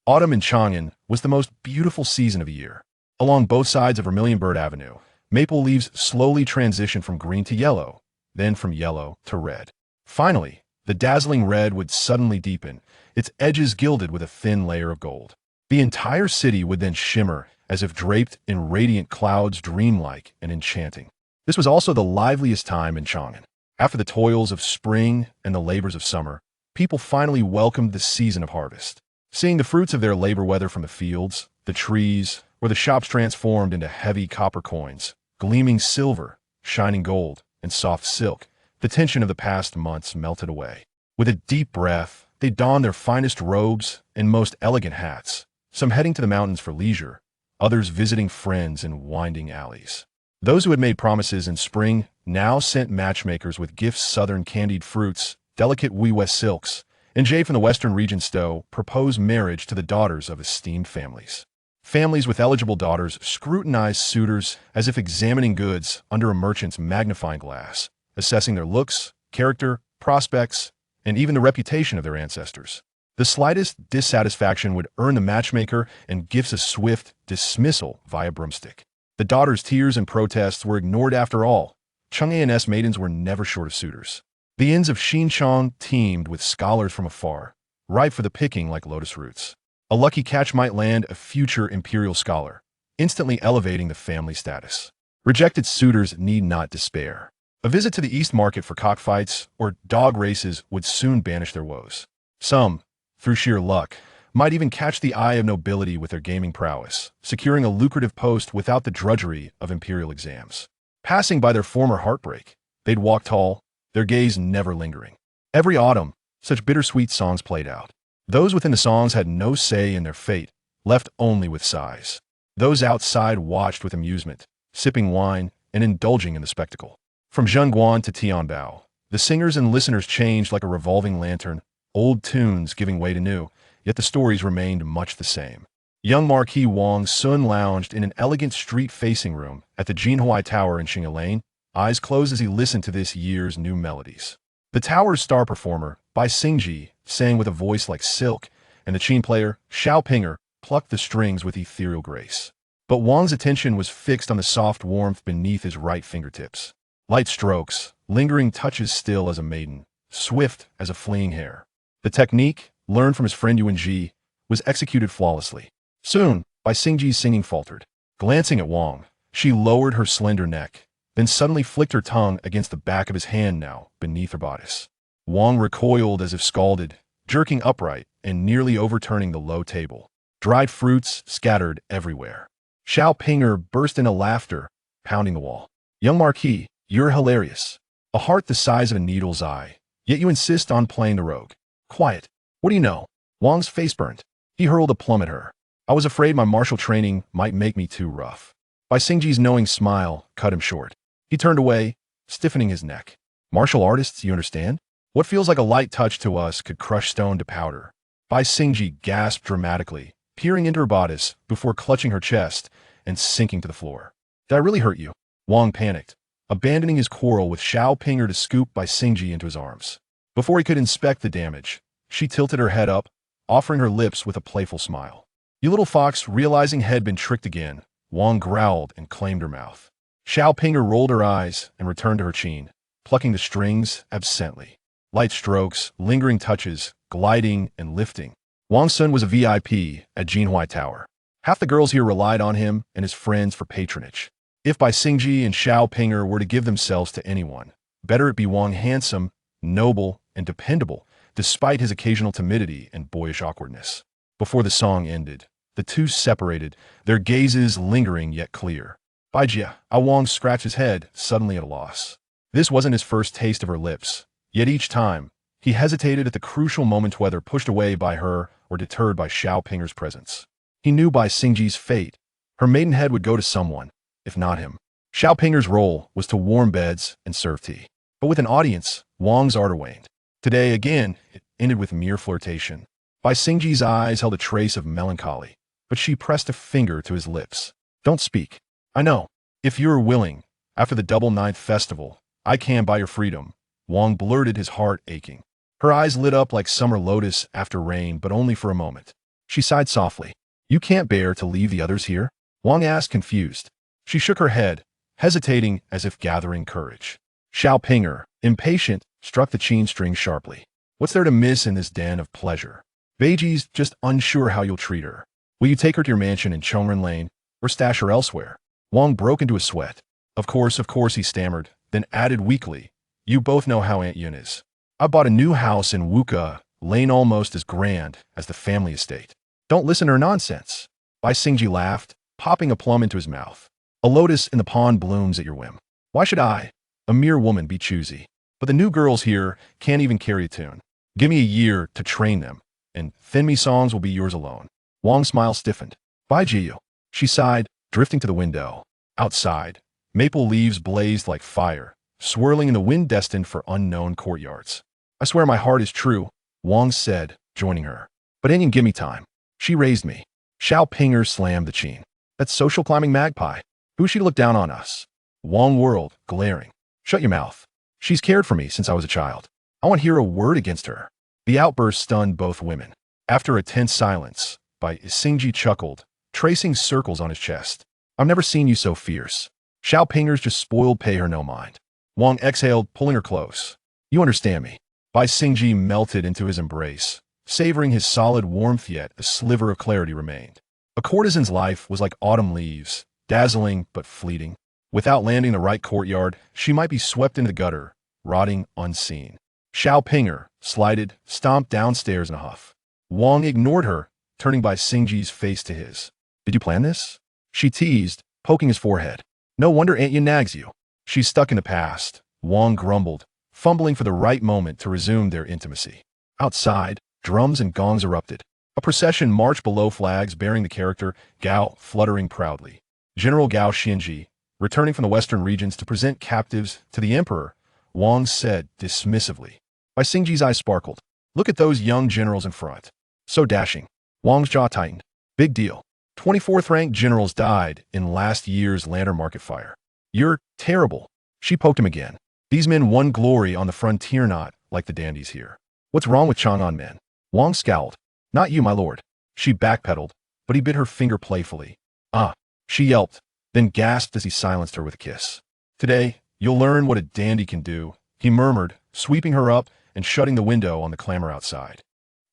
Autumn in Chang'an was the most beautiful season of the year. Along both sides of Vermilion Bird Avenue, maple leaves slowly transitioned from green to yellow, then from yellow to red. Finally, the dazzling red would suddenly deepen, its edges gilded with a thin layer of gold. The entire city would then shimmer as if draped in radiant clouds, dreamlike and enchanting. This was also the liveliest time in Chang'an. After the toils of spring and the labors of summer, people finally welcomed the season of harvest. Seeing the fruits of their labor, whether from the fields, the trees, or the shops, transformed into heavy copper coins, gleaming silver, shining gold, and soft silk, the tension of the past months melted away. With a deep breath, they donned their finest robes and most elegant hats, some heading to the mountains for leisure, others visiting friends in winding alleys. Those who had made promises in spring now sent matchmakers with gifts: southern candied fruits, delicate West silks, and jade from the western region. Stowe proposed marriage to the daughters of esteemed families. Families with eligible daughters scrutinized suitors as if examining goods under a merchant's magnifying glass, assessing their looks, character, prospects, and even the reputation of their ancestors. The slightest dissatisfaction would earn the matchmaker and gifts a swift dismissal via broomstick. The daughters' tears and protests were ignored. After all, Chang'an's maidens were never short of suitors. The inns of Xinchang teemed with scholars from afar, ripe for the picking like lotus roots. A lucky catch might land a future imperial scholar, instantly elevating the family status. Rejected suitors need not despair. A visit to the East Market for cockfights or dog races would soon banish their woes. Some, through sheer luck, might even catch the eye of nobility with their gaming prowess, securing a lucrative post without the drudgery of imperial exams. Passing by their former heartbreak, they'd walk tall, their gaze never lingering. Every autumn, such bittersweet songs played out. Those within the songs had no say in their fate, left only with sighs. Those outside watched with amusement, sipping wine and indulging in the spectacle. From Zhengguan to Tianbao, the singers and listeners changed like a revolving lantern, old tunes giving way to new, yet the stories remained much the same. Young Marquis Wang Xun lounged in an elegant street-facing room at the Jinhui Tower in Xingyang, eyes closed as he listened to this year's new melodies. The tower's star performer, Bai Xingji, sang with a voice like silk, and the qin player, Xiao Pinger, plucked the strings with ethereal grace. But Wang's attention was fixed on the soft warmth beneath his right fingertips. Light strokes, lingering touches, still as a maiden, swift as a fleeing hare. The technique, learned from his friend Yuanji, was executed flawlessly. Soon, Bai Xingji's singing faltered. Glancing at Wang, she lowered her slender neck, then suddenly flicked her tongue against the back of his hand now beneath her bodice. Wang recoiled as if scalded, jerking upright and nearly overturning the low table. Dried fruits scattered everywhere. Xiao Pinger burst into laughter, pounding the wall. Young Marquis, you're hilarious. A heart the size of a needle's eye, yet you insist on playing the rogue. Quiet. What do you know? Wang's face burned. He hurled a plum at her. I was afraid my martial training might make me too rough. Bai Xingji's knowing smile cut him short. He turned away, stiffening his neck. Martial artists, you understand? What feels like a light touch to us could crush stone to powder. Bai Xingji gasped dramatically, peering into her bodice before clutching her chest and sinking to the floor. Did I really hurt you? Wang panicked, abandoning his quarrel with Xiao Pinger to scoop Bai Xingji into his arms. Before he could inspect the damage, she tilted her head up, offering her lips with a playful smile. You little fox, realizing had been tricked again, Wang growled and claimed her mouth. Xiao Pinger rolled her eyes and returned to her chin, plucking the strings absently. Light strokes, lingering touches, gliding and lifting. Wang Xun was a VIP at Jinhui Tower. Half the girls here relied on him and his friends for patronage. If Bai Xingji and Xiao Pinger were to give themselves to anyone, better it be Wang, handsome, noble, and dependable, despite his occasional timidity and boyish awkwardness. Before the song ended, the two separated, their gazes lingering yet clear. Baijia, Wang scratched his head, suddenly at a loss. This wasn't his first taste of her lips, yet each time, he hesitated at the crucial moment, whether pushed away by her or deterred by Xiao Pinger's presence. He knew Bai Xingji's fate. Her maidenhead would go to someone, if not him. Xiao Pinger's role was to warm beds and serve tea. But with an audience, Wang's ardor waned. Today, again, it ended with mere flirtation. Bai Xingji's eyes held a trace of melancholy, but she pressed a finger to his lips. Don't speak. I know. If you're willing, after the Double Ninth Festival, I can buy your freedom. Wang blurted, his heart aching. Her eyes lit up like summer lotus after rain, but only for a moment. She sighed softly. You can't bear to leave the others here? Wang asked, confused. She shook her head, hesitating as if gathering courage. Xiao Pinger, impatient, struck the chain string sharply. What's there to miss in this den of pleasure? Beiji's just unsure how you'll treat her. Will you take her to your mansion in Chongren Lane, or stash her elsewhere? Wang broke into a sweat. Of course, he stammered, then added weakly. You both know how Aunt Yun is. I bought a new house in Wuka Lane almost as grand as the family estate. Don't listen to her nonsense. Bai Xingji laughed, popping a plum into his mouth. A lotus in the pond blooms at your whim. Why should I, a mere woman, be choosy? But the new girls here can't even carry a tune. Give me a year to train them, and Thin songs will be yours alone. Wang's smile stiffened. Bai Jiu. She sighed, drifting to the window. Outside, maple leaves blazed like fire, swirling in the wind destined for unknown courtyards. I swear my heart is true, Wang said, joining her. But Onion, give me time. She raised me. Xiao Pinger slammed the chain. That social climbing magpie. Who's she to look down on us? Wang whirled, glaring. Shut your mouth. She's cared for me since I was a child. I won't hear a word against her. The outburst stunned both women. After a tense silence, Bai Xingji chuckled, tracing circles on his chest. I've never seen you so fierce. Xiao Pinger's just spoiled, pay her no mind. Wang exhaled, pulling her close. You understand me. Bai Xingji melted into his embrace, savoring his solid warmth, yet a sliver of clarity remained. A courtesan's life was like autumn leaves, dazzling but fleeting. Without landing the right courtyard, she might be swept into the gutter, rotting unseen. Xiao Pinger, slighted, stomped downstairs in a huff. Wang ignored her, turning Bai Xingji's face to his. Did you plan this? She teased, poking his forehead. No wonder Aunt Yin nags you. She's stuck in the past, Wang grumbled, fumbling for the right moment to resume their intimacy. Outside, drums and gongs erupted. A procession marched below flags bearing the character Gao fluttering proudly. General Gao Xinji, returning from the western regions to present captives to the emperor, Wang said dismissively. Bai Xingji's eyes sparkled. Look at those young generals in front. So dashing. Wang's jaw tightened. Big deal. 24th ranked generals died in last year's lantern market fire. You're terrible. She poked him again. These men won glory on the frontier, not like the dandies here. What's wrong with Chang'an men? Wang scowled. Not you, my lord. She backpedaled, but he bit her finger playfully. Ah, she yelped, then gasped as he silenced her with a kiss. Today, you'll learn what a dandy can do, he murmured, sweeping her up and shutting the window on the clamor outside.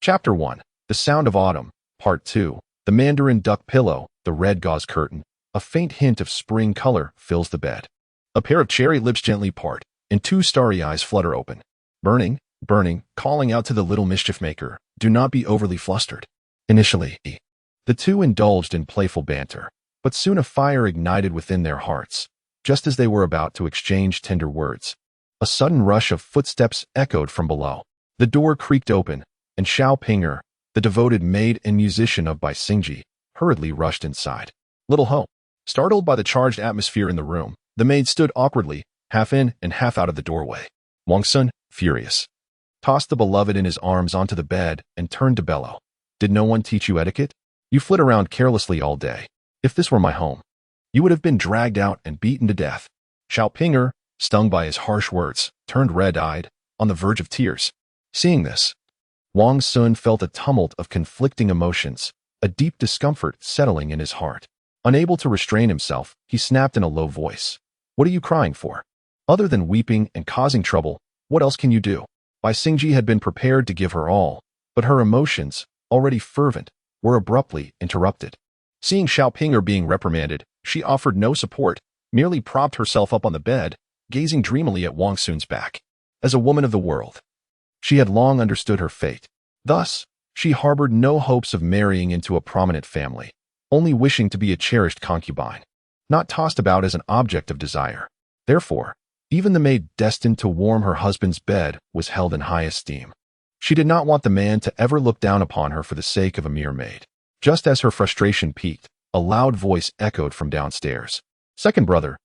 Chapter 1. The Sound of Autumn, Part 2. The Mandarin duck pillow, the red gauze curtain. A faint hint of spring color fills the bed. A pair of cherry lips gently part, and two starry eyes flutter open. Burning, calling out to the little mischief maker, do not be overly flustered. Initially, the two indulged in playful banter, but soon a fire ignited within their hearts, just as they were about to exchange tender words. A sudden rush of footsteps echoed from below. The door creaked open, and Xiao Pinger, the devoted maid and musician of Bai Xingji, hurriedly rushed inside. Little Ho. Startled by the charged atmosphere in the room, the maid stood awkwardly, half in and half out of the doorway. Wang Xun, furious, tossed the beloved in his arms onto the bed and turned to bellow. Did no one teach you etiquette? You flit around carelessly all day. If this were my home, you would have been dragged out and beaten to death. Xiao Pinger, stung by his harsh words, turned red-eyed, on the verge of tears. Seeing this, Wang Xun felt a tumult of conflicting emotions, a deep discomfort settling in his heart. Unable to restrain himself, he snapped in a low voice. What are you crying for? Other than weeping and causing trouble, what else can you do? Bai Xingji had been prepared to give her all, but her emotions, already fervent, were abruptly interrupted. Seeing Xiao Pinger being reprimanded, she offered no support, merely propped herself up on the bed, gazing dreamily at Wang Xun's back. As a woman of the world, she had long understood her fate. Thus, she harbored no hopes of marrying into a prominent family, only wishing to be a cherished concubine, not tossed about as an object of desire. Therefore, even the maid destined to warm her husband's bed was held in high esteem. She did not want the man to ever look down upon her for the sake of a mere maid. Just as her frustration peaked, a loud voice echoed from downstairs. Second brother,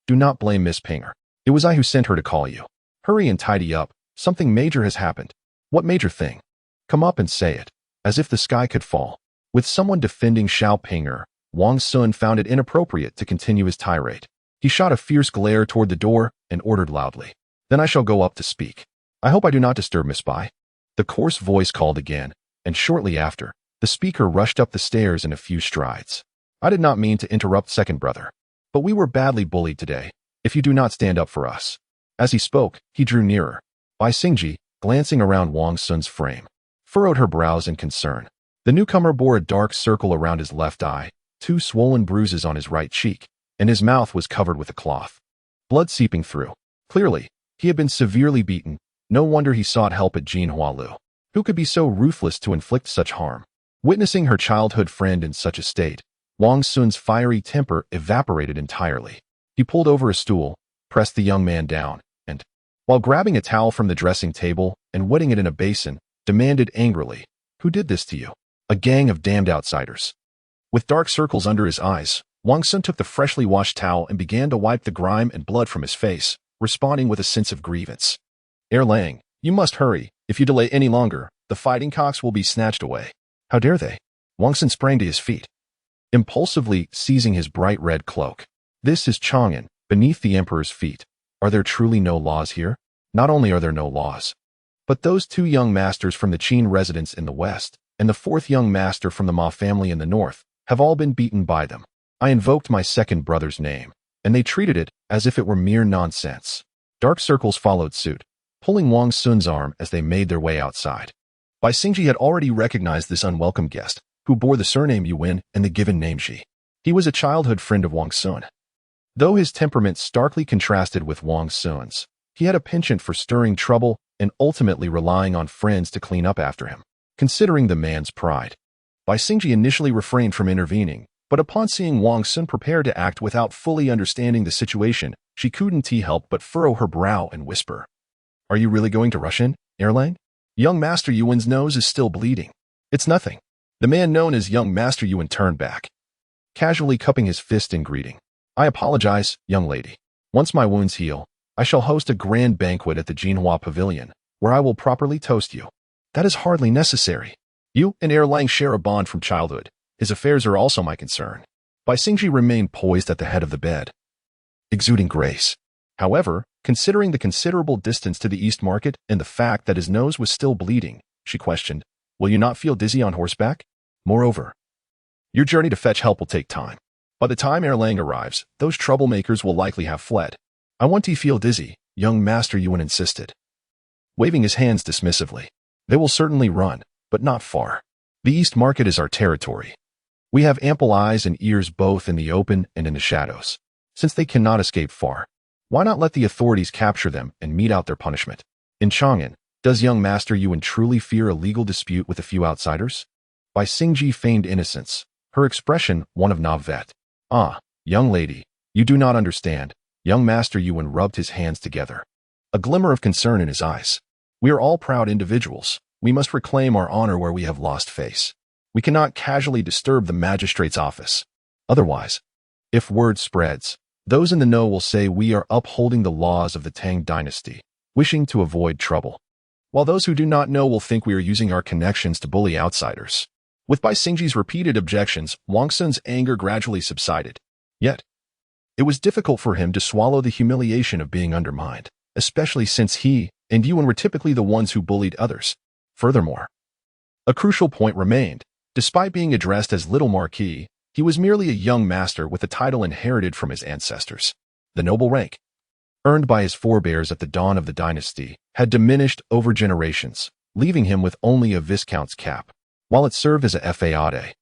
do not blame Miss Pinger. It was I who sent her to call you. Hurry and tidy up. Something major has happened. What major thing? Come up and say it, as if the sky could fall. With someone defending Xiao Pinger, Wang Xun found it inappropriate to continue his tirade. He shot a fierce glare toward the door and ordered loudly. Then I shall go up to speak. I hope I do not disturb Miss Bai. The coarse voice called again, and shortly after, The speaker rushed up the stairs in a few strides. I did not mean to interrupt, second brother. But we were badly bullied today, if you do not stand up for us. As he spoke, he drew nearer. Bai Xingji, glancing around Wang Xun's frame, furrowed her brows in concern. The newcomer bore a dark circle around his left eye, 2 swollen bruises on his right cheek, and his mouth was covered with a cloth. Blood seeping through. Clearly, he had been severely beaten. No wonder he sought help at Jin Hualu. Who could be so ruthless to inflict such harm? Witnessing her childhood friend in such a state, Wang Xun's fiery temper evaporated entirely. He pulled over a stool, pressed the young man down, and, while grabbing a towel from the dressing table and wetting it in a basin, demanded angrily, "Who did this to you?" "A gang of damned outsiders." With dark circles under his eyes, Wang Xun took the freshly washed towel and began to wipe the grime and blood from his face, responding with a sense of grievance. "Erlang, you must hurry. If you delay any longer, the fighting cocks will be snatched away." "How dare they?" Wang Xun sprang to his feet, impulsively seizing his bright red cloak. "This is Chang'an, beneath the emperor's feet. Are there truly no laws here? Not only are there no laws, but those 2 young masters from the Qin residence in the west, and the 4th young master from the Ma family in the north, have all been beaten by them. I invoked my second brother's name, and they treated it as if it were mere nonsense." Dark circles followed suit, pulling Wang Xun's arm as they made their way outside. Bai Xingji had already recognized this unwelcome guest, who bore the surname Yuan and the given name Shi. He was a childhood friend of Wang Xun. Though his temperament starkly contrasted with Wang Xun's, he had a penchant for stirring trouble and ultimately relying on friends to clean up after him. Considering the man's pride, Bai Xingji initially refrained from intervening, but upon seeing Wang Xun prepare to act without fully understanding the situation, she couldn't help but furrow her brow and whisper, "Are you really going to rush in, Erlang? Young Master Yuan's nose is still bleeding." "It's nothing." The man known as Young Master Yuan turned back, casually cupping his fist in greeting. "I apologize, young lady. Once my wounds heal, I shall host a grand banquet at the Jinhua Pavilion, where I will properly toast you." "That is hardly necessary. You and Erlang share a bond from childhood. His affairs are also my concern." Bai Xingji remained poised at the head of the bed, exuding grace. However, considering the considerable distance to the East Market and the fact that his nose was still bleeding, she questioned, "Will you not feel dizzy on horseback? Moreover, your journey to fetch help will take time. By the time Erlang arrives, those troublemakers will likely have fled." "I want to feel dizzy," young Master Yuan insisted, waving his hands dismissively. "They will certainly run, but not far. The East Market is our territory. We have ample eyes and ears both in the open and in the shadows. Since they cannot escape far, why not let the authorities capture them and mete out their punishment? In Chang'an, does young Master Yuan truly fear a legal dispute with a few outsiders?" Bai Xingji feigned innocence, her expression one of naivete. "Ah, young lady, you do not understand." Young Master Yuan rubbed his hands together, a glimmer of concern in his eyes. "We are all proud individuals. We must reclaim our honor where we have lost face. We cannot casually disturb the magistrate's office. Otherwise, if word spreads, those in the know will say we are upholding the laws of the Tang dynasty, wishing to avoid trouble, while those who do not know will think we are using our connections to bully outsiders." With Bai Xingji's repeated objections, Wang Xun's anger gradually subsided. Yet, it was difficult for him to swallow the humiliation of being undermined, especially since he and Yuan were typically the ones who bullied others. Furthermore, a crucial point remained. Despite being addressed as Little Marquis, he was merely a young master with a title inherited from his ancestors. The noble rank, earned by his forebears at the dawn of the dynasty, had diminished over generations, leaving him with only a viscount's cap. While it served as a feuillade,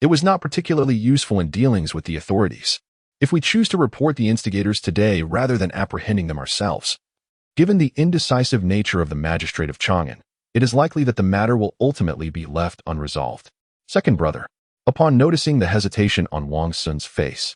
it was not particularly useful in dealings with the authorities. If we choose to report the instigators today rather than apprehending them ourselves, given the indecisive nature of the magistrate of Chang'an, it is likely that the matter will ultimately be left unresolved. Second brother, upon noticing the hesitation on Wang Xun's face,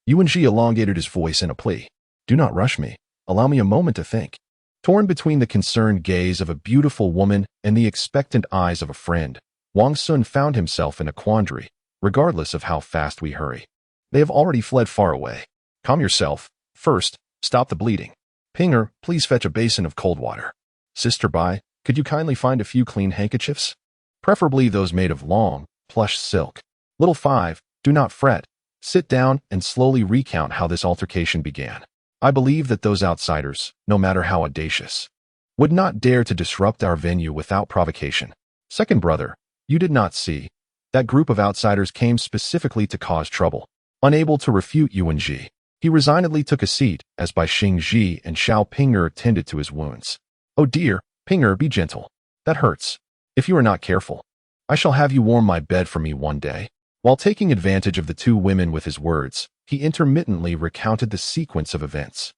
Yuan Ji elongated his voice in a plea. "Do not rush me. Allow me a moment to think." Torn between the concerned gaze of a beautiful woman and the expectant eyes of a friend, Wang Xun found himself in a quandary, regardless of how fast we hurry. They have already fled far away. Calm yourself. First, stop the bleeding. Pinger, please fetch a basin of cold water. Sister Bai, could you kindly find a few clean handkerchiefs? Preferably those made of long, plush silk. Little 5, do not fret. Sit down and slowly recount how this altercation began. I believe that those outsiders, no matter how audacious, would not dare to disrupt our venue without provocation. Second brother, you did not see, That group of outsiders came specifically to cause trouble. Unable to refute Yuan Ji, he resignedly took a seat as Bai Xingji and Xiao Ping'er tended to his wounds. "Oh dear, Ping'er, be gentle. That hurts. If you are not careful, I shall have you warm my bed for me one day." While taking advantage of the two women with his words, he intermittently recounted the sequence of events.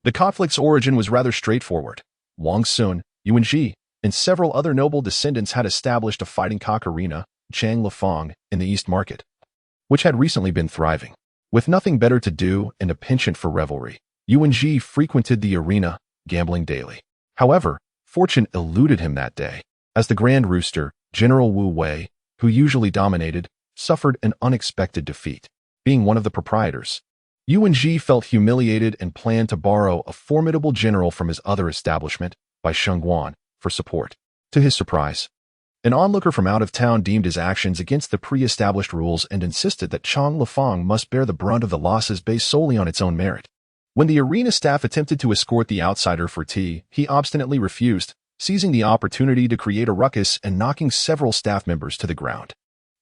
The conflict's origin was rather straightforward. Wang Xun, Yuan Ji, and several other noble descendants had established a fighting cock arena, Chang Lefang, in the East Market, which had recently been thriving. With nothing better to do and a penchant for revelry, Yuan Ji frequented the arena, gambling daily. However, fortune eluded him that day, as the Grand Rooster, General Wu Wei, who usually dominated, suffered an unexpected defeat. Being one of the proprietors, Yuan Ji felt humiliated and planned to borrow a formidable general from his other establishment, Bai Shengguan, for support. To his surprise, an onlooker from out of town deemed his actions against the pre-established rules and insisted that Chang Lefang must bear the brunt of the losses based solely on its own merit. When the arena staff attempted to escort the outsider for tea, he obstinately refused, seizing the opportunity to create a ruckus and knocking several staff members to the ground.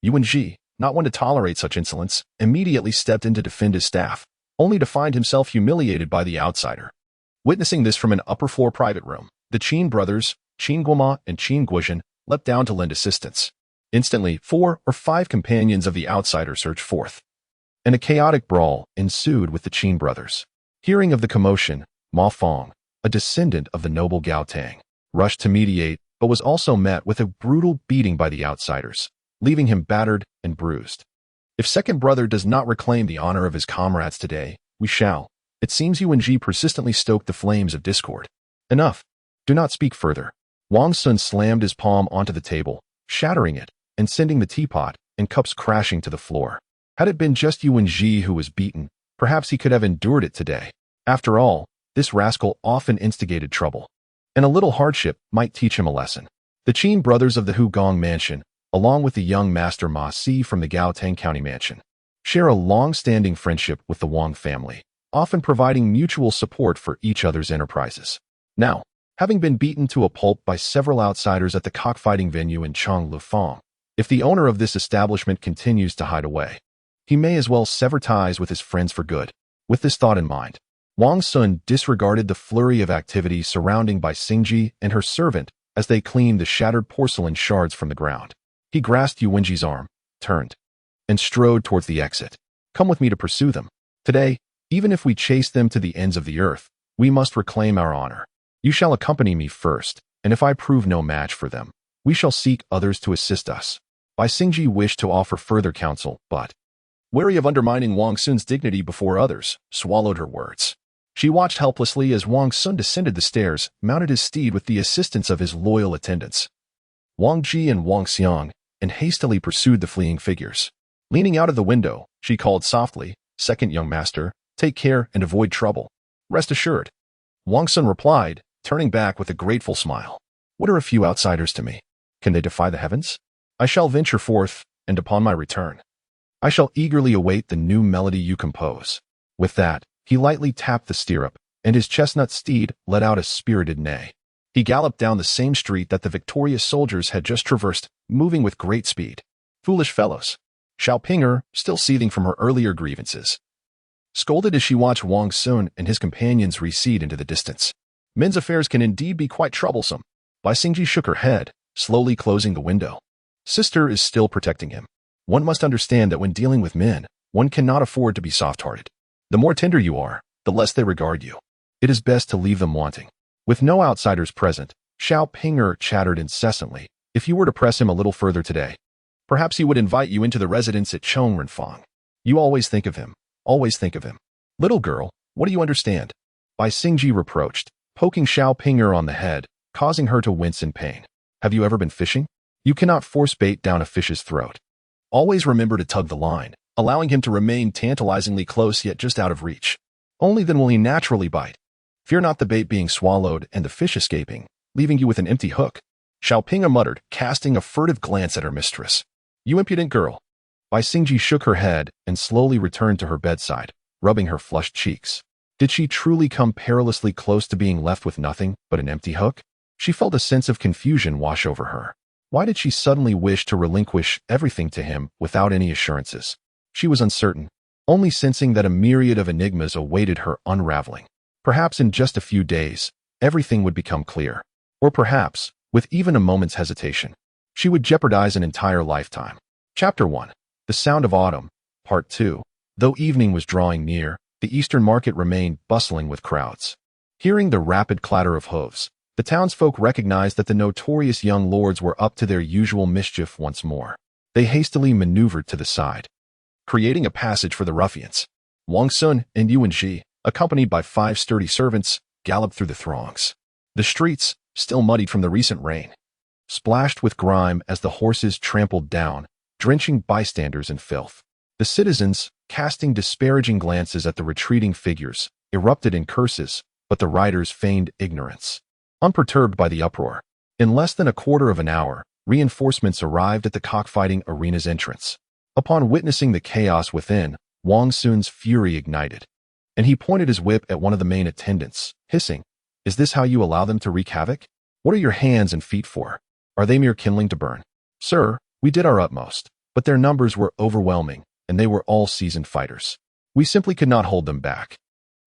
Yuan Ji, not one to tolerate such insolence, immediately stepped in to defend his staff, only to find himself humiliated by the outsider. Witnessing this from an upper-floor private room, the Qin brothers, Qin Guoma and Qin Guozhen, leapt down to lend assistance. Instantly, 4 or 5 companions of the outsider surged forth, and a chaotic brawl ensued with the Qin brothers. Hearing of the commotion, Ma Fong, a descendant of the noble Great Tang, rushed to mediate, but was also met with a brutal beating by the outsiders, leaving him battered and bruised. "If second brother does not reclaim the honor of his comrades today, we shall." It seems Yuan Ji persistently stoked the flames of discord. "Enough. Do not speak further." Wang Xun slammed his palm onto the table, shattering it, and sending the teapot and cups crashing to the floor. Had it been just Yuan Ji who was beaten, perhaps he could have endured it today. After all, this rascal often instigated trouble, and a little hardship might teach him a lesson. The Qin brothers of the Hugong mansion, along with the young master Ma Si from the Gaotang County mansion, share a long-standing friendship with the Wang family, often providing mutual support for each other's enterprises. Now, having been beaten to a pulp by several outsiders at the cockfighting venue in Chang Lefang, if the owner of this establishment continues to hide away, he may as well sever ties with his friends for good. With this thought in mind, Wang Xun disregarded the flurry of activity surrounding Bai Xingji and her servant as they cleaned the shattered porcelain shards from the ground. He grasped Yuan Ji's arm, turned, and strode towards the exit. "Come with me to pursue them. Today, even if we chase them to the ends of the earth, we must reclaim our honor. You shall accompany me first, and if I prove no match for them, we shall seek others to assist us." Bai Xingji wished to offer further counsel, but, wary of undermining Wang Xun's dignity before others, swallowed her words. She watched helplessly as Wang Xun descended the stairs, mounted his steed with the assistance of his loyal attendants, Wang Ji and Wang Xiang, and hastily pursued the fleeing figures. Leaning out of the window, she called softly, "Second young master, take care and avoid trouble. Rest assured." Wang Xun replied, turning back with a grateful smile. "What are a few outsiders to me? Can they defy the heavens? I shall venture forth, and upon my return, I shall eagerly await the new melody you compose." With that, he lightly tapped the stirrup, and his chestnut steed let out a spirited neigh. He galloped down the same street that the victorious soldiers had just traversed, moving with great speed. Foolish fellows. Xiao Ping'er, still seething from her earlier grievances, scolded as she watched Wang Xun and his companions recede into the distance. Men's affairs can indeed be quite troublesome. Bai Xingji shook her head, slowly closing the window. Sister is still protecting him. One must understand that when dealing with men, one cannot afford to be soft-hearted. The more tender you are, the less they regard you. It is best to leave them wanting. With no outsiders present, Xiao Ping'er chattered incessantly. "If you were to press him a little further today, perhaps he would invite you into the residence at Chongrenfang. You always think of him. Always think of him. Little girl, what do you understand?" Bai Xingji reproached, poking Xiao Ping'er on the head, causing her to wince in pain. "Have you ever been fishing? You cannot force bait down a fish's throat. Always remember to tug the line, allowing him to remain tantalizingly close yet just out of reach. Only then will he naturally bite. Fear not the bait being swallowed and the fish escaping, leaving you with an empty hook." Xiao Ping'er muttered, casting a furtive glance at her mistress. "You impudent girl." Bai Xingji shook her head and slowly returned to her bedside, rubbing her flushed cheeks. Did she truly come perilously close to being left with nothing but an empty hook? She felt a sense of confusion wash over her. Why did she suddenly wish to relinquish everything to him without any assurances? She was uncertain, only sensing that a myriad of enigmas awaited her unraveling. Perhaps in just a few days, everything would become clear. Or perhaps, with even a moment's hesitation, she would jeopardize an entire lifetime. Chapter 1. The Sound of Autumn, Part 2. Though evening was drawing near, the eastern market remained bustling with crowds. Hearing the rapid clatter of hooves, the townsfolk recognized that the notorious young lords were up to their usual mischief once more. They hastily maneuvered to the side, creating a passage for the ruffians. Wang Xun and Anxi, accompanied by 5 sturdy servants, galloped through the throngs. The streets, still muddied from the recent rain, splashed with grime as the horses trampled down, drenching bystanders in filth. The citizens, casting disparaging glances at the retreating figures, erupted in curses, but the riders feigned ignorance. Unperturbed by the uproar, in less than a quarter of an hour, reinforcements arrived at the cockfighting arena's entrance. Upon witnessing the chaos within, Wang Xun's fury ignited, and he pointed his whip at one of the main attendants, hissing, "Is this how you allow them to wreak havoc? What are your hands and feet for? Are they mere kindling to burn?" "Sir, we did our utmost, but their numbers were overwhelming, and they were all seasoned fighters. We simply could not hold them back."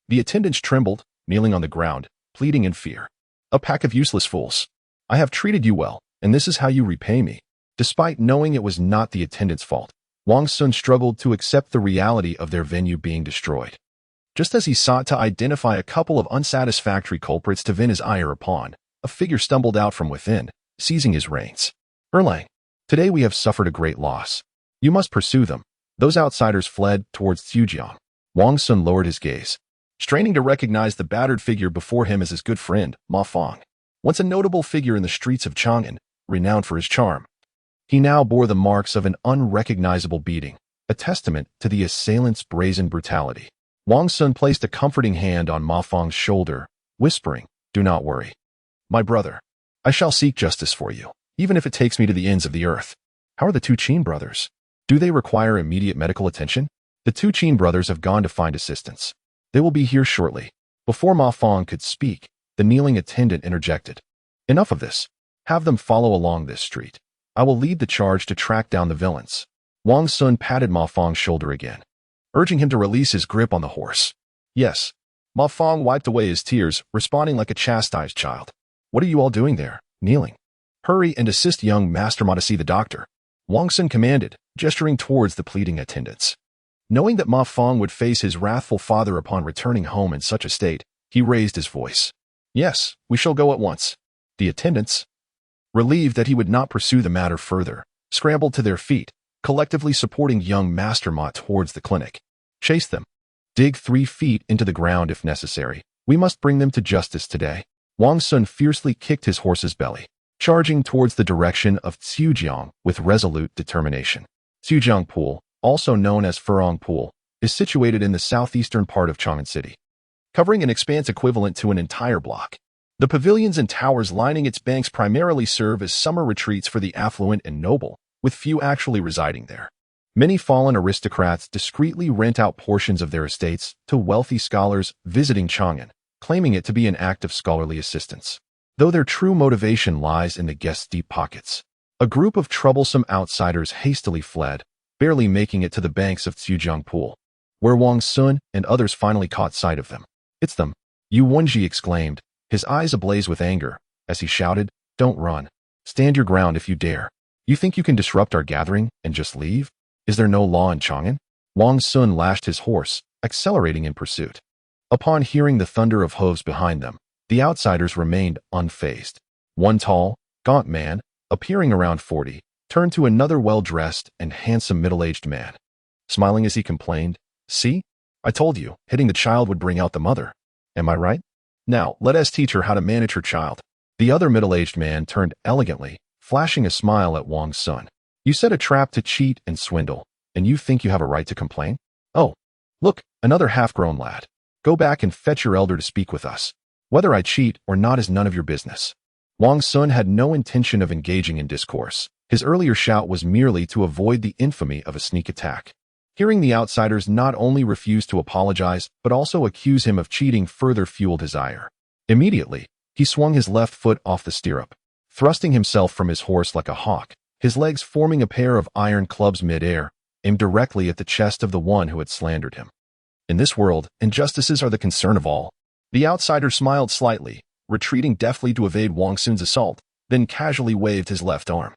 The attendants trembled, kneeling on the ground, pleading in fear. "A pack of useless fools. I have treated you well, and this is how you repay me." Despite knowing it was not the attendants' fault, Wang Xun struggled to accept the reality of their venue being destroyed. Just as he sought to identify a couple of unsatisfactory culprits to vent his ire upon, a figure stumbled out from within, seizing his reins. "Erlang, today we have suffered a great loss. You must pursue them." Those outsiders fled towards Zhujiang. Wang Xun lowered his gaze, straining to recognize the battered figure before him as his good friend, Ma Feng. Once a notable figure in the streets of Chang'an, renowned for his charm, he now bore the marks of an unrecognizable beating, a testament to the assailant's brazen brutality. Wang Xun placed a comforting hand on Ma Feng's shoulder, whispering, "Do not worry, my brother. I shall seek justice for you, even if it takes me to the ends of the earth." "How are the 2 Qin brothers? Do they require immediate medical attention?" "The 2 Qin brothers have gone to find assistance. They will be here shortly." Before Ma Feng could speak, the kneeling attendant interjected, "Enough of this. Have them follow along this street. I will lead the charge to track down the villains." Wang Xun patted Ma Feng's shoulder again, urging him to release his grip on the horse. "Yes." Ma Feng wiped away his tears, responding like a chastised child. "What are you all doing there, kneeling? Hurry and assist young Master Ma to see the doctor." Wang Xun commanded, gesturing towards the pleading attendants. Knowing that Ma Feng would face his wrathful father upon returning home in such a state, he raised his voice. "Yes, we shall go at once." The attendants, relieved that he would not pursue the matter further, scrambled to their feet, collectively supporting young Master Ma towards the clinic. "Chase them. Dig 3 feet into the ground if necessary. We must bring them to justice today." Wang Xun fiercely kicked his horse's belly, charging towards the direction of Zhujiang with resolute determination. Zhujiang Pool, also known as Furong Pool, is situated in the southeastern part of Chang'an City, covering an expanse equivalent to an entire block. The pavilions and towers lining its banks primarily serve as summer retreats for the affluent and noble, with few actually residing there. Many fallen aristocrats discreetly rent out portions of their estates to wealthy scholars visiting Chang'an, claiming it to be an act of scholarly assistance, though their true motivation lies in the guests' deep pockets. A group of troublesome outsiders hastily fled, barely making it to the banks of Zhujiang Pool, where Wang Xun and others finally caught sight of them. "It's them!" Yu Wenji exclaimed, his eyes ablaze with anger, as he shouted, "Don't run. Stand your ground if you dare. You think you can disrupt our gathering and just leave? Is there no law in Chang'an?" Wang Xun lashed his horse, accelerating in pursuit. Upon hearing the thunder of hooves behind them, the outsiders remained unfazed. One tall, gaunt man, appearing around 40, turned to another well-dressed and handsome middle-aged man, smiling as he complained, "See? I told you, hitting the child would bring out the mother. Am I right? Now, let us teach her how to manage her child." The other middle-aged man turned elegantly, flashing a smile at Wang Xun. "You set a trap to cheat and swindle, and you think you have a right to complain? Oh, look, another half-grown lad. Go back and fetch your elder to speak with us. Whether I cheat or not is none of your business." Wang Xun had no intention of engaging in discourse. His earlier shout was merely to avoid the infamy of a sneak attack. Hearing the outsiders not only refuse to apologize, but also accuse him of cheating further fueled his ire. Immediately, he swung his left foot off the stirrup, thrusting himself from his horse like a hawk, his legs forming a pair of iron clubs mid-air, aimed directly at the chest of the one who had slandered him. In this world, injustices are the concern of all. The outsider smiled slightly, retreating deftly to evade Wang Xun's assault, then casually waved his left arm,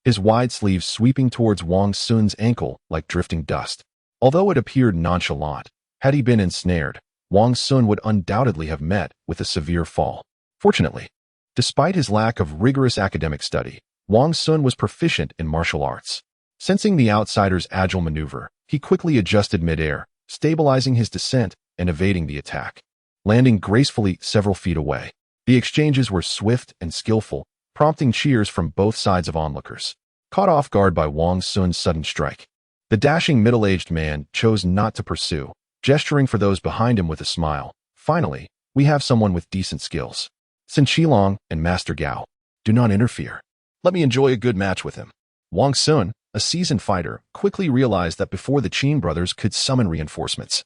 his wide sleeves sweeping towards Wang Xun's ankle like drifting dust. Although it appeared nonchalant, had he been ensnared, Wang Xun would undoubtedly have met with a severe fall. Fortunately, despite his lack of rigorous academic study, Wang Xun was proficient in martial arts. Sensing the outsider's agile maneuver, he quickly adjusted mid-air, stabilizing his descent and evading the attack, landing gracefully several feet away. The exchanges were swift and skillful, prompting cheers from both sides of onlookers. Caught off guard by Wang Xun's sudden strike, the dashing middle-aged man chose not to pursue, gesturing for those behind him with a smile. Finally, we have someone with decent skills. Sin Qilong and Master Gao, do not interfere. Let me enjoy a good match with him. Wang Xun, a seasoned fighter, quickly realized that before the Qin brothers could summon reinforcements,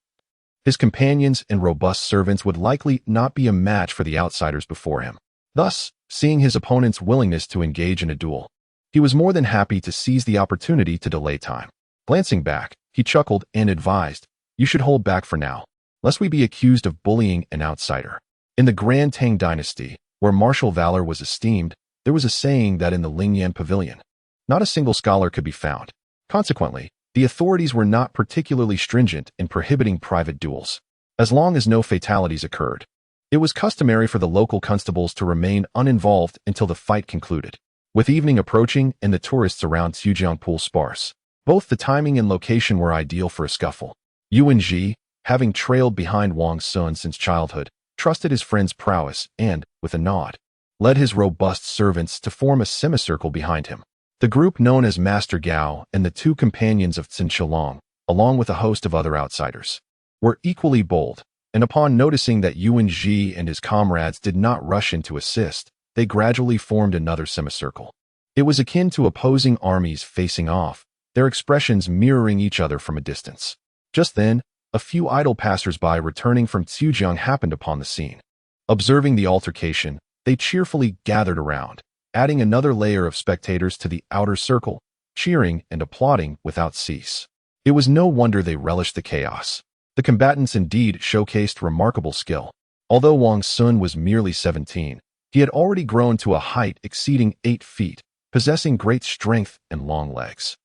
his companions and robust servants would likely not be a match for the outsiders before him. Thus, seeing his opponent's willingness to engage in a duel, he was more than happy to seize the opportunity to delay time. Glancing back, he chuckled and advised, "You should hold back for now, lest we be accused of bullying an outsider." In the Grand Tang dynasty, where martial valor was esteemed, there was a saying that in the Lingyan Pavilion, not a single scholar could be found. Consequently, the authorities were not particularly stringent in prohibiting private duels. As long as no fatalities occurred, it was customary for the local constables to remain uninvolved until the fight concluded. With evening approaching and the tourists around Xujiangpool sparse, both the timing and location were ideal for a scuffle. Yuan Ji, having trailed behind Wang Xun since childhood, trusted his friend's prowess and, with a nod, led his robust servants to form a semicircle behind him. The group known as Master Gao and the two companions of Sin Qilong, along with a host of other outsiders, were equally bold, and upon noticing that Yuan Ji and his comrades did not rush in to assist, they gradually formed another semicircle. It was akin to opposing armies facing off, their expressions mirroring each other from a distance. Just then, a few idle passers-by returning from Xujiang happened upon the scene. Observing the altercation, they cheerfully gathered around, adding another layer of spectators to the outer circle, cheering and applauding without cease. It was no wonder they relished the chaos. The combatants indeed showcased remarkable skill. Although Wang Xun was merely 17, he had already grown to a height exceeding 8 feet, possessing great strength and long legs,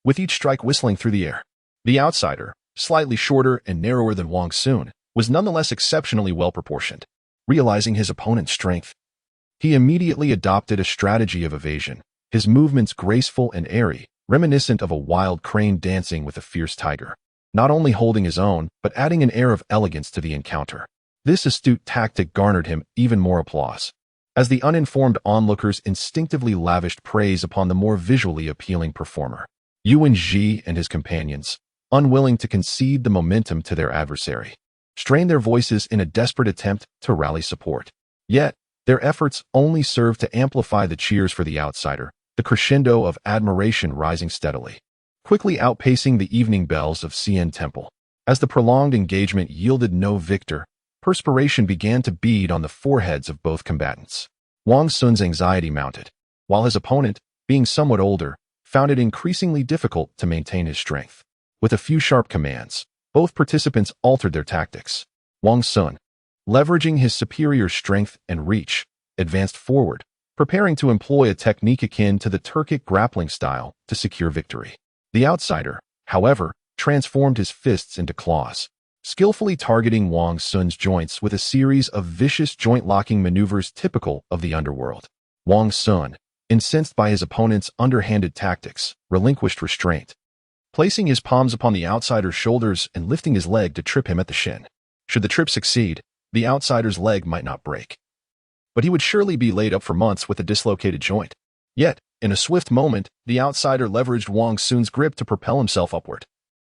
with each strike whistling through the air. The outsider, slightly shorter and narrower than Wang Xun, was nonetheless exceptionally well-proportioned. Realizing his opponent's strength, he immediately adopted a strategy of evasion, his movements graceful and airy, reminiscent of a wild crane dancing with a fierce tiger, not only holding his own, but adding an air of elegance to the encounter. This astute tactic garnered him even more applause, as the uninformed onlookers instinctively lavished praise upon the more visually appealing performer. Yuan Ji and his companions, unwilling to concede the momentum to their adversary, strained their voices in a desperate attempt to rally support. Yet, their efforts only served to amplify the cheers for the outsider, the crescendo of admiration rising steadily, quickly outpacing the evening bells of Xian Temple. As the prolonged engagement yielded no victor, perspiration began to bead on the foreheads of both combatants. Wang Xun's anxiety mounted, while his opponent, being somewhat older, found it increasingly difficult to maintain his strength. With a few sharp commands, both participants altered their tactics. Wang Xun, leveraging his superior strength and reach, advanced forward, preparing to employ a technique akin to the Turkic grappling style to secure victory. The outsider, however, transformed his fists into claws, skillfully targeting Wang Xun's joints with a series of vicious joint-locking maneuvers typical of the underworld. Wang Xun, incensed by his opponent's underhanded tactics, relinquished restraint, placing his palms upon the outsider's shoulders and lifting his leg to trip him at the shin. Should the trip succeed, the outsider's leg might not break, but he would surely be laid up for months with a dislocated joint. Yet, in a swift moment, the outsider leveraged Wang Xun's grip to propel himself upward,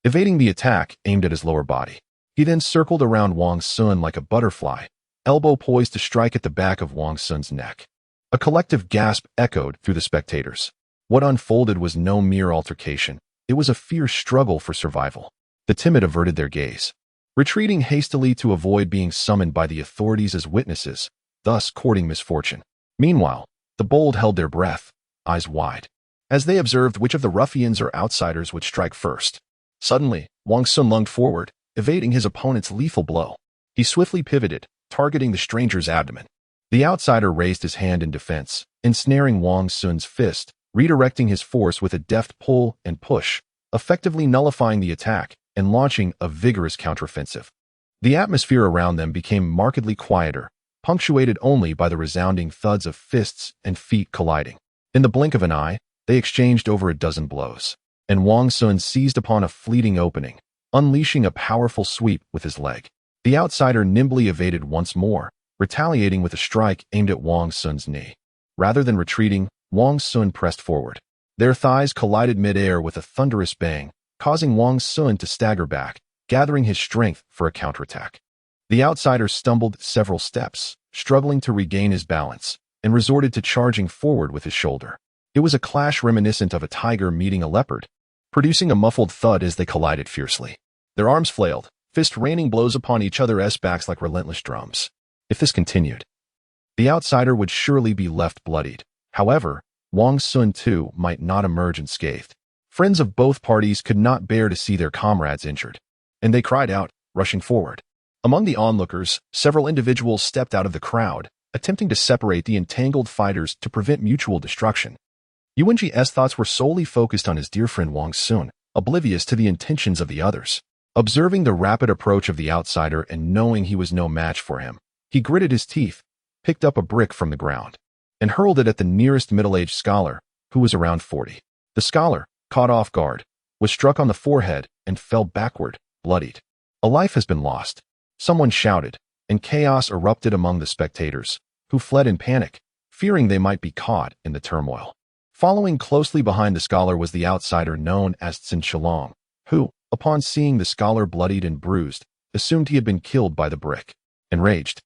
evading the attack aimed at his lower body. He then circled around Wang Xun like a butterfly, elbow poised to strike at the back of Wang Xun's neck. A collective gasp echoed through the spectators. What unfolded was no mere altercation. It was a fierce struggle for survival. The timid averted their gaze, retreating hastily to avoid being summoned by the authorities as witnesses, thus courting misfortune. Meanwhile, The bold held their breath, eyes wide, as they observed which of the ruffians or outsiders would strike first. Suddenly, Wang Xun lunged forward, evading his opponent's lethal blow. He swiftly pivoted, targeting the stranger's abdomen. The outsider raised his hand in defense, ensnaring Wang Xun's fist, redirecting his force with a deft pull and push, effectively nullifying the attack and launching a vigorous counteroffensive. The atmosphere around them became markedly quieter, punctuated only by the resounding thuds of fists and feet colliding. In the blink of an eye, they exchanged over a dozen blows, and Wang Xun seized upon a fleeting opening, unleashing a powerful sweep with his leg. The outsider nimbly evaded once more, retaliating with a strike aimed at Wang Xun's knee. Rather than retreating, Wang Xun pressed forward. Their thighs collided mid-air with a thunderous bang, causing Wang Xun to stagger back, gathering his strength for a counterattack. The outsider stumbled several steps, struggling to regain his balance, and resorted to charging forward with his shoulder. It was a clash reminiscent of a tiger meeting a leopard, producing a muffled thud as they collided fiercely. Their arms flailed, fists raining blows upon each other's backs like relentless drums. If this continued, the outsider would surely be left bloodied. However, Wang Xun too might not emerge unscathed. Friends of both parties could not bear to see their comrades injured, and they cried out, rushing forward. Among the onlookers, several individuals stepped out of the crowd, attempting to separate the entangled fighters to prevent mutual destruction. Yuanji's thoughts were solely focused on his dear friend Wang Xun, oblivious to the intentions of the others. Observing the rapid approach of the outsider and knowing he was no match for him, he gritted his teeth, picked up a brick from the ground, and hurled it at the nearest middle-aged scholar, who was around 40. The scholar, caught off guard, was struck on the forehead and fell backward, bloodied. A life has been lost, someone shouted, and chaos erupted among the spectators, who fled in panic, fearing they might be caught in the turmoil. Following closely behind the scholar was the outsider known as Xinqiang, who, upon seeing the scholar bloodied and bruised, assumed he had been killed by the brick. Enraged,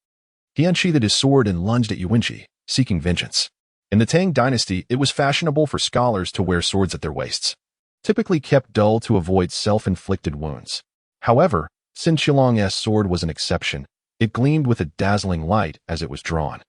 he unsheathed his sword and lunged at Yuanji, seeking vengeance. In the Tang dynasty, it was fashionable for scholars to wear swords at their waists, typically kept dull to avoid self-inflicted wounds. However, Xinqiang's sword was an exception. It gleamed with a dazzling light as it was drawn.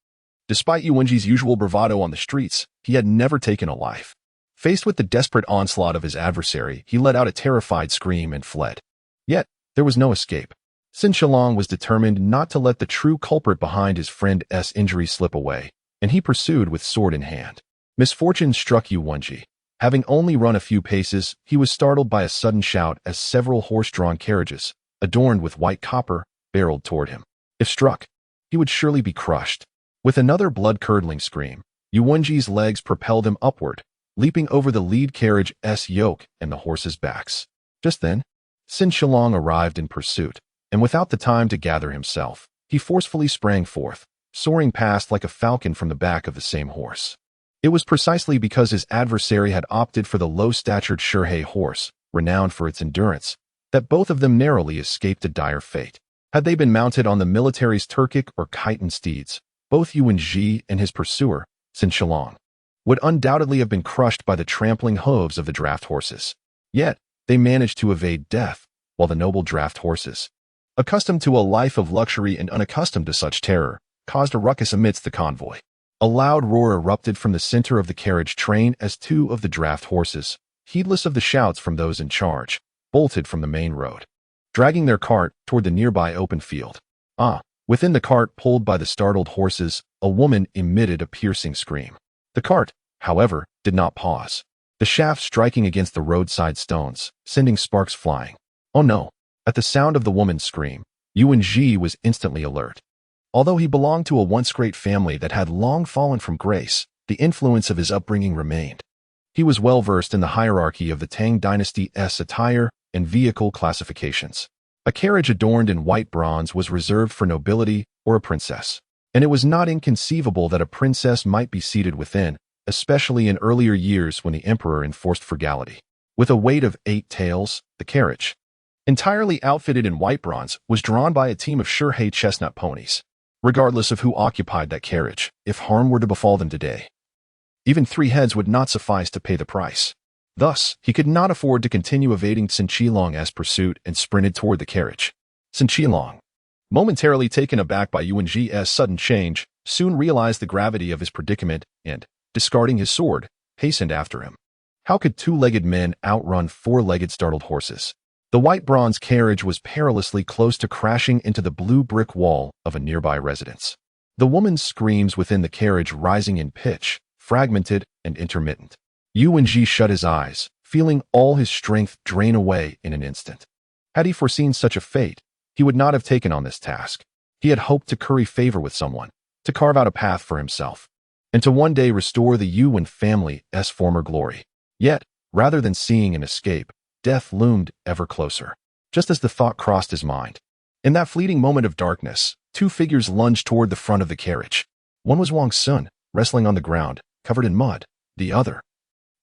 Despite Yuanji's usual bravado on the streets, he had never taken a life. Faced with the desperate onslaught of his adversary, he let out a terrified scream and fled. Yet, there was no escape. Xinqiang was determined not to let the true culprit behind his friend's injury slip away, and he pursued with sword in hand. Misfortune struck Yuanji. Having only run a few paces, he was startled by a sudden shout as several horse-drawn carriages, adorned with white copper, barreled toward him. If struck, he would surely be crushed. With another blood-curdling scream, Yuanji's legs propelled him upward, leaping over the lead carriage's yoke and the horses' backs. Just then, Xinqiang arrived in pursuit, and without the time to gather himself, he forcefully sprang forth, soaring past like a falcon from the back of the same horse. It was precisely because his adversary had opted for the low-statured Shurhei horse, renowned for its endurance, that both of them narrowly escaped a dire fate. Had they been mounted on the military's Turkic or chitin steeds, both Yuanji and his pursuer, Xinqiang, would undoubtedly have been crushed by the trampling hooves of the draft horses. Yet, they managed to evade death, while the noble draft horses, accustomed to a life of luxury and unaccustomed to such terror, caused a ruckus amidst the convoy. A loud roar erupted from the center of the carriage train as two of the draft horses, heedless of the shouts from those in charge, bolted from the main road, dragging their cart toward the nearby open field. Within the cart pulled by the startled horses, a woman emitted a piercing scream. The cart, however, did not pause, the shaft striking against the roadside stones, sending sparks flying. Oh no! At the sound of the woman's scream, Yuanji was instantly alert. Although he belonged to a once great family that had long fallen from grace, the influence of his upbringing remained. He was well versed in the hierarchy of the Tang dynasty's attire and vehicle classifications. A carriage adorned in white bronze was reserved for nobility or a princess, and it was not inconceivable that a princess might be seated within, especially in earlier years when the emperor enforced frugality. With a weight of 8 taels, the carriage, entirely outfitted in white bronze, was drawn by a team of Shurhei chestnut ponies. Regardless of who occupied that carriage, if harm were to befall them today, even 3 heads would not suffice to pay the price. Thus, he could not afford to continue evading Xinqiang's pursuit and sprinted toward the carriage. Xinqiang, momentarily taken aback by Yuanji's sudden change, soon realized the gravity of his predicament and, discarding his sword, hastened after him. How could two-legged men outrun four-legged startled horses? The white bronze carriage was perilously close to crashing into the blue brick wall of a nearby residence. The woman's screams within the carriage rising in pitch, fragmented and intermittent. Yuan Ji shut his eyes, feeling all his strength drain away in an instant. Had he foreseen such a fate, he would not have taken on this task. He had hoped to curry favor with someone, to carve out a path for himself, and to one day restore the Yuan family's former glory. Yet, rather than seeing an escape, death loomed ever closer. Just as the thought crossed his mind, in that fleeting moment of darkness, two figures lunged toward the front of the carriage. One was Wang Xun, wrestling on the ground, covered in mud. The other,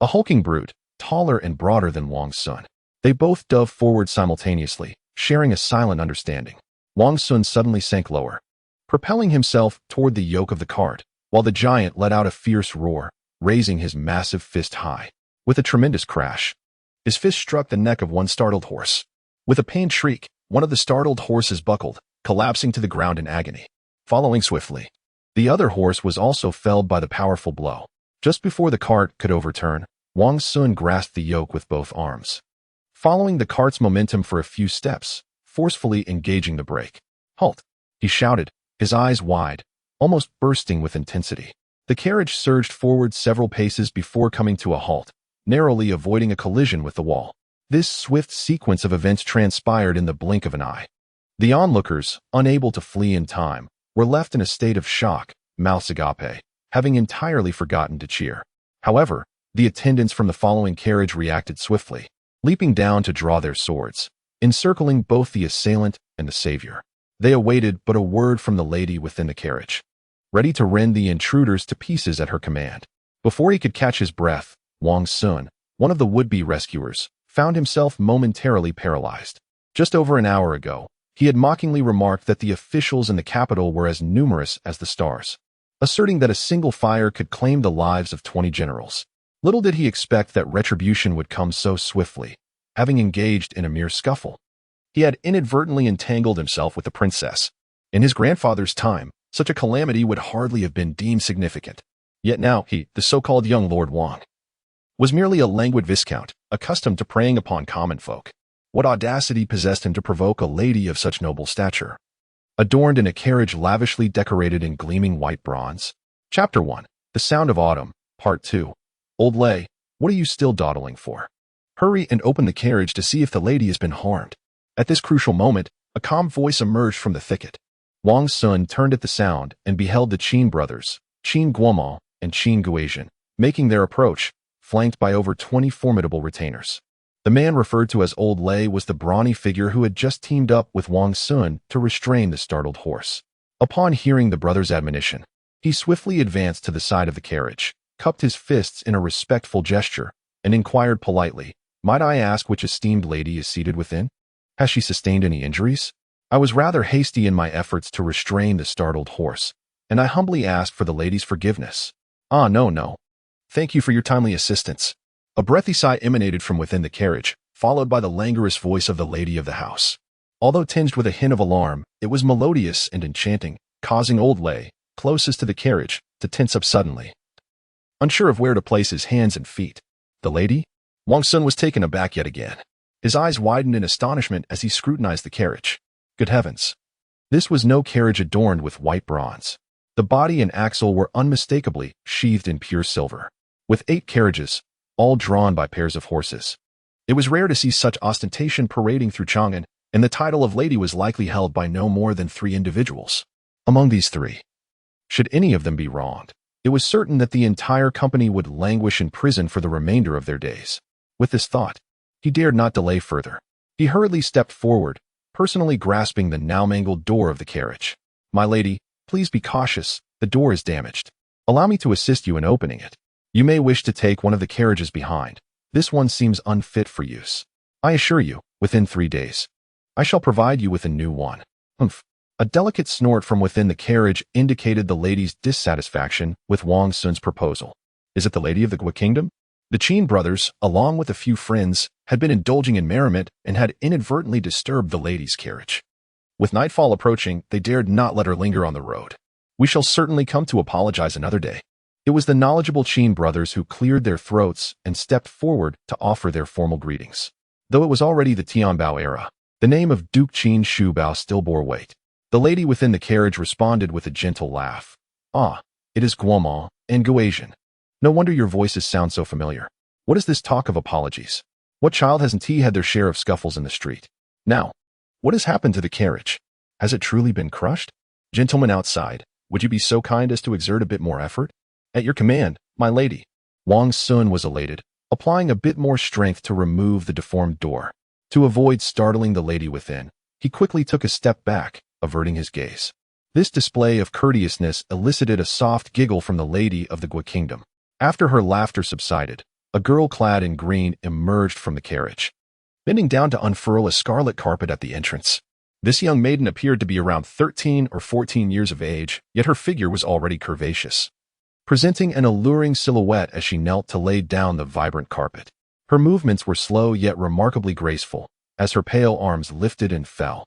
a hulking brute, taller and broader than Wang Xun. They both dove forward simultaneously, sharing a silent understanding. Wang Xun suddenly sank lower, propelling himself toward the yoke of the cart, while the giant let out a fierce roar, raising his massive fist high. With a tremendous crash, his fist struck the neck of one startled horse. With a pained shriek, one of the startled horses buckled, collapsing to the ground in agony. Following swiftly, the other horse was also felled by the powerful blow. Just before the cart could overturn, Wang Xun grasped the yoke with both arms, following the cart's momentum for a few steps, forcefully engaging the brake. "Halt!" he shouted, his eyes wide, almost bursting with intensity. The carriage surged forward several paces before coming to a halt, narrowly avoiding a collision with the wall. This swift sequence of events transpired in the blink of an eye. The onlookers, unable to flee in time, were left in a state of shock, mouths agape, having entirely forgotten to cheer. However, the attendants from the following carriage reacted swiftly, leaping down to draw their swords, encircling both the assailant and the savior. They awaited but a word from the lady within the carriage, ready to rend the intruders to pieces at her command. Before he could catch his breath, Wang Xun, one of the would-be rescuers, found himself momentarily paralyzed. Just over an hour ago, he had mockingly remarked that the officials in the capital were as numerous as the stars, asserting that a single fire could claim the lives of 20 generals. Little did he expect that retribution would come so swiftly, having engaged in a mere scuffle. He had inadvertently entangled himself with the princess. In his grandfather's time, such a calamity would hardly have been deemed significant. Yet now he, the so-called young Lord Wang, was merely a languid viscount, accustomed to preying upon common folk. What audacity possessed him to provoke a lady of such noble stature, adorned in a carriage lavishly decorated in gleaming white bronze? Chapter 1. The Sound of Autumn, Part 2. Old lay, what are you still dawdling for? Hurry and open the carriage to see if the lady has been harmed. At this crucial moment, a calm voice emerged from the thicket. Wang Xun turned at the sound and beheld the Qin brothers, Qin Guomao and Qin Guozian, making their approach, flanked by over 20 formidable retainers. The man referred to as Old Lay was the brawny figure who had just teamed up with Wang Xun to restrain the startled horse. Upon hearing the brother's admonition, he swiftly advanced to the side of the carriage, cupped his fists in a respectful gesture, and inquired politely, "Might I ask which esteemed lady is seated within? Has she sustained any injuries? I was rather hasty in my efforts to restrain the startled horse, and I humbly ask for the lady's forgiveness." "Ah, no. Thank you for your timely assistance." A breathy sigh emanated from within the carriage, followed by the languorous voice of the lady of the house. Although tinged with a hint of alarm, it was melodious and enchanting, causing Old Lay, closest to the carriage, to tense up suddenly, unsure of where to place his hands and feet. The lady? Wang Xun was taken aback yet again. His eyes widened in astonishment as he scrutinized the carriage. Good heavens! This was no carriage adorned with white bronze. The body and axle were unmistakably sheathed in pure silver, with 8 carriages, all drawn by pairs of horses. It was rare to see such ostentation parading through Chang'an, and the title of lady was likely held by no more than 3 individuals. Among these 3, should any of them be wronged, it was certain that the entire company would languish in prison for the remainder of their days. With this thought, he dared not delay further. He hurriedly stepped forward, personally grasping the now mangled door of the carriage. "My lady, please be cautious, the door is damaged. Allow me to assist you in opening it. You may wish to take one of the carriages behind. This one seems unfit for use. I assure you, within 3 days, I shall provide you with a new one." Humph. A delicate snort from within the carriage indicated the lady's dissatisfaction with Wang Xun's proposal. Is it the lady of the Gua Kingdom? The Qin brothers, along with a few friends, had been indulging in merriment and had inadvertently disturbed the lady's carriage. With nightfall approaching, they dared not let her linger on the road. We shall certainly come to apologize another day. It was the knowledgeable Qin brothers who cleared their throats and stepped forward to offer their formal greetings. Though it was already the Tianbao era, the name of Duke Qin Shubao still bore weight. The lady within the carriage responded with a gentle laugh. Ah, it is Guomon and Guasian. No wonder your voices sound so familiar. What is this talk of apologies? What child hasn't had their share of scuffles in the street? Now, what has happened to the carriage? Has it truly been crushed? Gentlemen outside, would you be so kind as to exert a bit more effort? At your command, my lady. Wang Xun was elated, applying a bit more strength to remove the deformed door. To avoid startling the lady within, he quickly took a step back, averting his gaze. This display of courteousness elicited a soft giggle from the lady of the Gua kingdom. After her laughter subsided, a girl clad in green emerged from the carriage, bending down to unfurl a scarlet carpet at the entrance. This young maiden appeared to be around 13 or 14 years of age, yet her figure was already curvaceous, presenting an alluring silhouette as she knelt to lay down the vibrant carpet. Her movements were slow yet remarkably graceful, as her pale arms lifted and fell.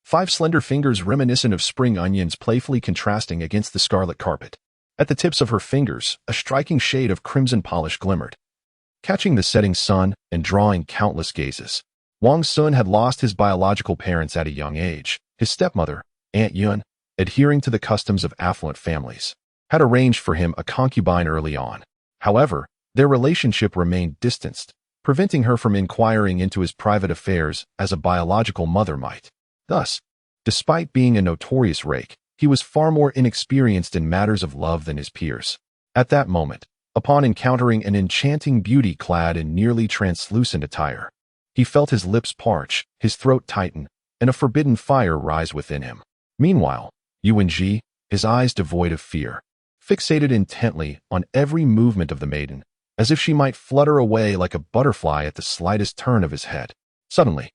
5 slender fingers reminiscent of spring onions playfully contrasting against the scarlet carpet. At the tips of her fingers, a striking shade of crimson polish glimmered, catching the setting sun and drawing countless gazes. Wang Xun had lost his biological parents at a young age. His stepmother, Aunt Yun, adhering to the customs of affluent families, had arranged for him a concubine early on. However, their relationship remained distanced, preventing her from inquiring into his private affairs as a biological mother might. Thus, despite being a notorious rake, he was far more inexperienced in matters of love than his peers. At that moment, upon encountering an enchanting beauty clad in nearly translucent attire, he felt his lips parch, his throat tighten, and a forbidden fire rise within him. Meanwhile, Yuanji, his eyes devoid of fear, fixated intently on every movement of the maiden, as if she might flutter away like a butterfly at the slightest turn of his head. Suddenly,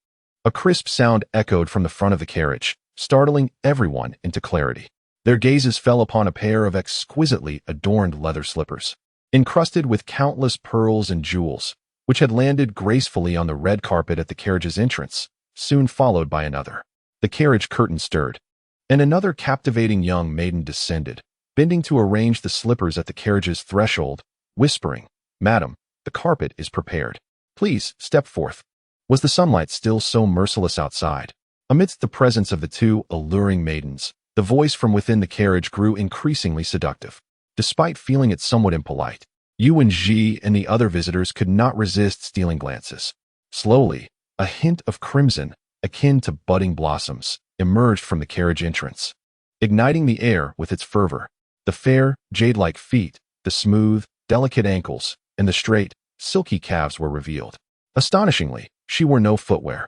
a crisp sound echoed from the front of the carriage, startling everyone into clarity. Their gazes fell upon a pair of exquisitely adorned leather slippers, encrusted with countless pearls and jewels, which had landed gracefully on the red carpet at the carriage's entrance, soon followed by another. The carriage curtain stirred, and another captivating young maiden descended, bending to arrange the slippers at the carriage's threshold, whispering, "Madam, the carpet is prepared. Please step forth." Was the sunlight still so merciless outside? Amidst the presence of the 2 alluring maidens, the voice from within the carriage grew increasingly seductive. Despite feeling it somewhat impolite, Yuanji and the other visitors could not resist stealing glances. Slowly, a hint of crimson, akin to budding blossoms, emerged from the carriage entrance, igniting the air with its fervor. The fair, jade-like feet, the smooth, delicate ankles, and the straight, silky calves were revealed. Astonishingly, she wore no footwear.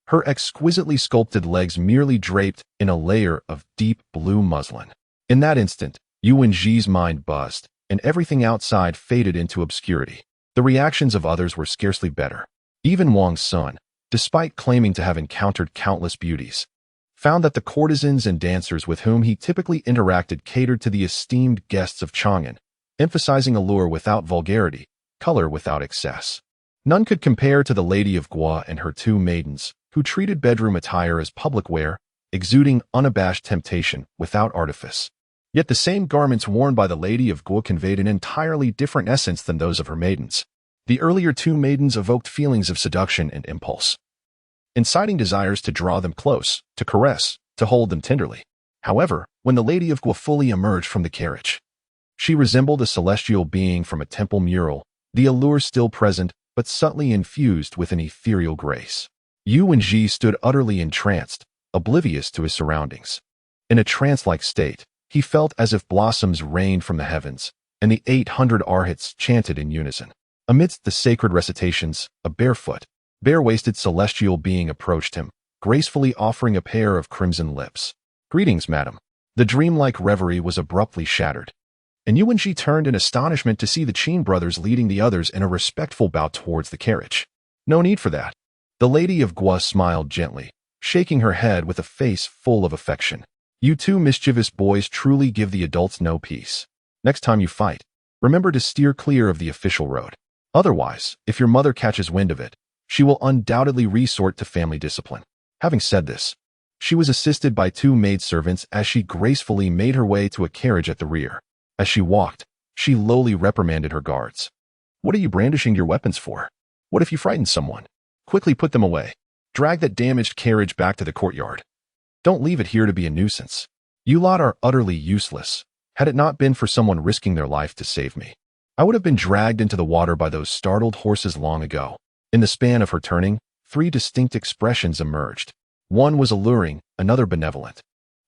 Her exquisitely sculpted legs merely draped in a layer of deep blue muslin. In that instant, Yuanji's mind buzzed, and everything outside faded into obscurity. The reactions of others were scarcely better. Even Wang Xun, despite claiming to have encountered countless beauties, found that the courtesans and dancers with whom he typically interacted catered to the esteemed guests of Chang'an, emphasizing allure without vulgarity, color without excess. None could compare to the Lady of Gua and her 2 maidens, who treated bedroom attire as public wear, exuding unabashed temptation without artifice. Yet the same garments worn by the Lady of Gua conveyed an entirely different essence than those of her maidens. The earlier 2 maidens evoked feelings of seduction and impulse, inciting desires to draw them close, to caress, to hold them tenderly. However, when the Lady of Gua fully emerged from the carriage, she resembled a celestial being from a temple mural, the allure still present, but subtly infused with an ethereal grace. Yuanji stood utterly entranced, oblivious to his surroundings. In a trance-like state, he felt as if blossoms rained from the heavens, and the 800 arhats chanted in unison. Amidst the sacred recitations, a barefoot, bare-waisted celestial being approached him, gracefully offering a pair of crimson lips. "Greetings, madam." The dreamlike reverie was abruptly shattered, and Yuanji turned in astonishment to see the Qin brothers leading the others in a respectful bow towards the carriage. "No need for that." The Lady of Gua smiled gently, shaking her head with a face full of affection. "You 2 mischievous boys truly give the adults no peace. Next time you fight, remember to steer clear of the official road. Otherwise, if your mother catches wind of it, she will undoubtedly resort to family discipline." Having said this, She was assisted by two maidservants as she gracefully made her way to a carriage at the rear. As she walked, she lowly reprimanded her guards. What are you brandishing your weapons for? What if you frighten someone? Quickly put them away. Drag that damaged carriage back to the courtyard. Don't leave it here to be a nuisance. You lot are utterly useless. Had it not been for someone risking their life to save me, I would have been dragged into the water by those startled horses long ago. In the span of her turning, three distinct expressions emerged. One was alluring, another benevolent,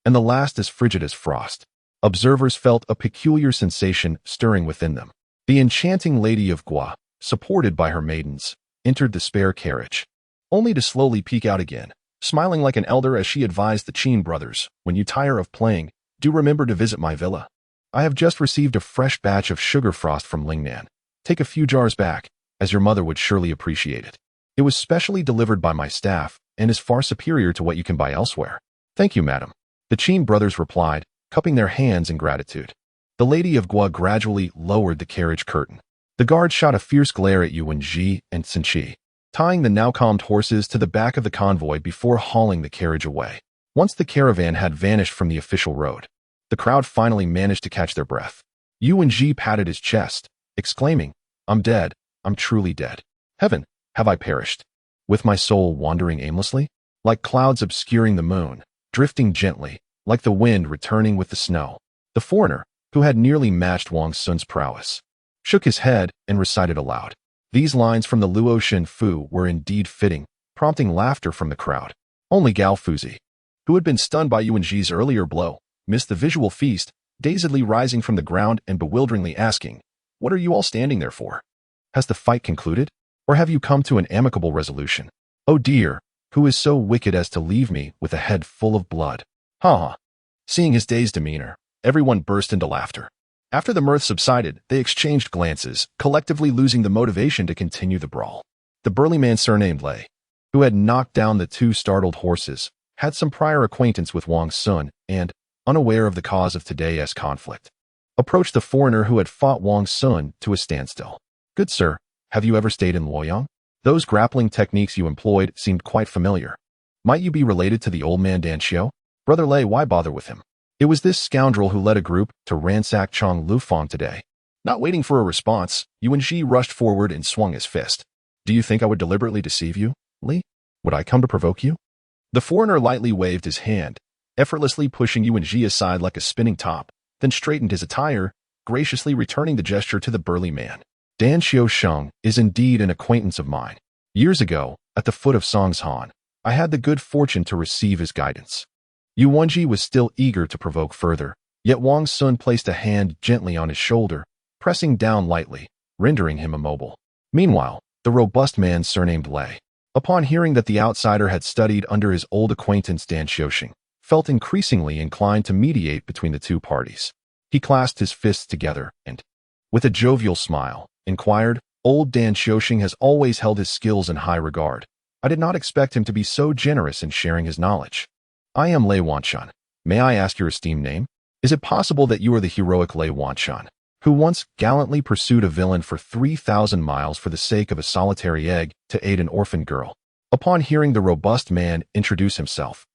and the last as frigid as frost. Observers felt a peculiar sensation stirring within them. The enchanting Lady of Gua, supported by her maidens, entered the spare carriage, only to slowly peek out again, smiling like an elder as she advised the Qin brothers, when you tire of playing, do remember to visit my villa. I have just received a fresh batch of sugar frost from Lingnan. Take a few jars back, as your mother would surely appreciate it. It was specially delivered by my staff, and is far superior to what you can buy elsewhere. Thank you, madam. The Qin brothers replied, cupping their hands in gratitude. The Lady of Gua gradually lowered the carriage curtain. The guard shot a fierce glare at Yuan Ji and Xinqi, tying the now calmed horses to the back of the convoy before hauling the carriage away. Once the caravan had vanished from the official road, the crowd finally managed to catch their breath. Yuan Ji patted his chest, exclaiming, I'm dead, I'm truly dead. Heaven, have I perished? With my soul wandering aimlessly? Like clouds obscuring the moon, drifting gently, like the wind returning with the snow. The foreigner, who had nearly matched Wang Xun's prowess, shook his head and recited aloud. These lines from the Luo Shen Fu were indeed fitting, prompting laughter from the crowd. Only Gao Fuzi, who had been stunned by Yuan Ji's earlier blow, missed the visual feast, dazedly rising from the ground and bewilderingly asking, What are you all standing there for? Has the fight concluded? Or have you come to an amicable resolution? Oh dear, who is so wicked as to leave me with a head full of blood? Ha ha. Seeing his dazed demeanor, everyone burst into laughter. After the mirth subsided, they exchanged glances, collectively losing the motivation to continue the brawl. The burly man surnamed Lei, who had knocked down the two startled horses, had some prior acquaintance with Wang Xun and, unaware of the cause of today's conflict, approached the foreigner who had fought Wang Xun to a standstill. Good sir, have you ever stayed in Luoyang? Those grappling techniques you employed seemed quite familiar. Might you be related to the old man Dan Xiu? Brother Lei, why bother with him? It was this scoundrel who led a group to ransack Chong Lufang today. Not waiting for a response, Yuan Ji rushed forward and swung his fist. Do you think I would deliberately deceive you, Li? Would I come to provoke you? The foreigner lightly waved his hand, effortlessly pushing Yuan Ji aside like a spinning top, then straightened his attire, graciously returning the gesture to the burly man. Dan Xiusheng is indeed an acquaintance of mine. Years ago, at the foot of Songshan, I had the good fortune to receive his guidance. Yuan Ji was still eager to provoke further, yet Wang Xun placed a hand gently on his shoulder, pressing down lightly, rendering him immobile. Meanwhile, the robust man surnamed Lei, upon hearing that the outsider had studied under his old acquaintance Dan Xiusheng, felt increasingly inclined to mediate between the two parties. He clasped his fists together and, with a jovial smile, inquired, Old Dan Xiusheng has always held his skills in high regard. I did not expect him to be so generous in sharing his knowledge. I am Lei Wanshan. May I ask your esteemed name? Is it possible that you are the heroic Lei Wanshan, who once gallantly pursued a villain for 3,000 miles for the sake of a solitary egg to aid an orphan girl? Upon hearing the robust man introduce himself,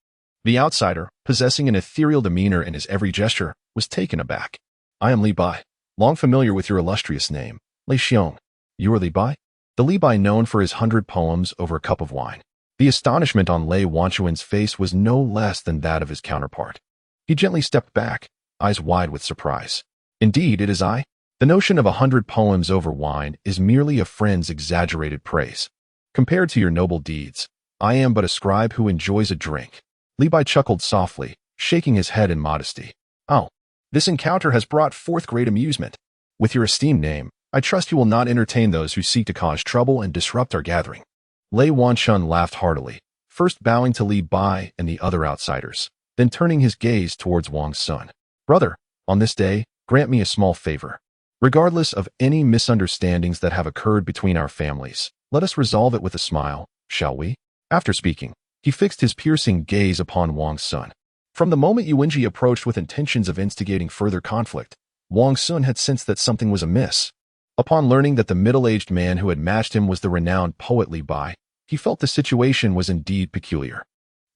the outsider, possessing an ethereal demeanor in his every gesture, was taken aback. I am Li Bai, long familiar with your illustrious name, Lei Xiong. You are Li Bai? The Li Bai known for his 100 poems over a cup of wine. The astonishment on Lei Wanshuan's face was no less than that of his counterpart. He gently stepped back, eyes wide with surprise. Indeed, it is I. The notion of 100 poems over wine is merely a friend's exaggerated praise. Compared to your noble deeds, I am but a scribe who enjoys a drink. Li Bai chuckled softly, shaking his head in modesty. Oh, this encounter has brought forth great amusement. With your esteemed name, I trust you will not entertain those who seek to cause trouble and disrupt our gathering. Lei Wanshan laughed heartily, first bowing to Li Bai and the other outsiders, then turning his gaze towards Wang Xun. Brother, on this day, grant me a small favor. Regardless of any misunderstandings that have occurred between our families, let us resolve it with a smile, shall we? After speaking, he fixed his piercing gaze upon Wang Xun. From the moment Yuan Ji approached with intentions of instigating further conflict, Wang Xun had sensed that something was amiss. Upon learning that the middle-aged man who had matched him was the renowned poet Li Bai, he felt the situation was indeed peculiar.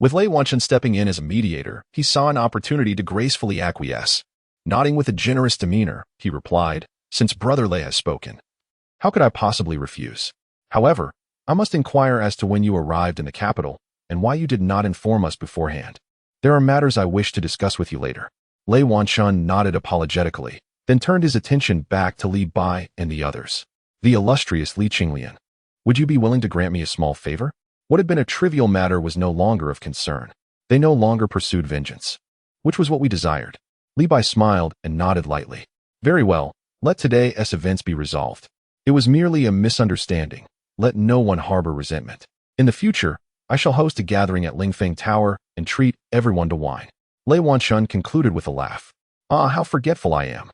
With Lei Wanchen stepping in as a mediator, he saw an opportunity to gracefully acquiesce. Nodding with a generous demeanor, he replied, "Since Brother Lei has spoken, how could I possibly refuse? However, I must inquire as to when you arrived in the capital and why you did not inform us beforehand. There are matters I wish to discuss with you later." Lei Wanchen nodded apologetically, then turned his attention back to Li Bai and the others. "The illustrious Li Qinglian, would you be willing to grant me a small favor?" What had been a trivial matter was no longer of concern. They no longer pursued vengeance, which was what we desired. Li Bai smiled and nodded lightly. "Very well, let today's events be resolved. It was merely a misunderstanding. Let no one harbor resentment. In the future, I shall host a gathering at Lingfeng Tower and treat everyone to wine." Lei Wanchen concluded with a laugh. "Ah, how forgetful I am.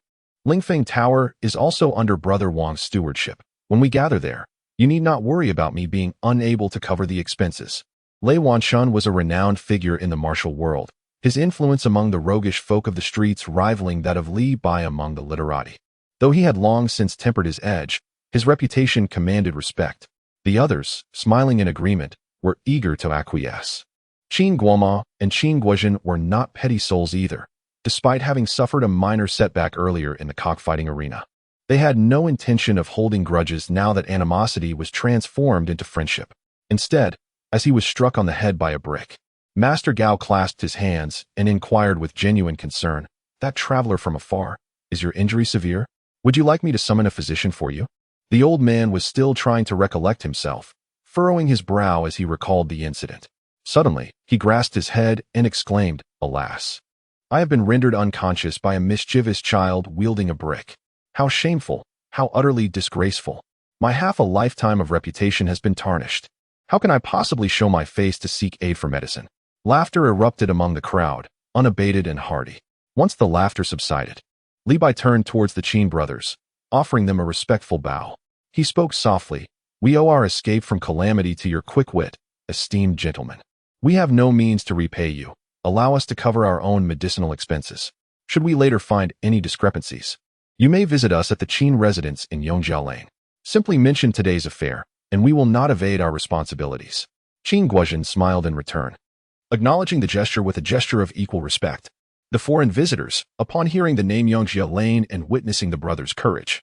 Lingfeng Tower is also under Brother Wang's stewardship. When we gather there, you need not worry about me being unable to cover the expenses." Lei Wanchen was a renowned figure in the martial world, his influence among the roguish folk of the streets rivaling that of Li Bai among the literati. Though he had long since tempered his edge, his reputation commanded respect. The others, smiling in agreement, were eager to acquiesce. Qin Guoma and Qin Guozhen were not petty souls either, despite having suffered a minor setback earlier in the cockfighting arena. They had no intention of holding grudges now that animosity was transformed into friendship. Instead, as he was struck on the head by a brick, Master Gao clasped his hands and inquired with genuine concern, "That traveler from afar, is your injury severe? Would you like me to summon a physician for you?" The old man was still trying to recollect himself, furrowing his brow as he recalled the incident. Suddenly, he grasped his head and exclaimed, "Alas! I have been rendered unconscious by a mischievous child wielding a brick. How shameful, how utterly disgraceful. My half a lifetime of reputation has been tarnished. How can I possibly show my face to seek aid for medicine?" Laughter erupted among the crowd, unabated and hearty. Once the laughter subsided, Li Bai turned towards the Qin brothers, offering them a respectful bow. He spoke softly, "We owe our escape from calamity to your quick wit, esteemed gentlemen. We have no means to repay you. Allow us to cover our own medicinal expenses. Should we later find any discrepancies, you may visit us at the Qin residence in Yongjia Lane. Simply mention today's affair, and we will not evade our responsibilities." Qin Guozhen smiled in return, acknowledging the gesture with a gesture of equal respect. The foreign visitors, upon hearing the name Yongjia Lane and witnessing the brothers' courage,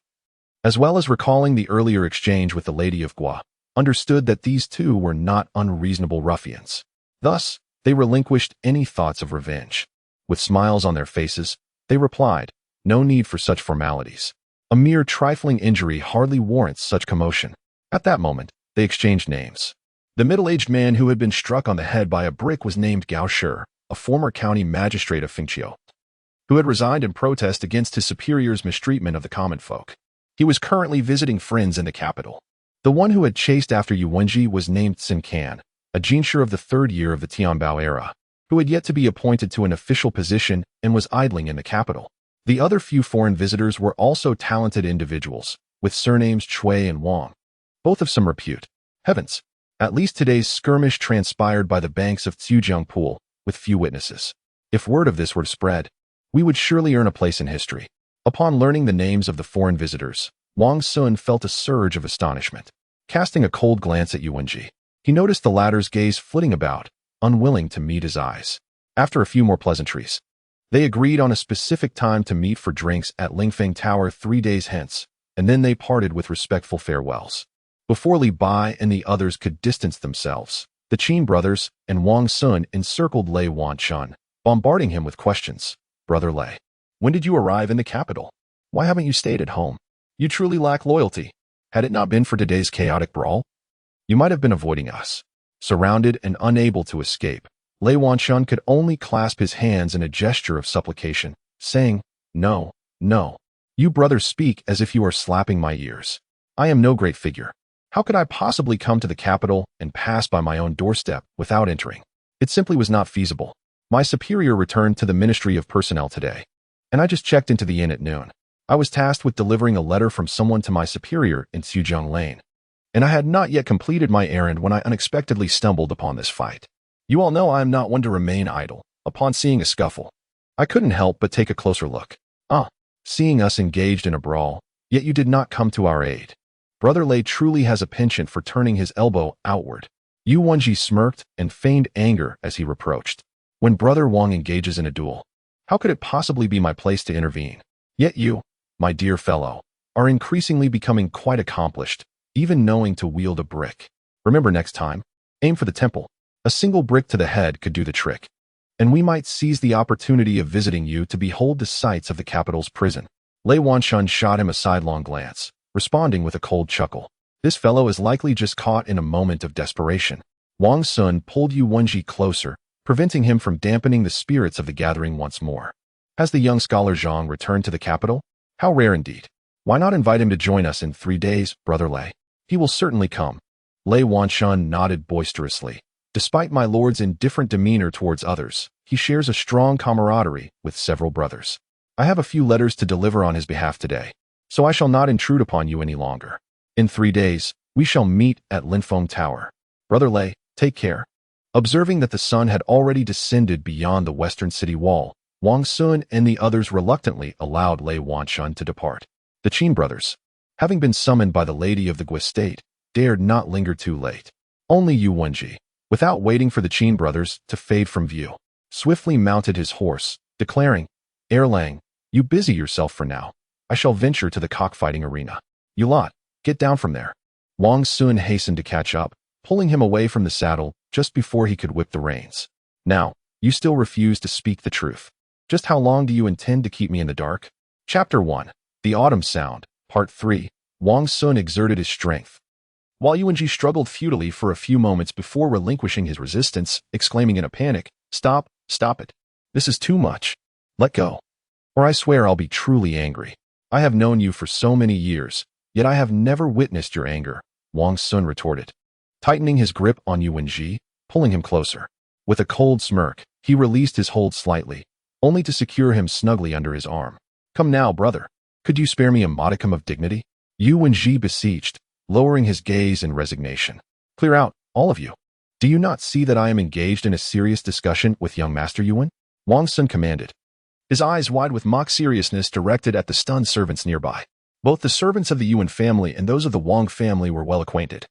as well as recalling the earlier exchange with the Lady of Gua, understood that these two were not unreasonable ruffians. Thus, they relinquished any thoughts of revenge. With smiles on their faces, they replied, "No need for such formalities. A mere trifling injury hardly warrants such commotion." At that moment, they exchanged names. The middle-aged man who had been struck on the head by a brick was named Gao Shi, a former county magistrate of Fengqiu, who had resigned in protest against his superior's mistreatment of the common folk. He was currently visiting friends in the capital. The one who had chased after Yu Wenji was named Sin Can, a jinshi of the third year of the Tianbao era, who had yet to be appointed to an official position and was idling in the capital. The other few foreign visitors were also talented individuals, with surnames Chui and Wang, both of some repute. Heavens! At least today's skirmish transpired by the banks of Tsujiang Pool, with few witnesses. If word of this were to spread, we would surely earn a place in history. Upon learning the names of the foreign visitors, Wang Xun felt a surge of astonishment. Casting a cold glance at Yuwenji, he noticed the latter's gaze flitting about, unwilling to meet his eyes. After a few more pleasantries, they agreed on a specific time to meet for drinks at Lingfeng Tower 3 days hence, and then they parted with respectful farewells. Before Li Bai and the others could distance themselves, the Qin brothers and Wang Xun encircled Lei Wanchen, bombarding him with questions. "Brother Lei, when did you arrive in the capital? Why haven't you stayed at home? You truly lack loyalty. Had it not been for today's chaotic brawl, you might have been avoiding us." Surrounded and unable to escape, Lei Wanchen could only clasp his hands in a gesture of supplication, saying, "No, no. You brothers speak as if you are slapping my ears. I am no great figure. How could I possibly come to the capital and pass by my own doorstep without entering? It simply was not feasible. My superior returned to the Ministry of Personnel today, and I just checked into the inn at noon. I was tasked with delivering a letter from someone to my superior in Tsujiang Lane, and I had not yet completed my errand when I unexpectedly stumbled upon this fight. You all know I am not one to remain idle. Upon seeing a scuffle, I couldn't help but take a closer look. Seeing us engaged in a brawl, yet you did not come to our aid. Brother Lei truly has a penchant for turning his elbow outward. Yu Wenji smirked and feigned anger as he reproached. When Brother Wang engages in a duel, how could it possibly be my place to intervene? Yet you, my dear fellow, are increasingly becoming quite accomplished, even knowing to wield a brick. Remember next time, aim for the temple. A single brick to the head could do the trick. And we might seize the opportunity of visiting you to behold the sights of the capital's prison. Lei Wanshun shot him a sidelong glance, responding with a cold chuckle. This fellow is likely just caught in a moment of desperation. Wang Xun pulled Yu Wenji closer, preventing him from dampening the spirits of the gathering once more. Has the young scholar Zhang returned to the capital? How rare indeed. Why not invite him to join us in 3 days, Brother Lei? He will certainly come. Lei Wanshun nodded boisterously. Despite my lord's indifferent demeanor towards others, he shares a strong camaraderie with several brothers. I have a few letters to deliver on his behalf today, so I shall not intrude upon you any longer. In 3 days, we shall meet at Linfeng Tower. Brother Lei, take care. Observing that the sun had already descended beyond the western city wall, Wang Xun and the others reluctantly allowed Lei Wanshun to depart. The Qin brothers, having been summoned by the lady of the Gui state, dared not linger too late. Only Yu Wenji, without waiting for the Qin brothers to fade from view, swiftly mounted his horse, declaring, Erlang, you busy yourself for now. I shall venture to the cockfighting arena. You lot, get down from there. Wang Xun hastened to catch up, pulling him away from the saddle just before he could whip the reins. Now, you still refuse to speak the truth. Just how long do you intend to keep me in the dark? Chapter 1. The Autumn Sound, Part 3. Wang Xun exerted his strength, while Yu Wenji struggled futilely for a few moments before relinquishing his resistance, exclaiming in a panic, Stop, stop it. This is too much. Let go. Or I swear I'll be truly angry. I have known you for so many years, yet I have never witnessed your anger, Wang Xun retorted, tightening his grip on Yu Wenji, pulling him closer. With a cold smirk, he released his hold slightly, only to secure him snugly under his arm. Come now, brother. Could you spare me a modicum of dignity? Yu Wenji beseeched, lowering his gaze in resignation. Clear out, all of you. Do you not see that I am engaged in a serious discussion with young Master Yuan? Wang Xun commanded, his eyes wide with mock seriousness directed at the stunned servants nearby. Both the servants of the Yuan family and those of the Wang family were well acquainted,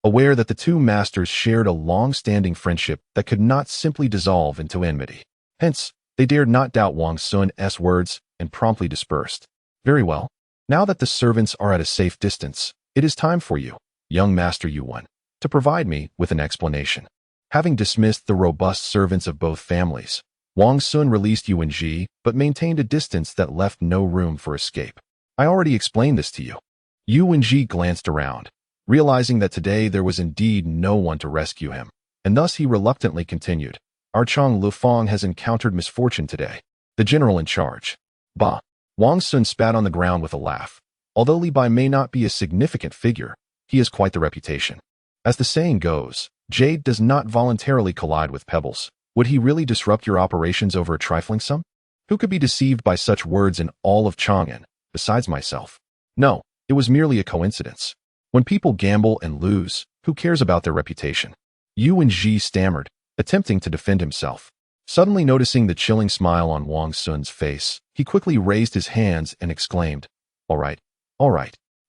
aware that the two masters shared a long-standing friendship that could not simply dissolve into enmity. Hence, they dared not doubt Wang Xun's words and promptly dispersed. Very well. Now that the servants are at a safe distance, it is time for you, young Master Yuan, to provide me with an explanation. Having dismissed the robust servants of both families, Wang Xun released Yu Wenji, but maintained a distance that left no room for escape. I already explained this to you. Yu Wenji glanced around, realizing that today there was indeed no one to rescue him, and thus he reluctantly continued. Our Chang Lufang has encountered misfortune today. The general in charge. Bah. Wang Xun spat on the ground with a laugh. Although Li Bai may not be a significant figure, he has quite the reputation. As the saying goes, jade does not voluntarily collide with pebbles. Would he really disrupt your operations over a trifling sum? Who could be deceived by such words in all of Chang'an, besides myself? No, it was merely a coincidence. When people gamble and lose, who cares about their reputation? Yu Wenji stammered, attempting to defend himself. Suddenly noticing the chilling smile on Wang Xun's face, he quickly raised his hands and exclaimed, All right,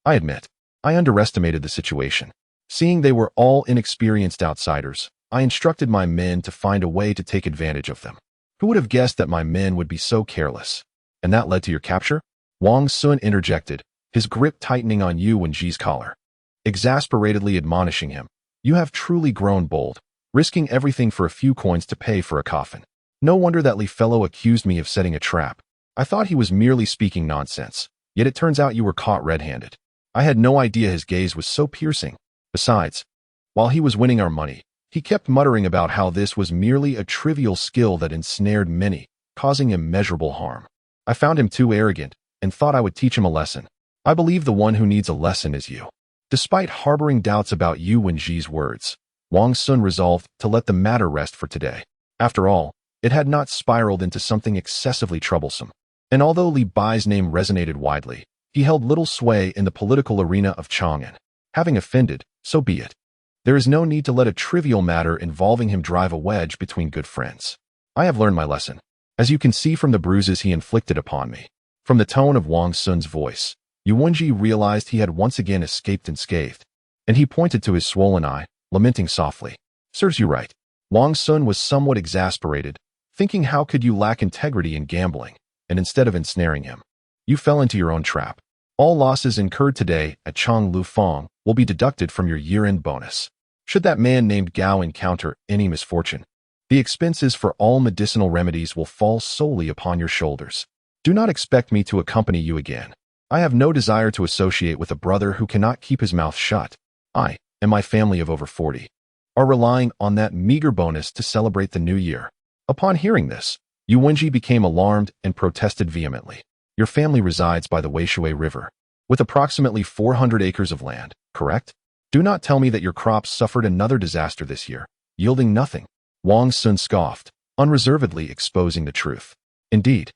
I admit, I underestimated the situation. Seeing they were all inexperienced outsiders, I instructed my men to find a way to take advantage of them. Who would have guessed that my men would be so careless? And that led to your capture? Wang Xun interjected, his grip tightening on Yu Wenji's collar, exasperatedly admonishing him. You have truly grown bold, risking everything for a few coins to pay for a coffin. No wonder that Li fellow accused me of setting a trap. I thought he was merely speaking nonsense, yet it turns out you were caught red-handed. I had no idea his gaze was so piercing. Besides, while he was winning our money, he kept muttering about how this was merely a trivial skill that ensnared many, causing immeasurable harm. I found him too arrogant, and thought I would teach him a lesson. I believe the one who needs a lesson is you. Despite harboring doubts about Yu Wenji's words, Wang Xun resolved to let the matter rest for today. After all, it had not spiraled into something excessively troublesome. And although Li Bai's name resonated widely, he held little sway in the political arena of Chang'an. Having offended, so be it. There is no need to let a trivial matter involving him drive a wedge between good friends. I have learned my lesson, as you can see from the bruises he inflicted upon me. From the tone of Wang Xun's voice, Yu Wenji realized he had once again escaped unscathed, and he pointed to his swollen eye, lamenting softly. Serves you right. Wang Xun was somewhat exasperated, thinking how could you lack integrity in gambling, and instead of ensnaring him, you fell into your own trap. All losses incurred today at Chang'an will be deducted from your year-end bonus. Should that man named Gao encounter any misfortune, the expenses for all medicinal remedies will fall solely upon your shoulders. Do not expect me to accompany you again. I have no desire to associate with a brother who cannot keep his mouth shut. I and my family of over 40 are relying on that meager bonus to celebrate the new year. Upon hearing this, Yu Wenji became alarmed and protested vehemently. Your family resides by the Weishui River, with approximately 400 acres of land, correct? Do not tell me that your crops suffered another disaster this year, yielding nothing. Wang Xun scoffed, unreservedly exposing the truth. Indeed,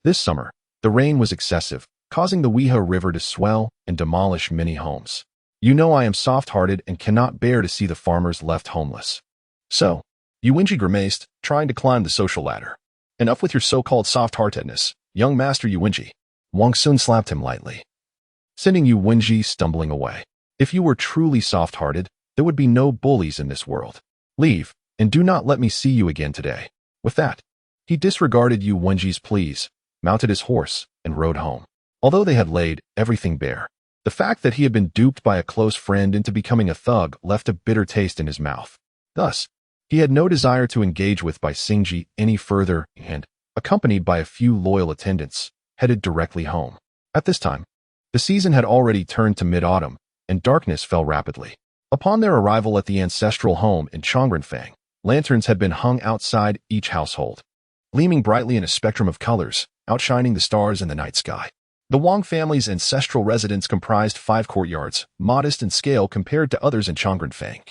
this summer, the rain was excessive, causing the Weihua River to swell and demolish many homes. You know I am soft-hearted and cannot bear to see the farmers left homeless. So, Yu Wenji grimaced, trying to climb the social ladder. Enough with your so-called soft-heartedness, young master Yu Wenji. Wang Xun slapped him lightly, sending Yu Wenji stumbling away. If you were truly soft-hearted, there would be no bullies in this world. Leave, and do not let me see you again today. With that, he disregarded Yu Wenji's pleas, mounted his horse, and rode home. Although they had laid everything bare, the fact that he had been duped by a close friend into becoming a thug left a bitter taste in his mouth. Thus, he had no desire to engage with Bai Xingji any further and, accompanied by a few loyal attendants, headed directly home. At this time, the season had already turned to mid-autumn, and darkness fell rapidly. Upon their arrival at the ancestral home in Chang'an, lanterns had been hung outside each household, gleaming brightly in a spectrum of colors, outshining the stars in the night sky. The Wang family's ancestral residence comprised 5 courtyards, modest in scale compared to others in Chang'an,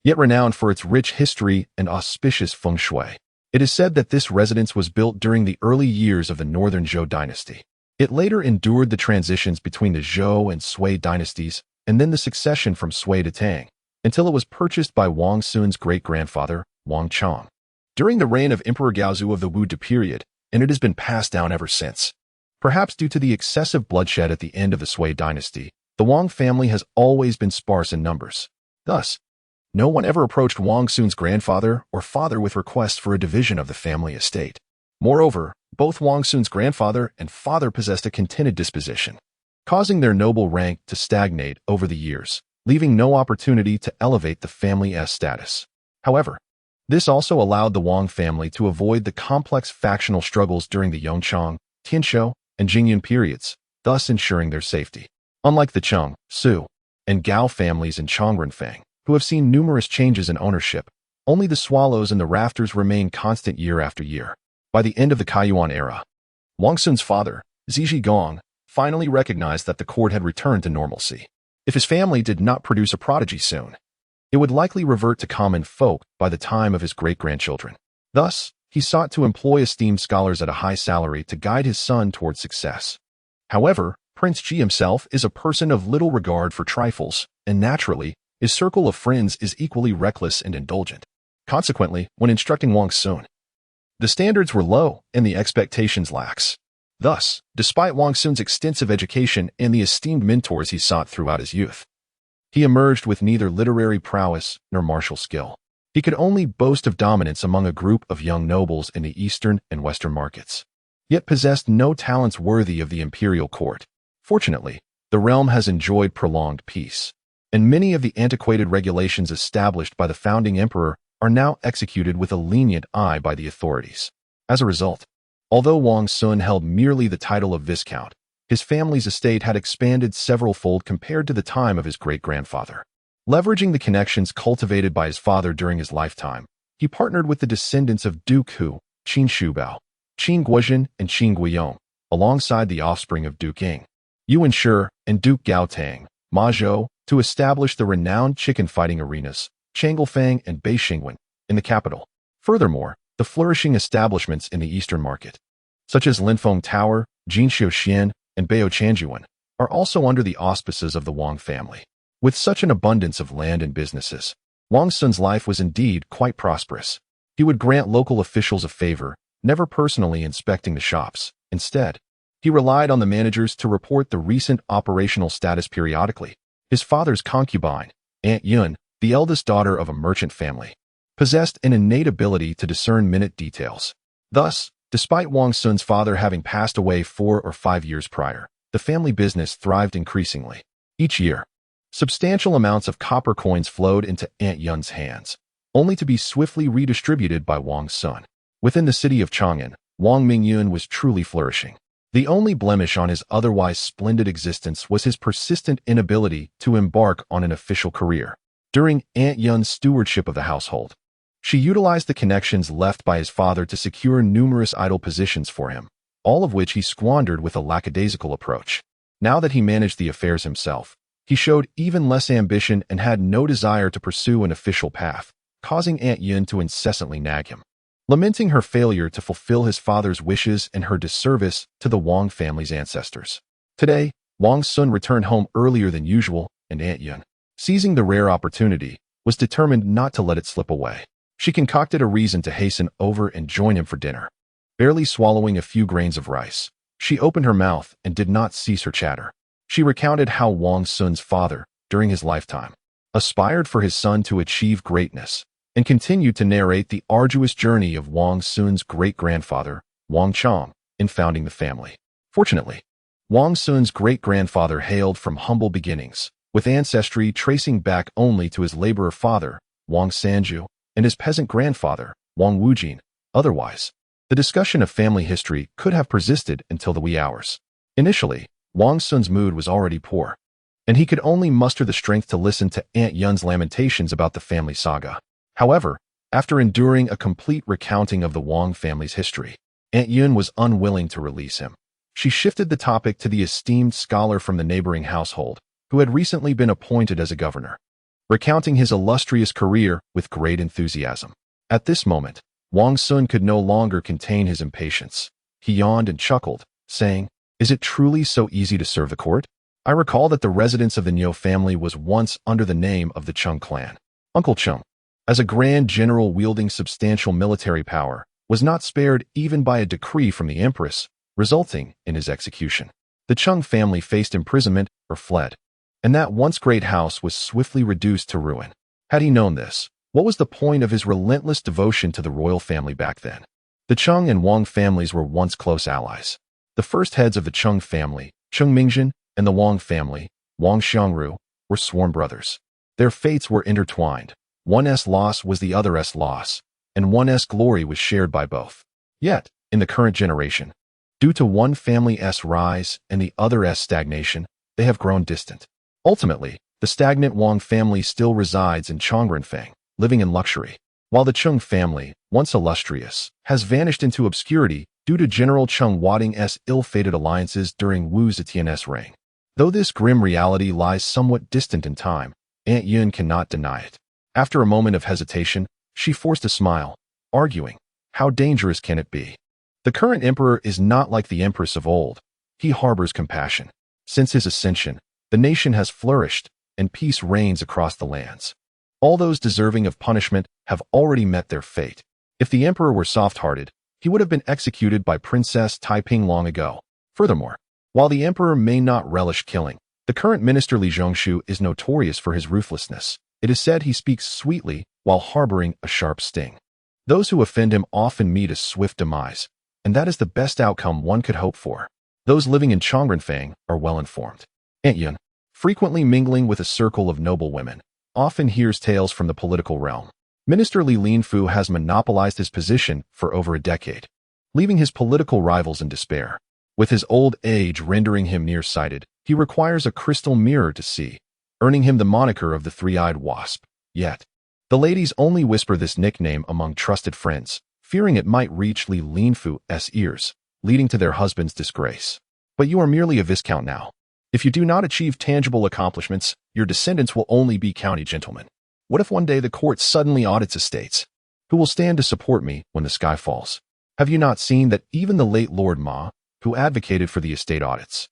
yet renowned for its rich history and auspicious feng shui. It is said that this residence was built during the early years of the Northern Zhou dynasty. It later endured the transitions between the Zhou and Sui dynasties, and then the succession from Sui to Tang, until it was purchased by Wang Xun's great-grandfather, Wang Chang, during the reign of Emperor Gaozu of the Wu period, and it has been passed down ever since. Perhaps due to the excessive bloodshed at the end of the Sui dynasty, the Wang family has always been sparse in numbers. Thus, no one ever approached Wang Xun's grandfather or father with requests for a division of the family estate. Moreover, both Wang Xun's grandfather and father possessed a contented disposition, causing their noble rank to stagnate over the years, leaving no opportunity to elevate the family's status. However, this also allowed the Wang family to avoid the complex factional struggles during the Yongchang, Tianshou, and Jingyun periods, thus ensuring their safety. Unlike the Cheng, Su, and Gao families in Chang'an, who have seen numerous changes in ownership, only the swallows and the rafters remain constant year after year. By the end of the Kaiyuan era, Wang Xun's father, Ziji Gong, finally recognized that the court had returned to normalcy. If his family did not produce a prodigy soon, it would likely revert to common folk by the time of his great-grandchildren. Thus, he sought to employ esteemed scholars at a high salary to guide his son towards success. However, Prince Ji himself is a person of little regard for trifles, and naturally, his circle of friends is equally reckless and indulgent. Consequently, when instructing Wang Xun, the standards were low and the expectations lax. Thus, despite Wang Xun's extensive education and the esteemed mentors he sought throughout his youth, he emerged with neither literary prowess nor martial skill. He could only boast of dominance among a group of young nobles in the eastern and western markets, yet possessed no talents worthy of the imperial court. Fortunately, the realm has enjoyed prolonged peace, and many of the antiquated regulations established by the founding emperor are now executed with a lenient eye by the authorities. As a result, although Wang Xun held merely the title of Viscount, his family's estate had expanded several-fold compared to the time of his great-grandfather. Leveraging the connections cultivated by his father during his lifetime, he partnered with the descendants of Duke Hu, Qin Shubao, Qin Guozhen, and Qin Guiyong, alongside the offspring of Duke Ying, Yuan Shi, and Duke Gao Tang, Ma Zhou, to establish the renowned chicken fighting arenas, Chang'an and Beixingwen, in the capital. Furthermore, the flourishing establishments in the eastern market, such as Linfeng Tower, Jinxiu Xian, and Beio Chang'an, are also under the auspices of the Wang family. With such an abundance of land and businesses, Wang Xun's life was indeed quite prosperous. He would grant local officials a favor, never personally inspecting the shops. Instead, he relied on the managers to report the recent operational status periodically. His father's concubine, Aunt Yun, the eldest daughter of a merchant family, possessed an innate ability to discern minute details. Thus, despite Wang Xun's father having passed away 4 or 5 years prior, the family business thrived increasingly. Each year, substantial amounts of copper coins flowed into Aunt Yun's hands, only to be swiftly redistributed by Wang Xun. Within the city of Chang'an, Wang Mingyun was truly flourishing. The only blemish on his otherwise splendid existence was his persistent inability to embark on an official career. During Aunt Yun's stewardship of the household, she utilized the connections left by his father to secure numerous idle positions for him, all of which he squandered with a lackadaisical approach. Now that he managed the affairs himself, he showed even less ambition and had no desire to pursue an official path, causing Aunt Yun to incessantly nag him. Lamenting her failure to fulfill his father's wishes and her disservice to the Wang family's ancestors. Today, Wang Xun returned home earlier than usual, and Aunt Yun, seizing the rare opportunity, was determined not to let it slip away. She concocted a reason to hasten over and join him for dinner. Barely swallowing a few grains of rice, she opened her mouth and did not cease her chatter. She recounted how Wang Xun's father, during his lifetime, aspired for his son to achieve greatness, and continued to narrate the arduous journey of Wang Xun's great-grandfather, Wang Chang, in founding the family. Fortunately, Wang Xun's great-grandfather hailed from humble beginnings, with ancestry tracing back only to his laborer father, Wang Sanju, and his peasant grandfather, Wang Wujin. Otherwise, the discussion of family history could have persisted until the wee hours. Initially, Wang Xun's mood was already poor, and he could only muster the strength to listen to Aunt Yun's lamentations about the family saga. However, after enduring a complete recounting of the Wang family's history, Aunt Yun was unwilling to release him. She shifted the topic to the esteemed scholar from the neighboring household, who had recently been appointed as a governor, recounting his illustrious career with great enthusiasm. At this moment, Wang Xun could no longer contain his impatience. He yawned and chuckled, saying, "Is it truly so easy to serve the court? I recall that the residence of the Niu family was once under the name of the Chung clan. Uncle Chung, as a grand general wielding substantial military power, was not spared even by a decree from the empress, resulting in his execution. The Chung family faced imprisonment or fled, and that once great house was swiftly reduced to ruin. Had he known this, what was the point of his relentless devotion to the royal family back then? The Chung and Wang families were once close allies. The first heads of the Chung family, Chung Mingjin, and the Wang family, Wang Xiangru, were sworn brothers. Their fates were intertwined. One's loss was the other's loss, and one's glory was shared by both. Yet, in the current generation, due to one family's rise and the other's stagnation, they have grown distant. Ultimately, the stagnant Wang family still resides in Chang'an, living in luxury, while the Chung family, once illustrious, has vanished into obscurity due to General Chung Wading's ill-fated alliances during Wu Zetian's reign. Though this grim reality lies somewhat distant in time, Aunt Yun cannot deny it. After a moment of hesitation, she forced a smile, arguing, "How dangerous can it be? The current emperor is not like the empress of old. He harbors compassion. Since his ascension, the nation has flourished, and peace reigns across the lands. All those deserving of punishment have already met their fate. If the emperor were soft-hearted, he would have been executed by Princess Taiping long ago. Furthermore, while the emperor may not relish killing, the current minister Li Zhongshu is notorious for his ruthlessness. It is said he speaks sweetly while harboring a sharp sting. Those who offend him often meet a swift demise, and that is the best outcome one could hope for. Those living in Chang'an are well informed." Aunt Yun, frequently mingling with a circle of noble women, often hears tales from the political realm. Minister Li Linfu has monopolized his position for over a decade, leaving his political rivals in despair. With his old age rendering him nearsighted, he requires a crystal mirror to see, earning him the moniker of the three-eyed wasp. Yet, the ladies only whisper this nickname among trusted friends, fearing it might reach Li Linfu's ears, leading to their husband's disgrace. "But you are merely a viscount now. If you do not achieve tangible accomplishments, your descendants will only be county gentlemen. What if one day the court suddenly audits estates? Who will stand to support me when the sky falls? Have you not seen that even the late Lord Ma, who advocated for the estate audits,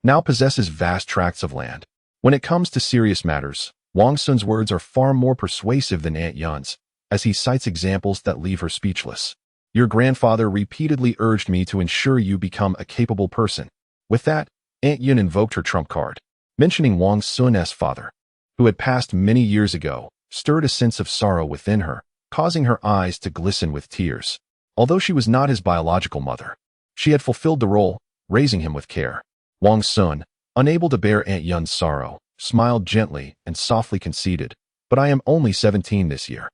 now possesses vast tracts of land?" When it comes to serious matters, Wang Xun's words are far more persuasive than Aunt Yun's, as he cites examples that leave her speechless. "Your grandfather repeatedly urged me to ensure you become a capable person." With that, Aunt Yun invoked her trump card, mentioning Wang Xun's father, who had passed many years ago, stirred a sense of sorrow within her, causing her eyes to glisten with tears. Although she was not his biological mother, she had fulfilled the role, raising him with care. Wang Xun, unable to bear Aunt Yun's sorrow, smiled gently and softly conceded, "But I am only 17 this year.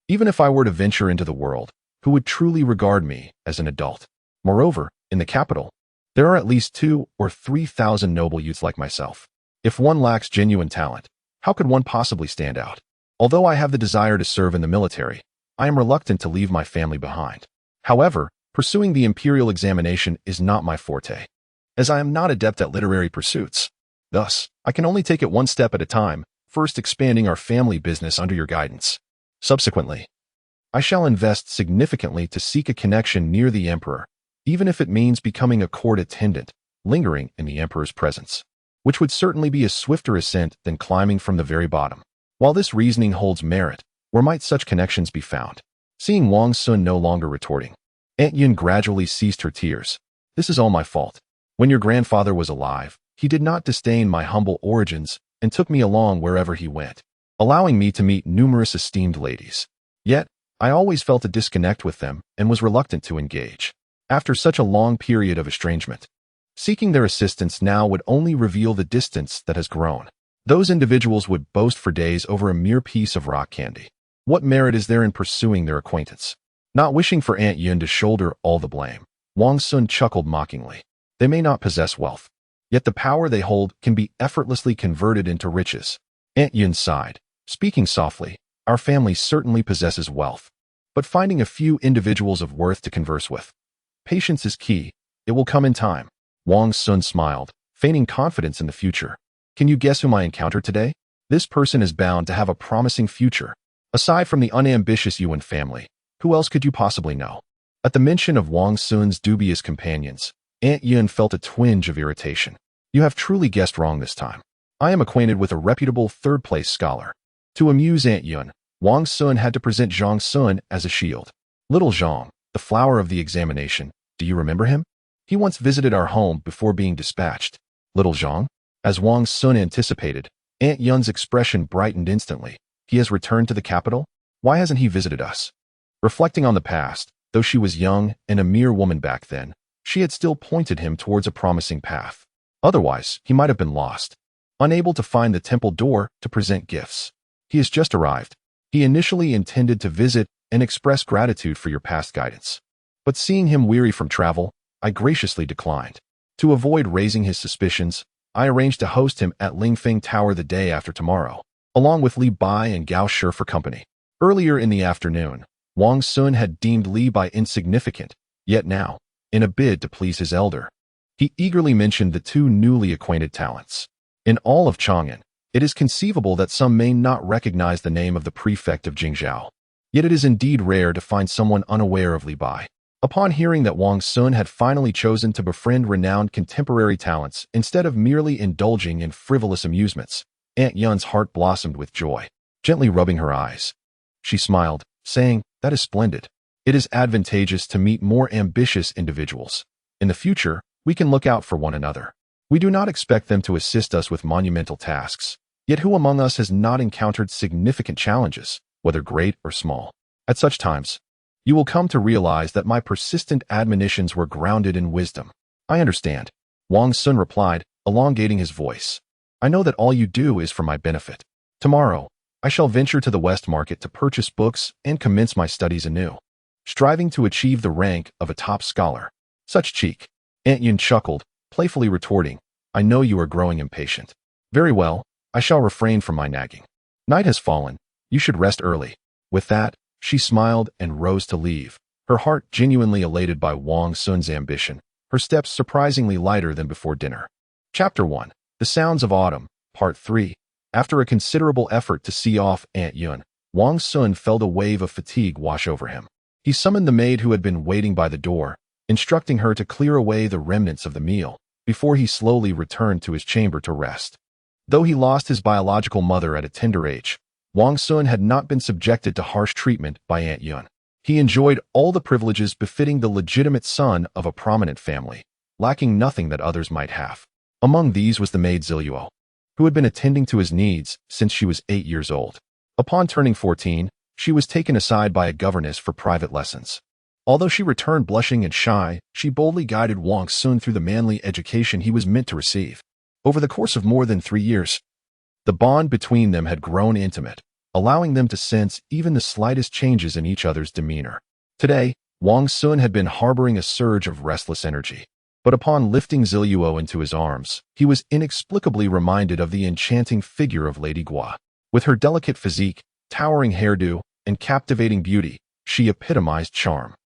Even if I were to venture into the world, who would truly regard me as an adult? Moreover, in the capital, there are at least 2,000 or 3,000 noble youths like myself. If one lacks genuine talent, how could one possibly stand out? Although I have the desire to serve in the military, I am reluctant to leave my family behind. However, pursuing the imperial examination is not my forte, as I am not adept at literary pursuits. Thus, I can only take it one step at a time, first expanding our family business under your guidance. Subsequently, I shall invest significantly to seek a connection near the emperor, even if it means becoming a court attendant, lingering in the emperor's presence, which would certainly be a swifter ascent than climbing from the very bottom. While this reasoning holds merit, where might such connections be found?" Seeing Wang Xun no longer retorting, Aunt Yun gradually ceased her tears. "This is all my fault. When your grandfather was alive, he did not disdain my humble origins and took me along wherever he went, allowing me to meet numerous esteemed ladies. Yet, I always felt a disconnect with them and was reluctant to engage. After such a long period of estrangement, seeking their assistance now would only reveal the distance that has grown. Those individuals would boast for days over a mere piece of rock candy. What merit is there in pursuing their acquaintance?" Not wishing for Aunt Yun to shoulder all the blame, Wang Xun chuckled mockingly. "They may not possess wealth, yet the power they hold can be effortlessly converted into riches." Aunt Yun sighed, speaking softly, "Our family certainly possesses wealth, but finding a few individuals of worth to converse with. Patience is key. It will come in time." Wang Xun smiled, feigning confidence in the future. "Can you guess whom I encountered today? This person is bound to have a promising future. Aside from the unambitious Yuan family, who else could you possibly know?" At the mention of Wang Xun's dubious companions, Aunt Yun felt a twinge of irritation. "You have truly guessed wrong this time. I am acquainted with a reputable third-place scholar." To amuse Aunt Yun, Wang Xun had to present Zhang Sun as a shield. "Little Zhang, the flower of the examination, do you remember him? He once visited our home before being dispatched." "Little Zhang?" As Wang Xun anticipated, Aunt Yun's expression brightened instantly. "He has returned to the capital? Why hasn't he visited us?" Reflecting on the past, though she was young and a mere woman back then, she had still pointed him towards a promising path. Otherwise, he might have been lost, unable to find the temple door to present gifts. "He has just arrived. He initially intended to visit and express gratitude for your past guidance. But seeing him weary from travel, I graciously declined. To avoid raising his suspicions, I arranged to host him at Lingfeng Tower the day after tomorrow, along with Li Bai and Gao Shi for company." Earlier in the afternoon, Wang Xun had deemed Li Bai insignificant, yet now, in a bid to please his elder, he eagerly mentioned the two newly acquainted talents. In all of Chang'an, it is conceivable that some may not recognize the name of the prefect of Jingzhou. Yet it is indeed rare to find someone unaware of Li Bai. Upon hearing that Wang Xun had finally chosen to befriend renowned contemporary talents instead of merely indulging in frivolous amusements, Aunt Yun's heart blossomed with joy. Gently rubbing her eyes, she smiled, saying, "That is splendid. It is advantageous to meet more ambitious individuals. In the future, we can look out for one another. We do not expect them to assist us with monumental tasks. Yet who among us has not encountered significant challenges, whether great or small? At such times, you will come to realize that my persistent admonitions were grounded in wisdom." "I understand," Wang Xun replied, elongating his voice. "I know that all you do is for my benefit. Tomorrow, I shall venture to the West Market to purchase books and commence my studies anew, striving to achieve the rank of a top scholar." "Such cheek," Aunt Yun chuckled, playfully retorting, "I know you are growing impatient. Very well, I shall refrain from my nagging. Night has fallen. You should rest early." With that, she smiled and rose to leave, her heart genuinely elated by Wang Xun's ambition, her steps surprisingly lighter than before dinner. Chapter 1. The Sounds of Autumn, Part 3. After a considerable effort to see off Aunt Yun, Wang Xun felt a wave of fatigue wash over him. He summoned the maid who had been waiting by the door, instructing her to clear away the remnants of the meal, before he slowly returned to his chamber to rest. Though he lost his biological mother at a tender age, Wang Xun had not been subjected to harsh treatment by Aunt Yun. He enjoyed all the privileges befitting the legitimate son of a prominent family, lacking nothing that others might have. Among these was the maid Ziluo, who had been attending to his needs since she was 8 years old. Upon turning 14, she was taken aside by a governess for private lessons. Although she returned blushing and shy, she boldly guided Wang Xun through the manly education he was meant to receive. Over the course of more than 3 years, the bond between them had grown intimate, allowing them to sense even the slightest changes in each other's demeanor. Today, Wang Xun had been harboring a surge of restless energy. But upon lifting Ziluo into his arms, he was inexplicably reminded of the enchanting figure of Lady Gua. With her delicate physique, towering hairdo, and captivating beauty, she epitomized charm.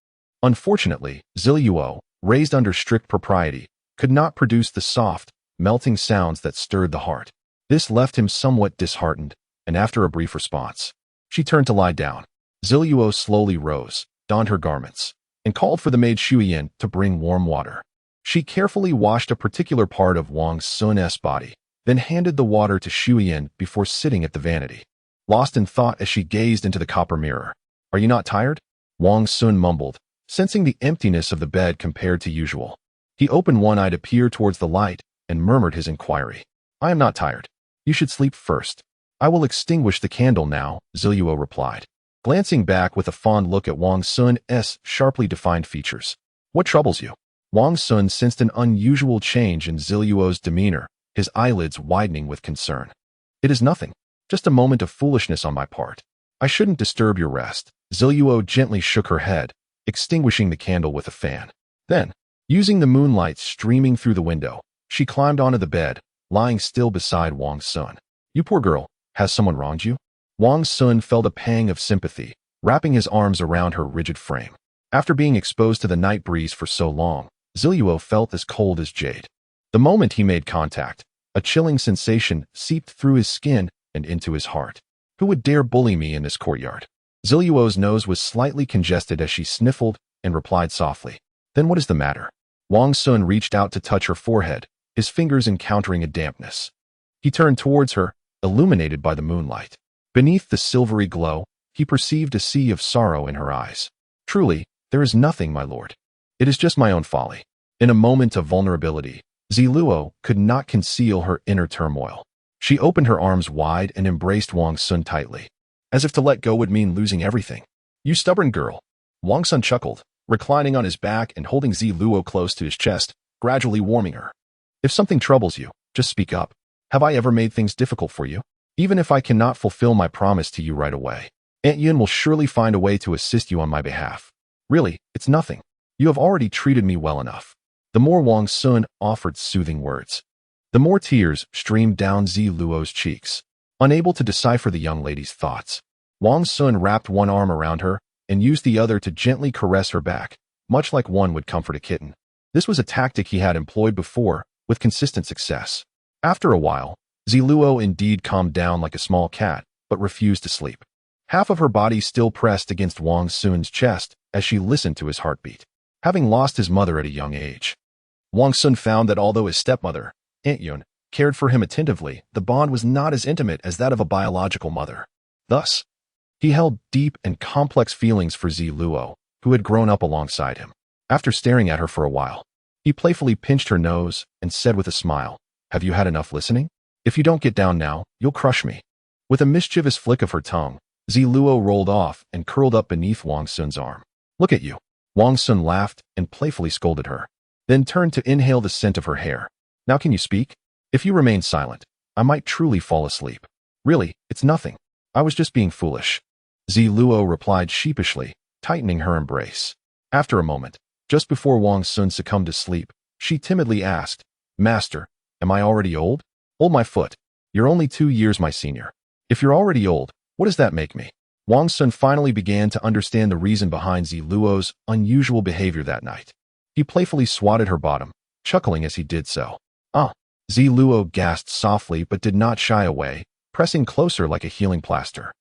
Unfortunately, Ziluo, raised under strict propriety, could not produce the soft, melting sounds that stirred the heart. This left him somewhat disheartened, and after a brief response, she turned to lie down. Ziluo slowly rose, donned her garments, and called for the maid Shuyan to bring warm water. She carefully washed a particular part of Wang Xun's body, then handed the water to Shuyan before sitting at the vanity. Lost in thought as she gazed into the copper mirror. "Are you not tired?" Wang Xun mumbled, sensing the emptiness of the bed compared to usual. He opened one eye to peer towards the light and murmured his inquiry. "I am not tired. You should sleep first." "I will extinguish the candle now," Ziluo replied, glancing back with a fond look at Wang Xun's sharply defined features. "What troubles you?" Wang Xun sensed an unusual change in Ziluo's demeanor, his eyelids widening with concern. "It is nothing. Just a moment of foolishness on my part. I shouldn't disturb your rest." Ziluo gently shook her head, extinguishing the candle with a fan. Then, using the moonlight streaming through the window, she climbed onto the bed, lying still beside Wang Xun. "You poor girl, has someone wronged you?" Wang Xun felt a pang of sympathy, wrapping his arms around her rigid frame. After being exposed to the night breeze for so long, Ziluo felt as cold as jade. The moment he made contact, a chilling sensation seeped through his skin and into his heart. Who would dare bully me in this courtyard? Ziluo's nose was slightly congested as she sniffled and replied softly. "Then what is the matter?" Wang Xun reached out to touch her forehead, his fingers encountering a dampness. He turned towards her, illuminated by the moonlight. Beneath the silvery glow, he perceived a sea of sorrow in her eyes. "Truly, there is nothing, my lord. It is just my own folly." In a moment of vulnerability, Ziluo could not conceal her inner turmoil. She opened her arms wide and embraced Wang Xun tightly, as if to let go would mean losing everything. "You stubborn girl." Wang Xun chuckled, reclining on his back and holding Ziluo close to his chest, gradually warming her. "If something troubles you, just speak up. Have I ever made things difficult for you? Even if I cannot fulfill my promise to you right away, Aunt Yun will surely find a way to assist you on my behalf. Really, it's nothing. You have already treated me well enough." The more Wang Xun offered soothing words, the more tears streamed down Ziluo's cheeks. Unable to decipher the young lady's thoughts, Wang Xun wrapped one arm around her and used the other to gently caress her back, much like one would comfort a kitten. This was a tactic he had employed before, with consistent success. After a while, Ziluo indeed calmed down like a small cat, but refused to sleep. Half of her body still pressed against Wang Xun's chest as she listened to his heartbeat. Having lost his mother at a young age, Wang Xun found that although his stepmother, Aunt Yun, cared for him attentively, the bond was not as intimate as that of a biological mother. Thus, he held deep and complex feelings for Ziluo, who had grown up alongside him. After staring at her for a while, he playfully pinched her nose and said with a smile, "Have you had enough listening? If you don't get down now, you'll crush me." With a mischievous flick of her tongue, Ziluo rolled off and curled up beneath Wang Xun's arm. "Look at you." Wang Xun laughed and playfully scolded her, then turned to inhale the scent of her hair. "Now can you speak? If you remain silent, I might truly fall asleep." "Really, it's nothing. I was just being foolish," Ziluo replied sheepishly, tightening her embrace. After a moment, just before Wang Xun succumbed to sleep, she timidly asked, "Master, am I already old?" "Hold my foot. You're only 2 years my senior. If you're already old, what does that make me?" Wang Xun finally began to understand the reason behind Ziluo's unusual behavior that night. He playfully swatted her bottom, chuckling as he did so. "Ah!" Ziluo gasped softly but did not shy away, pressing closer like a healing plaster.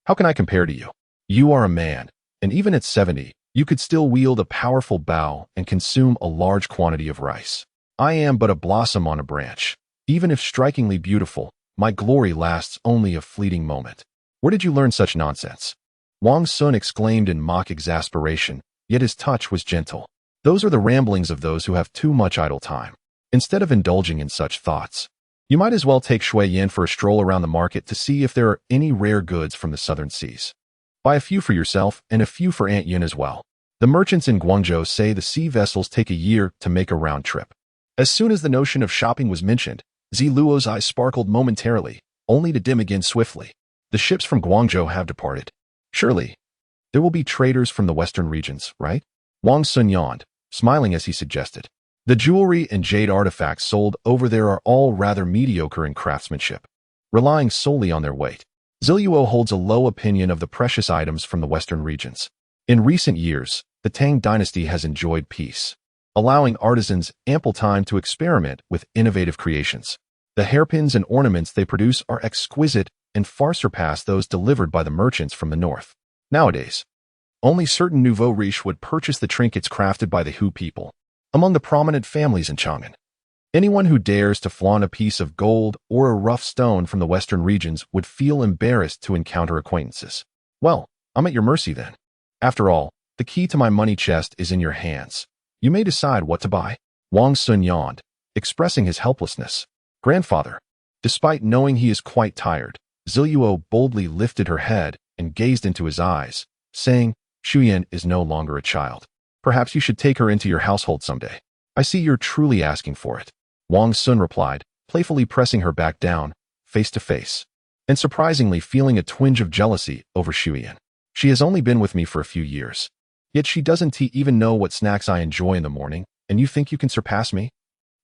"How can I compare to you? You are a man, and even at 70, you could still wield a powerful bow and consume a large quantity of rice. I am but a blossom on a branch. Even if strikingly beautiful, my glory lasts only a fleeting moment. Where did you learn such nonsense?" Wang Xun exclaimed in mock exasperation, yet his touch was gentle. "Those are the ramblings of those who have too much idle time. Instead of indulging in such thoughts, You might as well take Shui Yin for a stroll around the market to see if there are any rare goods from the southern seas. Buy a few for yourself and a few for Aunt Yun as well. The merchants in Guangzhou say the sea vessels take a year to make a round trip. As soon as the notion of shopping was mentioned, Ziluo's eyes sparkled momentarily, only to dim again swiftly. The ships from Guangzhou have departed. Surely, there will be traders from the western regions, right? Wang Xun yawned, smiling as he suggested. The jewelry and jade artifacts sold over there are all rather mediocre in craftsmanship, relying solely on their weight. Ziluo holds a low opinion of the precious items from the western regions. In recent years, the Tang dynasty has enjoyed peace, allowing artisans ample time to experiment with innovative creations. The hairpins and ornaments they produce are exquisite and far surpass those delivered by the merchants from the north. Nowadays, only certain nouveau riche would purchase the trinkets crafted by the Hu people. Among the prominent families in Chang'an, anyone who dares to flaunt a piece of gold or a rough stone from the western regions would feel embarrassed to encounter acquaintances. Well, I'm at your mercy then. After all, the key to my money chest is in your hands. You may decide what to buy. Wang Xun yawned, expressing his helplessness. Grandfather. Despite knowing he is quite tired, Ziluo boldly lifted her head and gazed into his eyes, saying, Shuyan is no longer a child. Perhaps you should take her into your household someday. I see you're truly asking for it. Wang Xun replied, playfully pressing her back down, face to face, and surprisingly feeling a twinge of jealousy over Shuyan. She has only been with me for a few years, yet she doesn't even know what snacks I enjoy in the morning, and you think you can surpass me?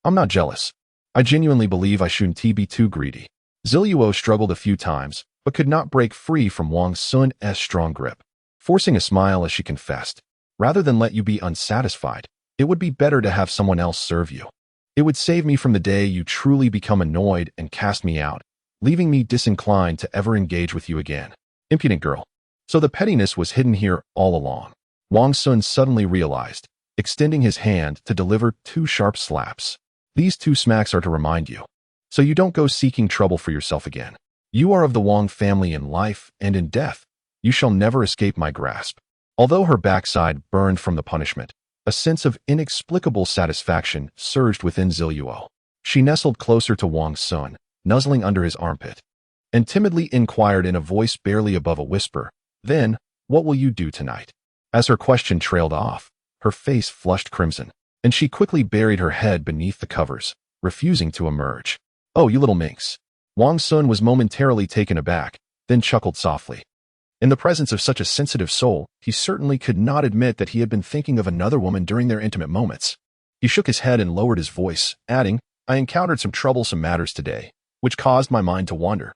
I'm not jealous. I genuinely believe I shouldn't be too greedy. Ziluo struggled a few times, but could not break free from Wang Xun's strong grip. Forcing a smile as she confessed, rather than let you be unsatisfied, it would be better to have someone else serve you. It would save me from the day you truly become annoyed and cast me out, leaving me disinclined to ever engage with you again. Impudent girl. So the pettiness was hidden here all along. Wang Xun suddenly realized, extending his hand to deliver 2 sharp slaps. These 2 smacks are to remind you, so you don't go seeking trouble for yourself again. You are of the Wang family in life and in death. You shall never escape my grasp. Although her backside burned from the punishment, a sense of inexplicable satisfaction surged within Ziluo. She nestled closer to Wang Xun, nuzzling under his armpit, and timidly inquired in a voice barely above a whisper, Then, what will you do tonight? As her question trailed off, her face flushed crimson, and she quickly buried her head beneath the covers, refusing to emerge. Oh, you little minx. Wang Xun was momentarily taken aback, then chuckled softly. In the presence of such a sensitive soul, he certainly could not admit that he had been thinking of another woman during their intimate moments. He shook his head and lowered his voice, adding, I encountered some troublesome matters today, which caused my mind to wander.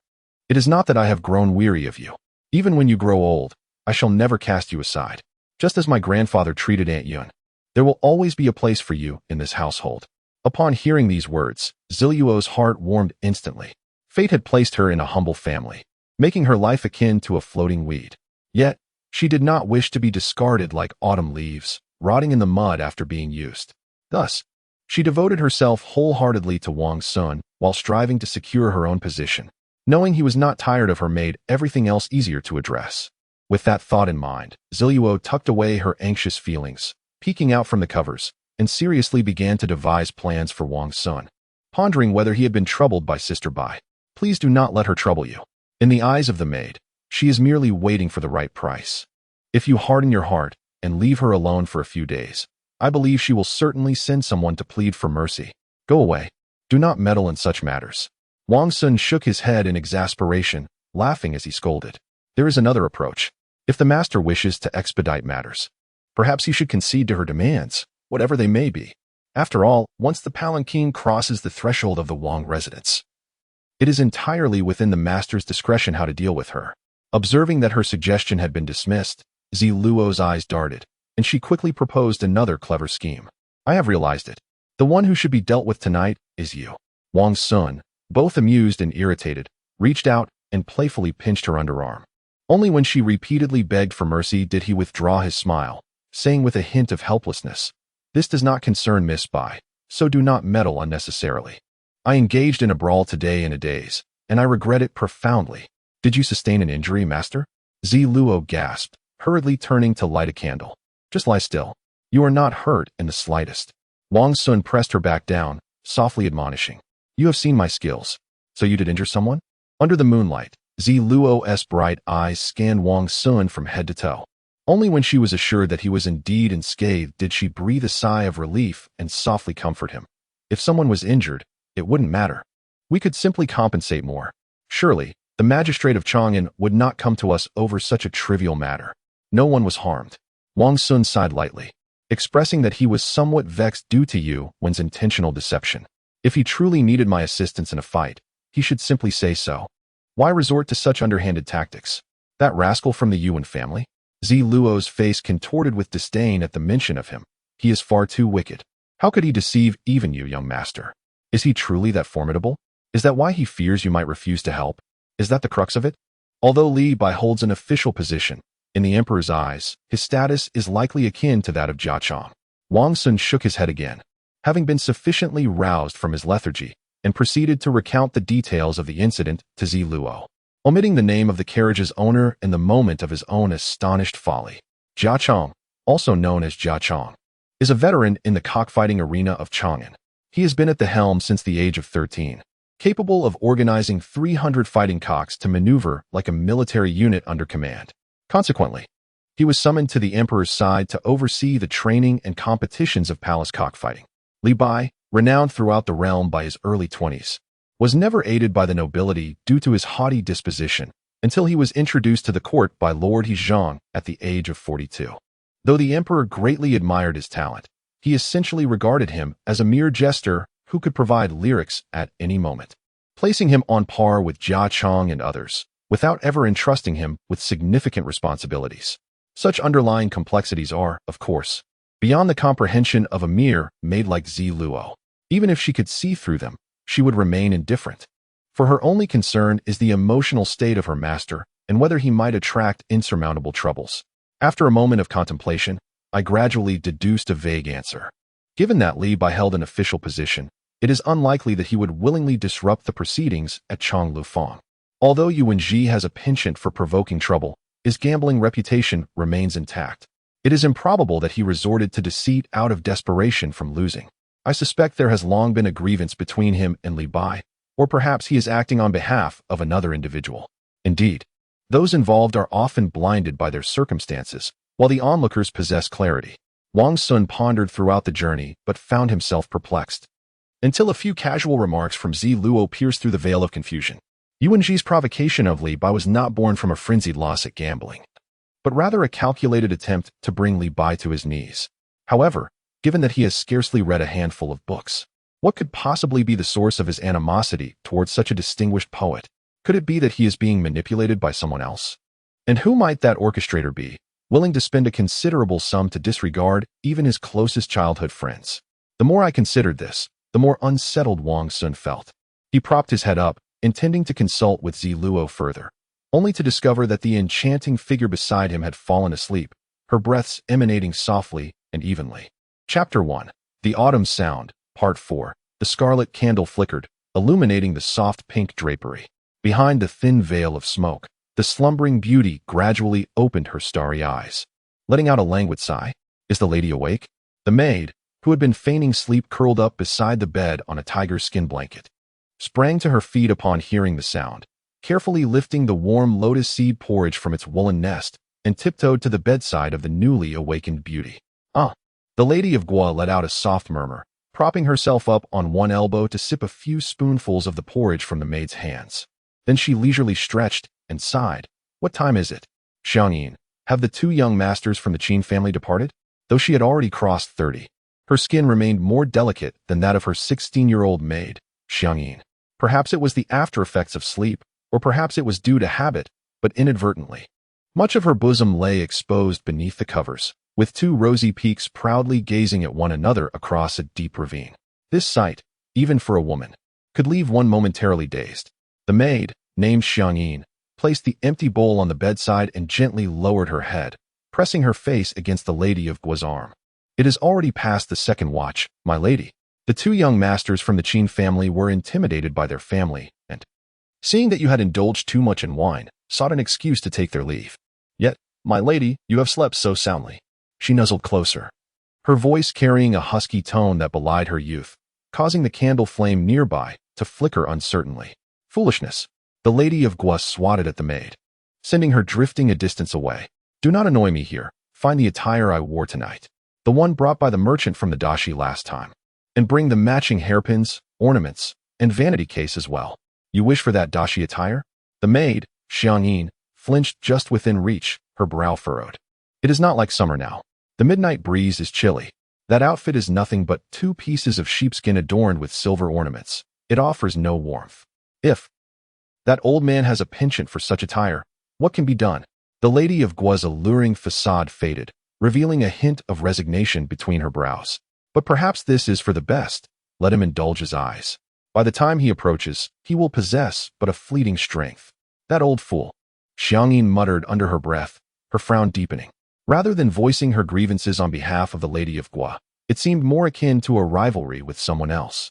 It is not that I have grown weary of you. Even when you grow old, I shall never cast you aside. Just as my grandfather treated Aunt Yun, there will always be a place for you in this household. Upon hearing these words, Ziluo's heart warmed instantly. Fate had placed her in a humble family, making her life akin to a floating weed. Yet, she did not wish to be discarded like autumn leaves, rotting in the mud after being used. Thus, she devoted herself wholeheartedly to Wang Xun while striving to secure her own position. Knowing he was not tired of her made everything else easier to address. With that thought in mind, Ziluo tucked away her anxious feelings, peeking out from the covers, and seriously began to devise plans for Wang Xun, pondering whether he had been troubled by Sister Bai. Please do not let her trouble you. In the eyes of the maid, she is merely waiting for the right price. If you harden your heart and leave her alone for a few days, I believe she will certainly send someone to plead for mercy. Go away. Do not meddle in such matters. Wang Xun shook his head in exasperation, laughing as he scolded. There is another approach. If the master wishes to expedite matters, perhaps he should concede to her demands, whatever they may be. After all, once the palanquin crosses the threshold of the Wang residence, it is entirely within the master's discretion how to deal with her. Observing that her suggestion had been dismissed, Ziluo's eyes darted, and she quickly proposed another clever scheme. I have realized it. The one who should be dealt with tonight is you. Wang Xun, both amused and irritated, reached out and playfully pinched her underarm. Only when she repeatedly begged for mercy did he withdraw his smile, saying with a hint of helplessness, This does not concern Miss Bai, so do not meddle unnecessarily. I engaged in a brawl today in a daze, and I regret it profoundly. Did you sustain an injury, master? Ziluo gasped, hurriedly turning to light a candle. Just lie still. You are not hurt in the slightest. Wang Xun pressed her back down, softly admonishing. You have seen my skills. So you did injure someone? Under the moonlight, Zi Luo's bright eyes scanned Wang Xun from head to toe. Only when she was assured that he was indeed unscathed did she breathe a sigh of relief and softly comfort him. If someone was injured, it wouldn't matter. We could simply compensate more. Surely, the magistrate of Chang'an would not come to us over such a trivial matter. No one was harmed. Wang Xun sighed lightly, expressing that he was somewhat vexed due to Yuan's intentional deception. If he truly needed my assistance in a fight, he should simply say so. Why resort to such underhanded tactics? That rascal from the Yuan family? Zi Luo's face contorted with disdain at the mention of him. He is far too wicked. How could he deceive even you, young master? Is he truly that formidable? Is that why he fears you might refuse to help? Is that the crux of it? Although Li Bai holds an official position, in the emperor's eyes, his status is likely akin to that of Jia Chong. Wang Xun shook his head again, having been sufficiently roused from his lethargy, and proceeded to recount the details of the incident to Zi Luo, omitting the name of the carriage's owner in the moment of his own astonished folly. Jia Chong, also known as Jia Chong, is a veteran in the cockfighting arena of Chang'an. He has been at the helm since the age of 13, capable of organizing 300 fighting cocks to maneuver like a military unit under command. Consequently, he was summoned to the emperor's side to oversee the training and competitions of palace cockfighting. Li Bai, renowned throughout the realm by his early 20s, was never aided by the nobility due to his haughty disposition until he was introduced to the court by Lord Hezhong at the age of 42. Though the emperor greatly admired his talent, he essentially regarded him as a mere jester who could provide lyrics at any moment, placing him on par with Jia Chong and others, without ever entrusting him with significant responsibilities. Such underlying complexities are, of course, beyond the comprehension of a mere maid like Zi Luo. Even if she could see through them, she would remain indifferent, for her only concern is the emotional state of her master and whether he might attract insurmountable troubles. After a moment of contemplation, I gradually deduced a vague answer. Given that Li Bai held an official position, it is unlikely that he would willingly disrupt the proceedings at Changlufang. Although Yuan Ji has a penchant for provoking trouble, his gambling reputation remains intact. It is improbable that he resorted to deceit out of desperation from losing. I suspect there has long been a grievance between him and Li Bai, or perhaps he is acting on behalf of another individual. Indeed, those involved are often blinded by their circumstances, while the onlookers possess clarity. Wang Xun pondered throughout the journey but found himself perplexed, until a few casual remarks from Zi Luo pierced through the veil of confusion. Yuan Ji's provocation of Li Bai was not born from a frenzied loss at gambling, but rather a calculated attempt to bring Li Bai to his knees. However, given that he has scarcely read a handful of books, what could possibly be the source of his animosity towards such a distinguished poet? Could it be that he is being manipulated by someone else? And who might that orchestrator be, willing to spend a considerable sum to disregard even his closest childhood friends? The more I considered this, the more unsettled Wang Xun felt. He propped his head up, intending to consult with Zi Luo further, only to discover that the enchanting figure beside him had fallen asleep, her breaths emanating softly and evenly. Chapter 1. The Autumn Sound, Part 4. The scarlet candle flickered, illuminating the soft pink drapery. Behind the thin veil of smoke, the slumbering beauty gradually opened her starry eyes, letting out a languid sigh. Is the lady awake? The maid, who had been feigning sleep curled up beside the bed on a tiger skin blanket, sprang to her feet upon hearing the sound, carefully lifting the warm lotus seed porridge from its woolen nest, and tiptoed to the bedside of the newly awakened beauty. Ah! The lady of Gua let out a soft murmur, propping herself up on one elbow to sip a few spoonfuls of the porridge from the maid's hands. Then she leisurely stretched and sighed. What time is it? Xiangyin, have the two young masters from the Qin family departed? Though she had already crossed 30, her skin remained more delicate than that of her 16-year-old maid, Xiangyin. Perhaps it was the after-effects of sleep, or perhaps it was due to habit, but inadvertently. Much of her bosom lay exposed beneath the covers, with two rosy peaks proudly gazing at one another across a deep ravine. This sight, even for a woman, could leave one momentarily dazed. The maid, named Xiangyin, placed the empty bowl on the bedside and gently lowered her head, pressing her face against the lady of Gua's arm. It is already past the second watch, my lady. The two young masters from the Qin family were intimidated by their family, and, seeing that you had indulged too much in wine, sought an excuse to take their leave. Yet, my lady, you have slept so soundly. She nuzzled closer, her voice carrying a husky tone that belied her youth, causing the candle flame nearby to flicker uncertainly. Foolishness. The lady of Gua swatted at the maid, sending her drifting a distance away. Do not annoy me here. Find the attire I wore tonight, the one brought by the merchant from the dashi last time, and bring the matching hairpins, ornaments, and vanity case as well. You wish for that dashi attire? The maid, Xiangyin, flinched just within reach, her brow furrowed. It is not like summer now. The midnight breeze is chilly. That outfit is nothing but 2 pieces of sheepskin adorned with silver ornaments. It offers no warmth. If that old man has a penchant for such attire, what can be done? The lady of Gua's alluring facade faded, revealing a hint of resignation between her brows. But perhaps this is for the best. Let him indulge his eyes. By the time he approaches, he will possess but a fleeting strength. That old fool. Xiangyin muttered under her breath, her frown deepening. Rather than voicing her grievances on behalf of the lady of Gua, it seemed more akin to a rivalry with someone else.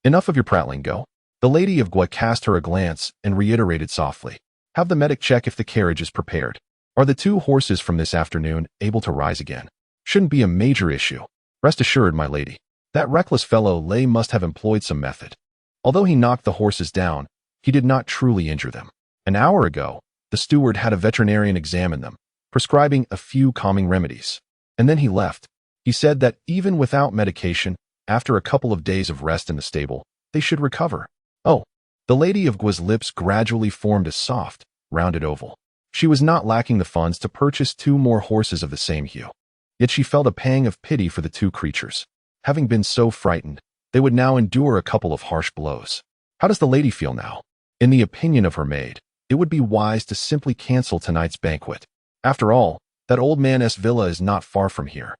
Enough of your prattling, go. The lady of Gua cast her a glance and reiterated softly. Have the medic check if the carriage is prepared. Are the 2 horses from this afternoon able to rise again? Shouldn't be a major issue. Rest assured, my lady. That reckless fellow Lei must have employed some method. Although he knocked the horses down, he did not truly injure them. An hour ago, the steward had a veterinarian examine them, prescribing a few calming remedies. And then he left. He said that even without medication, after a couple of days of rest in the stable, they should recover. Oh, the lady of Gua's lips gradually formed a soft, rounded oval. She was not lacking the funds to purchase 2 more horses of the same hue. Yet she felt a pang of pity for the 2 creatures. Having been so frightened, they would now endure a couple of harsh blows. How does the lady feel now? In the opinion of her maid, it would be wise to simply cancel tonight's banquet. After all, that old man's villa is not far from here,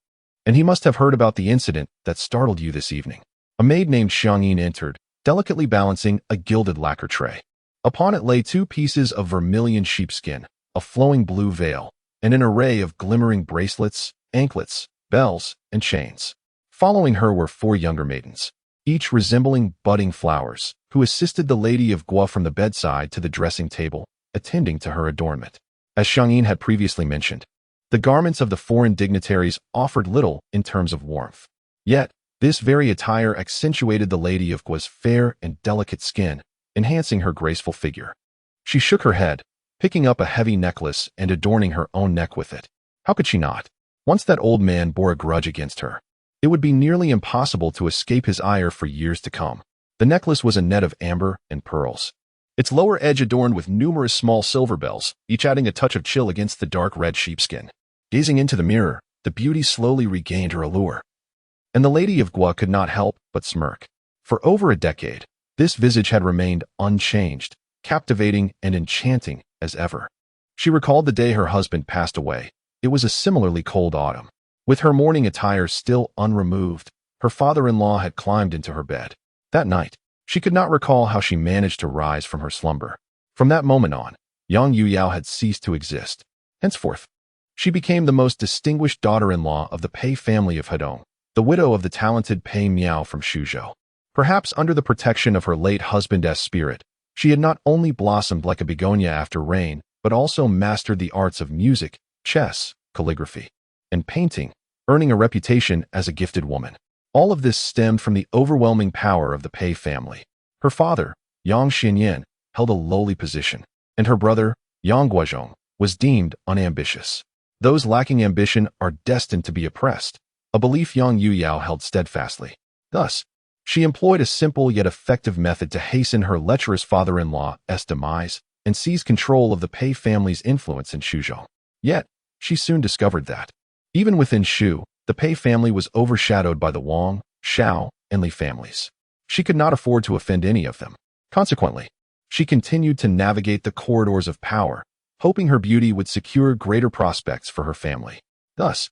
and he must have heard about the incident that startled you this evening. A maid named Xiangyin entered, delicately balancing a gilded lacquer tray. Upon it lay 2 pieces of vermilion sheepskin, a flowing blue veil, and an array of glimmering bracelets, anklets, bells, and chains. Following her were 4 younger maidens, each resembling budding flowers, who assisted the lady of Gua from the bedside to the dressing table, attending to her adornment. As Xiangyin had previously mentioned, the garments of the foreign dignitaries offered little in terms of warmth. Yet, this very attire accentuated the lady of Gua's fair and delicate skin, enhancing her graceful figure. She shook her head, picking up a heavy necklace and adorning her own neck with it. How could she not? Once that old man bore a grudge against her, it would be nearly impossible to escape his ire for years to come. The necklace was a net of amber and pearls, its lower edge adorned with numerous small silver bells, each adding a touch of chill against the dark red sheepskin. Gazing into the mirror, the beauty slowly regained her allure, and the lady of Gua could not help but smirk. For over a decade, this visage had remained unchanged, captivating and enchanting as ever. She recalled the day her husband passed away. It was a similarly cold autumn. With her mourning attire still unremoved, her father-in-law had climbed into her bed. That night, she could not recall how she managed to rise from her slumber. From that moment on, Yang Yuyao had ceased to exist. Henceforth, she became the most distinguished daughter-in-law of the Pei family of Hedong, the widow of the talented Pei Miao from Shuzhou. Perhaps under the protection of her late husband's spirit, she had not only blossomed like a begonia after rain, but also mastered the arts of music, chess, calligraphy, and painting, earning a reputation as a gifted woman. All of this stemmed from the overwhelming power of the Pei family. Her father, Yang Xinyan, held a lowly position, and her brother, Yang Guozhong, was deemed unambitious. Those lacking ambition are destined to be oppressed, a belief Yang Yuyao held steadfastly. Thus, she employed a simple yet effective method to hasten her lecherous father-in-law's demise and seize control of the Pei family's influence in Shuzhou. Yet, she soon discovered that, even within Shu, the Pei family was overshadowed by the Wang, Shao, and Li families. She could not afford to offend any of them. Consequently, she continued to navigate the corridors of power, hoping her beauty would secure greater prospects for her family. Thus,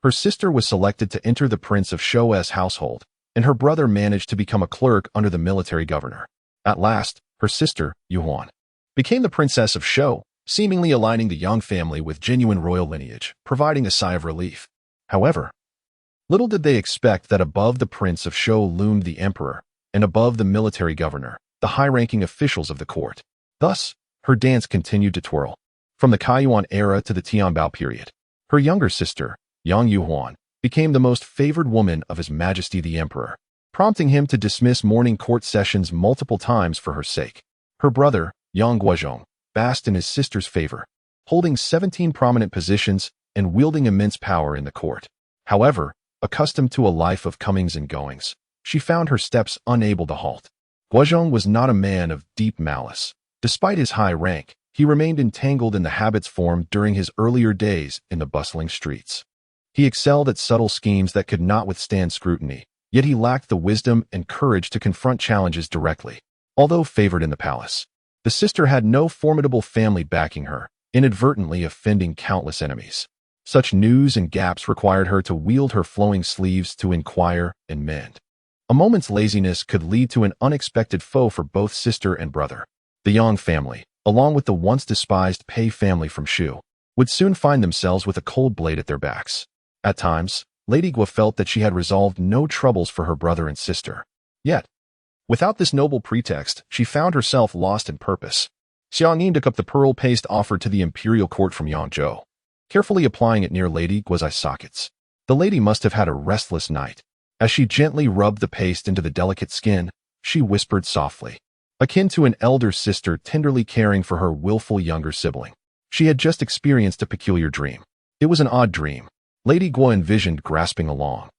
her sister was selected to enter the Prince of Shou's household, and her brother managed to become a clerk under the military governor. At last, her sister, Yuhuan, became the Princess of Shou, seemingly aligning the Yang family with genuine royal lineage, providing a sigh of relief. However, little did they expect that above the Prince of Shou loomed the emperor, and above the military governor, the high-ranking officials of the court. Thus, her dance continued to twirl. From the Kaiyuan era to the Tianbao period, her younger sister, Yang Yuhuan, became the most favored woman of His Majesty the Emperor. prompting him to dismiss morning court sessions multiple times for her sake. Her brother, Yang Guozhong, basked in his sister's favor, holding 17 prominent positions and wielding immense power in the court. However, accustomed to a life of comings and goings, she found her steps unable to halt. Guozhong was not a man of deep malice. Despite his high rank, he remained entangled in the habits formed during his earlier days in the bustling streets. He excelled at subtle schemes that could not withstand scrutiny, yet he lacked the wisdom and courage to confront challenges directly. Although favored in the palace, the sister had no formidable family backing her, inadvertently offending countless enemies. Such news and gaps required her to wield her flowing sleeves to inquire and mend. A moment's laziness could lead to an unexpected foe for both sister and brother. The Yang family, along with the once despised Pei family from Shu, would soon find themselves with a cold blade at their backs. At times, Lady Guo felt that she had resolved no troubles for her brother and sister. Yet, without this noble pretext, she found herself lost in purpose. Xiangyin took up the pearl paste offered to the imperial court from Yangzhou, carefully applying it near Lady Guo's eye sockets. The lady must have had a restless night. As she gently rubbed the paste into the delicate skin, she whispered softly, akin to an elder sister tenderly caring for her willful younger sibling. She had just experienced a peculiar dream. It was an odd dream. Lady Guo envisioned grasping a long,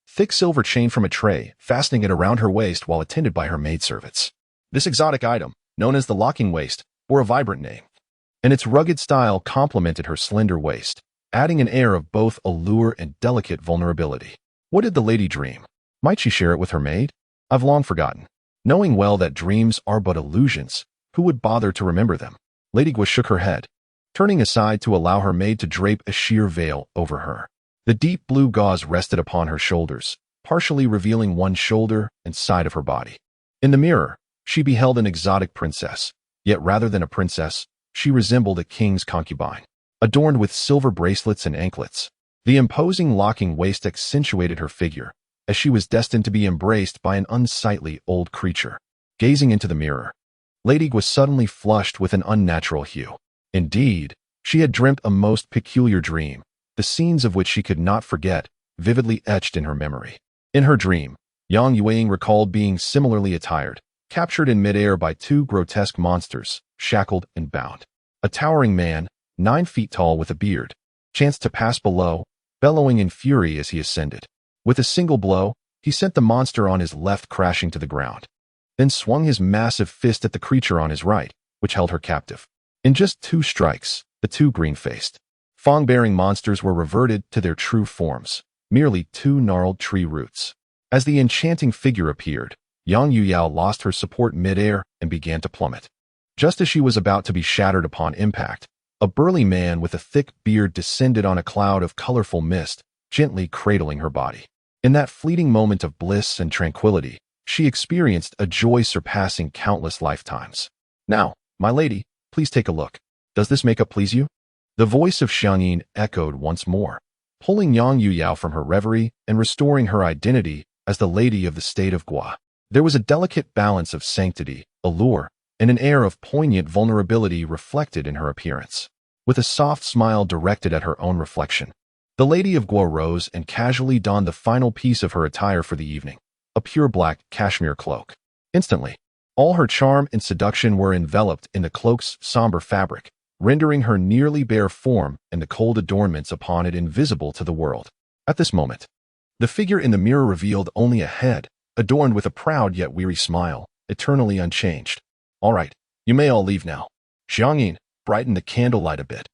thick silver chain from a tray, fastening it around her waist while attended by her maidservants. This exotic item, known as the locking waist, bore a vibrant name, and its rugged style complemented her slender waist, adding an air of both allure and delicate vulnerability. What did the lady dream? Might she share it with her maid? I've long forgotten. Knowing well that dreams are but illusions, who would bother to remember them? Lady Guo shook her head, turning aside to allow her maid to drape a sheer veil over her. The deep blue gauze rested upon her shoulders, partially revealing one shoulder and side of her body. In the mirror, she beheld an exotic princess, yet rather than a princess, she resembled a king's concubine, adorned with silver bracelets and anklets. The imposing locking waist accentuated her figure, as she was destined to be embraced by an unsightly old creature. Gazing into the mirror, Lady Guo suddenly flushed with an unnatural hue. Indeed, she had dreamt a most peculiar dream, the scenes of which she could not forget, vividly etched in her memory. In her dream, Yang Yueying recalled being similarly attired, captured in midair by two grotesque monsters, shackled and bound. A towering man, 9 feet tall with a beard, chanced to pass below, bellowing in fury as he ascended. With a single blow, he sent the monster on his left crashing to the ground, then swung his massive fist at the creature on his right, which held her captive. In just 2 strikes, the two green-faced, fang-bearing monsters were reverted to their true forms, merely 2 gnarled tree roots. As the enchanting figure appeared, Yang Yuyao lost her support midair and began to plummet. Just as she was about to be shattered upon impact, a burly man with a thick beard descended on a cloud of colorful mist, gently cradling her body. In that fleeting moment of bliss and tranquility, she experienced a joy surpassing countless lifetimes. Now, my lady, please take a look. Does this makeup please you? The voice of Xiangyin echoed once more, pulling Yang Yuyao from her reverie and restoring her identity as the lady of the state of Guo. There was a delicate balance of sanctity, allure, and an air of poignant vulnerability reflected in her appearance. With a soft smile directed at her own reflection, the lady of Guo rose and casually donned the final piece of her attire for the evening, a pure black cashmere cloak. Instantly, all her charm and seduction were enveloped in the cloak's somber fabric, rendering her nearly bare form and the cold adornments upon it invisible to the world. At this moment, the figure in the mirror revealed only a head, adorned with a proud yet weary smile, eternally unchanged. All right, you may all leave now. Xiangyin, brighten the candlelight a bit.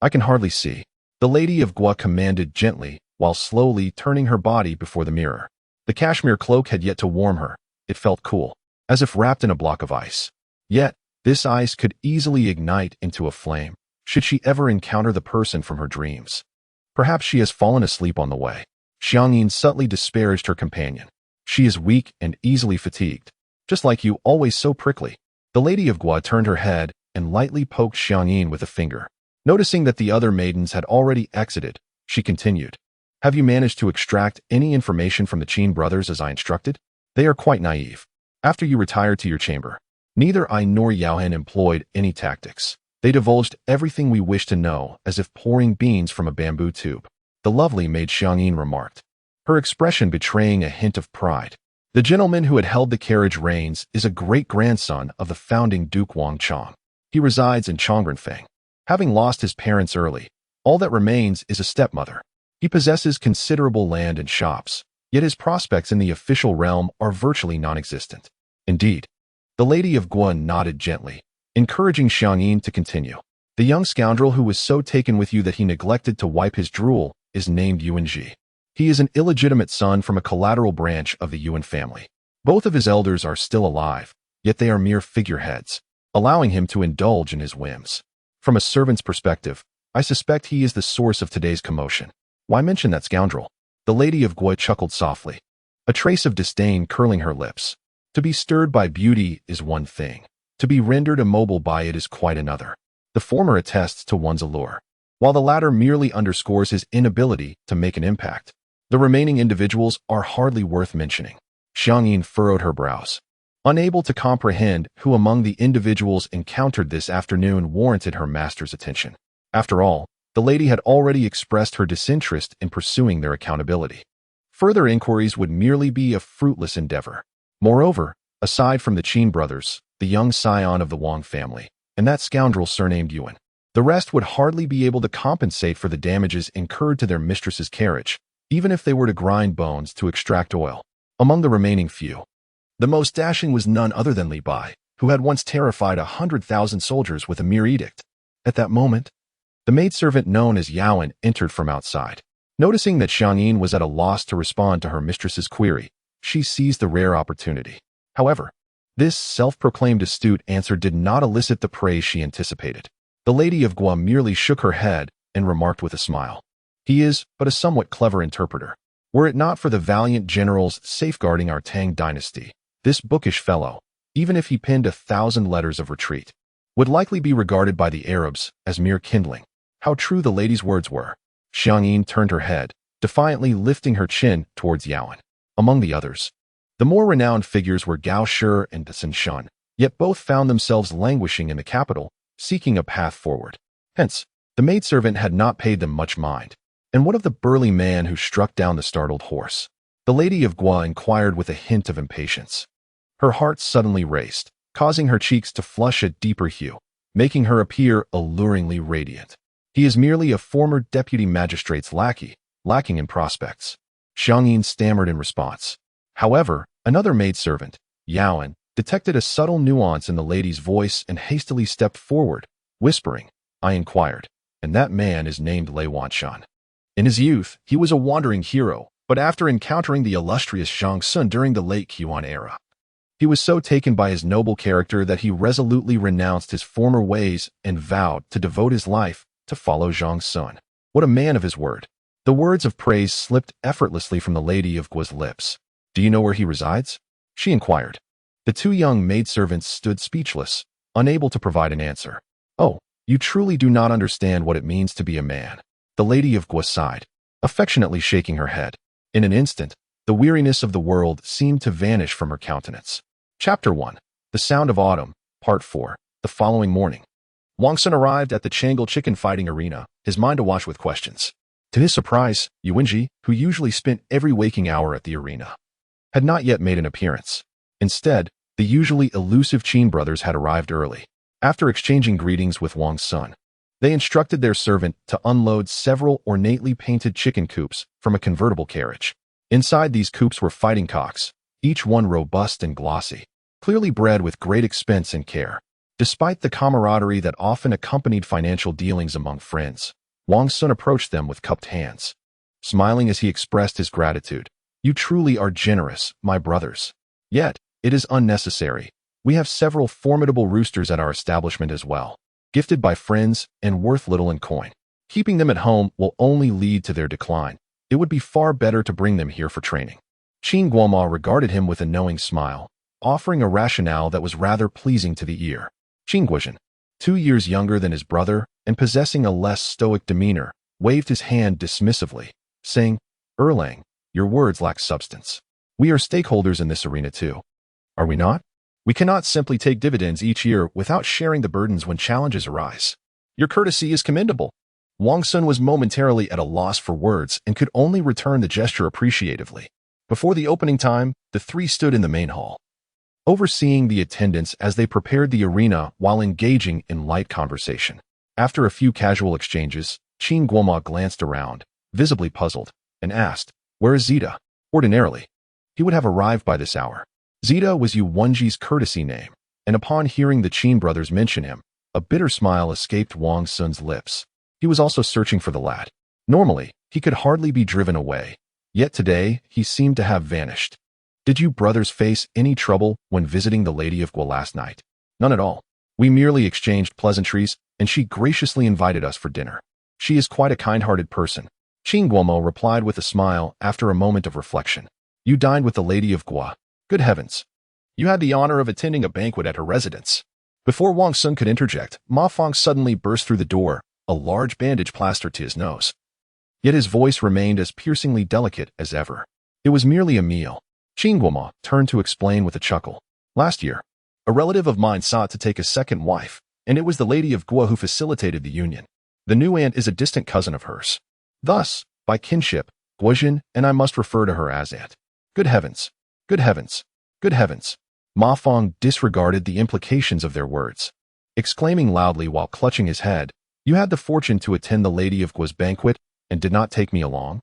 I can hardly see, the lady of Guo commanded gently, while slowly turning her body before the mirror. The cashmere cloak had yet to warm her. It felt cool, as if wrapped in a block of ice. Yet, this ice could easily ignite into a flame, should she ever encounter the person from her dreams. Perhaps she has fallen asleep on the way. Xiangyin subtly disparaged her companion. She is weak and easily fatigued. Just like you, always so prickly. The lady of Guo turned her head and lightly poked Xiangyin with a finger. Noticing that the other maidens had already exited, she continued, Have you managed to extract any information from the Qin brothers as I instructed? They are quite naive. After you retired to your chamber, neither I nor Yaohan employed any tactics. They divulged everything we wished to know as if pouring beans from a bamboo tube. The lovely maid Xiangyin remarked, her expression betraying a hint of pride. The gentleman who had held the carriage reins is a great-grandson of the founding Duke Wang Xun. He resides in Chang'an. Having lost his parents early, all that remains is a stepmother. He possesses considerable land and shops, yet his prospects in the official realm are virtually non-existent. Indeed, the lady of Guan nodded gently, encouraging Chang'an to continue. The young scoundrel who was so taken with you that he neglected to wipe his drool is named Yuan. He is an illegitimate son from a collateral branch of the Yuan family. Both of his elders are still alive, yet they are mere figureheads, allowing him to indulge in his whims. From a servant's perspective, I suspect he is the source of today's commotion. Why mention that scoundrel? The lady of Gui chuckled softly, a trace of disdain curling her lips. To be stirred by beauty is one thing. To be rendered immobile by it is quite another. The former attests to one's allure, while the latter merely underscores his inability to make an impact. The remaining individuals are hardly worth mentioning. Chang'an furrowed her brows, unable to comprehend who among the individuals encountered this afternoon warranted her master's attention. After all, the lady had already expressed her disinterest in pursuing their accountability. Further inquiries would merely be a fruitless endeavor. Moreover, aside from the Qin brothers, the young scion of the Wang family, and that scoundrel surnamed Yuan, the rest would hardly be able to compensate for the damages incurred to their mistress's carriage, even if they were to grind bones to extract oil. Among the remaining few, the most dashing was none other than Li Bai, who had once terrified 100,000 soldiers with a mere edict. At that moment, the maidservant known as Yaoan entered from outside. Noticing that Chang'an was at a loss to respond to her mistress's query, she seized the rare opportunity. However, this self-proclaimed astute answer did not elicit the praise she anticipated. The lady of Guam merely shook her head and remarked with a smile, "He is but a somewhat clever interpreter. Were it not for the valiant generals safeguarding our Tang dynasty, this bookish fellow, even if he penned 1,000 letters of retreat, would likely be regarded by the Arabs as mere kindling." How true the lady's words were. Chang'an turned her head, defiantly lifting her chin towards Yaoan. Among the others, the more renowned figures were Gao Shi and Sun Shun, yet both found themselves languishing in the capital, seeking a path forward. Hence, the maidservant had not paid them much mind. And what of the burly man who struck down the startled horse? The lady of Gua inquired with a hint of impatience. Her heart suddenly raced, causing her cheeks to flush a deeper hue, making her appear alluringly radiant. He is merely a former deputy magistrate's lackey, lacking in prospects. Chang'an stammered in response. However, another maidservant, Yaoan, detected a subtle nuance in the lady's voice and hastily stepped forward, whispering, "I inquired, and that man is named Lei Wanshan. In his youth, he was a wandering hero, but after encountering the illustrious Wang Xun during the late Kaiyuan era, he was so taken by his noble character that he resolutely renounced his former ways and vowed to devote his life to follow Wang Xun. What a man of his word." The words of praise slipped effortlessly from the lady of Gua's lips. "Do you know where he resides?" she inquired. The two young maidservants stood speechless, unable to provide an answer. "Oh, you truly do not understand what it means to be a man." The lady of Gua sighed, affectionately shaking her head. In an instant, the weariness of the world seemed to vanish from her countenance. Chapter 1. The Sound of Autumn, Part 4. The following morning, Wang Xun arrived at the Chang'an chicken fighting arena, his mind awash with questions. To his surprise, Yuanji, who usually spent every waking hour at the arena, had not yet made an appearance. Instead, the usually elusive Qin brothers had arrived early. After exchanging greetings with Wang Xun, they instructed their servant to unload several ornately painted chicken coops from a convertible carriage. Inside these coops were fighting cocks, each one robust and glossy, clearly bred with great expense and care. Despite the camaraderie that often accompanied financial dealings among friends, Wang Xun approached them with cupped hands, smiling as he expressed his gratitude. "You truly are generous, my brothers. Yet, it is unnecessary. We have several formidable roosters at our establishment as well, gifted by friends and worth little in coin. Keeping them at home will only lead to their decline. It would be far better to bring them here for training." Qin Guoma regarded him with a knowing smile, offering a rationale that was rather pleasing to the ear. Qin Guozhen, 2 years younger than his brother and possessing a less stoic demeanor, waved his hand dismissively, saying, "Erlang, your words lack substance. We are stakeholders in this arena too. Are we not? We cannot simply take dividends each year without sharing the burdens when challenges arise. Your courtesy is commendable." Wang Xun was momentarily at a loss for words and could only return the gesture appreciatively. Before the opening time, the three stood in the main hall, overseeing the attendants as they prepared the arena while engaging in light conversation. After a few casual exchanges, Qin Guoma glanced around, visibly puzzled, and asked, "Where is Zita?" Ordinarily, he would have arrived by this hour. Zita was Yu Wenji's courtesy name, and upon hearing the Qin brothers mention him, a bitter smile escaped Wang Xun's lips. He was also searching for the lad. Normally, he could hardly be driven away, yet today he seemed to have vanished. "Did you brothers face any trouble when visiting the Lady of Gua last night?" "None at all. We merely exchanged pleasantries, and she graciously invited us for dinner. She is quite a kind-hearted person." Qin Guomo replied with a smile after a moment of reflection. "You dined with the Lady of Gua. Good heavens. You had the honor of attending a banquet at her residence." Before Wang Xun could interject, Ma Fong suddenly burst through the door, a large bandage plastered to his nose. Yet his voice remained as piercingly delicate as ever. "It was merely a meal." Qin Guoma turned to explain with a chuckle. "Last year, a relative of mine sought to take a second wife, and it was the Lady of Gua who facilitated the union. The new aunt is a distant cousin of hers. Thus, by kinship, Guojin and I must refer to her as aunt." "Good heavens! Good heavens! Good heavens!" Ma Fong disregarded the implications of their words, exclaiming loudly while clutching his head, "You had the fortune to attend the Lady of Gua's banquet and did not take me along?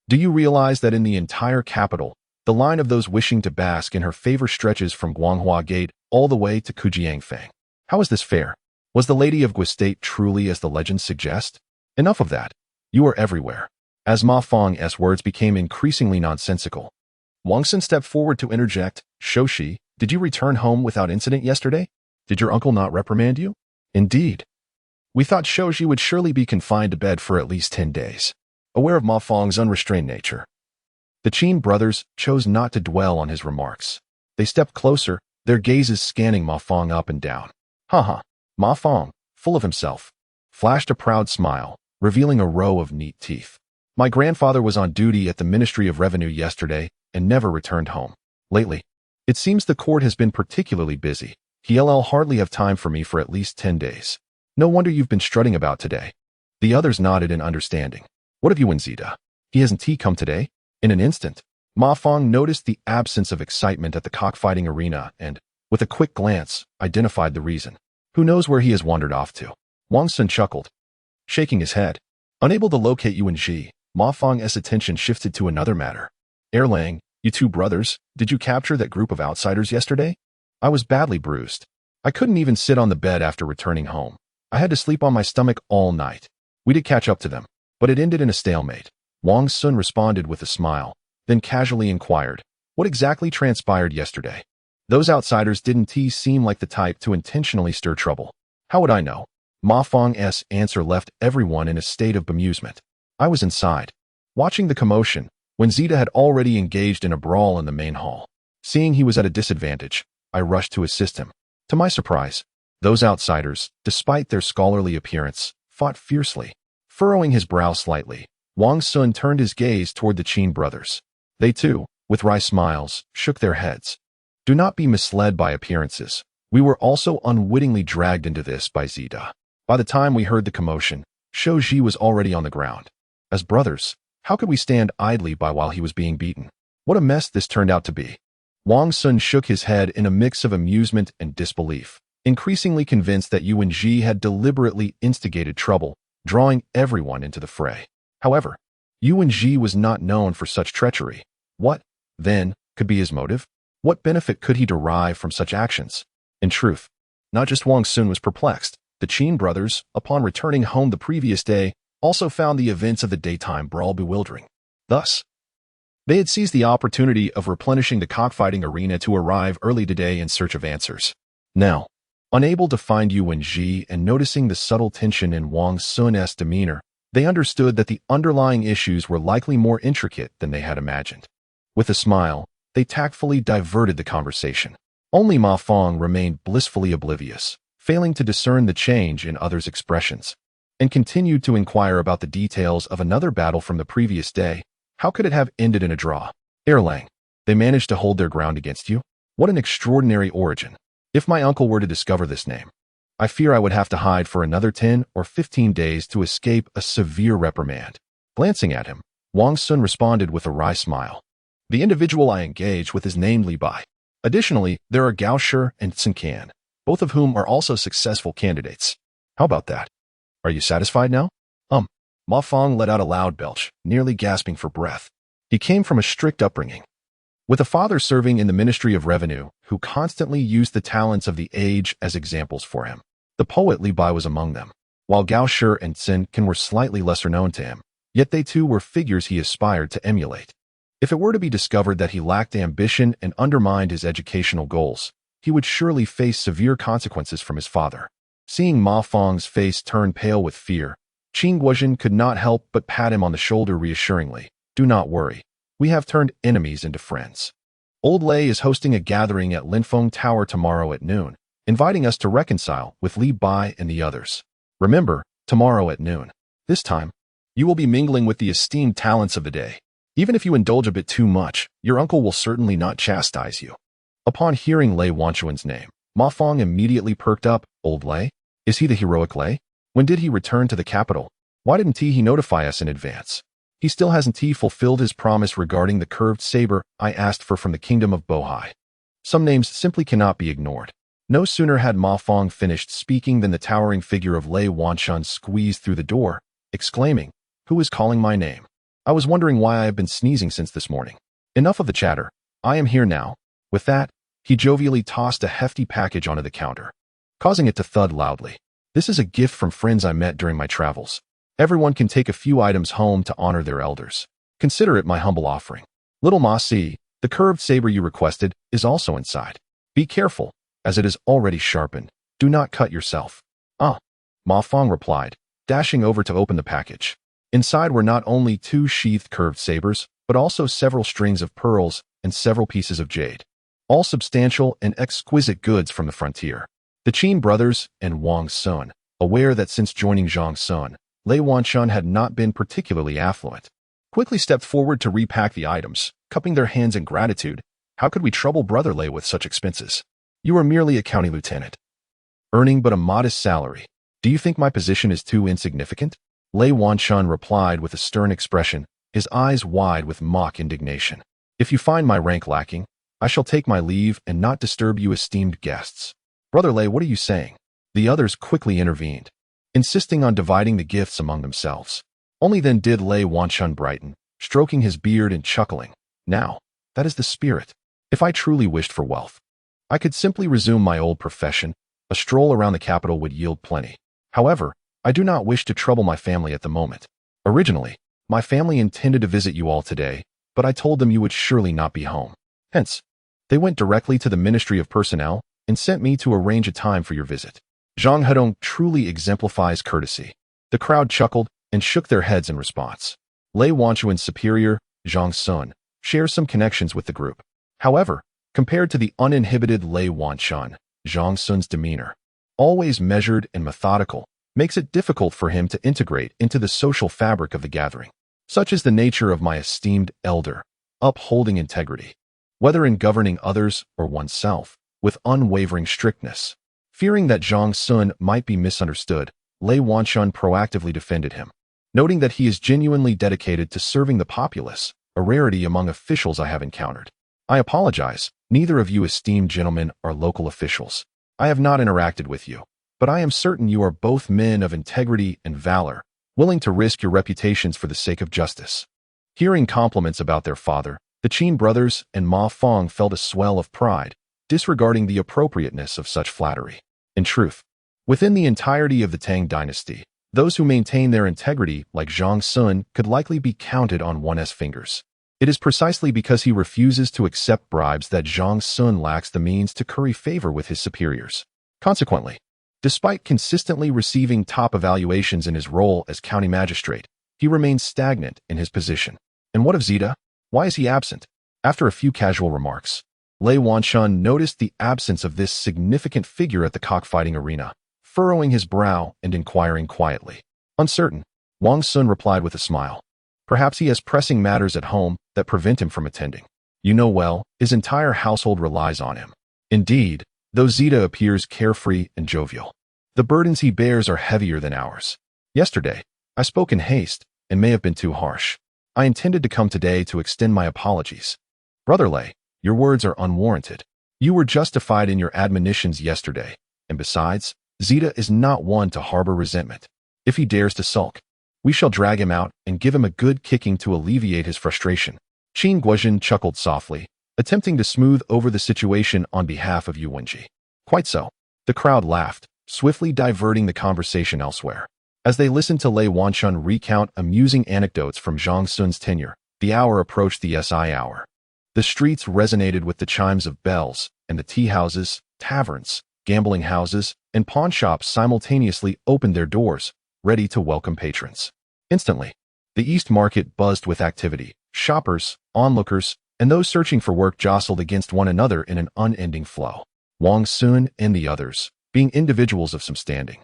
Do you realize that in the entire capital, the line of those wishing to bask in her favor stretches from Guanghua Gate all the way to Kujiangfang? How is this fair? Was the Lady of Gua's state truly as the legends suggest? Enough of that. You are everywhere." As Ma Fong's words became increasingly nonsensical, Wang Xun stepped forward to interject, "Shoshi, did you return home without incident yesterday? Did your uncle not reprimand you?" "Indeed. We thought Shoshi would surely be confined to bed for at least 10 days. Aware of Ma Fong's unrestrained nature, the Qin brothers chose not to dwell on his remarks. They stepped closer, their gazes scanning Ma Fong up and down. "Ha." Ma Fong, full of himself, flashed a proud smile, revealing a row of neat teeth. "My grandfather was on duty at the Ministry of Revenue yesterday and never returned home. Lately, it seems the court has been particularly busy. He'll hardly have time for me for at least 10 days. No wonder you've been strutting about today." The others nodded in understanding. "What have you and Zita? He hasn't come today?" In an instant, Ma Fong noticed the absence of excitement at the cockfighting arena and, with a quick glance, identified the reason. "Who knows where he has wandered off to?" Wang Xun chuckled, shaking his head. Unable to locate Yuan Ji, Ma Fong's attention shifted to another matter. "Erlang, you two brothers, did you capture that group of outsiders yesterday?" "I was badly bruised. I couldn't even sit on the bed after returning home. I had to sleep on my stomach all night. We did catch up to them, but it ended in a stalemate." Wang Xun responded with a smile, then casually inquired, "What exactly transpired yesterday?" "Those outsiders didn't seem like the type to intentionally stir trouble." "How would I know?" Ma Fong's answer left everyone in a state of bemusement. "I was inside, watching the commotion, when Zita had already engaged in a brawl in the main hall. Seeing he was at a disadvantage, I rushed to assist him. To my surprise, those outsiders, despite their scholarly appearance, fought fiercely." Furrowing his brow slightly, Wang Xun turned his gaze toward the Qin brothers. They too, with wry smiles, shook their heads. "Do not be misled by appearances. We were also unwittingly dragged into this by Zita. By the time we heard the commotion, Shouji was already on the ground. As brothers, how could we stand idly by while he was being beaten? What a mess this turned out to be." Wang Xun shook his head in a mix of amusement and disbelief, increasingly convinced that Yuan Ji had deliberately instigated trouble, drawing everyone into the fray. However, Yuan Ji was not known for such treachery. What, then, could be his motive? What benefit could he derive from such actions? In truth, not just Wang Xun was perplexed. The Qin brothers, upon returning home the previous day, also found the events of the daytime brawl bewildering. Thus, they had seized the opportunity of replenishing the cockfighting arena to arrive early today in search of answers. Now, unable to find Yuan Ji and noticing the subtle tension in Wang Xun's demeanor, they understood that the underlying issues were likely more intricate than they had imagined. With a smile, they tactfully diverted the conversation. Only Ma Fong remained blissfully oblivious, failing to discern the change in others' expressions, and continued to inquire about the details of another battle from the previous day. How could it have ended in a draw? "Erlang, they managed to hold their ground against you? What an extraordinary origin. If my uncle were to discover this name, I fear I would have to hide for another 10 or 15 days to escape a severe reprimand." Glancing at him, Wang Xun responded with a wry smile. The individual I engage with is named Li Bai. Additionally, there are Gao Shi and Sun Can, both of whom are also successful candidates. How about that? Are you satisfied now? Ma Fong let out a loud belch, nearly gasping for breath. He came from a strict upbringing, with a father serving in the Ministry of Revenue who constantly used the talents of the age as examples for him. The poet Li Bai was among them, while Gao Shi and Sun Can were slightly lesser known to him, yet they too were figures he aspired to emulate. If it were to be discovered that he lacked ambition and undermined his educational goals, he would surely face severe consequences from his father. Seeing Ma Fong's face turn pale with fear, Qin Guozhen could not help but pat him on the shoulder reassuringly. Do not worry. We have turned enemies into friends. Old Lei is hosting a gathering at Linfeng Tower tomorrow at noon, inviting us to reconcile with Li Bai and the others. Remember, tomorrow at noon. This time, you will be mingling with the esteemed talents of the day. Even if you indulge a bit too much, your uncle will certainly not chastise you. Upon hearing Lei Wanxuan's name, Ma Fong immediately perked up. Old Lei? Is he the heroic Lei? When did he return to the capital? Why didn't he notify us in advance? He still hasn't fulfilled his promise regarding the curved saber I asked for from the kingdom of Bohai. Some names simply cannot be ignored. No sooner had Ma Fong finished speaking than the towering figure of Lei Wanxuan squeezed through the door, exclaiming, "Who is calling my name? I was wondering why I have been sneezing since this morning. Enough of the chatter. I am here now." With that, he jovially tossed a hefty package onto the counter, causing it to thud loudly. "This is a gift from friends I met during my travels. Everyone can take a few items home to honor their elders. Consider it my humble offering. Little Ma Si, the curved saber you requested, is also inside. Be careful, as it is already sharpened. Do not cut yourself." Ma Fong replied, dashing over to open the package. Inside were not only 2 sheathed curved sabers, but also several strings of pearls and several pieces of jade. All substantial and exquisite goods from the frontier. The Qin brothers and Wang Xun, aware that since joining Zhang Sun, Lei Wanxuan had not been particularly affluent, quickly stepped forward to repack the items, cupping their hands in gratitude. "How could we trouble Brother Lei with such expenses? You are merely a county lieutenant, earning but a modest salary. Do you think my position is too insignificant?" Lei Wanxuan replied with a stern expression, his eyes wide with mock indignation. "If you find my rank lacking, I shall take my leave and not disturb you esteemed guests." "Brother Lei, what are you saying?" The others quickly intervened, insisting on dividing the gifts among themselves. Only then did Lei Wanxuan brighten, stroking his beard and chuckling. "Now, that is the spirit. If I truly wished for wealth, I could simply resume my old profession. A stroll around the capital would yield plenty. However, I do not wish to trouble my family at the moment. Originally, my family intended to visit you all today, but I told them you would surely not be home. Hence, they went directly to the Ministry of Personnel and sent me to arrange a time for your visit." Zhang Hedong truly exemplifies courtesy. The crowd chuckled and shook their heads in response. Lei Wanxuan's superior, Zhang Sun, shares some connections with the group. However, compared to the uninhibited Lei Wanxuan, Zhang Sun's demeanor, always measured and methodical, makes it difficult for him to integrate into the social fabric of the gathering. Such is the nature of my esteemed elder, upholding integrity, whether in governing others or oneself, with unwavering strictness. Fearing that Zhang Sun might be misunderstood, Lei Wanxuan proactively defended him, noting that he is genuinely dedicated to serving the populace, a rarity among officials I have encountered. "I apologize, neither of you esteemed gentlemen are local officials. I have not interacted with you, but I am certain you are both men of integrity and valor, willing to risk your reputations for the sake of justice." Hearing compliments about their father, the Qin brothers and Ma Fong felt a swell of pride, disregarding the appropriateness of such flattery. In truth, within the entirety of the Tang dynasty, those who maintain their integrity, like Zhang Sun, could likely be counted on one's fingers. It is precisely because he refuses to accept bribes that Zhang Sun lacks the means to curry favor with his superiors. Consequently, despite consistently receiving top evaluations in his role as county magistrate, he remains stagnant in his position. And what of Zita? Why is he absent? After a few casual remarks, Lei Wanxuan noticed the absence of this significant figure at the cockfighting arena, furrowing his brow and inquiring quietly. Uncertain, Wang Xun replied with a smile. Perhaps he has pressing matters at home that prevent him from attending. You know well, his entire household relies on him. Indeed, though Zita appears carefree and jovial, the burdens he bears are heavier than ours. Yesterday, I spoke in haste and may have been too harsh. I intended to come today to extend my apologies. Brother Lei, your words are unwarranted. You were justified in your admonitions yesterday, and besides, Zeta is not one to harbor resentment. If he dares to sulk, we shall drag him out and give him a good kicking to alleviate his frustration. Qin Guozhen chuckled softly, attempting to smooth over the situation on behalf of Yu Wenji. Quite so. The crowd laughed, swiftly diverting the conversation elsewhere. As they listened to Lei Wanshun recount amusing anecdotes from Zhang Sun's tenure, the hour approached the SI hour. The streets resonated with the chimes of bells, and the tea houses, taverns, gambling houses, and pawn shops simultaneously opened their doors, ready to welcome patrons. Instantly, the East Market buzzed with activity. Shoppers, onlookers, and those searching for work jostled against one another in an unending flow. Wang Xun and the others, being individuals of some standing,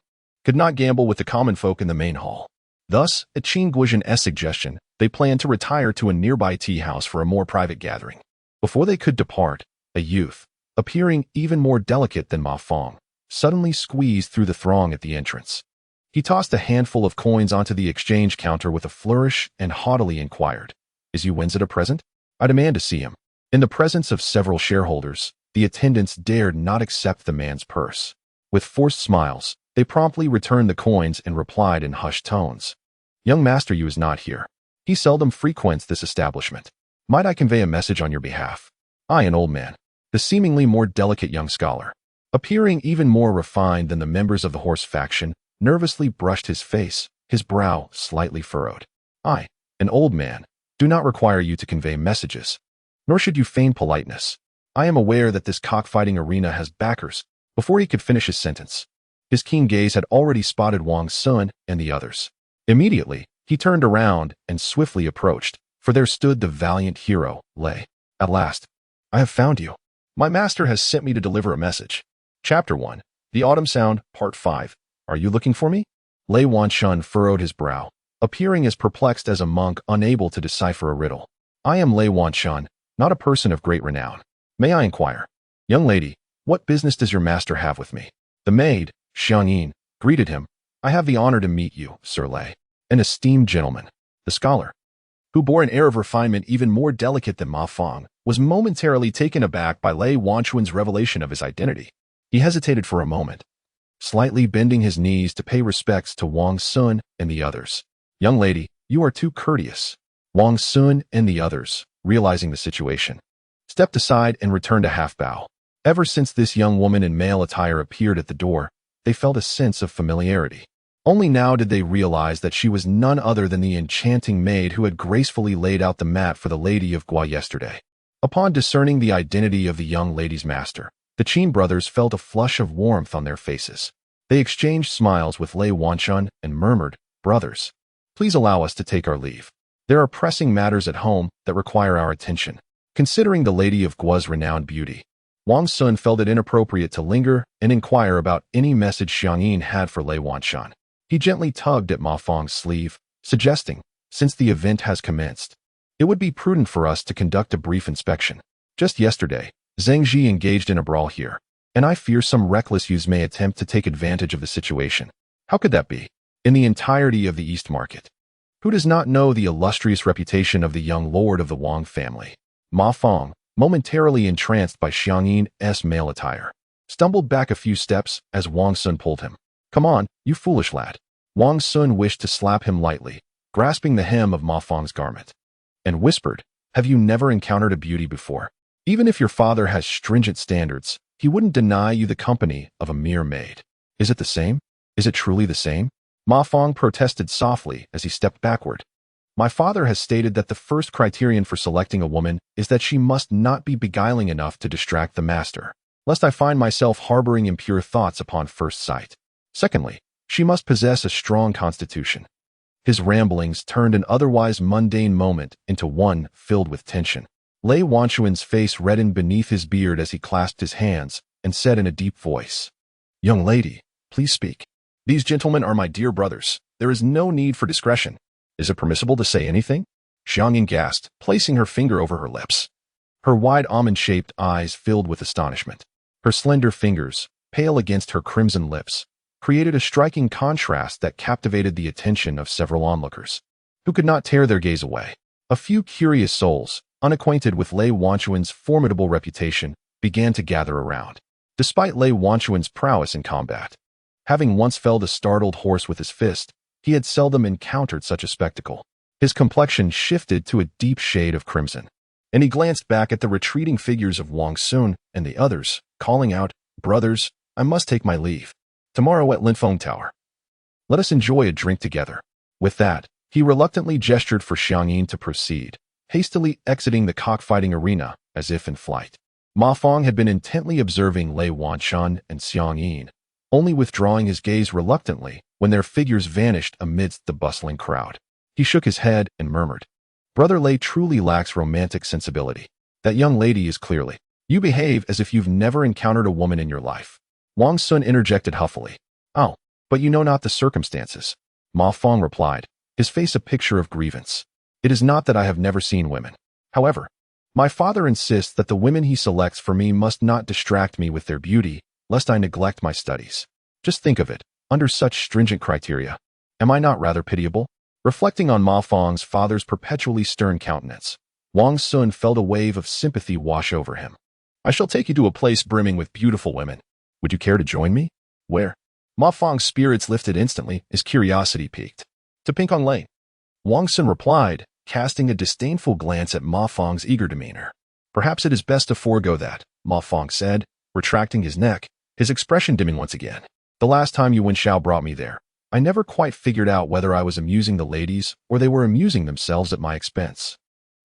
could not gamble with the common folk in the main hall. Thus, at Qin Guozhen's suggestion, they planned to retire to a nearby tea house for a more private gathering. Before they could depart, a youth, appearing even more delicate than Ma Fong, suddenly squeezed through the throng at the entrance. He tossed a handful of coins onto the exchange counter with a flourish and haughtily inquired, "Is Yu Wenzi present? I demand to see him." In the presence of several shareholders, the attendants dared not accept the man's purse. With forced smiles, they promptly returned the coins and replied in hushed tones, "Young Master Yu is not here. He seldom frequents this establishment. Might I convey a message on your behalf?" I, an old man, the seemingly more delicate young scholar, appearing even more refined than the members of the horse faction, nervously brushed his face, his brow slightly furrowed. I, an old man, do not require you to convey messages, nor should you feign politeness. I am aware that this cockfighting arena has backers. Before he could finish his sentence, his keen gaze had already spotted Wang Xun and the others. Immediately, he turned around and swiftly approached, for there stood the valiant hero, Lei. "At last, I have found you. My master has sent me to deliver a message." Chapter 1, The Autumn Sound, Part 5. "Are you looking for me?" Lei Wanshun furrowed his brow, appearing as perplexed as a monk unable to decipher a riddle. "I am Lei Wanshun, not a person of great renown. May I inquire?" "Young lady, what business does your master have with me?" The maid, Xiangyin, greeted him. "I have the honor to meet you, Sir Lei, an esteemed gentleman." The scholar, who bore an air of refinement even more delicate than Ma Fong, was momentarily taken aback by Lei Wanshun's revelation of his identity. He hesitated for a moment, slightly bending his knees to pay respects to Wang Xun and the others. "Young lady, you are too courteous." Wang Xun and the others, realizing the situation, stepped aside and returned a half-bow. Ever since this young woman in male attire appeared at the door, they felt a sense of familiarity. Only now did they realize that she was none other than the enchanting maid who had gracefully laid out the mat for the Lady of Gua yesterday. Upon discerning the identity of the young lady's master, the Qin brothers felt a flush of warmth on their faces. They exchanged smiles with Lei Wanshun and murmured, "Brothers, please allow us to take our leave. There are pressing matters at home that require our attention." Considering the Lady of Gua's renowned beauty, Wang Xun felt it inappropriate to linger and inquire about any message Xiangyin had for Lei Wanshun. He gently tugged at Ma Fong's sleeve, suggesting, "Since the event has commenced, it would be prudent for us to conduct a brief inspection. Just yesterday, Zheng Ji engaged in a brawl here, and I fear some reckless youths may attempt to take advantage of the situation." How could that be? In the entirety of the East Market, who does not know the illustrious reputation of the young lord of the Wang family? Ma Fong, momentarily entranced by Xiangyin's male attire, stumbled back a few steps as Wang Xun pulled him. "Come on, you foolish lad." Wang Xun wished to slap him lightly, grasping the hem of Ma Fong's garment, and whispered, "Have you never encountered a beauty before? Even if your father has stringent standards, he wouldn't deny you the company of a mere maid. Is it the same? Is it truly the same?" Ma Fong protested softly as he stepped backward. "My father has stated that the first criterion for selecting a woman is that she must not be beguiling enough to distract the master, lest I find myself harboring impure thoughts upon first sight. Secondly, she must possess a strong constitution." His ramblings turned an otherwise mundane moment into one filled with tension. Lei Wanshun's face reddened beneath his beard as he clasped his hands and said in a deep voice, "Young lady, please speak. These gentlemen are my dear brothers. There is no need for discretion. Is it permissible to say anything?" Xiangyin gasped, placing her finger over her lips. Her wide almond-shaped eyes filled with astonishment. Her slender fingers, pale against her crimson lips, created a striking contrast that captivated the attention of several onlookers, who could not tear their gaze away. A few curious souls, unacquainted with Lei Wanchuan's formidable reputation, began to gather around. Despite Lei Wanchuan's prowess in combat, having once felled a startled horse with his fist, he had seldom encountered such a spectacle. His complexion shifted to a deep shade of crimson, and he glanced back at the retreating figures of Wang Xun and the others, calling out, "Brothers, I must take my leave. Tomorrow at Linfeng Tower. Let us enjoy a drink together." With that, he reluctantly gestured for Xiangyin to proceed, hastily exiting the cockfighting arena as if in flight. Ma Fong had been intently observing Lei Wanchuan and Xiangyin, only withdrawing his gaze reluctantly when their figures vanished amidst the bustling crowd. He shook his head and murmured, "Brother Lei truly lacks romantic sensibility. That young lady is clearly. You behave as if you've never encountered a woman in your life." Wang Xun interjected huffily. "Oh, but you know not the circumstances," Ma Fong replied, his face a picture of grievance. "It is not that I have never seen women. However, my father insists that the women he selects for me must not distract me with their beauty, lest I neglect my studies. Just think of it, under such stringent criteria. Am I not rather pitiable?" Reflecting on Ma Fong's father's perpetually stern countenance, Wang Xun felt a wave of sympathy wash over him. "I shall take you to a place brimming with beautiful women. Would you care to join me?" "Where?" Ma Fong's spirits lifted instantly, his curiosity piqued. "To Pinkong Lane," Wang Xun replied, casting a disdainful glance at Ma Fong's eager demeanor. "Perhaps it is best to forego that," Ma Fong said, retracting his neck, his expression dimming once again. "The last time Yuan Shao brought me there, I never quite figured out whether I was amusing the ladies or they were amusing themselves at my expense."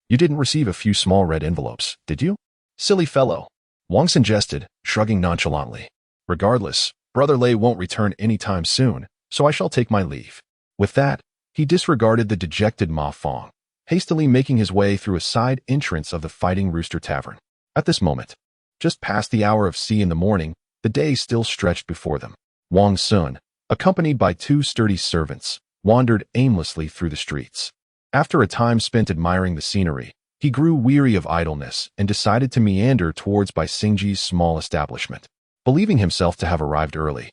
"You didn't receive a few small red envelopes, did you?" "Silly fellow," Wang Xun jested, shrugging nonchalantly. "Regardless, Brother Lei won't return any time soon, so I shall take my leave." With that, he disregarded the dejected Ma Fong, hastily making his way through a side entrance of the Fighting Rooster Tavern. At this moment, just past the hour of C in the morning, the day still stretched before them. Wang Xun, accompanied by two sturdy servants, wandered aimlessly through the streets. After a time spent admiring the scenery, he grew weary of idleness and decided to meander towards Bai Xingji's small establishment. Believing himself to have arrived early,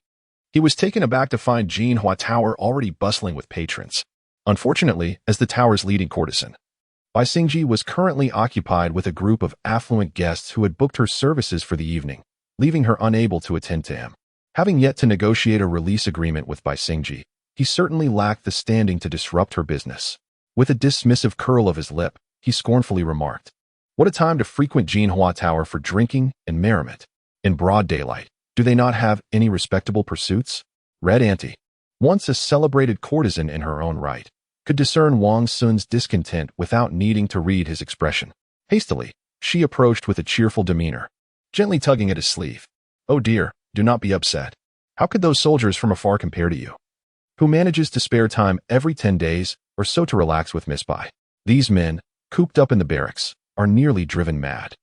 he was taken aback to find Jinhua Tower already bustling with patrons. Unfortunately, as the tower's leading courtesan, Bai Xingji was currently occupied with a group of affluent guests who had booked her services for the evening, leaving her unable to attend to him. Having yet to negotiate a release agreement with Bai Xingji, he certainly lacked the standing to disrupt her business. With a dismissive curl of his lip, he scornfully remarked, "What a time to frequent Jinhua Tower for drinking and merriment. In broad daylight, do they not have any respectable pursuits?" Red Auntie, once a celebrated courtesan in her own right, could discern Wang Xun's discontent without needing to read his expression. Hastily, she approached with a cheerful demeanor, gently tugging at his sleeve. "Oh dear, do not be upset. How could those soldiers from afar compare to you? Who manages to spare time every 10 days or so to relax with Miss Bai? These men, cooped up in the barracks, are nearly driven mad.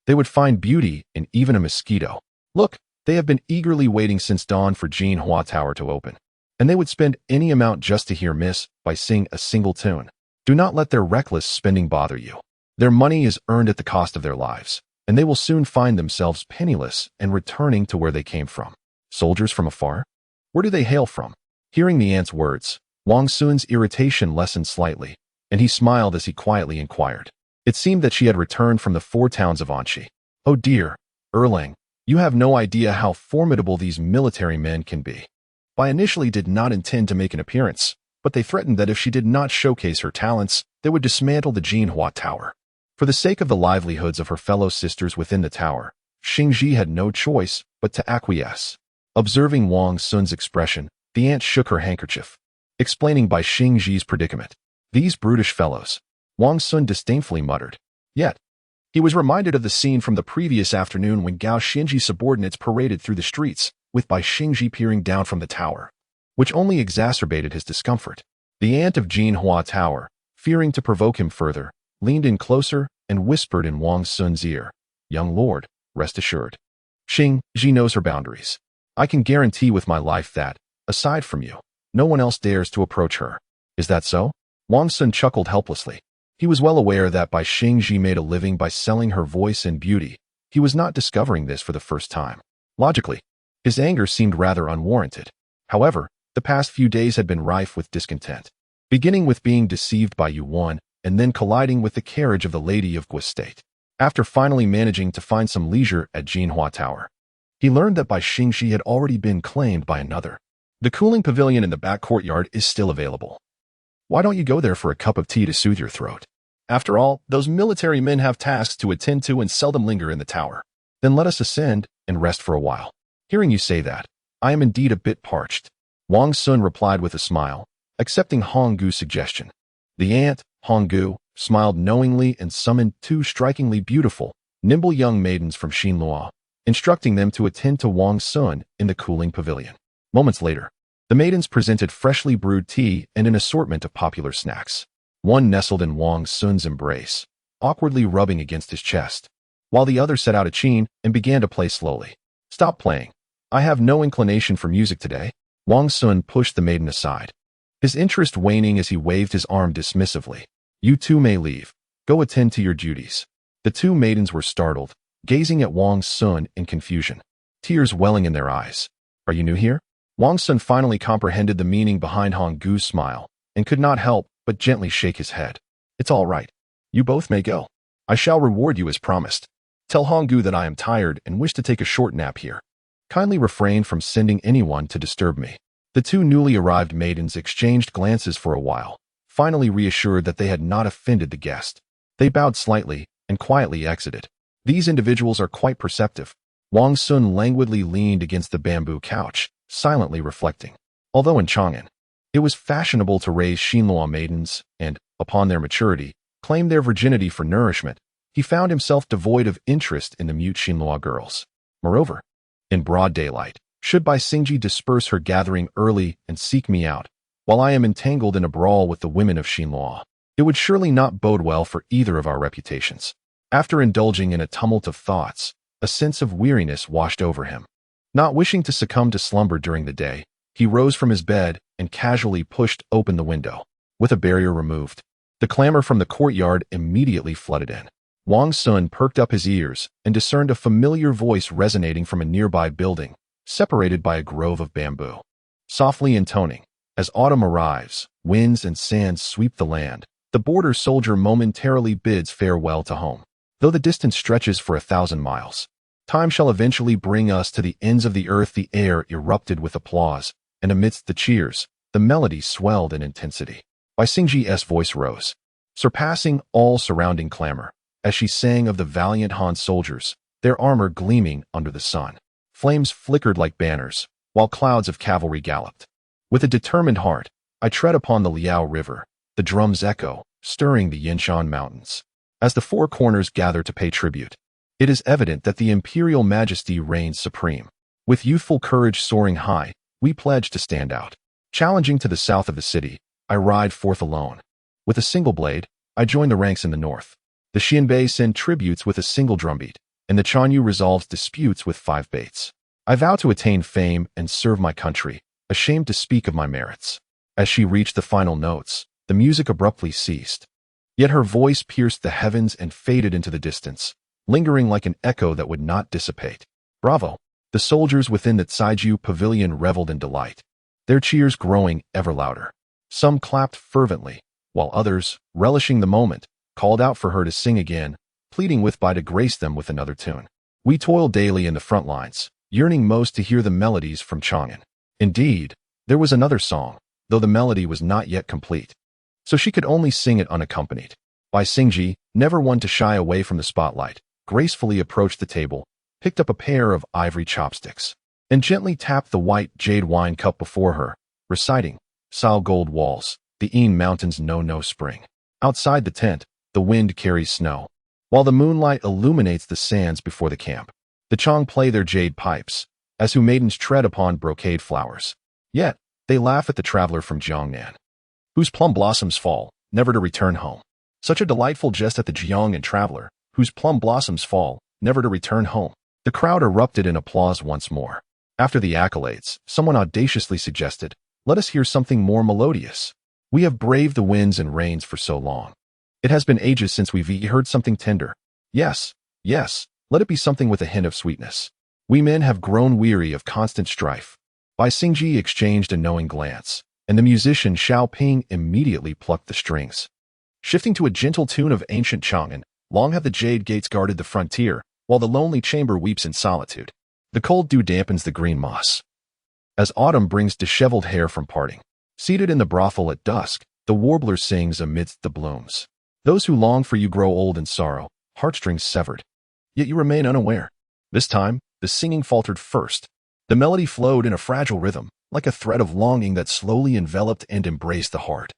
They would find beauty in even a mosquito. Look, they have been eagerly waiting since dawn for Jinhua Tower to open, and they would spend any amount just to hear Miss Bai sing a single tune. Do not let their reckless spending bother you. Their money is earned at the cost of their lives, and they will soon find themselves penniless and returning to where they came from." Soldiers from afar? Where do they hail from? Hearing the aunt's words, Wang Xun's irritation lessened slightly, and he smiled as he quietly inquired. It seemed that she had returned from the 4 towns of Anxi. "Oh dear, Erlang, you have no idea how formidable these military men can be." Bai initially did not intend to make an appearance, but they threatened that if she did not showcase her talents, they would dismantle the Jinhua Tower. For the sake of the livelihoods of her fellow sisters within the tower, Xingji had no choice but to acquiesce. Observing Wang Xun's expression, the aunt shook her handkerchief, explaining Bai Xingji's predicament. "These brutish fellows," Wang Xun disdainfully muttered. Yet, he was reminded of the scene from the previous afternoon when Gao Xinji's subordinates paraded through the streets, with Bai Xingji peering down from the tower, which only exacerbated his discomfort. The aunt of Jinhua Tower, fearing to provoke him further, leaned in closer and whispered in Wang Xun's ear, "Young lord, rest assured. Xingji knows her boundaries. I can guarantee with my life that, aside from you, no one else dares to approach her." "Is that so?" Wang Xun chuckled helplessly. He was well aware that Bai Xingji made a living by selling her voice and beauty. He was not discovering this for the first time. Logically, his anger seemed rather unwarranted. However, the past few days had been rife with discontent. Beginning with being deceived by Yuan, and then colliding with the carriage of the Lady of Gua State. After finally managing to find some leisure at Jinhua Tower, he learned that Bai Xingxi had already been claimed by another. The cooling pavilion in the back courtyard is still available. Why don't you go there for a cup of tea to soothe your throat? After all, those military men have tasks to attend to and seldom linger in the tower. Then let us ascend and rest for a while. Hearing you say that, I am indeed a bit parched. Wang Xun replied with a smile, accepting Honggu's suggestion. The aunt, Honggu, smiled knowingly and summoned two strikingly beautiful, nimble young maidens from Xinluo, instructing them to attend to Wang Xun in the cooling pavilion. Moments later, the maidens presented freshly brewed tea and an assortment of popular snacks. One nestled in Wang Xun's embrace, awkwardly rubbing against his chest, while the other set out a chine and began to play slowly. Stop playing. I have no inclination for music today. Wang Xun pushed the maiden aside, his interest waning as he waved his arm dismissively. You two may leave. Go attend to your duties. The two maidens were startled, gazing at Wang Xun in confusion, tears welling in their eyes. Are you new here? Wang Xun finally comprehended the meaning behind Honggu's smile and could not help but gently shake his head. It's all right. You both may go. I shall reward you as promised. Tell Honggu that I am tired and wish to take a short nap here. Kindly refrain from sending anyone to disturb me. The two newly arrived maidens exchanged glances for a while, finally reassured that they had not offended the guest. They bowed slightly and quietly exited. These individuals are quite perceptive. Wang Xun languidly leaned against the bamboo couch, silently reflecting. Although in Chang'an, it was fashionable to raise Xinluo maidens and, upon their maturity, claim their virginity for nourishment, he found himself devoid of interest in the mute Xinluo girls. Moreover, in broad daylight, should Bai Xingji disperse her gathering early and seek me out, while I am entangled in a brawl with the women of Xinluo, it would surely not bode well for either of our reputations. After indulging in a tumult of thoughts, a sense of weariness washed over him. Not wishing to succumb to slumber during the day, he rose from his bed and casually pushed open the window. With a barrier removed, the clamor from the courtyard immediately flooded in. Wang Xun perked up his ears and discerned a familiar voice resonating from a nearby building, separated by a grove of bamboo. Softly intoning, as autumn arrives, winds and sands sweep the land, the border soldier momentarily bids farewell to home. Though the distance stretches for 1,000 miles, time shall eventually bring us to the ends of the earth. The air erupted with applause, and amidst the cheers, the melody swelled in intensity. Bai Xingji's voice rose, surpassing all surrounding clamor, as she sang of the valiant Han soldiers, their armor gleaming under the sun. Flames flickered like banners, while clouds of cavalry galloped. With a determined heart, I tread upon the Liao River, the drums echo, stirring the Yinshan Mountains. As the four corners gather to pay tribute, it is evident that the imperial majesty reigns supreme. With youthful courage soaring high, we pledge to stand out. Challenging to the south of the city, I ride forth alone. With a single blade, I join the ranks in the north. The Xianbei send tributes with a single drumbeat, and the Chanyu resolves disputes with 5 baits. I vow to attain fame and serve my country, ashamed to speak of my merits. As she reached the final notes, the music abruptly ceased. Yet her voice pierced the heavens and faded into the distance, lingering like an echo that would not dissipate. Bravo! The soldiers within the Tsaiju pavilion reveled in delight, their cheers growing ever louder. Some clapped fervently, while others, relishing the moment, called out for her to sing again, pleading with Bai to grace them with another tune. We toiled daily in the front lines, yearning most to hear the melodies from Chang'an. Indeed, there was another song, though the melody was not yet complete, so she could only sing it unaccompanied. Bai Xingji, never one to shy away from the spotlight, gracefully approached the table, picked up a pair of ivory chopsticks, and gently tapped the white jade wine cup before her, reciting, "Sao gold walls, the Een mountains know no spring. Outside the tent, the wind carries snow, while the moonlight illuminates the sands before the camp. The Chang play their jade pipes, as who maidens tread upon brocade flowers. Yet, they laugh at the traveler from Jiangnan, whose plum blossoms fall, never to return home." Such a delightful jest at the Jiangnan traveler, whose plum blossoms fall, never to return home. The crowd erupted in applause once more. After the accolades, someone audaciously suggested, "Let us hear something more melodious. We have braved the winds and rains for so long. It has been ages since we've heard something tender. Yes, yes, let it be something with a hint of sweetness. We men have grown weary of constant strife." Bai Xingji exchanged a knowing glance, and the musician Xiao Ping immediately plucked the strings. Shifting to a gentle tune of ancient Chang'an, long have the jade gates guarded the frontier, while the lonely chamber weeps in solitude. The cold dew dampens the green moss, as autumn brings disheveled hair from parting. Seated in the brothel at dusk, the warbler sings amidst the blooms. Those who long for you grow old in sorrow, heartstrings severed. Yet you remain unaware. This time, the singing faltered first. The melody flowed in a fragile rhythm, like a thread of longing that slowly enveloped and embraced the heart,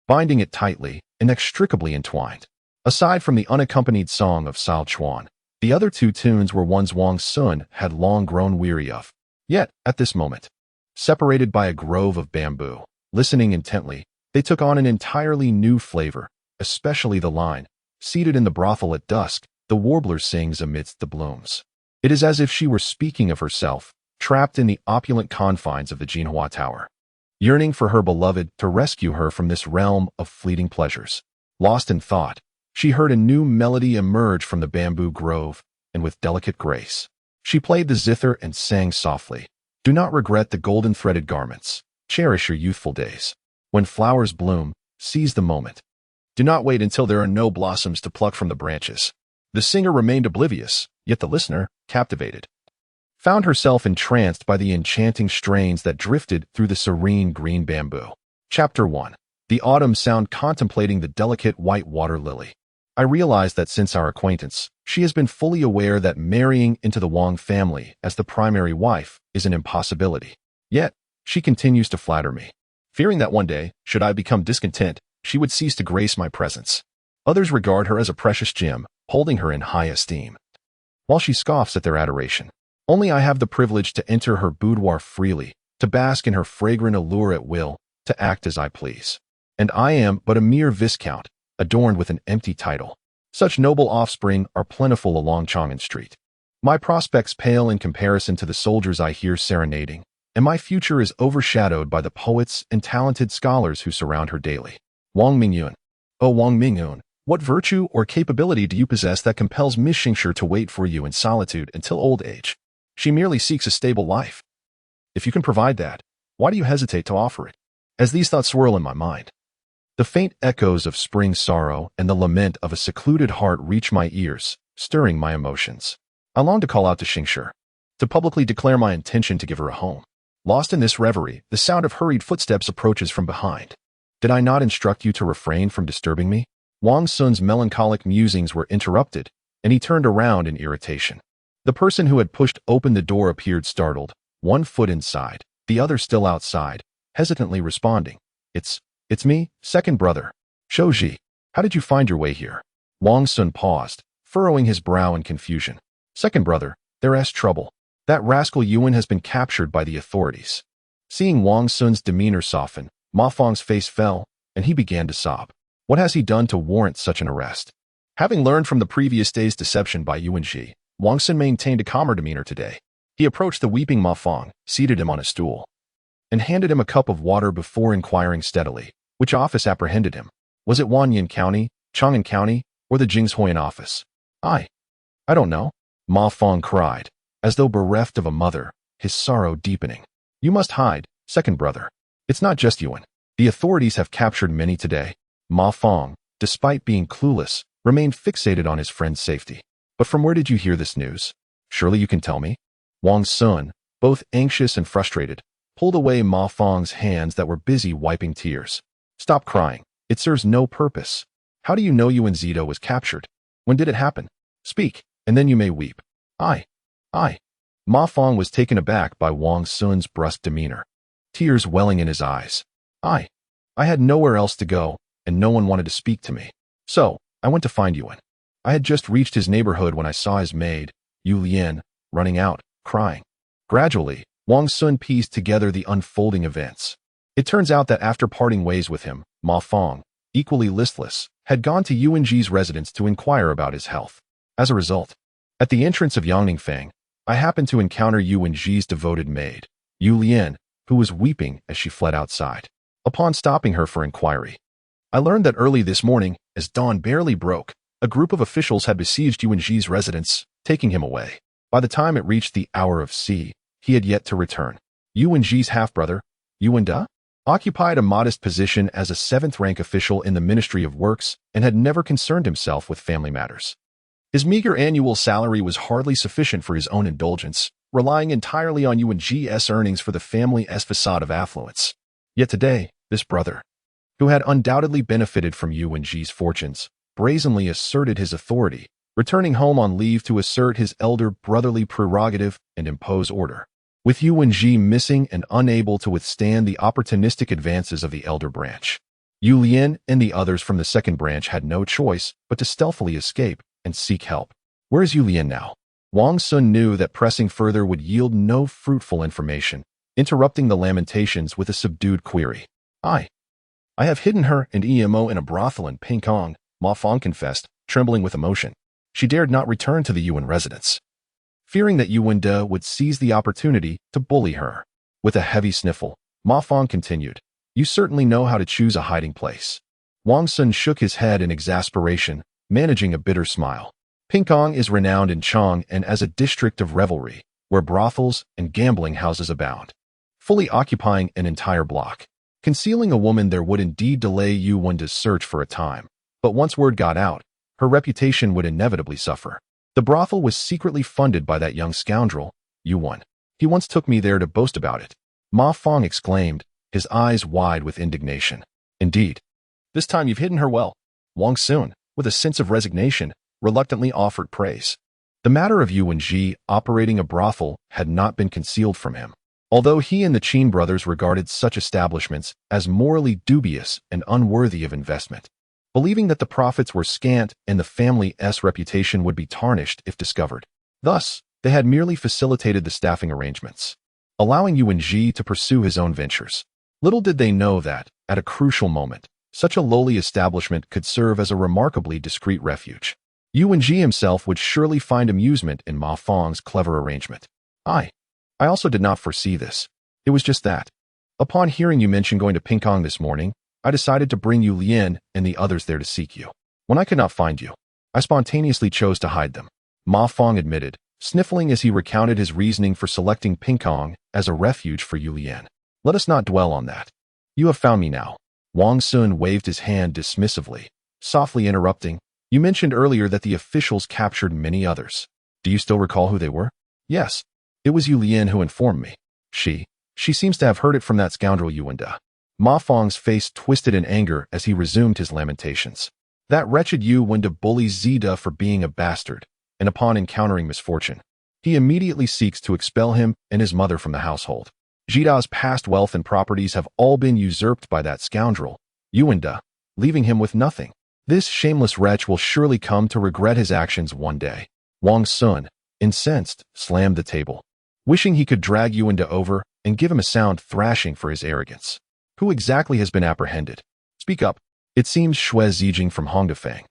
binding it tightly, inextricably entwined. Aside from the unaccompanied song of Sao Chuan, the other two tunes were ones Wang Xun had long grown weary of. Yet, at this moment, separated by a grove of bamboo, listening intently, they took on an entirely new flavor, especially the line, seated in the brothel at dusk, the warbler sings amidst the blooms. It is as if she were speaking of herself, trapped in the opulent confines of the Jinhua Tower, yearning for her beloved to rescue her from this realm of fleeting pleasures. Lost in thought, she heard a new melody emerge from the bamboo grove, and with delicate grace, she played the zither and sang softly. Do not regret the golden-threaded garments. Cherish your youthful days. When flowers bloom, seize the moment. Do not wait until there are no blossoms to pluck from the branches. The singer remained oblivious, yet the listener, captivated, found herself entranced by the enchanting strains that drifted through the serene green bamboo. Chapter 1. The Autumn Sound. Contemplating the delicate white water lily, I realized that since our acquaintance, she has been fully aware that marrying into the Wang family as the primary wife is an impossibility. Yet, she continues to flatter me, fearing that one day, should I become discontent, she would cease to grace my presence. Others regard her as a precious gem, holding her in high esteem, while she scoffs at their adoration. Only I have the privilege to enter her boudoir freely, to bask in her fragrant allure at will, to act as I please. And I am but a mere viscount, adorned with an empty title. Such noble offspring are plentiful along Chang'an Street. My prospects pale in comparison to the soldiers I hear serenading, and my future is overshadowed by the poets and talented scholars who surround her daily. Wang Mingyun. Oh Wang Mingyun, what virtue or capability do you possess that compels Miss Xingshi to wait for you in solitude until old age? She merely seeks a stable life. If you can provide that, why do you hesitate to offer it? As these thoughts swirl in my mind, the faint echoes of spring sorrow and the lament of a secluded heart reach my ears, stirring my emotions. I long to call out to Xingshi, to publicly declare my intention to give her a home. Lost in this reverie, the sound of hurried footsteps approaches from behind. Did I not instruct you to refrain from disturbing me? Wang Xun's melancholic musings were interrupted, and he turned around in irritation. The person who had pushed open the door appeared startled, one foot inside, the other still outside, hesitantly responding. It's me, second brother. Shouji, how did you find your way here? Wang Xun paused, furrowing his brow in confusion. Second brother, there's trouble. That rascal Yuan has been captured by the authorities. Seeing Wang Xun's demeanor soften, Ma Fong's face fell, and he began to sob. What has he done to warrant such an arrest? Having learned from the previous day's deception by Yuan Ji, Wang Xun maintained a calmer demeanor today. He approached the weeping Ma Fong, seated him on a stool, and handed him a cup of water before inquiring steadily, which office apprehended him. Was it Wanyan County, Chang'an County, or the Jingshuian office? I don't know, Ma Fong cried, as though bereft of a mother, his sorrow deepening. You must hide, second brother. It's not just Yuan. The authorities have captured many today. Ma Fong, despite being clueless, remained fixated on his friend's safety. But from where did you hear this news? Surely you can tell me? Wang Xun, both anxious and frustrated, pulled away Ma Fong's hands that were busy wiping tears. Stop crying. It serves no purpose. How do you know Yuan Zito was captured? When did it happen? Speak, and then you may weep. I. Ma Fong was taken aback by Wang Xun's brusque demeanor, tears welling in his eyes. I had nowhere else to go, and no one wanted to speak to me. So, I went to find Yuan. I had just reached his neighborhood when I saw his maid, Yu Lian, running out, crying. Gradually, Wang Xun pieced together the unfolding events. It turns out that after parting ways with him, Ma Fong, equally listless, had gone to Yuan Ji's residence to inquire about his health. As a result, at the entrance of Yangningfang, I happened to encounter Yuan Ji's devoted maid, Yu Lian, who was weeping as she fled outside. Upon stopping her for inquiry, I learned that early this morning, as dawn barely broke, a group of officials had besieged Yuan Ji's residence, taking him away. By the time it reached the hour of C, he had yet to return. Yuan Ji's half-brother, Yuan Da? occupied a modest position as a seventh-rank official in the Ministry of Works and had never concerned himself with family matters. His meager annual salary was hardly sufficient for his own indulgence, relying entirely on Yuan's earnings for the family's facade of affluence. Yet today, this brother, who had undoubtedly benefited from Yuan's fortunes, brazenly asserted his authority, returning home on leave to assert his elder brotherly prerogative and impose order. With Yuan missing and unable to withstand the opportunistic advances of the elder branch, Yu Lian and the others from the second branch had no choice but to stealthily escape and seek help. Where is Yu Lian now? Wang Xun knew that pressing further would yield no fruitful information, interrupting the lamentations with a subdued query. I have hidden her and Emo in a brothel in Pingkong, Ma Fong confessed, trembling with emotion. She dared not return to the Yuan residence, fearing that Yuan De would seize the opportunity to bully her. With a heavy sniffle, Ma Fong continued, "You certainly know how to choose a hiding place." Wang Xun shook his head in exasperation, managing a bitter smile. Pingkong is renowned in Chang and as a district of revelry, where brothels and gambling houses abound, fully occupying an entire block. Concealing a woman there would indeed delay Yuan De's search for a time, but once word got out, her reputation would inevitably suffer. The brothel was secretly funded by that young scoundrel, Yuan. He once took me there to boast about it. Ma Fong exclaimed, his eyes wide with indignation. Indeed. This time you've hidden her well. Wang Xun, with a sense of resignation, reluctantly offered praise. The matter of Yuan operating a brothel had not been concealed from him, although he and the Qin brothers regarded such establishments as morally dubious and unworthy of investment, believing that the profits were scant and the family's reputation would be tarnished if discovered. Thus, they had merely facilitated the staffing arrangements, allowing Yuan to pursue his own ventures. Little did they know that, at a crucial moment, such a lowly establishment could serve as a remarkably discreet refuge. Yuan himself would surely find amusement in Ma Fong's clever arrangement. I also did not foresee this. It was just that, upon hearing you mention going to Pingkong this morning, I decided to bring Yu Lian and the others there to seek you. When I could not find you, I spontaneously chose to hide them, Ma Fong admitted, sniffling as he recounted his reasoning for selecting Pingkong as a refuge for Yu Lian. Let us not dwell on that. You have found me now. Wang Xun waved his hand dismissively, softly interrupting, you mentioned earlier that the officials captured many others. Do you still recall who they were? Yes. It was Yu Lian who informed me. She seems to have heard it from that scoundrel Yuan De. Ma Fong's face twisted in anger as he resumed his lamentations. That wretched Yuan De bullies Zida for being a bastard, and upon encountering misfortune, he immediately seeks to expel him and his mother from the household. Zida's past wealth and properties have all been usurped by that scoundrel, Yuan De, leaving him with nothing. This shameless wretch will surely come to regret his actions one day. Wang Xun, incensed, slammed the table, wishing he could drag Yuan De over and give him a sound thrashing for his arrogance. Who exactly has been apprehended? Speak up. It seems Shui Zijing from Hongdafang,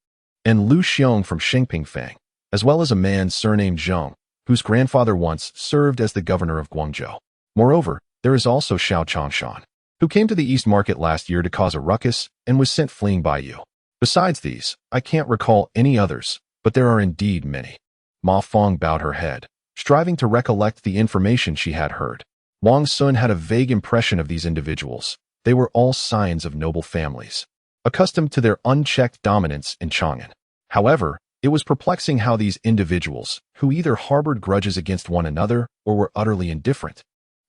and Lu Xiong from Shengpingfang, as well as a man surnamed Zheng, whose grandfather once served as the governor of Guangzhou. Moreover, there is also Xiao Changshan, who came to the East Market last year to cause a ruckus and was sent fleeing by you. Besides these, I can't recall any others, but there are indeed many. Ma Fong bowed her head, striving to recollect the information she had heard. Wang Xun had a vague impression of these individuals. They were all scions of noble families, accustomed to their unchecked dominance in Chang'an. However, it was perplexing how these individuals, who either harbored grudges against one another or were utterly indifferent,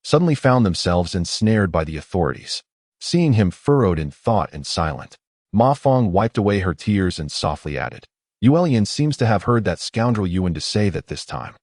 suddenly found themselves ensnared by the authorities. Seeing him furrowed in thought and silent, Ma Fong wiped away her tears and softly added, Yuelian seems to have heard that scoundrel Yuan to say that this time,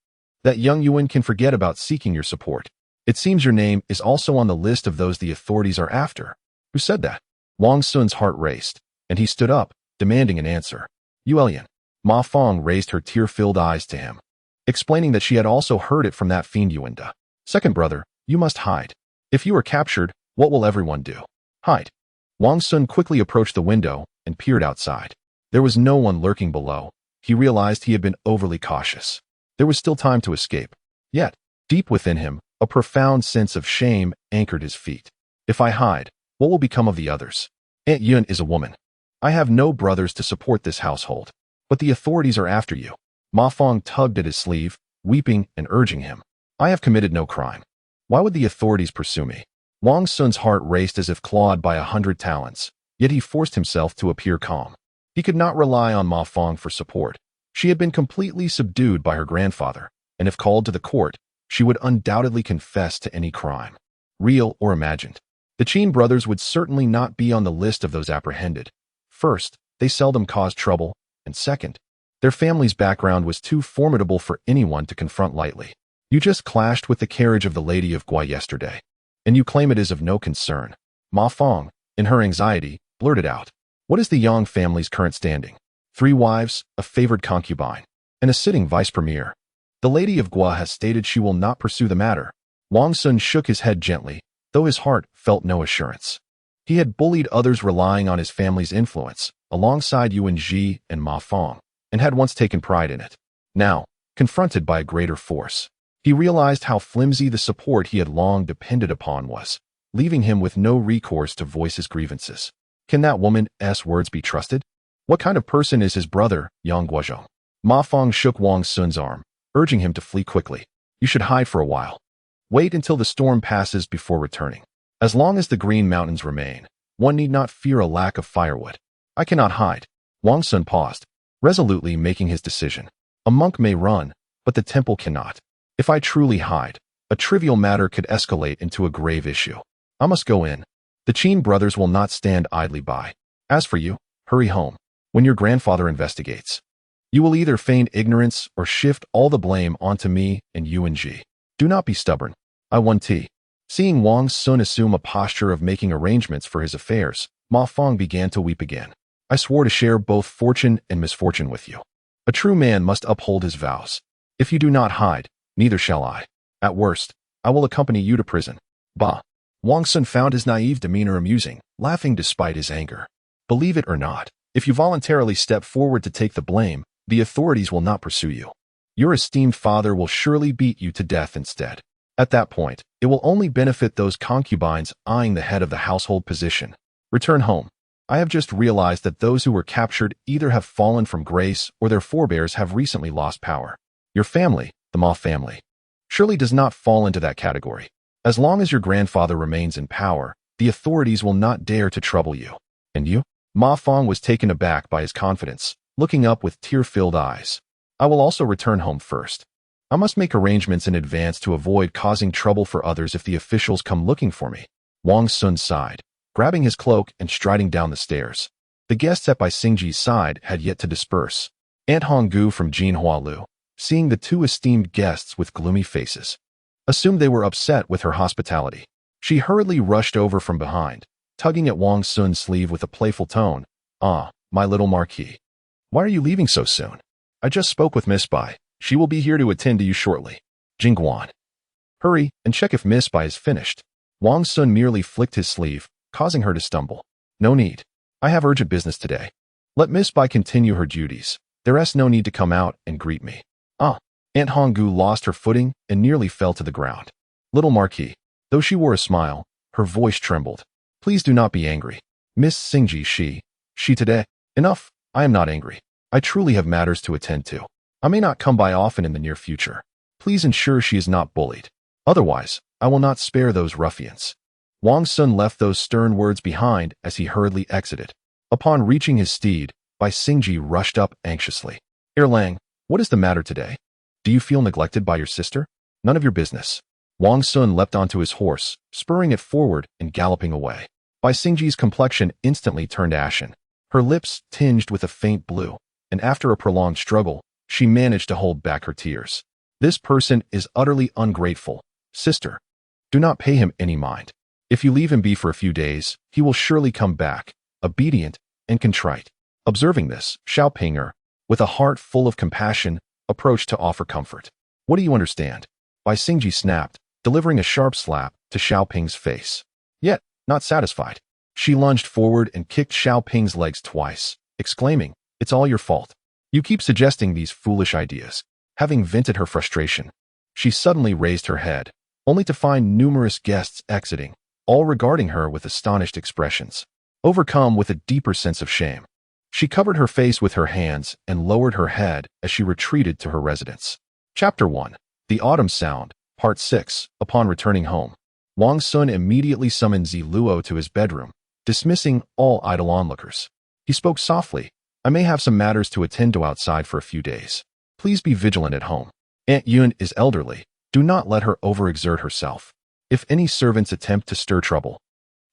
that young Yuan can forget about seeking your support. It seems your name is also on the list of those the authorities are after. Who said that? Wang Xun's heart raced, and he stood up, demanding an answer. Yuelian. Ma Fong raised her tear-filled eyes to him, explaining that she had also heard it from that fiend Yuan De. Second brother, you must hide. If you are captured, what will everyone do? Hide. Wang Xun quickly approached the window and peered outside. There was no one lurking below. He realized he had been overly cautious. There was still time to escape. Yet, deep within him, a profound sense of shame anchored his feet. If I hide, what will become of the others? Aunt Yun is a woman. I have no brothers to support this household. But the authorities are after you. Ma Fong tugged at his sleeve, weeping and urging him. I have committed no crime. Why would the authorities pursue me? Wang Xun's heart raced as if clawed by 100 talons, yet he forced himself to appear calm. He could not rely on Ma Fong for support. She had been completely subdued by her grandfather, and if called to the court, she would undoubtedly confess to any crime, real or imagined. The Qin brothers would certainly not be on the list of those apprehended. First, they seldom caused trouble, and second, their family's background was too formidable for anyone to confront lightly. You just clashed with the carriage of the Lady of Gua yesterday, and you claim it is of no concern. Ma Fong, in her anxiety, blurted out, "What is the Yang family's current standing? 3 wives, a favored concubine, and a sitting vice premier. The Lady of Gua has stated she will not pursue the matter." Wang Xun shook his head gently, though his heart felt no assurance. He had bullied others relying on his family's influence, alongside Yuan Ji and Ma Fong, and had once taken pride in it. Now, confronted by a greater force, he realized how flimsy the support he had long depended upon was, leaving him with no recourse to voice his grievances. Can that woman's words be trusted? What kind of person is his brother, Yang Guozhong? Ma Fong shook Wang Xun's arm, urging him to flee quickly. You should hide for a while. Wait until the storm passes before returning. As long as the Green Mountains remain, one need not fear a lack of firewood. I cannot hide. Wang Xun paused, resolutely making his decision. A monk may run, but the temple cannot. If I truly hide, a trivial matter could escalate into a grave issue. I must go in. The Qin brothers will not stand idly by. As for you, hurry home. When your grandfather investigates, you will either feign ignorance or shift all the blame onto me and Yuan Ji. Do not be stubborn. I want tea. Seeing Wang Xun assume a posture of making arrangements for his affairs, Ma Fong began to weep again. I swore to share both fortune and misfortune with you. A true man must uphold his vows. If you do not hide, neither shall I. At worst, I will accompany you to prison. Bah. Wang Xun found his naive demeanor amusing, laughing despite his anger. Believe it or not, if you voluntarily step forward to take the blame, the authorities will not pursue you. Your esteemed father will surely beat you to death instead. At that point, it will only benefit those concubines eyeing the head of the household position. Return home. I have just realized that those who were captured either have fallen from grace or their forebears have recently lost power. Your family, the Ma family, surely does not fall into that category. As long as your grandfather remains in power, the authorities will not dare to trouble you. And you? Ma Fong was taken aback by his confidence, looking up with tear-filled eyes. I will also return home first. I must make arrangements in advance to avoid causing trouble for others if the officials come looking for me. Wang Xun sighed, grabbing his cloak and striding down the stairs. The guests at Bai Xingji's side had yet to disperse. Aunt Honggu from Jinhua Lu, seeing the 2 esteemed guests with gloomy faces, assumed they were upset with her hospitality. She hurriedly rushed over from behind, tugging at Wang Xun's sleeve with a playful tone. Ah, my little Marquis. Why are you leaving so soon? I just spoke with Miss Bai. She will be here to attend to you shortly. Jingguan. Hurry and check if Miss Bai is finished. Wang Xun merely flicked his sleeve, causing her to stumble. No need. I have urgent business today. Let Miss Bai continue her duties. There's no need to come out and greet me. Ah. Aunt Honggu lost her footing and nearly fell to the ground. Little Marquis. Though she wore a smile, her voice trembled. Please do not be angry. Miss Xingji, she today. Enough. I am not angry. I truly have matters to attend to. I may not come by often in the near future. Please ensure she is not bullied. Otherwise, I will not spare those ruffians. Wang Xun left those stern words behind as he hurriedly exited. Upon reaching his steed, Bai Xingji rushed up anxiously. Erlang, what is the matter today? Do you feel neglected by your sister? None of your business. Wang Xun leapt onto his horse, spurring it forward and galloping away. Bai Xingji's complexion instantly turned ashen. Her lips tinged with a faint blue, and after a prolonged struggle, she managed to hold back her tears. This person is utterly ungrateful. Sister, do not pay him any mind. If you leave him be for a few days, he will surely come back, obedient and contrite. Observing this, Xiaopinger, with a heart full of compassion, approached to offer comfort. What do you understand? Bai Xingji snapped, delivering a sharp slap to Xiaoping's face. Yet, not satisfied, she lunged forward and kicked Xiaoping's legs twice, exclaiming, "It's all your fault. You keep suggesting these foolish ideas." Having vented her frustration, she suddenly raised her head, only to find numerous guests exiting, all regarding her with astonished expressions. Overcome with a deeper sense of shame, she covered her face with her hands and lowered her head as she retreated to her residence. Chapter 1. The Autumn Sound, Part 6. Upon returning home, Wang Xun immediately summoned Zi Luo to his bedroom, dismissing all idle onlookers. He spoke softly. I may have some matters to attend to outside for a few days. Please be vigilant at home. Aunt Yun is elderly. Do not let her overexert herself. If any servants attempt to stir trouble,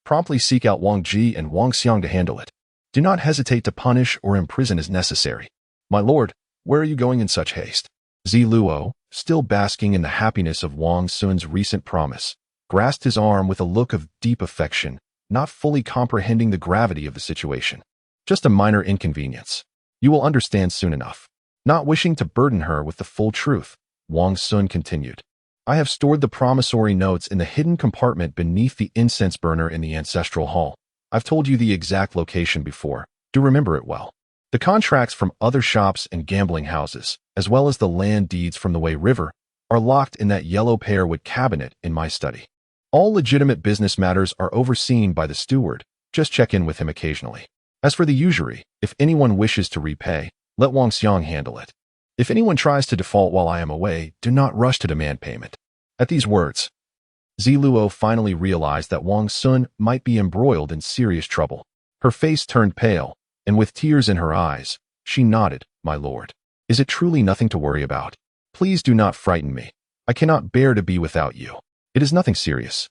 promptly seek out Wang Ji and Wang Xiang to handle it. Do not hesitate to punish or imprison as necessary. My lord, where are you going in such haste? Zi Luo, still basking in the happiness of Wang Xun's recent promise, grasped his arm with a look of deep affection, not fully comprehending the gravity of the situation. Just a minor inconvenience. You will understand soon enough. Not wishing to burden her with the full truth, Wang Xun continued. I have stored the promissory notes in the hidden compartment beneath the incense burner in the ancestral hall. I've told you the exact location before. Do remember it well. The contracts from other shops and gambling houses, as well as the land deeds from the Wei River, are locked in that yellow pearwood cabinet in my study. All legitimate business matters are overseen by the steward. Just check in with him occasionally. As for the usury, if anyone wishes to repay, let Wang Xiang handle it. If anyone tries to default while I am away, do not rush to demand payment. At these words, Zi Luo finally realized that Wang Xun might be embroiled in serious trouble. Her face turned pale, and with tears in her eyes, she nodded, My lord. Is it truly nothing to worry about? Please do not frighten me. I cannot bear to be without you. It is nothing serious.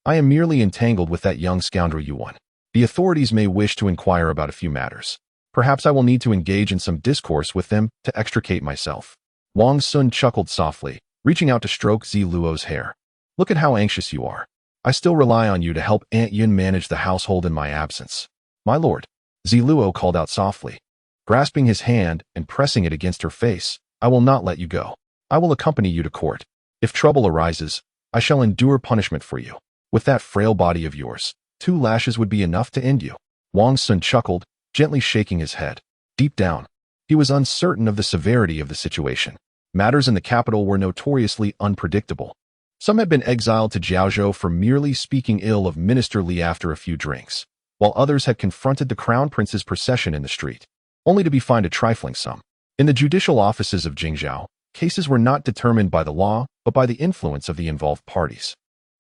I am merely entangled with that young scoundrel Yuan. The authorities may wish to inquire about a few matters. Perhaps I will need to engage in some discourse with them to extricate myself. Wang Xun chuckled softly, reaching out to stroke Zi Luo's hair. Look at how anxious you are. I still rely on you to help Aunt Yun manage the household in my absence. My lord, Zi Luo called out softly, grasping his hand and pressing it against her face. I will not let you go. I will accompany you to court. If trouble arises, I shall endure punishment for you. With that frail body of yours, 2 lashes would be enough to end you. Wang Xun chuckled, gently shaking his head. Deep down, he was uncertain of the severity of the situation. Matters in the capital were notoriously unpredictable. Some had been exiled to Jiaozhou for merely speaking ill of Minister Li after a few drinks, while others had confronted the crown prince's procession in the street, only to be fined a trifling sum. In the judicial offices of Jingzhou, cases were not determined by the law, but by the influence of the involved parties.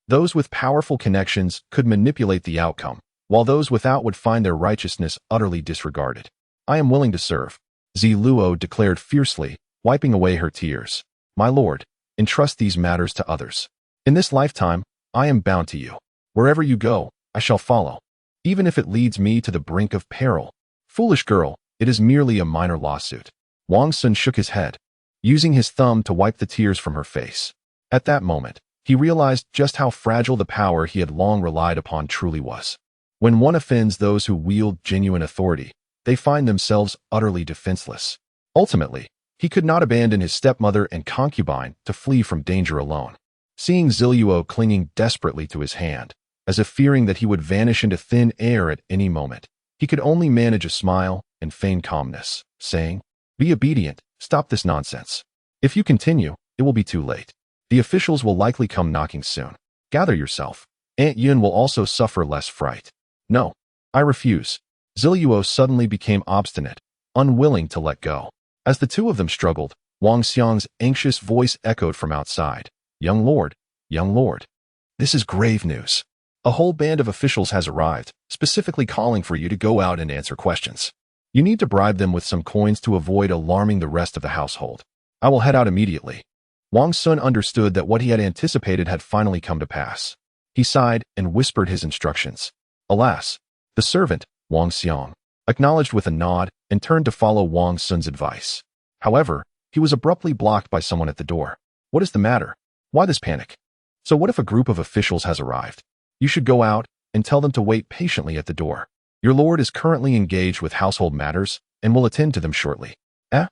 Those with powerful connections could manipulate the outcome, while those without would find their righteousness utterly disregarded. I am willing to serve, Zi Luo declared fiercely, wiping away her tears. My lord, entrust these matters to others. In this lifetime, I am bound to you. Wherever you go, I shall follow, even if it leads me to the brink of peril. Foolish girl, it is merely a minor lawsuit. Wang Xun shook his head, using his thumb to wipe the tears from her face. At that moment, he realized just how fragile the power he had long relied upon truly was. When one offends those who wield genuine authority, they find themselves utterly defenseless. Ultimately, he could not abandon his stepmother and concubine to flee from danger alone. Seeing Zi Luo clinging desperately to his hand, as if fearing that he would vanish into thin air at any moment, he could only manage a smile and feign calmness, saying, Be obedient, stop this nonsense. If you continue, it will be too late. The officials will likely come knocking soon. Gather yourself. Aunt Yun will also suffer less fright. No, I refuse. Zi Luo suddenly became obstinate, unwilling to let go. As the two of them struggled, Wang Xiang's anxious voice echoed from outside. Young lord, this is grave news. A whole band of officials has arrived, specifically calling for you to go out and answer questions. You need to bribe them with some coins to avoid alarming the rest of the household. I will head out immediately. Wang Xun understood that what he had anticipated had finally come to pass. He sighed and whispered his instructions. Alas, the servant, Wang Xiang, acknowledged with a nod and turned to follow Wang Xun's advice. However, he was abruptly blocked by someone at the door. What is the matter? Why this panic? So what if a group of officials has arrived? You should go out and tell them to wait patiently at the door. Your lord is currently engaged with household matters and will attend to them shortly. Eh?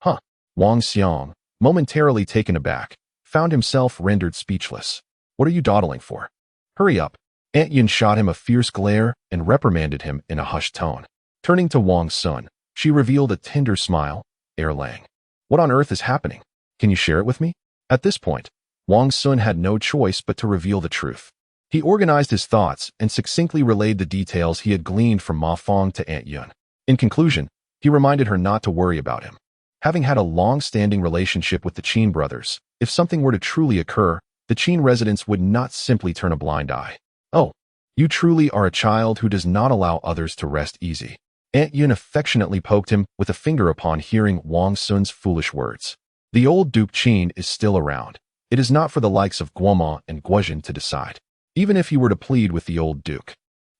Huh. Wang Xiang, momentarily taken aback, found himself rendered speechless. What are you dawdling for? Hurry up. Aunt Yun shot him a fierce glare and reprimanded him in a hushed tone. Turning to Wang Xun, she revealed a tender smile. Erlang. What on earth is happening? Can you share it with me? At this point, Wang Xun had no choice but to reveal the truth. He organized his thoughts and succinctly relayed the details he had gleaned from Ma Fong to Aunt Yun. In conclusion, he reminded her not to worry about him. Having had a long-standing relationship with the Qin brothers, if something were to truly occur, the Qin residents would not simply turn a blind eye. Oh, you truly are a child who does not allow others to rest easy. Aunt Yun affectionately poked him with a finger upon hearing Wang Xun's foolish words. The old Duke Qin is still around. It is not for the likes of Guoma and Guozhen to decide. Even if he were to plead with the old Duke.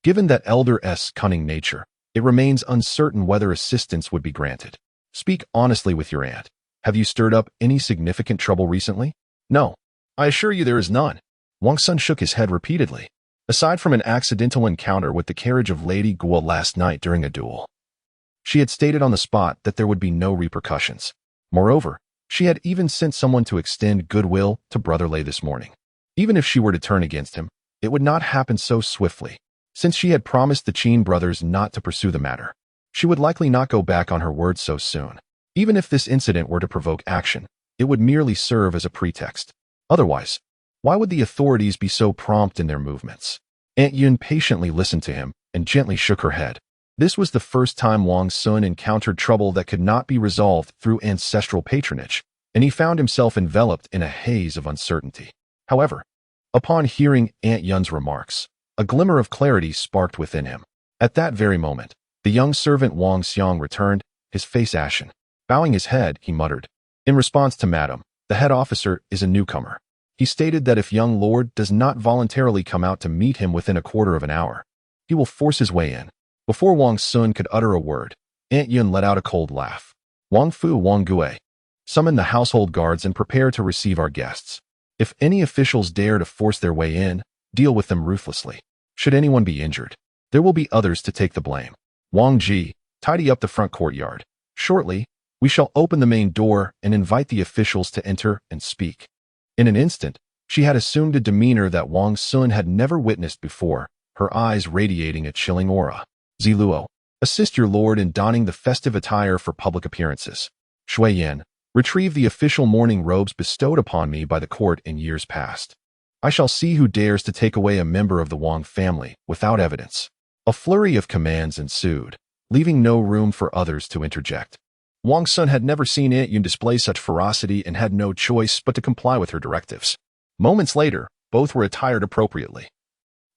Given that elder's cunning nature, it remains uncertain whether assistance would be granted. Speak honestly with your aunt. Have you stirred up any significant trouble recently? No. I assure you there is none. Wang Xun shook his head repeatedly. Aside from an accidental encounter with the carriage of Lady Guo last night during a duel. She had stated on the spot that there would be no repercussions. Moreover, she had even sent someone to extend goodwill to Brother Lei this morning. Even if she were to turn against him, it would not happen so swiftly. Since she had promised the Qin brothers not to pursue the matter, she would likely not go back on her word so soon. Even if this incident were to provoke action, it would merely serve as a pretext. Otherwise, why would the authorities be so prompt in their movements? Aunt Yun patiently listened to him and gently shook her head. This was the first time Wang Xun encountered trouble that could not be resolved through ancestral patronage, and he found himself enveloped in a haze of uncertainty. However, upon hearing Aunt Yun's remarks, a glimmer of clarity sparked within him. At that very moment, the young servant Wang Xiang returned, his face ashen. Bowing his head, he muttered. In response to Madam, the head officer is a newcomer. He stated that if young lord does not voluntarily come out to meet him within a quarter of an hour, he will force his way in. Before Wang Xun could utter a word, Aunt Yun let out a cold laugh. Wang Fu Wang Gue, summon the household guards and prepare to receive our guests. If any officials dare to force their way in, deal with them ruthlessly. Should anyone be injured, there will be others to take the blame. Wang Ji, tidy up the front courtyard. Shortly, we shall open the main door and invite the officials to enter and speak. In an instant, she had assumed a demeanor that Wang Xun had never witnessed before, her eyes radiating a chilling aura. Ziluo, assist your lord in donning the festive attire for public appearances. Shui Yan, retrieve the official mourning robes bestowed upon me by the court in years past. I shall see who dares to take away a member of the Wang family without evidence. A flurry of commands ensued, leaving no room for others to interject. Wang Xun had never seen Aunt Yun display such ferocity and had no choice but to comply with her directives. Moments later, both were attired appropriately.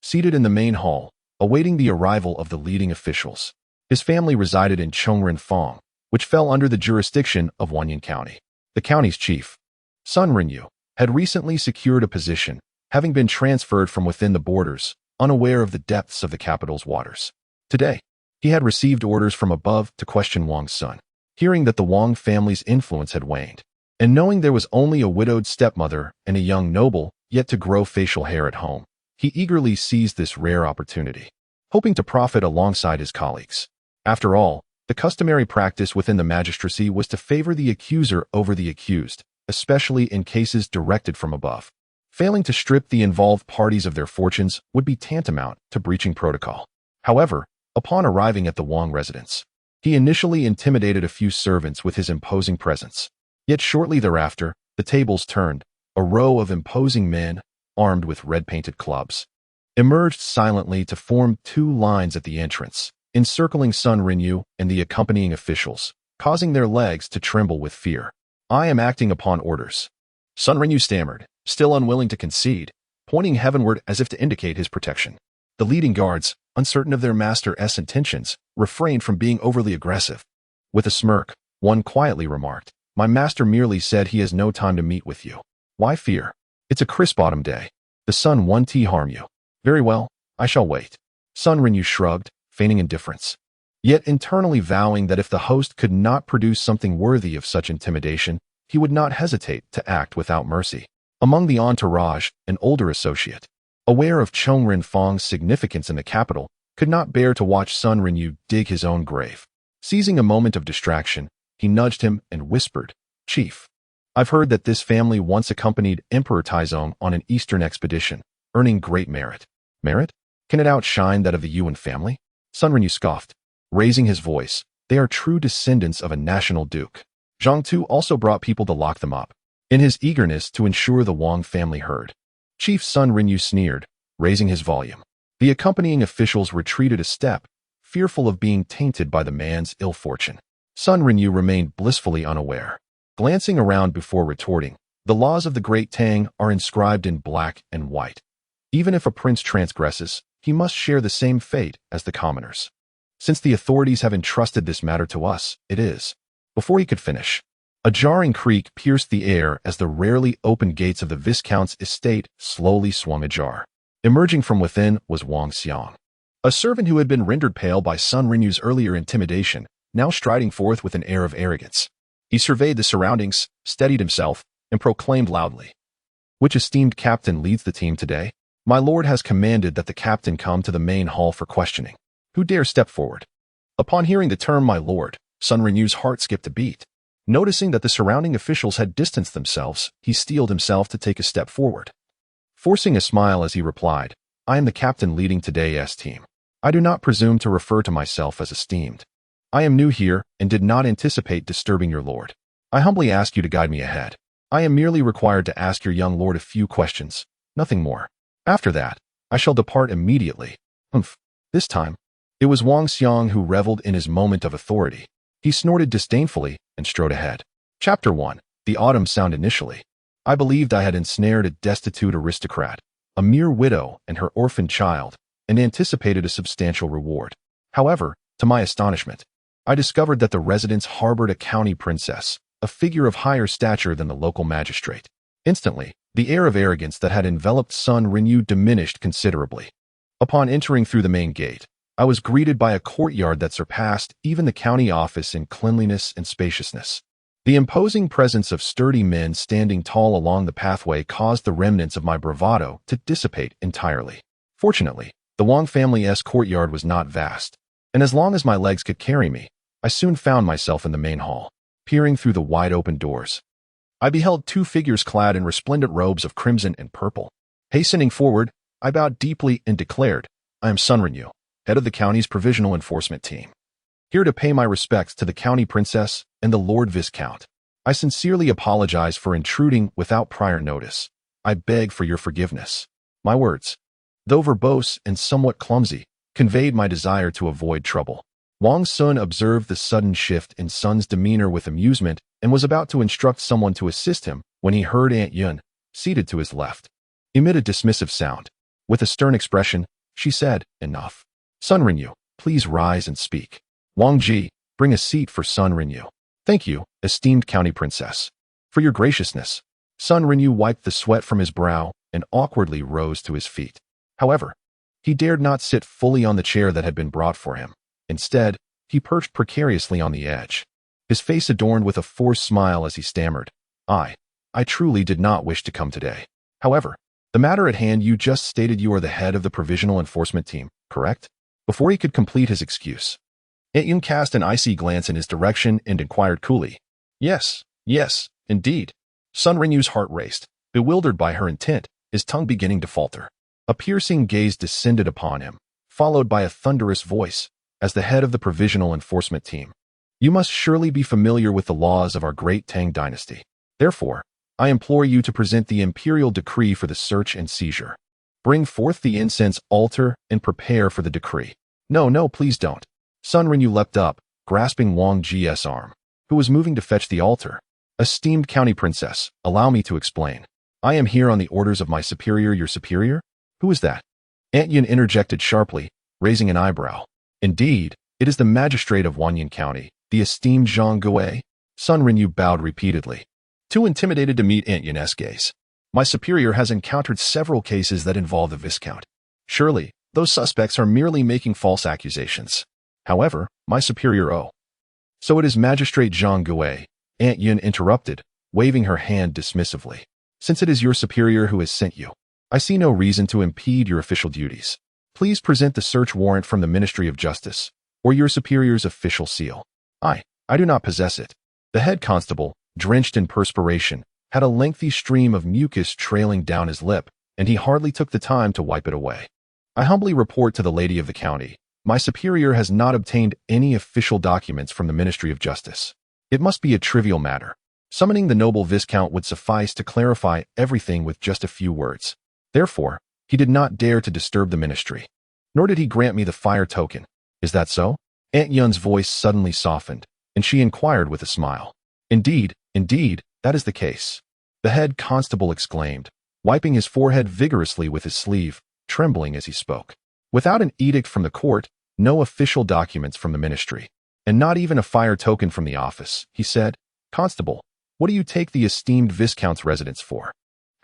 Seated in the main hall, awaiting the arrival of the leading officials. His family resided in Chongren Fong, which fell under the jurisdiction of Wanyan County. The county's chief, Sun Rinyu, had recently secured a position, having been transferred from within the borders, unaware of the depths of the capital's waters. Today, he had received orders from above to question Wang Xun. Hearing that the Wang family's influence had waned, and knowing there was only a widowed stepmother and a young noble yet to grow facial hair at home, he eagerly seized this rare opportunity, hoping to profit alongside his colleagues. After all, the customary practice within the magistracy was to favor the accuser over the accused, especially in cases directed from above. Failing to strip the involved parties of their fortunes would be tantamount to breaching protocol. However, upon arriving at the Wang residence, he initially intimidated a few servants with his imposing presence. Yet shortly thereafter, the tables turned. A row of imposing men, armed with red-painted clubs, emerged silently to form two lines at the entrance, encircling Sun Rinyu and the accompanying officials, causing their legs to tremble with fear. I am acting upon orders. Sun Rinyu stammered, still unwilling to concede, pointing heavenward as if to indicate his protection. The leading guards, uncertain of their master's intentions, refrained from being overly aggressive. With a smirk, one quietly remarked, "My master merely said he has no time to meet with you. Why fear? It's a crisp autumn day. The sun won't harm you. Very well, I shall wait." Sun Rinyu shrugged, feigning indifference, yet internally vowing that if the host could not produce something worthy of such intimidation, he would not hesitate to act without mercy. Among the entourage, an older associate, aware of Chongren Fong's significance in the capital, could not bear to watch Sun Rinyu dig his own grave. Seizing a moment of distraction, he nudged him and whispered, "Chief, I've heard that this family once accompanied Emperor Taizong on an eastern expedition, earning great merit." "Merit? Can it outshine that of the Yuan family?" Sun Rinyu scoffed, raising his voice. "They are true descendants of a national duke. Zhang Tu also brought people to lock them up, in his eagerness to ensure the Wang family heard." Chief Sun Rinyu sneered, raising his volume. The accompanying officials retreated a step, fearful of being tainted by the man's ill fortune. Sun Rinyu remained blissfully unaware. Glancing around before retorting, The laws of the Great Tang are inscribed in black and white. Even if a prince transgresses, he must share the same fate as the commoners. Since the authorities have entrusted this matter to us, it is. Before he could finish, a jarring creak pierced the air as the rarely opened gates of the Viscount's estate slowly swung ajar. Emerging from within was Wang Xun, a servant who had been rendered pale by Sun Renyu's earlier intimidation, now striding forth with an air of arrogance. He surveyed the surroundings, steadied himself, and proclaimed loudly, "Which esteemed captain leads the team today? My lord has commanded that the captain come to the main hall for questioning. Who dare step forward?" Upon hearing the term "my lord," Sun Renyu's heart skipped a beat. Noticing that the surrounding officials had distanced themselves, he steeled himself to take a step forward. Forcing a smile as he replied, "I am the captain leading today's team. I do not presume to refer to myself as esteemed. I am new here and did not anticipate disturbing your lord. I humbly ask you to guide me ahead. I am merely required to ask your young lord a few questions, nothing more. After that, I shall depart immediately." Humph. This time, it was Wang Xun who reveled in his moment of authority. He snorted disdainfully and strode ahead. Chapter 1. The Autumn Sound. Initially, I believed I had ensnared a destitute aristocrat, a mere widow and her orphan child, and anticipated a substantial reward. However, to my astonishment, I discovered that the residence harbored a county princess, a figure of higher stature than the local magistrate. Instantly, the air of arrogance that had enveloped Sun Renyu diminished considerably. Upon entering through the main gate, I was greeted by a courtyard that surpassed even the county office in cleanliness and spaciousness. The imposing presence of sturdy men standing tall along the pathway caused the remnants of my bravado to dissipate entirely. Fortunately, the Wang family's courtyard was not vast, and as long as my legs could carry me, I soon found myself in the main hall. Peering through the wide-open doors, I beheld two figures clad in resplendent robes of crimson and purple. Hastening forward, I bowed deeply and declared, "I am Sun Renyu, head of the county's provisional enforcement team, here to pay my respects to the county princess and the Lord Viscount. I sincerely apologize for intruding without prior notice. I beg for your forgiveness." My words, though verbose and somewhat clumsy, conveyed my desire to avoid trouble. Wang Xun observed the sudden shift in Sun's demeanor with amusement and was about to instruct someone to assist him when he heard Aunt Yun, seated to his left, emit a dismissive sound. With a stern expression, she said, "Enough. Sun Renyu, please rise and speak. Wang Ji, bring a seat for Sun Renyu." "Thank you, esteemed county princess, for your graciousness." Sun Renyu wiped the sweat from his brow and awkwardly rose to his feet. However, he dared not sit fully on the chair that had been brought for him. Instead, he perched precariously on the edge, his face adorned with a forced smile as he stammered, I truly did not wish to come today. However, the matter at hand, you just stated you are the head of the provisional enforcement team, correct?" Before he could complete his excuse, Aunt Yun cast an icy glance in his direction and inquired coolly, Yes, indeed." Sun Renyu's heart raced, bewildered by her intent, his tongue beginning to falter. A piercing gaze descended upon him, followed by a thunderous voice, "As the head of the provisional enforcement team, you must surely be familiar with the laws of our Great Tang dynasty. Therefore, I implore you to present the imperial decree for the search and seizure. Bring forth the incense altar and prepare for the decree." No, please don't." Sun Renyu leapt up, grasping Wang Ji's arm, who was moving to fetch the altar. "Esteemed county princess, allow me to explain. I am here on the orders of my superior." "Your superior? Who is that?" Aunt Yun interjected sharply, raising an eyebrow. "Indeed, it is the magistrate of Wanyan County, the esteemed Zhang Gui." Sun Renyu bowed repeatedly, too intimidated to meet Aunt Yun's gaze. "My superior has encountered several cases that involve the Viscount. Surely, those suspects are merely making false accusations. However, my superior So it is Magistrate Zhang Gui," Aunt Yun interrupted, waving her hand dismissively. "Since it is your superior who has sent you, I see no reason to impede your official duties. Please present the search warrant from the Ministry of Justice, or your superior's official seal." I do not possess it." The head constable, drenched in perspiration, had a lengthy stream of mucus trailing down his lip, and he hardly took the time to wipe it away. "I humbly report to the lady of the county, my superior has not obtained any official documents from the Ministry of Justice. It must be a trivial matter. Summoning the noble Viscount would suffice to clarify everything with just a few words. Therefore, he did not dare to disturb the ministry. Nor did he grant me the fire token. Is that so?" Aunt Yun's voice suddenly softened, and she inquired with a smile. Indeed, that is the case." the head constable exclaimed, wiping his forehead vigorously with his sleeve, trembling as he spoke. Without an edict from the court, no official documents from the ministry, and not even a fire token from the office, he said, "Constable, what do you take the esteemed Viscount's residence for?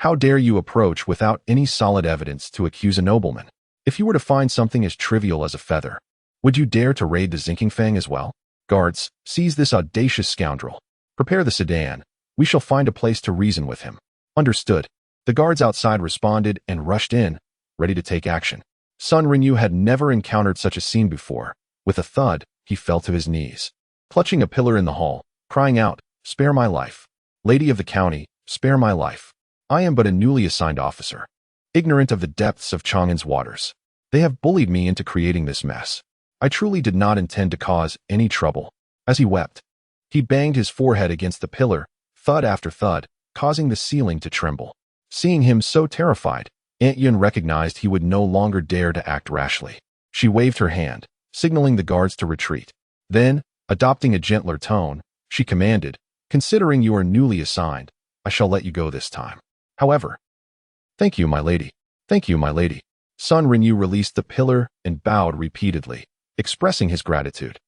How dare you approach without any solid evidence to accuse a nobleman? If you were to find something as trivial as a feather, would you dare to raid the Xingqing as well? Guards, seize this audacious scoundrel. Prepare the sedan. We shall find a place to reason with him." "Understood." The guards outside responded and rushed in, ready to take action. Sun Renyu had never encountered such a scene before. With a thud, he fell to his knees, clutching a pillar in the hall, crying out, "Spare my life. Lady of the county, spare my life. I am but a newly assigned officer, ignorant of the depths of Chang'an's waters. They have bullied me into creating this mess. I truly did not intend to cause any trouble." As he wept, he banged his forehead against the pillar, thud after thud, causing the ceiling to tremble. Seeing him so terrified, Aunt Yun recognized he would no longer dare to act rashly. She waved her hand, signaling the guards to retreat. Then, adopting a gentler tone, she commanded, "Considering you are newly assigned, I shall let you go this time. However, thank you, my lady. Thank you, my lady." Sun Renyu released the pillar and bowed repeatedly, expressing his gratitude.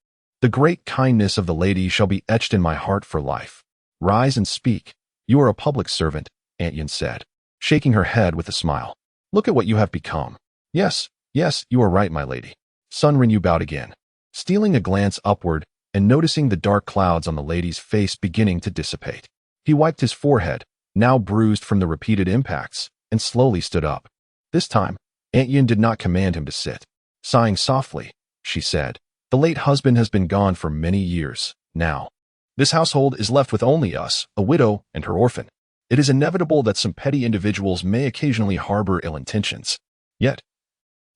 "The great kindness of the lady shall be etched in my heart for life. Rise and speak. You are a public servant," Aunt Yun said, shaking her head with a smile. "Look at what you have become." Yes, you are right, my lady." Sun Renyu bowed again, stealing a glance upward and noticing the dark clouds on the lady's face beginning to dissipate. He wiped his forehead, now bruised from the repeated impacts, and slowly stood up. This time, Aunt Yun did not command him to sit. Sighing softly, she said, "The late husband has been gone for many years, now. This household is left with only us, a widow and her orphan. It is inevitable that some petty individuals may occasionally harbor ill intentions. Yet,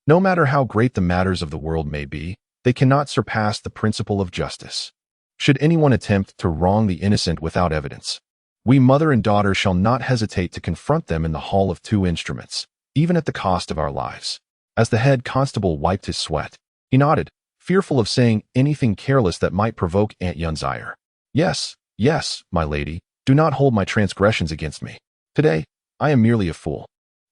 no matter how great the matters of the world may be, they cannot surpass the principle of justice. Should anyone attempt to wrong the innocent without evidence, we mother and daughter shall not hesitate to confront them in the hall of two instruments, even at the cost of our lives." As the head constable wiped his sweat, he nodded, fearful of saying anything careless that might provoke Aunt Yun's ire. Yes, my lady, do not hold my transgressions against me. Today, I am merely a fool,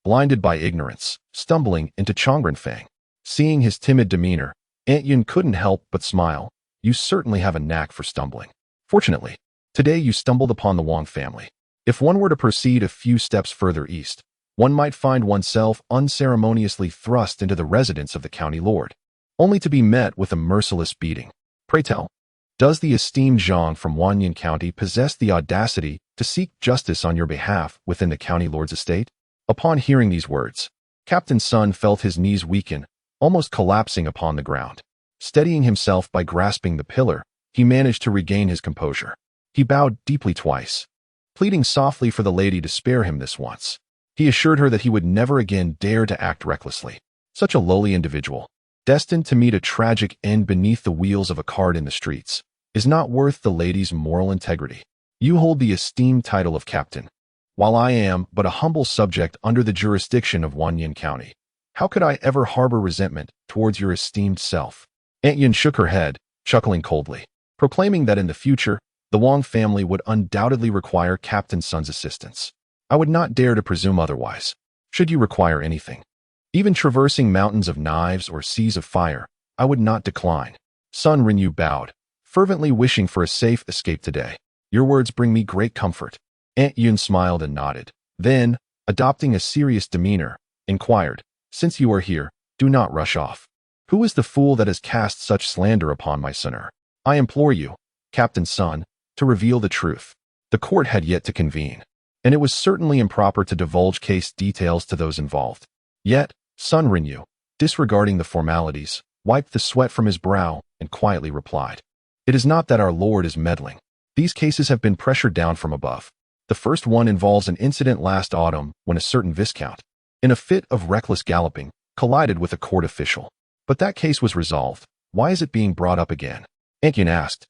blinded by ignorance, stumbling into Chang'an. Seeing his timid demeanor, Aunt Yun couldn't help but smile. "You certainly have a knack for stumbling. Fortunately, today you stumbled upon the Wang family. If one were to proceed a few steps further east, one might find oneself unceremoniously thrust into the residence of the county lord, only to be met with a merciless beating. Pray tell, does the esteemed Zhang from Wanyan County possess the audacity to seek justice on your behalf within the county lord's estate?" Upon hearing these words, Captain Sun felt his knees weaken, almost collapsing upon the ground. Steadying himself by grasping the pillar, he managed to regain his composure. He bowed deeply twice, pleading softly for the lady to spare him this once. He assured her that he would never again dare to act recklessly. Such a lowly individual, destined to meet a tragic end beneath the wheels of a cart in the streets, is not worth the lady's moral integrity. You hold the esteemed title of captain, while I am but a humble subject under the jurisdiction of Wanyan County. How could I ever harbor resentment towards your esteemed self?" Aunt Yun shook her head, chuckling coldly, proclaiming that in the future, the Wang family would undoubtedly require Captain Sun's assistance. "I would not dare to presume otherwise. Should you require anything, even traversing mountains of knives or seas of fire, I would not decline." Sun Renyu bowed, fervently wishing for a safe escape today. "Your words bring me great comfort." Aunt Yun smiled and nodded. Then, adopting a serious demeanor, inquired, "Since you are here, do not rush off. Who is the fool that has cast such slander upon my sonner? I implore you, Captain Sun, to reveal the truth." The court had yet to convene, and it was certainly improper to divulge case details to those involved. Yet, Sun Renyu, disregarding the formalities, wiped the sweat from his brow and quietly replied, "It is not that our lord is meddling. These cases have been pressured down from above. The first one involves an incident last autumn when a certain viscount, in a fit of reckless galloping, collided with a court official. But that case was resolved. Why is it being brought up again?" Aunt Yun asked,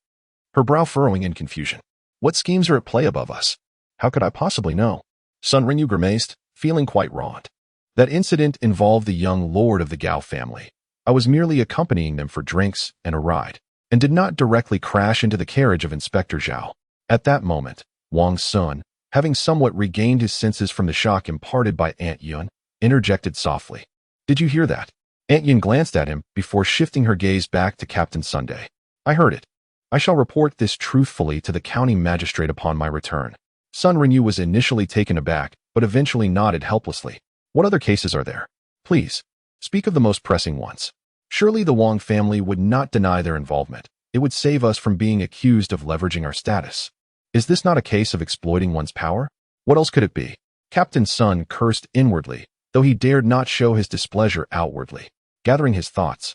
her brow furrowing in confusion. "What schemes are at play above us? How could I possibly know?" Sun Renyu grimaced, feeling quite wronged. "That incident involved the young lord of the Gao family. I was merely accompanying them for drinks and a ride, and did not directly crash into the carriage of Inspector Zhao." At that moment, Wang Xun, having somewhat regained his senses from the shock imparted by Aunt Yun, interjected softly. "Did you hear that?" Aunt Yun glanced at him before shifting her gaze back to Captain Sunday. "I heard it. I shall report this truthfully to the county magistrate upon my return." Sun Renyu was initially taken aback, but eventually nodded helplessly. "What other cases are there? Please, speak of the most pressing ones. Surely the Wang family would not deny their involvement. It would save us from being accused of leveraging our status. Is this not a case of exploiting one's power? What else could it be?" Captain Sun cursed inwardly, though he dared not show his displeasure outwardly. Gathering his thoughts,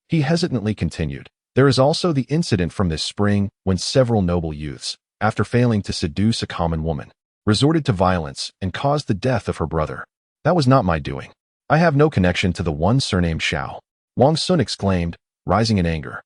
he hesitantly continued, "There is also the incident from this spring when several noble youths, after failing to seduce a common woman, resorted to violence and caused the death of her brother. That was not my doing. I have no connection to the one surnamed Xiao," Wang Xun exclaimed, rising in anger.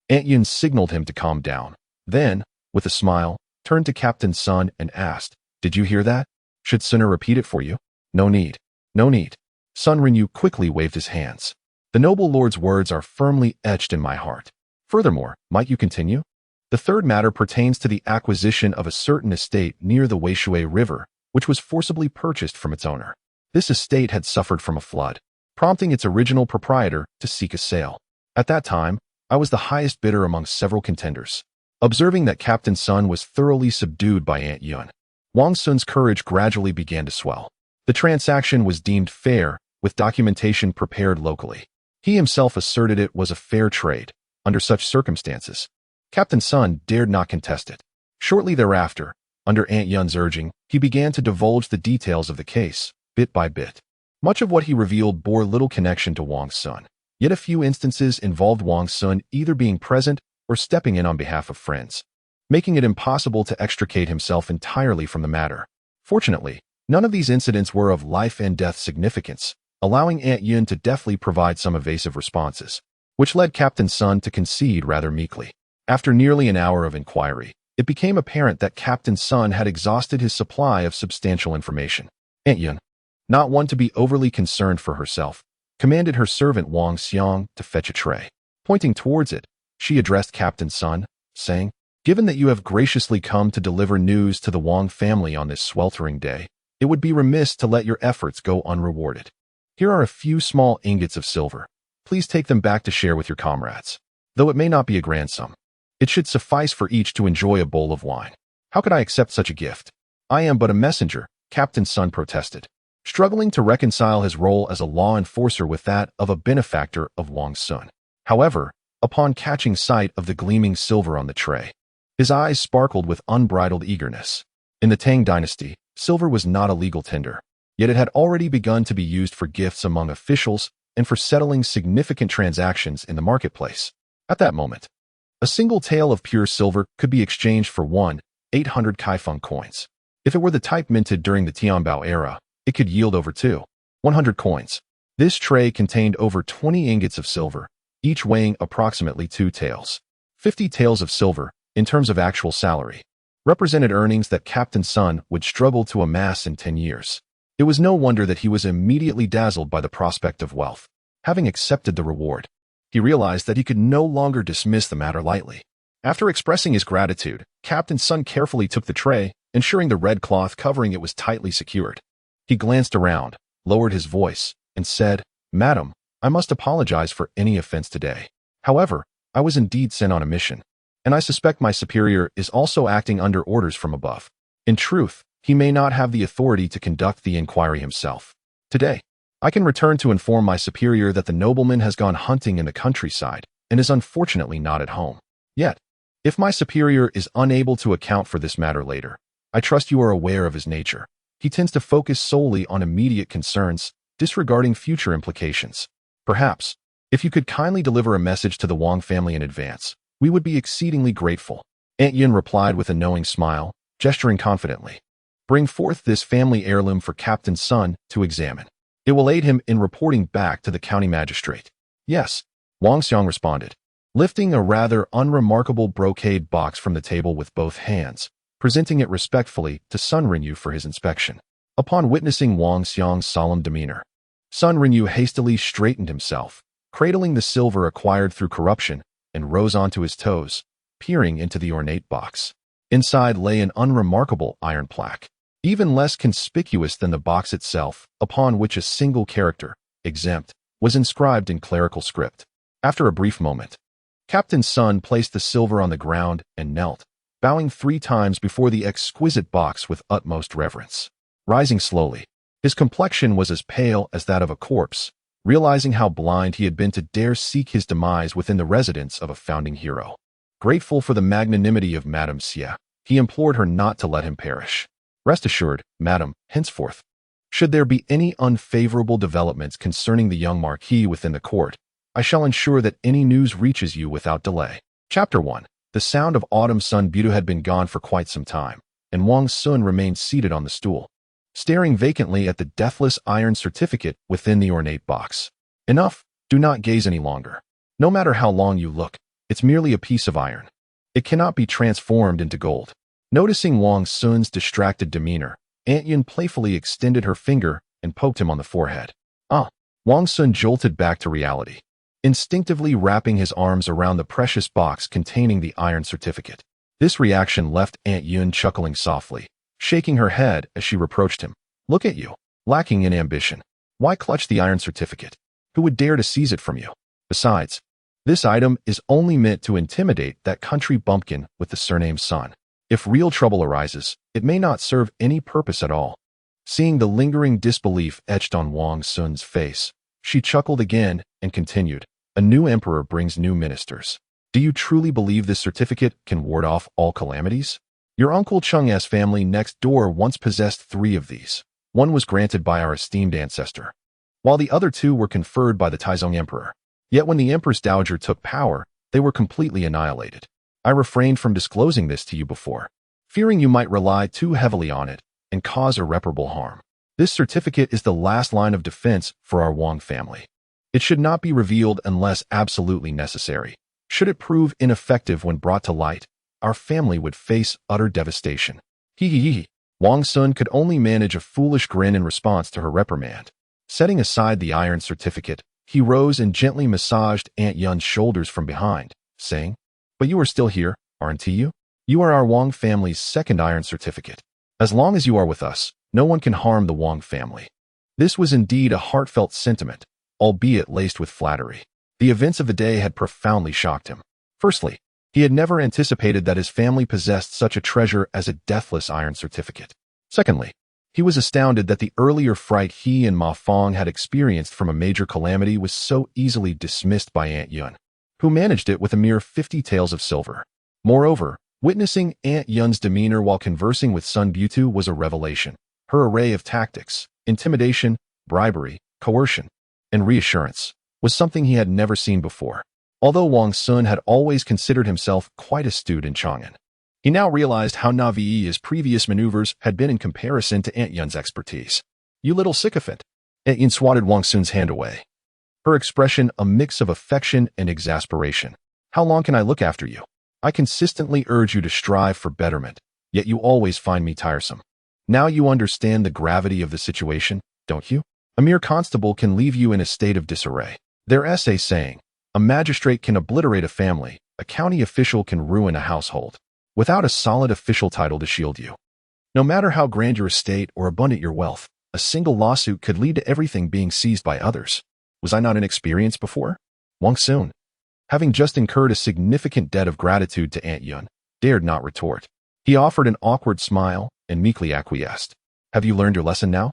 Aunt Yun signaled him to calm down. Then, with a smile, turned to Captain Sun and asked, "Did you hear that? Should Sunner repeat it for you?" "No need. No need." Sun Renyu quickly waved his hands. "The noble lord's words are firmly etched in my heart. Furthermore, might you continue? The third matter pertains to the acquisition of a certain estate near the Weishui River, which was forcibly purchased from its owner. This estate had suffered from a flood, prompting its original proprietor to seek a sale. At that time, I was the highest bidder among several contenders." Observing that Captain Sun was thoroughly subdued by Aunt Yun, Wang Sun's courage gradually began to swell. The transaction was deemed fair, with documentation prepared locally. He himself asserted it was a fair trade. Under such circumstances, Captain Sun dared not contest it. Shortly thereafter, under Aunt Yun's urging, he began to divulge the details of the case, bit by bit. Much of what he revealed bore little connection to Wang Sun, yet a few instances involved Wang Sun either being present or stepping in on behalf of friends, making it impossible to extricate himself entirely from the matter. Fortunately, none of these incidents were of life and death significance, allowing Aunt Yun to deftly provide some evasive responses, which led Captain Sun to concede rather meekly. After nearly an hour of inquiry, it became apparent that Captain Sun had exhausted his supply of substantial information. Aunt Yun, not one to be overly concerned for herself, commanded her servant Wang Xiang to fetch a tray. Pointing towards it, she addressed Captain Sun, saying, "Given that you have graciously come to deliver news to the Wang family on this sweltering day, it would be remiss to let your efforts go unrewarded. Here are a few small ingots of silver. Please take them back to share with your comrades. Though it may not be a grand sum, it should suffice for each to enjoy a bowl of wine." "How could I accept such a gift? I am but a messenger," Captain Sun protested, struggling to reconcile his role as a law enforcer with that of a benefactor of Wang Xun. However, upon catching sight of the gleaming silver on the tray, his eyes sparkled with unbridled eagerness. In the Tang dynasty, silver was not a legal tender, yet it had already begun to be used for gifts among officials and for settling significant transactions in the marketplace. At that moment, a single tael of pure silver could be exchanged for 1,800 Kaifeng coins. If it were the type minted during the Tianbao era, it could yield over 2,100 coins. This tray contained over 20 ingots of silver, each weighing approximately 2 taels. 50 taels of silver, in terms of actual salary, represented earnings that Captain Sun would struggle to amass in 10 years. It was no wonder that he was immediately dazzled by the prospect of wealth. Having accepted the reward, he realized that he could no longer dismiss the matter lightly. After expressing his gratitude, Captain Sun carefully took the tray, ensuring the red cloth covering it was tightly secured. He glanced around, lowered his voice, and said, "Madam, I must apologize for any offense today. However, I was indeed sent on a mission, and I suspect my superior is also acting under orders from above. In truth, he may not have the authority to conduct the inquiry himself. Today, I can return to inform my superior that the nobleman has gone hunting in the countryside and is unfortunately not at home. Yet, if my superior is unable to account for this matter later, I trust you are aware of his nature. He tends to focus solely on immediate concerns, disregarding future implications. Perhaps, if you could kindly deliver a message to the Wang family in advance, we would be exceedingly grateful." Aunt Yun replied with a knowing smile, gesturing confidently. "Bring forth this family heirloom for Captain Sun to examine. It will aid him in reporting back to the county magistrate." "Yes," Wang Xiang responded, lifting a rather unremarkable brocade box from the table with both hands, presenting it respectfully to Sun Renyu for his inspection. Upon witnessing Wang Xiang's solemn demeanor, Sun Renyu hastily straightened himself, cradling the silver acquired through corruption, and rose onto his toes, peering into the ornate box. Inside lay an unremarkable iron plaque. even less conspicuous than the box itself, upon which a single character, exempt, was inscribed in clerical script. After a brief moment, Captain Sun placed the silver on the ground and knelt, bowing 3 times before the exquisite box with utmost reverence. Rising slowly, his complexion was as pale as that of a corpse, realizing how blind he had been to dare seek his demise within the residence of a founding hero. Grateful for the magnanimity of Madame Xie, he implored her not to let him perish. Rest assured, Madam, henceforth, should there be any unfavorable developments concerning the young Marquis within the court, I shall ensure that any news reaches you without delay. Chapter 1. The sound of autumn sun beauty had been gone for quite some time, and Wang Xun remained seated on the stool, staring vacantly at the deathless iron certificate within the ornate box. Enough, do not gaze any longer. No matter how long you look, it's merely a piece of iron. It cannot be transformed into gold. Noticing Wang Xun's distracted demeanor, Aunt Yun playfully extended her finger and poked him on the forehead. Wang Xun jolted back to reality, instinctively wrapping his arms around the precious box containing the iron certificate. This reaction left Aunt Yun chuckling softly, shaking her head as she reproached him. Look at you, lacking in ambition. Why clutch the iron certificate? Who would dare to seize it from you? Besides, this item is only meant to intimidate that country bumpkin with the surname Sun. If real trouble arises, it may not serve any purpose at all. Seeing the lingering disbelief etched on Wang Xun's face, she chuckled again and continued, a new emperor brings new ministers. Do you truly believe this certificate can ward off all calamities? Your uncle Chang's family next door once possessed 3 of these. One was granted by our esteemed ancestor, while the other 2 were conferred by the Taizong emperor. Yet when the Empress Dowager took power, they were completely annihilated. I refrained from disclosing this to you before, fearing you might rely too heavily on it and cause irreparable harm. This certificate is the last line of defense for our Wang family. It should not be revealed unless absolutely necessary. Should it prove ineffective when brought to light, our family would face utter devastation. Hee. Wang Xun could only manage a foolish grin in response to her reprimand. Setting aside the iron certificate, he rose and gently massaged Aunt Yun's shoulders from behind, saying, But you are still here, aren't you? You are our Wang family's 2nd iron certificate. As long as you are with us, no one can harm the Wang family. This was indeed a heartfelt sentiment, albeit laced with flattery. The events of the day had profoundly shocked him. Firstly, he had never anticipated that his family possessed such a treasure as a deathless iron certificate. Secondly, he was astounded that the earlier fright he and Ma Fong had experienced from a major calamity was so easily dismissed by Aunt Yun, who managed it with a mere 50 taels of silver. Moreover, witnessing Aunt Yun's demeanor while conversing with Sun Butu was a revelation. Her array of tactics, intimidation, bribery, coercion, and reassurance was something he had never seen before. Although Wang Xun had always considered himself quite astute in Chang'an, he now realized how naive his previous maneuvers had been in comparison to Aunt Yun's expertise. You little sycophant. Aunt Yun swatted Wang Xun's hand away, her expression a mix of affection and exasperation. How long can I look after you? I consistently urge you to strive for betterment, yet you always find me tiresome. Now you understand the gravity of the situation, don't you? A mere constable can leave you in a state of disarray. Their essay saying, a magistrate can obliterate a family, a county official can ruin a household, without a solid official title to shield you. No matter how grand your estate or abundant your wealth, a single lawsuit could lead to everything being seized by others. Was I not inexperienced before? Wang Xun, having just incurred a significant debt of gratitude to Aunt Yun, dared not retort. He offered an awkward smile and meekly acquiesced. Have you learned your lesson now?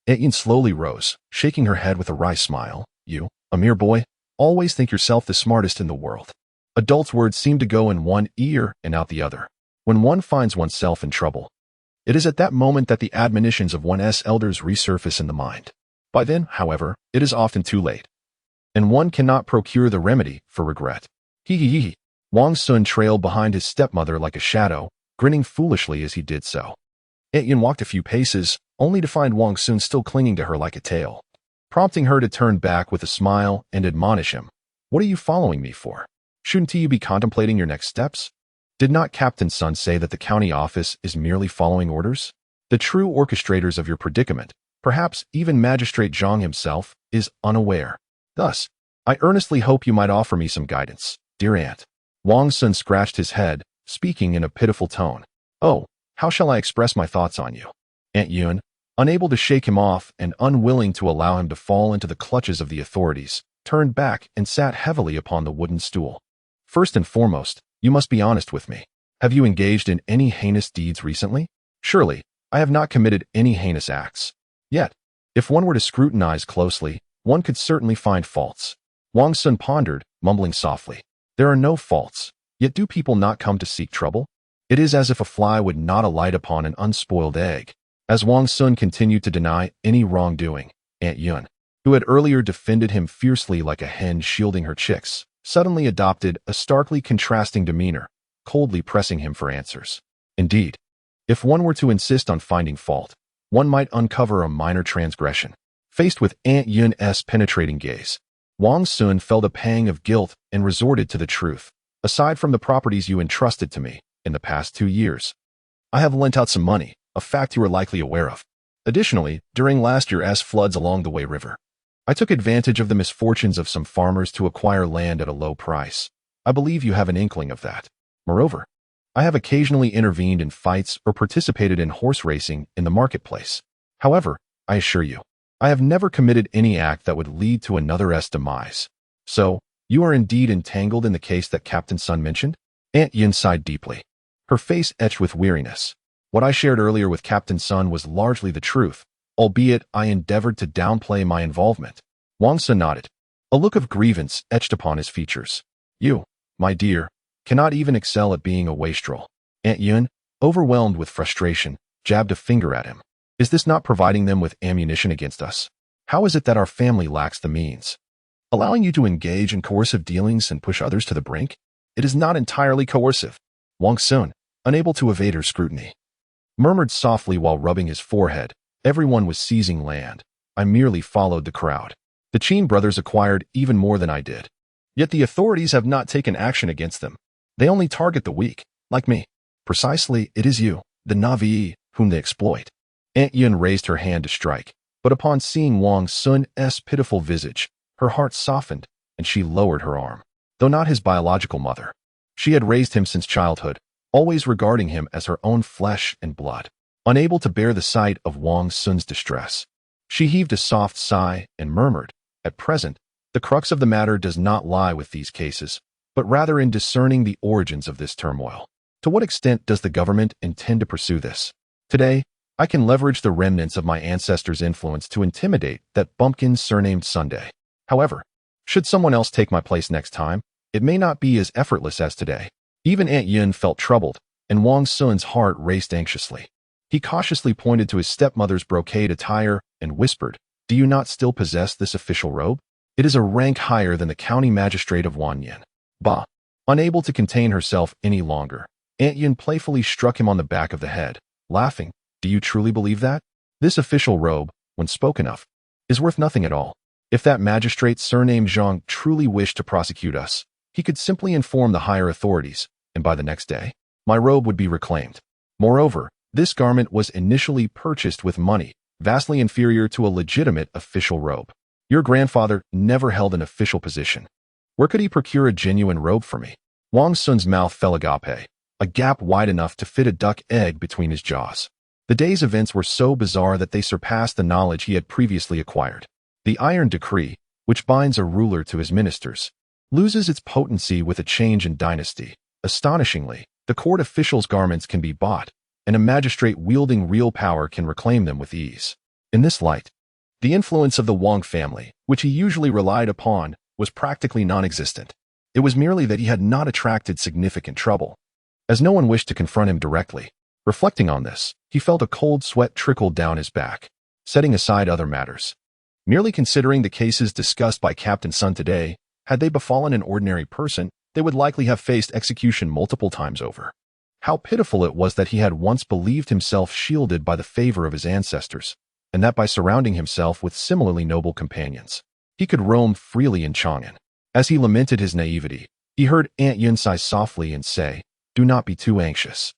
Aunt Yun slowly rose, shaking her head with a wry smile. You, a mere boy, always think yourself the smartest in the world. Adults' words seem to go in one ear and out the other. When one finds oneself in trouble, it is at that moment that the admonitions of one's elders resurface in the mind. By then, however, it is often too late, and one cannot procure the remedy for regret. Hee. Wang Xun trailed behind his stepmother like a shadow, grinning foolishly as he did so. Aunt Yun walked a few paces, only to find Wang Xun still clinging to her like a tail, prompting her to turn back with a smile and admonish him. What are you following me for? Shouldn't you be contemplating your next steps? Did not Captain Sun say that the county office is merely following orders? The true orchestrators of your predicament, perhaps even Magistrate Zhang himself, is unaware. Thus, I earnestly hope you might offer me some guidance, dear aunt. Wang Xun scratched his head, speaking in a pitiful tone. Oh, how shall I express my thoughts on you? Aunt Yun, unable to shake him off and unwilling to allow him to fall into the clutches of the authorities, turned back and sat heavily upon the wooden stool. First and foremost, you must be honest with me. Have you engaged in any heinous deeds recently? Surely, I have not committed any heinous acts. Yet, if one were to scrutinize closely, one could certainly find faults. Wang Xun pondered, mumbling softly. There are no faults, yet do people not come to seek trouble? It is as if a fly would not alight upon an unspoiled egg. As Wang Xun continued to deny any wrongdoing, Aunt Yun, who had earlier defended him fiercely like a hen shielding her chicks, suddenly adopted a starkly contrasting demeanor, coldly pressing him for answers. Indeed, if one were to insist on finding fault, one might uncover a minor transgression. Faced with Aunt Yun's penetrating gaze, Wang Xun felt a pang of guilt and resorted to the truth. Aside from the properties you entrusted to me in the past 2 years, I have lent out some money, a fact you are likely aware of. Additionally, during last year's floods along the Wei River, I took advantage of the misfortunes of some farmers to acquire land at a low price. I believe you have an inkling of that. Moreover, I have occasionally intervened in fights or participated in horse racing in the marketplace. However, I assure you, I have never committed any act that would lead to another's demise. So, you are indeed entangled in the case that Captain Sun mentioned? Aunt Yun sighed deeply, her face etched with weariness. What I shared earlier with Captain Sun was largely the truth, albeit I endeavored to downplay my involvement. Wang Xun nodded, a look of grievance etched upon his features. You, my dear, cannot even excel at being a wastrel. Aunt Yun, overwhelmed with frustration, jabbed a finger at him. Is this not providing them with ammunition against us? How is it that our family lacks the means? Allowing you to engage in coercive dealings and push others to the brink? It is not entirely coercive. Wang Xun, unable to evade her scrutiny, murmured softly while rubbing his forehead. Everyone was seizing land. I merely followed the crowd. The Qin brothers acquired even more than I did. Yet the authorities have not taken action against them. They only target the weak, like me. Precisely, it is you, the Navi, whom they exploit. Aunt Yun raised her hand to strike, but upon seeing Wang Xun's pitiful visage, her heart softened, and she lowered her arm. Though not his biological mother, she had raised him since childhood, always regarding him as her own flesh and blood. Unable to bear the sight of Wang Xun's distress, she heaved a soft sigh and murmured, at present, the crux of the matter does not lie with these cases, but rather in discerning the origins of this turmoil. To what extent does the government intend to pursue this? Today, I can leverage the remnants of my ancestors' influence to intimidate that bumpkin surnamed Sunday. However, should someone else take my place next time, it may not be as effortless as today. Even Aunt Yun felt troubled, and Wang Xun's heart raced anxiously. He cautiously pointed to his stepmother's brocade attire and whispered, Do you not still possess this official robe? It is a rank higher than the county magistrate of Wanyan. Bah! Unable to contain herself any longer, Aunt Yun playfully struck him on the back of the head, laughing. Do you truly believe that? This official robe, when spoken of, is worth nothing at all. If that magistrate surnamed Zhang truly wished to prosecute us, he could simply inform the higher authorities, and by the next day, my robe would be reclaimed. Moreover, this garment was initially purchased with money, vastly inferior to a legitimate official robe. Your grandfather never held an official position. Where could he procure a genuine robe for me? Wang Xun's mouth fell agape, a gap wide enough to fit a duck egg between his jaws. The day's events were so bizarre that they surpassed the knowledge he had previously acquired. The iron decree, which binds a ruler to his ministers, loses its potency with a change in dynasty. Astonishingly, the court official's garments can be bought, and a magistrate wielding real power can reclaim them with ease. In this light, the influence of the Wang family, which he usually relied upon, was practically non-existent. It was merely that he had not attracted significant trouble, as no one wished to confront him directly. Reflecting on this, he felt a cold sweat trickle down his back. Setting aside other matters, merely considering the cases discussed by Captain Sun today, had they befallen an ordinary person, they would likely have faced execution multiple times over. How pitiful it was that he had once believed himself shielded by the favor of his ancestors, and that by surrounding himself with similarly noble companions, he could roam freely in Chang'an. As he lamented his naivety, he heard Aunt Yun sigh softly and say, Do not be too anxious.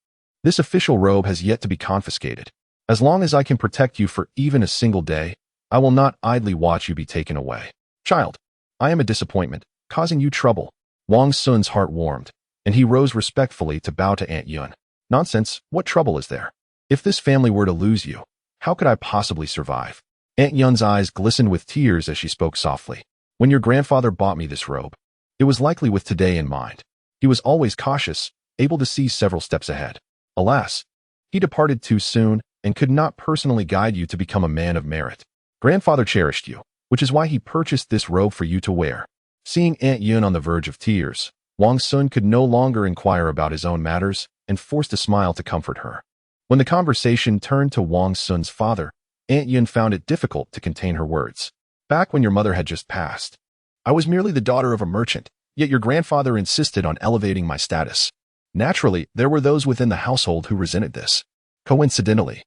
This official robe has yet to be confiscated. As long as I can protect you for even a single day, I will not idly watch you be taken away. Child, I am a disappointment, causing you trouble. Wang Xun's heart warmed, and he rose respectfully to bow to Aunt Yun. Nonsense, what trouble is there? If this family were to lose you, How could I possibly survive? Aunt Yun's eyes glistened with tears as she spoke softly. When your grandfather bought me this robe, it was likely with today in mind. He was always cautious, able to see several steps ahead. Alas, he departed too soon and could not personally guide you to become a man of merit. Grandfather cherished you, which is why he purchased this robe for you to wear. Seeing Aunt Yun on the verge of tears, Wang Xun could no longer inquire about his own matters and forced a smile to comfort her. When the conversation turned to Wang Xun's father, Aunt Yun found it difficult to contain her words. Back when your mother had just passed, I was merely the daughter of a merchant, yet your grandfather insisted on elevating my status. Naturally, there were those within the household who resented this. Coincidentally,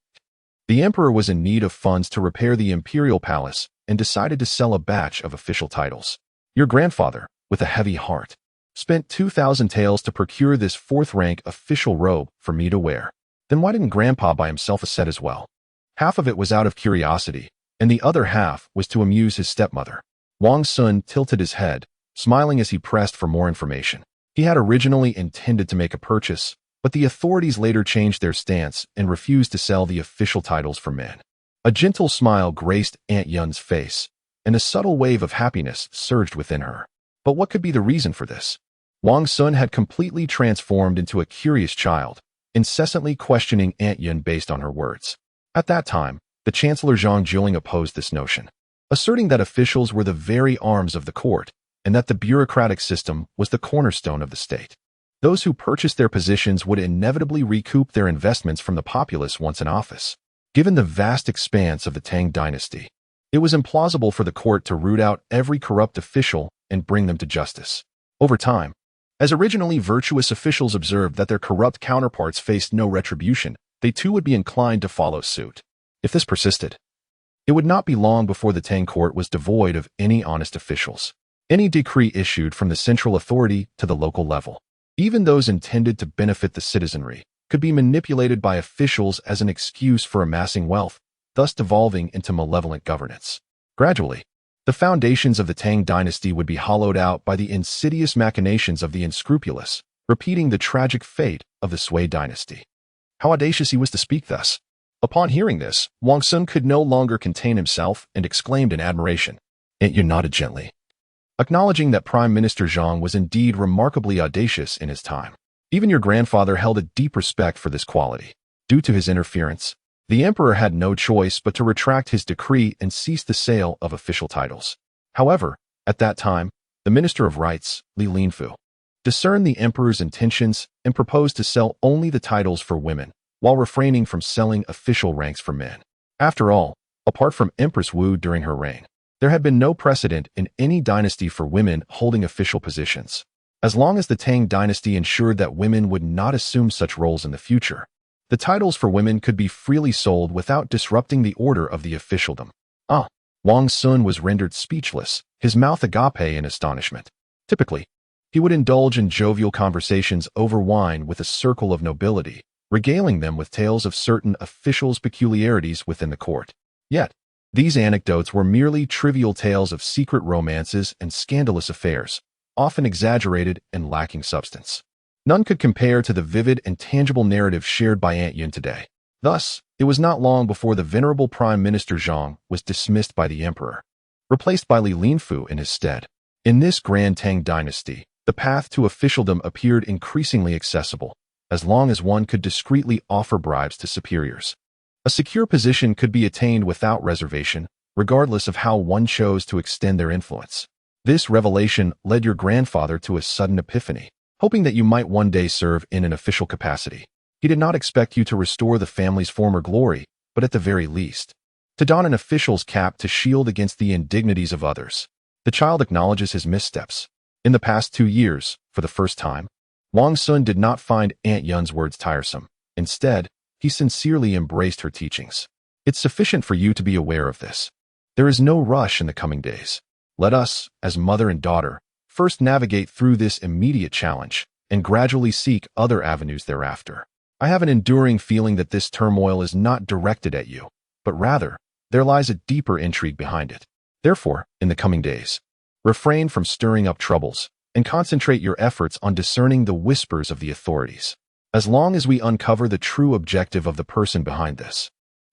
the emperor was in need of funds to repair the imperial palace and decided to sell a batch of official titles. Your grandfather, with a heavy heart, spent 2,000 taels to procure this fourth-rank official robe for me to wear. Then why didn't Grandpa buy himself a set as well? Half of it was out of curiosity, and the other half was to amuse his stepmother. Wang Xun tilted his head, smiling as he pressed for more information. He had originally intended to make a purchase, but the authorities later changed their stance and refused to sell the official titles for men. A gentle smile graced Aunt Yun's face, and a subtle wave of happiness surged within her. But what could be the reason for this? Wang Xun had completely transformed into a curious child, incessantly questioning Aunt Yun based on her words. At that time, the Chancellor Zhang Juling opposed this notion, asserting that officials were the very arms of the court, and that the bureaucratic system was the cornerstone of the state. Those who purchased their positions would inevitably recoup their investments from the populace once in office. Given the vast expanse of the Tang dynasty, it was implausible for the court to root out every corrupt official and bring them to justice. Over time, as originally virtuous officials observed that their corrupt counterparts faced no retribution, they too would be inclined to follow suit. If this persisted, it would not be long before the Tang court was devoid of any honest officials. Any decree issued from the central authority to the local level, even those intended to benefit the citizenry, could be manipulated by officials as an excuse for amassing wealth, thus devolving into malevolent governance. Gradually, the foundations of the Tang dynasty would be hollowed out by the insidious machinations of the unscrupulous, repeating the tragic fate of the Sui dynasty. How audacious he was to speak thus. Upon hearing this, Wang Xun could no longer contain himself and exclaimed in admiration. Aunt Yun nodded gently, acknowledging that Prime Minister Zhang was indeed remarkably audacious in his time. Even your grandfather held a deep respect for this quality. Due to his interference, the emperor had no choice but to retract his decree and cease the sale of official titles. However, at that time, the Minister of Rights, Li Linfu, discerned the emperor's intentions and proposed to sell only the titles for women, while refraining from selling official ranks for men. After all, apart from Empress Wu during her reign, there had been no precedent in any dynasty for women holding official positions. As long as the Tang dynasty ensured that women would not assume such roles in the future, the titles for women could be freely sold without disrupting the order of the officialdom. Wang Xun was rendered speechless, his mouth agape in astonishment. Typically, he would indulge in jovial conversations over wine with a circle of nobility, regaling them with tales of certain officials' peculiarities within the court. Yet, these anecdotes were merely trivial tales of secret romances and scandalous affairs, often exaggerated and lacking substance. None could compare to the vivid and tangible narrative shared by Aunt Yun today. Thus, it was not long before the venerable Prime Minister Zhang was dismissed by the emperor, replaced by Li Linfu in his stead. In this Grand Tang dynasty, the path to officialdom appeared increasingly accessible, as long as one could discreetly offer bribes to superiors. A secure position could be attained without reservation, regardless of how one chose to extend their influence. This revelation led your grandfather to a sudden epiphany, hoping that you might one day serve in an official capacity. He did not expect you to restore the family's former glory, but at the very least, to don an official's cap to shield against the indignities of others. The child acknowledges his missteps. In the past 2 years, for the first time, Wang Xun did not find Aunt Yun's words tiresome. Instead, he sincerely embraced her teachings. It's sufficient for you to be aware of this. There is no rush in the coming days. Let us, as mother and daughter, first navigate through this immediate challenge and gradually seek other avenues thereafter. I have an enduring feeling that this turmoil is not directed at you, but rather, there lies a deeper intrigue behind it. Therefore, in the coming days, refrain from stirring up troubles and concentrate your efforts on discerning the whispers of the authorities. As long as we uncover the true objective of the person behind this,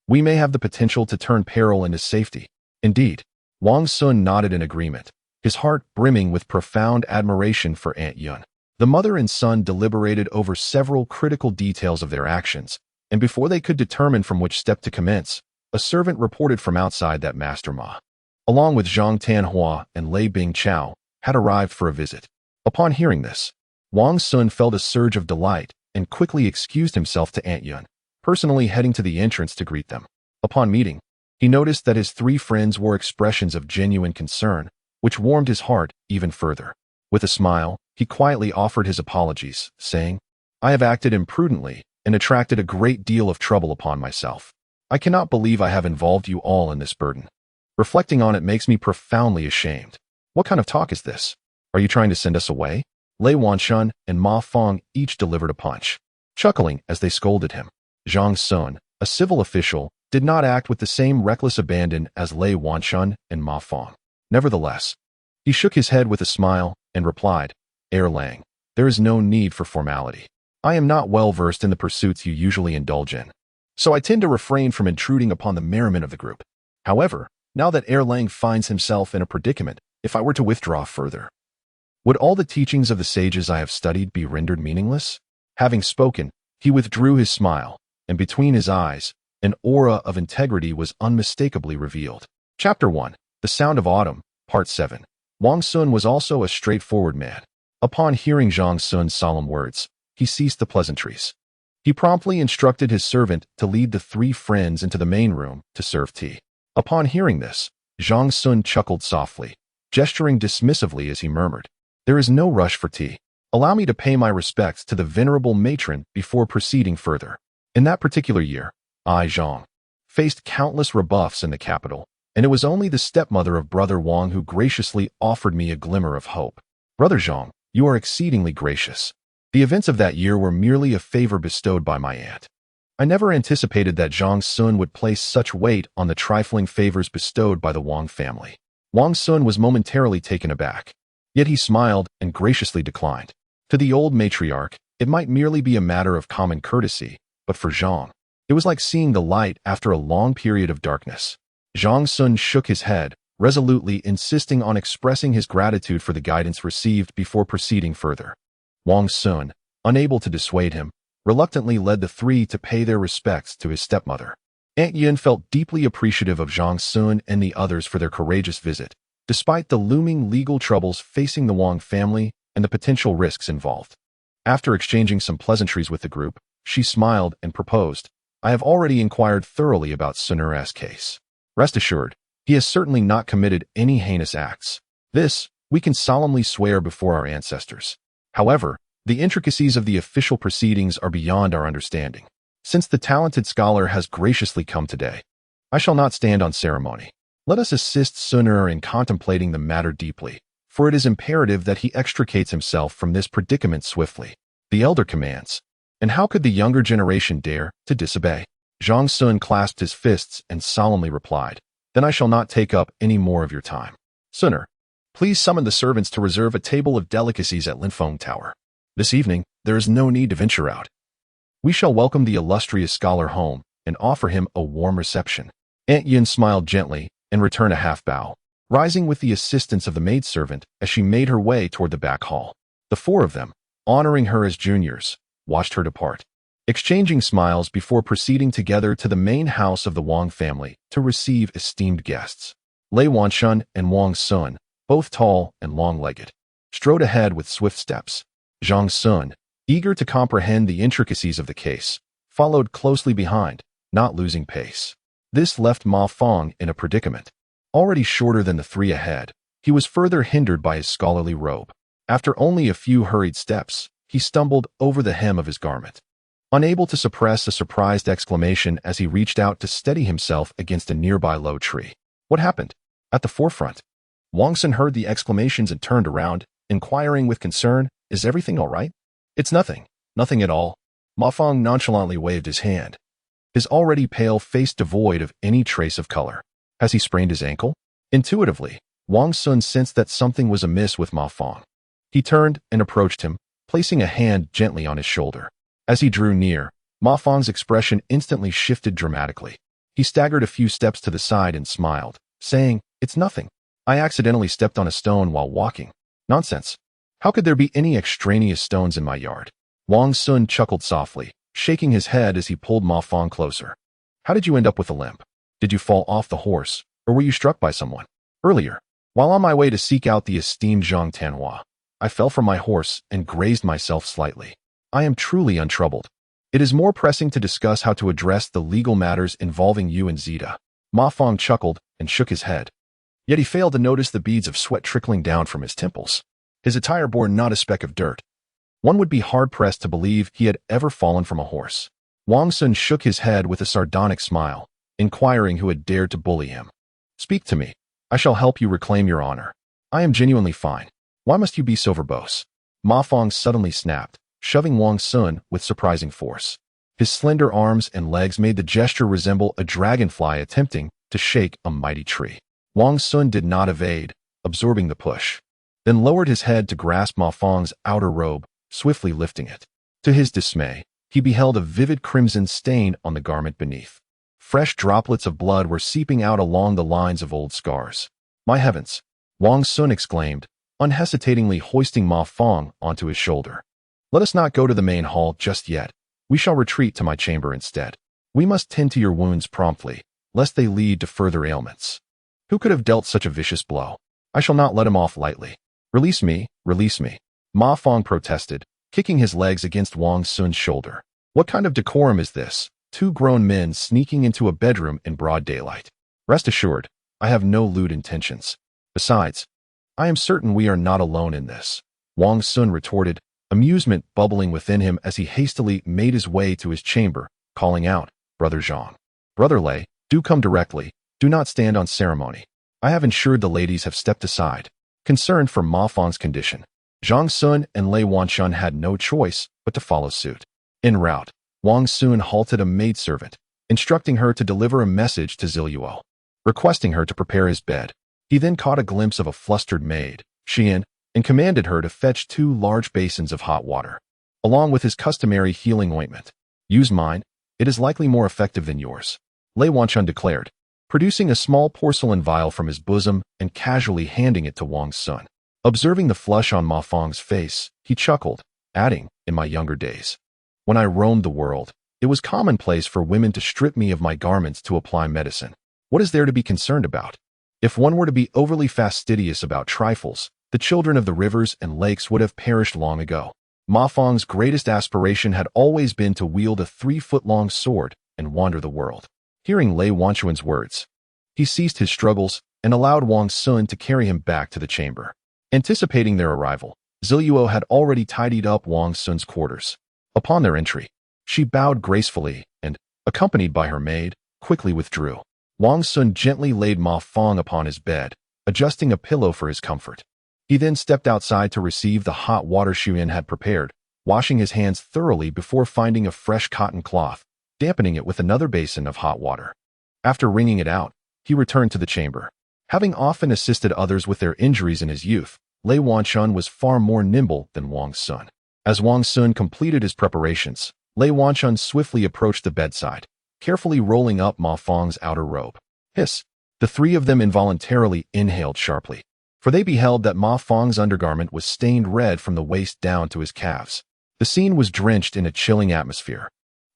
We may have the potential to turn peril into safety. Indeed, Wang Xun nodded in agreement, his heart brimming with profound admiration for Aunt Yun. The mother and son deliberated over several critical details of their actions, and before they could determine from which step to commence, a servant reported from outside that Master Ma, along with Zhang Tanhua and Lei Bing Chao, had arrived for a visit. Upon hearing this, Wang Xun felt a surge of delight and quickly excused himself to Aunt Yun, personally heading to the entrance to greet them. Upon meeting, he noticed that his three friends wore expressions of genuine concern, which warmed his heart even further. With a smile, he quietly offered his apologies, saying, "I have acted imprudently and attracted a great deal of trouble upon myself. I cannot believe I have involved you all in this burden. Reflecting on it makes me profoundly ashamed. What kind of talk is this? Are you trying to send us away?" Lei Wanshun and Ma Feng each delivered a punch, chuckling as they scolded him. Zhang Sun, a civil official, did not act with the same reckless abandon as Lei Wanshun and Ma Feng. Nevertheless, he shook his head with a smile and replied, "Erlang, there is no need for formality. I am not well versed in the pursuits you usually indulge in, so I tend to refrain from intruding upon the merriment of the group. However, now that Erlang finds himself in a predicament, if I were to withdraw further, would all the teachings of the sages I have studied be rendered meaningless?" Having spoken, he withdrew his smile, and between his eyes, an aura of integrity was unmistakably revealed. Chapter 1. The Sound of Autumn, Part 7. Wang Xun was also a straightforward man. Upon hearing Zhang Sun's solemn words, he ceased the pleasantries. He promptly instructed his servant to lead the three friends into the main room to serve tea. Upon hearing this, Zhang Sun chuckled softly, gesturing dismissively as he murmured, "There is no rush for tea. Allow me to pay my respects to the venerable matron before proceeding further." In that particular year, I, Zhang, faced countless rebuffs in the capital, and it was only the stepmother of Brother Wang who graciously offered me a glimmer of hope. "Brother Zhang, you are exceedingly gracious. The events of that year were merely a favor bestowed by my aunt. I never anticipated that Zhang Sun would place such weight on the trifling favors bestowed by the Wang family." Wang Sun was momentarily taken aback, yet he smiled and graciously declined. To the old matriarch, it might merely be a matter of common courtesy, but for Zhang, it was like seeing the light after a long period of darkness. Zhang Sun shook his head, resolutely insisting on expressing his gratitude for the guidance received before proceeding further. Wang Xun, unable to dissuade him, reluctantly led the three to pay their respects to his stepmother. Aunt Yun felt deeply appreciative of Zhang Sun and the others for their courageous visit, despite the looming legal troubles facing the Wang family and the potential risks involved. After exchanging some pleasantries with the group, she smiled and proposed, "I have already inquired thoroughly about Sunur's case. Rest assured, he has certainly not committed any heinous acts. This, we can solemnly swear before our ancestors. However, the intricacies of the official proceedings are beyond our understanding. Since the talented scholar has graciously come today, I shall not stand on ceremony. Let us assist Sunur in contemplating the matter deeply, for it is imperative that he extricates himself from this predicament swiftly. The elder commands, and how could the younger generation dare to disobey?" Zhang Sun clasped his fists and solemnly replied, "Then I shall not take up any more of your time. Sunur, please summon the servants to reserve a table of delicacies at Linfeng Tower. This evening, there is no need to venture out. We shall welcome the illustrious scholar home and offer him a warm reception." Aunt Yun smiled gently and returned a half bow, rising with the assistance of the maidservant as she made her way toward the back hall. The four of them, honoring her as juniors, watched her depart, exchanging smiles before proceeding together to the main house of the Wang family to receive esteemed guests. Lei Wanshun and Wang Sun, both tall and long-legged, strode ahead with swift steps. Zhang Sun, eager to comprehend the intricacies of the case, followed closely behind, not losing pace. This left Ma Feng in a predicament. Already shorter than the three ahead, he was further hindered by his scholarly robe. After only a few hurried steps, he stumbled over the hem of his garment, unable to suppress a surprised exclamation as he reached out to steady himself against a nearby low tree. What happened? At the forefront, Wang Xun heard the exclamations and turned around, inquiring with concern, "Is everything all right?" "It's nothing. Nothing at all." Ma Feng nonchalantly waved his hand, his already pale face devoid of any trace of color. Has he sprained his ankle? Intuitively, Wang Xun sensed that something was amiss with Ma Feng. He turned and approached him, placing a hand gently on his shoulder. As he drew near, Ma Feng's expression instantly shifted dramatically. He staggered a few steps to the side and smiled, saying, "It's nothing. I accidentally stepped on a stone while walking." "Nonsense. How could there be any extraneous stones in my yard?" Wang Xun chuckled softly, shaking his head as he pulled Ma Fong closer. "How did you end up with a limp? Did you fall off the horse, or were you struck by someone? Earlier, while on my way to seek out the esteemed Zhang Tianhua, I fell from my horse and grazed myself slightly. I am truly untroubled. It is more pressing to discuss how to address the legal matters involving you and Zita." Ma Fong chuckled and shook his head. Yet he failed to notice the beads of sweat trickling down from his temples. His attire bore not a speck of dirt. One would be hard-pressed to believe he had ever fallen from a horse. Wang Xun shook his head with a sardonic smile, inquiring who had dared to bully him. "Speak to me. I shall help you reclaim your honor. I am genuinely fine. Why must you be so verbose?" Ma Fong suddenly snapped, shoving Wang Xun with surprising force. His slender arms and legs made the gesture resemble a dragonfly attempting to shake a mighty tree. Wang Xun did not evade, absorbing the push, then lowered his head to grasp Ma Fong's outer robe, swiftly lifting it. To his dismay, he beheld a vivid crimson stain on the garment beneath. Fresh droplets of blood were seeping out along the lines of old scars. "My heavens!" Wang Xun exclaimed, unhesitatingly hoisting Ma Fong onto his shoulder. "Let us not go to the main hall just yet. We shall retreat to my chamber instead. We must tend to your wounds promptly, lest they lead to further ailments. Who could have dealt such a vicious blow? I shall not let him off lightly. Release me, release me." Ma Fong protested, kicking his legs against Wang Xun's shoulder. "What kind of decorum is this? Two grown men sneaking into a bedroom in broad daylight. Rest assured, I have no lewd intentions. Besides, I am certain we are not alone in this," Wang Xun retorted, amusement bubbling within him as he hastily made his way to his chamber, calling out, "Brother Zhang. Brother Lei, do come directly. Do not stand on ceremony. I have ensured the ladies have stepped aside." Concerned for Ma Fong's condition, Zhang Xun and Lei Wanshun had no choice but to follow suit. En route, Wang Xun halted a maidservant, instructing her to deliver a message to Ziluo, requesting her to prepare his bed. He then caught a glimpse of a flustered maid, Xian, and commanded her to fetch 2 large basins of hot water, along with his customary healing ointment. "Use mine. It is likely more effective than yours," Lei Wanshun declared, producing a small porcelain vial from his bosom and casually handing it to Wang Xun. Observing the flush on Ma Fong's face, he chuckled, adding, "In my younger days, when I roamed the world, it was commonplace for women to strip me of my garments to apply medicine. What is there to be concerned about? If one were to be overly fastidious about trifles, the children of the rivers and lakes would have perished long ago." Ma Fong's greatest aspiration had always been to wield a 3-foot-long sword and wander the world. Hearing Lei Wanshun's words, he ceased his struggles and allowed Wang Xun to carry him back to the chamber. Anticipating their arrival, Ziluo had already tidied up Wang Xun's quarters. Upon their entry, she bowed gracefully and, accompanied by her maid, quickly withdrew. Wang Xun gently laid Ma Fong upon his bed, adjusting a pillow for his comfort. He then stepped outside to receive the hot water Xian had prepared, washing his hands thoroughly before finding a fresh cotton cloth, dampening it with another basin of hot water. After wringing it out, he returned to the chamber. Having often assisted others with their injuries in his youth, Lei Wanshun was far more nimble than Wang Xun. As Wang Xun completed his preparations, Lei Wanshun swiftly approached the bedside, carefully rolling up Ma Fong's outer robe. Hiss! The 3 of them involuntarily inhaled sharply, for they beheld that Ma Fong's undergarment was stained red from the waist down to his calves. The scene was drenched in a chilling atmosphere,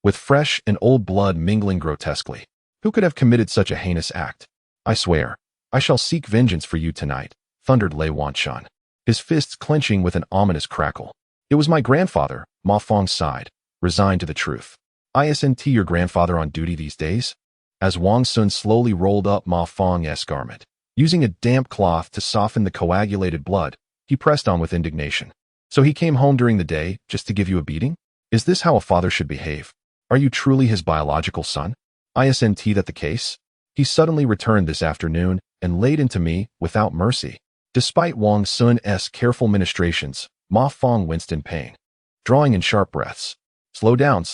with fresh and old blood mingling grotesquely. Who could have committed such a heinous act? "I swear, I shall seek vengeance for you tonight," thundered Lei Wanshun, his fists clenching with an ominous crackle. "It was my grandfather," Ma Fong sighed, resigned to the truth. "Isn't your grandfather on duty these days?" As Wang Xun slowly rolled up Ma Fong's garment, using a damp cloth to soften the coagulated blood, he pressed on with indignation. "So he came home during the day just to give you a beating? Is this how a father should behave? Are you truly his biological son? Isn't that the case? He suddenly returned this afternoon and laid into me without mercy." Despite Wang Xun's careful ministrations, Ma Fong winced in pain, drawing in sharp breaths. Slow down.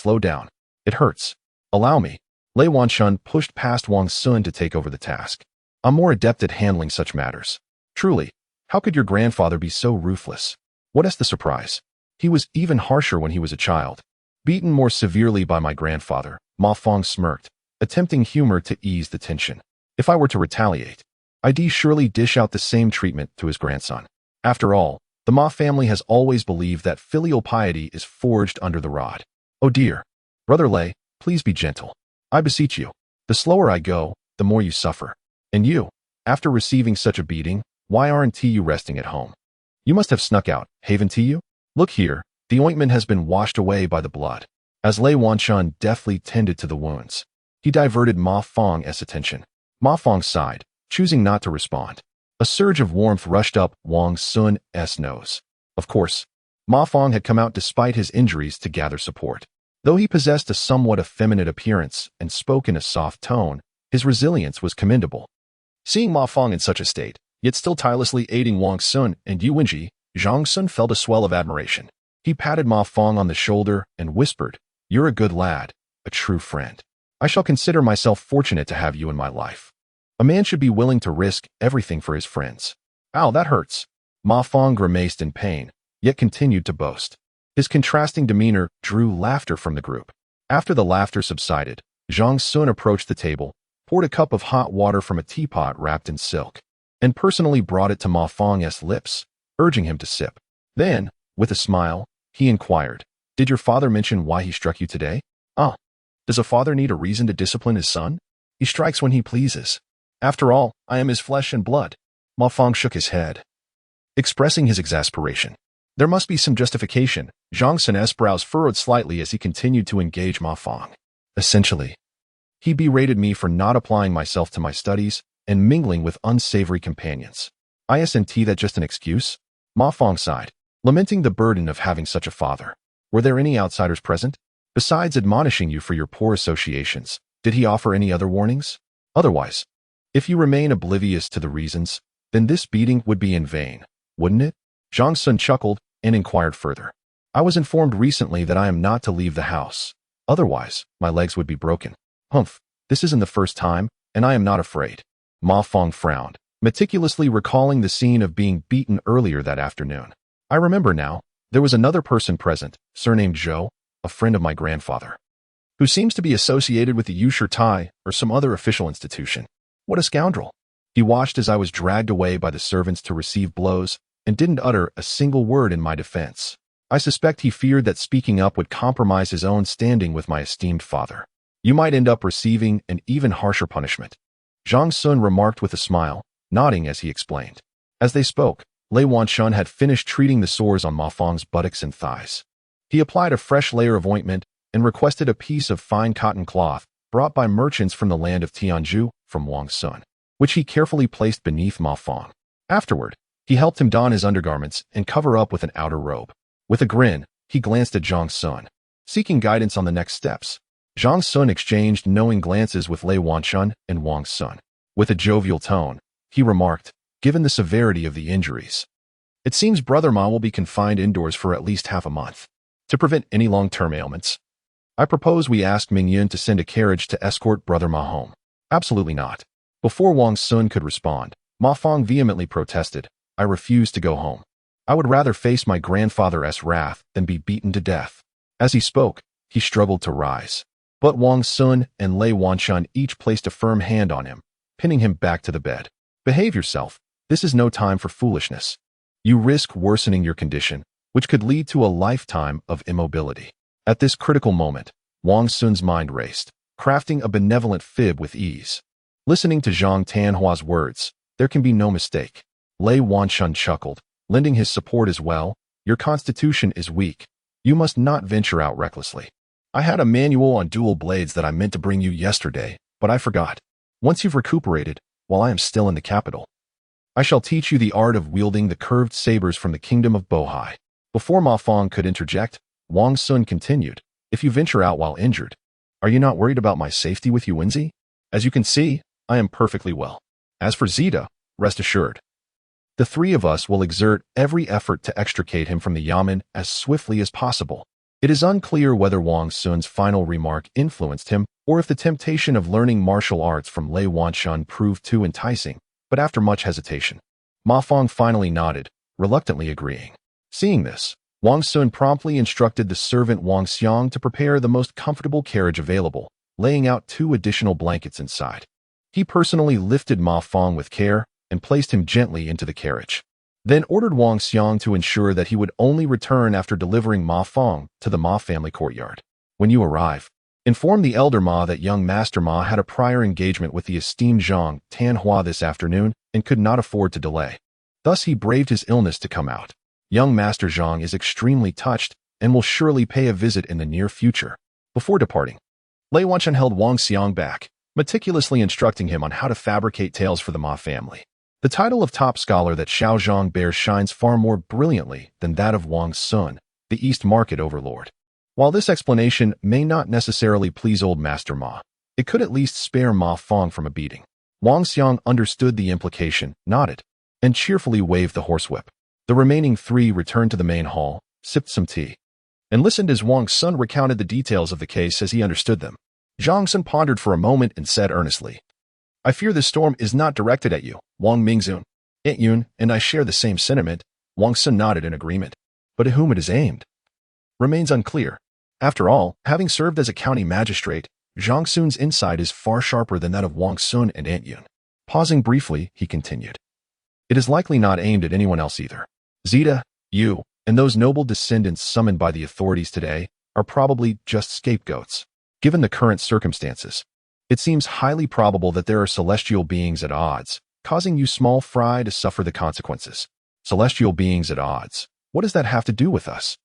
It hurts. Allow me." Lei Wanshun pushed past Wang Xun to take over the task. "I'm more adept at handling such matters. Truly, how could your grandfather be so ruthless? What is the surprise? He was even harsher when he was a child." "Beaten more severely by my grandfather," Ma Fong smirked, attempting humor to ease the tension. If I were to retaliate, I'd surely dish out the same treatment to his grandson. After all, the Ma family has always believed that filial piety is forged under the rod. Oh dear. Brother Lei, please be gentle. I beseech you. The slower I go, the more you suffer. And you, after receiving such a beating, why aren't you resting at home? You must have snuck out, haven't you? Look here, the ointment has been washed away by the blood. As Lei Wanshun deftly tended to the wounds, he diverted Ma Feng's attention. Ma Feng sighed, choosing not to respond. A surge of warmth rushed up Wang Xun's nose. Of course, Ma Feng had come out despite his injuries to gather support. Though he possessed a somewhat effeminate appearance and spoke in a soft tone, his resilience was commendable. Seeing Ma Feng in such a state, yet still tirelessly aiding Wang Xun and Yu Wenji, Zhang Sun felt a swell of admiration. He patted Ma Feng on the shoulder and whispered, "You're a good lad, a true friend. I shall consider myself fortunate to have you in my life. A man should be willing to risk everything for his friends." "Ow, that hurts." Ma Feng grimaced in pain, yet continued to boast. His contrasting demeanor drew laughter from the group. After the laughter subsided, Zhang Sun approached the table, poured a cup of hot water from a teapot wrapped in silk, and personally brought it to Ma Feng's lips, urging him to sip. Then, with a smile, he inquired, "Did your father mention why he struck you today?" "Ah, does a father need a reason to discipline his son? He strikes when he pleases. After all, I am his flesh and blood." Ma Feng shook his head, expressing his exasperation. There must be some justification. Zhang Sun's brows furrowed slightly as he continued to engage Ma Feng. Essentially, he berated me for not applying myself to my studies and mingling with unsavory companions. Isn't that just an excuse? Ma Feng sighed, lamenting the burden of having such a father. Were there any outsiders present? Besides admonishing you for your poor associations, did he offer any other warnings? Otherwise, if you remain oblivious to the reasons, then this beating would be in vain, wouldn't it? Zhang Sun chuckled and inquired further. I was informed recently that I am not to leave the house. Otherwise, my legs would be broken. Humph, this isn't the first time, and I am not afraid. Ma Feng frowned, meticulously recalling the scene of being beaten earlier that afternoon. I remember now, there was another person present, surnamed Zhou, a friend of my grandfather, who seems to be associated with the Uyghur Tai or some other official institution. What a scoundrel. He watched as I was dragged away by the servants to receive blows and didn't utter a single word in my defense. I suspect he feared that speaking up would compromise his own standing with my esteemed father. You might end up receiving an even harsher punishment. Zhang Sun remarked with a smile, nodding as he explained. As they spoke, Lei Wanshun had finished treating the sores on Ma Feng's buttocks and thighs. He applied a fresh layer of ointment and requested a piece of fine cotton cloth brought by merchants from the land of Tianzhu from Wang Xun, which he carefully placed beneath Ma Feng. Afterward, he helped him don his undergarments and cover up with an outer robe. With a grin, he glanced at Zhang Sun, seeking guidance on the next steps. Zhang Sun exchanged knowing glances with Lei Wanshun and Wang Xun. With a jovial tone, he remarked, "Given the severity of the injuries, it seems Brother Ma will be confined indoors for at least half a month. To prevent any long-term ailments, I propose we ask Ming Yun to send a carriage to escort Brother Ma home." "Absolutely not." Before Wang Xun could respond, Ma Feng vehemently protested, "I refuse to go home. I would rather face my grandfather's wrath than be beaten to death." As he spoke, he struggled to rise. But Wang Xun and Lei Wanshun each placed a firm hand on him, pinning him back to the bed. "Behave yourself. This is no time for foolishness. You risk worsening your condition, which could lead to a lifetime of immobility." At this critical moment, Wang Xun's mind raced, crafting a benevolent fib with ease. Listening to Zhang Tanhua's words, there can be no mistake. Lei Wanshun chuckled, lending his support as well. "Your constitution is weak. You must not venture out recklessly. I had a manual on dual blades that I meant to bring you yesterday, but I forgot. Once you've recuperated, while I am still in the capital, I shall teach you the art of wielding the curved sabers from the kingdom of Bohai." Before Ma Feng could interject, Wang Xun continued, "If you venture out while injured, are you not worried about my safety with you, Wenzi? As you can see, I am perfectly well. As for Zeta, rest assured, the three of us will exert every effort to extricate him from the yamen as swiftly as possible." It is unclear whether Wang Xun's final remark influenced him or if the temptation of learning martial arts from Lei Wanshun proved too enticing, but after much hesitation, Ma Feng finally nodded, reluctantly agreeing. Seeing this, Wang Xun promptly instructed the servant Wang Xiang to prepare the most comfortable carriage available, laying out 2 additional blankets inside. He personally lifted Ma Fong with care and placed him gently into the carriage, then ordered Wang Xun to ensure that he would only return after delivering Ma Fong to the Ma family courtyard. When you arrive, inform the elder Ma that young Master Ma had a prior engagement with the esteemed Zhang Tanhua this afternoon and could not afford to delay. Thus he braved his illness to come out. Young Master Zhang is extremely touched and will surely pay a visit in the near future. Before departing, Lei Wanchun held Wang Xun back, meticulously instructing him on how to fabricate tales for the Ma family. The title of top scholar that Xiao Zhang bears shines far more brilliantly than that of Wang Xun, the East Market overlord. While this explanation may not necessarily please old Master Ma, it could at least spare Ma Fong from a beating. Wang Xun understood the implication, nodded, and cheerfully waved the horsewhip. The remaining 3 returned to the main hall, sipped some tea, and listened as Wang Xun recounted the details of the case as he understood them. Zhang Xun pondered for a moment and said earnestly, "I fear this storm is not directed at you, Wang Mingzun. Aunt Yun and I share the same sentiment." Wang Xun nodded in agreement. But at whom it is aimed remains unclear. After all, having served as a county magistrate, Zhang Xun's insight is far sharper than that of Wang Xun and Aunt Yun. Pausing briefly, he continued, "It is likely not aimed at anyone else either. Zita, you, and those noble descendants summoned by the authorities today are probably just scapegoats. Given the current circumstances, it seems highly probable that there are celestial beings at odds, causing you small fry to suffer the consequences." Celestial beings at odds. What does that have to do with us?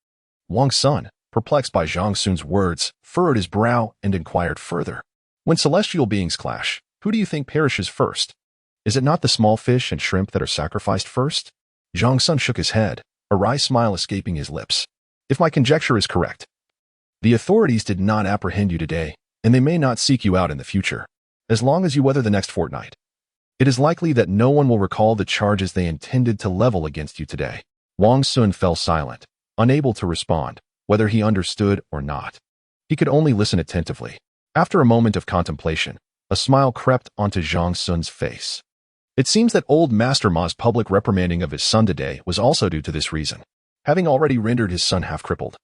Wang Xun, perplexed by Zhang Xun's words, furrowed his brow and inquired further. When celestial beings clash, who do you think perishes first? Is it not the small fish and shrimp that are sacrificed first? Zhang Xun shook his head, a wry smile escaping his lips. If my conjecture is correct, the authorities did not apprehend you today, and they may not seek you out in the future, as long as you weather the next fortnight. It is likely that no one will recall the charges they intended to level against you today. Wang Xun fell silent, unable to respond, whether he understood or not. He could only listen attentively. After a moment of contemplation, a smile crept onto Zhang Xun's face. It seems that old Master Ma's public reprimanding of his son today was also due to this reason, having already rendered his son half-crippled.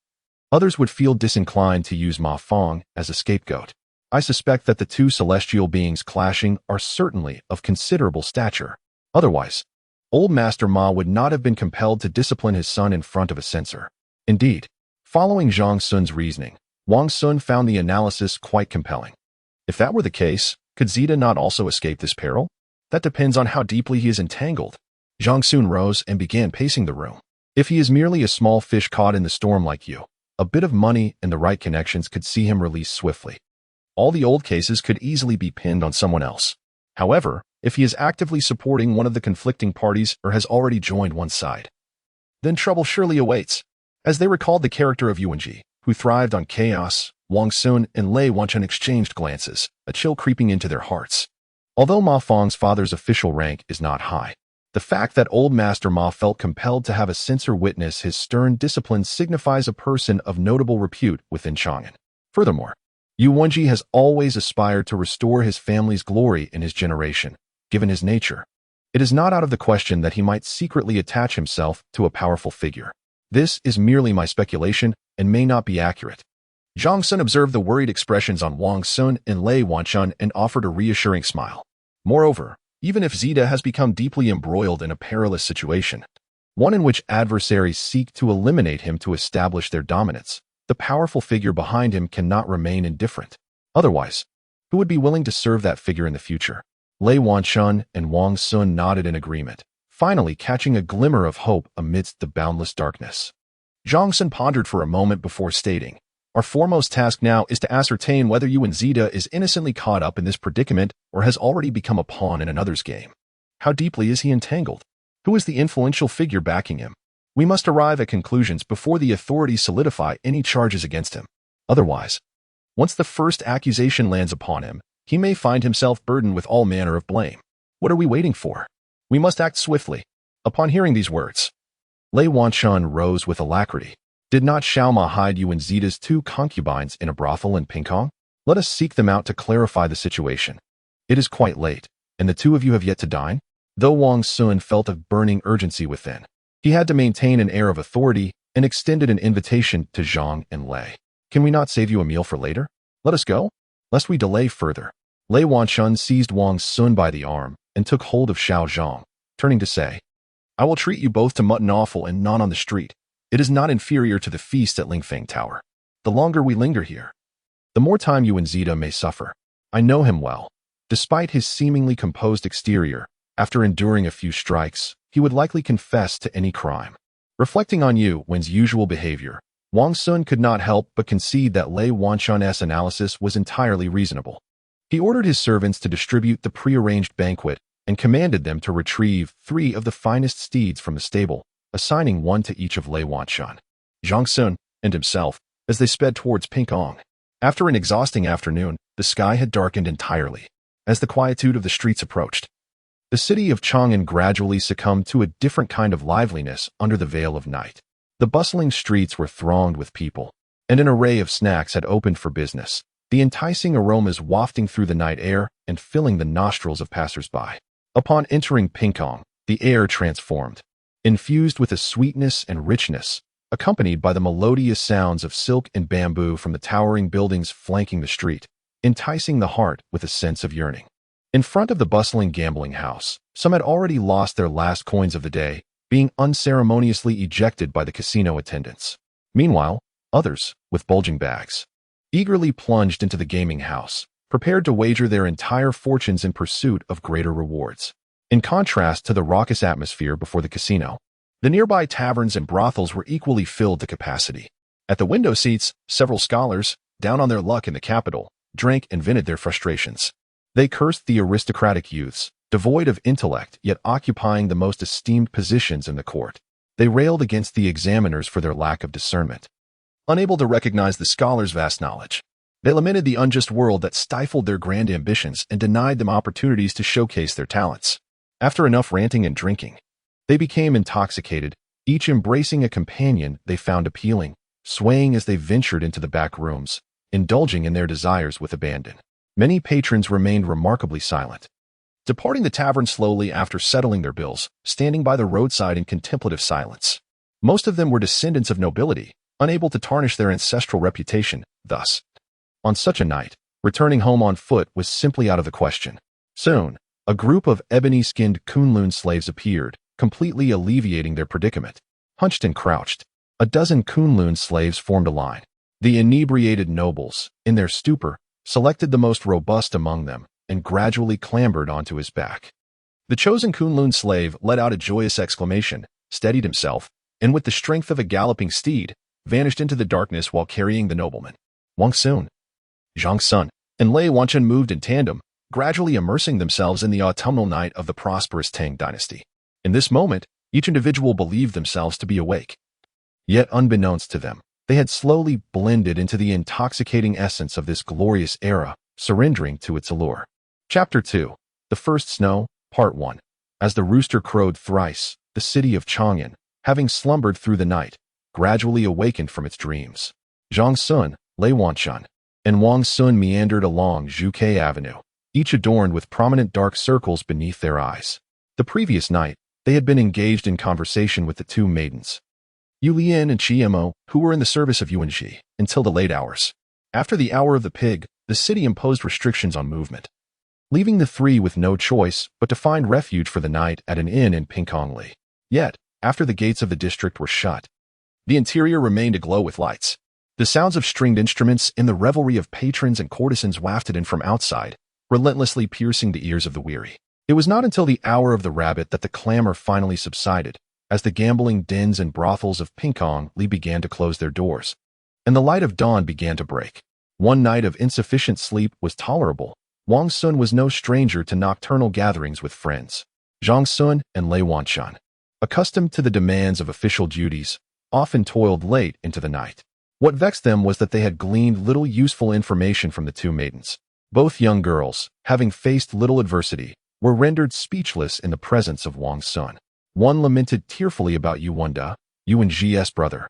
Others would feel disinclined to use Ma Fong as a scapegoat. I suspect that the 2 celestial beings clashing are certainly of considerable stature. Otherwise, old Master Ma would not have been compelled to discipline his son in front of a censor. Indeed, following Zhang Xun's reasoning, Wang Xun found the analysis quite compelling. If that were the case, could Zita not also escape this peril? That depends on how deeply he is entangled. Zhang Xun rose and began pacing the room. If he is merely a small fish caught in the storm like you, a bit of money and the right connections could see him released swiftly. All the old cases could easily be pinned on someone else. However, if he is actively supporting one of the conflicting parties or has already joined one side, then trouble surely awaits. As they recalled the character of Yuanji, who thrived on chaos, Wang Xun and Lei Wanchun exchanged glances, a chill creeping into their hearts. Although Ma Fong's father's official rank is not high, the fact that old Master Ma felt compelled to have a censor witness his stern discipline signifies a person of notable repute within Chang'an. Furthermore, Yuanji has always aspired to restore his family's glory in his generation. Given his nature, it is not out of the question that he might secretly attach himself to a powerful figure. This is merely my speculation and may not be accurate. Zhang Xun observed the worried expressions on Wang Xun and Lei Wanchun and offered a reassuring smile. Moreover, even if Zita has become deeply embroiled in a perilous situation, one in which adversaries seek to eliminate him to establish their dominance, the powerful figure behind him cannot remain indifferent. Otherwise, who would be willing to serve that figure in the future? Lei Wanchun and Wang Xun nodded in agreement, finally catching a glimmer of hope amidst the boundless darkness. Zhang Xun pondered for a moment before stating, "Our foremost task now is to ascertain whether Yuan Zita is innocently caught up in this predicament or has already become a pawn in another's game. How deeply is he entangled? Who is the influential figure backing him? We must arrive at conclusions before the authorities solidify any charges against him. Otherwise, once the first accusation lands upon him, he may find himself burdened with all manner of blame. What are we waiting for? We must act swiftly." Upon hearing these words, Lei Wanchun rose with alacrity. "Did not Xiao Ma hide Yuan Zita's 2 concubines in a brothel in Pingkong? Let us seek them out to clarify the situation. It is quite late, and the 2 of you have yet to dine." Though Wang Xun felt a burning urgency within, he had to maintain an air of authority and extended an invitation to Zhang and Lei. "Can we not save you a meal for later? Let us go?" Lest we delay further, Lei Wanshun seized Wang Xun by the arm and took hold of Xiao Zhang, turning to say, "I will treat you both to mutton offal and none on the street. It is not inferior to the feast at Lingfeng Tower. The longer we linger here, the more time you and Zita may suffer. I know him well. Despite his seemingly composed exterior, after enduring a few strikes, he would likely confess to any crime." Reflecting on Yu Wen's usual behavior, Wang Xun could not help but concede that Lei Wanshun's analysis was entirely reasonable. He ordered his servants to distribute the prearranged banquet and commanded them to retrieve 3 of the finest steeds from the stable, assigning 1 to each of Lei Wanshun, Zhang Xun, and himself, as they sped towards Pingkong. After an exhausting afternoon, the sky had darkened entirely. As the quietude of the streets approached, the city of Chang'an gradually succumbed to a different kind of liveliness under the veil of night. The bustling streets were thronged with people, and an array of snacks had opened for business, the enticing aromas wafting through the night air and filling the nostrils of passers-by. Upon entering Pingkong, the air transformed, infused with a sweetness and richness, accompanied by the melodious sounds of silk and bamboo from the towering buildings flanking the street, enticing the heart with a sense of yearning. In front of the bustling gambling house, some had already lost their last coins of the day, being unceremoniously ejected by the casino attendants. Meanwhile, others, with bulging bags, eagerly plunged into the gaming house, prepared to wager their entire fortunes in pursuit of greater rewards. In contrast to the raucous atmosphere before the casino, the nearby taverns and brothels were equally filled to capacity. At the window seats, several scholars, down on their luck in the capital, drank and vented their frustrations. They cursed the aristocratic youths, devoid of intellect yet occupying the most esteemed positions in the court. They railed against the examiners for their lack of discernment. Unable to recognize the scholars' vast knowledge, they lamented the unjust world that stifled their grand ambitions and denied them opportunities to showcase their talents. After enough ranting and drinking, they became intoxicated, each embracing a companion they found appealing, swaying as they ventured into the back rooms, indulging in their desires with abandon. Many patrons remained remarkably silent, departing the tavern slowly after settling their bills, standing by the roadside in contemplative silence. Most of them were descendants of nobility, unable to tarnish their ancestral reputation. Thus, on such a night, returning home on foot was simply out of the question. Soon, a group of ebony-skinned Kunlun slaves appeared, completely alleviating their predicament. Hunched and crouched, a dozen Kunlun slaves formed a line. The inebriated nobles, in their stupor, selected the most robust among them and gradually clambered onto his back. The chosen Kunlun slave let out a joyous exclamation, steadied himself, and with the strength of a galloping steed, vanished into the darkness while carrying the nobleman. Wang Xun, Zhang Xun, and Lei Wanshun moved in tandem, gradually immersing themselves in the autumnal night of the prosperous Tang dynasty. In this moment, each individual believed themselves to be awake. Yet unbeknownst to them, they had slowly blended into the intoxicating essence of this glorious era, surrendering to its allure. Chapter 2. The First Snow, Part 1. As the rooster crowed thrice, the city of Chang'an, having slumbered through the night, gradually awakened from its dreams. Zhang Xun, Lei Wanshun, and Wang Xun meandered along Zhuke Avenue, each adorned with prominent dark circles beneath their eyes. The previous night, they had been engaged in conversation with the 2 maidens, Yu Lian and Chiemo, who were in the service of Yuan Shi, until the late hours. After the hour of the pig, the city imposed restrictions on movement, leaving the 3 with no choice but to find refuge for the night at an inn in Pingkongli. Yet, after the gates of the district were shut, the interior remained aglow with lights. The sounds of stringed instruments and the revelry of patrons and courtesans wafted in from outside, relentlessly piercing the ears of the weary. It was not until the hour of the rabbit that the clamor finally subsided, as the gambling dens and brothels of Pingkongli began to close their doors, and the light of dawn began to break. One night of insufficient sleep was tolerable. Wang Xun was no stranger to nocturnal gatherings with friends. Zhang Xun and Lei Wanshun, accustomed to the demands of official duties, often toiled late into the night. What vexed them was that they had gleaned little useful information from the 2 maidens. Both young girls, having faced little adversity, were rendered speechless in the presence of Wang Xun. One lamented tearfully about Yuanda, Yuan Ji's brother,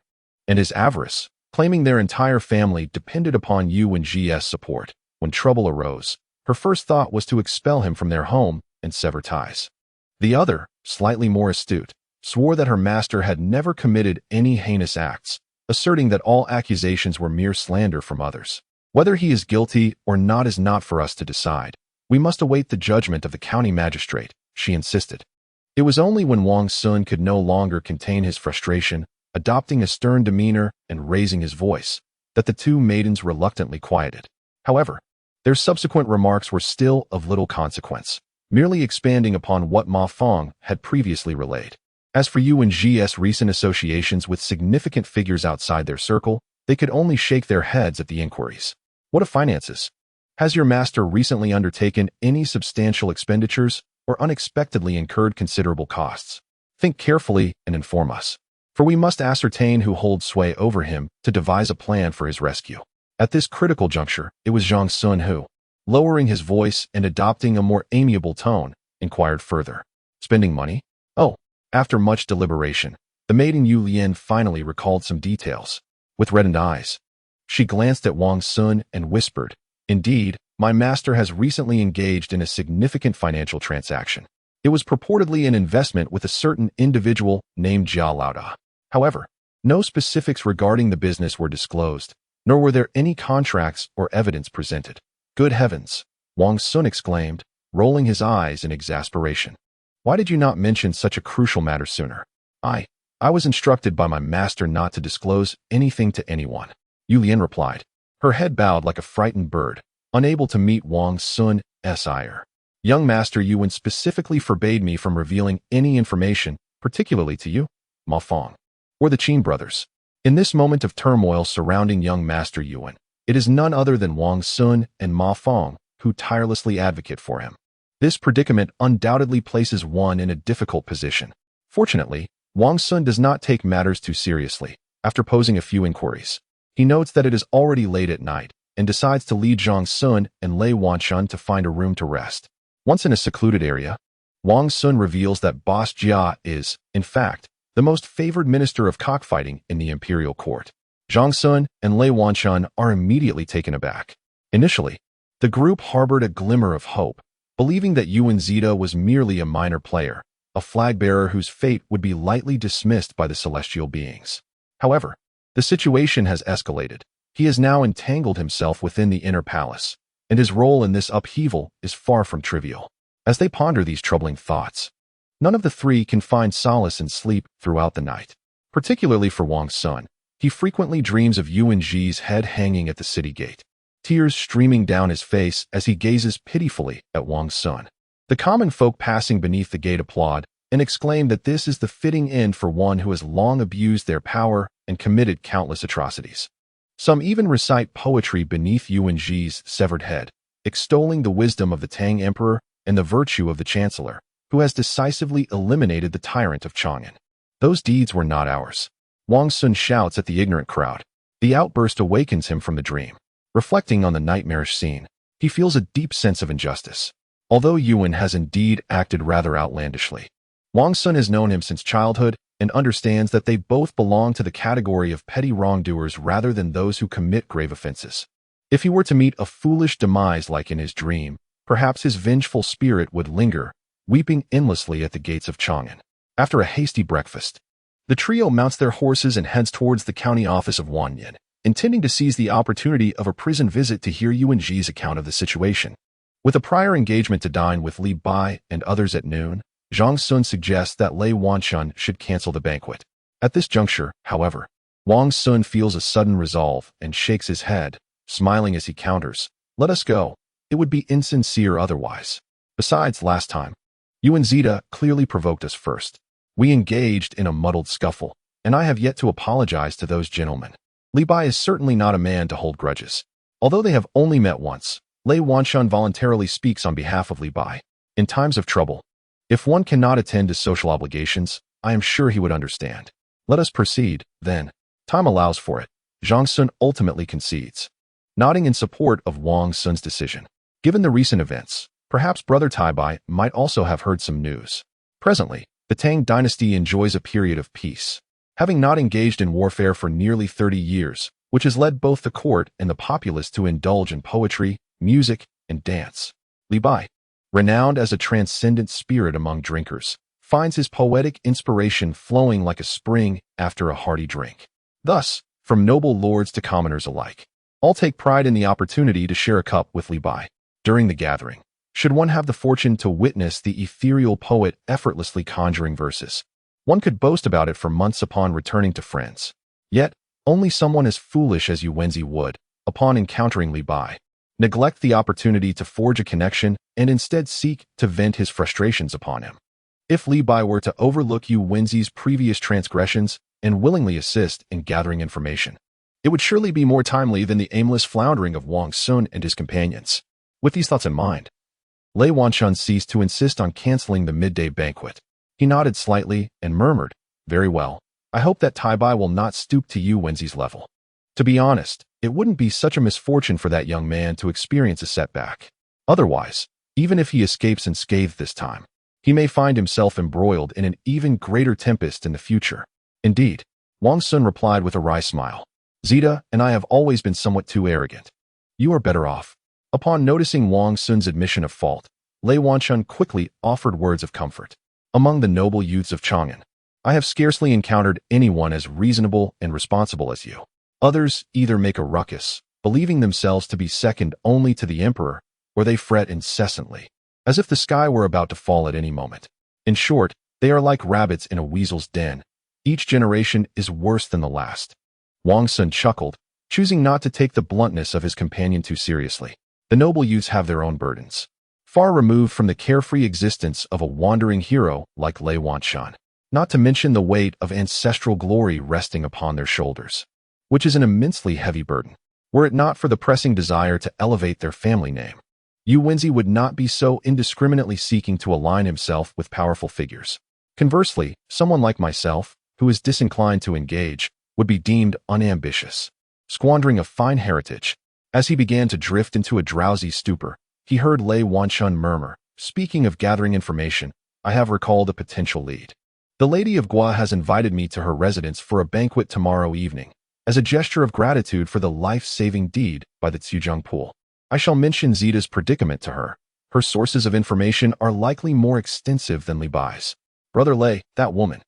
and his avarice, claiming their entire family depended upon Yuan Ji's support. When trouble arose, her first thought was to expel him from their home and sever ties. The other, slightly more astute, swore that her master had never committed any heinous acts, asserting that all accusations were mere slander from others. Whether he is guilty or not is not for us to decide. We must await the judgment of the county magistrate, she insisted. It was only when Wang Xun could no longer contain his frustration, adopting a stern demeanor and raising his voice, that the two maidens reluctantly quieted. However, their subsequent remarks were still of little consequence, merely expanding upon what Ma Feng had previously relayed. As for Yuan Ji's recent associations with significant figures outside their circle, they could only shake their heads at the inquiries. What of finances? Has your master recently undertaken any substantial expenditures or unexpectedly incurred considerable costs? Think carefully and inform us, for we must ascertain who holds sway over him to devise a plan for his rescue. At this critical juncture, it was Wang Xun who, lowering his voice and adopting a more amiable tone, inquired further. Spending money? Oh. After much deliberation, the maiden Yu Lian finally recalled some details. With reddened eyes, she glanced at Wang Xun and whispered, "Indeed, my master has recently engaged in a significant financial transaction. It was purportedly an investment with a certain individual named Jia Laoda. However, no specifics regarding the business were disclosed, nor were there any contracts or evidence presented." "Good heavens!" Wang Xun exclaimed, rolling his eyes in exasperation. "Why did you not mention such a crucial matter sooner?" I was instructed by my master not to disclose anything to anyone," Yu Lian replied, her head bowed like a frightened bird, unable to meet Wang Xun's ire. "Young Master Yuan specifically forbade me from revealing any information, particularly to you, Ma Feng, or the Qin brothers." In this moment of turmoil surrounding young Master Yuan, it is none other than Wang Xun and Ma Feng who tirelessly advocate for him. This predicament undoubtedly places one in a difficult position. Fortunately, Wang Xun does not take matters too seriously. After posing a few inquiries, he notes that it is already late at night and decides to lead Wang Xun and Lei Wanshun to find a room to rest. Once in a secluded area, Wang Xun reveals that Boss Jia is, in fact, the most favored minister of cockfighting in the imperial court. Wang Xun and Lei Wanshun are immediately taken aback. Initially, the group harbored a glimmer of hope, believing that Yuan Zida was merely a minor player, a flag-bearer whose fate would be lightly dismissed by the celestial beings. However, the situation has escalated. He has now entangled himself within the inner palace, and his role in this upheaval is far from trivial. As they ponder these troubling thoughts, none of the three can find solace in sleep throughout the night. Particularly for Wang Xun, he frequently dreams of Yuan Ji's head hanging at the city gate, tears streaming down his face as he gazes pitifully at Wang Xun. The common folk passing beneath the gate applaud and exclaim that this is the fitting end for one who has long abused their power and committed countless atrocities. Some even recite poetry beneath Yuan Ji's severed head, extolling the wisdom of the Tang Emperor and the virtue of the Chancellor, who has decisively eliminated the tyrant of Chang'an. "Those deeds were not ours," Wang Xun shouts at the ignorant crowd. The outburst awakens him from the dream. Reflecting on the nightmarish scene, he feels a deep sense of injustice. Although Yuan has indeed acted rather outlandishly, Wang Xun has known him since childhood and understands that they both belong to the category of petty wrongdoers rather than those who commit grave offenses. If he were to meet a foolish demise like in his dream, perhaps his vengeful spirit would linger, weeping endlessly at the gates of Chang'an. After a hasty breakfast, the trio mounts their horses and heads towards the county office of Wanyan, intending to seize the opportunity of a prison visit to hear Yuan Ji's account of the situation. With a prior engagement to dine with Li Bai and others at noon, Wang Xun suggests that Lei Wanshun should cancel the banquet. At this juncture, however, Wang Xun feels a sudden resolve and shakes his head, smiling as he counters, "Let us go. It would be insincere otherwise. Besides, last time, Yuan Zida clearly provoked us first. We engaged in a muddled scuffle, and I have yet to apologize to those gentlemen. Li Bai is certainly not a man to hold grudges. Although they have only met once, Lei Wanshun voluntarily speaks on behalf of Li Bai. In times of trouble, if one cannot attend to social obligations, I am sure he would understand. Let us proceed, then. Time allows for it." Wang Xun ultimately concedes, nodding in support of Wang Xun's decision. Given the recent events, perhaps Brother Taibai might also have heard some news. Presently, the Tang dynasty enjoys a period of peace, having not engaged in warfare for nearly 30 years, which has led both the court and the populace to indulge in poetry, music, and dance. Li Bai, renowned as a transcendent spirit among drinkers, finds his poetic inspiration flowing like a spring after a hearty drink. Thus, from noble lords to commoners alike, all take pride in the opportunity to share a cup with Li Bai. During the gathering, should one have the fortune to witness the ethereal poet effortlessly conjuring verses, one could boast about it for months upon returning to friends. Yet, only someone as foolish as Wenzi would, upon encountering Li Bai, neglect the opportunity to forge a connection and instead seek to vent his frustrations upon him. If Li Bai were to overlook Wenzi's previous transgressions and willingly assist in gathering information, it would surely be more timely than the aimless floundering of Wang Xun and his companions. With these thoughts in mind, Lei Wanshun ceased to insist on canceling the midday banquet. He nodded slightly and murmured, "Very well. I hope that Tai Bai will not stoop to Wenzi's level." To be honest, it wouldn't be such a misfortune for that young man to experience a setback. Otherwise, even if he escapes unscathed this time, he may find himself embroiled in an even greater tempest in the future. Indeed, Wang Xun replied with a wry smile. "Zita and I have always been somewhat too arrogant. You are better off." Upon noticing Wang Xun's admission of fault, Lei Wanshun quickly offered words of comfort. "Among the noble youths of Chang'an, I have scarcely encountered anyone as reasonable and responsible as you. Others either make a ruckus, believing themselves to be second only to the emperor, or they fret incessantly, as if the sky were about to fall at any moment. In short, they are like rabbits in a weasel's den. Each generation is worse than the last." Wang Xun chuckled, choosing not to take the bluntness of his companion too seriously. The noble youths have their own burdens, far removed from the carefree existence of a wandering hero like Lei Wanshun, not to mention the weight of ancestral glory resting upon their shoulders, which is an immensely heavy burden. Were it not for the pressing desire to elevate their family name, Wenzi would not be so indiscriminately seeking to align himself with powerful figures. Conversely, someone like myself, who is disinclined to engage, would be deemed unambitious, squandering a fine heritage. As he began to drift into a drowsy stupor, he heard Lei Wanshun murmur, "Speaking of gathering information, I have recalled a potential lead. The Lady of Gua has invited me to her residence for a banquet tomorrow evening, as a gesture of gratitude for the life-saving deed by the Zhejiang pool. I shall mention Zita's predicament to her. Her sources of information are likely more extensive than Li Bai's. Brother Lei, that woman."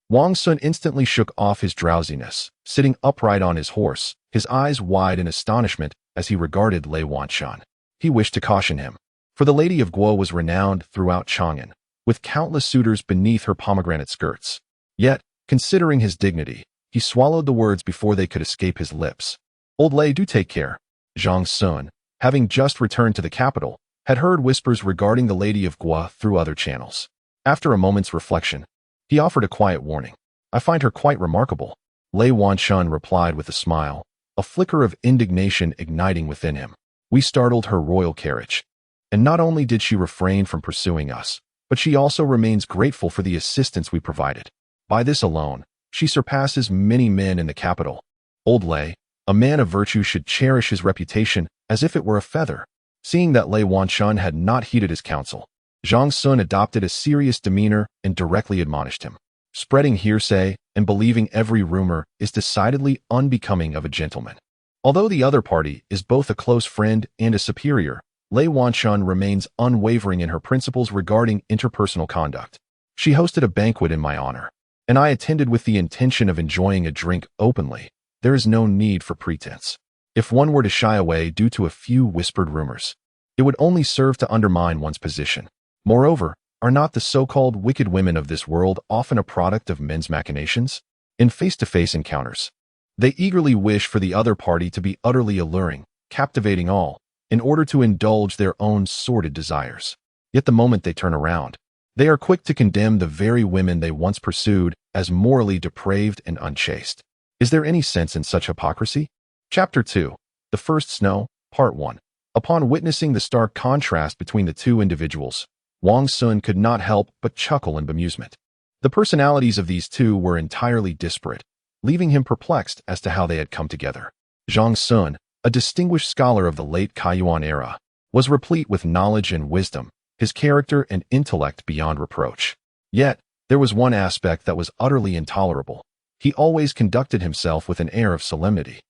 Wang Xun instantly shook off his drowsiness, sitting upright on his horse, his eyes wide in astonishment as he regarded Lei Wanshun. He wished to caution him, for the Lady of Guo was renowned throughout Chang'an, with countless suitors beneath her pomegranate skirts. Yet, considering his dignity, he swallowed the words before they could escape his lips. "Old Lei, do take care." Zhang Sun, having just returned to the capital, had heard whispers regarding the Lady of Guo through other channels. After a moment's reflection, he offered a quiet warning. "I find her quite remarkable." Lei Wanshun replied with a smile, a flicker of indignation igniting within him. "We startled her royal carriage. And not only did she refrain from pursuing us, but she also remains grateful for the assistance we provided. By this alone, she surpasses many men in the capital. Old Lei, a man of virtue should cherish his reputation as if it were a feather." Seeing that Lei Wanshun had not heeded his counsel, Zhang Sun adopted a serious demeanor and directly admonished him. "Spreading hearsay and believing every rumor is decidedly unbecoming of a gentleman. Although the other party is both a close friend and a superior, Lei Wanshun remains unwavering in her principles regarding interpersonal conduct. She hosted a banquet in my honor, and I attended with the intention of enjoying a drink openly. There is no need for pretense. If one were to shy away due to a few whispered rumors, it would only serve to undermine one's position. Moreover, are not the so-called wicked women of this world often a product of men's machinations? In face-to-face encounters, they eagerly wish for the other party to be utterly alluring, captivating all, in order to indulge their own sordid desires. Yet the moment they turn around, they are quick to condemn the very women they once pursued as morally depraved and unchaste. Is there any sense in such hypocrisy? Chapter 2. The First Snow, Part 1. Upon witnessing the stark contrast between the two individuals, Wang Xun could not help but chuckle in bemusement. The personalities of these two were entirely disparate, leaving him perplexed as to how they had come together. Zhang Sun, a distinguished scholar of the late Kaiyuan era, was replete with knowledge and wisdom, his character and intellect beyond reproach. Yet, there was one aspect that was utterly intolerable. He always conducted himself with an air of solemnity,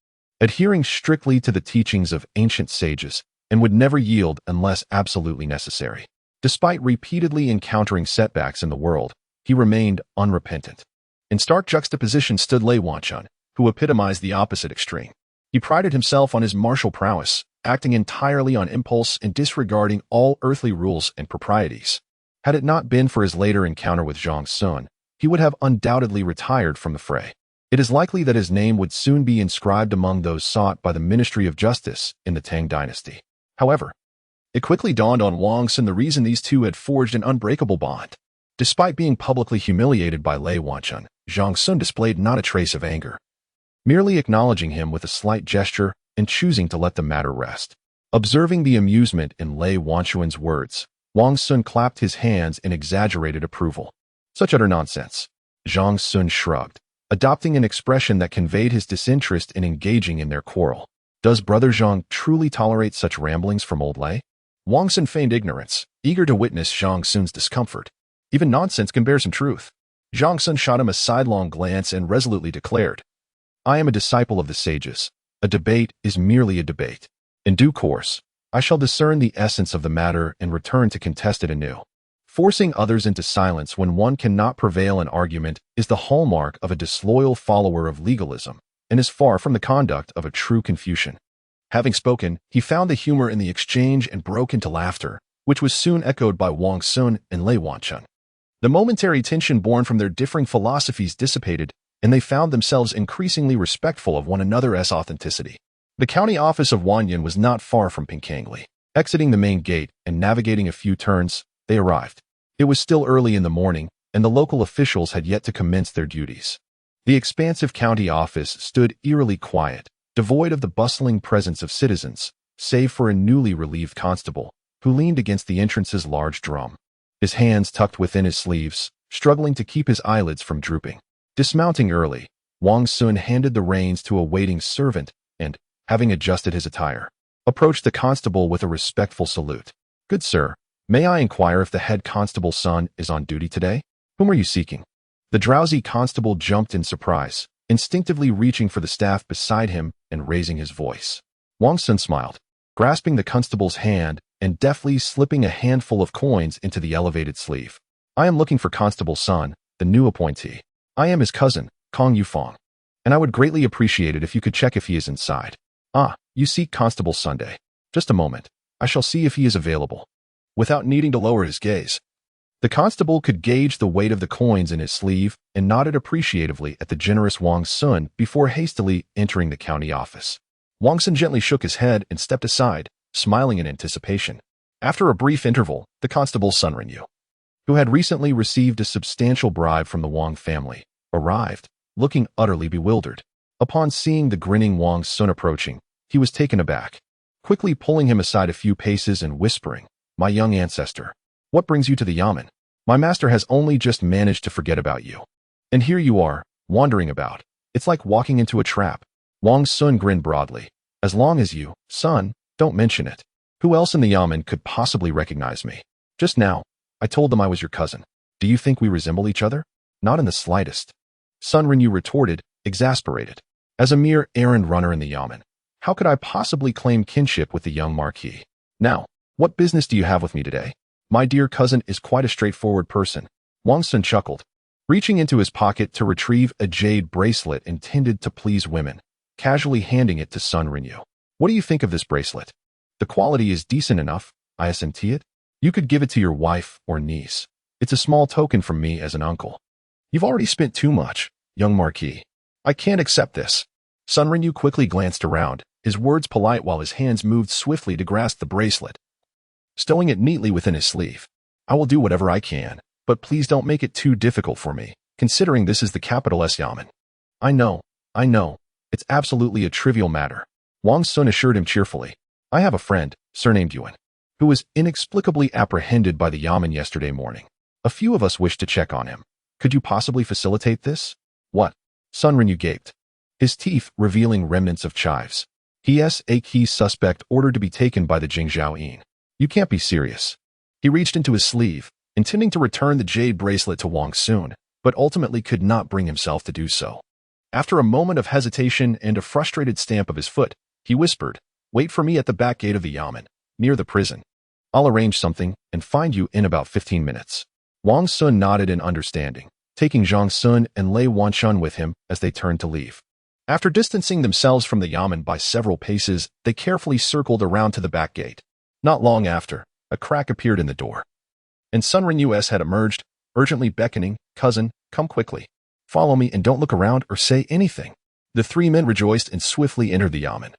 adhering strictly to the teachings of ancient sages, and would never yield unless absolutely necessary. Despite repeatedly encountering setbacks in the world, he remained unrepentant. In stark juxtaposition stood Lei Wanshun, who epitomized the opposite extreme. He prided himself on his martial prowess, acting entirely on impulse and disregarding all earthly rules and proprieties. Had it not been for his later encounter with Wang Xun, he would have undoubtedly retired from the fray. It is likely that his name would soon be inscribed among those sought by the Ministry of Justice in the Tang dynasty. However, it quickly dawned on Wang Xun the reason these two had forged an unbreakable bond. Despite being publicly humiliated by Lei Wanchun, Wang Xun displayed not a trace of anger, merely acknowledging him with a slight gesture and choosing to let the matter rest. Observing the amusement in Lei Wanchun's words, Wang Xun clapped his hands in exaggerated approval. Such utter nonsense. Wang Xun shrugged, adopting an expression that conveyed his disinterest in engaging in their quarrel. Does Brother Zhang truly tolerate such ramblings from old Lei? Wang Xun feigned ignorance, eager to witness Wang Xun's discomfort. Even nonsense can bear some truth. Wang Xun shot him a sidelong glance and resolutely declared, I am a disciple of the sages. A debate is merely a debate. In due course, I shall discern the essence of the matter and return to contest it anew. Forcing others into silence when one cannot prevail in argument is the hallmark of a disloyal follower of legalism and is far from the conduct of a true Confucian. Having spoken, he found the humor in the exchange and broke into laughter, which was soon echoed by Wang Xun and Lei Wanchun. The momentary tension born from their differing philosophies dissipated, and they found themselves increasingly respectful of one another's authenticity. The county office of Wanyan was not far from Pinkangli. Exiting the main gate and navigating a few turns, they arrived. It was still early in the morning, and the local officials had yet to commence their duties. The expansive county office stood eerily quiet, devoid of the bustling presence of citizens, save for a newly relieved constable, who leaned against the entrance's large drum, his hands tucked within his sleeves, struggling to keep his eyelids from drooping. Dismounting early, Wang Xun handed the reins to a waiting servant and, having adjusted his attire, approached the constable with a respectful salute. Good sir, may I inquire if the head constable's son is on duty today? Whom are you seeking? The drowsy constable jumped in surprise, instinctively reaching for the staff beside him and raising his voice. Wang Xun smiled, grasping the constable's hand and deftly slipping a handful of coins into the elevated sleeve. I am looking for Constable Sun, the new appointee. I am his cousin, Kong Yufeng, and I would greatly appreciate it if you could check if he is inside. Ah, you seek Constable Sunday. Just a moment. I shall see if he is available. Without needing to lower his gaze, the constable could gauge the weight of the coins in his sleeve and nodded appreciatively at the generous Wang Xun before hastily entering the county office. Wang Xun gently shook his head and stepped aside, smiling in anticipation. After a brief interval, the constable's son Renyu, who had recently received a substantial bribe from the Wang family, arrived, looking utterly bewildered. Upon seeing the grinning Wang Xun approaching, he was taken aback, quickly pulling him aside a few paces and whispering, My young ancestor, what brings you to the yamen? My master has only just managed to forget about you. And here you are, wandering about. It's like walking into a trap. Wang Xun grinned broadly. As long as you, son, don't mention it. Who else in the yamen could possibly recognize me? Just now, I told them I was your cousin. Do you think we resemble each other? Not in the slightest. Sun Renyu retorted, exasperated. As a mere errand runner in the yamen, how could I possibly claim kinship with the young marquis? Now, what business do you have with me today? My dear cousin is quite a straightforward person. Wang Xun chuckled, reaching into his pocket to retrieve a jade bracelet intended to please women, casually handing it to Sun Renyu. What do you think of this bracelet? The quality is decent enough, I assent it. You could give it to your wife or niece. It's a small token from me as an uncle. You've already spent too much, young marquis. I can't accept this. Sun Renyu quickly glanced around, his words polite while his hands moved swiftly to grasp the bracelet, stowing it neatly within his sleeve. I will do whatever I can, but please don't make it too difficult for me, considering this is the capital S yamen. I know. It's absolutely a trivial matter. Wang Xun assured him cheerfully. I have a friend, surnamed Yuan, who was inexplicably apprehended by the yamen yesterday morning. A few of us wish to check on him. Could you possibly facilitate this? What? Sun Renyu gaped, his teeth revealing remnants of chives. He is a key suspect ordered to be taken by the Jingzhaoyin. You can't be serious. He reached into his sleeve, intending to return the jade bracelet to Wang Xun, but ultimately could not bring himself to do so. After a moment of hesitation and a frustrated stamp of his foot, he whispered, Wait for me at the back gate of the yamen, near the prison. I'll arrange something and find you in about 15 minutes. Wang Xun nodded in understanding, taking Wang Xun and Lei Wanchun with him as they turned to leave. After distancing themselves from the yamen by several paces, they carefully circled around to the back gate. Not long after, a crack appeared in the door, and Sun Renyu's had emerged, urgently beckoning, "Cousin, come quickly. Follow me and don't look around or say anything." The three men rejoiced and swiftly entered the yamen.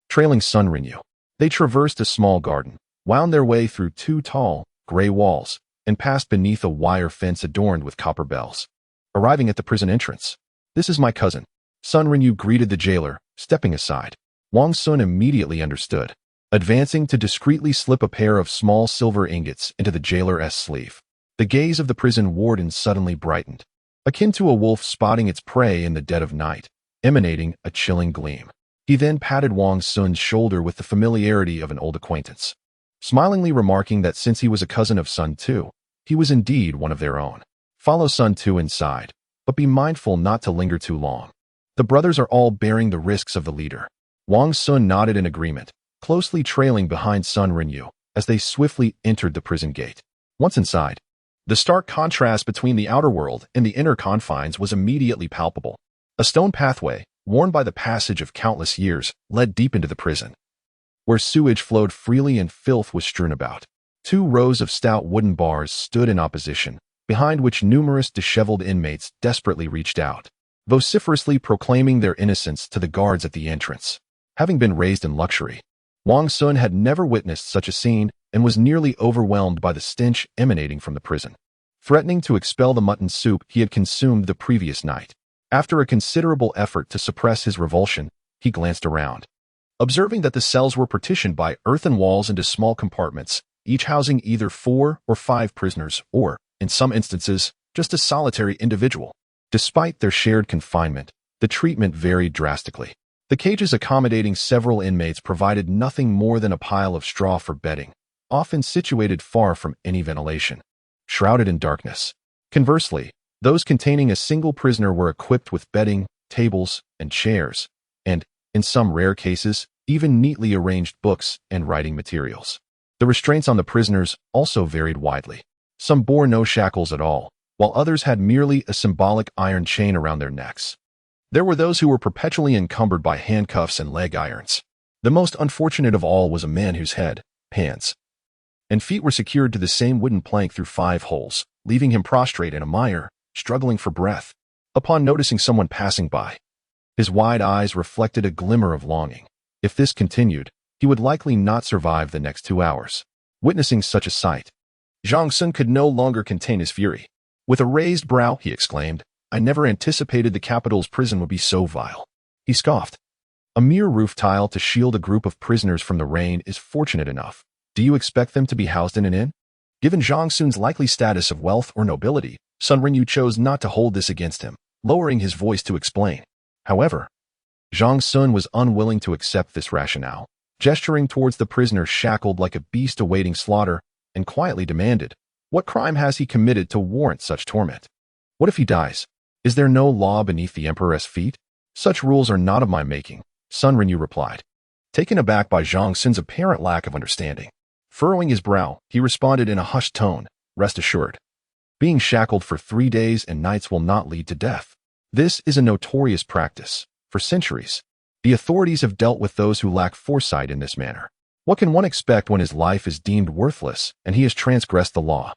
Trailing Sun Renyu, they traversed a small garden, wound their way through two tall, gray walls, and passed beneath a wire fence adorned with copper bells. Arriving at the prison entrance, "This is my cousin." Sun Renyu greeted the jailer, stepping aside. Wang Xun immediately understood, advancing to discreetly slip a pair of small silver ingots into the jailer's sleeve. The gaze of the prison warden suddenly brightened, akin to a wolf spotting its prey in the dead of night, emanating a chilling gleam. He then patted Wang Xun's shoulder with the familiarity of an old acquaintance, smilingly remarking that since he was a cousin of Sun Tu, he was indeed one of their own. "Follow Sun Tu inside, but be mindful not to linger too long. The brothers are all bearing the risks of the leader." Wang Xun nodded in agreement, closely trailing behind Sun Renyu as they swiftly entered the prison gate. Once inside, the stark contrast between the outer world and the inner confines was immediately palpable. A stone pathway, worn by the passage of countless years, led deep into the prison, where sewage flowed freely and filth was strewn about. Two rows of stout wooden bars stood in opposition, behind which numerous disheveled inmates desperately reached out, vociferously proclaiming their innocence to the guards at the entrance. Having been raised in luxury, Wang Xun had never witnessed such a scene and was nearly overwhelmed by the stench emanating from the prison. Threatening to expel the mutton soup he had consumed the previous night, after a considerable effort to suppress his revulsion, he glanced around, observing that the cells were partitioned by earthen walls into small compartments, each housing either 4 or 5 prisoners or, in some instances, just a solitary individual. Despite their shared confinement, the treatment varied drastically. The cages accommodating several inmates provided nothing more than a pile of straw for bedding, often situated far from any ventilation, shrouded in darkness. Conversely, those containing a single prisoner were equipped with bedding, tables, and chairs, and, in some rare cases, even neatly arranged books and writing materials. The restraints on the prisoners also varied widely. Some bore no shackles at all, while others had merely a symbolic iron chain around their necks. There were those who were perpetually encumbered by handcuffs and leg irons. The most unfortunate of all was a man whose head, hands, and feet were secured to the same wooden plank through 5 holes, leaving him prostrate in a mire, struggling for breath. Upon noticing someone passing by, his wide eyes reflected a glimmer of longing. If this continued, he would likely not survive the next 2 hours. Witnessing such a sight, Zhang Xun could no longer contain his fury. With a raised brow, he exclaimed, "I never anticipated the capital's prison would be so vile." He scoffed. "A mere roof tile to shield a group of prisoners from the rain is fortunate enough. Do you expect them to be housed in an inn?" Given Zhang Xun's likely status of wealth or nobility, Sun Renyu chose not to hold this against him, lowering his voice to explain. However, Zhang Xun was unwilling to accept this rationale, gesturing towards the prisoner shackled like a beast awaiting slaughter, and quietly demanded, "What crime has he committed to warrant such torment? What if he dies? Is there no law beneath the emperor's feet?" "Such rules are not of my making," Sun Renyu replied, taken aback by Zhang Xun's apparent lack of understanding. Furrowing his brow, he responded in a hushed tone, "Rest assured, being shackled for 3 days and nights will not lead to death. This is a notorious practice. For centuries, the authorities have dealt with those who lack foresight in this manner. What can one expect when his life is deemed worthless and he has transgressed the law?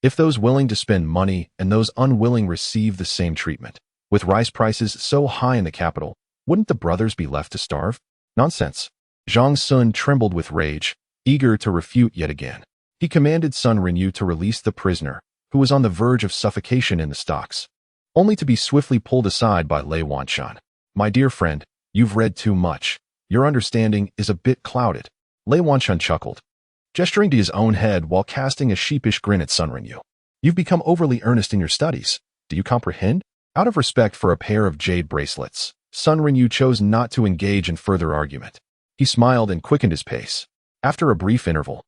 If those willing to spend money and those unwilling receive the same treatment, with rice prices so high in the capital, wouldn't the brothers be left to starve? Nonsense." Zhang Xun trembled with rage, eager to refute yet again. He commanded Sun Renyu to release the prisoner, who was on the verge of suffocation in the stocks, only to be swiftly pulled aside by Lei Wanshan. "My dear friend, you've read too much. Your understanding is a bit clouded." Lei Wanshan chuckled, gesturing to his own head while casting a sheepish grin at Sun Renyu. "You've become overly earnest in your studies. Do you comprehend?" Out of respect for a pair of jade bracelets, Sun Renyu chose not to engage in further argument. He smiled and quickened his pace. After a brief interval,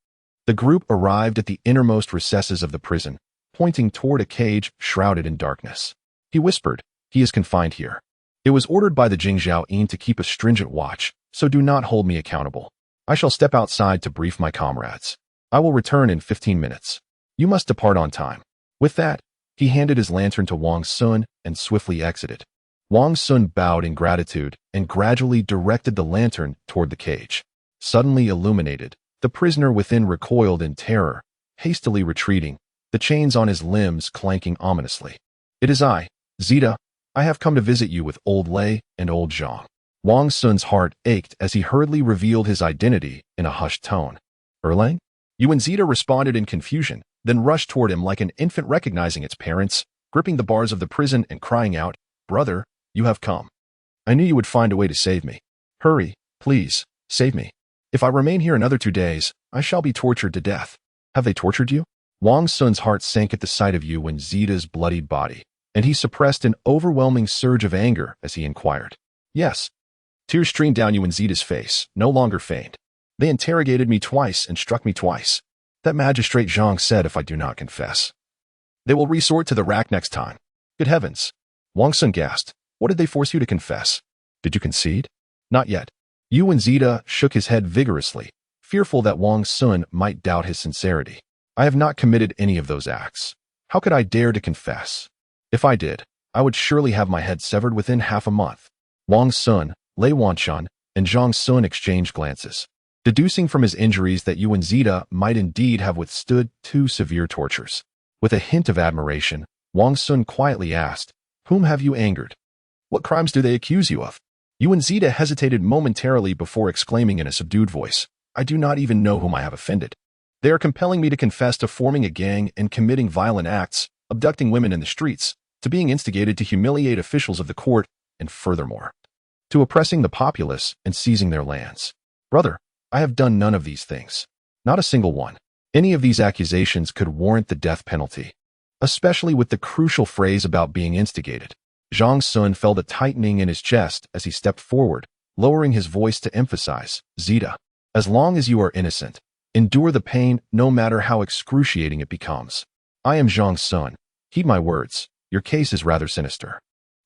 the group arrived at the innermost recesses of the prison, pointing toward a cage shrouded in darkness. He whispered, "He is confined here. It was ordered by the Jingzhaoyin to keep a stringent watch, so do not hold me accountable. I shall step outside to brief my comrades. I will return in 15 minutes. You must depart on time." With that, he handed his lantern to Wang Xun and swiftly exited. Wang Xun bowed in gratitude and gradually directed the lantern toward the cage. Suddenly illuminated, the prisoner within recoiled in terror, hastily retreating, the chains on his limbs clanking ominously. "It is I, Zita. I have come to visit you with old Lei and old Zhang." Wang Xun's heart ached as he hurriedly revealed his identity in a hushed tone. "Erlang?" Yuan Zita responded in confusion, then rushed toward him like an infant recognizing its parents, gripping the bars of the prison and crying out, "Brother, you have come. I knew you would find a way to save me. Hurry, please, save me. If I remain here another 2 days, I shall be tortured to death." "Have they tortured you?" Wang Xun's heart sank at the sight of Yuan Zita's bloodied body, and he suppressed an overwhelming surge of anger as he inquired. "Yes." Tears streamed down Yuan Zita's face, no longer feigned. "They interrogated me twice and struck me twice. That magistrate Zhang said if I do not confess, they will resort to the rack next time." "Good heavens!" Wang Xun gasped. "What did they force you to confess? Did you concede?" "Not yet." Yuan Zita shook his head vigorously, fearful that Wang Xun might doubt his sincerity. "I have not committed any of those acts. How could I dare to confess? If I did, I would surely have my head severed within half a month." Wang Xun, Lei Wanshan, and Zhang Xun exchanged glances, deducing from his injuries that Yuan Zita might indeed have withstood 2 severe tortures. With a hint of admiration, Wang Xun quietly asked, "Whom have you angered? What crimes do they accuse you of?" Yuan Zita hesitated momentarily before exclaiming in a subdued voice, "I do not even know whom I have offended. They are compelling me to confess to forming a gang and committing violent acts, abducting women in the streets, to being instigated to humiliate officials of the court, and furthermore, to oppressing the populace and seizing their lands. Brother, I have done none of these things. Not a single one. Any of these accusations could warrant the death penalty, especially with the crucial phrase about being instigated." Zhang Xun felt a tightening in his chest as he stepped forward, lowering his voice to emphasize, "Zita, as long as you are innocent, endure the pain no matter how excruciating it becomes. I am Zhang Xun. Heed my words. Your case is rather sinister.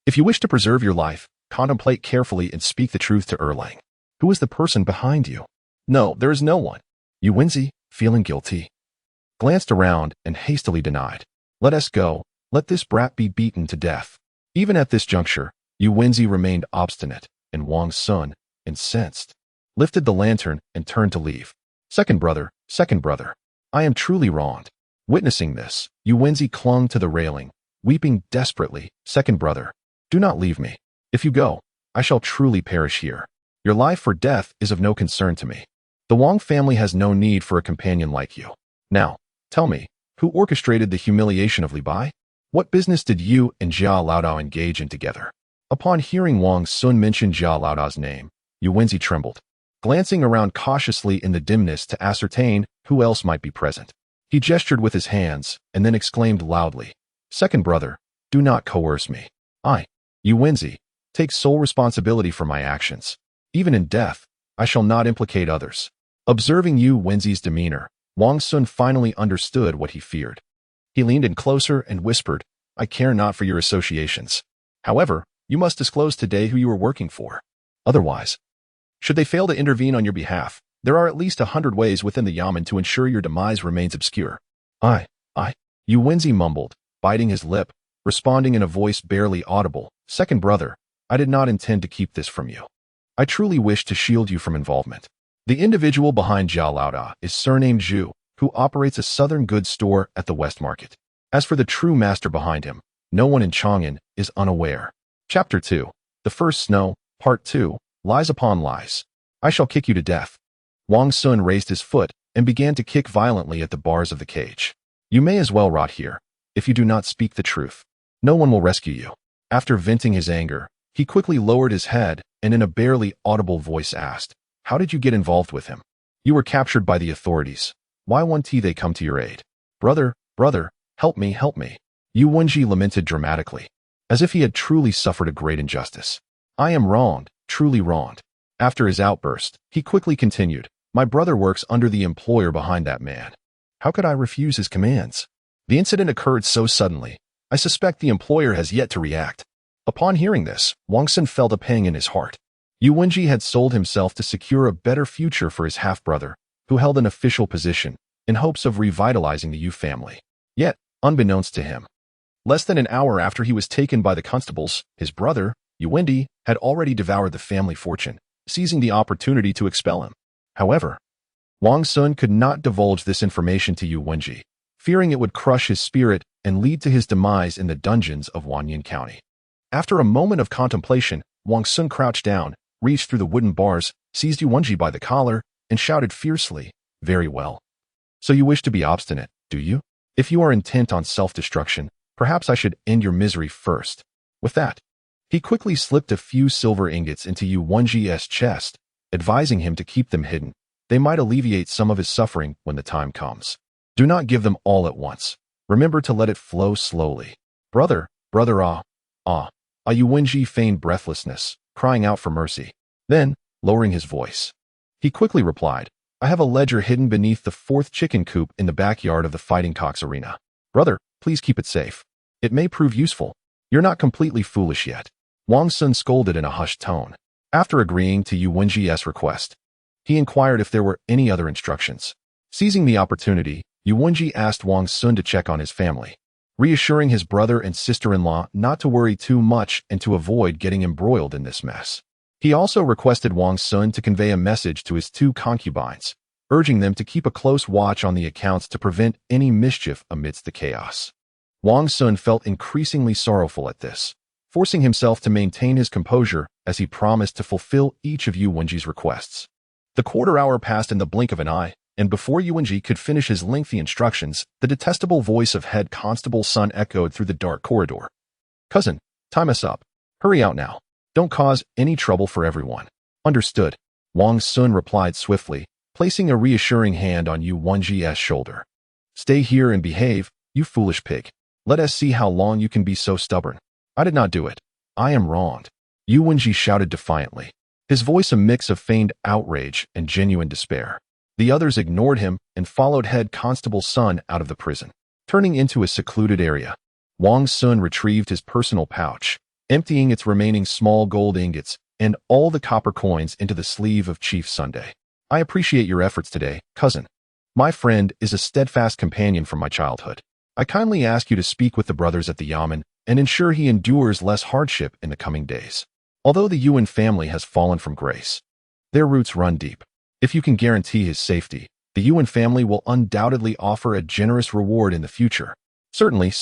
If you wish to preserve your life, contemplate carefully and speak the truth to Erlang. Who is the person behind you?" "No, there is no one." Yuanzi, feeling guilty, glanced around and hastily denied. "Let us go. Let this brat be beaten to death." Even at this juncture, Yuanzi remained obstinate, and Wang Xun, incensed, lifted the lantern and turned to leave. Second brother, I am truly wronged." Witnessing this, Yuanzi clung to the railing, weeping desperately. "Second brother, do not leave me. If you go, I shall truly perish here. Your life or death is of no concern to me. The Wang family has no need for a companion like you. Now, tell me, who orchestrated the humiliation of Li Bai? What business did you and Jia Laodao engage in together?" Upon hearing Wang Xun mention Jia Laodao's name, Yuanzi trembled, glancing around cautiously in the dimness to ascertain who else might be present. He gestured with his hands and then exclaimed loudly, "Second brother, do not coerce me. I, Yuanzi, take sole responsibility for my actions. Even in death, I shall not implicate others." Observing Yuanzi's demeanor, Wang Xun finally understood what he feared. He leaned in closer and whispered, "I care not for your associations. However, you must disclose today who you are working for. Otherwise, should they fail to intervene on your behalf, there are at least 100 ways within the yamen to ensure your demise remains obscure." I, Yuanzi mumbled, biting his lip, responding in a voice barely audible, "Second brother, I did not intend to keep this from you. I truly wish to shield you from involvement. The individual behind Jia Laodao is surnamed Zhu, who operates a southern goods store at the West Market. As for the true master behind him, no one in Chang'an is unaware." Chapter 2, The First Snow, Part 2, Lies Upon Lies. "I shall kick you to death." Wang Xun raised his foot and began to kick violently at the bars of the cage. "You may as well rot here. If you do not speak the truth, no one will rescue you." After venting his anger, he quickly lowered his head and in a barely audible voice asked, "How did you get involved with him?" "You were captured by the authorities. Why won't they come to your aid?" Brother, help me. Yuanzi lamented dramatically, as if he had truly suffered a great injustice. "I am wronged, truly wronged." After his outburst, he quickly continued, "My brother works under the employer behind that man. How could I refuse his commands? The incident occurred so suddenly, I suspect the employer has yet to react." Upon hearing this, Wang Xun felt a pang in his heart. Yuanzi had sold himself to secure a better future for his half-brother, who held an official position, in hopes of revitalizing the Yu family. Yet, unbeknownst to him, less than an hour after he was taken by the constables, his brother, Yuwendi had already devoured the family fortune, seizing the opportunity to expel him. However, Wang Xun could not divulge this information to Yuwenji, fearing it would crush his spirit and lead to his demise in the dungeons of Wanyan County. After a moment of contemplation, Wang Xun crouched down, reached through the wooden bars, seized Yuwenji by the collar, and shouted fiercely, "Very well. So you wish to be obstinate, do you? If you are intent on self-destruction, perhaps I should end your misery first." With that, he quickly slipped a few silver ingots into Yuwenji's chest, advising him to keep them hidden. They might alleviate some of his suffering when the time comes. Do not give them all at once. Remember to let it flow slowly. Brother, Yuwenji feigned breathlessness, crying out for mercy. Then, lowering his voice, he quickly replied, "I have a ledger hidden beneath the 4th chicken coop in the backyard of the Fighting Cocks arena. Brother, please keep it safe. It may prove useful. You're not completely foolish yet." Wang Xun scolded in a hushed tone. After agreeing to Yuwenji's request, he inquired if there were any other instructions. Seizing the opportunity, Yuwenji asked Wang Xun to check on his family, reassuring his brother and sister-in-law not to worry too much and to avoid getting embroiled in this mess. He also requested Wang Xun to convey a message to his 2 concubines, urging them to keep a close watch on the accounts to prevent any mischief amidst the chaos. Wang Xun felt increasingly sorrowful at this, forcing himself to maintain his composure as he promised to fulfill each of Yuwenji's requests. The quarter hour passed in the blink of an eye, and before Yuwenji could finish his lengthy instructions, the detestable voice of head constable Sun echoed through the dark corridor. "Cousin, time us up. Hurry out now. Don't cause any trouble for everyone." "Understood," Wang Xun replied swiftly, placing a reassuring hand on Yuwenji's shoulder. "Stay here and behave, you foolish pig. Let us see how long you can be so stubborn." "I did not do it. I am wronged," Yuwenji shouted defiantly, his voice a mix of feigned outrage and genuine despair. The others ignored him and followed head constable Sun out of the prison. Turning into a secluded area, Wang Xun retrieved his personal pouch, emptying its remaining small gold ingots and all the copper coins into the sleeve of Chief Sunday. "I appreciate your efforts today, cousin. My friend is a steadfast companion from my childhood. I kindly ask you to speak with the brothers at the Yamen and ensure he endures less hardship in the coming days. Although the Yuan family has fallen from grace, their roots run deep. If you can guarantee his safety, the Yuan family will undoubtedly offer a generous reward in the future." Certainly.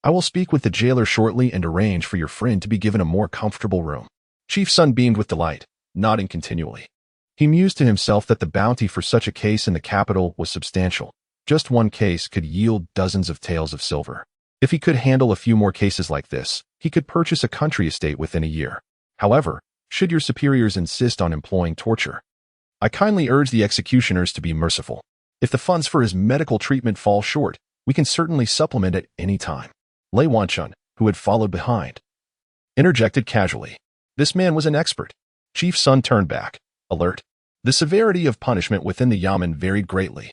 I will speak with the jailer shortly and arrange for your friend to be given a more comfortable room." Chief Sun beamed with delight, nodding continually. He mused to himself that the bounty for such a case in the capital was substantial. Just one case could yield dozens of taels of silver. If he could handle a few more cases like this, he could purchase a country estate within a year. However, should your superiors insist on employing torture, I kindly urge the executioners to be merciful. If the funds for his medical treatment fall short, we can certainly supplement at any time." Lei Wanchun, who had followed behind, interjected casually. This man was an expert. Chief Sun turned back, alert. The severity of punishment within the Yamen varied greatly.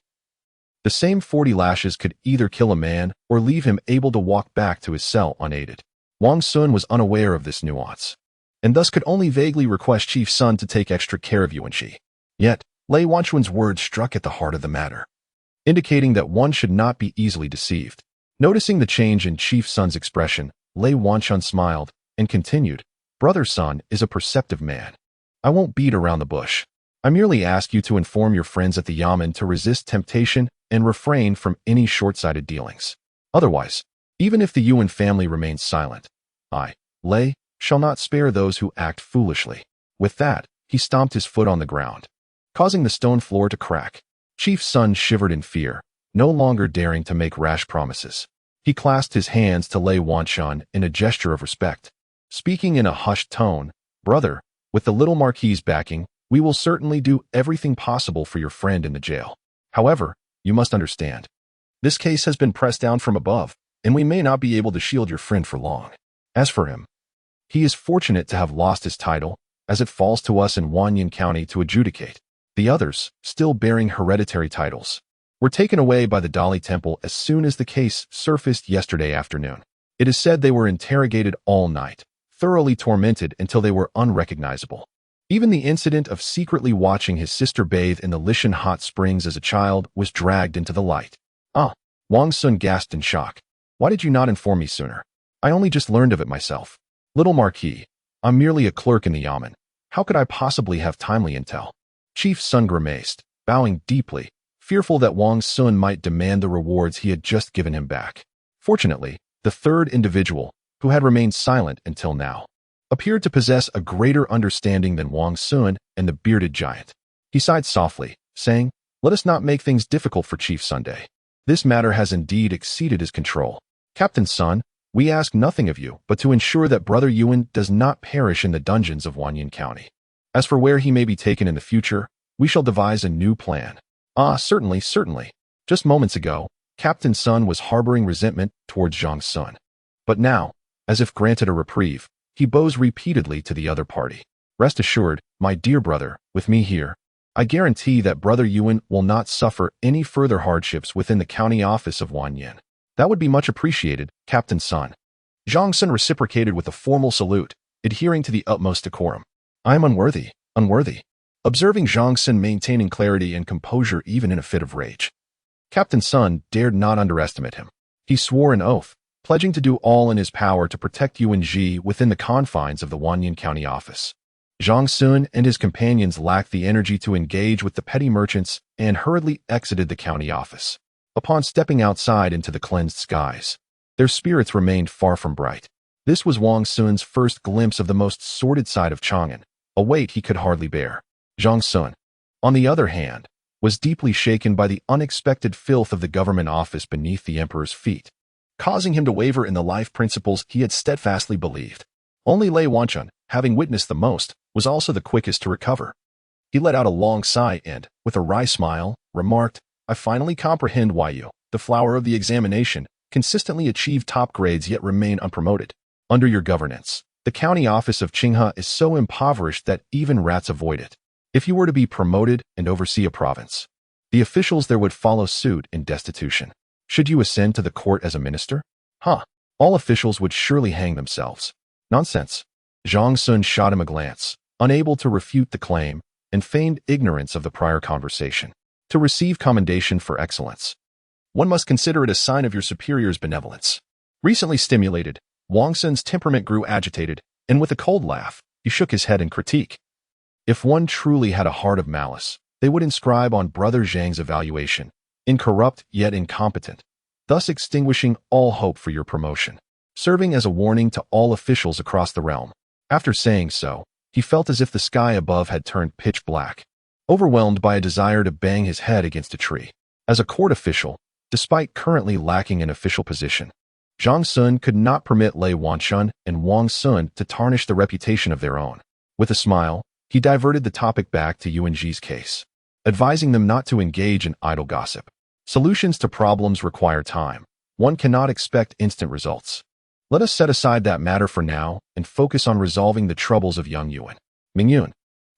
The same 40 lashes could either kill a man or leave him able to walk back to his cell unaided. Wang Xun was unaware of this nuance, and thus could only vaguely request Chief Sun to take extra care of Yuwenji. Yet, Lei Wanchun's words struck at the heart of the matter, indicating that one should not be easily deceived. Noticing the change in Chief Sun's expression, Lei Wanchun smiled and continued, "Brother Sun is a perceptive man. I won't beat around the bush. I merely ask you to inform your friends at the Yamen to resist temptation and refrain from any short-sighted dealings. Otherwise, even if the Yuan family remains silent, I, Lei, shall not spare those who act foolishly." With that, he stomped his foot on the ground, causing the stone floor to crack. Chief Sun shivered in fear, no longer daring to make rash promises. He clasped his hands to Lei Wanchun in a gesture of respect, speaking in a hushed tone, "Brother, with the little marquis's backing, we will certainly do everything possible for your friend in the jail. However, you must understand, this case has been pressed down from above, and we may not be able to shield your friend for long. As for him, he is fortunate to have lost his title, as it falls to us in Wanyan County to adjudicate. The others, still bearing hereditary titles, were taken away by the Dali Temple as soon as the case surfaced yesterday afternoon. It is said they were interrogated all night, thoroughly tormented until they were unrecognizable. Even the incident of secretly watching his sister bathe in the Lishan hot springs as a child was dragged into the light." "Ah," Wang Xun gasped in shock. "Why did you not inform me sooner? I only just learned of it myself." "Little Marquis, I'm merely a clerk in the yamen. How could I possibly have timely intel? Chief Sun grimaced, bowing deeply, fearful that Wang Xun might demand the rewards he had just given him back. Fortunately, the third individual, who had remained silent until now, appeared to possess a greater understanding than Wang Xun and the bearded giant. He sighed softly, saying, "Let us not make things difficult for Chief Sunday. This matter has indeed exceeded his control. Captain Sun, we ask nothing of you but to ensure that Brother Yuan does not perish in the dungeons of Wanyan County. As for where he may be taken in the future, we shall devise a new plan." "Ah, certainly, certainly." Just moments ago, Captain Sun was harboring resentment towards Zhang Sun. But now, as if granted a reprieve, he bows repeatedly to the other party. "Rest assured, my dear brother, with me here, I guarantee that Brother Yuan will not suffer any further hardships within the county office of Wanyan." "That would be much appreciated, Captain Sun." Zhang Sun reciprocated with a formal salute, adhering to the utmost decorum. "I am unworthy. Observing Zhang Sun maintaining clarity and composure even in a fit of rage, Captain Sun dared not underestimate him. He swore an oath, pledging to do all in his power to protect Yuan Ji within the confines of the Wanyan County office. Zhang Sun and his companions lacked the energy to engage with the petty merchants and hurriedly exited the county office. Upon stepping outside into the cleansed skies, their spirits remained far from bright. This was Wang Xun's first glimpse of the most sordid side of Chang'an, a weight he could hardly bear. Zhang Sun, on the other hand, was deeply shaken by the unexpected filth of the government office beneath the emperor's feet, causing him to waver in the life principles he had steadfastly believed. Only Lei Wanchun, having witnessed the most, was also the quickest to recover. He let out a long sigh and, with a wry smile, remarked, "I finally comprehend why you, the flower of the examination, consistently achieve top grades yet remain unpromoted. Under your governance, the county office of Qinghe is so impoverished that even rats avoid it. If you were to be promoted and oversee a province, the officials there would follow suit in destitution. Should you ascend to the court as a minister? All officials would surely hang themselves." "Nonsense." Zhang Sun shot him a glance, unable to refute the claim, and feigned ignorance of the prior conversation. "To receive commendation for excellence, one must consider it a sign of your superior's benevolence." Recently stimulated, Wang Xun's temperament grew agitated, and with a cold laugh, he shook his head in critique. If one truly had a heart of malice, they would inscribe on Brother Zhang's evaluation, "Incorrupt yet incompetent," thus extinguishing all hope for your promotion, serving as a warning to all officials across the realm. After saying so, he felt as if the sky above had turned pitch black, overwhelmed by a desire to bang his head against a tree. As a court official, despite currently lacking an official position, Zhang Sun could not permit Lei Wanchun and Wang Xun to tarnish the reputation of their own. With a smile, he diverted the topic back to Yuan Ji's case, advising them not to engage in idle gossip. Solutions to problems require time. One cannot expect instant results. Let us set aside that matter for now and focus on resolving the troubles of young Yuan. Mingyun,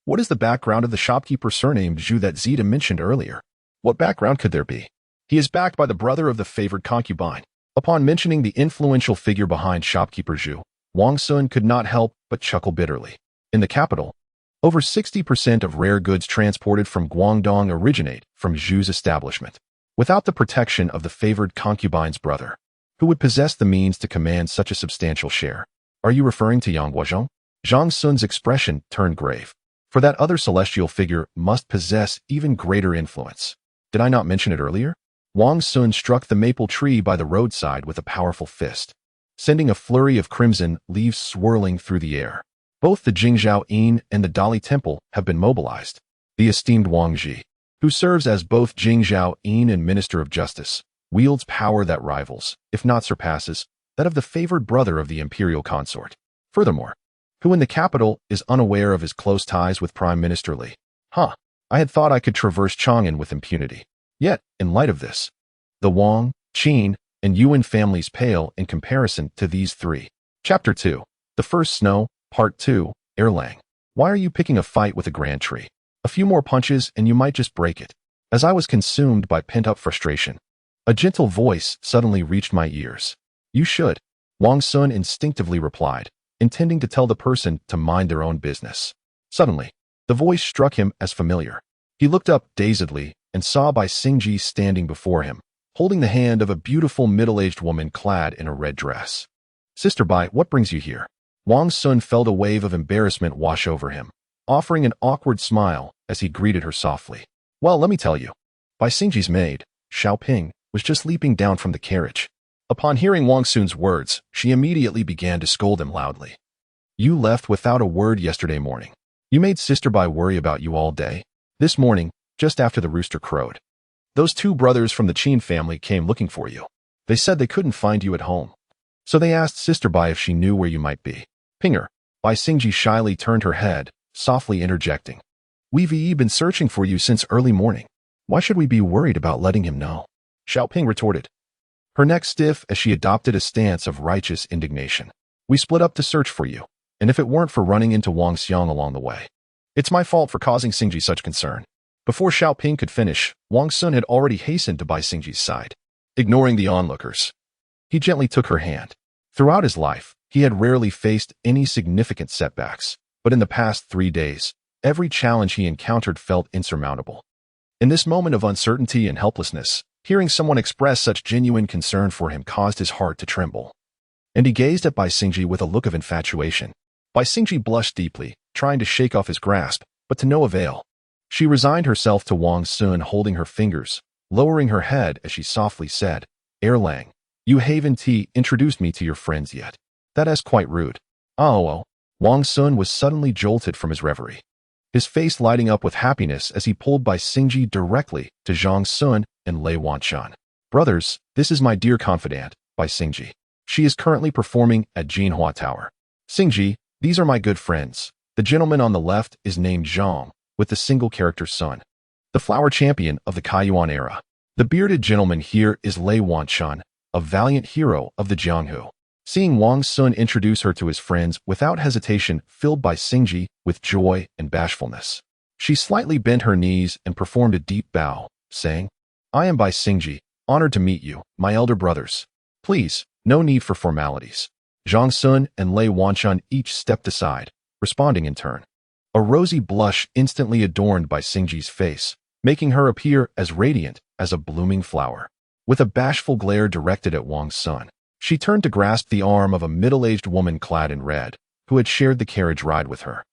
what is the background of the shopkeeper surnamed Zhu that Zita mentioned earlier? What background could there be? He is backed by the brother of the favored concubine. Upon mentioning the influential figure behind shopkeeper Zhu, Wang Xun could not help but chuckle bitterly. In the capital, over 60% of rare goods transported from Guangdong originate from Zhu's establishment. Without the protection of the favored concubine's brother, who would possess the means to command such a substantial share? Are you referring to Yang Guozhong? Zhang Sun's expression turned grave, for that other celestial figure must possess even greater influence. Did I not mention it earlier? Wang Xun struck the maple tree by the roadside with a powerful fist, sending a flurry of crimson leaves swirling through the air. Both the Jingzhou Inn and the Dali Temple have been mobilized. The esteemed Wang Ji, who serves as both Jingzhou Inn and Minister of Justice, wields power that rivals, if not surpasses, that of the favored brother of the imperial consort. Furthermore, who in the capital is unaware of his close ties with Prime Minister Li? I had thought I could traverse Chang'an with impunity. Yet, in light of this, the Wang, Qin, and Yuan families pale in comparison to these three. Chapter 2. The First Snow, Part 2, Erlang. Why are you picking a fight with a grand tree? A few more punches and you might just break it. As I was consumed by pent-up frustration, a gentle voice suddenly reached my ears. You should, Wang Xun instinctively replied, intending to tell the person to mind their own business. Suddenly, the voice struck him as familiar. He looked up dazedly and saw Bai Xingji standing before him, holding the hand of a beautiful middle-aged woman clad in a red dress. Sister Bai, what brings you here? Wang Xun felt a wave of embarrassment wash over him, offering an awkward smile as he greeted her softly. Well, let me tell you. Bai Xingji's maid, Xiaoping, was just leaping down from the carriage. Upon hearing Wang Xun's words, she immediately began to scold him loudly. You left without a word yesterday morning. You made Sister Bai worry about you all day. This morning, just after the rooster crowed, those two brothers from the Qin family came looking for you. They said they couldn't find you at home. So they asked Sister Bai if she knew where you might be. Pinger. Bai Xingji shyly turned her head, softly interjecting. We've been searching for you since early morning. Why should we be worried about letting him know? Xiaoping retorted, her neck stiff as she adopted a stance of righteous indignation. We split up to search for you, and if it weren't for running into Wang Xiang along the way, it's my fault for causing Xingji such concern. Before Xiaoping could finish, Wang Xun had already hastened to Bai Xingji's side. Ignoring the onlookers, he gently took her hand. Throughout his life, he had rarely faced any significant setbacks, but in the past 3 days, every challenge he encountered felt insurmountable. In this moment of uncertainty and helplessness, hearing someone express such genuine concern for him caused his heart to tremble. And he gazed at Bai Xingji with a look of infatuation. Bai Xingji blushed deeply, trying to shake off his grasp, but to no avail. She resigned herself to Wang Xun holding her fingers, lowering her head as she softly said, Erlang, you haven't introduced me to your friends yet. That is quite rude. Oh. Wang Xun was suddenly jolted from his reverie, his face lighting up with happiness as he pulled Bai Xingji directly to Zhang Sun and Lei Wanshan. Brothers, this is my dear confidant, Bai Xingji. She is currently performing at Jinhua Tower. Xingji, these are my good friends. The gentleman on the left is named Zhang, with the single-character Sun, the flower champion of the Kaiyuan era. The bearded gentleman here is Lei Wanshan, a valiant hero of the Jianghu. Seeing Wang Xun introduce her to his friends without hesitation filled Bai Xingji with joy and bashfulness. She slightly bent her knees and performed a deep bow, saying, I am Bai Xingji, honored to meet you, my elder brothers. Please, no need for formalities. Zhang Sun and Lei Wanshan each stepped aside, responding in turn. A rosy blush instantly adorned Bai Xingji's face, making her appear as radiant as a blooming flower. With a bashful glare directed at Wang Xun, she turned to grasp the arm of a middle-aged woman clad in red, who had shared the carriage ride with her,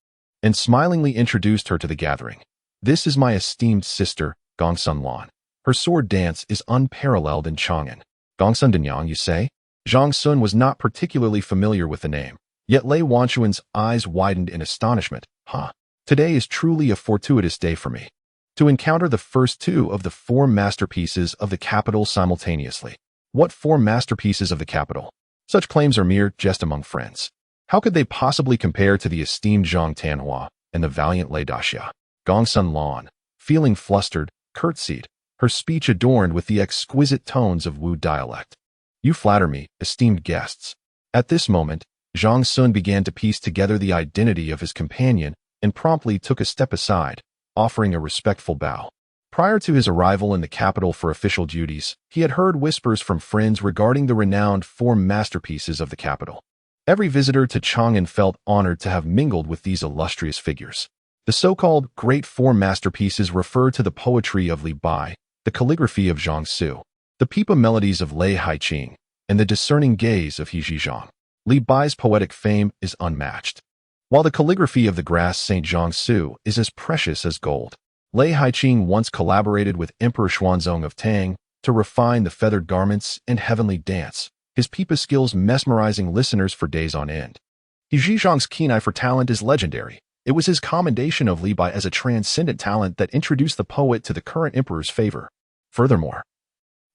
and smilingly introduced her to the gathering. This is my esteemed sister, Gongsun Lan. Her sword dance is unparalleled in Chang'an. Gongsun Danyang, you say? Zhang Sun was not particularly familiar with the name, yet Lei Wanshuan's eyes widened in astonishment. Today is truly a fortuitous day for me. To encounter the first 2 of the 4 masterpieces of the capital simultaneously. What 4 masterpieces of the capital? Such claims are mere jest among friends. How could they possibly compare to the esteemed Zhang Tanhua and the valiant Lei Daxia? Gongsun Lan, feeling flustered, curtsied, her speech adorned with the exquisite tones of Wu dialect. You flatter me, esteemed guests. At this moment, Zhang Sun began to piece together the identity of his companion and promptly took a step aside, offering a respectful bow. Prior to his arrival in the capital for official duties, he had heard whispers from friends regarding the renowned 4 masterpieces of the capital. Every visitor to Chang'an felt honored to have mingled with these illustrious figures. The so-called Great 4 masterpieces refer to the poetry of Li Bai, the calligraphy of Zhang Su, the pipa melodies of Lei Haiqing, and the discerning gaze of He Zhizhang. Li Bai's poetic fame is unmatched, while the calligraphy of the grass Saint Zhang Su is as precious as gold. Lei Haiqing once collaborated with Emperor Xuanzong of Tang to refine the feathered garments and heavenly dance, his pipa skills mesmerizing listeners for days on end. He Zhizhang's keen eye for talent is legendary. It was his commendation of Li Bai as a transcendent talent that introduced the poet to the current emperor's favor. Furthermore,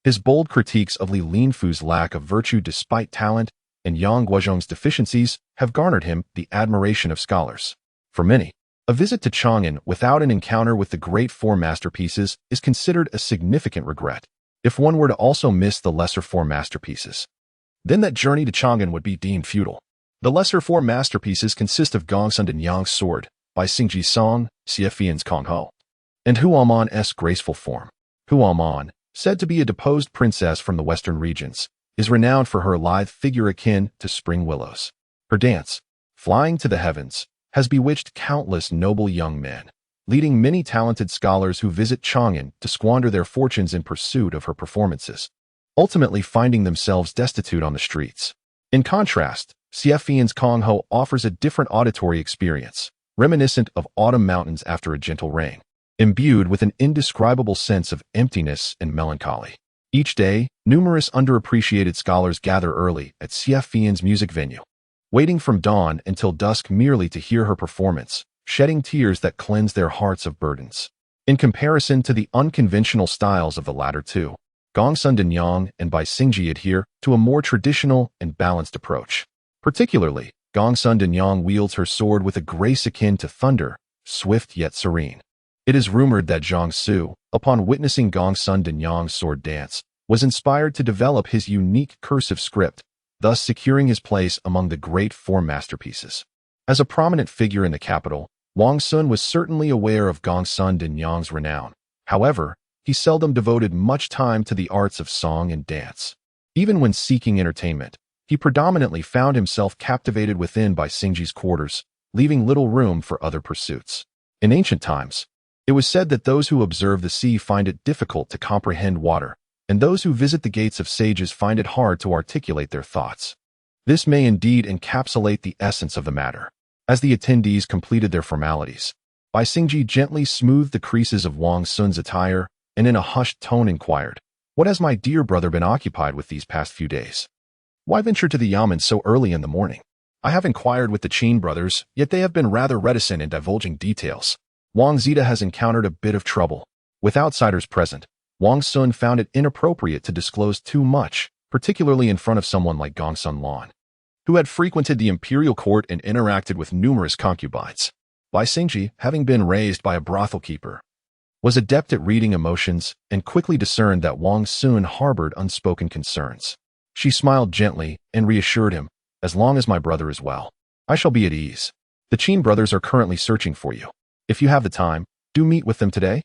his bold critiques of Li Linfu's lack of virtue despite talent and Yang Guozhong's deficiencies have garnered him the admiration of scholars. For many, a visit to Chang'an without an encounter with the Great 4 masterpieces is considered a significant regret. If one were to also miss the lesser 4 masterpieces, then that journey to Chang'an would be deemed futile. The lesser 4 masterpieces consist of Gongsun Danyang's sword, Bai Xingji's song, Xiefian's Kongho, and Huamon's graceful form. Huamon, said to be a deposed princess from the western regions, is renowned for her lithe figure akin to spring willows. Her dance, flying to the heavens, has bewitched countless noble young men, leading many talented scholars who visit Chang'an to squander their fortunes in pursuit of her performances, ultimately finding themselves destitute on the streets. In contrast, Xie Kong Ho offers a different auditory experience, reminiscent of autumn mountains after a gentle rain, imbued with an indescribable sense of emptiness and melancholy. Each day, numerous underappreciated scholars gather early at Xie music venue, waiting from dawn until dusk merely to hear her performance, shedding tears that cleanse their hearts of burdens. In comparison to the unconventional styles of the latter two, Gongsun Denyang and Bai Xingji adhere to a more traditional and balanced approach. Particularly, Gongsun Denyang wields her sword with a grace akin to thunder, swift yet serene. It is rumored that Zhang Su, upon witnessing Gongsun Denyang's sword dance, was inspired to develop his unique cursive script, thus securing his place among the great form masterpieces. As a prominent figure in the capital, Wang Xun was certainly aware of Gongsun Denyang's renown. However, he seldom devoted much time to the arts of song and dance. Even when seeking entertainment, he predominantly found himself captivated within Bai Xingji's quarters, leaving little room for other pursuits. In ancient times, it was said that those who observe the sea find it difficult to comprehend water, and those who visit the gates of sages find it hard to articulate their thoughts. This may indeed encapsulate the essence of the matter. As the attendees completed their formalities, Bai Xingji gently smoothed the creases of Wang Xun's attire and in a hushed tone inquired, "What has my dear brother been occupied with these past few days? Why venture to the yamen so early in the morning? I have inquired with the Qin brothers, yet they have been rather reticent in divulging details. Wang Zita has encountered a bit of trouble. With outsiders present, Wang Xun found it inappropriate to disclose too much, particularly in front of someone like Gongsun Lan, who had frequented the imperial court and interacted with numerous concubines. Bai Xingji, having been raised by a brothel keeper, was adept at reading emotions and quickly discerned that Wang Xun harbored unspoken concerns. She smiled gently and reassured him, "As long as my brother is well, I shall be at ease. The Qin brothers are currently searching for you. If you have the time, do meet with them today.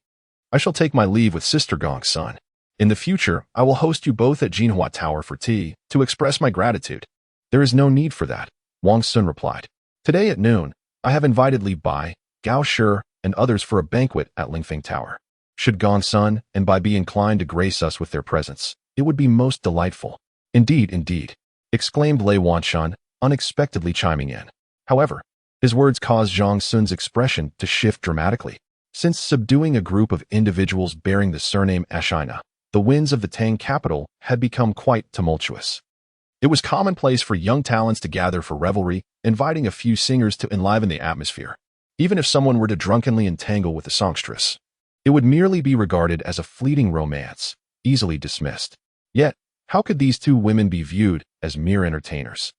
I shall take my leave with Sister Gongsun. In the future, I will host you both at Jinhua Tower for tea to express my gratitude." "There is no need for that," Wang Xun replied. "Today at noon, I have invited Li Bai, Gao Shi, and others for a banquet at Lingfeng Tower. Should Gongsun and Bai be inclined to grace us with their presence, it would be most delightful." "Indeed, indeed," exclaimed Lei Wanshan, unexpectedly chiming in. However, his words caused Zhang Sun's expression to shift dramatically. Since subduing a group of individuals bearing the surname Ashina, the winds of the Tang capital had become quite tumultuous. It was commonplace for young talents to gather for revelry, inviting a few singers to enliven the atmosphere. Even if someone were to drunkenly entangle with a songstress, it would merely be regarded as a fleeting romance, easily dismissed. Yet, how could these two women be viewed as mere entertainers?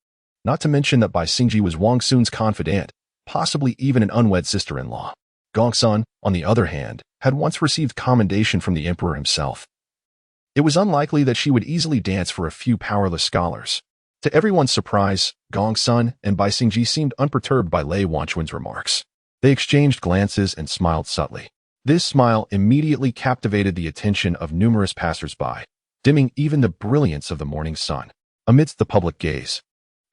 Not to mention that Bai Xingji was Wang Xun's confidant, possibly even an unwed sister-in-law. Gongsun, on the other hand, had once received commendation from the emperor himself. It was unlikely that she would easily dance for a few powerless scholars. To everyone's surprise, Gongsun and Bai Xingji seemed unperturbed by Lei Wanchun's remarks. They exchanged glances and smiled subtly. This smile immediately captivated the attention of numerous passers-by, dimming even the brilliance of the morning sun. Amidst the public gaze,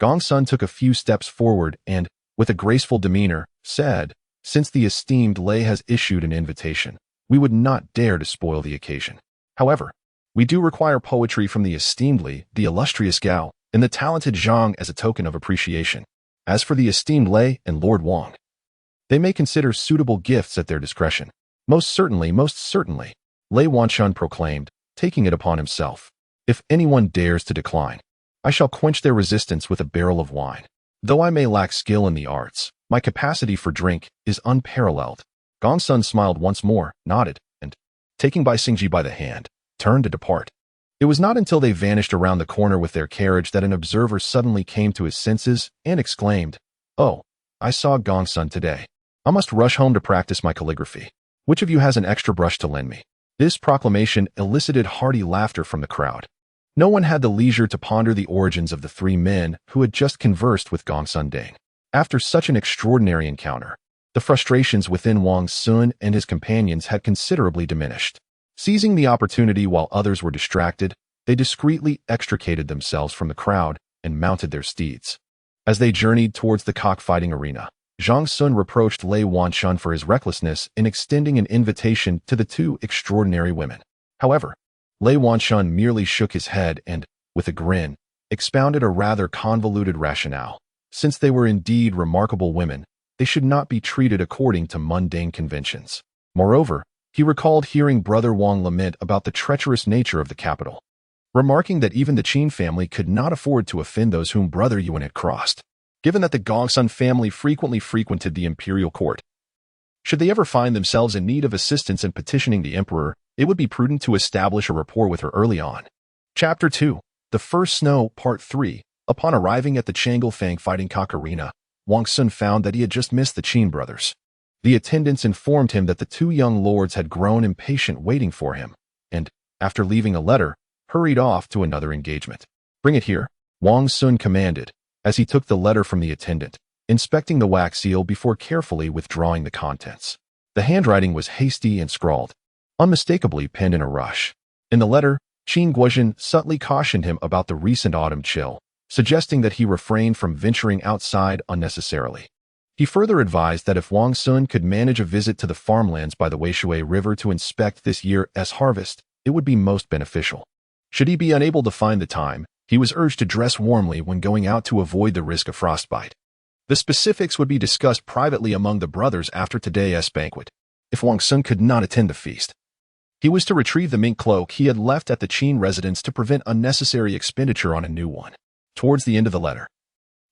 Gongsun took a few steps forward and, with a graceful demeanor, said, "Since the esteemed Lei has issued an invitation, we would not dare to spoil the occasion. However, we do require poetry from the esteemed Li, the illustrious Gao, and the talented Zhang as a token of appreciation. As for the esteemed Lei and Lord Wang, they may consider suitable gifts at their discretion." Most certainly, Lei Wanshun proclaimed, taking it upon himself. "If anyone dares to decline, I shall quench their resistance with a barrel of wine. Though I may lack skill in the arts, my capacity for drink is unparalleled." Gongsun smiled once more, nodded, and, taking Bai Xingji by the hand, turned to depart. It was not until they vanished around the corner with their carriage that an observer suddenly came to his senses and exclaimed, "Oh, I saw Gongsun today. I must rush home to practice my calligraphy. Which of you has an extra brush to lend me?" This proclamation elicited hearty laughter from the crowd. No one had the leisure to ponder the origins of the three men who had just conversed with Gongsun Deng. After such an extraordinary encounter, the frustrations within Wang Xun and his companions had considerably diminished. Seizing the opportunity while others were distracted, they discreetly extricated themselves from the crowd and mounted their steeds. As they journeyed towards the cockfighting arena, Zhang Sun reproached Lei Wanshun for his recklessness in extending an invitation to the two extraordinary women. However, Lei Wanshun merely shook his head and, with a grin, expounded a rather convoluted rationale. Since they were indeed remarkable women, they should not be treated according to mundane conventions. Moreover, he recalled hearing Brother Wang lament about the treacherous nature of the capital, remarking that even the Qin family could not afford to offend those whom Brother Yuan had crossed. Given that the Gongsun family frequently frequented the imperial court, should they ever find themselves in need of assistance in petitioning the emperor, it would be prudent to establish a rapport with her early on. Chapter 2. The First Snow, Part 3. Upon arriving at the Chang'an fighting cock arena, Wang Xun found that he had just missed the Qin brothers. The attendants informed him that the two young lords had grown impatient waiting for him, and, after leaving a letter, hurried off to another engagement. Bring it here, Wang Xun commanded, as he took the letter from the attendant, inspecting the wax seal before carefully withdrawing the contents. The handwriting was hasty and scrawled, unmistakably penned in a rush. In the letter, Qin Guozhen subtly cautioned him about the recent autumn chill, suggesting that he refrain from venturing outside unnecessarily. He further advised that if Wang Xun could manage a visit to the farmlands by the Weishui River to inspect this year's harvest, it would be most beneficial. Should he be unable to find the time, he was urged to dress warmly when going out to avoid the risk of frostbite. The specifics would be discussed privately among the brothers after today's banquet. If Wang Xun could not attend the feast, he was to retrieve the mink cloak he had left at the Qin residence to prevent unnecessary expenditure on a new one. Towards the end of the letter,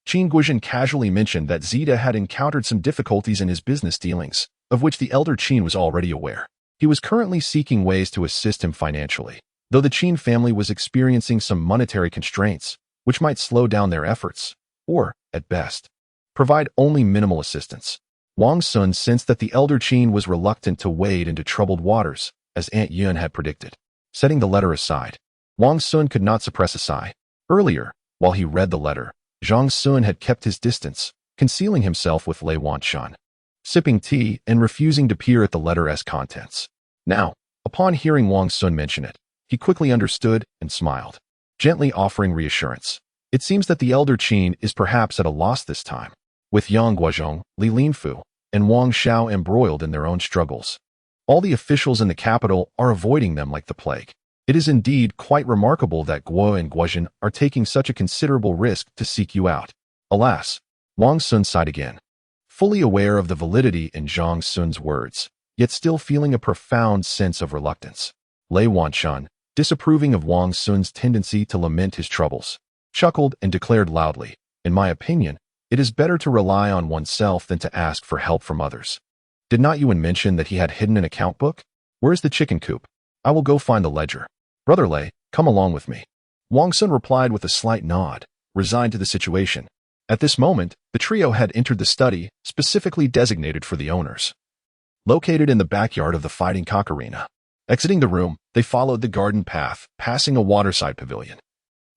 Qin Guozhen casually mentioned that Zita had encountered some difficulties in his business dealings, of which the elder Qin was already aware. He was currently seeking ways to assist him financially, though the Qin family was experiencing some monetary constraints, which might slow down their efforts, or, at best, provide only minimal assistance. Wang Xun sensed that the elder Qin was reluctant to wade into troubled waters, as Aunt Yun had predicted. Setting the letter aside, Wang Xun could not suppress a sigh. Earlier, while he read the letter, Zhang Xun had kept his distance, concealing himself with Lei Wanshan, sipping tea and refusing to peer at the letter's contents. Now, upon hearing Wang Xun mention it, he quickly understood and smiled, gently offering reassurance. It seems that the elder Qin is perhaps at a loss this time, with Yang Guozhong, Li Linfu, and Wang Xiao embroiled in their own struggles. All the officials in the capital are avoiding them like the plague. It is indeed quite remarkable that Guo and Guozhen are taking such a considerable risk to seek you out. Alas, Wang Xun sighed again, fully aware of the validity in Zhang Xun's words, yet still feeling a profound sense of reluctance. Lei Wanshan, disapproving of Wang Xun's tendency to lament his troubles, chuckled and declared loudly, "In my opinion, it is better to rely on oneself than to ask for help from others. Did not Yuan mention that he had hidden an account book? Where's the chicken coop? I will go find the ledger. Brother Lei, come along with me." Wang Xun replied with a slight nod, resigned to the situation. At this moment, the trio had entered the study, specifically designated for the owners, located in the backyard of the fighting cock arena. Exiting the room, they followed the garden path, passing a waterside pavilion,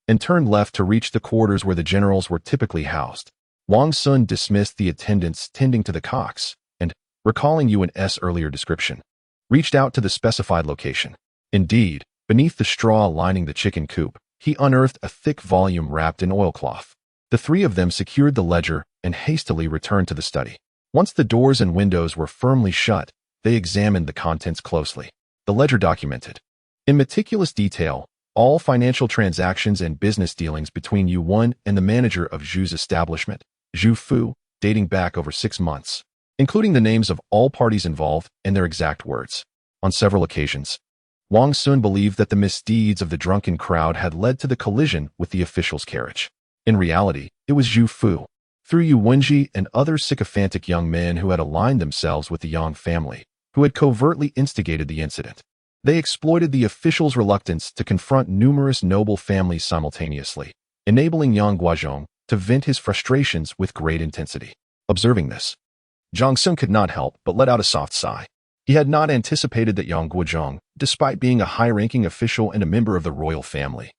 and turned left to reach the quarters where the generals were typically housed. Wang Xun dismissed the attendants tending to the cocks, and, recalling Yuan's earlier description, reached out to the specified location. Indeed, beneath the straw lining the chicken coop, he unearthed a thick volume wrapped in oilcloth. The three of them secured the ledger and hastily returned to the study. Once the doors and windows were firmly shut, they examined the contents closely. The ledger documented, in meticulous detail, all financial transactions and business dealings between Yuan and the manager of Zhu's establishment, Zhu Fu, dating back over 6 months, including the names of all parties involved and their exact words. On several occasions, Wang Xun believed that the misdeeds of the drunken crowd had led to the collision with the official's carriage. In reality, it was Zhu Fu, through Yu Wenji and other sycophantic young men who had aligned themselves with the Yang family, who had covertly instigated the incident. They exploited the official's reluctance to confront numerous noble families simultaneously, enabling Yang Guozhong to vent his frustrations with great intensity. Observing this, Zhang Xun could not help but let out a soft sigh. He had not anticipated that Yang Guozhong, despite being a high-ranking official and a member of the royal family,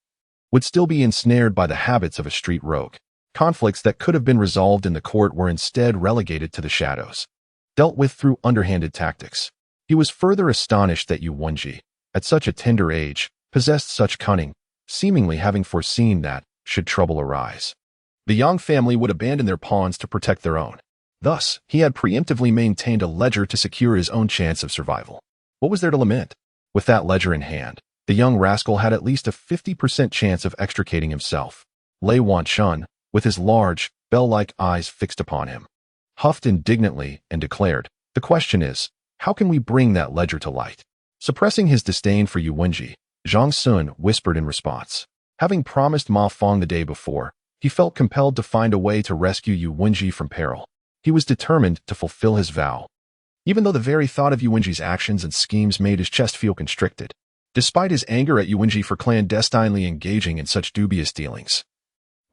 would still be ensnared by the habits of a street rogue. Conflicts that could have been resolved in the court were instead relegated to the shadows, dealt with through underhanded tactics. He was further astonished that Yu Wenji, at such a tender age, possessed such cunning, seemingly having foreseen that, should trouble arise, the Yang family would abandon their pawns to protect their own. Thus, he had preemptively maintained a ledger to secure his own chance of survival. What was there to lament? With that ledger in hand, the young rascal had at least a 50% chance of extricating himself. Lei Wanshan, with his large, bell-like eyes fixed upon him, huffed indignantly and declared, "The question is, how can we bring that ledger to light?" Suppressing his disdain for Yu Wenji, Wang Xun whispered in response. Having promised Ma Fong the day before, he felt compelled to find a way to rescue Yu Wenji from peril. He was determined to fulfill his vow, even though the very thought of Yu Wenji's actions and schemes made his chest feel constricted. Despite his anger at Yu Wenji for clandestinely engaging in such dubious dealings,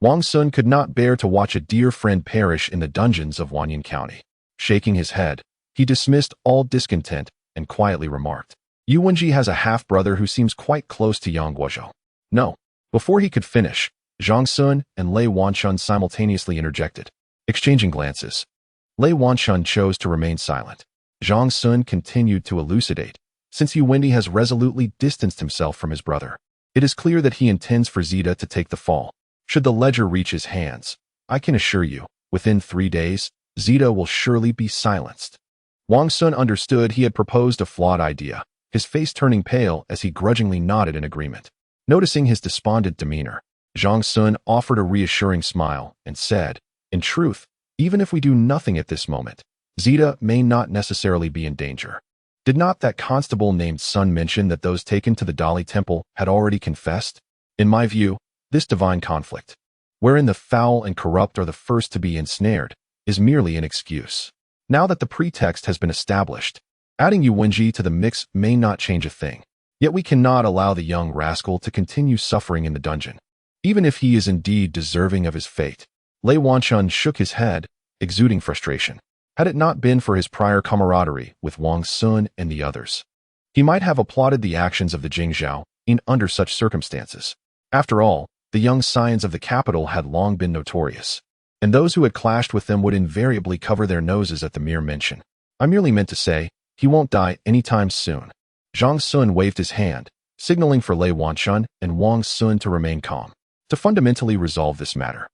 Wang Xun could not bear to watch a dear friend perish in the dungeons of Wanyan County. Shaking his head, he dismissed all discontent and quietly remarked, "Yu Wenji has a half-brother who seems quite close to Yang Guozhou." "No." Before he could finish, Wang Xun and Lei Wanshun simultaneously interjected. Exchanging glances, Lei Wanshun chose to remain silent. Wang Xun continued to elucidate. Since Yu Wenji has resolutely distanced himself from his brother, it is clear that he intends for Zita to take the fall. Should the ledger reach his hands, I can assure you, within 3 days, Zita will surely be silenced. Wang Xun understood he had proposed a flawed idea, his face turning pale as he grudgingly nodded in agreement. Noticing his despondent demeanor, Wang Xun offered a reassuring smile and said, "In truth, even if we do nothing at this moment, Zita may not necessarily be in danger. Did not that constable named Sun mention that those taken to the Dali temple had already confessed? In my view, this divine conflict, wherein the foul and corrupt are the first to be ensnared, is merely an excuse. Now that the pretext has been established, adding Yu Wenji to the mix may not change a thing. Yet we cannot allow the young rascal to continue suffering in the dungeon, even if he is indeed deserving of his fate." Lei Wanshun shook his head, exuding frustration. Had it not been for his prior camaraderie with Wang Xun and the others, he might have applauded the actions of the Jingzhou in under such circumstances. After all, the young scions of the capital had long been notorious, and those who had clashed with them would invariably cover their noses at the mere mention. "I merely meant to say, he won't die anytime soon." Wang Xun waved his hand, signaling for Lei Wanshun and Wang Xun to remain calm. "To fundamentally resolve this matter,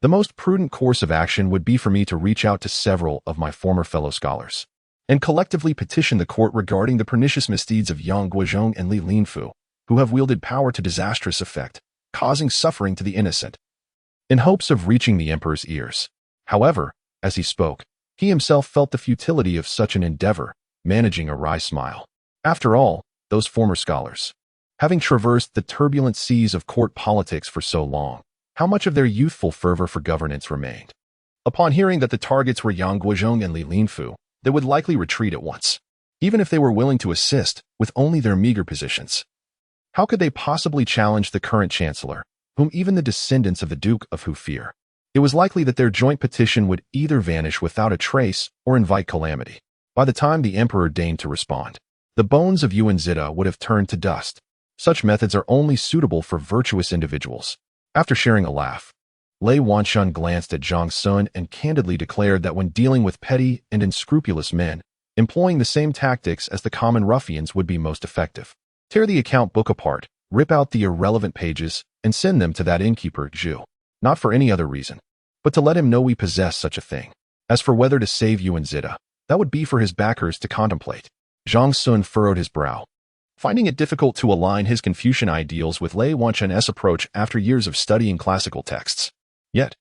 the most prudent course of action would be for me to reach out to several of my former fellow scholars and collectively petition the court regarding the pernicious misdeeds of Yang Guozhong and Li Linfu, who have wielded power to disastrous effect, causing suffering to the innocent, in hopes of reaching the emperor's ears." However, as he spoke, he himself felt the futility of such an endeavor, managing a wry smile. After all, those former scholars, having traversed the turbulent seas of court politics for so long, how much of their youthful fervor for governance remained? Upon hearing that the targets were Yang Guozhong and Li Linfu, they would likely retreat at once, even if they were willing to assist with only their meager positions. How could they possibly challenge the current chancellor, whom even the descendants of the Duke of Hu fear? It was likely that their joint petition would either vanish without a trace or invite calamity. By the time the emperor deigned to respond, the bones of Yuan Zita would have turned to dust. Such methods are only suitable for virtuous individuals. After sharing a laugh, Lei Wanshun glanced at Wang Xun and candidly declared that when dealing with petty and unscrupulous men, employing the same tactics as the common ruffians would be most effective. Tear the account book apart, rip out the irrelevant pages, and send them to that innkeeper, Zhu. Not for any other reason, but to let him know we possess such a thing. As for whether to save Yuan Zita, that would be for his backers to contemplate. Wang Xun furrowed his brow, finding it difficult to align his Confucian ideals with Lei Wanshun's approach after years of studying classical texts. Yet,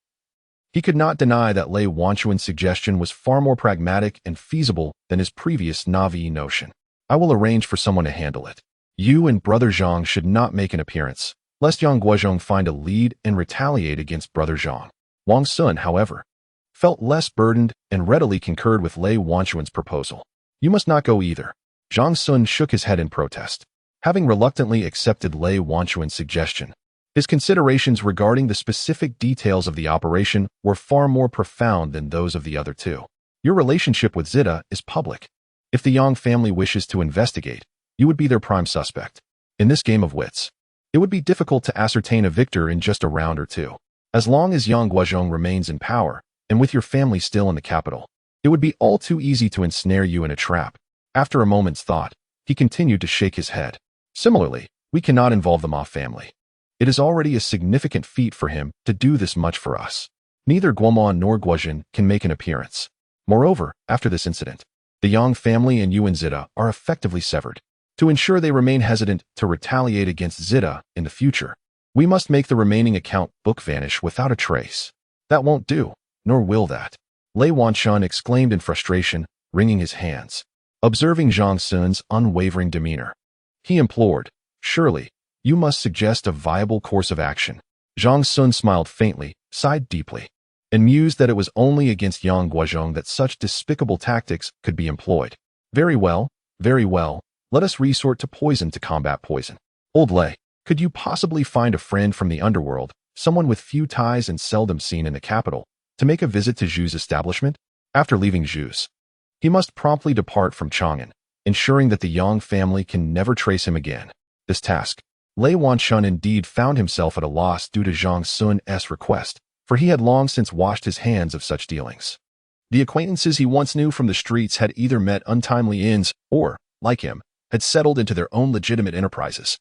he could not deny that Lei Wanshun's suggestion was far more pragmatic and feasible than his previous Navi notion. "I will arrange for someone to handle it. You and Brother Zhang should not make an appearance, lest Yang Guozhong find a lead and retaliate against Brother Zhang." Wang Xun, however, felt less burdened and readily concurred with Lei Wanshun's proposal. "You must not go either." Wang Xun shook his head in protest. Having reluctantly accepted Lei Wanshun's suggestion, his considerations regarding the specific details of the operation were far more profound than those of the other two. "Your relationship with Zita is public. If the Yang family wishes to investigate, you would be their prime suspect. In this game of wits, it would be difficult to ascertain a victor in just a round or two. As long as Yang Guozhong remains in power, and with your family still in the capital, it would be all too easy to ensnare you in a trap." After a moment's thought, he continued to shake his head. "Similarly, we cannot involve the Ma family. It is already a significant feat for him to do this much for us. Neither Guomon nor Guozhen can make an appearance. Moreover, after this incident, the Yang family and Yuan Zita are effectively severed. To ensure they remain hesitant to retaliate against Zita in the future, we must make the remaining account book vanish without a trace." "That won't do." nor will that. Wang Xun exclaimed in frustration, wringing his hands. Observing Zhang Sun's unwavering demeanor, he implored, "Surely, you must suggest a viable course of action." Zhang Sun smiled faintly, sighed deeply, and mused that it was only against Yang Guozhong that such despicable tactics could be employed. Very well, let us resort to poison to combat poison. Old Lei, could you possibly find a friend from the underworld, someone with few ties and seldom seen in the capital, to make a visit to Zhu's establishment? After leaving Zhu's, he must promptly depart from Chang'an, ensuring that the Yang family can never trace him again. This task, Wang Xun indeed found himself at a loss due to Zhang Sun's request, for he had long since washed his hands of such dealings. The acquaintances he once knew from the streets had either met untimely ends or, like him, had settled into their own legitimate enterprises.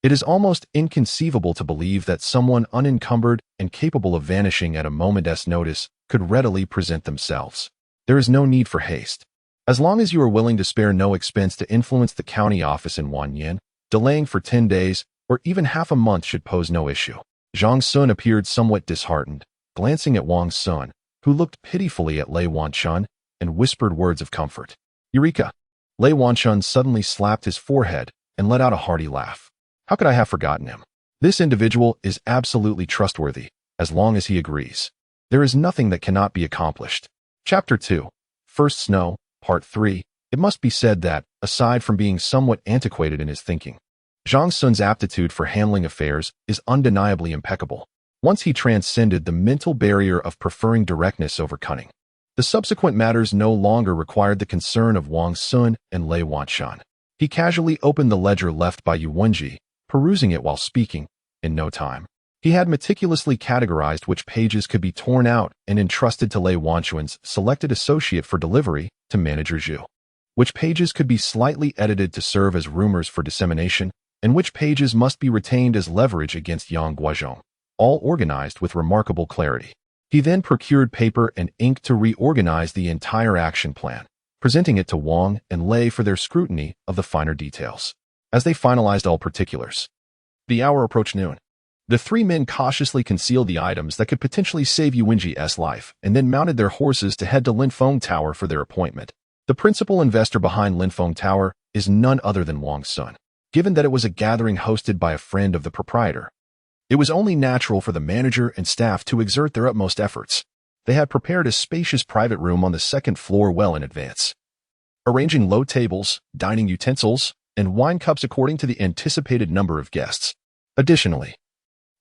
It is almost inconceivable to believe that someone unencumbered and capable of vanishing at a moment's notice could readily present themselves. There is no need for haste. As long as you are willing to spare no expense to influence the county office in Wanyan, delaying for 10 days or even half a month should pose no issue. Zhang Sun appeared somewhat disheartened, glancing at Wang Xun, who looked pitifully at Wang Xun and whispered words of comfort. Eureka! Wang Xun suddenly slapped his forehead and let out a hearty laugh. How could I have forgotten him? This individual is absolutely trustworthy, as long as he agrees. There is nothing that cannot be accomplished. Chapter 2. First Snow, Part 3. It must be said that, aside from being somewhat antiquated in his thinking, Zhang Sun's aptitude for handling affairs is undeniably impeccable. Once he transcended the mental barrier of preferring directness over cunning, the subsequent matters no longer required the concern of Wang Xun and Wang Xun. He casually opened the ledger left by Yu Wenji, perusing it while speaking. In no time, he had meticulously categorized which pages could be torn out and entrusted to Wang Xun's selected associate for delivery to Manager Zhu. Which pages could be slightly edited to serve as rumors for dissemination, and which pages must be retained as leverage against Yang Guozhong, all organized with remarkable clarity. He then procured paper and ink to reorganize the entire action plan, presenting it to Wang and Lei for their scrutiny of the finer details. As they finalized all particulars, the hour approached noon. The three men cautiously concealed the items that could potentially save Yu Wenji's life and then mounted their horses to head to Linfeng Tower for their appointment. The principal investor behind Linfeng Tower is none other than Wang Xun. Given that it was a gathering hosted by a friend of the proprietor, it was only natural for the manager and staff to exert their utmost efforts. They had prepared a spacious private room on the second floor well in advance, arranging low tables, dining utensils, and wine cups according to the anticipated number of guests. Additionally,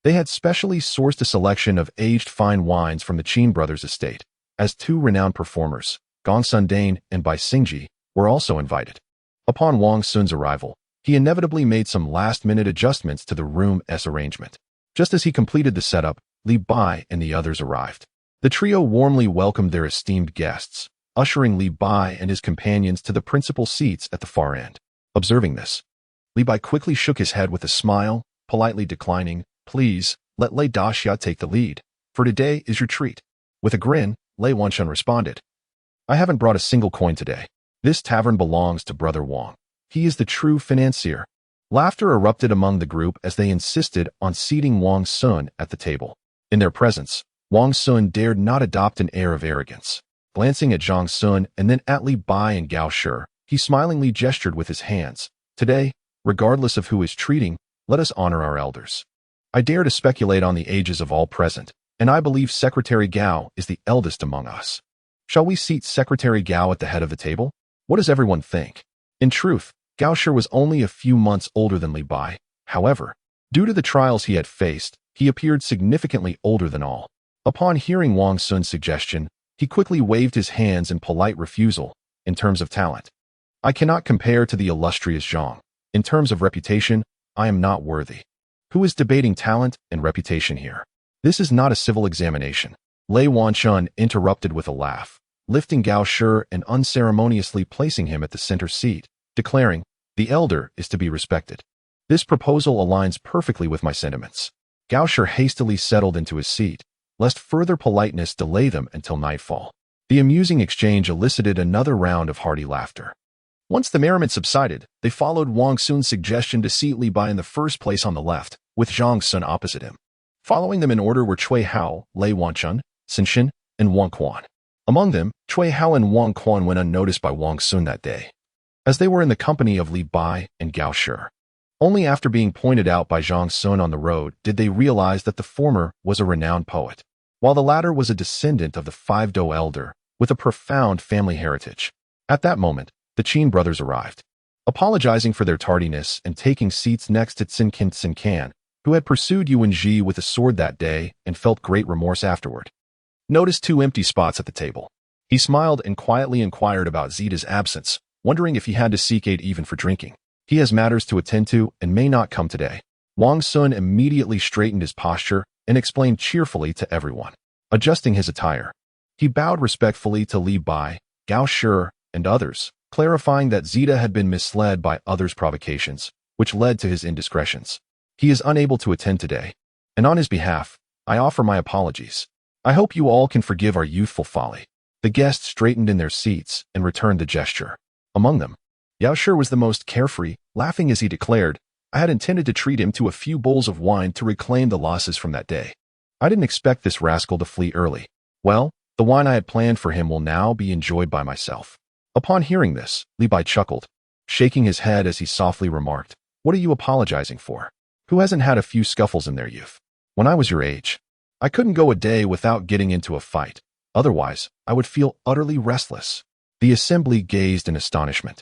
they had specially sourced a selection of aged fine wines from the Qin brothers' estate, as two renowned performers, Gong Sundane and Bai Xingji, were also invited. Upon Wang Xun's arrival, he inevitably made some last-minute adjustments to the room's arrangement. Just as he completed the setup, Li Bai and the others arrived. The trio warmly welcomed their esteemed guests, ushering Li Bai and his companions to the principal seats at the far end. Observing this, Li Bai quickly shook his head with a smile, politely declining, "Please, let Lei Daxia take the lead. For today is your treat." With a grin, Wang Xun responded, "I haven't brought a single coin today. This tavern belongs to Brother Wang. He is the true financier." Laughter erupted among the group as they insisted on seating Wang Xun at the table. In their presence, Wang Xun dared not adopt an air of arrogance. Glancing at Zhang Sun and then at Li Bai and Gao Shi, he smilingly gestured with his hands. "Today, regardless of who is treating, let us honor our elders. I dare to speculate on the ages of all present, and I believe Secretary Gao is the eldest among us. Shall we seat Secretary Gao at the head of the table? What does everyone think?" In truth, Gao Shi was only a few months older than Li Bai. However, due to the trials he had faced, he appeared significantly older than all. Upon hearing Wang Xun's suggestion, he quickly waved his hands in polite refusal. "In terms of talent, I cannot compare to the illustrious Zhang. In terms of reputation, I am not worthy." Who is debating talent and reputation here? This is not a civil examination. Wang Xun interrupted with a laugh, lifting Gao Shi and unceremoniously placing him at the center seat, declaring, "The elder is to be respected. This proposal aligns perfectly with my sentiments." Gao Shi hastily settled into his seat, lest further politeness delay them until nightfall. The amusing exchange elicited another round of hearty laughter. Once the merriment subsided, they followed Wang Xun's suggestion to seat Li Bai in the first place on the left, with Zhang Sun opposite him. Following them in order were Cui Hao, Wang Xun, Xin Shin, and Wang Quan. Among them, Cui Hao and Wang Quan went unnoticed by Wang Xun that day, as they were in the company of Li Bai and Gao Shi. Only after being pointed out by Zhang Sun on the road did they realize that the former was a renowned poet, while the latter was a descendant of the Five-Do elder with a profound family heritage. At that moment, the Qin brothers arrived, apologizing for their tardiness and taking seats next to Can, who had pursued Yuan Ji with a sword that day and felt great remorse afterward. Noticed 2 empty spots at the table. He smiled and quietly inquired about Zita's absence, wondering if he had to seek aid even for drinking. He has matters to attend to and may not come today. Wang Xun immediately straightened his posture and explained cheerfully to everyone, adjusting his attire. He bowed respectfully to Li Bai, Gao Shi, and others, clarifying that Zita had been misled by others' provocations, which led to his indiscretions. He is unable to attend today, and on his behalf, I offer my apologies. I hope you all can forgive our youthful folly. The guests straightened in their seats and returned the gesture. Among them, Yao Shi was the most carefree, laughing as he declared, I had intended to treat him to a few bowls of wine to reclaim the losses from that day. I didn't expect this rascal to flee early. Well, the wine I had planned for him will now be enjoyed by myself. Upon hearing this, Li Bai chuckled, shaking his head as he softly remarked, What are you apologizing for? Who hasn't had a few scuffles in their youth? When I was your age, I couldn't go a day without getting into a fight. Otherwise, I would feel utterly restless. The assembly gazed in astonishment,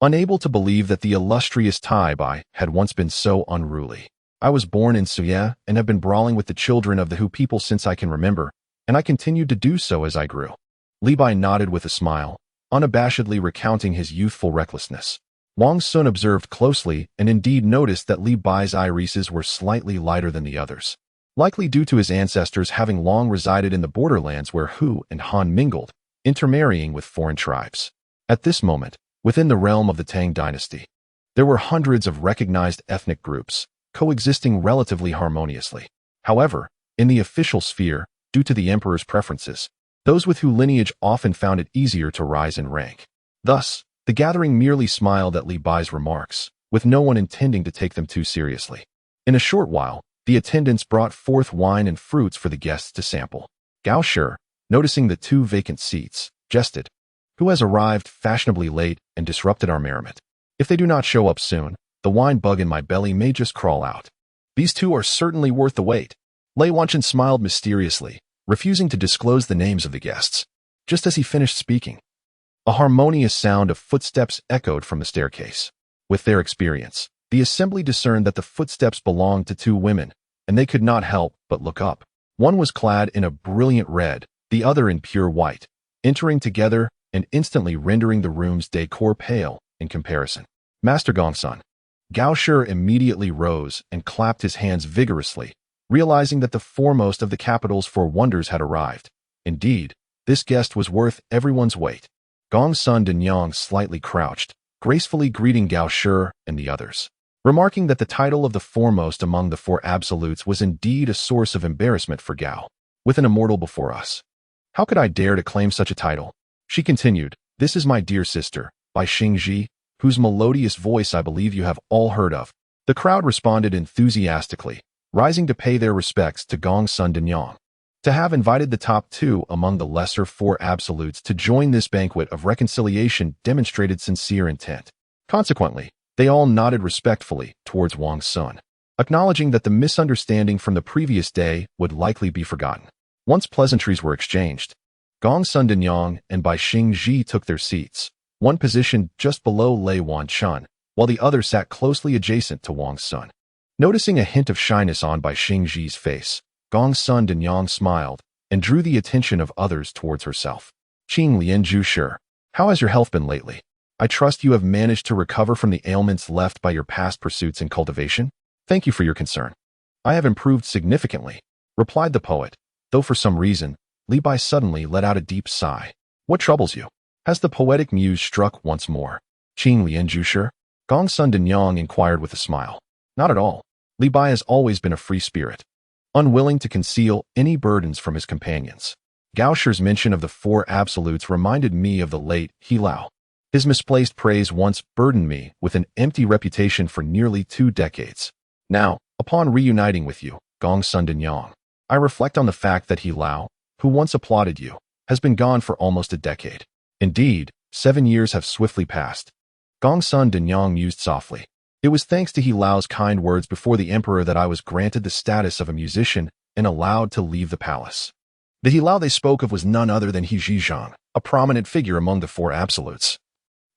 unable to believe that the illustrious Tai Bai had once been so unruly. I was born in Suye and have been brawling with the children of the Hu people since I can remember, and I continued to do so as I grew. Li Bai nodded with a smile, unabashedly recounting his youthful recklessness. Wang Xun observed closely and indeed noticed that Li Bai's irises were slightly lighter than the others, likely due to his ancestors having long resided in the borderlands where Hu and Han mingled, intermarrying with foreign tribes. At this moment, within the realm of the Tang dynasty, there were hundreds of recognized ethnic groups, coexisting relatively harmoniously. However, in the official sphere, due to the emperor's preferences, those with Hu lineage often found it easier to rise in rank. Thus, the gathering merely smiled at Li Bai's remarks, with no one intending to take them too seriously. In a short while, the attendants brought forth wine and fruits for the guests to sample. Gao Shi, noticing the 2 vacant seats, jested, Who has arrived fashionably late and disrupted our merriment? If they do not show up soon, the wine bug in my belly may just crawl out. These 2 are certainly worth the wait. Lei Wanchen smiled mysteriously, refusing to disclose the names of the guests. Just as he finished speaking, a harmonious sound of footsteps echoed from the staircase. With their experience, the assembly discerned that the footsteps belonged to 2 women, and they could not help but look up. One was clad in a brilliant red, the other in pure white, entering together and instantly rendering the room's decor pale in comparison. Master Gongsun. Gao Shi immediately rose and clapped his hands vigorously, realizing that the foremost of the capital's 4 wonders had arrived. Indeed, this guest was worth everyone's weight. Gongsun Denyang slightly crouched, gracefully greeting Gao Shi and the others, remarking that the title of the foremost among the 4 absolutes was indeed a source of embarrassment for Gao. With an immortal before us, how could I dare to claim such a title? She continued, This is my dear sister, Bai Xingji, whose melodious voice I believe you have all heard of. The crowd responded enthusiastically, rising to pay their respects to Gongsun Denyang. To have invited the top 2 among the lesser 4 absolutes to join this banquet of reconciliation demonstrated sincere intent. Consequently, they all nodded respectfully towards Wang Xun, acknowledging that the misunderstanding from the previous day would likely be forgotten. Once pleasantries were exchanged, Gongsun Denyang and Bai Xingji took their seats, one positioned just below Lei Wanchen, while the other sat closely adjacent to Wang Xun. Noticing a hint of shyness on Bai Xingji's face, Gongsun Denyang smiled and drew the attention of others towards herself. Qing Lianju Shi, how has your health been lately? I trust you have managed to recover from the ailments left by your past pursuits and cultivation? Thank you for your concern. I have improved significantly, replied the poet, though for some reason, Li Bai suddenly let out a deep sigh. What troubles you? Has the poetic muse struck once more? Qing Lianju Shi? Gongsun Denyang inquired with a smile. Not at all. Li Bai has always been a free spirit, unwilling to conceal any burdens from his companions. Gao Shi's mention of the 4 absolutes reminded me of the late He Lao. His misplaced praise once burdened me with an empty reputation for nearly 2 decades. Now, upon reuniting with you, Gongsun Denyang, I reflect on the fact that He Lao, who once applauded you, has been gone for almost a decade. Indeed, 7 years have swiftly passed. Gongsun Denyang mused softly. It was thanks to He Lao's kind words before the emperor that I was granted the status of a musician and allowed to leave the palace. The He Lao they spoke of was none other than He Zhizhang, a prominent figure among the four absolutes,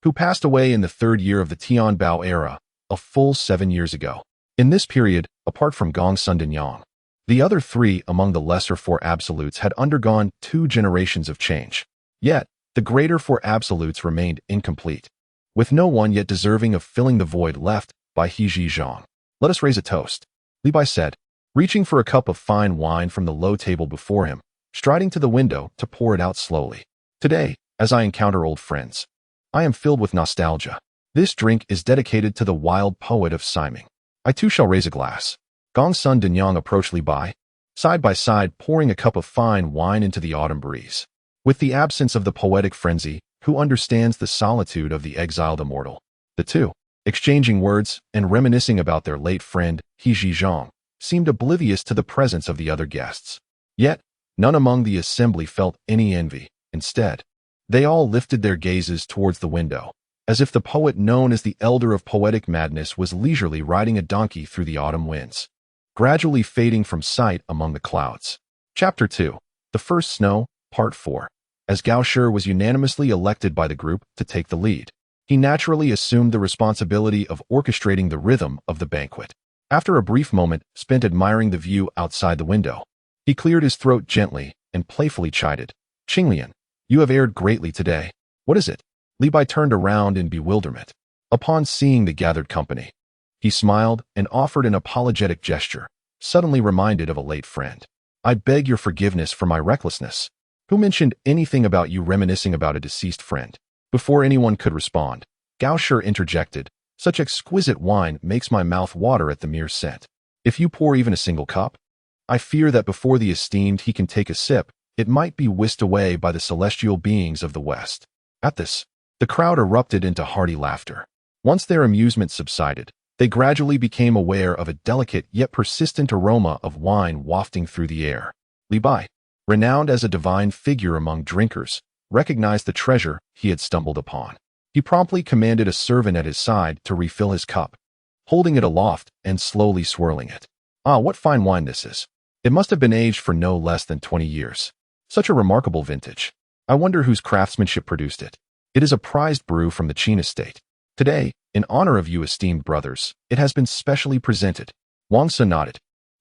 who passed away in the 3rd year of the Tian Bao era, a full 7 years ago. In this period, apart from Gongsun Denyang, the other 3 among the lesser 4 absolutes had undergone 2 generations of change. Yet, the greater 4 absolutes remained incomplete, with no one yet deserving of filling the void left by He Zhizhang. Let us raise a toast, Li Bai said, reaching for a cup of fine wine from the low table before him, striding to the window to pour it out slowly. Today, as I encounter old friends, I am filled with nostalgia. This drink is dedicated to the wild poet of Siming. I too shall raise a glass. Gongsun Denyang approached Li Bai, side by side pouring a cup of fine wine into the autumn breeze. With the absence of the poetic frenzy, who understands the solitude of the exiled immortal, the two, exchanging words and reminiscing about their late friend, He Zhizhang, seemed oblivious to the presence of the other guests. Yet, none among the assembly felt any envy. Instead, they all lifted their gazes towards the window, as if the poet known as the Elder of Poetic Madness was leisurely riding a donkey through the autumn winds, gradually fading from sight among the clouds. Chapter 2. The First Snow, Part 4. As Gao Shi was unanimously elected by the group to take the lead, he naturally assumed the responsibility of orchestrating the rhythm of the banquet. After a brief moment spent admiring the view outside the window, he cleared his throat gently and playfully chided, "Qinglian, you have erred greatly today. What is it?" Li Bai turned around in bewilderment. Upon seeing the gathered company, he smiled and offered an apologetic gesture, suddenly reminded of a late friend. "I beg your forgiveness for my recklessness. Who mentioned anything about you reminiscing about a deceased friend?" Before anyone could respond, Gao Shi interjected, "Such exquisite wine makes my mouth water at the mere scent. If you pour even a single cup, I fear that before the esteemed he can take a sip, it might be whisked away by the celestial beings of the West." At this, the crowd erupted into hearty laughter. Once their amusement subsided, they gradually became aware of a delicate yet persistent aroma of wine wafting through the air. Li Bai, renowned as a divine figure among drinkers, recognized the treasure he had stumbled upon. He promptly commanded a servant at his side to refill his cup, holding it aloft and slowly swirling it. "Ah, what fine wine this is. It must have been aged for no less than 20 years. Such a remarkable vintage. I wonder whose craftsmanship produced it. It is a prized brew from the Qin estate. Today, in honor of you esteemed brothers, it has been specially presented." Wang Xun nodded,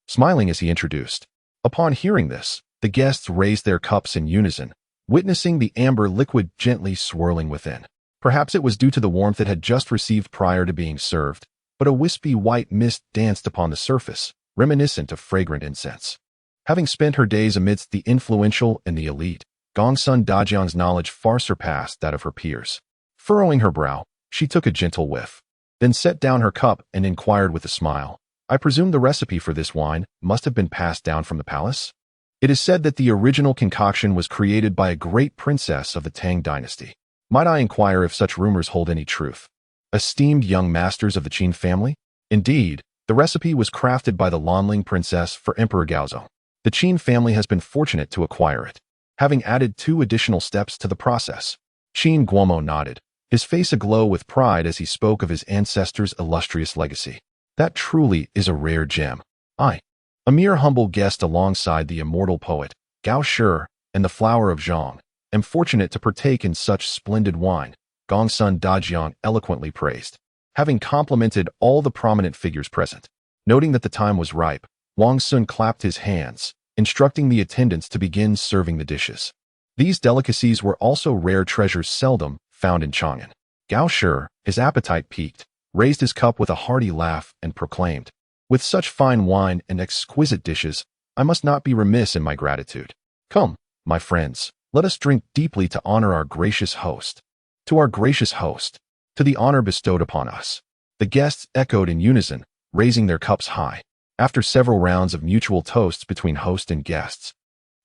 smiling as he introduced. Upon hearing this, the guests raised their cups in unison, witnessing the amber liquid gently swirling within. Perhaps it was due to the warmth it had just received prior to being served, but a wispy white mist danced upon the surface, reminiscent of fragrant incense. Having spent her days amidst the influential and the elite, Gongsun Dajiang's knowledge far surpassed that of her peers. Furrowing her brow, she took a gentle whiff, then set down her cup and inquired with a smile, "I presume the recipe for this wine must have been passed down from the palace? It is said that the original concoction was created by a great princess of the Tang dynasty. Might I inquire if such rumors hold any truth? Esteemed young masters of the Qin family? Indeed, the recipe was crafted by the Lanling princess for Emperor Gaozong. The Qin family has been fortunate to acquire it, having added 2 additional steps to the process." Qin Guomo nodded, his face aglow with pride as he spoke of his ancestors' illustrious legacy. "That truly is a rare gem. I, a mere humble guest alongside the immortal poet, Gao Shi, and the flower of Zhang, am fortunate to partake in such splendid wine," Gongsun Dajiang eloquently praised, having complimented all the prominent figures present. Noting that the time was ripe, Wang Xun clapped his hands, instructing the attendants to begin serving the dishes. These delicacies were also rare treasures seldom found in Chang'an. Gao Shi, his appetite piqued, raised his cup with a hearty laugh and proclaimed, "With such fine wine and exquisite dishes, I must not be remiss in my gratitude. Come, my friends, let us drink deeply to honor our gracious host. To our gracious host, to the honor bestowed upon us." The guests echoed in unison, raising their cups high. After several rounds of mutual toasts between host and guests,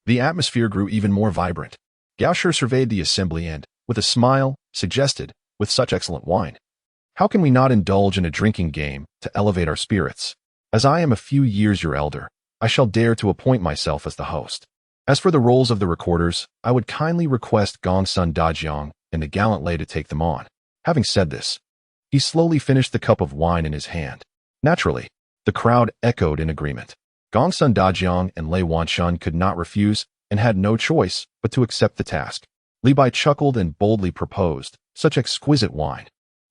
the atmosphere grew even more vibrant. Gao Shi surveyed the assembly and, with a smile, suggested, "With such excellent wine, how can we not indulge in a drinking game to elevate our spirits? As I am a few years your elder, I shall dare to appoint myself as the host." As for the roles of the recorders, I would kindly request Gong Sun Dajiang and the gallant Lei to take them on. Having said this, he slowly finished the cup of wine in his hand. Naturally, the crowd echoed in agreement. Gong Sun Dajiang and Lei Wanshun could not refuse and had no choice but to accept the task. Li Bai chuckled and boldly proposed, "Such exquisite wine.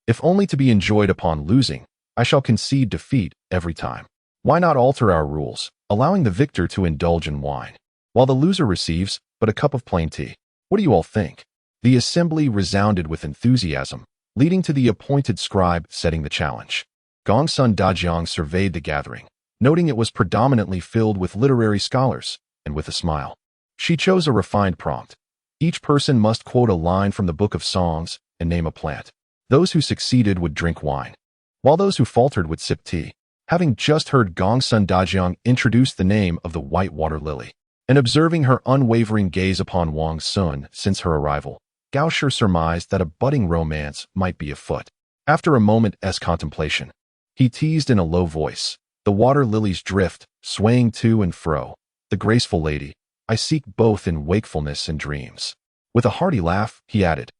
If only to be enjoyed upon losing, I shall concede defeat every time. Why not alter our rules, allowing the victor to indulge in wine, while the loser receives but a cup of plain tea? What do you all think?" The assembly resounded with enthusiasm, leading to the appointed scribe setting the challenge. Gong Sun Dajiang surveyed the gathering, noting it was predominantly filled with literary scholars, and with a smile, she chose a refined prompt. Each person must quote a line from the Book of Songs and name a plant. Those who succeeded would drink wine, while those who faltered would sip tea. Having just heard Gong Sun Dajiang introduce the name of the white water lily, and observing her unwavering gaze upon Wang Xun since her arrival, Gao Shi surmised that a budding romance might be afoot. After a moment's contemplation, he teased in a low voice, "The water lilies drift, swaying to and fro. The graceful lady, I seek both in wakefulness and dreams." With a hearty laugh, he added,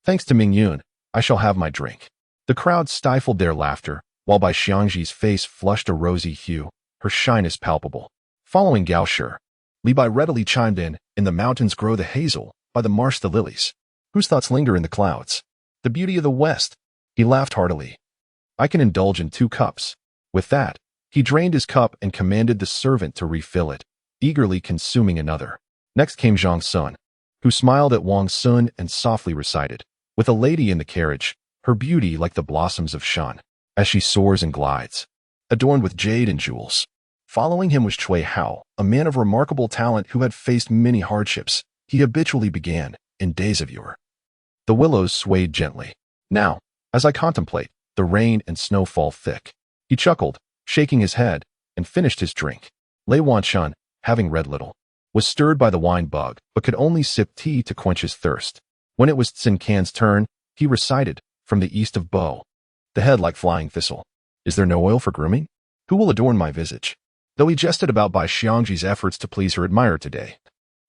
"Thanks to Ming Yun, I shall have my drink." The crowd stifled their laughter, while Bai Xiangji's face flushed a rosy hue, her shyness palpable. Following Gao Shi, Li Bai readily chimed in the mountains grow the hazel, by the marsh the lilies. Whose thoughts linger in the clouds? The beauty of the West." He laughed heartily. "I can indulge in 2 cups. With that, he drained his cup and commanded the servant to refill it, eagerly consuming another. Next came Zhang Sun, who smiled at Wang Xun and softly recited, "With a lady in the carriage, her beauty like the blossoms of Shan, as she soars and glides, adorned with jade and jewels." Following him was Cui Hao, a man of remarkable talent who had faced many hardships. He habitually began, "In days of yore." The willows swayed gently. "Now, as I contemplate, the rain and snow fall thick." He chuckled, shaking his head, and finished his drink. Lei Wanshun, having read little, was stirred by the wine bug, but could only sip tea to quench his thirst. When it was Tsin Can's turn, he recited, "From the east of Bo, the head like flying thistle. Is there no oil for grooming? Who will adorn my visage?" Though he jested about Bai Xiangji's efforts to please her admirer today,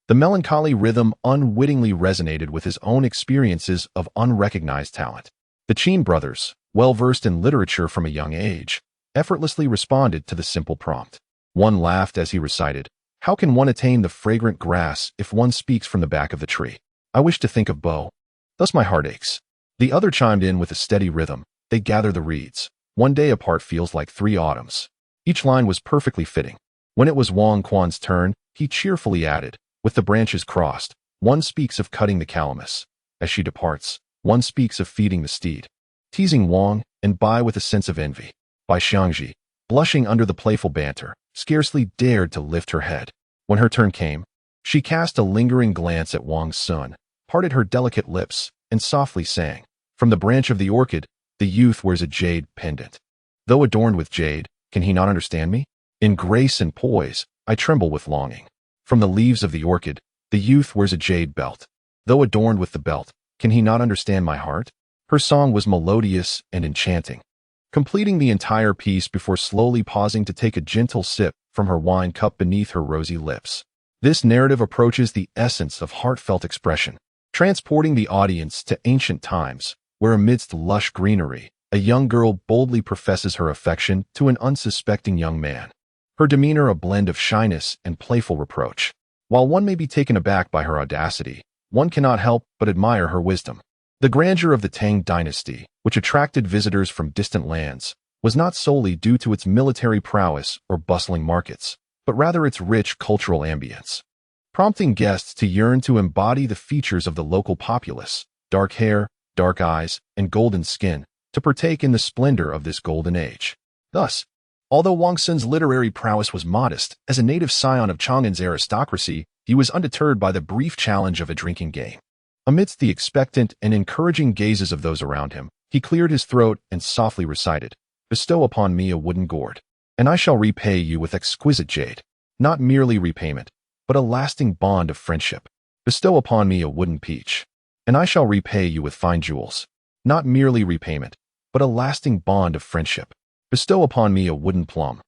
the melancholy rhythm unwittingly resonated with his own experiences of unrecognized talent. The Qin brothers, well versed in literature from a young age, effortlessly responded to the simple prompt. One laughed as he recited, "How can one attain the fragrant grass if one speaks from the back of the tree? I wish to think of Bo, thus my heart aches." The other chimed in with a steady rhythm, "They gather the reeds. One day apart feels like 3 autumns." Each line was perfectly fitting. When it was Wang Quan's turn, he cheerfully added, "With the branches crossed, one speaks of cutting the calamus. As she departs, one speaks of feeding the steed." Teasing Wang and Bai with a sense of envy, Bai Xiangji, blushing under the playful banter, scarcely dared to lift her head. When her turn came, she cast a lingering glance at Wang Xun, parted her delicate lips, and softly sang, "From the branch of the orchid, the youth wears a jade pendant. Though adorned with jade, can he not understand me? In grace and poise, I tremble with longing. From the leaves of the orchid, the youth wears a jade belt. Though adorned with the belt, can he not understand my heart?" Her song was melodious and enchanting, completing the entire piece before slowly pausing to take a gentle sip from her wine cup beneath her rosy lips. This narrative approaches the essence of heartfelt expression, transporting the audience to ancient times, where amidst lush greenery, a young girl boldly professes her affection to an unsuspecting young man. Her demeanor a blend of shyness and playful reproach. While one may be taken aback by her audacity, one cannot help but admire her wisdom. The grandeur of the Tang dynasty, which attracted visitors from distant lands, was not solely due to its military prowess or bustling markets, but rather its rich cultural ambience, prompting guests to yearn to embody the features of the local populace: dark hair, dark eyes, and golden skin, to partake in the splendor of this golden age. Thus, although Wang Xun's literary prowess was modest, as a native scion of Chang'an's aristocracy, he was undeterred by the brief challenge of a drinking game. Amidst the expectant and encouraging gazes of those around him, he cleared his throat and softly recited, "Bestow upon me a wooden gourd, and I shall repay you with exquisite jade. Not merely repayment, but a lasting bond of friendship. Bestow upon me a wooden peach, and I shall repay you with fine jewels. Not merely repayment, but a lasting bond of friendship. Bestow upon me a wooden plum,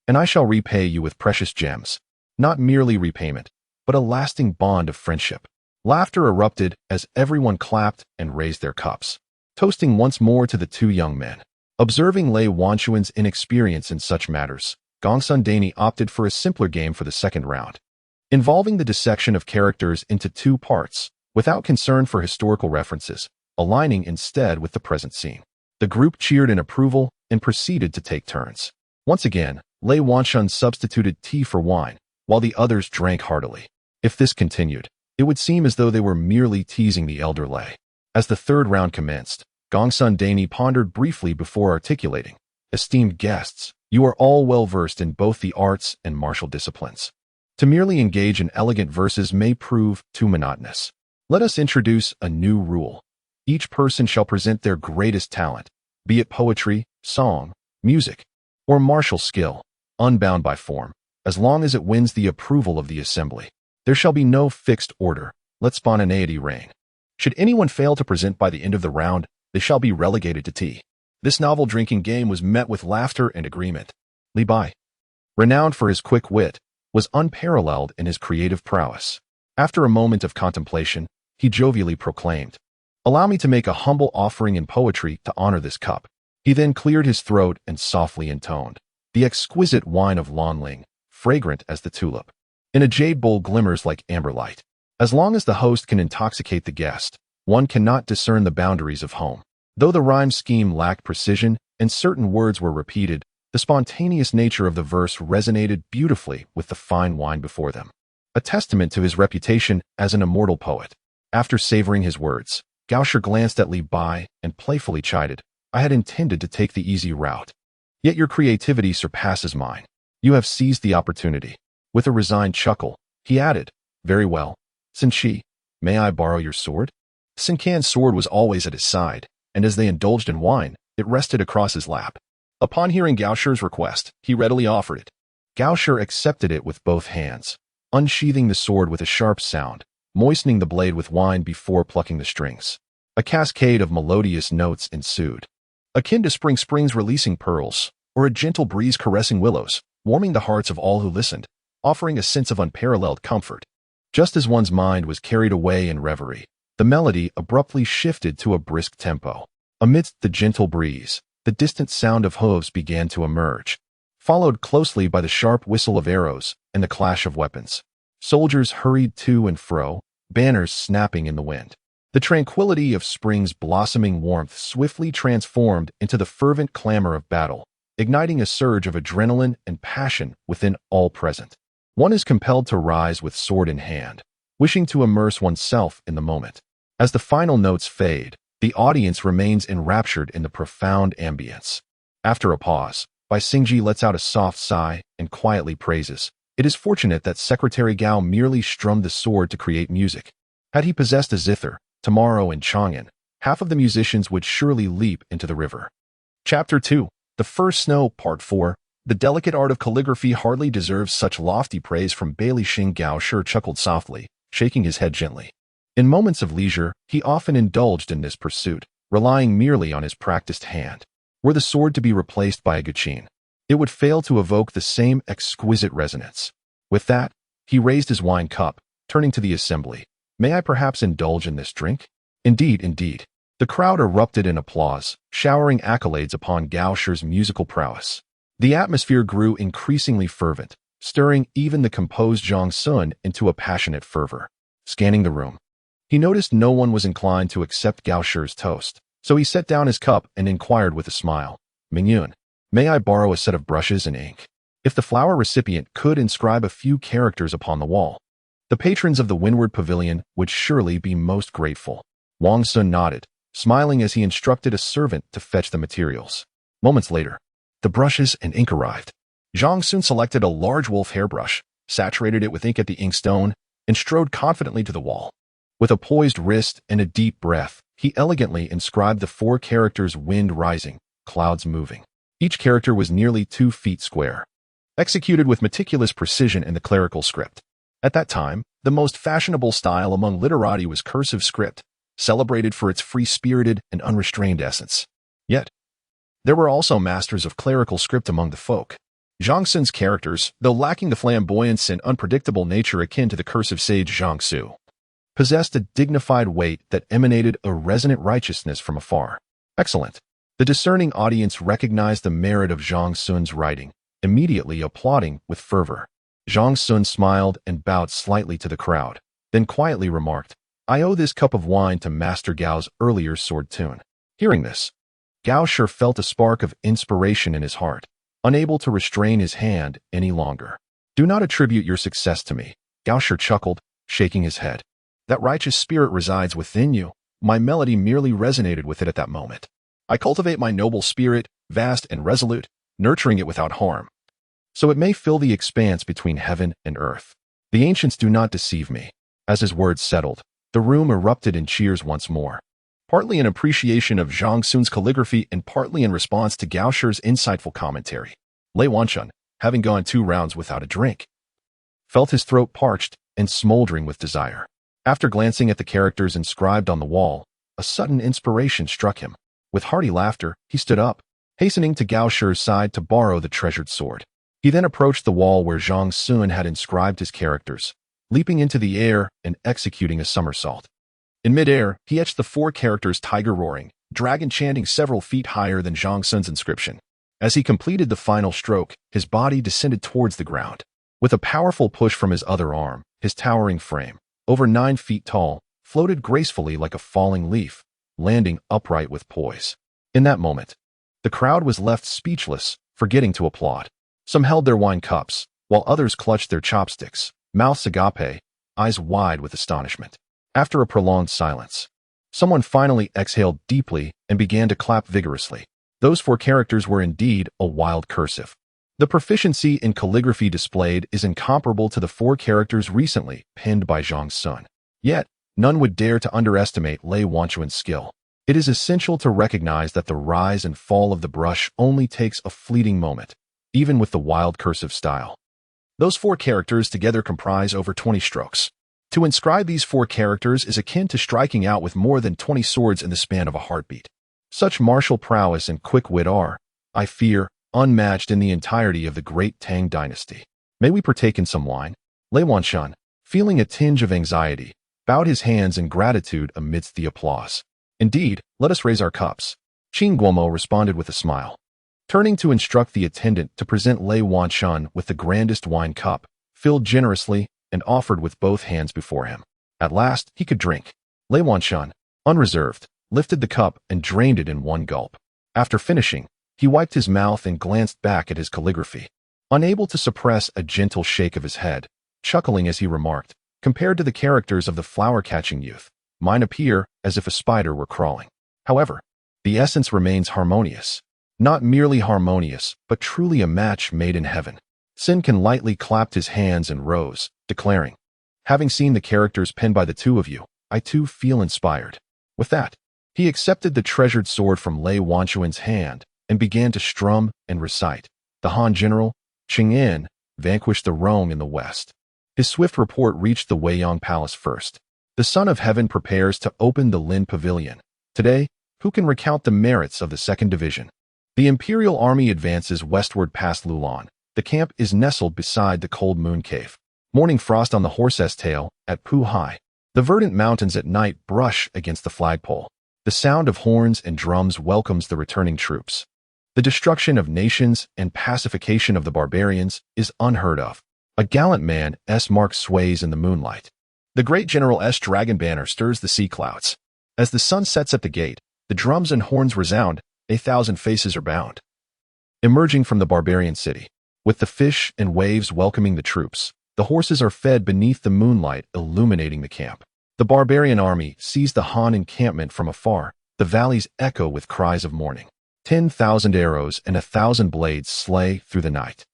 and I shall repay you with precious gems. Not merely repayment, but a lasting bond of friendship. Laughter erupted as everyone clapped and raised their cups, toasting once more to the two young men. Observing Wang Xun's inexperience in such matters, Gongsun opted for a simpler game for the second round, involving the dissection of characters into two parts, without concern for historical references, aligning instead with the present scene. The group cheered in approval and proceeded to take turns. Once again, Wang Xun substituted tea for wine, while the others drank heartily. If this continued, it would seem as though they were merely teasing the elder Lei. As the third round commenced, Gongsun pondered briefly before articulating, "Esteemed guests, you are all well versed in both the arts and martial disciplines. To merely engage in elegant verses may prove too monotonous. Let us introduce a new rule. Each person shall present their greatest talent, be it poetry, song, music, or martial skill, unbound by form, as long as it wins the approval of the assembly. There shall be no fixed order. Let spontaneity reign. Should anyone fail to present by the end of the round, they shall be relegated to tea." This novel drinking game was met with laughter and agreement. Li Bai, renowned for his quick wit, was unparalleled in his creative prowess. After a moment of contemplation, he jovially proclaimed, "Allow me to make a humble offering in poetry to honor this cup." He then cleared his throat and softly intoned, "The exquisite wine of Lanling, fragrant as the tulip, in a jade bowl glimmers like amber light." As long as the host can intoxicate the guest, one cannot discern the boundaries of home. Though the rhyme scheme lacked precision and certain words were repeated, the spontaneous nature of the verse resonated beautifully with the fine wine before them, a testament to his reputation as an immortal poet. After savoring his words, Gaoshi glanced at Li Bai and playfully chided, "I had intended to take the easy route. Yet your creativity surpasses mine. You have seized the opportunity." With a resigned chuckle, he added, "Very well. Sinchi, may I borrow your sword?" Sin Can's sword was always at his side, and as they indulged in wine, it rested across his lap. Upon hearing Gaoshi's request, he readily offered it. Gaoshi accepted it with both hands, unsheathing the sword with a sharp sound, moistening the blade with wine before plucking the strings. A cascade of melodious notes ensued, akin to spring springs releasing pearls, or a gentle breeze caressing willows, warming the hearts of all who listened, offering a sense of unparalleled comfort. Just as one's mind was carried away in reverie, the melody abruptly shifted to a brisk tempo. Amidst the gentle breeze, the distant sound of hooves began to emerge, followed closely by the sharp whistle of arrows and the clash of weapons. Soldiers hurried to and fro, banners snapping in the wind. The tranquility of spring's blossoming warmth swiftly transformed into the fervent clamor of battle, igniting a surge of adrenaline and passion within all present. One is compelled to rise with sword in hand, wishing to immerse oneself in the moment. As the final notes fade, the audience remains enraptured in the profound ambience. After a pause, Bai Xingji lets out a soft sigh and quietly praises, "It is fortunate that Secretary Gao merely strummed the sword to create music. Had he possessed a zither, tomorrow in Chang'an, half of the musicians would surely leap into the river." Chapter 2, The First Snow, Part 4. The delicate art of calligraphy hardly deserves such lofty praise from Bailey Xing. Gaoshi chuckled softly, shaking his head gently. In moments of leisure, he often indulged in this pursuit, relying merely on his practiced hand. Were the sword to be replaced by a guqin, it would fail to evoke the same exquisite resonance. With that, he raised his wine cup, turning to the assembly. "May I perhaps indulge in this drink?" "Indeed, indeed." The crowd erupted in applause, showering accolades upon Gaoshi's musical prowess. The atmosphere grew increasingly fervent, stirring even the composed Wang Xun into a passionate fervor. Scanning the room, he noticed no one was inclined to accept Gaoshi's toast, so he set down his cup and inquired with a smile, "Mingyun, may I borrow a set of brushes and ink?" If the flower recipient could inscribe a few characters upon the wall, the patrons of the Windward Pavilion would surely be most grateful. Wang Xun nodded, smiling as he instructed a servant to fetch the materials. Moments later, the brushes and ink arrived. Wang Xun selected a large wolf hairbrush, saturated it with ink at the inkstone, and strode confidently to the wall. With a poised wrist and a deep breath, he elegantly inscribed the 4 characters: wind rising, clouds moving. Each character was nearly 2 feet square, executed with meticulous precision in the clerical script. At that time, the most fashionable style among literati was cursive script, celebrated for its free-spirited and unrestrained essence. Yet, there were also masters of clerical script among the folk. Zhang Xun's characters, though lacking the flamboyance and unpredictable nature akin to the cursive sage Zhang Su, possessed a dignified weight that emanated a resonant righteousness from afar. Excellent. The discerning audience recognized the merit of Zhang Xun's writing, immediately applauding with fervor. Zhang Xun smiled and bowed slightly to the crowd, then quietly remarked, "I owe this cup of wine to Master Gao's earlier sword tune." Hearing this, Gao Shi felt a spark of inspiration in his heart, unable to restrain his hand any longer. "Do not attribute your success to me," Gao Shi chuckled, shaking his head. "That righteous spirit resides within you. My melody merely resonated with it at that moment. I cultivate my noble spirit, vast and resolute, nurturing it without harm, so it may fill the expanse between heaven and earth. The ancients do not deceive me." As his words settled, the room erupted in cheers once more, partly in appreciation of Zhang Xun's calligraphy and partly in response to Gao Shi's insightful commentary. Lei Wanshun, having gone 2 rounds without a drink, felt his throat parched and smoldering with desire. After glancing at the characters inscribed on the wall, a sudden inspiration struck him. With hearty laughter, he stood up, hastening to Gao Shi's side to borrow the treasured sword. He then approached the wall where Zhang Xun had inscribed his characters, leaping into the air and executing a somersault. In midair, he etched the 4 characters tiger roaring, dragon chanting several feet higher than Zhang Xun's inscription. As he completed the final stroke, his body descended towards the ground. With a powerful push from his other arm, his towering frame, over 9 feet tall, floated gracefully like a falling leaf, landing upright with poise. In that moment, the crowd was left speechless, forgetting to applaud. Some held their wine cups, while others clutched their chopsticks, mouths agape, eyes wide with astonishment. After a prolonged silence, someone finally exhaled deeply and began to clap vigorously. Those 4 characters were indeed a wild cursive. The proficiency in calligraphy displayed is incomparable to the 4 characters recently penned by Zhang Xun. Yet, none would dare to underestimate Lei Wanshun's skill. It is essential to recognize that the rise and fall of the brush only takes a fleeting moment, even with the wild cursive style. Those 4 characters together comprise over 20 strokes. To inscribe these 4 characters is akin to striking out with more than 20 swords in the span of a heartbeat. Such martial prowess and quick wit are, I fear, unmatched in the entirety of the Great Tang dynasty. "May we partake in some wine?" Lei Wanshun, feeling a tinge of anxiety, bowed his hands in gratitude amidst the applause. "Indeed, let us raise our cups." Qing Guomo responded with a smile. Turning to instruct the attendant to present Lei Wanshun with the grandest wine cup, filled generously and offered with both hands before him. At last, he could drink. Lei Wanshun, unreserved, lifted the cup and drained it in one gulp. After finishing, he wiped his mouth and glanced back at his calligraphy, unable to suppress a gentle shake of his head, chuckling as he remarked, "Compared to the characters of the flower-catching youth, mine appear as if a spider were crawling." However, the essence remains harmonious. Not merely harmonious, but truly a match made in heaven. Sinkin lightly clapped his hands and rose, declaring, "Having seen the characters penned by the 2 of you, I too feel inspired." With that, he accepted the treasured sword from Lei Wanshun's hand and began to strum and recite. The Han general, Chang'an, vanquished the Rong in the west. His swift report reached the Weiyang Palace first. The Son of Heaven prepares to open the Lin Pavilion. Today, who can recount the merits of the 2nd Division? The Imperial Army advances westward past Lulan. The camp is nestled beside the cold moon cave. Morning frost on the horse's tail at Pu Hai. The verdant mountains at night brush against the flagpole. The sound of horns and drums welcomes the returning troops. The destruction of nations and pacification of the barbarians is unheard of. A gallant man's mark sways in the moonlight. The great general's dragon banner stirs the sea clouds. As the sun sets at the gate, the drums and horns resound, 1,000 faces are bound. Emerging from the barbarian city, with the fish and waves welcoming the troops, the horses are fed beneath the moonlight illuminating the camp. The barbarian army sees the Han encampment from afar. The valleys echo with cries of mourning. 10,000 arrows and 1,000 blades slay through the night.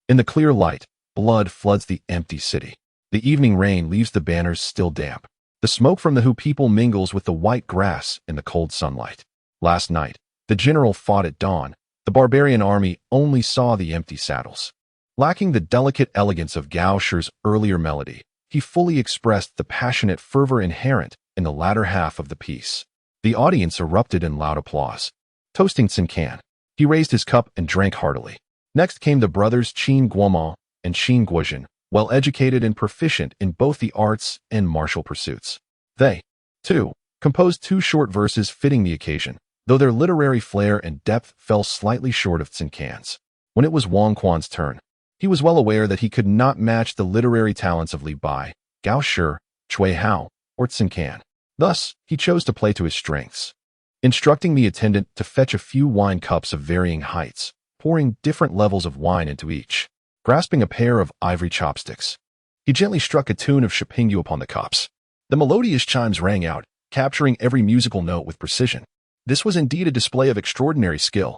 In the clear light, blood floods the empty city. The evening rain leaves the banners still damp. The smoke from the Hu people mingles with the white grass in the cold sunlight. Last night, the general fought at dawn. The barbarian army only saw the empty saddles. Lacking the delicate elegance of Gao Shi's earlier melody, he fully expressed the passionate fervor inherent in the latter half of the piece. The audience erupted in loud applause. Toasting Chang'an, he raised his cup and drank heartily. Next came the brothers Qin Guomao and Qin Guozhen, well-educated and proficient in both the arts and martial pursuits. They, too, composed 2 short verses fitting the occasion, though their literary flair and depth fell slightly short of Zincan's. When it was Wang Quan's turn, he was well aware that he could not match the literary talents of Li Bai, Gao Shi, Cui Hao, or Zincan. Thus, he chose to play to his strengths, instructing the attendant to fetch a few wine cups of varying heights, pouring different levels of wine into each. Grasping a pair of ivory chopsticks, he gently struck a tune of Shipingyu upon the cups. The melodious chimes rang out, capturing every musical note with precision. This was indeed a display of extraordinary skill.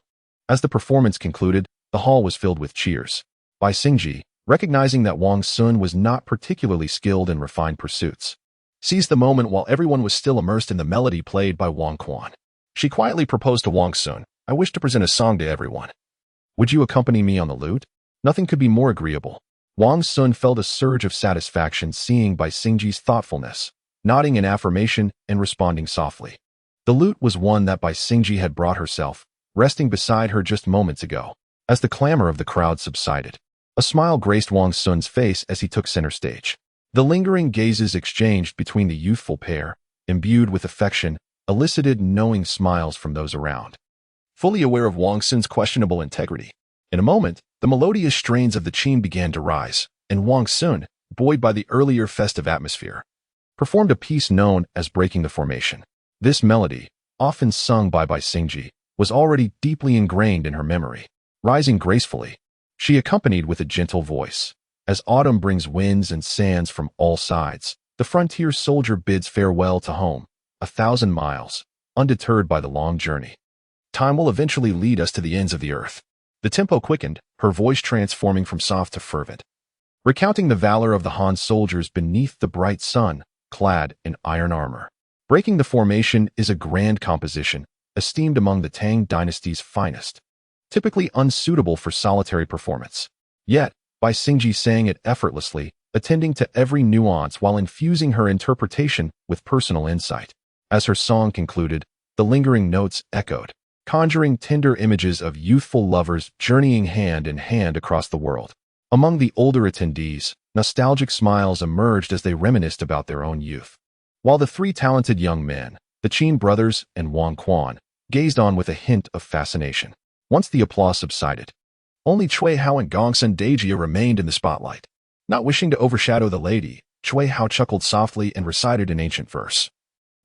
As the performance concluded, the hall was filled with cheers. Bai Xingji, recognizing that Wang Xun was not particularly skilled in refined pursuits, seized the moment while everyone was still immersed in the melody played by Wang Quan. She quietly proposed to Wang Xun, "I wish to present a song to everyone. Would you accompany me on the lute?" Nothing could be more agreeable. Wang Xun felt a surge of satisfaction seeing Bai Xingji's thoughtfulness, nodding in affirmation and responding softly. The lute was one that Bai Xingji had brought herself, resting beside her just moments ago. As the clamor of the crowd subsided, a smile graced Wang Xun's face as he took center stage. The lingering gazes exchanged between the youthful pair, imbued with affection, elicited knowing smiles from those around. Fully aware of Wang Xun's questionable integrity, in a moment, the melodious strains of the qin began to rise, and Wang Xun, buoyed by the earlier festive atmosphere, performed a piece known as Breaking the Formation. This melody, often sung by Bai Xingji, was already deeply ingrained in her memory. Rising gracefully, she accompanied with a gentle voice. As autumn brings winds and sands from all sides, the frontier soldier bids farewell to home, 1,000 miles, undeterred by the long journey. Time will eventually lead us to the ends of the earth. The tempo quickened, her voice transforming from soft to fervent, recounting the valor of the Han soldiers beneath the bright sun, clad in iron armor. Breaking the Formation is a grand composition, esteemed among the Tang dynasty's finest, typically unsuitable for solitary performance. Yet, Bai Xingji sang it effortlessly, attending to every nuance while infusing her interpretation with personal insight. As her song concluded, the lingering notes echoed, conjuring tender images of youthful lovers journeying hand in hand across the world. Among the older attendees, nostalgic smiles emerged as they reminisced about their own youth. While the 3 talented young men, the Qin brothers and Wang Quan, gazed on with a hint of fascination. Once the applause subsided, only Cui Hao and Gongsun Dejia remained in the spotlight. Not wishing to overshadow the lady, Cui Hao chuckled softly and recited an ancient verse,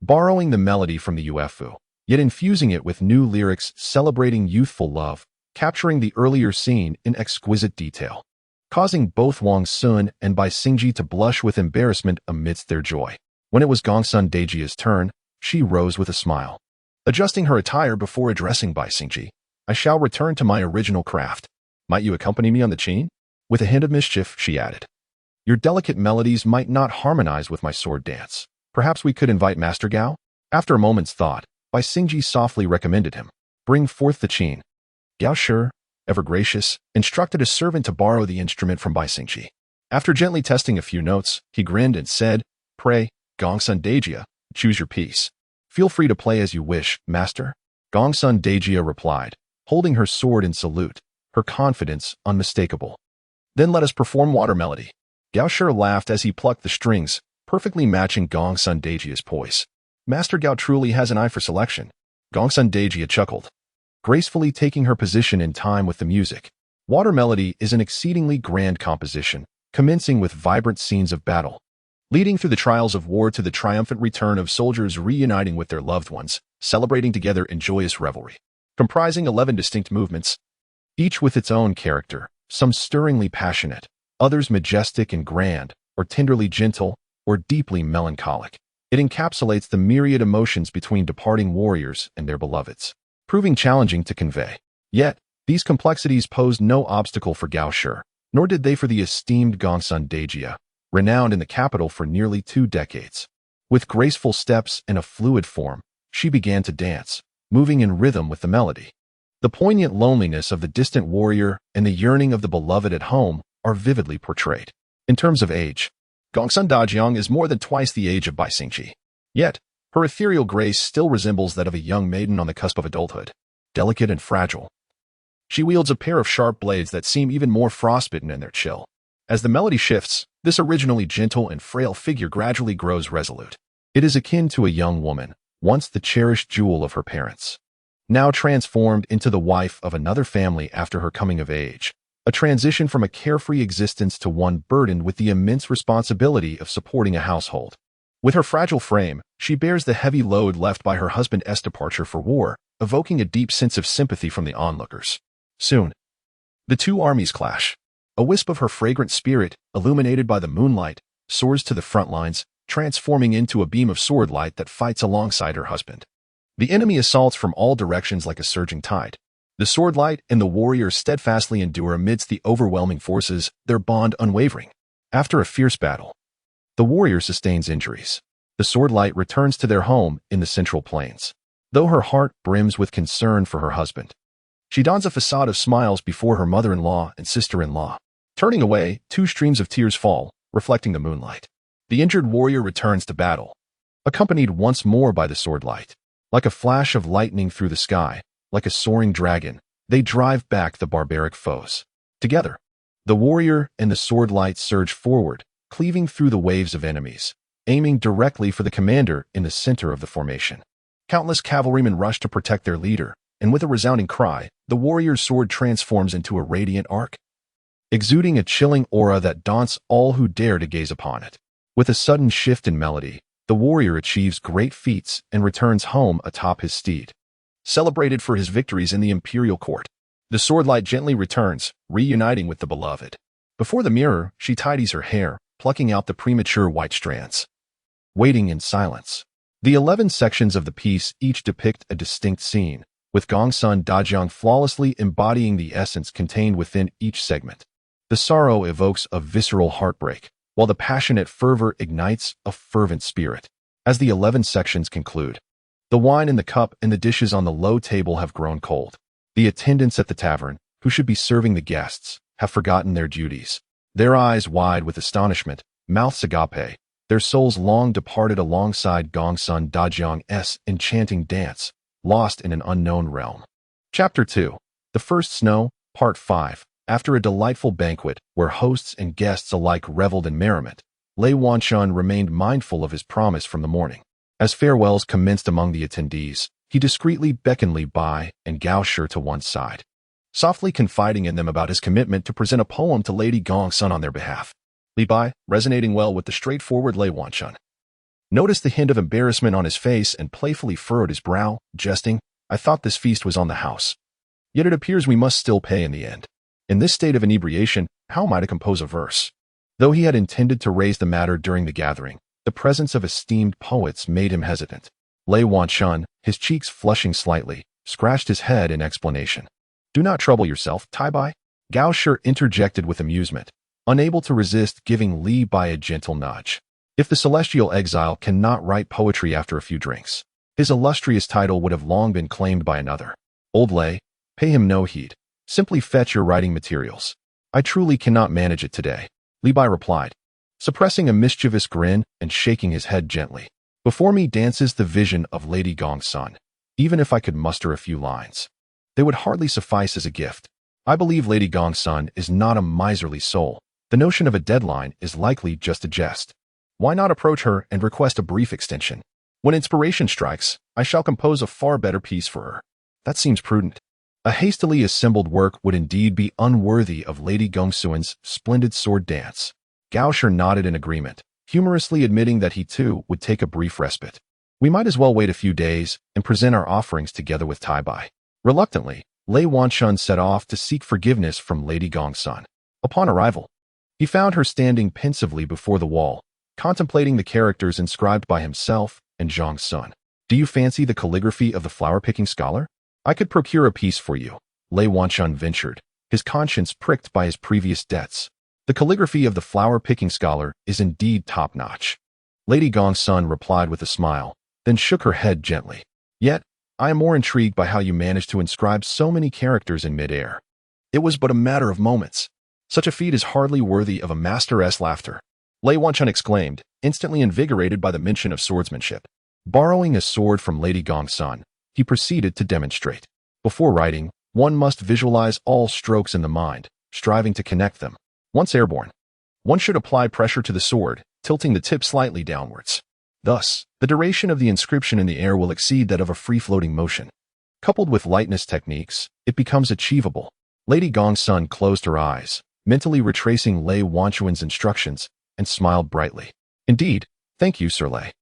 borrowing the melody from the UFO, yet infusing it with new lyrics celebrating youthful love, capturing the earlier scene in exquisite detail, causing both Wang Xun and Bai Xingji to blush with embarrassment amidst their joy. When it was Gongsun Dejia's turn, she rose with a smile. Adjusting her attire before addressing Bai Xingji, "I shall return to my original craft. Might you accompany me on the qin?" With a hint of mischief, she added, "Your delicate melodies might not harmonize with my sword dance. Perhaps we could invite Master Gao?" After a moment's thought, Bai Xingji softly recommended him. "Bring forth the qin." Gao Shi, ever gracious, instructed a servant to borrow the instrument from Bai Xingji. After gently testing a few notes, he grinned and said, "Pray, Gongsun Dejia, choose your piece. Feel free to play as you wish, master." Gongsun Dejia replied, holding her sword in salute, her confidence unmistakable. "Then let us perform Water Melody." Gao Shi laughed as he plucked the strings, perfectly matching Gongsun Dejia's poise. "Master Gao truly has an eye for selection." Gongsun Dejia chuckled, gracefully taking her position in time with the music. Water Melody is an exceedingly grand composition, commencing with vibrant scenes of battle, leading through the trials of war to the triumphant return of soldiers reuniting with their loved ones, celebrating together in joyous revelry. Comprising 11 distinct movements, each with its own character, some stirringly passionate, others majestic and grand, or tenderly gentle, or deeply melancholic. It encapsulates the myriad emotions between departing warriors and their beloveds, proving challenging to convey. Yet, these complexities posed no obstacle for Gao Shi, nor did they for the esteemed Gongsun Dejia, renowned in the capital for nearly 2 decades. With graceful steps and a fluid form, she began to dance, moving in rhythm with the melody. The poignant loneliness of the distant warrior and the yearning of the beloved at home are vividly portrayed. In terms of age, Gongsun Dajiang is more than twice the age of Bai Xingji. Yet, her ethereal grace still resembles that of a young maiden on the cusp of adulthood, delicate and fragile, She wields a pair of sharp blades that seem even more frostbitten in their chill. As the melody shifts, this originally gentle and frail figure gradually grows resolute. It is akin to a young woman, once the cherished jewel of her parents, now transformed into the wife of another family after her coming of age, a transition from a carefree existence to one burdened with the immense responsibility of supporting a household. With her fragile frame, she bears the heavy load left by her husband's departure for war, evoking a deep sense of sympathy from the onlookers. Soon, the two armies clash. A wisp of her fragrant spirit, illuminated by the moonlight, soars to the front lines, transforming into a beam of sword light that fights alongside her husband. The enemy assaults from all directions like a surging tide. The sword light and the warriors steadfastly endure amidst the overwhelming forces, their bond unwavering. After a fierce battle, the warrior sustains injuries. The sword light returns to their home in the Central Plains. Though her heart brims with concern for her husband, she dons a facade of smiles before her mother-in-law and sister-in-law. Turning away, two streams of tears fall, reflecting the moonlight. The injured warrior returns to battle, accompanied once more by the sword light. Like a flash of lightning through the sky, like a soaring dragon, they drive back the barbaric foes. Together, the warrior and the sword light surge forward, cleaving through the waves of enemies, aiming directly for the commander in the center of the formation. Countless cavalrymen rush to protect their leader, and with a resounding cry, the warrior's sword transforms into a radiant arc, exuding a chilling aura that daunts all who dare to gaze upon it. With a sudden shift in melody, the warrior achieves great feats and returns home atop his steed, celebrated for his victories in the imperial court. The sword light gently returns, reuniting with the beloved. Before the mirror, she tidies her hair, plucking out the premature white strands. Waiting in silence. The 11 sections of the piece each depict a distinct scene, with Wang Xun Dajiang flawlessly embodying the essence contained within each segment. The sorrow evokes a visceral heartbreak, while the passionate fervor ignites a fervent spirit. As the 11 sections conclude, the wine in the cup and the dishes on the low table have grown cold. The attendants at the tavern, who should be serving the guests, have forgotten their duties. Their eyes wide with astonishment, mouths agape, their souls long departed alongside Gongsun Dajiang's enchanting dance, lost in an unknown realm. Chapter 2. The First Snow, Part 5. After a delightful banquet, where hosts and guests alike reveled in merriment, Lei Wanshun remained mindful of his promise from the morning. As farewells commenced among the attendees, he discreetly beckoned Li Bai and Gao Shi to one side, softly confiding in them about his commitment to present a poem to Lady Gongsun on their behalf. Li Bai, resonating well with the straightforward Lei Wanshun, noticed the hint of embarrassment on his face and playfully furrowed his brow, jesting, "I thought this feast was on the house. Yet it appears we must still pay in the end. In this state of inebriation, how am I to compose a verse?" Though he had intended to raise the matter during the gathering, the presence of esteemed poets made him hesitant. Lei Wanshun, his cheeks flushing slightly, scratched his head in explanation. "Do not trouble yourself, Tai Bai." Gao Shi interjected with amusement, unable to resist giving Li Bai a gentle nudge. If the celestial exile cannot write poetry after a few drinks, his illustrious title would have long been claimed by another. "Old Lei, pay him no heed. Simply fetch your writing materials. I truly cannot manage it today," Li Bai replied, suppressing a mischievous grin and shaking his head gently. "Before me dances the vision of Lady Gongsun. Even if I could muster a few lines, they would hardly suffice as a gift. I believe Lady Gongsun is not a miserly soul. The notion of a deadline is likely just a jest. Why not approach her and request a brief extension? When inspiration strikes, I shall compose a far better piece for her. That seems prudent." A hastily assembled work would indeed be unworthy of Lady Gongsun's splendid sword dance. Gao Shi nodded in agreement, humorously admitting that he too would take a brief respite. "We might as well wait a few days and present our offerings together with Tai Bai." Reluctantly, Lei Wanshun set off to seek forgiveness from Lady Gongsun. Upon arrival, he found her standing pensively before the wall, contemplating the characters inscribed by himself and Zhang Sun. "Do you fancy the calligraphy of the flower-picking scholar? I could procure a piece for you," Lei Wanshun ventured, his conscience pricked by his previous debts. "The calligraphy of the flower-picking scholar is indeed top-notch." Lady Gongsun replied with a smile, then shook her head gently. "Yet, I am more intrigued by how you managed to inscribe so many characters in mid-air. It was but a matter of moments. Such a feat is hardly worthy of a master's laughter," Lei Wanshun exclaimed, instantly invigorated by the mention of swordsmanship. Borrowing a sword from Lady Gongsun, he proceeded to demonstrate. Before writing, One must visualize all strokes in the mind, striving to connect them. Once airborne, one should apply pressure to the sword, tilting the tip slightly downwards. Thus, the duration of the inscription in the air will exceed that of a free-floating motion. Coupled with lightness techniques, it becomes achievable. Lady Gongsun closed her eyes, mentally retracing Lei Wanchuan's instructions, and smiled brightly. Indeed, thank you, Sir Lei.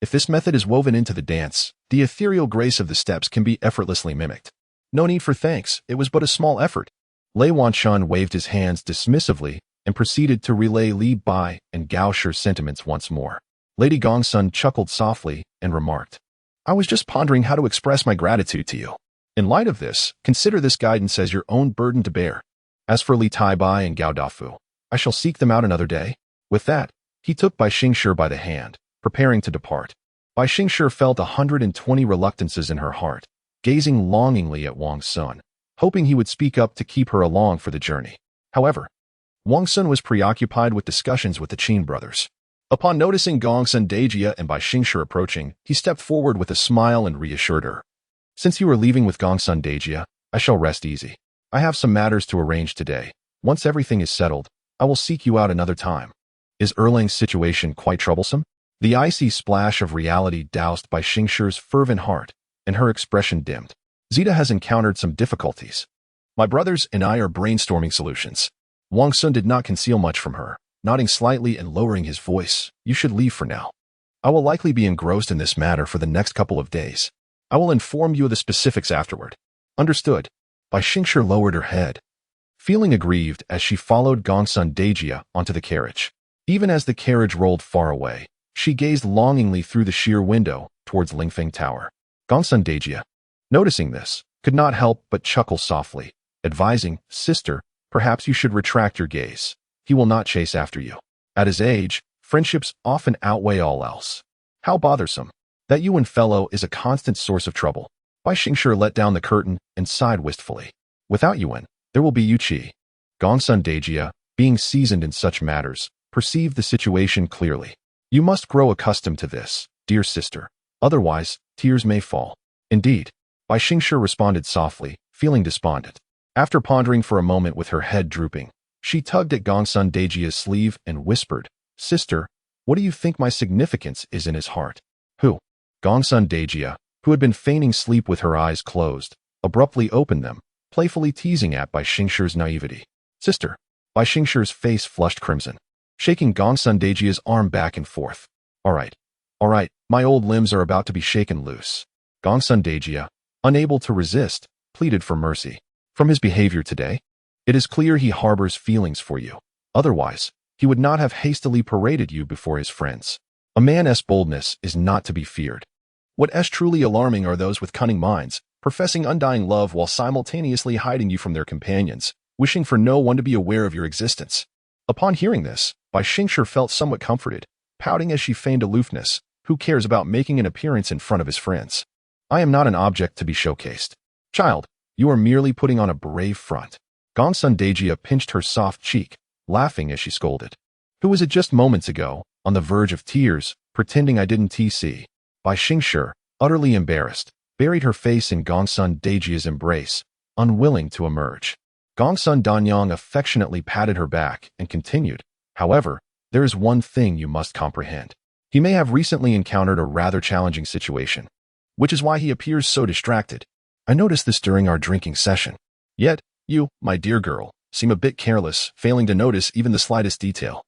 If this method is woven into the dance, the ethereal grace of the steps can be effortlessly mimicked. No need for thanks, it was but a small effort. Lei Wanxun waved his hands dismissively and proceeded to relay Li Bai and Gao Shi's sentiments once more. Lady Gongsun chuckled softly and remarked, I was just pondering how to express my gratitude to you. In light of this, consider this guidance as your own burden to bear. As for Li Taibai and Gao Dafu, I shall seek them out another day. With that, he took Bai Xingshi by the hand, preparing to depart. Bai Xingshi felt 120 reluctances in her heart, gazing longingly at Wang Xun, hoping he would speak up to keep her along for the journey. However, Wang Xun was preoccupied with discussions with the Qin brothers. Upon noticing Gongsun Dejia and Bai Xingshi approaching, he stepped forward with a smile and reassured her. Since you are leaving with Gongsun Dejia, I shall rest easy. I have some matters to arrange today. Once everything is settled, I will seek you out another time. Is Erlang's situation quite troublesome? The icy splash of reality doused Bai Xingshi's fervent heart, and her expression dimmed. Zita has encountered some difficulties. My brothers and I are brainstorming solutions. Wang Xun did not conceal much from her, nodding slightly and lowering his voice. You should leave for now. I will likely be engrossed in this matter for the next couple of days. I will inform you of the specifics afterward. Understood. Bai Xingshi lowered her head, feeling aggrieved as she followed Gongsun Dejia onto the carriage. Even as the carriage rolled far away, she gazed longingly through the sheer window towards Lingfeng Tower. Gongsun Dejia, noticing this, could not help but chuckle softly, advising, Sister, perhaps you should retract your gaze. He will not chase after you. At his age, friendships often outweigh all else. How bothersome. That Yuan fellow is a constant source of trouble. Bai Xingshi let down the curtain and sighed wistfully. Without Yuan, there will be Yu Qi. Gongsun Dejia, being seasoned in such matters, perceived the situation clearly. You must grow accustomed to this, dear sister. Otherwise, tears may fall. Indeed. Bai Xingshi responded softly, feeling despondent. After pondering for a moment with her head drooping, she tugged at Gongsun Dejia's sleeve and whispered, Sister, what do you think my significance is in his heart? Who? Gongsun Dejia, who had been feigning sleep with her eyes closed, abruptly opened them, playfully teasing at Bai Xingshi's naivety. Sister. Bai Xingshi's face flushed crimson, shaking Gongsun Dejia's arm back and forth. All right, my old limbs are about to be shaken loose. Gongsun Dejia, unable to resist, pleaded for mercy. From his behavior today, it is clear he harbors feelings for you. Otherwise, he would not have hastily paraded you before his friends. A man's boldness is not to be feared. What is truly alarming are those with cunning minds, professing undying love while simultaneously hiding you from their companions, wishing for no one to be aware of your existence. Upon hearing this, Bai Xingshi felt somewhat comforted, pouting as she feigned aloofness. Who cares about making an appearance in front of his friends? I am not an object to be showcased. Child, you are merely putting on a brave front. Gongsun Dejia pinched her soft cheek, laughing as she scolded. Who was it just moments ago, on the verge of tears, pretending I didn't see? Bai Xingshi, utterly embarrassed, buried her face in Gongsun Dejia's embrace, unwilling to emerge. Gongsun Danyang affectionately patted her back and continued, However, there is one thing you must comprehend. He may have recently encountered a rather challenging situation, which is why he appears so distracted. I noticed this during our drinking session. Yet, you, my dear girl, seem a bit careless, failing to notice even the slightest detail.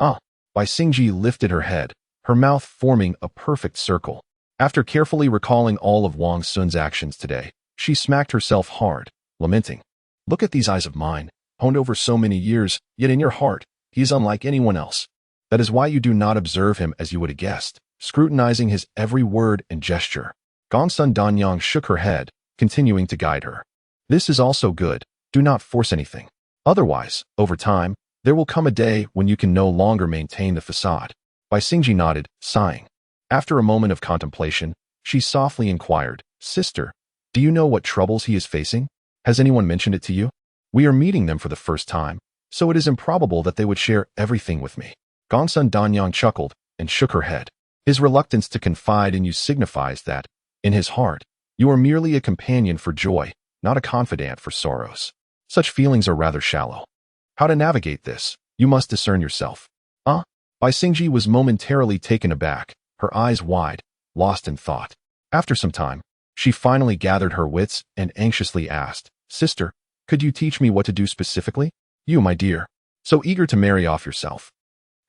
Bai Xingji lifted her head, her mouth forming a perfect circle. After carefully recalling all of Wang Xun's actions today, she smacked herself hard, lamenting. Look at these eyes of mine, honed over so many years, yet in your heart, he is unlike anyone else. That is why you do not observe him as you would have guessed, scrutinizing his every word and gesture. Gongsun Danyang shook her head, continuing to guide her. This is also good. Do not force anything. Otherwise, over time, there will come a day when you can no longer maintain the facade. Bai Xingji nodded, sighing. After a moment of contemplation, she softly inquired, Sister, do you know what troubles he is facing? Has anyone mentioned it to you? We are meeting them for the first time, so it is improbable that they would share everything with me. Gongsun Danyang chuckled and shook her head. His reluctance to confide in you signifies that, in his heart, you are merely a companion for joy, not a confidant for sorrows. Such feelings are rather shallow. How to navigate this? You must discern yourself. Bai Xingji was momentarily taken aback, her eyes wide, lost in thought. After some time, she finally gathered her wits and anxiously asked, "Sister, could you teach me what to do specifically? You, my dear, so eager to marry off yourself."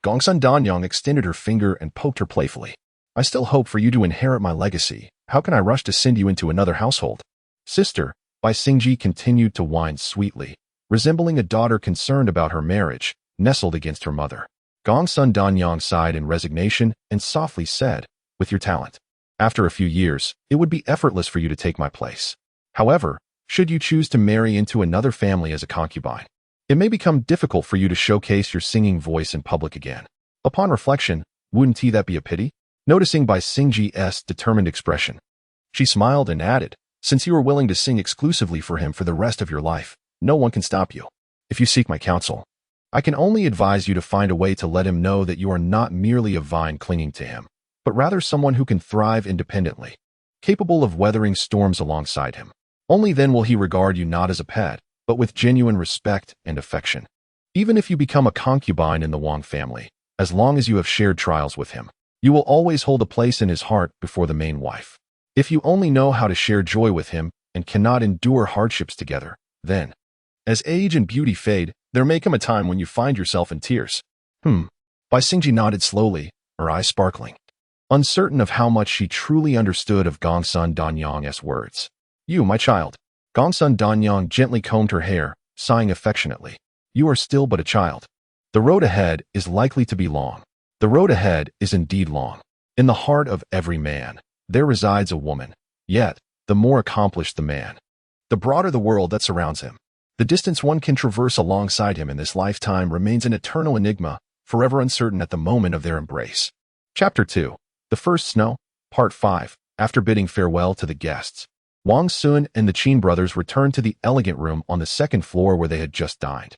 Gongsun Danyang extended her finger and poked her playfully. "I still hope for you to inherit my legacy. How can I rush to send you into another household?" "Sister," Bai Xingji continued to whine sweetly, resembling a daughter concerned about her marriage, nestled against her mother. Gongsun Danyang sighed in resignation and softly said, "With your talent, after a few years, it would be effortless for you to take my place. However, should you choose to marry into another family as a concubine, it may become difficult for you to showcase your singing voice in public again. Upon reflection, wouldn't that be a pity?" Noticing Bai Xingji's determined expression, she smiled and added, "Since you are willing to sing exclusively for him for the rest of your life, no one can stop you. If you seek my counsel, I can only advise you to find a way to let him know that you are not merely a vine clinging to him, but rather someone who can thrive independently, capable of weathering storms alongside him. Only then will he regard you not as a pet, but with genuine respect and affection. Even if you become a concubine in the Wang family, as long as you have shared trials with him, you will always hold a place in his heart before the main wife. If you only know how to share joy with him and cannot endure hardships together, then, as age and beauty fade, there may come a time when you find yourself in tears." Bai Xingji nodded slowly, her eyes sparkling, uncertain of how much she truly understood of Gongsun Danyang's words. "You, my child." Gongsun Danyang gently combed her hair, sighing affectionately. "You are still but a child. The road ahead is likely to be long. The road ahead is indeed long. In the heart of every man, there resides a woman. Yet, the more accomplished the man, the broader the world that surrounds him. The distance one can traverse alongside him in this lifetime remains an eternal enigma, forever uncertain at the moment of their embrace." Chapter 2. The First Snow, Part 5. After bidding farewell to the guests, Wang Xun and the Qin brothers returned to the elegant room on the second floor where they had just dined.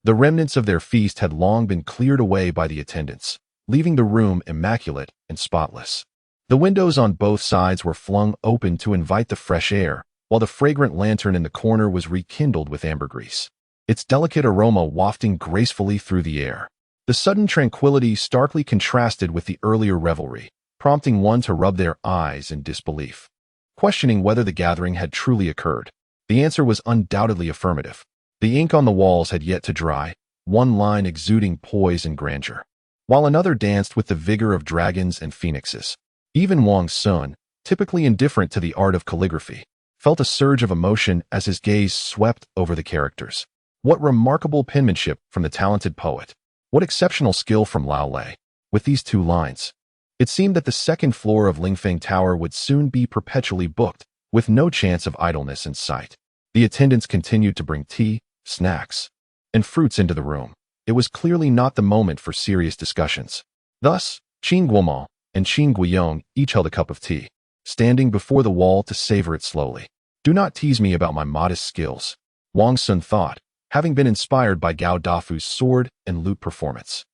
The remnants of their feast had long been cleared away by the attendants, leaving the room immaculate and spotless. The windows on both sides were flung open to invite the fresh air, while the fragrant lantern in the corner was rekindled with ambergris, its delicate aroma wafting gracefully through the air. The sudden tranquility starkly contrasted with the earlier revelry, prompting one to rub their eyes in disbelief, questioning whether the gathering had truly occurred. The answer was undoubtedly affirmative. The ink on the walls had yet to dry, one line exuding poise and grandeur, while another danced with the vigor of dragons and phoenixes. Even Wang Xun, typically indifferent to the art of calligraphy, felt a surge of emotion as his gaze swept over the characters. What remarkable penmanship from the talented poet! What exceptional skill from Lao Lei! With these two lines, it seemed that the second floor of Lingfeng Tower would soon be perpetually booked, with no chance of idleness in sight. The attendants continued to bring tea, snacks, and fruits into the room. It was clearly not the moment for serious discussions. Thus, Qin Guomao and Qin Guiyong each held a cup of tea, standing before the wall to savor it slowly. "Do not tease me about my modest skills," Wang Xun thought, having been inspired by Gao Dafu's sword and lute performance.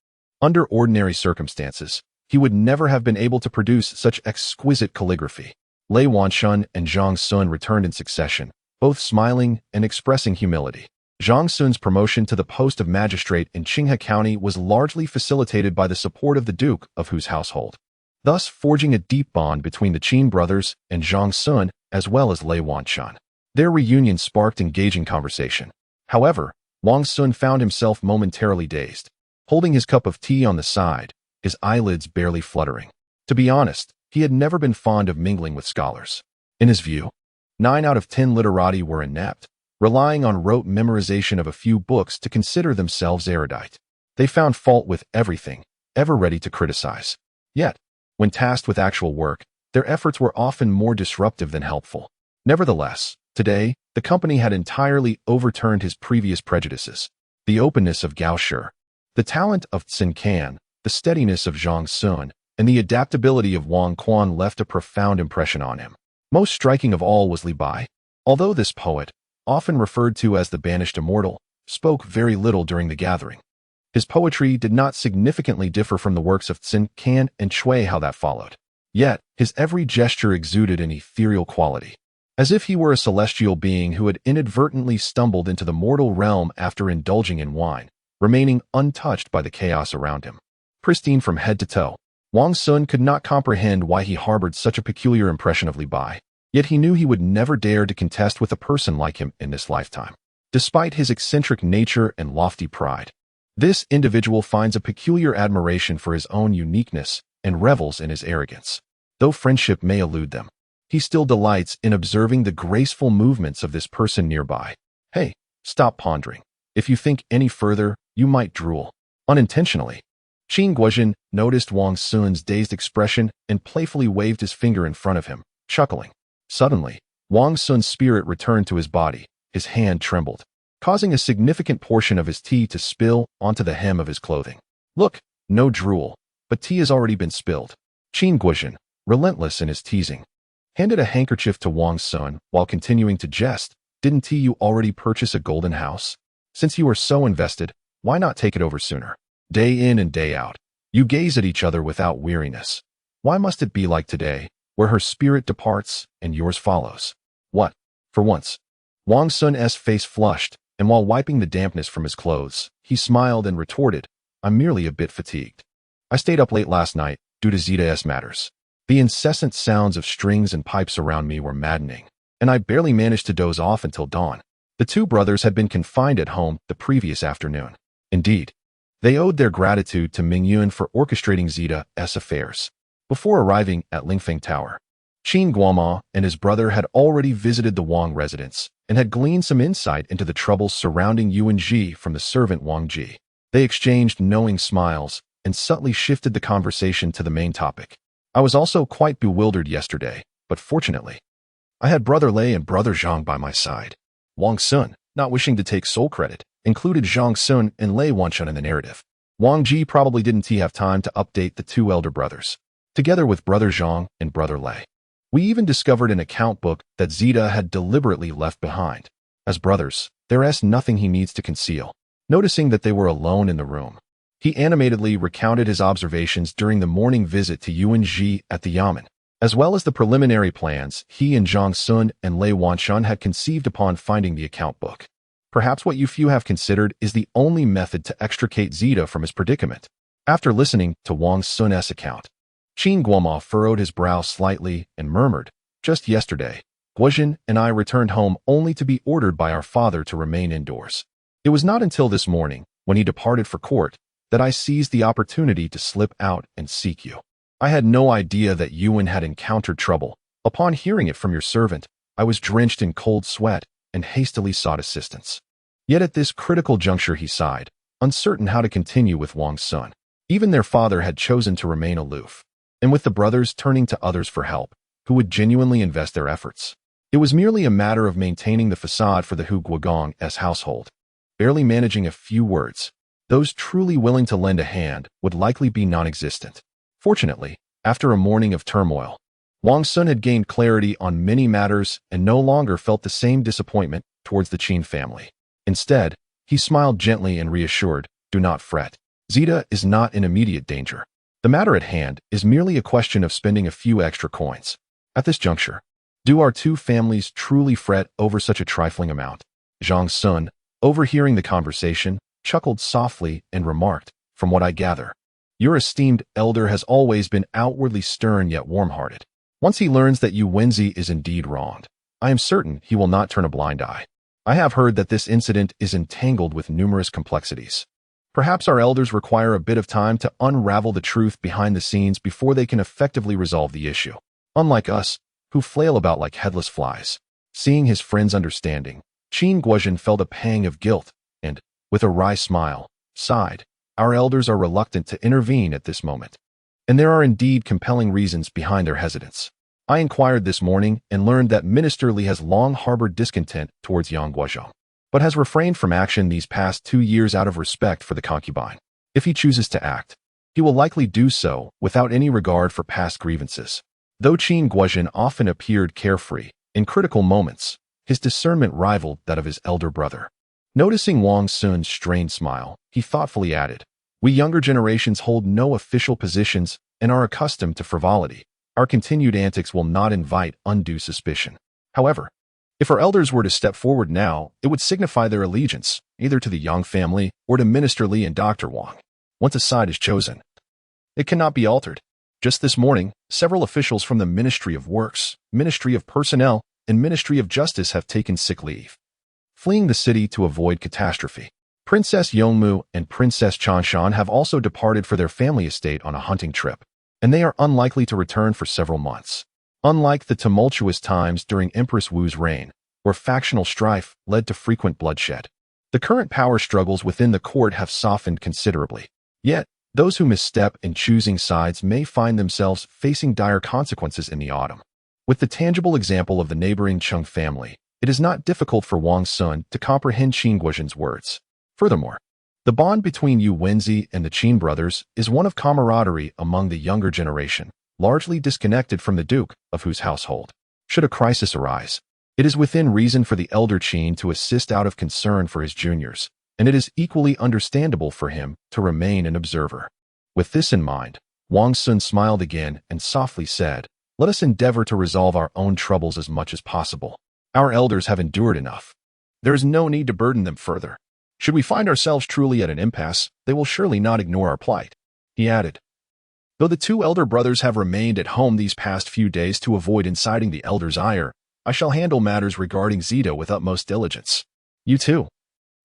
Under ordinary circumstances, he would never have been able to produce such exquisite calligraphy. Lei Wanshun and Zhang Sun returned in succession, both smiling and expressing humility. Zhang Sun's promotion to the post of magistrate in Qinghe County was largely facilitated by the support of the Duke of whose household, thus forging a deep bond between the Qin brothers and Zhang Sun as well as Lei Wanshun. Their reunion sparked engaging conversation. However, Wang Xun found himself momentarily dazed, holding his cup of tea on the side, his eyelids barely fluttering. To be honest, he had never been fond of mingling with scholars. In his view, 9 out of 10 literati were inept, relying on rote memorization of a few books to consider themselves erudite. They found fault with everything, ever ready to criticize. Yet, when tasked with actual work, their efforts were often more disruptive than helpful. Nevertheless, today, the company had entirely overturned his previous prejudices. The openness of Gao Shi, the talent of Xin Can, the steadiness of Zhang Sun, and the adaptability of Wang Quan left a profound impression on him. Most striking of all was Li Bai. Although this poet, often referred to as the banished immortal, spoke very little during the gathering, his poetry did not significantly differ from the works of Xin Can and Cui Hao that followed. Yet, his every gesture exuded an ethereal quality. as if he were a celestial being who had inadvertently stumbled into the mortal realm after indulging in wine, remaining untouched by the chaos around him. Pristine from head to toe, Wang Xun could not comprehend why he harbored such a peculiar impression of Li Bai, yet he knew he would never dare to contest with a person like him in this lifetime. Despite his eccentric nature and lofty pride, this individual finds a peculiar admiration for his own uniqueness and revels in his arrogance. Though friendship may elude them, he still delights in observing the graceful movements of this person nearby. Hey, stop pondering. If you think any further, you might drool. Unintentionally, Qin Guozhen noticed Wang Xun's dazed expression and playfully waved his finger in front of him, chuckling. Suddenly, Wang Xun's spirit returned to his body. His hand trembled, causing a significant portion of his tea to spill onto the hem of his clothing. Look, no drool, but tea has already been spilled. Qin Guozhen, relentless in his teasing, handed a handkerchief to Wang Xun while continuing to jest. Didn't you already purchase a golden house? Since you are so invested, why not take it over sooner? Day in and day out, you gaze at each other without weariness. Why must it be like today, where her spirit departs and yours follows? What? For once, Wang Xun's face flushed, and while wiping the dampness from his clothes, he smiled and retorted, I'm merely a bit fatigued. I stayed up late last night due to Zeta's matters. The incessant sounds of strings and pipes around me were maddening, and I barely managed to doze off until dawn. The two brothers had been confined at home the previous afternoon. Indeed, they owed their gratitude to Mingyun for orchestrating Zeta's affairs. Before arriving at Lingfeng Tower, Qin Guoma and his brother had already visited the Wang residence and had gleaned some insight into the troubles surrounding Yuan Ji from the servant Wang Ji. They exchanged knowing smiles and subtly shifted the conversation to the main topic. I was also quite bewildered yesterday, but fortunately, I had Brother Lei and Brother Zhang by my side. Wang Xun, not wishing to take sole credit, included Zhang Xun and Lei Wanshun in the narrative. Wang Ji probably didn't have time to update the two elder brothers, together with Brother Zhang and Brother Lei. We even discovered an account book that Zeta had deliberately left behind. As brothers, there's nothing he needs to conceal. Noticing that they were alone in the room, he animatedly recounted his observations during the morning visit to Yuan Ji at the Yamen, as well as the preliminary plans he and Zhang Xun and Lei Wanshun had conceived upon finding the account book. Perhaps what you few have considered is the only method to extricate Zeta from his predicament. After listening to Wang Xun's account, Qin Guoma furrowed his brow slightly and murmured, just yesterday, Guozhen and I returned home only to be ordered by our father to remain indoors. It was not until this morning, when he departed for court, that I seized the opportunity to slip out and seek you. I had no idea that Yuan had encountered trouble. Upon hearing it from your servant, I was drenched in cold sweat and hastily sought assistance. Yet at this critical juncture he sighed, uncertain how to continue with Wang Xun. Even their father had chosen to remain aloof, and with the brothers turning to others for help, who would genuinely invest their efforts. It was merely a matter of maintaining the facade for the Hu Guogong's household. Barely managing a few words, those truly willing to lend a hand would likely be non-existent. Fortunately, after a morning of turmoil, Wang Xun had gained clarity on many matters and no longer felt the same disappointment towards the Qin family. Instead, he smiled gently and reassured, do not fret. Zeta is not in immediate danger. The matter at hand is merely a question of spending a few extra coins. At this juncture, do our two families truly fret over such a trifling amount? Zhang Xun, overhearing the conversation, chuckled softly and remarked, from what I gather, your esteemed elder has always been outwardly stern yet warm-hearted. Once he learns that Yu Wenzi is indeed wronged, I am certain he will not turn a blind eye. I have heard that this incident is entangled with numerous complexities. Perhaps our elders require a bit of time to unravel the truth behind the scenes before they can effectively resolve the issue. Unlike us, who flail about like headless flies. Seeing his friend's understanding, Qin Guozhen felt a pang of guilt and, with a wry smile, sighed. Our elders are reluctant to intervene at this moment, and there are indeed compelling reasons behind their hesitance. I inquired this morning and learned that Minister Li has long harbored discontent towards Yang Guozhong, but has refrained from action these past 2 years out of respect for the concubine. If he chooses to act, he will likely do so without any regard for past grievances. Though Qin Guozhen often appeared carefree, in critical moments, his discernment rivaled that of his elder brother. Noticing Wang Xun's strained smile, he thoughtfully added, we younger generations hold no official positions and are accustomed to frivolity. Our continued antics will not invite undue suspicion. However, if our elders were to step forward now, it would signify their allegiance, either to the Yang family or to Minister Li and Dr. Wang. Once a side is chosen, it cannot be altered. Just this morning, several officials from the Ministry of Works, Ministry of Personnel, and Ministry of Justice have taken sick leave, fleeing the city to avoid catastrophe. Princess Yongmu and Princess Changshan have also departed for their family estate on a hunting trip, and they are unlikely to return for several months. Unlike the tumultuous times during Empress Wu's reign, where factional strife led to frequent bloodshed, the current power struggles within the court have softened considerably. Yet, those who misstep in choosing sides may find themselves facing dire consequences in the autumn. With the tangible example of the neighboring Cheng family, it is not difficult for Wang Xun to comprehend Qin Guozhen's words. Furthermore, the bond between Yu Wenzi and the Qin brothers is one of camaraderie among the younger generation, largely disconnected from the duke of whose household. Should a crisis arise, it is within reason for the elder Qin to assist out of concern for his juniors, and it is equally understandable for him to remain an observer. With this in mind, Wang Xun smiled again and softly said, "Let us endeavor to resolve our own troubles as much as possible. Our elders have endured enough. There is no need to burden them further. Should we find ourselves truly at an impasse, they will surely not ignore our plight," he added. Though the two elder brothers have remained at home these past few days to avoid inciting the elders' ire, I shall handle matters regarding Zito with utmost diligence. You too.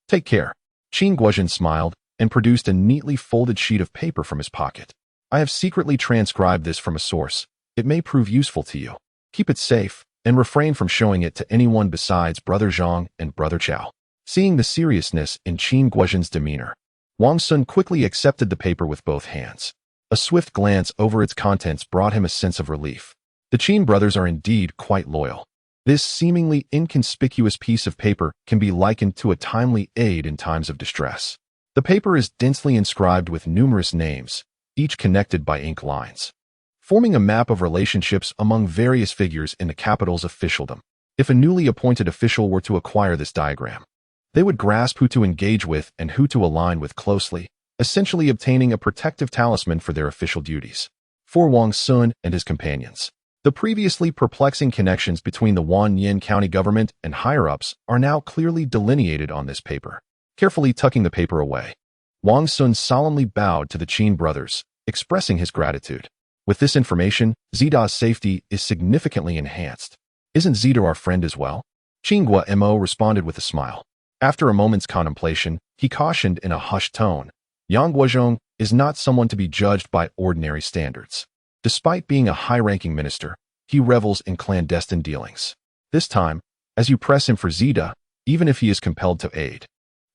Take care. Qin Guozhen smiled and produced a neatly folded sheet of paper from his pocket. I have secretly transcribed this from a source. It may prove useful to you. Keep it safe and refrain from showing it to anyone besides Brother Zhang and Brother Chao. Seeing the seriousness in Qin Guozhen's demeanor, Wang Xun quickly accepted the paper with both hands. A swift glance over its contents brought him a sense of relief. The Qin brothers are indeed quite loyal. This seemingly inconspicuous piece of paper can be likened to a timely aid in times of distress. The paper is densely inscribed with numerous names, each connected by ink lines, forming a map of relationships among various figures in the capital's officialdom. If a newly appointed official were to acquire this diagram, they would grasp who to engage with and who to align with closely, essentially obtaining a protective talisman for their official duties. For Wang Xun and his companions, the previously perplexing connections between the Wanyan County government and higher-ups are now clearly delineated on this paper. Carefully tucking the paper away, Wang Xun solemnly bowed to the Qin brothers, expressing his gratitude. With this information, Zida's safety is significantly enhanced. Isn't Zida our friend as well? Qin Guo responded with a smile. After a moment's contemplation, he cautioned in a hushed tone, Yang Guozhong is not someone to be judged by ordinary standards. Despite being a high-ranking minister, he revels in clandestine dealings. This time, as you press him for Zida, even if he is compelled to aid,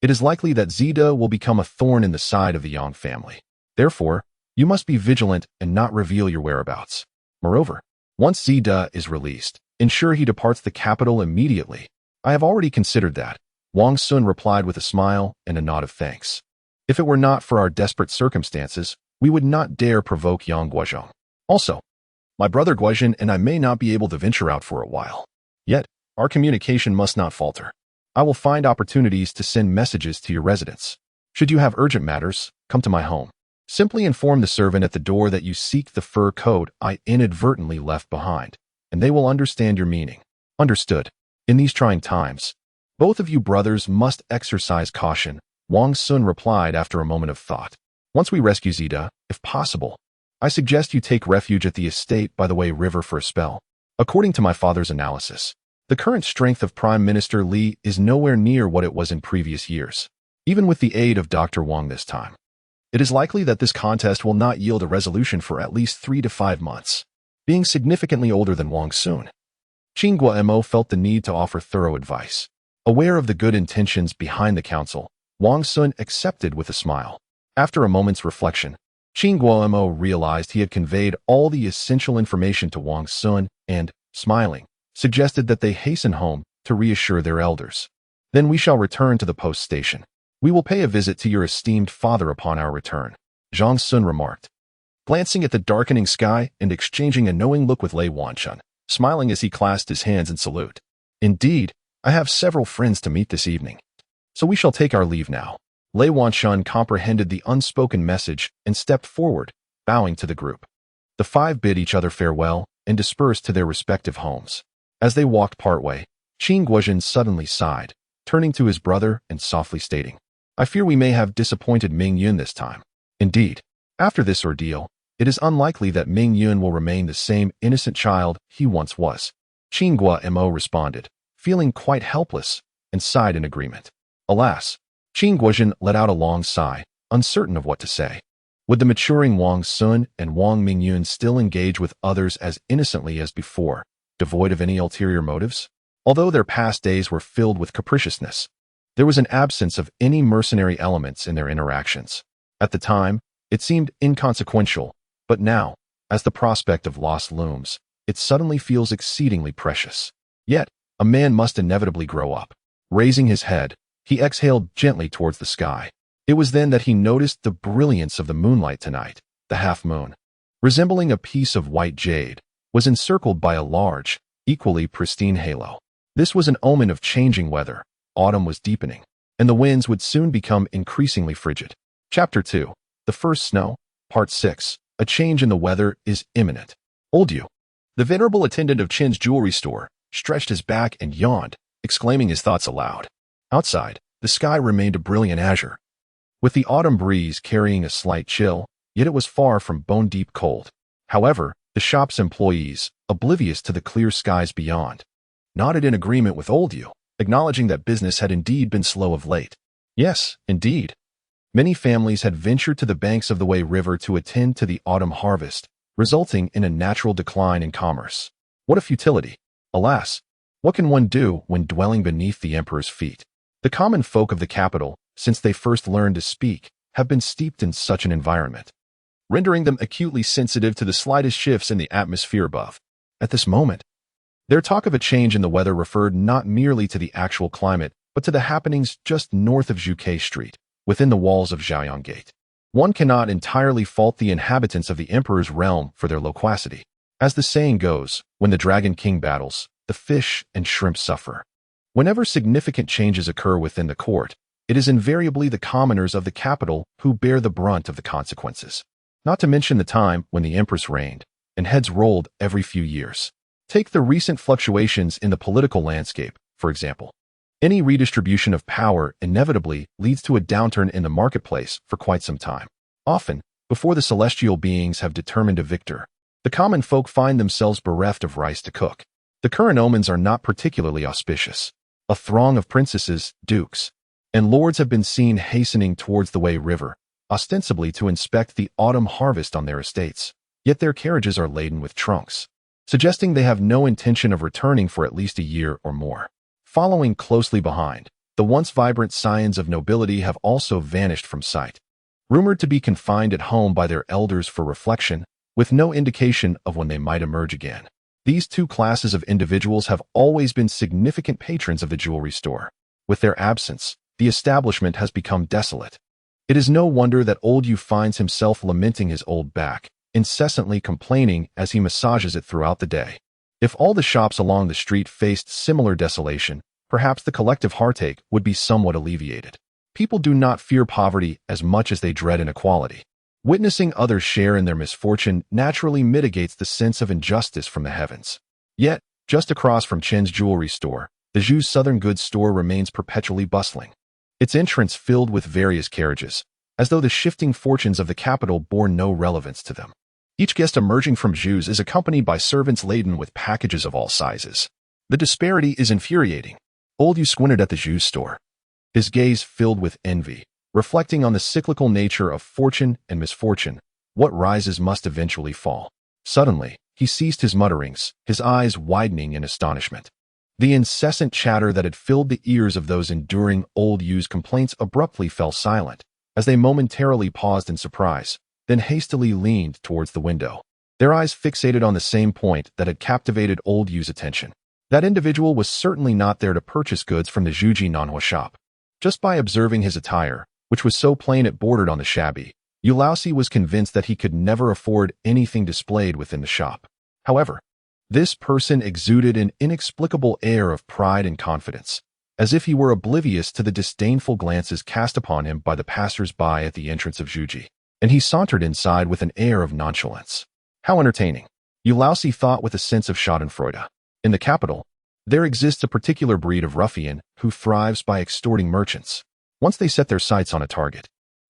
it is likely that Zida will become a thorn in the side of the Yang family. Therefore, you must be vigilant and not reveal your whereabouts. Moreover, once Zida is released, ensure he departs the capital immediately. I have already considered that, Wang Xun replied with a smile and a nod of thanks. If it were not for our desperate circumstances, we would not dare provoke Yang Guozhong. Also, my brother Guozhen and I may not be able to venture out for a while. Yet, our communication must not falter. I will find opportunities to send messages to your residence. Should you have urgent matters, come to my home. Simply inform the servant at the door that you seek the fur coat I inadvertently left behind, and they will understand your meaning. Understood. In these trying times, both of you brothers must exercise caution, Wang Xun replied after a moment of thought. Once we rescue Zida, if possible, I suggest you take refuge at the estate by the Wei River for a spell. According to my father's analysis, the current strength of Prime Minister Li is nowhere near what it was in previous years, even with the aid of Dr. Wang this time. It is likely that this contest will not yield a resolution for at least 3 to 5 months. Being significantly older than Wang Xun, Qin Guo felt the need to offer thorough advice. Aware of the good intentions behind the council, Wang Xun accepted with a smile. After a moment's reflection, Qin Guo realized he had conveyed all the essential information to Wang Xun and, smiling, suggested that they hasten home to reassure their elders. Then we shall return to the post station. We will pay a visit to your esteemed father upon our return, Zhang Sun remarked, glancing at the darkening sky and exchanging a knowing look with Lei Wanchun, smiling as he clasped his hands in salute. Indeed, I have several friends to meet this evening, so we shall take our leave now. Lei Wanchun comprehended the unspoken message and stepped forward, bowing to the group. The 5 bid each other farewell and dispersed to their respective homes. As they walked partway, Qin suddenly sighed, turning to his brother and softly stating, "I fear we may have disappointed Ming Yun this time." Indeed, after this ordeal, it is unlikely that Ming Yun will remain the same innocent child he once was. Qin Mo responded, feeling quite helpless, and sighed in agreement. Alas, Qin let out a long sigh, uncertain of what to say. Would the maturing Wang Xun and Wang Mingyun still engage with others as innocently as before, devoid of any ulterior motives? Although their past days were filled with capriciousness, there was an absence of any mercenary elements in their interactions. At the time, it seemed inconsequential, but now, as the prospect of loss looms, it suddenly feels exceedingly precious. Yet, a man must inevitably grow up. Raising his head, he exhaled gently towards the sky. It was then that he noticed the brilliance of the moonlight tonight. The half-moon, resembling a piece of white jade, was encircled by a large, equally pristine halo. This was an omen of changing weather. Autumn was deepening, and the winds would soon become increasingly frigid. Chapter 2. The First Snow, Part 6. A change in the weather is imminent. Old Yu, the venerable attendant of Chen's jewelry store, stretched his back and yawned, exclaiming his thoughts aloud. Outside, the sky remained a brilliant azure, with the autumn breeze carrying a slight chill, yet it was far from bone-deep cold. However, the shop's employees, oblivious to the clear skies beyond, nodded in agreement with Old Yu, acknowledging that business had indeed been slow of late. Yes, indeed. Many families had ventured to the banks of the Wei River to attend to the autumn harvest, resulting in a natural decline in commerce. What a futility! Alas, what can one do when dwelling beneath the emperor's feet? The common folk of the capital, since they first learned to speak, have been steeped in such an environment, rendering them acutely sensitive to the slightest shifts in the atmosphere above. At this moment, their talk of a change in the weather referred not merely to the actual climate, but to the happenings just north of Zhuke Street, within the walls of Zhaoyang Gate. One cannot entirely fault the inhabitants of the emperor's realm for their loquacity. As the saying goes, when the Dragon King battles, the fish and shrimp suffer. Whenever significant changes occur within the court, it is invariably the commoners of the capital who bear the brunt of the consequences. Not to mention the time when the empress reigned, and heads rolled every few years. Take the recent fluctuations in the political landscape, for example. Any redistribution of power inevitably leads to a downturn in the marketplace for quite some time. Often, before the celestial beings have determined a victor, the common folk find themselves bereft of rice to cook. The current omens are not particularly auspicious. A throng of princesses, dukes, and lords have been seen hastening towards the Wei River, ostensibly to inspect the autumn harvest on their estates. Yet their carriages are laden with trunks, suggesting they have no intention of returning for at least a year or more. Following closely behind, the once vibrant scions of nobility have also vanished from sight, rumored to be confined at home by their elders for reflection, with no indication of when they might emerge again. These two classes of individuals have always been significant patrons of the jewelry store. With their absence, the establishment has become desolate. It is no wonder that Old Yu finds himself lamenting his old back, incessantly complaining as he massages it throughout the day. If all the shops along the street faced similar desolation, perhaps the collective heartache would be somewhat alleviated. People do not fear poverty as much as they dread inequality. Witnessing others share in their misfortune naturally mitigates the sense of injustice from the heavens. Yet, just across from Chen's jewelry store, the Zhu's southern goods store remains perpetually bustling, its entrance filled with various carriages, as though the shifting fortunes of the capital bore no relevance to them. Each guest emerging from Zhu's is accompanied by servants laden with packages of all sizes. The disparity is infuriating. Old Yu squinted at the Zhu's store, his gaze filled with envy, reflecting on the cyclical nature of fortune and misfortune. What rises must eventually fall. Suddenly, he ceased his mutterings, his eyes widening in astonishment. The incessant chatter that had filled the ears of those enduring Old Yu's complaints abruptly fell silent, as they momentarily paused in surprise, then hastily leaned towards the window, their eyes fixated on the same point that had captivated Old Yu's attention. That individual was certainly not there to purchase goods from the Zhuji Nanhua shop. Just by observing his attire, which was so plain it bordered on the shabby, Yu Laosi was convinced that he could never afford anything displayed within the shop. However, this person exuded an inexplicable air of pride and confidence, as if he were oblivious to the disdainful glances cast upon him by the passers-by at the entrance of Zhuji, and he sauntered inside with an air of nonchalance. How entertaining, Yu Laosi thought with a sense of schadenfreude. In the capital, there exists a particular breed of ruffian who thrives by extorting merchants. Once they set their sights on a target,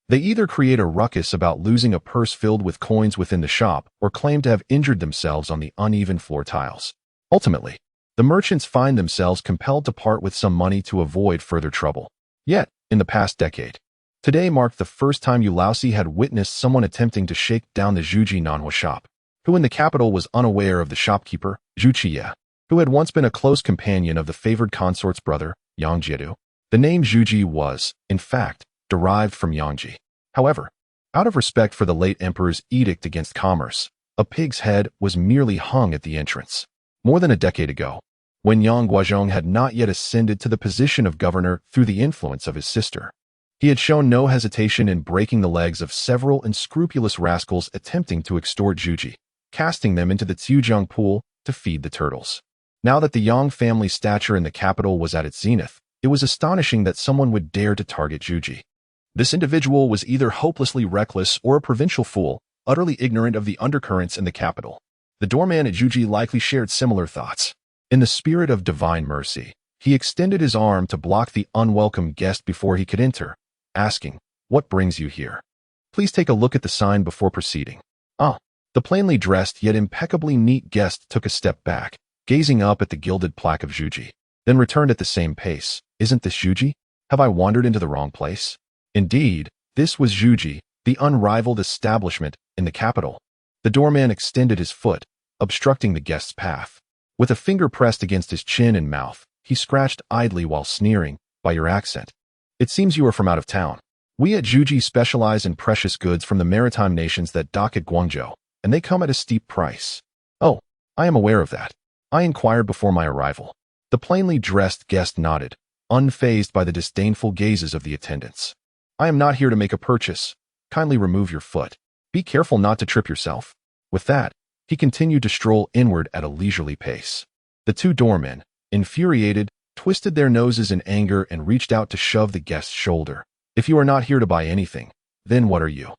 they either create a ruckus about losing a purse filled with coins within the shop or claim to have injured themselves on the uneven floor tiles. Ultimately, the merchants find themselves compelled to part with some money to avoid further trouble. Yet, in the past decade, today marked the first time Ulausi had witnessed someone attempting to shake down the Zhuji Nanhua shop, who in the capital was unaware of the shopkeeper, Zhu Qiye, who had once been a close companion of the favored consort's brother, Yang Jiedu. The name Zhuji was, in fact, derived from Yangji. However, out of respect for the late emperor's edict against commerce, a pig's head was merely hung at the entrance. More than a decade ago, when Yang Guozhong had not yet ascended to the position of governor through the influence of his sister, he had shown no hesitation in breaking the legs of several unscrupulous rascals attempting to extort Zhuji, casting them into the Tsiujiang pool to feed the turtles. Now that the Yang family stature in the capital was at its zenith, it was astonishing that someone would dare to target Zhuji. This individual was either hopelessly reckless or a provincial fool, utterly ignorant of the undercurrents in the capital. The doorman at Zhuji likely shared similar thoughts. In the spirit of divine mercy, he extended his arm to block the unwelcome guest before he could enter, asking, "What brings you here? Please take a look at the sign before proceeding." The plainly dressed yet impeccably neat guest took a step back, gazing up at the gilded plaque of Zhuji, then returned at the same pace. "Isn't this Zhuji? Have I wandered into the wrong place?" Indeed, this was Zhuji, the unrivaled establishment in the capital. The doorman extended his foot, obstructing the guest's path. With a finger pressed against his chin and mouth, he scratched idly while sneering, "By your accent, it seems you are from out of town. We at Zhuji specialize in precious goods from the maritime nations that dock at Guangzhou, and they come at a steep price." "Oh, I am aware of that. I inquired before my arrival." The plainly dressed guest nodded, unfazed by the disdainful gazes of the attendants. "I am not here to make a purchase. Kindly remove your foot. Be careful not to trip yourself." With that, he continued to stroll inward at a leisurely pace. The two doormen, infuriated, twisted their noses in anger and reached out to shove the guest's shoulder. "If you are not here to buy anything, then what are you?"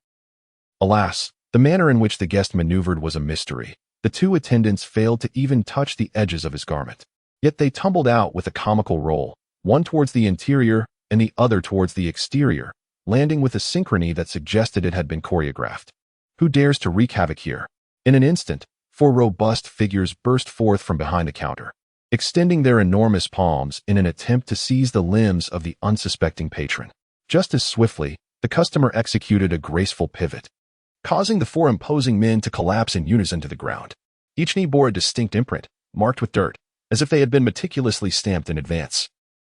Alas, the manner in which the guest maneuvered was a mystery. The two attendants failed to even touch the edges of his garment. Yet they tumbled out with a comical roll, one towards the interior and the other towards the exterior, landing with a synchrony that suggested it had been choreographed. Who dares to wreak havoc here? In an instant, four robust figures burst forth from behind the counter, extending their enormous palms in an attempt to seize the limbs of the unsuspecting patron. Just as swiftly, the customer executed a graceful pivot, causing the four imposing men to collapse in unison to the ground. Each knee bore a distinct imprint, marked with dirt, as if they had been meticulously stamped in advance.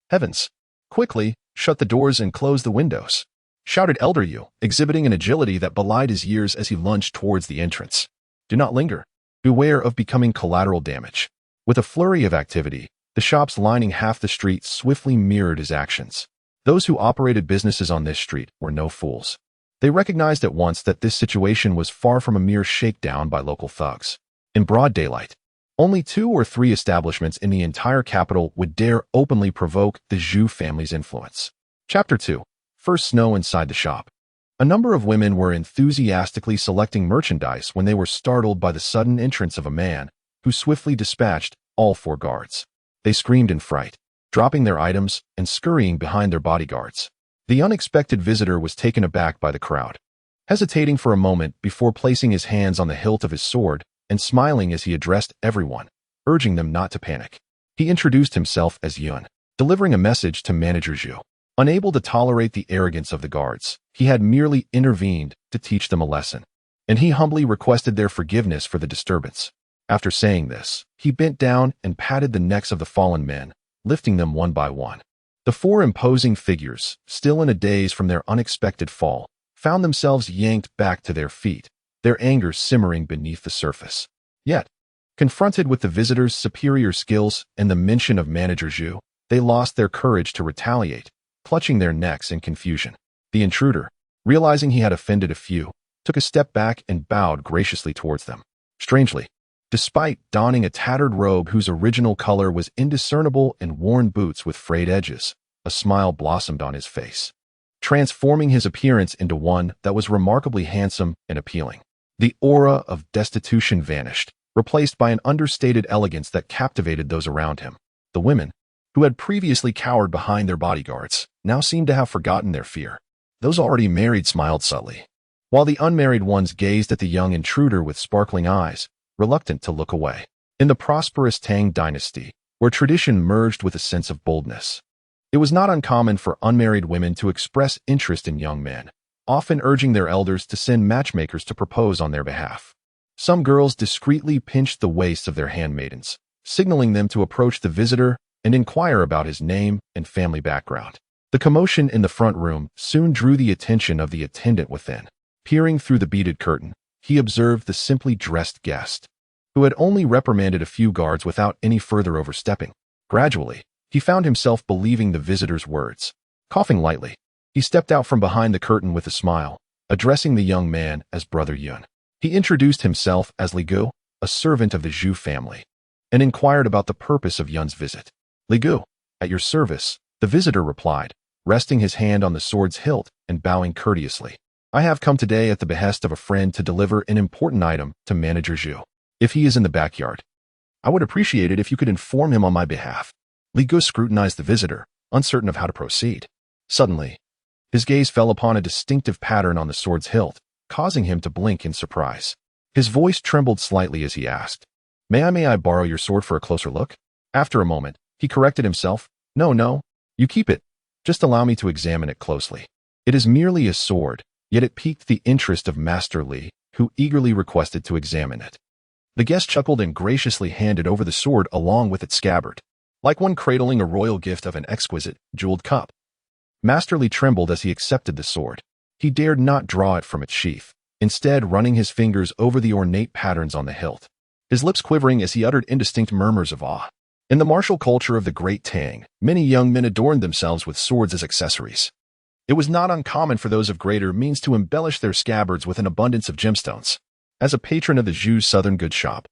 "Heavens! Quickly, shut the doors and close the windows," shouted Elder Yu, exhibiting an agility that belied his years as he lunged towards the entrance. "Do not linger. Beware of becoming collateral damage." With a flurry of activity, the shops lining half the street swiftly mirrored his actions. Those who operated businesses on this street were no fools. They recognized at once that this situation was far from a mere shakedown by local thugs. In broad daylight, only 2 or 3 establishments in the entire capital would dare openly provoke the Zhu family's influence. Chapter 2. First snow inside the shop. A number of women were enthusiastically selecting merchandise when they were startled by the sudden entrance of a man who swiftly dispatched all 4 guards. They screamed in fright, dropping their items and scurrying behind their bodyguards. The unexpected visitor was taken aback by the crowd, hesitating for a moment before placing his hands on the hilt of his sword and smiling as he addressed everyone, urging them not to panic. He introduced himself as Yun, delivering a message to Manager Zhu. Unable to tolerate the arrogance of the guards, he had merely intervened to teach them a lesson, and he humbly requested their forgiveness for the disturbance. After saying this, he bent down and patted the necks of the fallen men, lifting them one by one. The 4 imposing figures, still in a daze from their unexpected fall, found themselves yanked back to their feet, their anger simmering beneath the surface. Yet, confronted with the visitors' superior skills and the mention of Manager Zhu, they lost their courage to retaliate, clutching their necks in confusion. The intruder, realizing he had offended a few, took a step back and bowed graciously towards them. Strangely, despite donning a tattered robe whose original color was indiscernible and worn boots with frayed edges, a smile blossomed on his face, transforming his appearance into one that was remarkably handsome and appealing. The aura of destitution vanished, replaced by an understated elegance that captivated those around him. The women, who had previously cowered behind their bodyguards, now seemed to have forgotten their fear. Those already married smiled subtly, while the unmarried ones gazed at the young intruder with sparkling eyes, reluctant to look away. In the prosperous Tang dynasty, where tradition merged with a sense of boldness, it was not uncommon for unmarried women to express interest in young men, often urging their elders to send matchmakers to propose on their behalf. Some girls discreetly pinched the waists of their handmaidens, signaling them to approach the visitor and inquire about his name and family background. The commotion in the front room soon drew the attention of the attendant within. Peering through the beaded curtain, he observed the simply dressed guest, who had only reprimanded a few guards without any further overstepping. Gradually, he found himself believing the visitor's words. Coughing lightly, he stepped out from behind the curtain with a smile, addressing the young man as Brother Yun. He introduced himself as Li Gu, a servant of the Zhu family, and inquired about the purpose of Yun's visit. Li Gu, at your service, the visitor replied, resting his hand on the sword's hilt and bowing courteously. I have come today at the behest of a friend to deliver an important item to Manager Zhu. If he is in the backyard, I would appreciate it if you could inform him on my behalf. Li Gu scrutinized the visitor, uncertain of how to proceed. Suddenly, his gaze fell upon a distinctive pattern on the sword's hilt, causing him to blink in surprise. His voice trembled slightly as he asked, May I borrow your sword for a closer look? After a moment, he corrected himself. No, you keep it. Just allow me to examine it closely. It is merely a sword, yet it piqued the interest of Master Li, who eagerly requested to examine it. The guest chuckled and graciously handed over the sword along with its scabbard, like one cradling a royal gift of an exquisite, jeweled cup. Master Li trembled as he accepted the sword. He dared not draw it from its sheath, instead running his fingers over the ornate patterns on the hilt, his lips quivering as he uttered indistinct murmurs of awe. In the martial culture of the Great Tang, many young men adorned themselves with swords as accessories. It was not uncommon for those of greater means to embellish their scabbards with an abundance of gemstones. As a patron of the Zhu's southern goods shop,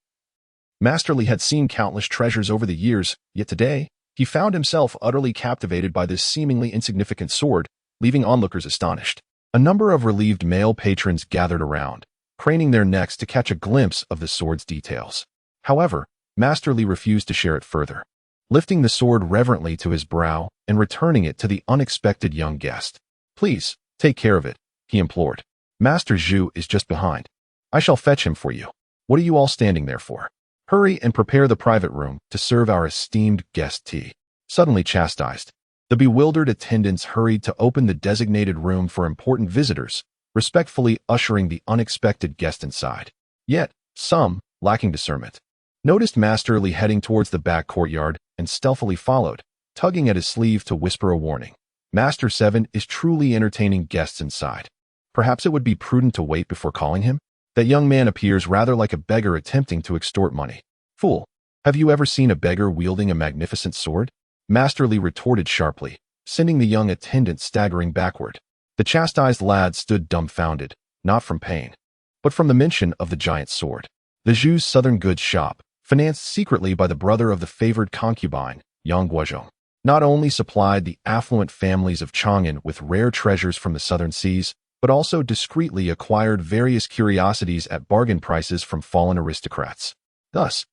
Master Li had seen countless treasures over the years, yet today, he found himself utterly captivated by this seemingly insignificant sword, leaving onlookers astonished. A number of relieved male patrons gathered around, craning their necks to catch a glimpse of the sword's details. However, Master Li refused to share it further, lifting the sword reverently to his brow and returning it to the unexpected young guest. Please, take care of it, he implored. Master Zhu is just behind. I shall fetch him for you. What are you all standing there for? Hurry and prepare the private room to serve our esteemed guest tea. Suddenly chastised, the bewildered attendants hurried to open the designated room for important visitors, respectfully ushering the unexpected guest inside. Yet, some, lacking discernment, noticed Master Li heading towards the back courtyard and stealthily followed, tugging at his sleeve to whisper a warning. Master 7 is truly entertaining guests inside. Perhaps it would be prudent to wait before calling him? That young man appears rather like a beggar attempting to extort money. Fool, have you ever seen a beggar wielding a magnificent sword? Master Li retorted sharply, sending the young attendant staggering backward. The chastised lad stood dumbfounded, not from pain, but from the mention of the giant sword. The Zhu's southern goods shop, financed secretly by the brother of the favored concubine, Yang Guozhong, not only supplied the affluent families of Chang'an with rare treasures from the southern seas, but also discreetly acquired various curiosities at bargain prices from fallen aristocrats. Thus,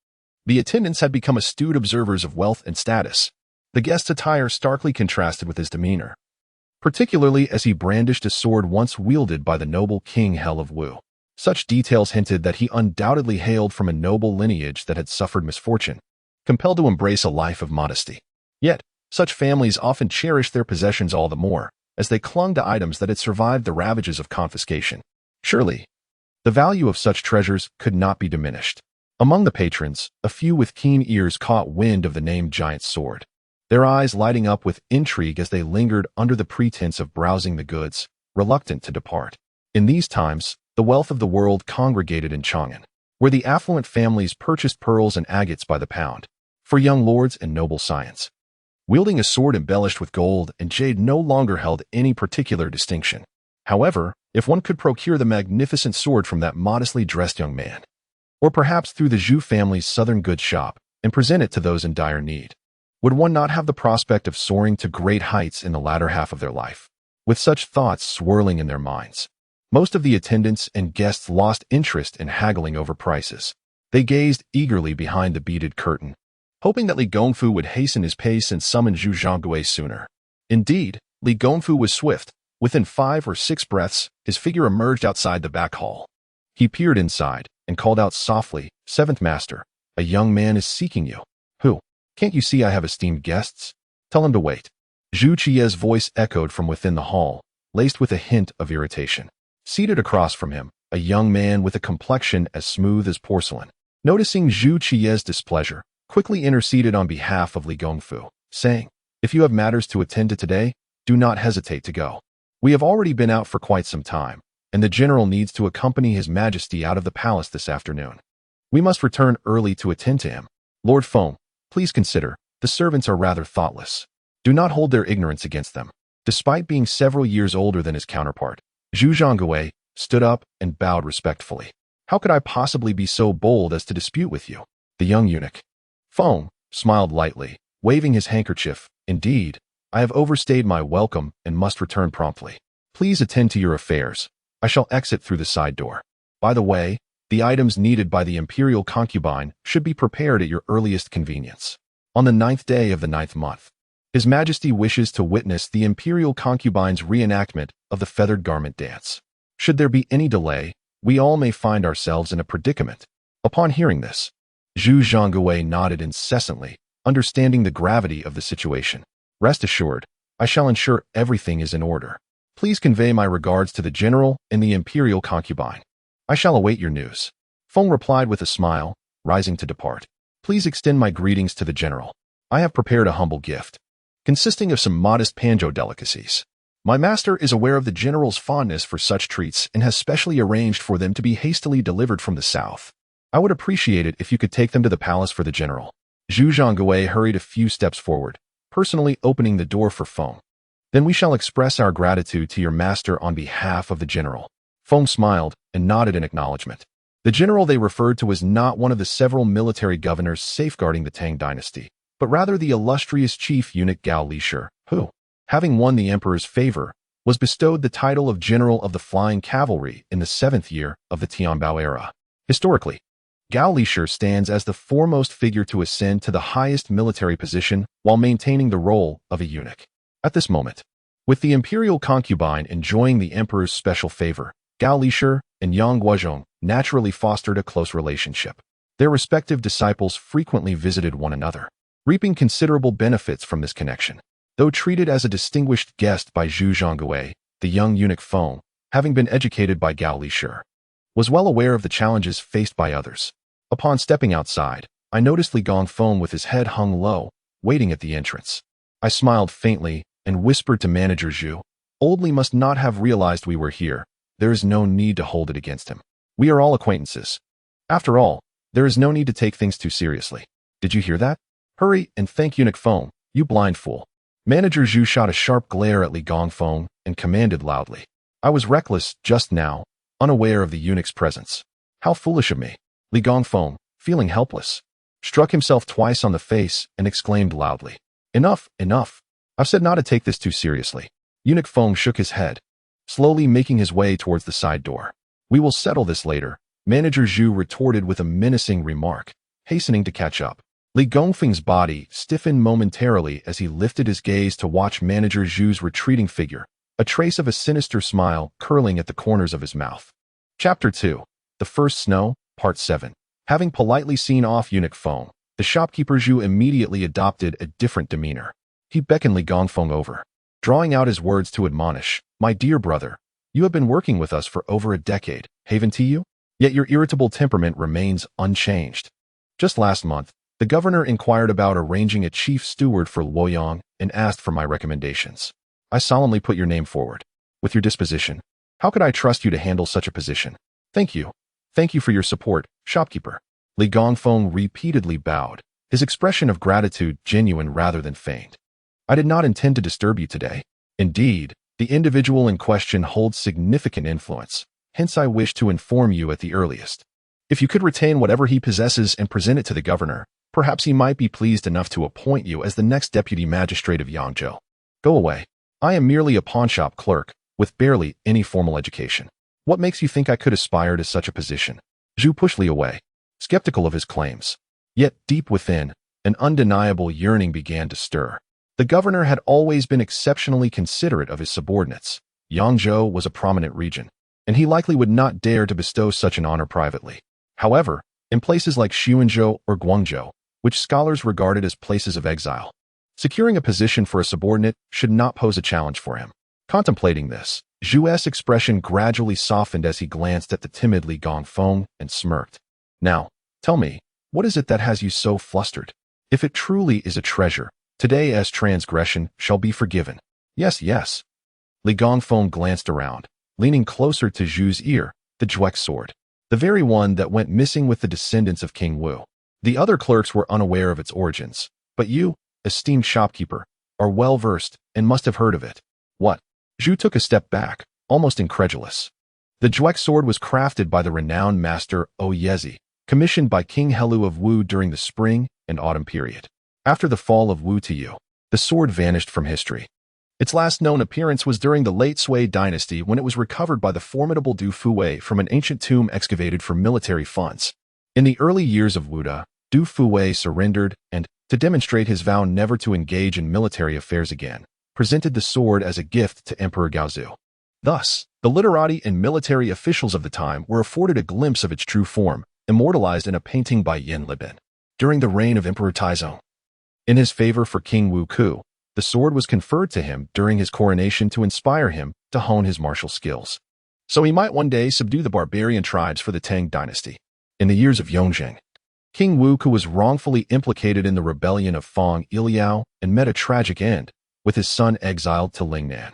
the attendants had become astute observers of wealth and status. The guest's attire starkly contrasted with his demeanor, particularly as he brandished a sword once wielded by the noble King Hel of Wu. Such details hinted that he undoubtedly hailed from a noble lineage that had suffered misfortune, compelled to embrace a life of modesty. Yet, such families often cherished their possessions all the more, as they clung to items that had survived the ravages of confiscation. Surely, the value of such treasures could not be diminished. Among the patrons, a few with keen ears caught wind of the named giant sword, their eyes lighting up with intrigue as they lingered under the pretense of browsing the goods, reluctant to depart. In these times, the wealth of the world congregated in Chang'an, where the affluent families purchased pearls and agates by the pound, for young lords and noble scions. Wielding a sword embellished with gold and jade no longer held any particular distinction. However, if one could procure the magnificent sword from that modestly dressed young man, or perhaps through the Zhu family's southern goods shop, and present it to those in dire need, would one not have the prospect of soaring to great heights in the latter half of their life? With such thoughts swirling in their minds, most of the attendants and guests lost interest in haggling over prices. They gazed eagerly behind the beaded curtain, hoping that Li Gongfu would hasten his pace and summon Zhu Zhanggui sooner. Indeed, Li Gongfu was swift. Within 5 or 6 breaths, his figure emerged outside the back hall. He peered inside and called out softly, "Seventh Master, a young man is seeking you." "Who? Can't you see I have esteemed guests? Tell him to wait." Zhu Qiye's voice echoed from within the hall, laced with a hint of irritation. Seated across from him, a young man with a complexion as smooth as porcelain, noticing Zhu Qiye's displeasure, quickly interceded on behalf of Li Gongfu, saying, "If you have matters to attend to today, do not hesitate to go. We have already been out for quite some time, and the general needs to accompany His Majesty out of the palace this afternoon. We must return early to attend to him. Lord Feng, please consider, the servants are rather thoughtless. Do not hold their ignorance against them." Despite being several years older than his counterpart, Zhu Zhanggui stood up and bowed respectfully. "How could I possibly be so bold as to dispute with you?" The young eunuch, Feng, smiled lightly, waving his handkerchief. "Indeed, I have overstayed my welcome and must return promptly. Please attend to your affairs. I shall exit through the side door. By the way, the items needed by the imperial concubine should be prepared at your earliest convenience. On the 9th day of the 9th month, His Majesty wishes to witness the imperial concubine's reenactment of the feathered garment dance. Should there be any delay, we all may find ourselves in a predicament." Upon hearing this, Zhu Zhanggui nodded incessantly, understanding the gravity of the situation. "Rest assured, I shall ensure everything is in order. Please convey my regards to the general and the imperial concubine. I shall await your news." Feng replied with a smile, rising to depart. "Please extend my greetings to the general. I have prepared a humble gift, consisting of some modest Panzhou delicacies. My master is aware of the general's fondness for such treats and has specially arranged for them to be hastily delivered from the south. I would appreciate it if you could take them to the palace for the general." Zhu Zhanggui hurried a few steps forward, personally opening the door for Feng. "Then we shall express our gratitude to your master on behalf of the general." Feng smiled and nodded in acknowledgement. The general they referred to was not one of the several military governors safeguarding the Tang dynasty, but rather the illustrious chief eunuch Gao Lisher, who, having won the emperor's favor, was bestowed the title of General of the Flying Cavalry in the 7th year of the Tianbao era. Historically, Gao Lisher stands as the foremost figure to ascend to the highest military position while maintaining the role of a eunuch. At this moment, with the imperial concubine enjoying the emperor's special favor, Gao Lisher and Yang Guozhong naturally fostered a close relationship. Their respective disciples frequently visited one another, reaping considerable benefits from this connection. Though treated as a distinguished guest by Zhu Zhanggui, the young eunuch Feng, having been educated by Gao Lisher, was well aware of the challenges faced by others. Upon stepping outside, I noticed Li Gongfeng with his head hung low, waiting at the entrance. I smiled faintly and whispered to Manager Zhu, "Old Li must not have realized we were here. There is no need to hold it against him. We are all acquaintances. After all, there is no need to take things too seriously. Did you hear that? Hurry and thank eunuch Feng, you blind fool." Manager Zhu shot a sharp glare at Li Gongfeng and commanded loudly. "I was reckless just now, unaware of the eunuch's presence. How foolish of me." Li Gongfeng, feeling helpless, struck himself twice on the face and exclaimed loudly, "Enough, enough. I've said not to take this too seriously." Eunuch Feng shook his head, slowly making his way towards the side door. "We will settle this later," Manager Zhu retorted with a menacing remark, hastening to catch up. Li Gongfeng's body stiffened momentarily as he lifted his gaze to watch Manager Zhu's retreating figure, a trace of a sinister smile curling at the corners of his mouth. Chapter 2. The First Snow, Part 7. Having politely seen off eunuch Feng, the shopkeeper Zhu immediately adopted a different demeanor. He beckoned Li Gongfeng over, drawing out his words to admonish, "My dear brother, you have been working with us for over a decade, haven't you? Yet your irritable temperament remains unchanged. Just last month, the governor inquired about arranging a chief steward for Luoyang and asked for my recommendations. I solemnly put your name forward. With your disposition, how could I trust you to handle such a position? Thank you. Thank you for your support, shopkeeper." Li Gongfeng repeatedly bowed, his expression of gratitude genuine rather than feigned. "I did not intend to disturb you today. Indeed, the individual in question holds significant influence, hence I wish to inform you at the earliest. If you could retain whatever he possesses and present it to the governor, perhaps he might be pleased enough to appoint you as the next deputy magistrate of Yangzhou. Go away. I am merely a pawnshop clerk, with barely any formal education. What makes you think I could aspire to such a position?" Zhu pushed Li away. skeptical of his claims. Yet deep within, an undeniable yearning began to stir. The governor had always been exceptionally considerate of his subordinates. Yangzhou was a prominent region, and he likely would not dare to bestow such an honor privately. However, in places like Xuanzhou or Guangzhou, which scholars regarded as places of exile, securing a position for a subordinate should not pose a challenge for him. Contemplating this, Zhu's expression gradually softened as he glanced at the timid Li Gongfeng and smirked. Now, tell me, what is it that has you so flustered? If it truly is a treasure, today's transgression shall be forgiven. Yes, yes. Li Gongfeng glanced around, leaning closer to Zhu's ear, the Zhuek sword, the very one that went missing with the descendants of King Wu. The other clerks were unaware of its origins, but you, esteemed shopkeeper, are well versed and must have heard of it. What? Zhu took a step back, almost incredulous. The Zhuek sword was crafted by the renowned master Oyezi, commissioned by King Helu of Wu during the spring and autumn period. After the fall of Wu Tiyu, the sword vanished from history. Its last known appearance was during the late Sui dynasty when it was recovered by the formidable Du Fuwei from an ancient tomb excavated for military funds. In the early years of Wuda, Du Fuwei surrendered and, to demonstrate his vow never to engage in military affairs again, presented the sword as a gift to Emperor Gaozu. Thus, the literati and military officials of the time were afforded a glimpse of its true form, immortalized in a painting by Yan Libin. During the reign of Emperor Taizong, in his favor for King Wu Ku, the sword was conferred to him during his coronation to inspire him to hone his martial skills, so he might one day subdue the barbarian tribes for the Tang dynasty. In the years of Yongzheng, King Wu Ku was wrongfully implicated in the rebellion of Feng Iliao and met a tragic end, with his son exiled to Lingnan.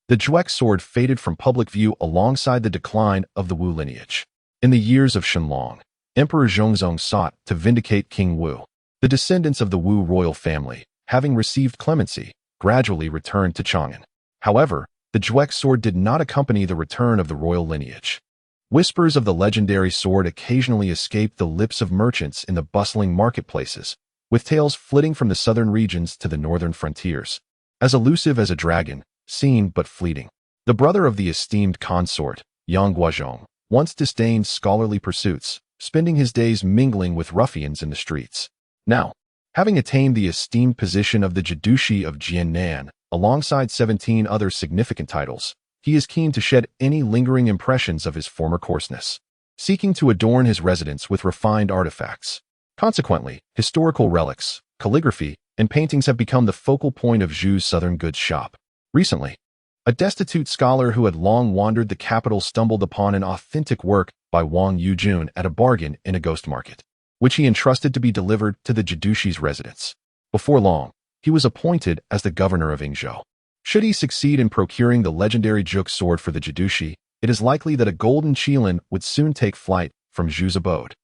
The Zhuek sword faded from public view alongside the decline of the Wu lineage. In the years of Shenlong, Emperor Zhongzong sought to vindicate King Wu. The descendants of the Wu royal family, having received clemency, gradually returned to Chang'an. However, the Zhuek sword did not accompany the return of the royal lineage. Whispers of the legendary sword occasionally escaped the lips of merchants in the bustling marketplaces, with tales flitting from the southern regions to the northern frontiers. As elusive as a dragon, seen but fleeting. The brother of the esteemed consort, Yang Guozhong, once disdained scholarly pursuits, spending his days mingling with ruffians in the streets. Now, having attained the esteemed position of the Jidushi of Jiannan, alongside 17 other significant titles, he is keen to shed any lingering impressions of his former coarseness, seeking to adorn his residence with refined artifacts. Consequently, historical relics, calligraphy, and paintings have become the focal point of Zhu's southern goods shop. Recently, a destitute scholar who had long wandered the capital stumbled upon an authentic work by Wang Yujun at a bargain in a ghost market, which he entrusted to be delivered to the Jidushi's residence. Before long, he was appointed as the governor of Yingzhou. Should he succeed in procuring the legendary Zhuek sword for the Jidushi, it is likely that a golden qilin would soon take flight from Zhu's abode.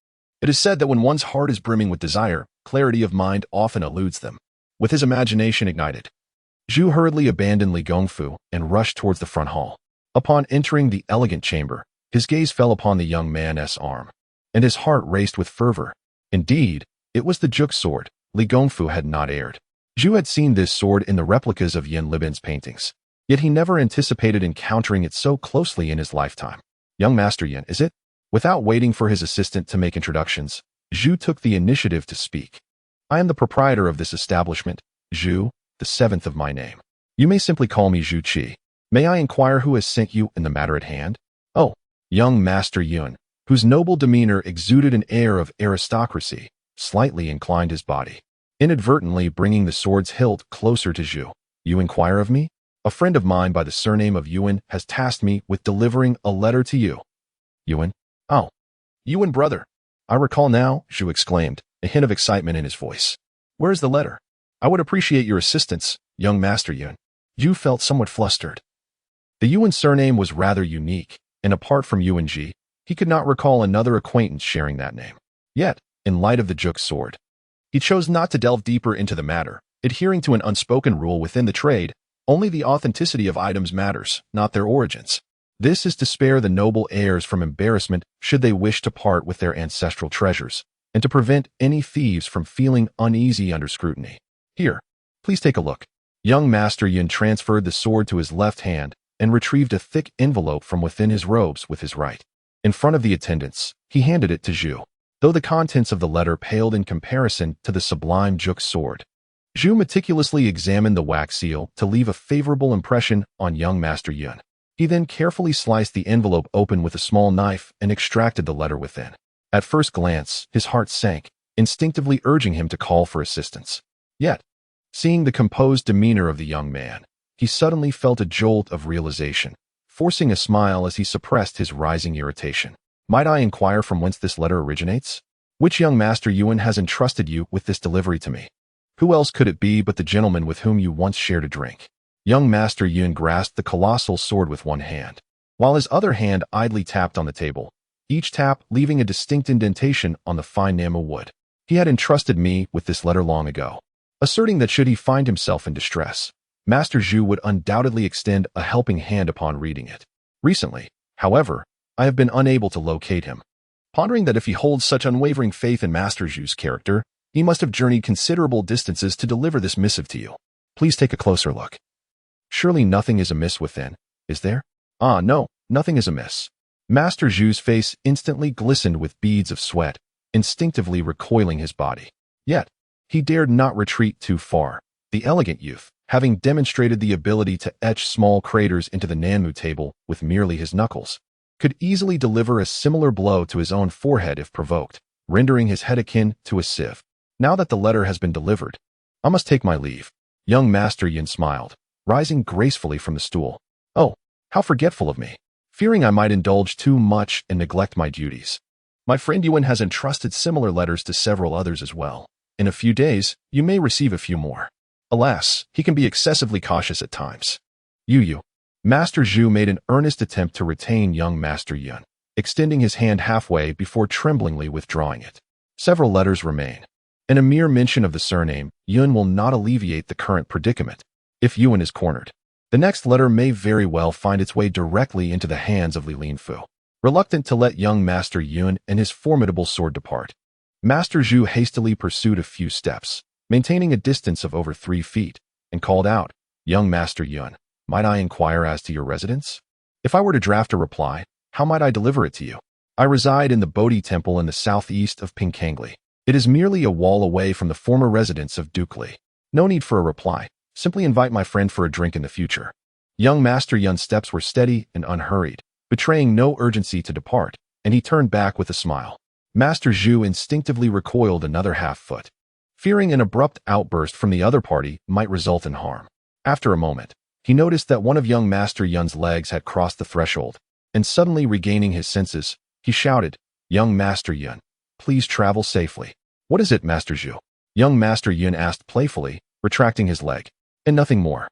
It is said that when one's heart is brimming with desire, clarity of mind often eludes them. With his imagination ignited, Zhu hurriedly abandoned Li Gongfu and rushed towards the front hall. Upon entering the elegant chamber, his gaze fell upon the young man's arm, and his heart raced with fervor. Indeed, it was the Zhuek sword. Li Gongfu had not erred. Zhu had seen this sword in the replicas of Yan Libin's paintings, yet he never anticipated encountering it so closely in his lifetime. Young Master Yan, is it? Without waiting for his assistant to make introductions, Zhu took the initiative to speak. I am the proprietor of this establishment, Zhu, the seventh of my name. You may simply call me Zhu Qi. May I inquire who has sent you in the matter at hand? Oh, young Master Yun, whose noble demeanor exuded an air of aristocracy, slightly inclined his body, inadvertently bringing the sword's hilt closer to Zhu. You inquire of me? A friend of mine by the surname of Yuan has tasked me with delivering a letter to you. Yuan? Oh, Yuan brother. I recall now, Zhu exclaimed, a hint of excitement in his voice. Where is the letter? I would appreciate your assistance, young Master Yuan. Zhu felt somewhat flustered. The Yuan surname was rather unique, and apart from Yuan Ji, he could not recall another acquaintance sharing that name. Yet, in light of the Zhuek sword, he chose not to delve deeper into the matter, adhering to an unspoken rule within the trade: only the authenticity of items matters, not their origins. This is to spare the noble heirs from embarrassment should they wish to part with their ancestral treasures, and to prevent any thieves from feeling uneasy under scrutiny. Here, please take a look. Young Master Yin transferred the sword to his left hand and retrieved a thick envelope from within his robes with his right. In front of the attendants, he handed it to Zhu. though the contents of the letter paled in comparison to the sublime Zhuge sword. Zhu meticulously examined the wax seal to leave a favorable impression on young Master Yun. He then carefully sliced the envelope open with a small knife and extracted the letter within. At first glance, his heart sank, instinctively urging him to call for assistance. Yet, seeing the composed demeanor of the young man, he suddenly felt a jolt of realization, forcing a smile as he suppressed his rising irritation. Might I inquire from whence this letter originates? Which young Master Yuan has entrusted you with this delivery to me? Who else could it be but the gentleman with whom you once shared a drink? Young Master Yun grasped the colossal sword with one hand, while his other hand idly tapped on the table, each tap leaving a distinct indentation on the fine enamel wood. He had entrusted me with this letter long ago, asserting that should he find himself in distress, Master Zhu would undoubtedly extend a helping hand upon reading it. Recently, however, I have been unable to locate him. Pondering that if he holds such unwavering faith in Master Zhu's character, he must have journeyed considerable distances to deliver this missive to you. Please take a closer look. Surely nothing is amiss within, is there? Ah, no, nothing is amiss. Master Zhu's face instantly glistened with beads of sweat, instinctively recoiling his body. Yet, he dared not retreat too far. The elegant youth, having demonstrated the ability to etch small craters into the Nanmu table with merely his knuckles, could easily deliver a similar blow to his own forehead if provoked, rendering his head akin to a sieve. Now that the letter has been delivered, I must take my leave. Young Master Yin smiled, rising gracefully from the stool. Oh, how forgetful of me, fearing I might indulge too much and neglect my duties. My friend Yuan has entrusted similar letters to several others as well. In a few days, you may receive a few more. Alas, he can be excessively cautious at times. Yu. Master Zhu made an earnest attempt to retain young Master Yun, extending his hand halfway before tremblingly withdrawing it. Several letters remain, and a mere mention of the surname, Yun, will not alleviate the current predicament. If Yuan is cornered, the next letter may very well find its way directly into the hands of Li Linfu. Reluctant to let young Master Yun and his formidable sword depart, Master Zhu hastily pursued a few steps, maintaining a distance of over 3 feet, and called out, "Young Master Yun, might I inquire as to your residence? If I were to draft a reply, how might I deliver it to you? I reside in the Bodhi Temple in the southeast of Pingkangli. It is merely a wall away from the former residence of Duke Li. No need for a reply. Simply invite my friend for a drink in the future." Young Master Yun's steps were steady and unhurried, betraying no urgency to depart, and he turned back with a smile. Master Zhu instinctively recoiled another half-foot, fearing an abrupt outburst from the other party might result in harm. After a moment, he noticed that one of young Master Yun's legs had crossed the threshold, and suddenly regaining his senses, he shouted, "Young Master Yun, please travel safely." "What is it, Master Zhu?" Young Master Yun asked playfully, retracting his leg. And nothing more.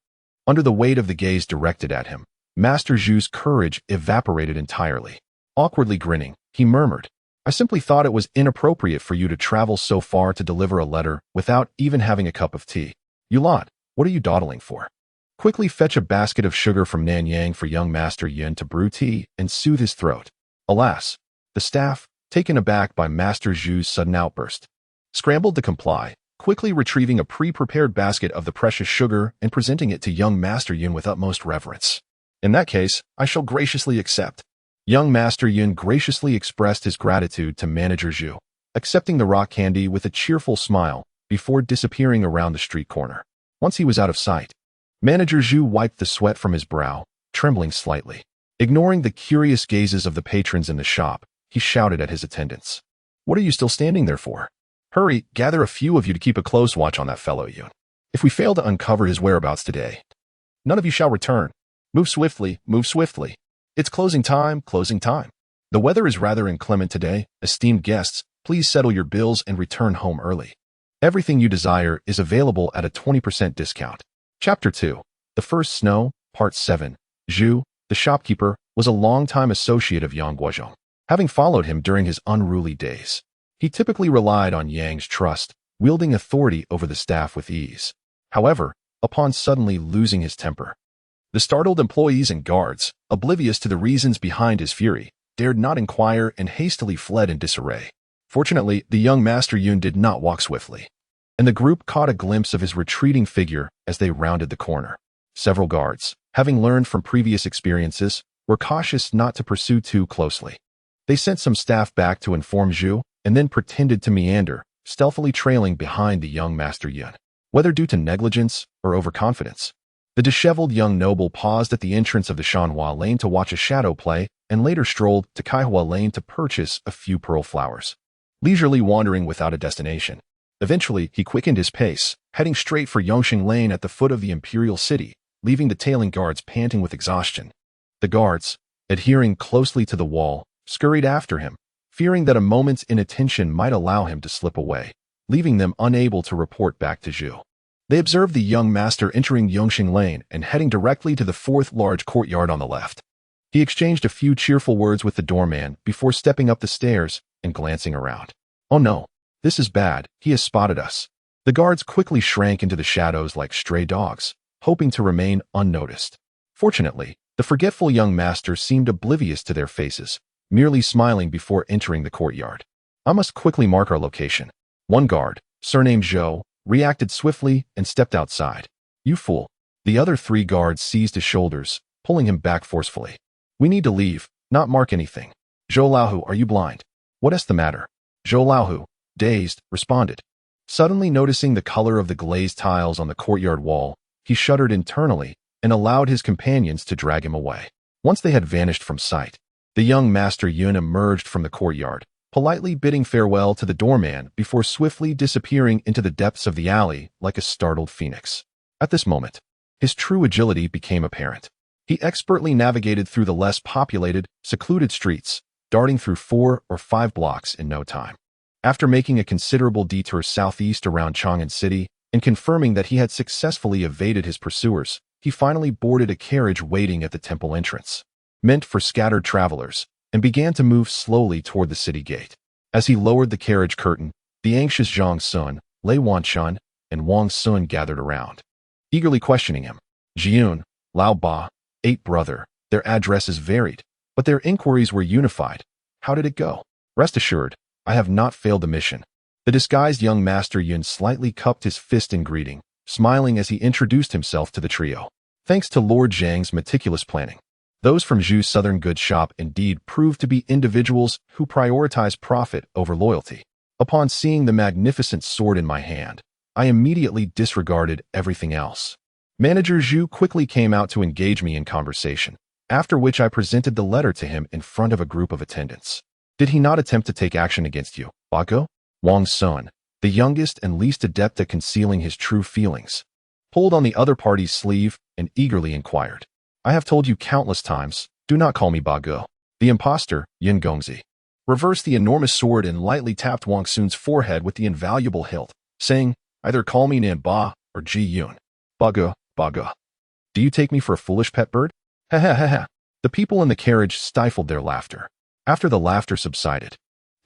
Under the weight of the gaze directed at him, Master Zhu's courage evaporated entirely. Awkwardly grinning, he murmured, "I simply thought it was inappropriate for you to travel so far to deliver a letter without even having a cup of tea. You lot, what are you dawdling for? Quickly fetch a basket of sugar from Nanyang for young Master Yin to brew tea and soothe his throat." Alas, the staff, taken aback by Master Zhu's sudden outburst, scrambled to comply, quickly retrieving a pre-prepared basket of the precious sugar and presenting it to young Master Yin with utmost reverence. "In that case, I shall graciously accept." Young Master Yin graciously expressed his gratitude to Manager Zhu, accepting the rock candy with a cheerful smile before disappearing around the street corner. Once he was out of sight, Manager Zhu wiped the sweat from his brow, trembling slightly. Ignoring the curious gazes of the patrons in the shop, he shouted at his attendants, "What are you still standing there for? Hurry, gather a few of you to keep a close watch on that fellow Yun. If we fail to uncover his whereabouts today, none of you shall return. Move swiftly, move swiftly. It's closing time, closing time. The weather is rather inclement today. Esteemed guests, please settle your bills and return home early. Everything you desire is available at a 20% discount." Chapter 2, The First Snow, Part 7. Zhu, the shopkeeper, was a longtime associate of Yang Guozhong, having followed him during his unruly days. He typically relied on Yang's trust, wielding authority over the staff with ease. However, upon suddenly losing his temper, the startled employees and guards, oblivious to the reasons behind his fury, dared not inquire and hastily fled in disarray. Fortunately, the young Master Yun did not walk swiftly, and the group caught a glimpse of his retreating figure as they rounded the corner. Several guards, having learned from previous experiences, were cautious not to pursue too closely. They sent some staff back to inform Zhu, and then pretended to meander, stealthily trailing behind the young Master Yun. Whether due to negligence or overconfidence, the disheveled young noble paused at the entrance of the Shanhua Lane to watch a shadow play and later strolled to Kaihua Lane to purchase a few pearl flowers, leisurely wandering without a destination. Eventually, he quickened his pace, heading straight for Yongxing Lane at the foot of the imperial city, leaving the tailing guards panting with exhaustion. The guards, adhering closely to the wall, scurried after him, fearing that a moment's inattention might allow him to slip away, leaving them unable to report back to Zhu. They observed the young master entering Yongxing Lane and heading directly to the fourth large courtyard on the left. He exchanged a few cheerful words with the doorman before stepping up the stairs and glancing around. "Oh no, this is bad, he has spotted us." The guards quickly shrank into the shadows like stray dogs, hoping to remain unnoticed. Fortunately, the forgetful young master seemed oblivious to their faces, merely smiling before entering the courtyard. "I must quickly mark our location." One guard, surnamed Zhou, reacted swiftly and stepped outside. "You fool." The other 3 guards seized his shoulders, pulling him back forcefully. "We need to leave, not mark anything." "Zhou Laohu, are you blind?" "What is the matter?" Zhou Laohu, dazed, responded. Suddenly noticing the color of the glazed tiles on the courtyard wall, he shuddered internally and allowed his companions to drag him away. Once they had vanished from sight, the young Master Yun emerged from the courtyard, politely bidding farewell to the doorman before swiftly disappearing into the depths of the alley like a startled phoenix. At this moment, his true agility became apparent. He expertly navigated through the less populated, secluded streets, darting through 4 or 5 blocks in no time. After making a considerable detour southeast around Chang'an City and confirming that he had successfully evaded his pursuers, he finally boarded a carriage waiting at the temple entrance, meant for scattered travelers, and began to move slowly toward the city gate. As he lowered the carriage curtain, the anxious Wang Xun, Lei Wanchun, and Wang Xun gathered around, eagerly questioning him. "Jiun, Lao Ba, 8 brother," their addresses varied, but their inquiries were unified. "How did it go?" "Rest assured, I have not failed the mission." The disguised young Master Yun slightly cupped his fist in greeting, smiling as he introduced himself to the trio. Thanks to Lord Zhang's meticulous planning, those from Zhu's southern goods shop indeed proved to be individuals who prioritize profit over loyalty. Upon seeing the magnificent sword in my hand, I immediately disregarded everything else. Manager Zhu quickly came out to engage me in conversation, after which I presented the letter to him in front of a group of attendants. "Did he not attempt to take action against you, Bago?" Wang Xun, the youngest and least adept at concealing his true feelings, pulled on the other party's sleeve and eagerly inquired. "I have told you countless times, do not call me Bago." The impostor, Yin Gongzi, reversed the enormous sword and lightly tapped Wang Xun's forehead with the invaluable hilt, saying, "Either call me Nan Ba or Ji Yun." "Bago, Bago. Do you take me for a foolish pet bird?" "Ha ha ha ha." The people in the carriage stifled their laughter. After the laughter subsided,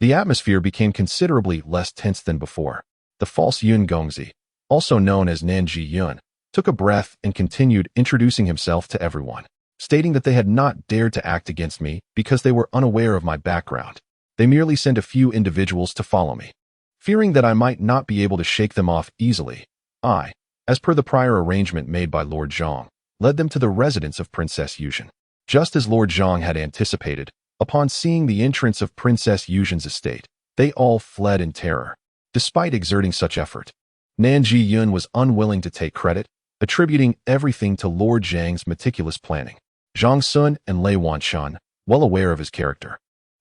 the atmosphere became considerably less tense than before. The false Yun Gongzi, also known as Nanji Yun, took a breath and continued introducing himself to everyone, stating that they had not dared to act against me because they were unaware of my background. They merely sent a few individuals to follow me. Fearing that I might not be able to shake them off easily, I, as per the prior arrangement made by Lord Zhang, led them to the residence of Princess Yuzhen. Just as Lord Zhang had anticipated, upon seeing the entrance of Princess Yuzhen's estate, they all fled in terror. Despite exerting such effort, Nanji Yun was unwilling to take credit, attributing everything to Lord Zhang's meticulous planning. Zhang Sun and Lei Wanchun, well aware of his character,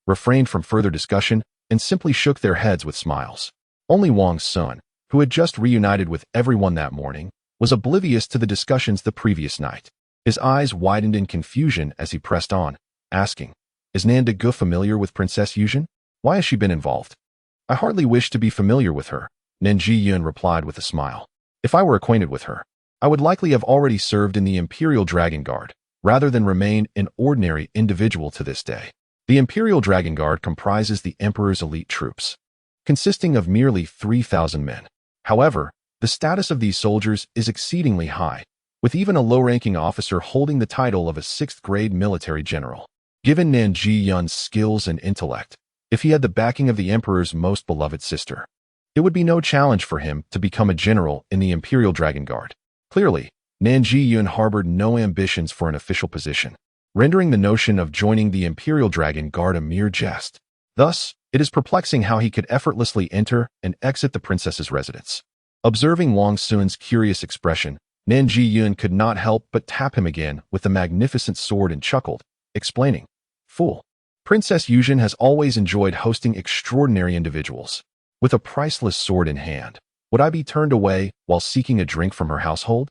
refrained from further discussion and simply shook their heads with smiles. Only Wang Xun, who had just reunited with everyone that morning, was oblivious to the discussions the previous night. His eyes widened in confusion as he pressed on, asking, "Is Nanda Gu familiar with Princess Yuzhen? Why has she been involved?" "I hardly wish to be familiar with her," Nanji Yun replied with a smile. "If I were acquainted with her, I would likely have already served in the Imperial Dragon Guard, rather than remain an ordinary individual to this day." The Imperial Dragon Guard comprises the Emperor's elite troops, consisting of merely 3,000 men. However, the status of these soldiers is exceedingly high, with even a low-ranking officer holding the title of a 6th-grade military general. Given Nanji Yun's skills and intellect, if he had the backing of the Emperor's most beloved sister, it would be no challenge for him to become a general in the Imperial Dragon Guard. Clearly, Nanji Yun harbored no ambitions for an official position, rendering the notion of joining the Imperial Dragon Guard a mere jest. Thus, It is perplexing how he could effortlessly enter and exit the princess's residence. Observing Wang Xun's curious expression, Nan Jiyun could not help but tap him again with the magnificent sword and chuckled, explaining, "Fool. Princess Yuzhen has always enjoyed hosting extraordinary individuals. With a priceless sword in hand, would I be turned away while seeking a drink from her household?"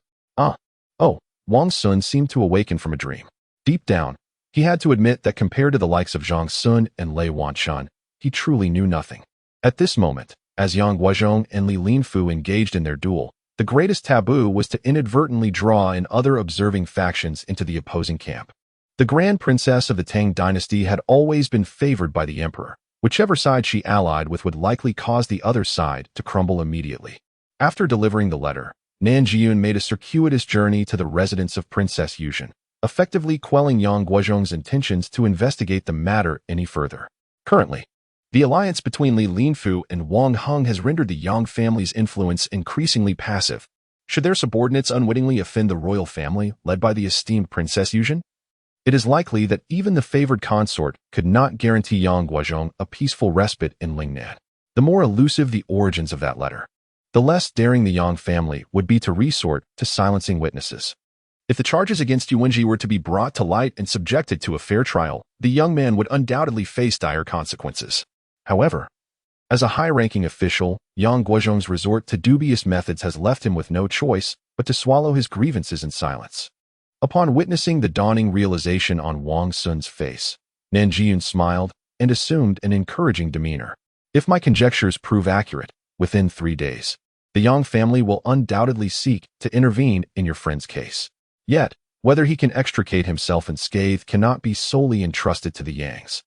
Oh, Wang Xun seemed to awaken from a dream. Deep down, he had to admit that compared to the likes of Zhang Sun and Lei Wanshan, he truly knew nothing. At this moment, as Yang Guozhong and Li Linfu engaged in their duel, the greatest taboo was to inadvertently draw in other observing factions into the opposing camp. The Grand Princess of the Tang dynasty had always been favored by the emperor. Whichever side she allied with would likely cause the other side to crumble immediately. After delivering the letter, Nan Jiyun made a circuitous journey to the residence of Princess Yuzhen, effectively quelling Yang Guozhong's intentions to investigate the matter any further. Currently, the alliance between Li Linfu and Wang Heng has rendered the Yang family's influence increasingly passive. Should their subordinates unwittingly offend the royal family led by the esteemed Princess Yuzhen? It is likely that even the favored consort could not guarantee Yang Guozhong a peaceful respite in Lingnan. The more elusive the origins of that letter, the less daring the Yang family would be to resort to silencing witnesses. If the charges against Yuwenji were to be brought to light and subjected to a fair trial, the young man would undoubtedly face dire consequences. However, as a high-ranking official, Yang Guozhong's resort to dubious methods has left him with no choice but to swallow his grievances in silence. Upon witnessing the dawning realization on Wang Xun's face, Nan Jiyun smiled and assumed an encouraging demeanor. If my conjectures prove accurate, within 3 days, the Yang family will undoubtedly seek to intervene in your friend's case. Yet, whether he can extricate himself unscathed cannot be solely entrusted to the Yangs.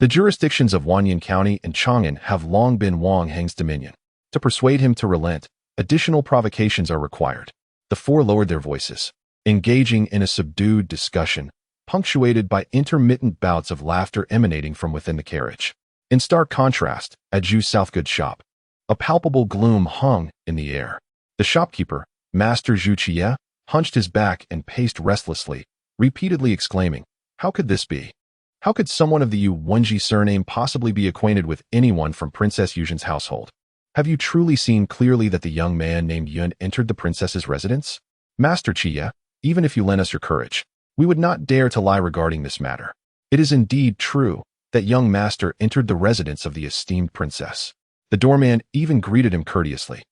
The jurisdictions of Wanyan County and Chang'an have long been Wang Heng's dominion. To persuade him to relent, additional provocations are required. The four lowered their voices, engaging in a subdued discussion, punctuated by intermittent bouts of laughter emanating from within the carriage. In stark contrast, at Zhu's Southgood shop, a palpable gloom hung in the air. The shopkeeper, Master Zhu Qie, hunched his back and paced restlessly, repeatedly exclaiming, "How could this be? How could someone of the Yu Wenji surname possibly be acquainted with anyone from Princess Yuzhen's household? Have you truly seen clearly that the young man named Yun entered the princess's residence? Master Qie, even if you lend us your courage, we would not dare to lie regarding this matter. It is indeed true that young master entered the residence of the esteemed princess." The doorman even greeted him courteously.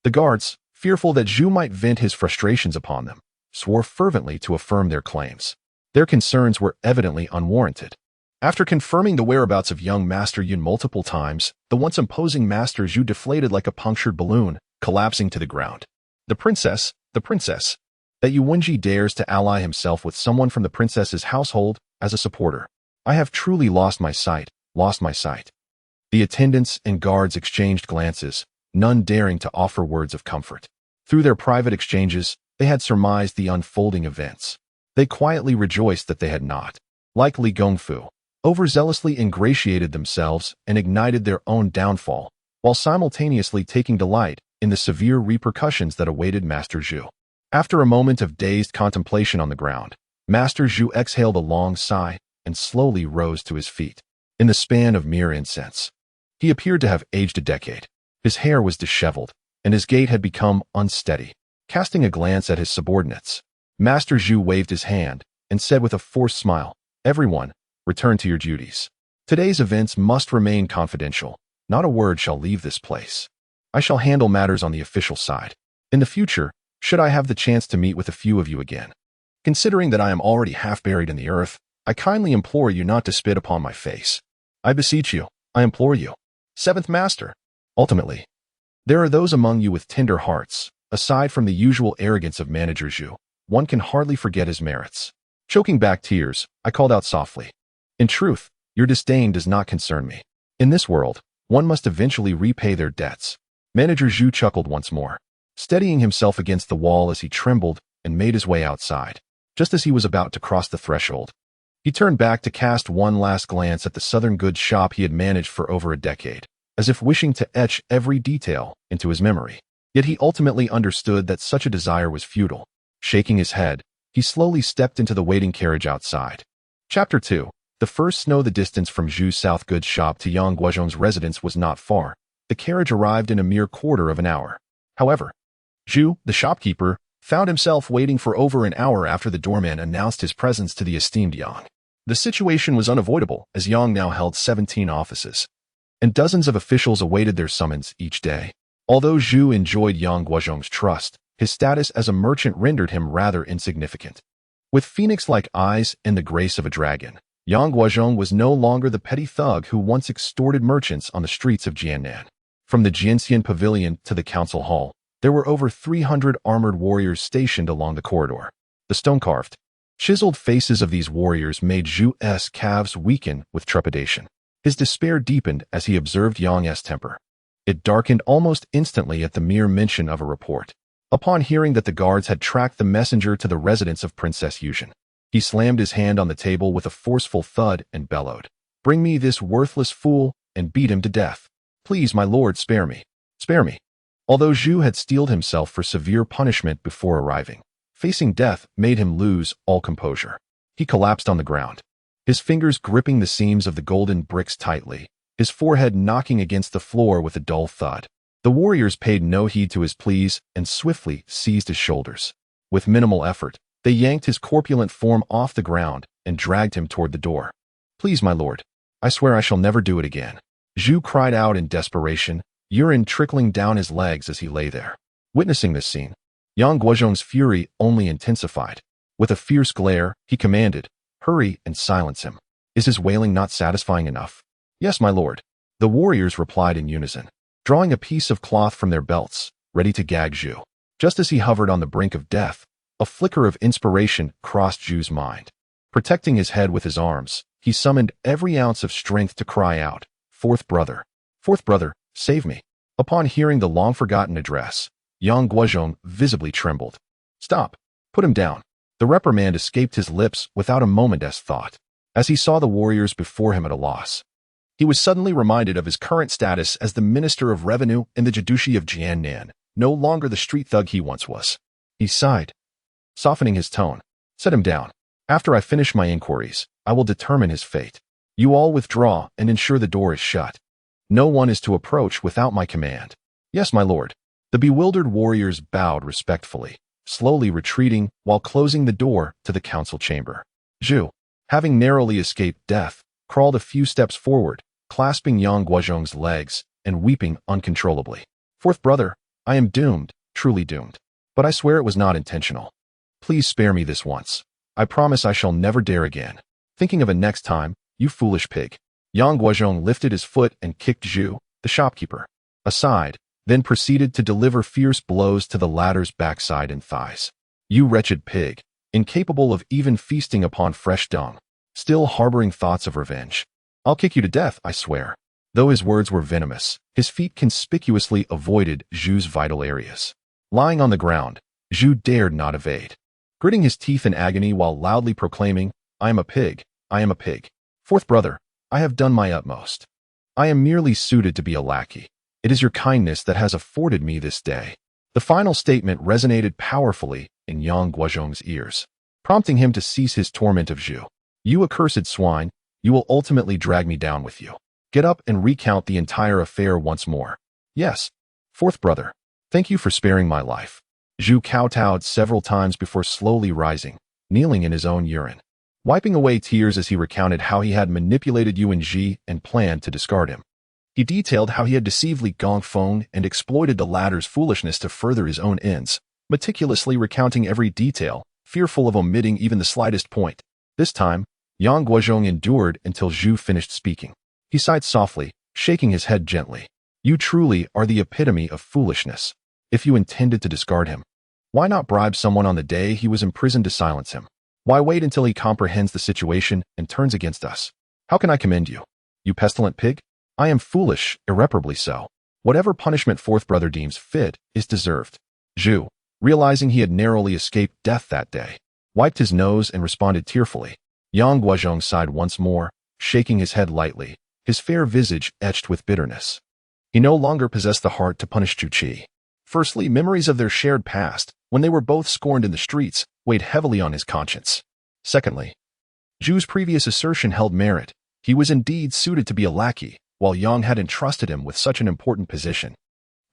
The guards, fearful that Zhu might vent his frustrations upon them, swore fervently to affirm their claims. Their concerns were evidently unwarranted. After confirming the whereabouts of young Master Yun multiple times, the once imposing Master Zhu deflated like a punctured balloon, collapsing to the ground. The princess, that Yuwenji dares to ally himself with someone from the princess's household as a supporter. I have truly lost my sight. The attendants and guards exchanged glances, none daring to offer words of comfort. Through their private exchanges, they had surmised the unfolding events. They quietly rejoiced that they had not, like Li Gongfu, overzealously ingratiated themselves and ignited their own downfall, while simultaneously taking delight in the severe repercussions that awaited Master Zhu. After a moment of dazed contemplation on the ground, Master Zhu exhaled a long sigh and slowly rose to his feet. In the span of mere incense, he appeared to have aged a decade. His hair was disheveled, and his gait had become unsteady. Casting a glance at his subordinates, Master Zhu waved his hand and said with a forced smile, "Everyone, return to your duties. Today's events must remain confidential. Not a word shall leave this place. I shall handle matters on the official side. In the future, should I have the chance to meet with a few of you again, considering that I am already half buried in the earth, I kindly implore you not to spit upon my face. I beseech you, I implore you. Seventh Master. Ultimately, there are those among you with tender hearts. Aside from the usual arrogance of Manager Zhu, one can hardly forget his merits." Choking back tears, I called out softly, "In truth, your disdain does not concern me. In this world, one must eventually repay their debts." Manager Zhu chuckled once more, steadying himself against the wall as he trembled and made his way outside. Just as he was about to cross the threshold, he turned back to cast one last glance at the southern goods shop he had managed for over a decade, as if wishing to etch every detail into his memory. Yet he ultimately understood that such a desire was futile. Shaking his head, he slowly stepped into the waiting carriage outside. Chapter 2. The first snow. The distance from Zhu's south goods shop to Yang Guozhong's residence was not far. The carriage arrived in a mere quarter of an hour. However, Zhu, the shopkeeper, found himself waiting for over an hour after the doorman announced his presence to the esteemed Yang. The situation was unavoidable, as Yang now held 17 offices, and dozens of officials awaited their summons each day. Although Zhu enjoyed Yang Guozhong's trust, his status as a merchant rendered him rather insignificant. With phoenix-like eyes and the grace of a dragon, Yang Guozhong was no longer the petty thug who once extorted merchants on the streets of Jiannan. From the Jianxian Pavilion to the council hall, there were over 300 armored warriors stationed along the corridor. The stone-carved, chiseled faces of these warriors made Zhu's calves weaken with trepidation. His despair deepened as he observed Yang's temper. It darkened almost instantly at the mere mention of a report. Upon hearing that the guards had tracked the messenger to the residence of Princess Yuzhen, he slammed his hand on the table with a forceful thud and bellowed, "Bring me this worthless fool and beat him to death. Please, my lord, spare me. Spare me." Although Zhu had steeled himself for severe punishment before arriving, facing death made him lose all composure. He collapsed on the ground, his fingers gripping the seams of the golden bricks tightly, his forehead knocking against the floor with a dull thud. The warriors paid no heed to his pleas and swiftly seized his shoulders. With minimal effort, they yanked his corpulent form off the ground and dragged him toward the door. "Please, my lord, I swear I shall never do it again." Zhu cried out in desperation, urine trickling down his legs as he lay there. Witnessing this scene, Yang Guozhong's fury only intensified. With a fierce glare, he commanded, "Hurry and silence him. Is his wailing not satisfying enough?" "Yes, my lord," the warriors replied in unison, drawing a piece of cloth from their belts, ready to gag Zhu. Just as he hovered on the brink of death, a flicker of inspiration crossed Zhu's mind. Protecting his head with his arms, he summoned every ounce of strength to cry out, Fourth brother, save me." Upon hearing the long-forgotten address, Yang Guozhong visibly trembled. "Stop! Put him down." The reprimand escaped his lips without a moment's thought. As he saw the warriors before him at a loss, he was suddenly reminded of his current status as the Minister of Revenue in the Judushi of Jiannan, no longer the street thug he once was. He sighed, softening his tone. "Set him down. After I finish my inquiries, I will determine his fate. You all withdraw and ensure the door is shut. No one is to approach without my command." "Yes, my lord." The bewildered warriors bowed respectfully, slowly retreating while closing the door to the council chamber. Zhu, having narrowly escaped death, crawled a few steps forward, clasping Yang Guozhong's legs and weeping uncontrollably. "Fourth brother, I am doomed, truly doomed. But I swear it was not intentional. Please spare me this once. I promise I shall never dare again. Thinking of a next time, you foolish pig." Yang Guozhong lifted his foot and kicked Zhu, the shopkeeper, aside, then proceeded to deliver fierce blows to the latter's backside and thighs. "You wretched pig, incapable of even feasting upon fresh dung, still harboring thoughts of revenge. I'll kick you to death, I swear." Though his words were venomous, his feet conspicuously avoided Zhu's vital areas. Lying on the ground, Zhu dared not evade, gritting his teeth in agony while loudly proclaiming, "I am a pig, I am a pig. Fourth brother, I have done my utmost. I am merely suited to be a lackey. It is your kindness that has afforded me this day." The final statement resonated powerfully in Yang Guozhong's ears, prompting him to cease his torment of Zhu. "You accursed swine, you will ultimately drag me down with you. Get up and recount the entire affair once more." "Yes, fourth brother, thank you for sparing my life." Zhu kowtowed several times before slowly rising, kneeling in his own urine, wiping away tears as he recounted how he had manipulated Yuan Ji and planned to discard him. He detailed how he had deceived Li Gongfeng and exploited the latter's foolishness to further his own ends, meticulously recounting every detail, fearful of omitting even the slightest point. This time, Yang Guozhong endured until Zhu finished speaking. He sighed softly, shaking his head gently. "You truly are the epitome of foolishness. If you intended to discard him, why not bribe someone on the day he was imprisoned to silence him? Why wait until he comprehends the situation and turns against us? How can I commend you, you pestilent pig? I am foolish, irreparably so. Whatever punishment fourth brother deems fit is deserved." Zhu, realizing he had narrowly escaped death that day, wiped his nose and responded tearfully. Yang Guozhong sighed once more, shaking his head lightly, his fair visage etched with bitterness. He no longer possessed the heart to punish Zhu Qi. Firstly, memories of their shared past, when they were both scorned in the streets, weighed heavily on his conscience. Secondly, Zhu's previous assertion held merit. He was indeed suited to be a lackey, while Yang had entrusted him with such an important position.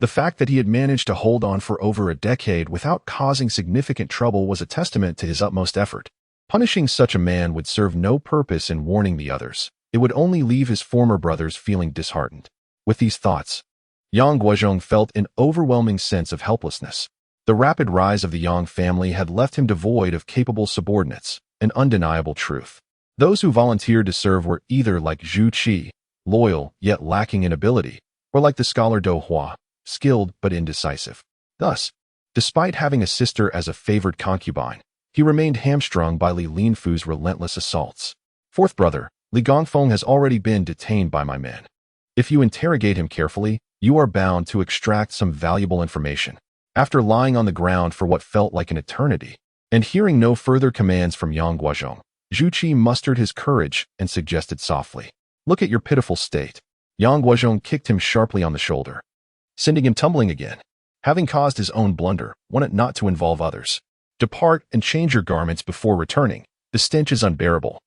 The fact that he had managed to hold on for over a decade without causing significant trouble was a testament to his utmost effort. Punishing such a man would serve no purpose in warning the others. It would only leave his former brothers feeling disheartened. With these thoughts, Yang Guozhong felt an overwhelming sense of helplessness. The rapid rise of the Yang family had left him devoid of capable subordinates, an undeniable truth. Those who volunteered to serve were either like Zhu Qi, loyal yet lacking in ability, or like the scholar Dou Hua, skilled but indecisive. Thus, despite having a sister as a favored concubine, he remained hamstrung by Li Linfu's relentless assaults. Fourth brother, Li Gongfeng has already been detained by my men. If you interrogate him carefully, you are bound to extract some valuable information. After lying on the ground for what felt like an eternity, and hearing no further commands from Yang Guozhong, Zhu Qi mustered his courage and suggested softly, "Look at your pitiful state." Yang Guozhong kicked him sharply on the shoulder, sending him tumbling again. Having caused his own blunder, want it not to involve others. Depart and change your garments before returning. The stench is unbearable.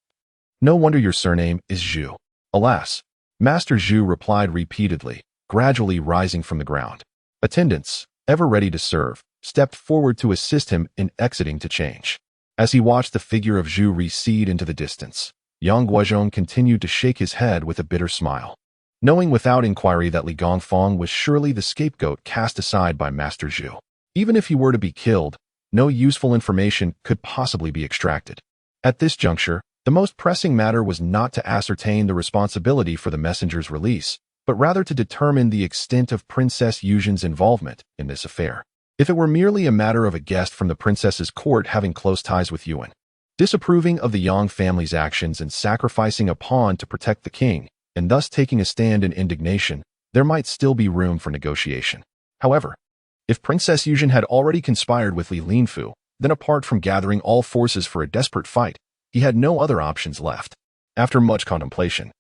No wonder your surname is Zhu. Alas, Master Zhu replied repeatedly, gradually rising from the ground. Attendants, ever ready to serve, stepped forward to assist him in exiting to change. As he watched the figure of Zhu recede into the distance, Yang Guozhong continued to shake his head with a bitter smile. Knowing without inquiry that Li Gongfeng was surely the scapegoat cast aside by Master Zhu. Even if he were to be killed, no useful information could possibly be extracted. At this juncture, the most pressing matter was not to ascertain the responsibility for the messenger's release, but rather to determine the extent of Princess Yuzhen's involvement in this affair. If it were merely a matter of a guest from the princess's court having close ties with Yuan, disapproving of the Yang family's actions and sacrificing a pawn to protect the king, and thus taking a stand in indignation, there might still be room for negotiation. However, if Princess Yuzhen had already conspired with Li Linfu, then apart from gathering all forces for a desperate fight, he had no other options left. After much contemplation,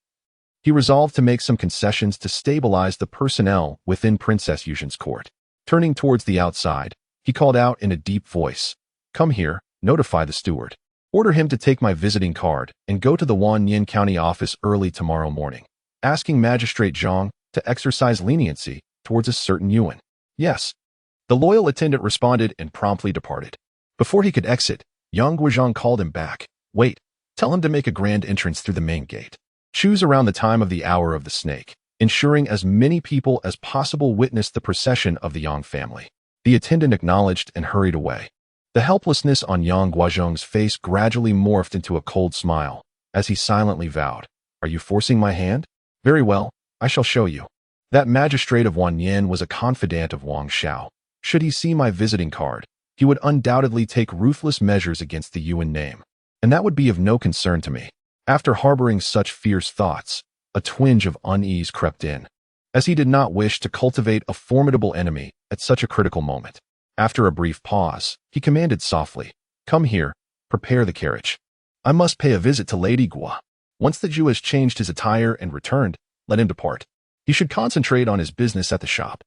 he resolved to make some concessions to stabilize the personnel within Princess Yuzhen's court. Turning towards the outside, he called out in a deep voice, "Come here, notify the steward. Order him to take my visiting card and go to the Wanyan County office early tomorrow morning, asking Magistrate Zhang to exercise leniency towards a certain Yuan." "Yes." The loyal attendant responded and promptly departed. Before he could exit, Yang Guozhong called him back. "Wait, tell him to make a grand entrance through the main gate. Choose around the time of the hour of the snake, ensuring as many people as possible witness the procession of the Yang family." The attendant acknowledged and hurried away. The helplessness on Yang Guozhong's face gradually morphed into a cold smile, as he silently vowed, "Are you forcing my hand? Very well, I shall show you." That magistrate of Wanyan was a confidant of Wang Xiao. Should he see my visiting card, he would undoubtedly take ruthless measures against the Yuan name, and that would be of no concern to me. After harboring such fierce thoughts, a twinge of unease crept in, as he did not wish to cultivate a formidable enemy at such a critical moment. After a brief pause, he commanded softly, "Come here, prepare the carriage. I must pay a visit to Lady Gua." Once the Jew has changed his attire and returned, let him depart. He should concentrate on his business at the shop.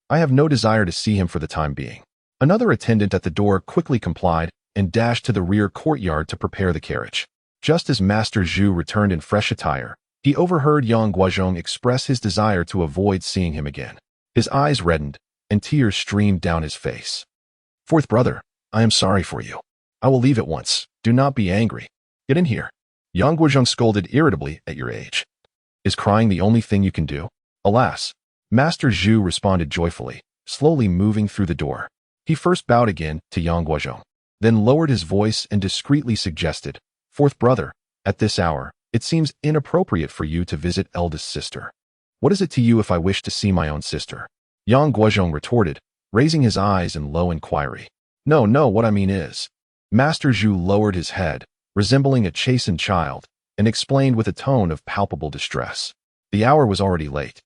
I have no desire to see him for the time being. Another attendant at the door quickly complied and dashed to the rear courtyard to prepare the carriage. Just as Master Zhu returned in fresh attire, he overheard Yang Guozhong express his desire to avoid seeing him again. His eyes reddened, and tears streamed down his face. "Fourth brother, I am sorry for you. I will leave at once. Do not be angry. Get in here." Yang Guozhong scolded irritably, "At your age, is crying the only thing you can do?" "Alas," Master Zhu responded joyfully, slowly moving through the door. He first bowed again to Yang Guozhong, then lowered his voice and discreetly suggested, "Fourth brother, at this hour, it seems inappropriate for you to visit eldest sister. What is it to you if I wish to see my own sister?" Yang Guozhong retorted, raising his eyes in low inquiry. No, what I mean is." Master Zhu lowered his head, resembling a chastened child, and explained with a tone of palpable distress. The hour was already late,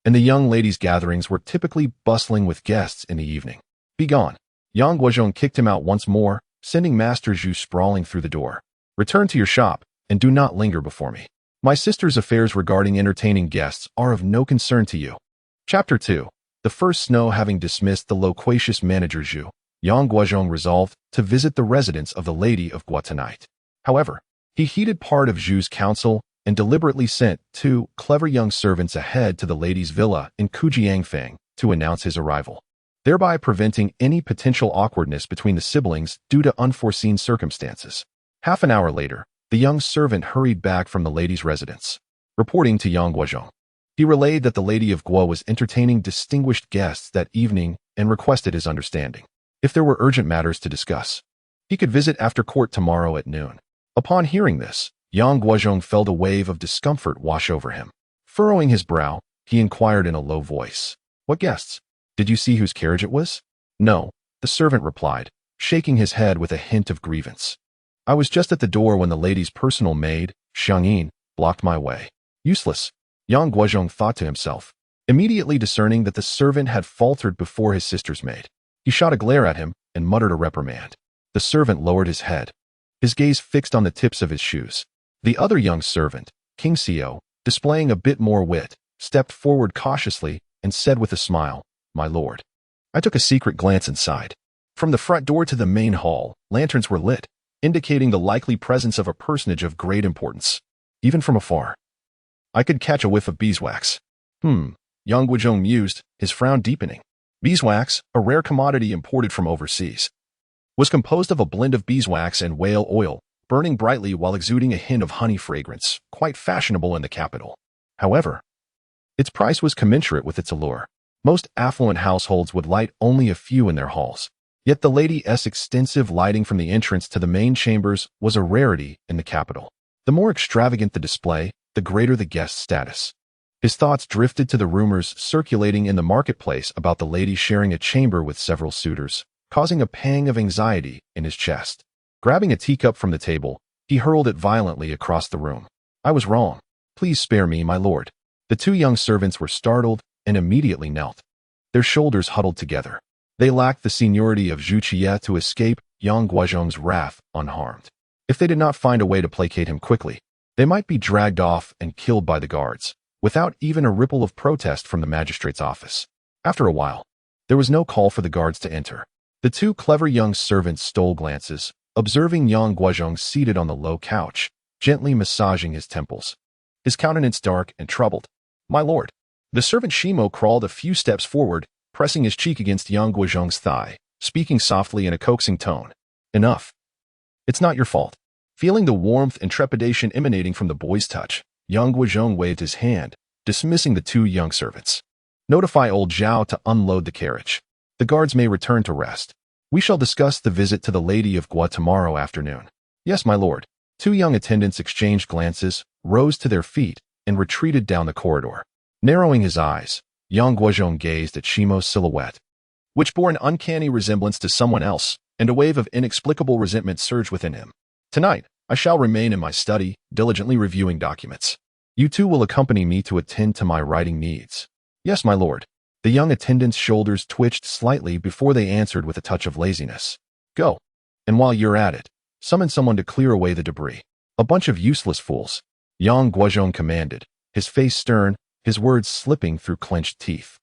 and the young ladies' gatherings were typically bustling with guests in the evening. "Begone." Yang Guozhong kicked him out once more, sending Master Zhu sprawling through the door. "Return to your shop, and do not linger before me. My sister's affairs regarding entertaining guests are of no concern to you." Chapter 2. The first snow having dismissed the loquacious manager Zhu, Yang Guozhong resolved to visit the residence of the Lady of Gua tonight. However, he He heeded part of Zhu's counsel and deliberately sent 2 clever young servants ahead to the lady's villa in Kujiangfeng to announce his arrival, thereby preventing any potential awkwardness between the siblings due to unforeseen circumstances. Half an hour later, the young servant hurried back from the lady's residence, reporting to Yang Guozhong. He relayed that the lady of Guo was entertaining distinguished guests that evening and requested his understanding. If there were urgent matters to discuss, he could visit after court tomorrow at noon. Upon hearing this, Yang Guozhong felt a wave of discomfort wash over him. Furrowing his brow, he inquired in a low voice, "What guests? Did you see whose carriage it was?" "No," the servant replied, shaking his head with a hint of grievance. "I was just at the door when the lady's personal maid, Chang'an, blocked my way." Useless, Yang Guozhong thought to himself, immediately discerning that the servant had faltered before his sister's maid. He shot a glare at him and muttered a reprimand. The servant lowered his head, his gaze fixed on the tips of his shoes. The other young servant, King Xiao, displaying a bit more wit, stepped forward cautiously and said with a smile, "My lord." I took a secret glance inside. From the front door to the main hall, lanterns were lit, indicating the likely presence of a personage of great importance. Even from afar, I could catch a whiff of beeswax. Yang Guozhong mused, his frown deepening. Beeswax, a rare commodity imported from overseas, was composed of a blend of beeswax and whale oil, burning brightly while exuding a hint of honey fragrance, quite fashionable in the capital. However, its price was commensurate with its allure. Most affluent households would light only a few in their halls. Yet the lady's extensive lighting from the entrance to the main chambers was a rarity in the capital. The more extravagant the display, the greater the guest status. His thoughts drifted to the rumors circulating in the marketplace about the lady sharing a chamber with several suitors, causing a pang of anxiety in his chest. Grabbing a teacup from the table, he hurled it violently across the room. "I was wrong. Please spare me, my lord." The 2 young servants were startled and immediately knelt, their shoulders huddled together. They lacked the seniority of Zhu Qie to escape Yang Guozhong's wrath unharmed. If they did not find a way to placate him quickly, they might be dragged off and killed by the guards, without even a ripple of protest from the magistrate's office. After a while, there was no call for the guards to enter. The 2 clever young servants stole glances, observing Yang Guozhong seated on the low couch, gently massaging his temples, his countenance dark and troubled. "My lord." The servant Shimo crawled a few steps forward, pressing his cheek against Yang Guozhong's thigh, speaking softly in a coaxing tone. "Enough. It's not your fault." Feeling the warmth and trepidation emanating from the boy's touch, Yang Guozhong waved his hand, dismissing the 2 young servants. "Notify old Zhao to unload the carriage. The guards may return to rest. We shall discuss the visit to the Lady of Guo tomorrow afternoon." "Yes, my lord." 2 young attendants exchanged glances, rose to their feet, and retreated down the corridor. Narrowing his eyes, Yang Guozhong gazed at Shimo's silhouette, which bore an uncanny resemblance to someone else, and a wave of inexplicable resentment surged within him. "Tonight, I shall remain in my study, diligently reviewing documents. You 2 will accompany me to attend to my writing needs." "Yes, my lord." The young attendant's shoulders twitched slightly before they answered with a touch of laziness. "Go. And while you're at it, summon someone to clear away the debris." "A bunch of useless fools," Yang Guozhong commanded, his face stern, his words slipping through clenched teeth.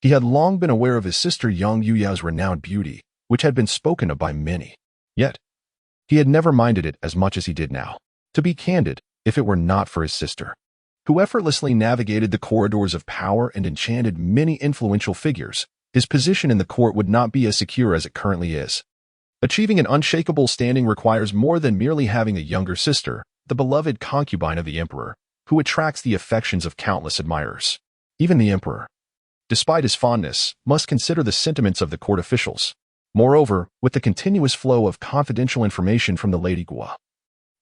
He had long been aware of his sister Yang Yuyao's renowned beauty, which had been spoken of by many. Yet, he had never minded it as much as he did now. To be candid, if it were not for his sister, who effortlessly navigated the corridors of power and enchanted many influential figures, his position in the court would not be as secure as it currently is. Achieving an unshakable standing requires more than merely having a younger sister, the beloved concubine of the emperor, who attracts the affections of countless admirers. Even the emperor, despite his fondness, must consider the sentiments of the court officials. Moreover, with the continuous flow of confidential information from the Lady Guo,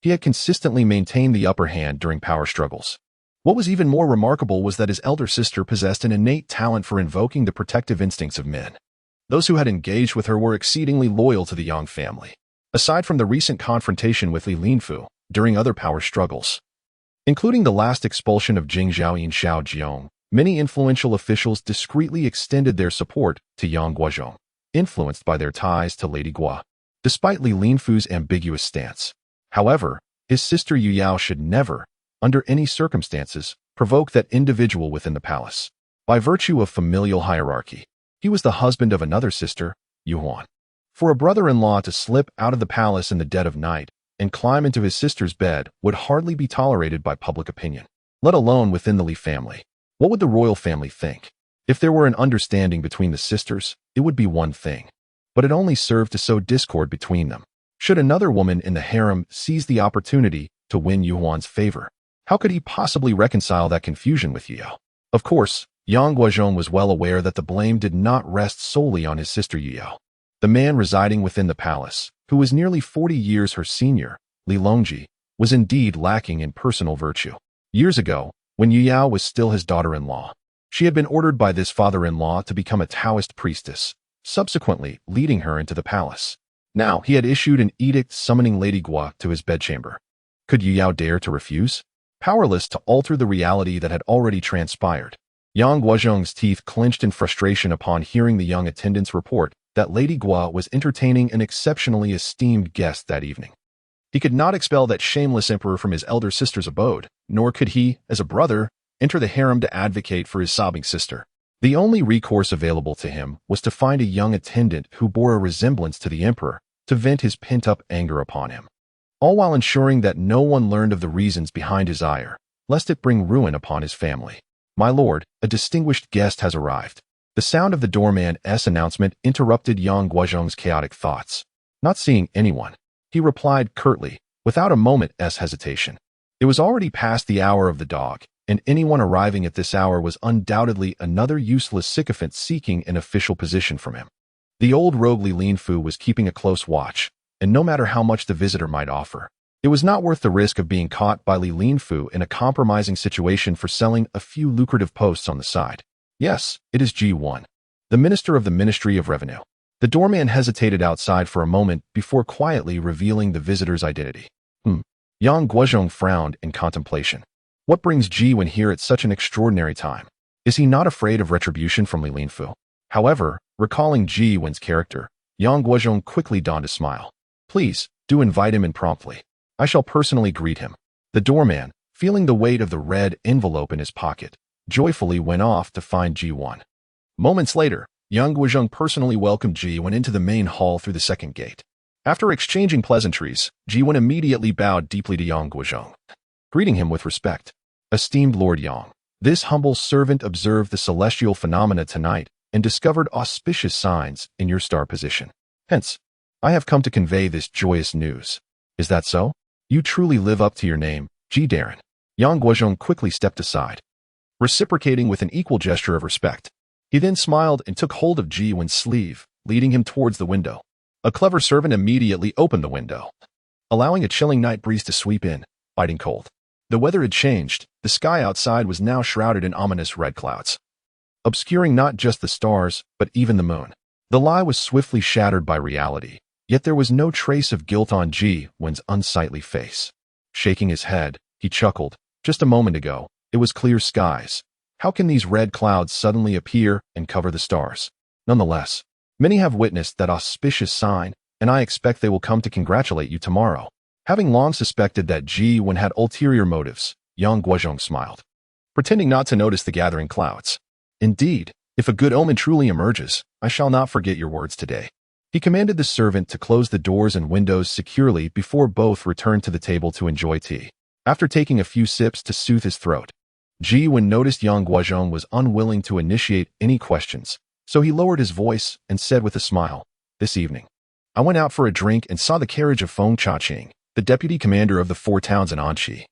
he had consistently maintained the upper hand during power struggles. What was even more remarkable was that his elder sister possessed an innate talent for invoking the protective instincts of men. Those who had engaged with her were exceedingly loyal to the Yang family. Aside from the recent confrontation with Li Linfu, during other power struggles, including the last expulsion of Jing Zhao and Xiao Jiong, many influential officials discreetly extended their support to Yang Guozhong, influenced by their ties to Lady Guo. Despite Li Linfu's ambiguous stance, however, his sister Yu Yao should never, under any circumstances, provoke that individual within the palace. By virtue of familial hierarchy, he was the husband of another sister, Yu Huan. For a brother-in-law to slip out of the palace in the dead of night, and climb into his sister's bed would hardly be tolerated by public opinion, let alone within the Li family. What would the royal family think? If there were an understanding between the sisters, it would be one thing. But it only served to sow discord between them. Should another woman in the harem seize the opportunity to win Yuhuan's favor, how could he possibly reconcile that confusion with Yuyao? Of course, Yang Guozhong was well aware that the blame did not rest solely on his sister Yuyao. The man residing within the palace, who was nearly 40 years her senior, Li Longji, was indeed lacking in personal virtue. Years ago, when Yuyao was still his daughter-in-law, she had been ordered by this father-in-law to become a Taoist priestess, subsequently leading her into the palace. Now, he had issued an edict summoning Lady Guo to his bedchamber. Could Yuyao dare to refuse? Powerless to alter the reality that had already transpired, Yang Guozhong's teeth clenched in frustration upon hearing the young attendant's report that Lady Guo was entertaining an exceptionally esteemed guest that evening. He could not expel that shameless emperor from his elder sister's abode, nor could he, as a brother, enter the harem to advocate for his sobbing sister. The only recourse available to him was to find a young attendant who bore a resemblance to the emperor to vent his pent-up anger upon him, all while ensuring that no one learned of the reasons behind his ire, lest it bring ruin upon his family. "My lord, a distinguished guest has arrived." The sound of the doorman's announcement interrupted Yang Guozhong's chaotic thoughts. Not seeing anyone, he replied curtly, without a moment's hesitation. It was already past the hour of the dog, and anyone arriving at this hour was undoubtedly another useless sycophant seeking an official position from him. The old rogue Li Linfu was keeping a close watch, and no matter how much the visitor might offer, it was not worth the risk of being caught by Li Linfu in a compromising situation for selling a few lucrative posts on the side. "Yes, it is G1, the minister of the Ministry of Revenue." The doorman hesitated outside for a moment before quietly revealing the visitor's identity. Yang Guozhong frowned in contemplation. What brings Ji-Wen here at such an extraordinary time? Is he not afraid of retribution from Li Linfu? However, recalling Ji-Wen's character, Yang Guozhong quickly donned a smile. "Please, do invite him in promptly. I shall personally greet him." The doorman, feeling the weight of the red envelope in his pocket, joyfully went off to find Ji-Wen. Moments later, Yang Guozhong personally welcomed Ji-Wen into the main hall through the second gate. After exchanging pleasantries, Ji-Wen immediately bowed deeply to Yang Guozhong, greeting him with respect. "Esteemed Lord Yang, this humble servant observed the celestial phenomena tonight and discovered auspicious signs in your star position. Hence, I have come to convey this joyous news. Is that so? You truly live up to your name, Ji Darren." Yang Guozhong quickly stepped aside, reciprocating with an equal gesture of respect. He then smiled and took hold of Ji-Wen's sleeve, leading him towards the window. A clever servant immediately opened the window, allowing a chilling night breeze to sweep in, biting cold. The weather had changed. The sky outside was now shrouded in ominous red clouds, obscuring not just the stars, but even the moon. The lie was swiftly shattered by reality, yet there was no trace of guilt on Ji-Wen's unsightly face. Shaking his head, he chuckled. Just a moment ago, it was clear skies. How can these red clouds suddenly appear and cover the stars? Nonetheless, many have witnessed that auspicious sign, and I expect they will come to congratulate you tomorrow. Having long suspected that Ji-Wen had ulterior motives, Yang Guozhong smiled, pretending not to notice the gathering clouds. "Indeed, if a good omen truly emerges, I shall not forget your words today." He commanded the servant to close the doors and windows securely before both returned to the table to enjoy tea. After taking a few sips to soothe his throat, Ji-Wen noticed Yang Guozhong was unwilling to initiate any questions, so he lowered his voice and said with a smile, "This evening, I went out for a drink and saw the carriage of Feng Changqing, the deputy commander of the 4 towns in Anxi,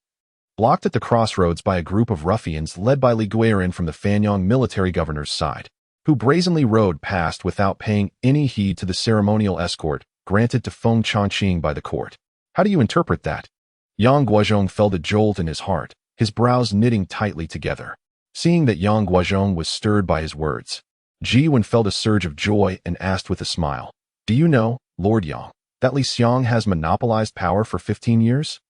blocked at the crossroads by a group of ruffians led by Li Guiran from the Fanyang military governor's side, who brazenly rode past without paying any heed to the ceremonial escort granted to Feng Changqing by the court. How do you interpret that?" Yang Guozhong felt a jolt in his heart, his brows knitting tightly together. Seeing that Yang Guozhong was stirred by his words, Ji-Wen felt a surge of joy and asked with a smile, "Do you know, Lord Yang, that Li Xiang has monopolized power for 15 years?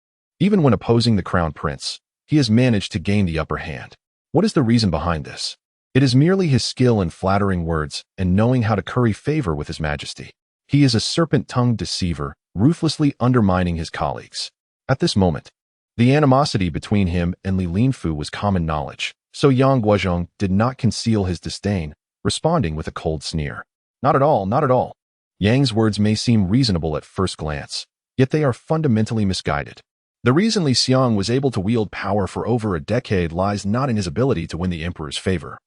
Even when opposing the crown prince, he has managed to gain the upper hand. What is the reason behind this? It is merely his skill in flattering words and knowing how to curry favor with his majesty. He is a serpent-tongued deceiver, ruthlessly undermining his colleagues." At this moment, the animosity between him and Li Linfu was common knowledge, so Yang Guozhong did not conceal his disdain, responding with a cold sneer. "Not at all, not at all. Yang's words may seem reasonable at first glance, yet they are fundamentally misguided. The reason Li Xiang was able to wield power for over a decade lies not in his ability to win the emperor's favor,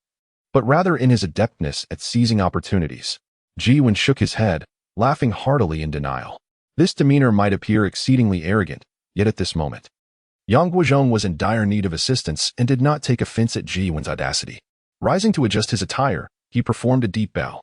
but rather in his adeptness at seizing opportunities. Ji Wen shook his head, laughing heartily in denial. This demeanor might appear exceedingly arrogant, yet at this moment, Yang Guozhong was in dire need of assistance and did not take offense at Ji Wen's audacity. Rising to adjust his attire, he performed a deep bow,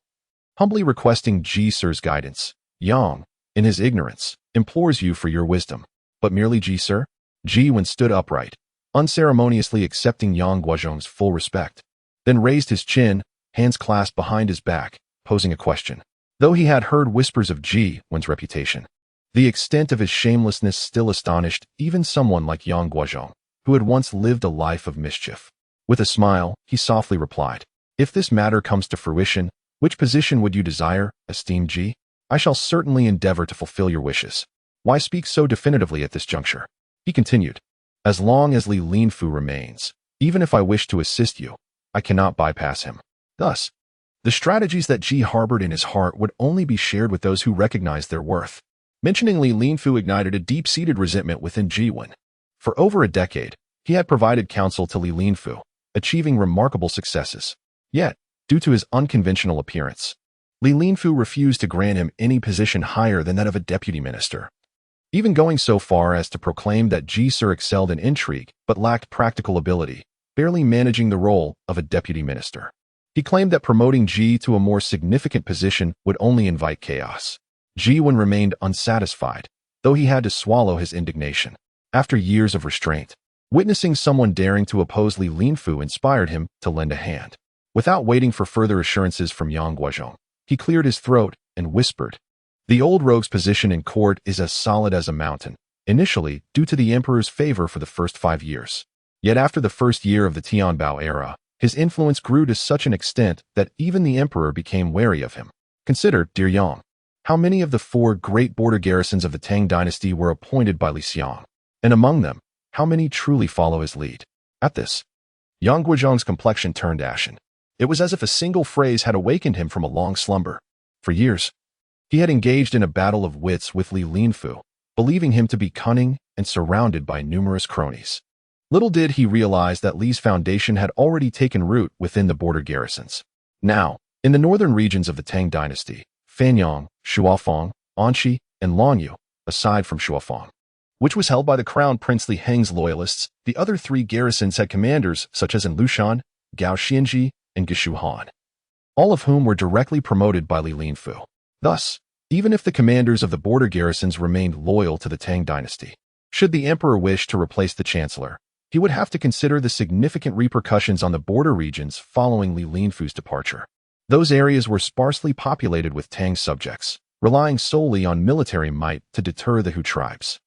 humbly requesting Ji Sir's guidance. Yang, in his ignorance, implores you for your wisdom. But merely Ji Sir? Ji Wen stood upright, unceremoniously accepting Yang Guozhong's full respect, then raised his chin, hands clasped behind his back, posing a question. Though he had heard whispers of Ji Wen's reputation, the extent of his shamelessness still astonished even someone like Yang Guozhong, who had once lived a life of mischief. With a smile, he softly replied, "If this matter comes to fruition, which position would you desire, esteemed Ji? I shall certainly endeavor to fulfill your wishes." Why speak so definitively at this juncture? He continued, "As long as Li Linfu remains, even if I wish to assist you, I cannot bypass him." Thus, the strategies that Ji harbored in his heart would only be shared with those who recognized their worth. Mentioning Li Linfu ignited a deep-seated resentment within Ji Wen. For over a decade, he had provided counsel to Li Linfu, achieving remarkable successes. Yet, due to his unconventional appearance, Li Linfu refused to grant him any position higher than that of a deputy minister, even going so far as to proclaim that Ji Sir excelled in intrigue but lacked practical ability, barely managing the role of a deputy minister. He claimed that promoting Ji to a more significant position would only invite chaos. Ji Wen remained unsatisfied, though he had to swallow his indignation. After years of restraint, witnessing someone daring to oppose Li Linfu inspired him to lend a hand. Without waiting for further assurances from Yang Guozhong, he cleared his throat and whispered, "The old rogue's position in court is as solid as a mountain, initially due to the emperor's favor for the first 5 years. Yet after the first year of the Tianbao era, his influence grew to such an extent that even the emperor became wary of him. Consider, dear Yang, how many of the 4 great border garrisons of the Tang dynasty were appointed by Li Xiang, and among them, how many truly follow his lead?" At this, Yang Guozhong's complexion turned ashen. It was as if a single phrase had awakened him from a long slumber. For years, he had engaged in a battle of wits with Li Linfu, believing him to be cunning and surrounded by numerous cronies. Little did he realize that Li's foundation had already taken root within the border garrisons. Now, in the northern regions of the Tang dynasty, Fanyang, Shuafang, Anxi, and Lanyu, aside from Shuafang, which was held by the crown prince Li Heng's loyalists, the other 3 garrisons had commanders such as An Lushan, Gao Xianji, and Gishuhan, all of whom were directly promoted by Li Linfu. Thus, even if the commanders of the border garrisons remained loyal to the Tang dynasty, should the emperor wish to replace the chancellor, he would have to consider the significant repercussions on the border regions following Li Linfu's departure. Those areas were sparsely populated with Tang subjects, relying solely on military might to deter the Hu tribes.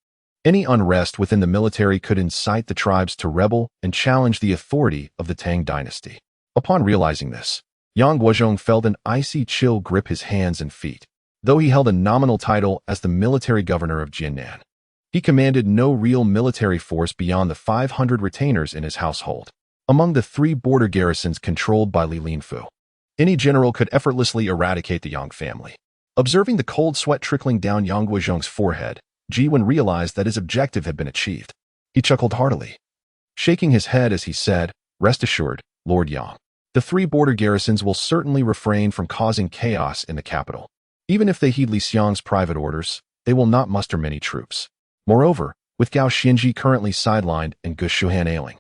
Any unrest within the military could incite the tribes to rebel and challenge the authority of the Tang dynasty. Upon realizing this, Yang Guozhong felt an icy chill grip his hands and feet. Though he held a nominal title as the military governor of Jiannan, he commanded no real military force beyond the 500 retainers in his household. Among the 3 border garrisons controlled by Li Linfu, any general could effortlessly eradicate the Yang family. Observing the cold sweat trickling down Yang Guozhong's forehead, Ji Wen realized that his objective had been achieved. He chuckled heartily, shaking his head as he said, "Rest assured, Lord Yang, the 3 border garrisons will certainly refrain from causing chaos in the capital. Even if they heed Li Xiang's private orders, they will not muster many troops. Moreover, with Gao Xianji currently sidelined and Gushuhan ailing,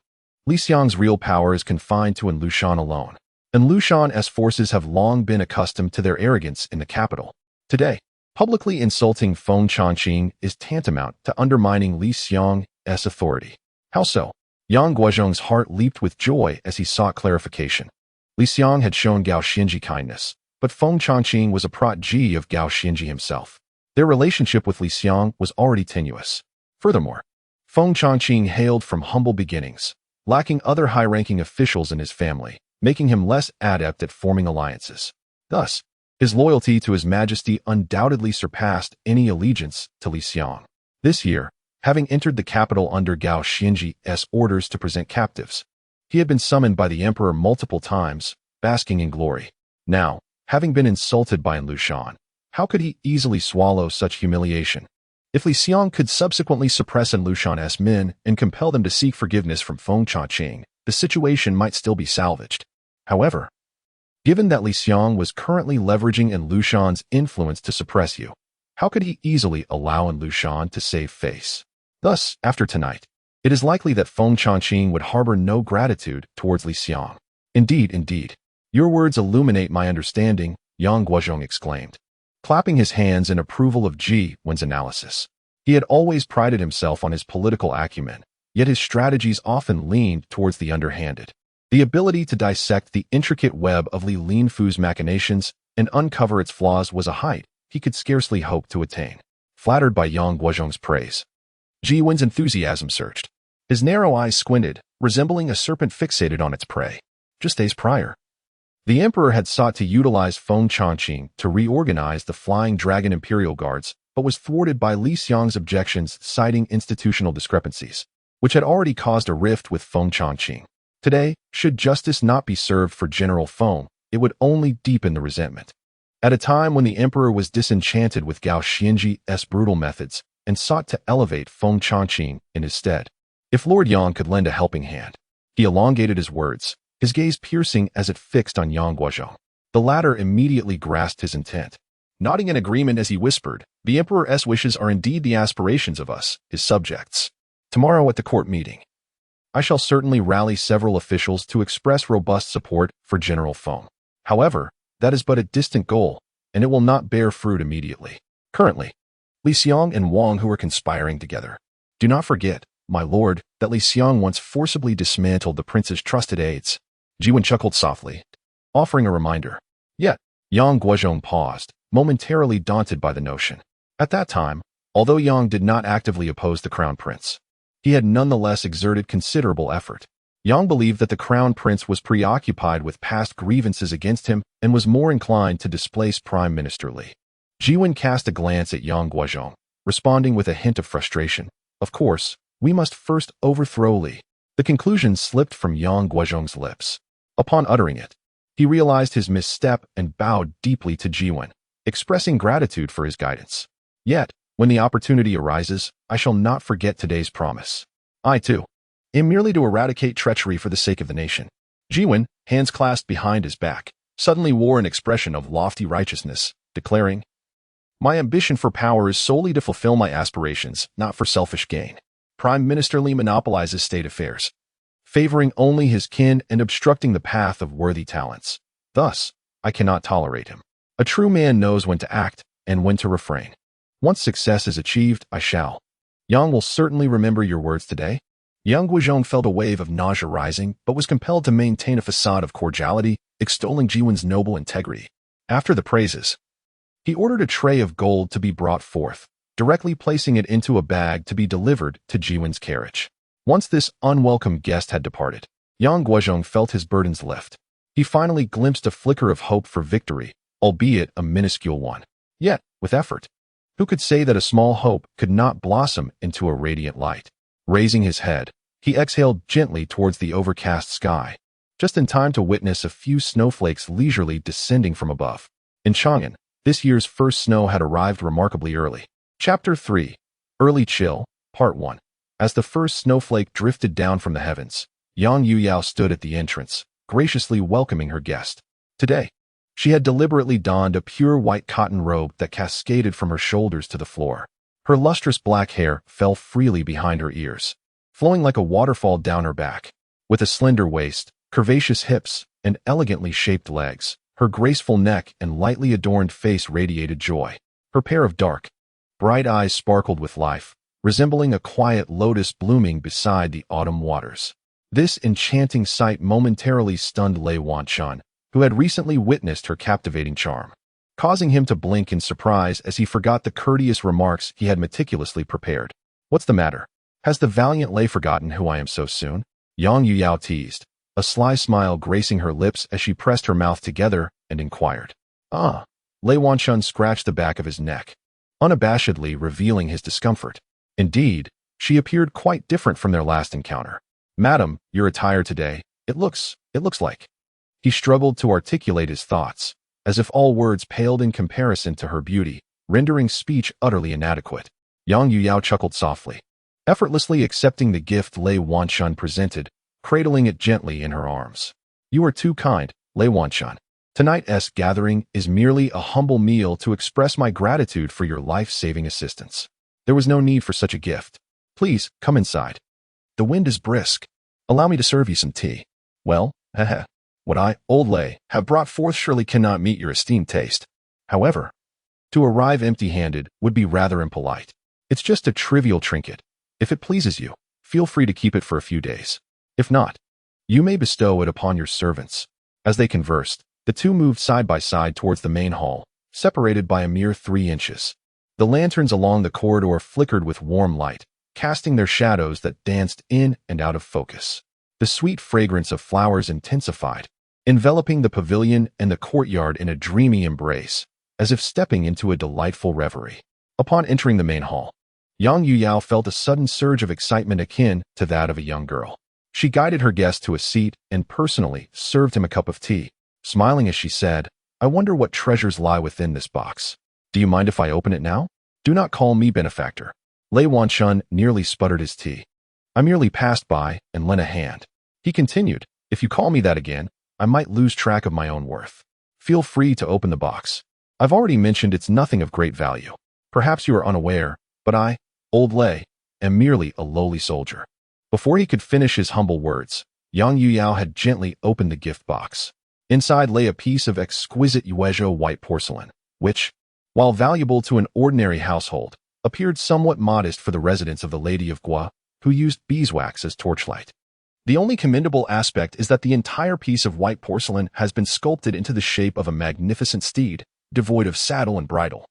Li Xiang's real power is confined to An Lushan alone. An Lushan's forces have long been accustomed to their arrogance in the capital. Today, publicly insulting Feng Changqing is tantamount to undermining Li Xiang's authority." How so? Yang Guozhong's heart leaped with joy as he sought clarification. Li Xiang had shown Gao Xianji kindness, but Feng Changqing was a protege of Gao Xianji himself. Their relationship with Li Xiang was already tenuous. Furthermore, Feng Changqing hailed from humble beginnings, lacking other high-ranking officials in his family, making him less adept at forming alliances. Thus, his loyalty to His Majesty undoubtedly surpassed any allegiance to Li Xiang. This year, having entered the capital under Gao Xianji's orders to present captives, he had been summoned by the emperor multiple times, basking in glory. Now, having been insulted by An Lushan, how could he easily swallow such humiliation? If Li Xiang could subsequently suppress An Lushan's men and compel them to seek forgiveness from Feng Changqing, the situation might still be salvaged. However, given that Li Xiang was currently leveraging An Lushan's influence to suppress you, how could he easily allow An Lushan to save face? Thus, after tonight, it is likely that Feng Changqing would harbor no gratitude towards Li Xiang. Indeed, your words illuminate my understanding, Yang Guozhong exclaimed, clapping his hands in approval of Ji Wen's analysis. He had always prided himself on his political acumen, yet his strategies often leaned towards the underhanded. The ability to dissect the intricate web of Li Linfu's machinations and uncover its flaws was a height he could scarcely hope to attain. Flattered by Yang Guozhong's praise, Ji Wen's enthusiasm surged. His narrow eyes squinted, resembling a serpent fixated on its prey. Just days prior, the emperor had sought to utilize Feng Changqing to reorganize the Flying Dragon Imperial Guards, but was thwarted by Li Xiang's objections citing institutional discrepancies, which had already caused a rift with Feng Changqing. Today, should justice not be served for General Feng, it would only deepen the resentment. At a time when the emperor was disenchanted with Gao Xianji's brutal methods and sought to elevate Feng Changqing in his stead, if Lord Yang could lend a helping hand. He elongated his words, his gaze piercing as it fixed on Yang Guozhong. The latter immediately grasped his intent. Nodding in agreement as he whispered, the emperor's wishes are indeed the aspirations of us, his subjects. Tomorrow at the court meeting, I shall certainly rally several officials to express robust support for General Feng. However, that is but a distant goal, and it will not bear fruit immediately. Currently, Li Xiang and Wang Hu are conspiring together. Do not forget, my lord, that Li Xiang once forcibly dismantled the prince's trusted aides. Ji Wen chuckled softly, offering a reminder. Yet, Yang Guozhong paused, momentarily daunted by the notion. At that time, although Yang did not actively oppose the crown prince, he had nonetheless exerted considerable effort. Yang believed that the crown prince was preoccupied with past grievances against him and was more inclined to displace Prime Minister Li. Ji Wen cast a glance at Yang Guozhong, responding with a hint of frustration. Of course, we must first overthrow Li. The conclusion slipped from Yang Guozhong's lips. Upon uttering it, he realized his misstep and bowed deeply to Ji Wen, expressing gratitude for his guidance. Yet, when the opportunity arises, I shall not forget today's promise. I, too, am merely to eradicate treachery for the sake of the nation. Ji Wen, hands clasped behind his back, suddenly wore an expression of lofty righteousness, declaring, My ambition for power is solely to fulfill my aspirations, not for selfish gain. Prime Minister Li monopolizes state affairs, favoring only his kin and obstructing the path of worthy talents. Thus, I cannot tolerate him. A true man knows when to act and when to refrain. Once success is achieved, I shall. Yang will certainly remember your words today. Yang Guozhong felt a wave of nausea rising, but was compelled to maintain a facade of cordiality, extolling Ji Wen's noble integrity. After the praises, he ordered a tray of gold to be brought forth, directly placing it into a bag to be delivered to Ji Wen's carriage. Once this unwelcome guest had departed, Yang Guozhong felt his burdens lift. He finally glimpsed a flicker of hope for victory, albeit a minuscule one. Yet, with effort, who could say that a small hope could not blossom into a radiant light? Raising his head, he exhaled gently towards the overcast sky, just in time to witness a few snowflakes leisurely descending from above. In Chang'an, this year's first snow had arrived remarkably early. Chapter 3, Early Chill, Part 1. As the first snowflake drifted down from the heavens, Yang Yuyao stood at the entrance, graciously welcoming her guest. Today, she had deliberately donned a pure white cotton robe that cascaded from her shoulders to the floor. Her lustrous black hair fell freely behind her ears, flowing like a waterfall down her back. With a slender waist, curvaceous hips, and elegantly shaped legs, her graceful neck and lightly adorned face radiated joy. Her pair of dark, bright eyes sparkled with life, resembling a quiet lotus blooming beside the autumn waters. This enchanting sight momentarily stunned Lei Wanchun, who had recently witnessed her captivating charm, causing him to blink in surprise as he forgot the courteous remarks he had meticulously prepared. What's the matter? Has the valiant Lei forgotten who I am so soon? Yang Yuyao teased, a sly smile gracing her lips as she pressed her mouth together and inquired. Ah. Lei Wanchun scratched the back of his neck, unabashedly revealing his discomfort. Indeed, she appeared quite different from their last encounter. Madam, your attire today, it looks like. He struggled to articulate his thoughts, as if all words paled in comparison to her beauty, rendering speech utterly inadequate. Yang Yuyao chuckled softly, effortlessly accepting the gift Lei Wanshun presented, cradling it gently in her arms. You are too kind, Lei Wanshun. Tonight's gathering is merely a humble meal to express my gratitude for your life-saving assistance. There was no need for such a gift. Please, come inside. The wind is brisk. Allow me to serve you some tea. Well, what I, old Lei, have brought forth surely cannot meet your esteemed taste. However, to arrive empty-handed would be rather impolite. It's just a trivial trinket. If it pleases you, feel free to keep it for a few days. If not, you may bestow it upon your servants. As they conversed, the two moved side by side towards the main hall, separated by a mere 3 inches. The lanterns along the corridor flickered with warm light, casting their shadows that danced in and out of focus. The sweet fragrance of flowers intensified, enveloping the pavilion and the courtyard in a dreamy embrace, as if stepping into a delightful reverie. Upon entering the main hall, Yang Yuyao felt a sudden surge of excitement akin to that of a young girl. She guided her guest to a seat and personally served him a cup of tea, smiling as she said, I wonder what treasures lie within this box. Do you mind if I open it now? Do not call me benefactor. Lei Wanshun nearly sputtered his tea. I merely passed by and lent a hand. He continued, if you call me that again, I might lose track of my own worth. Feel free to open the box. I've already mentioned it's nothing of great value. Perhaps you are unaware, but I, old Lei, am merely a lowly soldier. Before he could finish his humble words, Yang Yuyao had gently opened the gift box. Inside lay a piece of exquisite Yuezhou white porcelain, which, while valuable to an ordinary household, appeared somewhat modest for the residence of the Lady of Gua, who used beeswax as torchlight. The only commendable aspect is that the entire piece of white porcelain has been sculpted into the shape of a magnificent steed, devoid of saddle and bridle,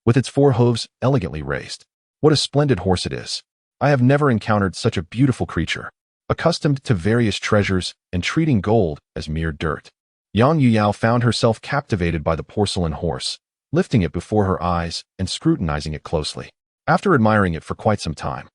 with its 4 hooves elegantly raised. What a splendid horse it is! I have never encountered such a beautiful creature, accustomed to various treasures and treating gold as mere dirt. Yang Yuyao found herself captivated by the porcelain horse, lifting it before her eyes and scrutinizing it closely. After admiring it for quite some time,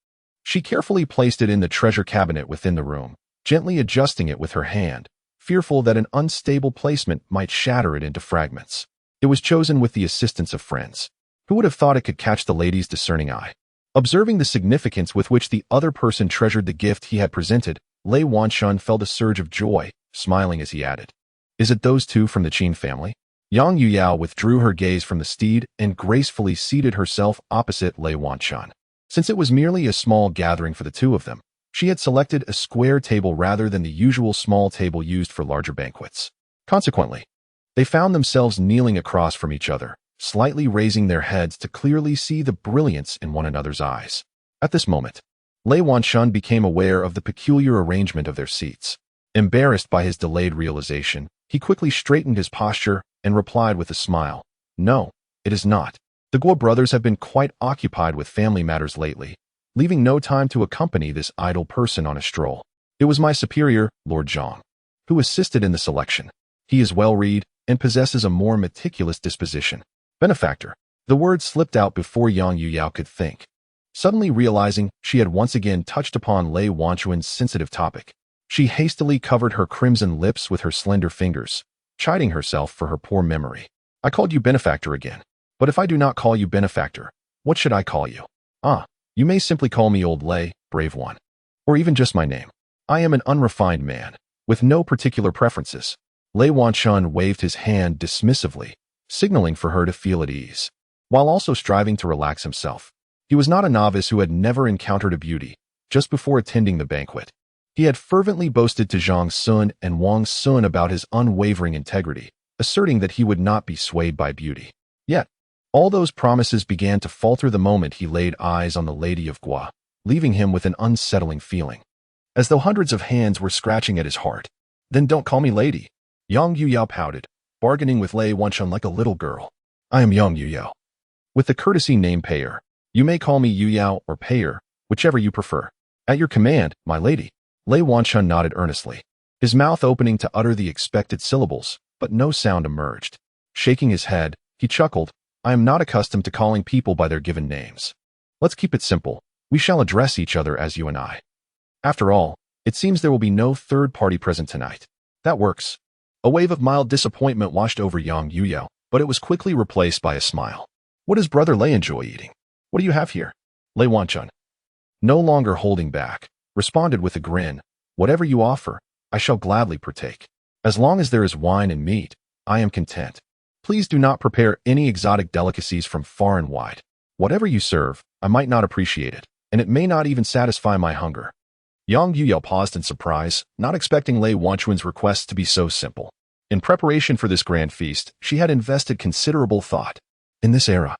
she carefully placed it in the treasure cabinet within the room, gently adjusting it with her hand, fearful that an unstable placement might shatter it into fragments. It was chosen with the assistance of friends. Who would have thought it could catch the lady's discerning eye? Observing the significance with which the other person treasured the gift he had presented, Lei Wanshun felt a surge of joy, smiling as he added, Is it those two from the Qin family? Yang Yuyao withdrew her gaze from the steed and gracefully seated herself opposite Lei Wanshun. Since it was merely a small gathering for the two of them, she had selected a square table rather than the usual small table used for larger banquets. Consequently, they found themselves kneeling across from each other, slightly raising their heads to clearly see the brilliance in one another's eyes. At this moment, Lei Wanshun became aware of the peculiar arrangement of their seats. Embarrassed by his delayed realization, he quickly straightened his posture and replied with a smile, No, it is not. The Guo brothers have been quite occupied with family matters lately, leaving no time to accompany this idle person on a stroll. It was my superior, Lord Zhang, who assisted in the selection. He is well-read and possesses a more meticulous disposition. Benefactor. The word slipped out before Yang Yuyao could think. Suddenly realizing she had once again touched upon Lei Wanshun's sensitive topic, she hastily covered her crimson lips with her slender fingers, chiding herself for her poor memory. I called you benefactor again. But if I do not call you benefactor, what should I call you? You may simply call me Old Lei, brave one. Or even just my name. I am an unrefined man, with no particular preferences. Lei Wanshun waved his hand dismissively, signaling for her to feel at ease, while also striving to relax himself. He was not a novice who had never encountered a beauty. Just before attending the banquet, he had fervently boasted to Zhang Sun and Wang Xun about his unwavering integrity, asserting that he would not be swayed by beauty. Yet, all those promises began to falter the moment he laid eyes on the Lady of Gua, leaving him with an unsettling feeling, as though hundreds of hands were scratching at his heart. Then don't call me lady. Yang Yuyao pouted, bargaining with Lei Wanshun like a little girl. I am Yang Yuyao. With the courtesy name payer, you may call me Yuyao or payer, whichever you prefer. At your command, my lady. Lei Wanshun nodded earnestly, his mouth opening to utter the expected syllables, but no sound emerged. Shaking his head, he chuckled, I am not accustomed to calling people by their given names. Let's keep it simple. We shall address each other as you and I. After all, it seems there will be no third party present tonight. That works. A wave of mild disappointment washed over Yang Yuyao, but it was quickly replaced by a smile. What does Brother Lei enjoy eating? What do you have here? Lei Wanchun, no longer holding back, responded with a grin. Whatever you offer, I shall gladly partake. As long as there is wine and meat, I am content. Please do not prepare any exotic delicacies from far and wide. Whatever you serve, I might not appreciate it, and it may not even satisfy my hunger. Yang Yuyao paused in surprise, not expecting Lei Wanchun's requests to be so simple. In preparation for this grand feast, she had invested considerable thought. In this era,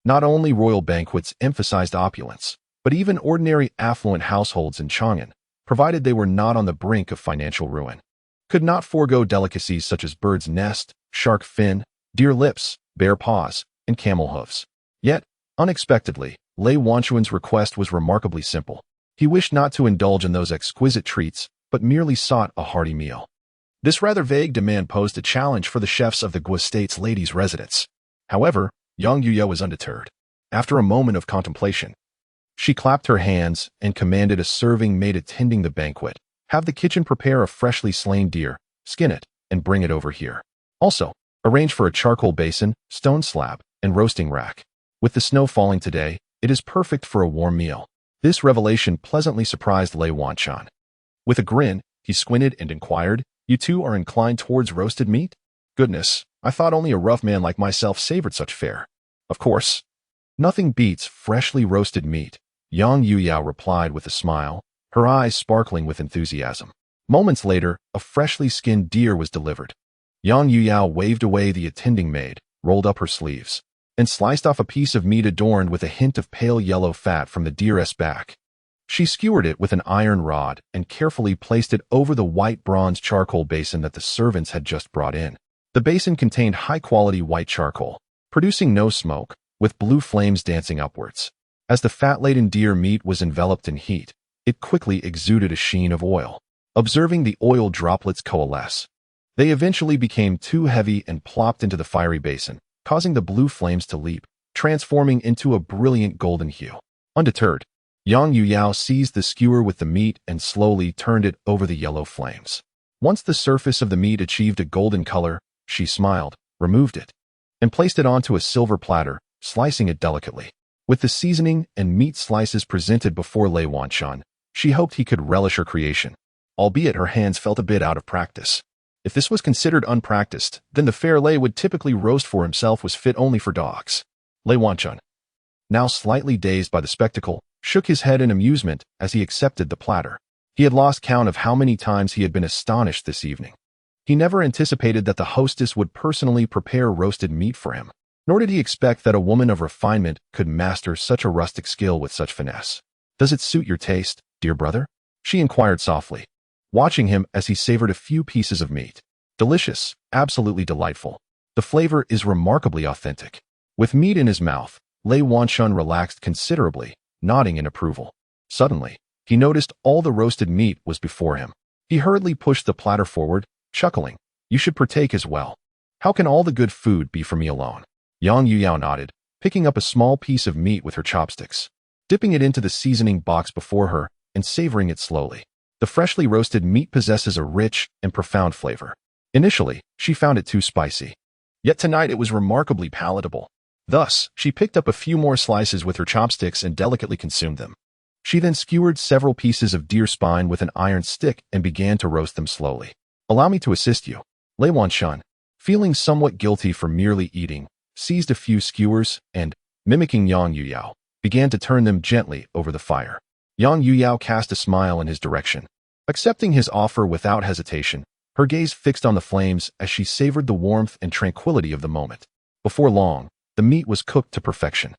not only royal banquets emphasized opulence, but even ordinary affluent households in Chang'an, provided they were not on the brink of financial ruin, could not forego delicacies such as bird's nest, shark fin, deer lips, bear paws, and camel hooves. Yet, unexpectedly, Lei Wanchun's request was remarkably simple. He wished not to indulge in those exquisite treats, but merely sought a hearty meal. This rather vague demand posed a challenge for the chefs of the Guo State's ladies' residence. However, Yang Yuyao was undeterred. After a moment of contemplation, she clapped her hands and commanded a serving maid attending the banquet, "Have the kitchen prepare a freshly slain deer, skin it, and bring it over here. Also, arrange for a charcoal basin, stone slab, and roasting rack. With the snow falling today, it is perfect for a warm meal." This revelation pleasantly surprised Lei Wanchun. With a grin, he squinted and inquired, "You two are inclined towards roasted meat? Goodness, I thought only a rough man like myself savored such fare." "Of course. Nothing beats freshly roasted meat," Yang Yuyao replied with a smile, her eyes sparkling with enthusiasm. Moments later, a freshly skinned deer was delivered. Yang Yuyao waved away the attending maid, rolled up her sleeves, and sliced off a piece of meat adorned with a hint of pale yellow fat from the deer's back. She skewered it with an iron rod and carefully placed it over the white bronze charcoal basin that the servants had just brought in. The basin contained high-quality white charcoal, producing no smoke, with blue flames dancing upwards. As the fat-laden deer meat was enveloped in heat, it quickly exuded a sheen of oil. Observing the oil droplets coalesce, they eventually became too heavy and plopped into the fiery basin, causing the blue flames to leap, transforming into a brilliant golden hue. Undeterred, Yang Yuyao seized the skewer with the meat and slowly turned it over the yellow flames. Once the surface of the meat achieved a golden color, she smiled, removed it, and placed it onto a silver platter, slicing it delicately. With the seasoning and meat slices presented before Lei Wanchun, she hoped he could relish her creation, albeit her hands felt a bit out of practice. If this was considered unpracticed, then the fare Lei would typically roast for himself was fit only for dogs. Lei Wanchun, now slightly dazed by the spectacle, shook his head in amusement as he accepted the platter. He had lost count of how many times he had been astonished this evening. He never anticipated that the hostess would personally prepare roasted meat for him, nor did he expect that a woman of refinement could master such a rustic skill with such finesse. "Does it suit your taste, dear brother?" she inquired softly, watching him as he savored a few pieces of meat. "Delicious, absolutely delightful. The flavor is remarkably authentic." With meat in his mouth, Lei Wanchun relaxed considerably, nodding in approval. Suddenly, he noticed all the roasted meat was before him. He hurriedly pushed the platter forward, chuckling, "You should partake as well. How can all the good food be for me alone?" Yang Yuyao nodded, picking up a small piece of meat with her chopsticks, dipping it into the seasoning box before her, and savoring it slowly. The freshly roasted meat possesses a rich and profound flavor. Initially, she found it too spicy. Yet tonight it was remarkably palatable. Thus, she picked up a few more slices with her chopsticks and delicately consumed them. She then skewered several pieces of deer spine with an iron stick and began to roast them slowly. "Allow me to assist you." Lei Wanchun, feeling somewhat guilty for merely eating, seized a few skewers and, mimicking Yang Yuyao, began to turn them gently over the fire. Yang Yuyao cast a smile in his direction. Accepting his offer without hesitation, her gaze fixed on the flames as she savored the warmth and tranquility of the moment. Before long, the meat was cooked to perfection.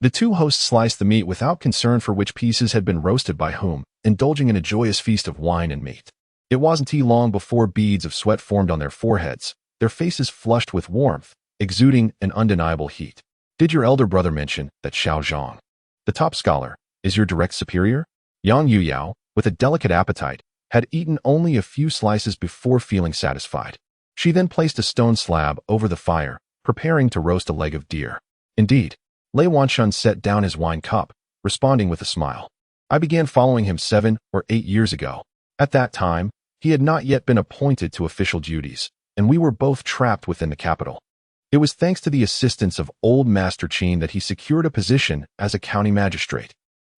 The two hosts sliced the meat without concern for which pieces had been roasted by whom, indulging in a joyous feast of wine and meat. It wasn't long before beads of sweat formed on their foreheads, their faces flushed with warmth, exuding an undeniable heat. "Did your elder brother mention that Xiao Zhang, the top scholar, is your direct superior?" Yang Yuyao, with a delicate appetite, had eaten only a few slices before feeling satisfied. She then placed a stone slab over the fire, preparing to roast a leg of deer. Indeed, Lei Wanchun set down his wine cup, responding with a smile. "I began following him 7 or 8 years ago. At that time, he had not yet been appointed to official duties, and we were both trapped within the capital. It was thanks to the assistance of old Master Qin that he secured a position as a county magistrate.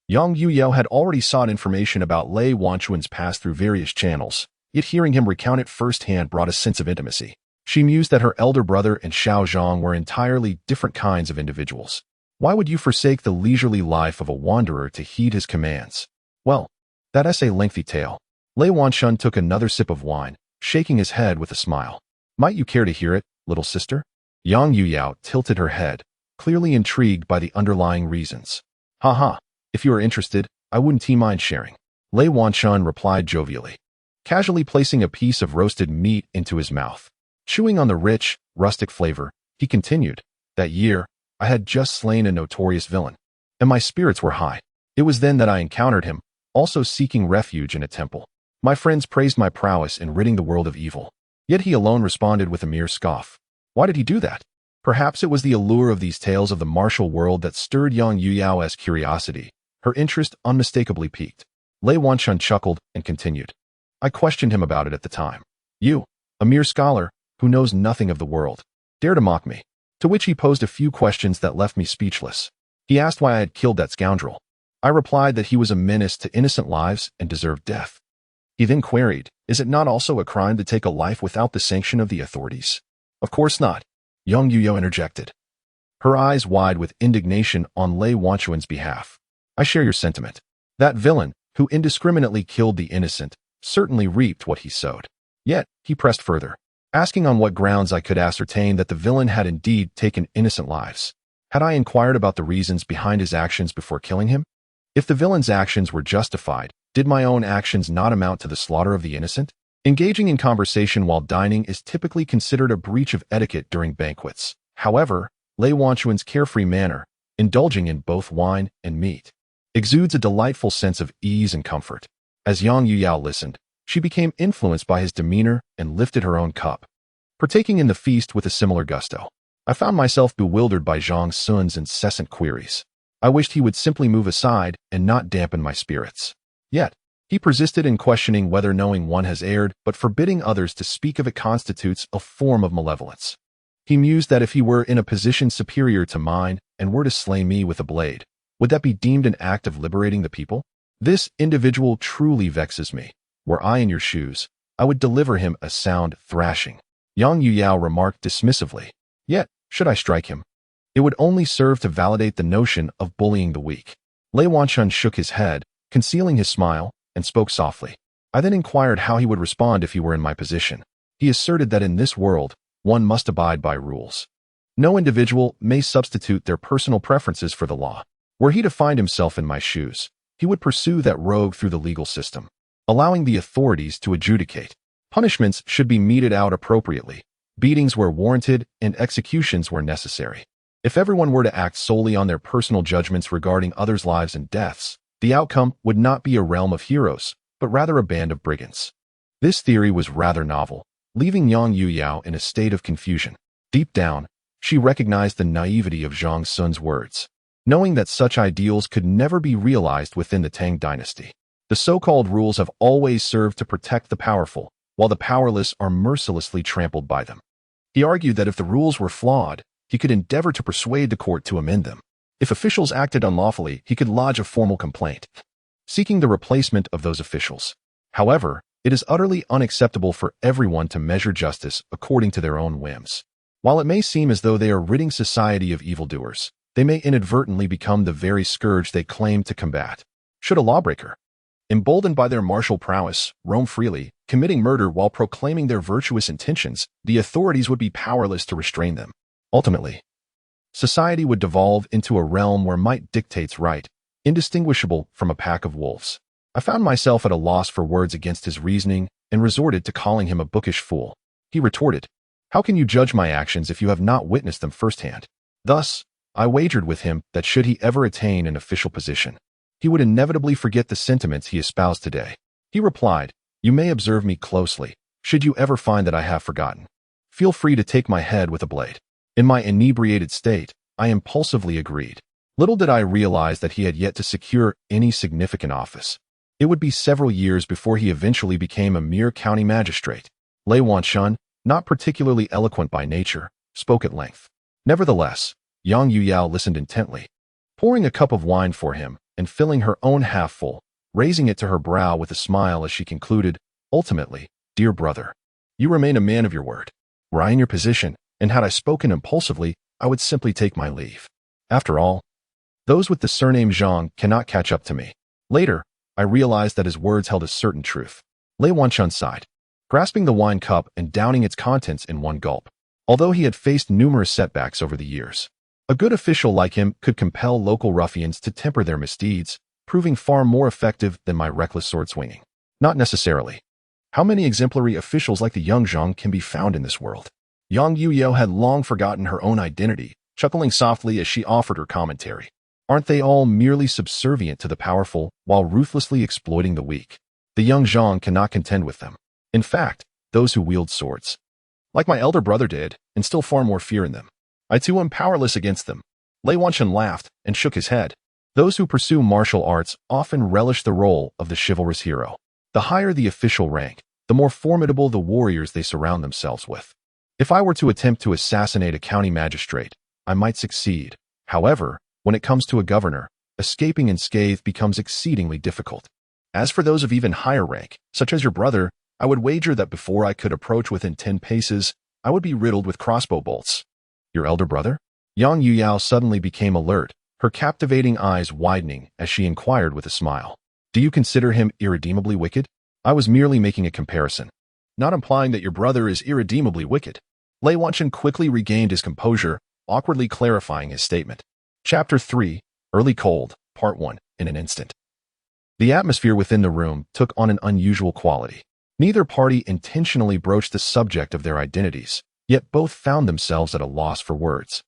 Yang Yuyao had already sought information about Lei Wanquan's past through various channels, yet hearing him recount it firsthand brought a sense of intimacy. She mused that her elder brother and Xiao Zhang were entirely different kinds of individuals. Why would you forsake the leisurely life of a wanderer to heed his commands? Well, that's a lengthy tale. Lei Wanquan took another sip of wine, shaking his head with a smile. Might you care to hear it, little sister? Yang Yuyao tilted her head, clearly intrigued by the underlying reasons. Haha, if you are interested, I wouldn't mind sharing. Lei Wanquan replied jovially, casually placing a piece of roasted meat into his mouth. Chewing on the rich, rustic flavor, he continued, that year, I had just slain a notorious villain, and my spirits were high. It was then that I encountered him, also seeking refuge in a temple. My friends praised my prowess in ridding the world of evil, yet he alone responded with a mere scoff. Why did he do that? Perhaps it was the allure of these tales of the martial world that stirred Yang Yuyao's curiosity. Her interest unmistakably piqued. Lei Wanquan chuckled and continued. I questioned him about it at the time. You, a mere scholar, who knows nothing of the world, dare to mock me. To which he posed a few questions that left me speechless. He asked why I had killed that scoundrel. I replied that he was a menace to innocent lives and deserved death. He then queried, is it not also a crime to take a life without the sanction of the authorities? Of course not, Yang Yuyao interjected, her eyes wide with indignation on Lei Wanquan's behalf. I share your sentiment. That villain, who indiscriminately killed the innocent, certainly reaped what he sowed. Yet, he pressed further, asking on what grounds I could ascertain that the villain had indeed taken innocent lives. Had I inquired about the reasons behind his actions before killing him? If the villain's actions were justified, did my own actions not amount to the slaughter of the innocent? Engaging in conversation while dining is typically considered a breach of etiquette during banquets. However, Lei Wanquan's carefree manner, indulging in both wine and meat, exudes a delightful sense of ease and comfort. As Yang Yuyao listened, she became influenced by his demeanor and lifted her own cup, partaking in the feast with a similar gusto. I found myself bewildered by Zhang Sun's incessant queries. I wished he would simply move aside and not dampen my spirits. Yet, he persisted in questioning whether knowing one has erred but forbidding others to speak of it constitutes a form of malevolence. He mused that if he were in a position superior to mine and were to slay me with a blade, would that be deemed an act of liberating the people? This individual truly vexes me. Were I in your shoes, I would deliver him a sound thrashing. Yang Yuyao remarked dismissively. Yet, should I strike him? It would only serve to validate the notion of bullying the weak. Lei Wanquan shook his head, concealing his smile, and spoke softly. I then inquired how he would respond if he were in my position. He asserted that in this world, one must abide by rules. No individual may substitute their personal preferences for the law. Were he to find himself in my shoes, he would pursue that rogue through the legal system, allowing the authorities to adjudicate. Punishments should be meted out appropriately, beatings where warranted, and executions where necessary. If everyone were to act solely on their personal judgments regarding others' lives and deaths, the outcome would not be a realm of heroes, but rather a band of brigands. This theory was rather novel, leaving Yang Yuyao in a state of confusion. Deep down, she recognized the naivety of Zhang Sun's words, knowing that such ideals could never be realized within the Tang dynasty. The so-called rules have always served to protect the powerful, while the powerless are mercilessly trampled by them. He argued that if the rules were flawed, he could endeavor to persuade the court to amend them. If officials acted unlawfully, he could lodge a formal complaint, seeking the replacement of those officials. However, it is utterly unacceptable for everyone to measure justice according to their own whims. While it may seem as though they are ridding society of evildoers, they may inadvertently become the very scourge they claim to combat. Should a lawbreaker, emboldened by their martial prowess, roam freely, committing murder while proclaiming their virtuous intentions, the authorities would be powerless to restrain them. Ultimately, society would devolve into a realm where might dictates right, indistinguishable from a pack of wolves. I found myself at a loss for words against his reasoning and resorted to calling him a bookish fool. He retorted, "How can you judge my actions if you have not witnessed them firsthand?" Thus, I wagered with him that should he ever attain an official position, he would inevitably forget the sentiments he espoused today. He replied, "You may observe me closely. Should you ever find that I have forgotten, feel free to take my head with a blade." In my inebriated state, I impulsively agreed. Little did I realize that he had yet to secure any significant office. It would be several years before he eventually became a mere county magistrate. Lei Wanquan, not particularly eloquent by nature, spoke at length. Nevertheless, Yang Yuyao listened intently. Pouring a cup of wine for him, and filling her own half full, raising it to her brow with a smile as she concluded, "Ultimately, dear brother, you remain a man of your word. Were I in your position, and had I spoken impulsively, I would simply take my leave. After all, those with the surname Zhang cannot catch up to me." Later, I realized that his words held a certain truth. Lei Wanchun sighed, grasping the wine cup and downing its contents in one gulp. Although he had faced numerous setbacks over the years, a good official like him could compel local ruffians to temper their misdeeds, proving far more effective than my reckless sword swinging. Not necessarily. How many exemplary officials like the young Zhang can be found in this world? Yang Yuyao had long forgotten her own identity, chuckling softly as she offered her commentary. Aren't they all merely subservient to the powerful while ruthlessly exploiting the weak? The young Zhang cannot contend with them. In fact, those who wield swords, like my elder brother did, instill far more fear in them. I too am powerless against them. Lei Wanchun laughed and shook his head. Those who pursue martial arts often relish the role of the chivalrous hero. The higher the official rank, the more formidable the warriors they surround themselves with. If I were to attempt to assassinate a county magistrate, I might succeed. However, when it comes to a governor, escaping unscathed becomes exceedingly difficult. As for those of even higher rank, such as your brother, I would wager that before I could approach within 10 paces, I would be riddled with crossbow bolts. Your elder brother? Yang Yuyao suddenly became alert, her captivating eyes widening as she inquired with a smile. Do you consider him irredeemably wicked? I was merely making a comparison, not implying that your brother is irredeemably wicked. Lei Wanchun quickly regained his composure, awkwardly clarifying his statement. Chapter 3, Early Cold, Part 1, in an instant. The atmosphere within the room took on an unusual quality. Neither party intentionally broached the subject of their identities, yet both found themselves at a loss for words,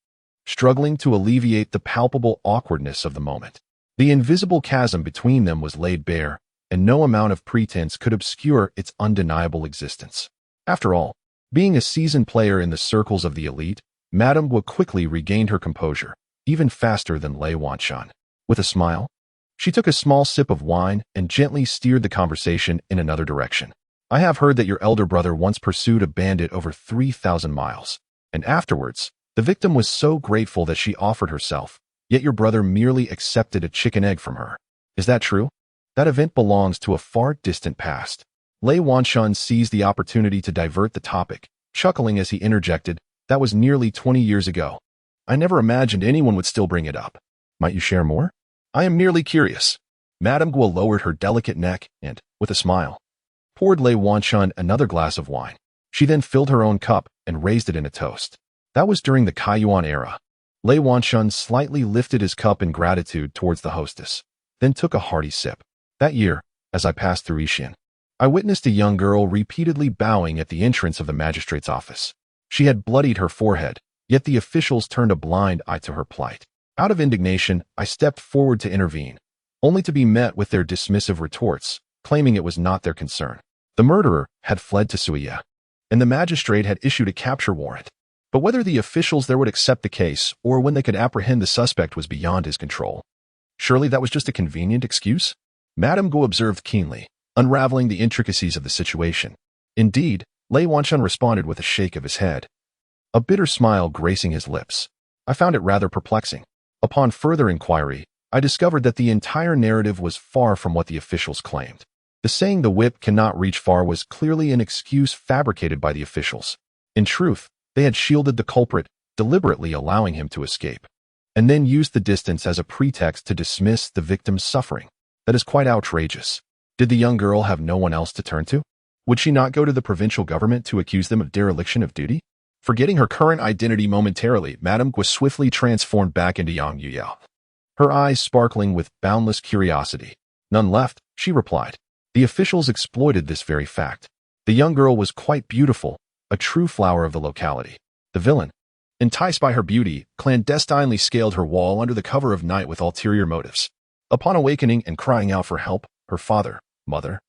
struggling to alleviate the palpable awkwardness of the moment. The invisible chasm between them was laid bare, and no amount of pretense could obscure its undeniable existence. After all, being a seasoned player in the circles of the elite, Madame Wu quickly regained her composure, even faster than Lei Wanchun. With a smile, she took a small sip of wine and gently steered the conversation in another direction. I have heard that your elder brother once pursued a bandit over 3,000 miles, and afterwards, the victim was so grateful that she offered herself, yet your brother merely accepted a chicken egg from her. Is that true? That event belongs to a far distant past. Lei Wanchun seized the opportunity to divert the topic, chuckling as he interjected, that was nearly 20 years ago. I never imagined anyone would still bring it up. Might you share more? I am merely curious. Madame Guo lowered her delicate neck and, with a smile, poured Lei Wanchun another glass of wine. She then filled her own cup and raised it in a toast. That was during the Kaiyuan era. Lei Wanchun slightly lifted his cup in gratitude towards the hostess, then took a hearty sip. That year, as I passed through Yixin, I witnessed a young girl repeatedly bowing at the entrance of the magistrate's office. She had bloodied her forehead, yet the officials turned a blind eye to her plight. Out of indignation, I stepped forward to intervene, only to be met with their dismissive retorts, claiming it was not their concern. The murderer had fled to Suiya, and the magistrate had issued a capture warrant. But whether the officials there would accept the case or when they could apprehend the suspect was beyond his control. Surely that was just a convenient excuse? Madame Guo observed keenly, unraveling the intricacies of the situation. Indeed, Lei Wanchun responded with a shake of his head, a bitter smile gracing his lips. I found it rather perplexing. Upon further inquiry, I discovered that the entire narrative was far from what the officials claimed. The saying the whip cannot reach far was clearly an excuse fabricated by the officials. In truth, they had shielded the culprit, deliberately allowing him to escape, and then used the distance as a pretext to dismiss the victim's suffering. That is quite outrageous. Did the young girl have no one else to turn to? Would she not go to the provincial government to accuse them of dereliction of duty? Forgetting her current identity momentarily, Madame was swiftly transformed back into Yang Yuyao, her eyes sparkling with boundless curiosity. None left, she replied. The officials exploited this very fact. The young girl was quite beautiful, a true flower of the locality. The villain, enticed by her beauty, clandestinely scaled her wall under the cover of night with ulterior motives. Upon awakening and crying out for help, her father, mother,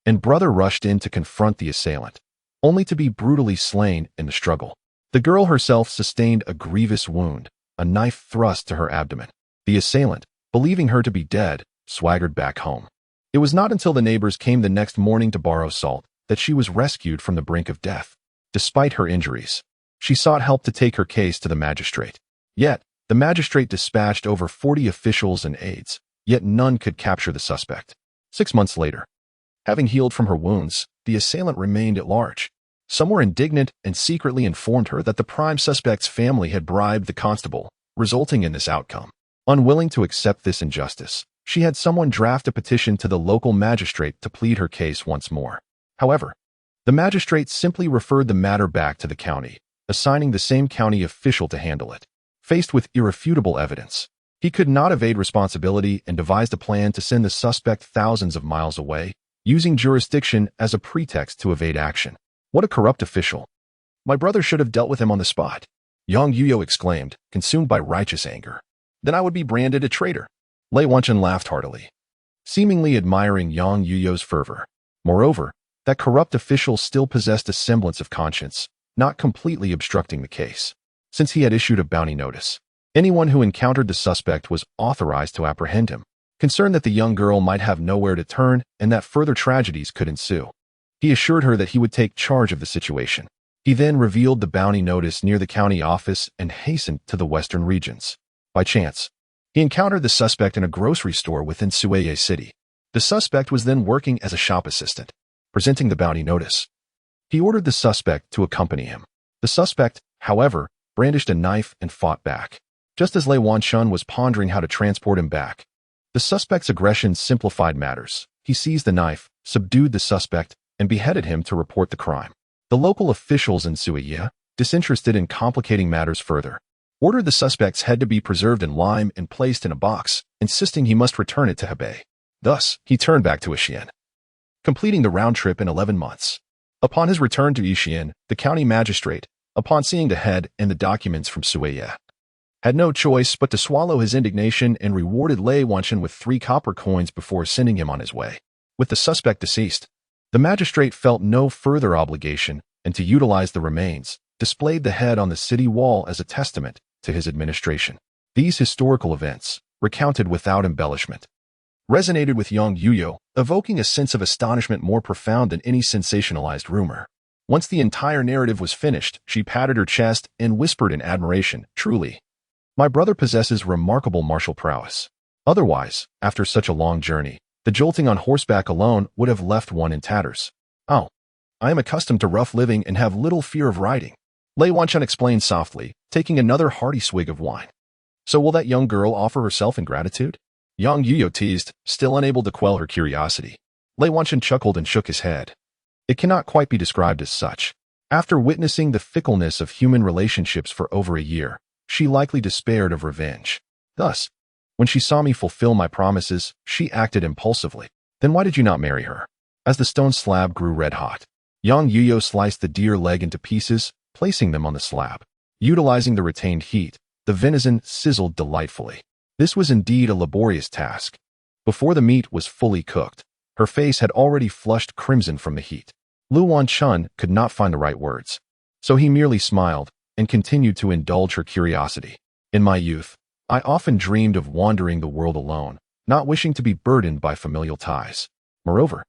and brother rushed in to confront the assailant, only to be brutally slain in the struggle. The girl herself sustained a grievous wound, a knife thrust to her abdomen. The assailant, believing her to be dead, swaggered back home. It was not until the neighbors came the next morning to borrow salt that she was rescued from the brink of death. Despite her injuries, she sought help to take her case to the magistrate. Yet, the magistrate dispatched over 40 officials and aides, yet none could capture the suspect. 6 months later, having healed from her wounds, the assailant remained at large. Some were indignant and secretly informed her that the prime suspect's family had bribed the constable, resulting in this outcome. Unwilling to accept this injustice, she had someone draft a petition to the local magistrate to plead her case once more. However, the magistrate simply referred the matter back to the county, assigning the same county official to handle it. Faced with irrefutable evidence, he could not evade responsibility and devised a plan to send the suspect thousands of miles away, using jurisdiction as a pretext to evade action. What a corrupt official. My brother should have dealt with him on the spot, Yang Yuyo exclaimed, consumed by righteous anger. Then I would be branded a traitor. Lei Wanchen laughed heartily, seemingly admiring Yang Yuyo's fervor. Moreover, that corrupt official still possessed a semblance of conscience, not completely obstructing the case. Since he had issued a bounty notice, anyone who encountered the suspect was authorized to apprehend him, concerned that the young girl might have nowhere to turn and that further tragedies could ensue. He assured her that he would take charge of the situation. He then revealed the bounty notice near the county office and hastened to the western regions. By chance, he encountered the suspect in a grocery store within Chang'an City. The suspect was then working as a shop assistant. Presenting the bounty notice, he ordered the suspect to accompany him. The suspect, however, brandished a knife and fought back. Just as Lei Wanchen was pondering how to transport him back, the suspect's aggression simplified matters. He seized the knife, subdued the suspect, and beheaded him to report the crime. The local officials in Suiya, disinterested in complicating matters further, ordered the suspect's head to be preserved in lime and placed in a box, insisting he must return it to Hebei. Thus, he turned back to Yixian, completing the round trip in 11 months. Upon his return to Yixian, the county magistrate, upon seeing the head and the documents from Suiya, had no choice but to swallow his indignation and rewarded Lei Wanchen with 3 copper coins before sending him on his way. With the suspect deceased, the magistrate felt no further obligation and to utilize the remains, displayed the head on the city wall as a testament to his administration. These historical events, recounted without embellishment, resonated with Yang Yuyo, evoking a sense of astonishment more profound than any sensationalized rumor. Once the entire narrative was finished, she patted her chest and whispered in admiration, "Truly, my brother possesses remarkable martial prowess. Otherwise, after such a long journey, the jolting on horseback alone would have left one in tatters. Oh, I am accustomed to rough living and have little fear of riding," Lei Wanchen explained softly, taking another hearty swig of wine. "So will that young girl offer herself in gratitude?" Yang Yuyo teased, still unable to quell her curiosity. Lei Wanchen chuckled and shook his head. It cannot quite be described as such. After witnessing the fickleness of human relationships for over a year, she likely despaired of revenge. Thus, when she saw me fulfill my promises, she acted impulsively. Then why did you not marry her? As the stone slab grew red-hot, Yang Yuyo sliced the deer leg into pieces, placing them on the slab. Utilizing the retained heat, the venison sizzled delightfully. This was indeed a laborious task. Before the meat was fully cooked, her face had already flushed crimson from the heat. Lu Wanchun could not find the right words, so he merely smiled and continued to indulge her curiosity. In my youth, I often dreamed of wandering the world alone, not wishing to be burdened by familial ties. Moreover,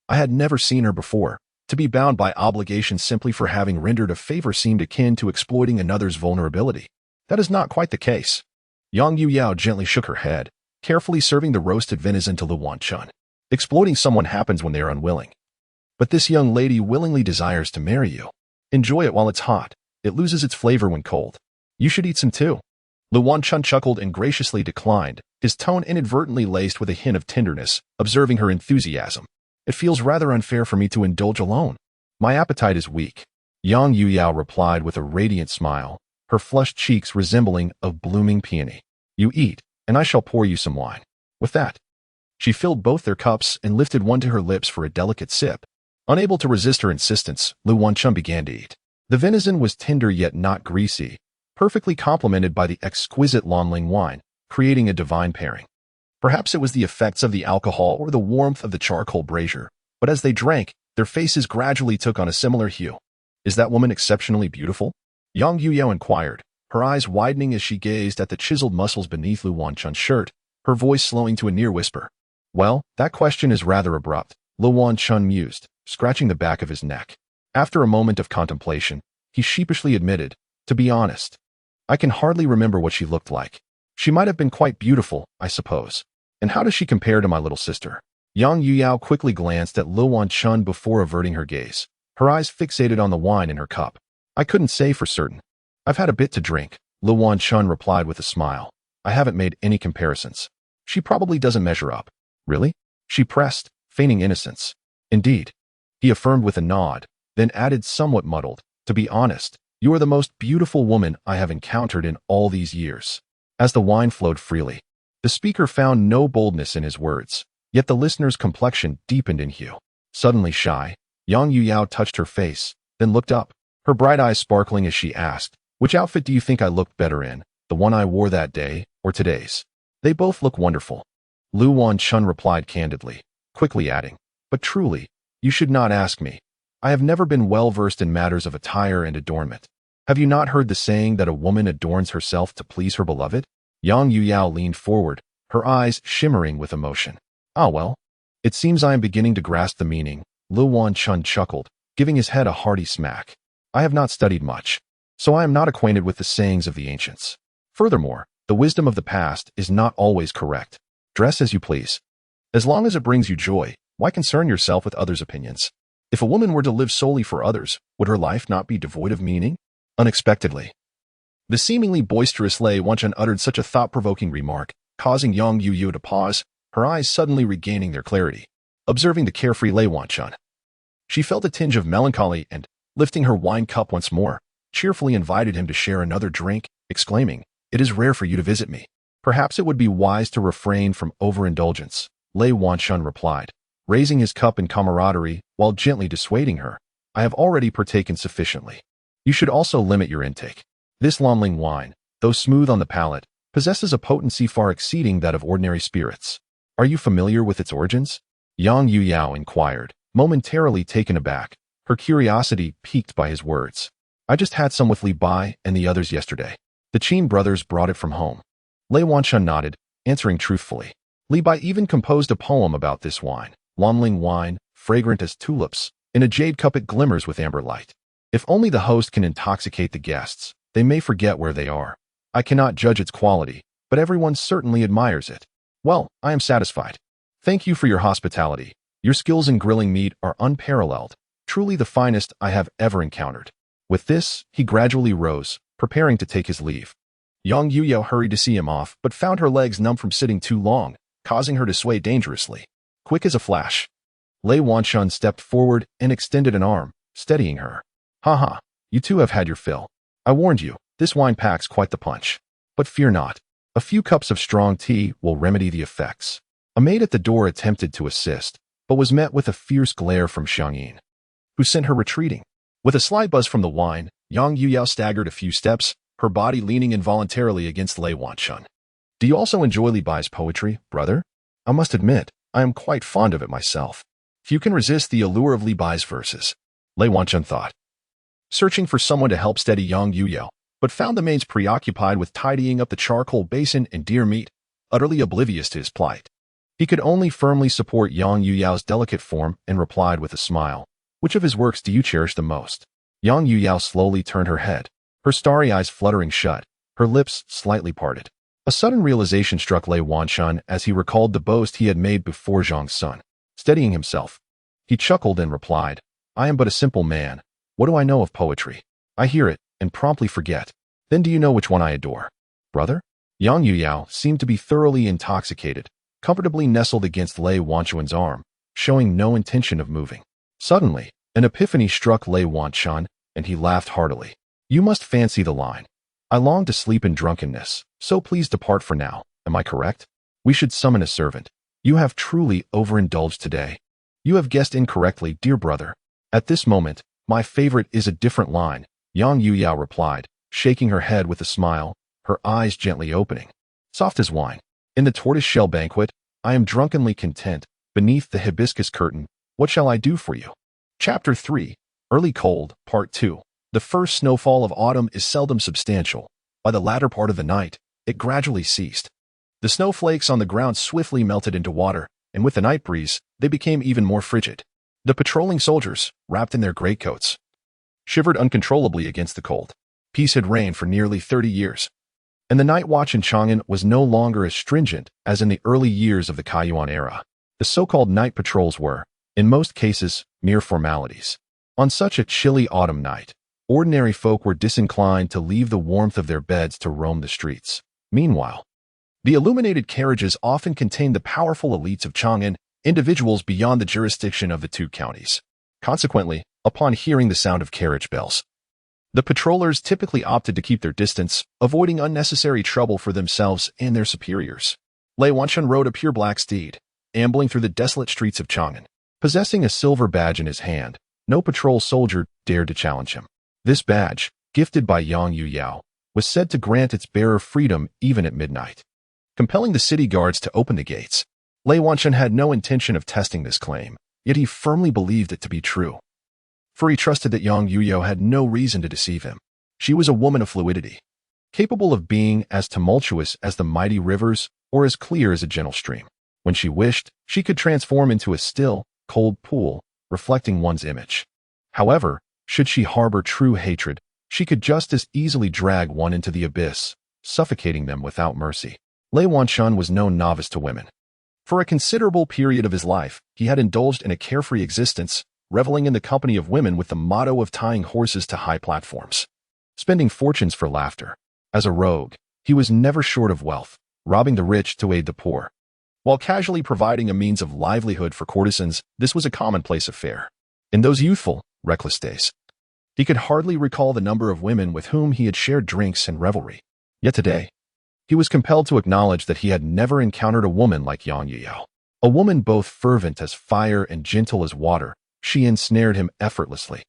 I had never seen her before. To be bound by obligation simply for having rendered a favor seemed akin to exploiting another's vulnerability. That is not quite the case. Yang Yuyao gently shook her head, carefully serving the roasted venison to Lu Wanchun. Exploiting someone happens when they are unwilling. But this young lady willingly desires to marry you. Enjoy it while it's hot. It loses its flavor when cold. You should eat some too. Lu Wanchun chuckled and graciously declined, his tone inadvertently laced with a hint of tenderness, observing her enthusiasm. It feels rather unfair for me to indulge alone. My appetite is weak. Yang Yuyao replied with a radiant smile, her flushed cheeks resembling a blooming peony. You eat, and I shall pour you some wine. With that, she filled both their cups and lifted one to her lips for a delicate sip. Unable to resist her insistence, Lu Wanchun began to eat. The venison was tender yet not greasy, perfectly complemented by the exquisite Lonling wine, creating a divine pairing. Perhaps it was the effects of the alcohol or the warmth of the charcoal brazier, but as they drank, their faces gradually took on a similar hue. Is that woman exceptionally beautiful? Yang Yuyao inquired, her eyes widening as she gazed at the chiseled muscles beneath Lu Wanchun's shirt, her voice slowing to a near whisper. Well, that question is rather abrupt, Lu Wanchun mused, scratching the back of his neck. After a moment of contemplation, he sheepishly admitted, to be honest, I can hardly remember what she looked like. She might have been quite beautiful, I suppose. And how does she compare to my little sister? Yang Yuyao quickly glanced at Lu Wanchun before averting her gaze, her eyes fixated on the wine in her cup. I couldn't say for certain. I've had a bit to drink, Lu Wanchun replied with a smile. I haven't made any comparisons. She probably doesn't measure up. Really? She pressed, feigning innocence. Indeed. He affirmed with a nod, then added somewhat muddled, to be honest, you are the most beautiful woman I have encountered in all these years. As the wine flowed freely, the speaker found no boldness in his words, yet the listener's complexion deepened in hue. Suddenly shy, Yang Yuyao touched her face, then looked up, her bright eyes sparkling as she asked, which outfit do you think I looked better in, the one I wore that day, or today's? They both look wonderful. Lu Wanchun replied candidly, quickly adding, but truly, you should not ask me. I have never been well versed in matters of attire and adornment. Have you not heard the saying that a woman adorns herself to please her beloved? Yang Yuyao leaned forward, her eyes shimmering with emotion. Ah well, it seems I am beginning to grasp the meaning, Lu Wanchun chuckled, giving his head a hearty smack. I have not studied much, so I am not acquainted with the sayings of the ancients. Furthermore, the wisdom of the past is not always correct. Dress as you please. As long as it brings you joy, why concern yourself with others' opinions? If a woman were to live solely for others, would her life not be devoid of meaning? Unexpectedly, the seemingly boisterous Lei Wanchun uttered such a thought-provoking remark, causing Yang Yuyao to pause, her eyes suddenly regaining their clarity. Observing the carefree Lei Wanchun, she felt a tinge of melancholy and, lifting her wine cup once more, cheerfully invited him to share another drink, exclaiming, "It is rare for you to visit me. Perhaps it would be wise to refrain from overindulgence," Lei Wanchun replied, raising his cup in camaraderie while gently dissuading her. "I have already partaken sufficiently. You should also limit your intake. This Longling wine, though smooth on the palate, possesses a potency far exceeding that of ordinary spirits. Are you familiar with its origins?" Yang Yuyao inquired, momentarily taken aback, her curiosity piqued by his words. "I just had some with Li Bai and the others yesterday. The Qin brothers brought it from home." Lei Wanchun nodded, answering truthfully. Li Bai even composed a poem about this wine, Longling wine, fragrant as tulips. In a jade cup it glimmers with amber light. If only the host can intoxicate the guests, they may forget where they are. I cannot judge its quality, but everyone certainly admires it. Well, I am satisfied. Thank you for your hospitality. Your skills in grilling meat are unparalleled, truly the finest I have ever encountered. With this, he gradually rose, preparing to take his leave. Yang Yuyao hurried to see him off, but found her legs numb from sitting too long, causing her to sway dangerously. Quick as a flash, Lei Wanchun stepped forward and extended an arm, steadying her. "Ha, you two have had your fill. I warned you, this wine packs quite the punch. But fear not. A few cups of strong tea will remedy the effects." A maid at the door attempted to assist, but was met with a fierce glare from Xiangyin, who sent her retreating. With a slight buzz from the wine, Yang Yuyao staggered a few steps, her body leaning involuntarily against Lei Wanchun. "Do you also enjoy Li Bai's poetry, brother? I must admit, I am quite fond of it myself. Few can resist the allure of Li Bai's verses," Lei Wanchun thought, searching for someone to help steady Yang Yuyao, but found the maids preoccupied with tidying up the charcoal basin and deer meat, utterly oblivious to his plight. He could only firmly support Yang Yuyao's delicate form and replied with a smile, "Which of his works do you cherish the most?" Yang Yuyao slowly turned her head, her starry eyes fluttering shut, her lips slightly parted. A sudden realization struck Lei Wanchun as he recalled the boast he had made before Zhang Sun. Steadying himself, he chuckled and replied, "I am but a simple man. What do I know of poetry? I hear it and promptly forget. Then do you know which one I adore, brother?" Yang Yuyao seemed to be thoroughly intoxicated, comfortably nestled against Lei Wanchun's arm, showing no intention of moving. Suddenly, an epiphany struck Lei Wanchun, and he laughed heartily. "You must fancy the line. I long to sleep in drunkenness, so please depart for now. Am I correct? We should summon a servant. You have truly overindulged today." "You have guessed incorrectly, dear brother. At this moment, my favorite is a different line," Yang Yuyao replied, shaking her head with a smile, her eyes gently opening. "Soft as wine. In the tortoise-shell banquet, I am drunkenly content. Beneath the hibiscus curtain, what shall I do for you?" Chapter 3, Early Cold, Part 2. The first snowfall of autumn is seldom substantial. By the latter part of the night, it gradually ceased. The snowflakes on the ground swiftly melted into water, and with the night breeze, they became even more frigid. The patrolling soldiers, wrapped in their greatcoats, shivered uncontrollably against the cold. Peace had reigned for nearly 30 years. and the night watch in Chang'an was no longer as stringent as in the early years of the Kaiyuan era. The so-called night patrols were, in most cases, mere formalities. On such a chilly autumn night, ordinary folk were disinclined to leave the warmth of their beds to roam the streets. Meanwhile, the illuminated carriages often contained the powerful elites of Chang'an, individuals beyond the jurisdiction of the two counties. Consequently, upon hearing the sound of carriage bells, the patrollers typically opted to keep their distance, avoiding unnecessary trouble for themselves and their superiors. Wang Xun rode a pure black steed, ambling through the desolate streets of Chang'an. Possessing a silver badge in his hand, no patrol soldier dared to challenge him. This badge, gifted by Yang Yuyao, was said to grant its bearer freedom even at midnight, compelling the city guards to open the gates. Wang Xun had no intention of testing this claim, yet he firmly believed it to be true. For he trusted that Yang Yuyao had no reason to deceive him. She was a woman of fluidity, capable of being as tumultuous as the mighty rivers or as clear as a gentle stream. When she wished, she could transform into a still, cold pool, reflecting one's image. However, should she harbor true hatred, she could just as easily drag one into the abyss, suffocating them without mercy. Wang Xun was no novice to women. For a considerable period of his life, he had indulged in a carefree existence, reveling in the company of women with the motto of tying horses to high platforms, spending fortunes for laughter. As a rogue, he was never short of wealth, robbing the rich to aid the poor. While casually providing a means of livelihood for courtesans, this was a commonplace affair. In those youthful, reckless days, he could hardly recall the number of women with whom he had shared drinks and revelry. Yet today, he was compelled to acknowledge that he had never encountered a woman like Yang Yuyao. A woman both fervent as fire and gentle as water, she ensnared him effortlessly,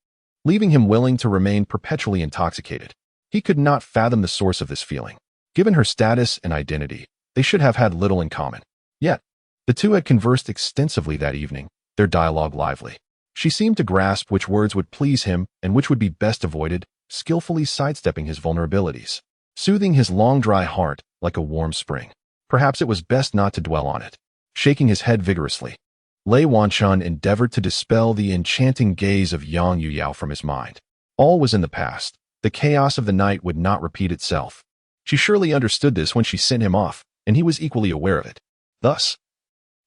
leaving him willing to remain perpetually intoxicated. He could not fathom the source of this feeling. Given her status and identity, they should have had little in common. Yet, the two had conversed extensively that evening, their dialogue lively. She seemed to grasp which words would please him and which would be best avoided, skillfully sidestepping his vulnerabilities, soothing his long dry heart like a warm spring. Perhaps it was best not to dwell on it. Shaking his head vigorously, Wang Xun endeavored to dispel the enchanting gaze of Yang Yuyao from his mind. All was in the past. The chaos of the night would not repeat itself. She surely understood this when she sent him off, and he was equally aware of it. Thus,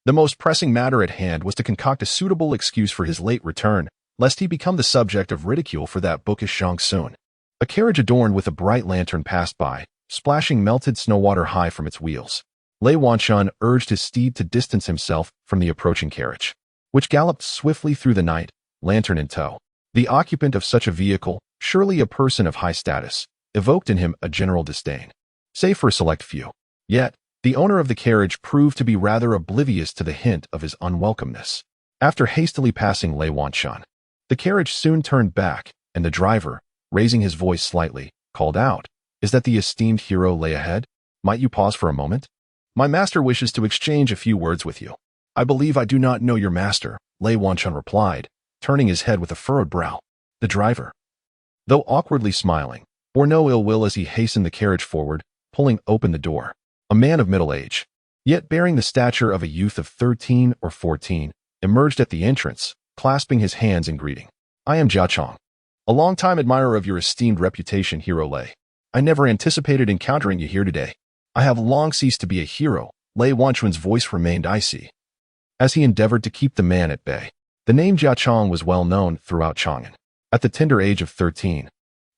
the most pressing matter at hand was to concoct a suitable excuse for his late return, lest he become the subject of ridicule for that bookish Wang Xun. A carriage adorned with a bright lantern passed by, splashing melted snow water high from its wheels. Wang Xun urged his steed to distance himself from the approaching carriage, which galloped swiftly through the night, lantern in tow. The occupant of such a vehicle, surely a person of high status, evoked in him a general disdain, save for a select few. Yet, the owner of the carriage proved to be rather oblivious to the hint of his unwelcomeness. After hastily passing Wang Xun, the carriage soon turned back, and the driver, raising his voice slightly, called out, "Is that the esteemed hero lay ahead? Might you pause for a moment? My master wishes to exchange a few words with you." "I believe I do not know your master," Wang Xun replied, turning his head with a furrowed brow. The driver, though awkwardly smiling, bore no ill will as he hastened the carriage forward, pulling open the door. A man of middle age, yet bearing the stature of a youth of 13 or 14, emerged at the entrance, clasping his hands in greeting. "I am Jia Chong, a long-time admirer of your esteemed reputation, Hero Lei. I never anticipated encountering you here today. I have long ceased to be a hero." Wang Xun's voice remained icy, as he endeavored to keep the man at bay. The name Jia Chong was well known throughout Chang'an. At the tender age of 13,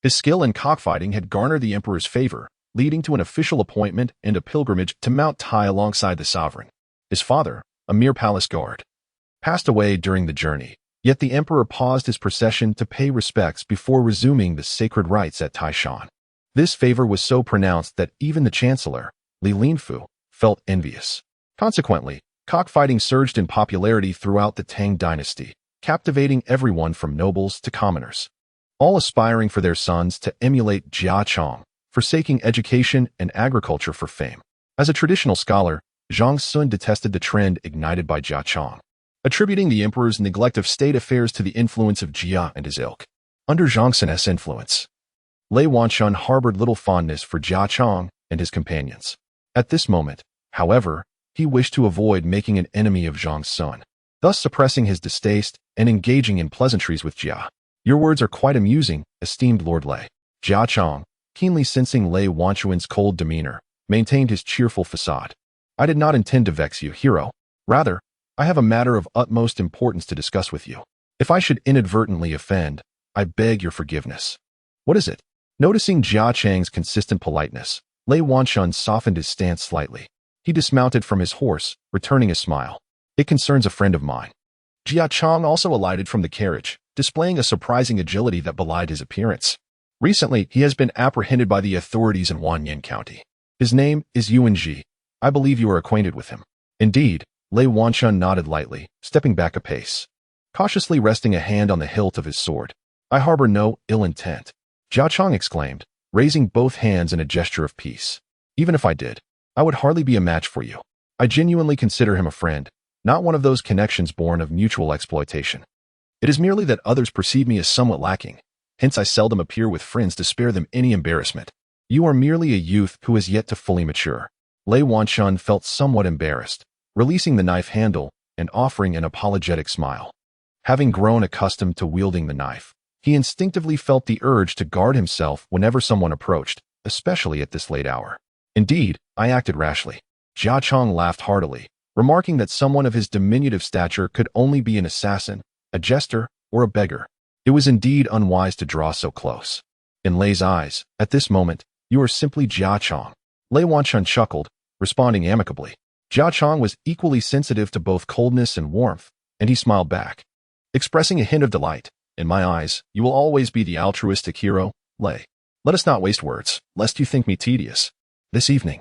his skill in cockfighting had garnered the emperor's favor, leading to an official appointment and a pilgrimage to Mount Tai alongside the sovereign. His father, a mere palace guard, passed away during the journey, yet the emperor paused his procession to pay respects before resuming the sacred rites at Taishan. This favor was so pronounced that even the chancellor, Li Linfu, felt envious. Consequently, cockfighting surged in popularity throughout the Tang dynasty, captivating everyone from nobles to commoners, all aspiring for their sons to emulate Jia Chong, forsaking education and agriculture for fame. As a traditional scholar, Wang Xun detested the trend ignited by Jia Chong, attributing the emperor's neglect of state affairs to the influence of Jia and his ilk. Under Wang Xun's influence, Wang Xun harbored little fondness for Jia Chong and his companions. At this moment, however, he wished to avoid making an enemy of Wang Xun, thus suppressing his distaste and engaging in pleasantries with Jia. "Your words are quite amusing, esteemed Lord Lei." Jia Chong, keenly sensing Lei Wanchuan's cold demeanor, maintained his cheerful facade. I did not intend to vex you, hero. Rather, I have a matter of utmost importance to discuss with you. If I should inadvertently offend, I beg your forgiveness. What is it? Noticing Jia Chang's consistent politeness, Lei Wanxun softened his stance slightly. He dismounted from his horse, returning a smile. It concerns a friend of mine. Jia Chang also alighted from the carriage, displaying a surprising agility that belied his appearance. Recently, he has been apprehended by the authorities in Wanyan County. His name is Yuan Ji. I believe you are acquainted with him. Indeed, Lei Wanxun nodded lightly, stepping back a pace, cautiously resting a hand on the hilt of his sword. I harbor no ill intent, Jia Chang exclaimed, raising both hands in a gesture of peace. Even if I did, I would hardly be a match for you. I genuinely consider him a friend, not one of those connections born of mutual exploitation. It is merely that others perceive me as somewhat lacking, hence I seldom appear with friends to spare them any embarrassment. You are merely a youth who has yet to fully mature. Lei Wanxun felt somewhat embarrassed, releasing the knife handle and offering an apologetic smile. Having grown accustomed to wielding the knife, he instinctively felt the urge to guard himself whenever someone approached, especially at this late hour. Indeed, I acted rashly. Jia Chang laughed heartily, remarking that someone of his diminutive stature could only be an assassin, a jester, or a beggar. It was indeed unwise to draw so close. In Lei's eyes, at this moment, you are simply Jia Chang. Lei Wanxun chuckled, responding amicably. Jia Chang was equally sensitive to both coldness and warmth, and he smiled back, expressing a hint of delight. In my eyes, you will always be the altruistic hero, Lei. Let us not waste words, lest you think me tedious. This evening,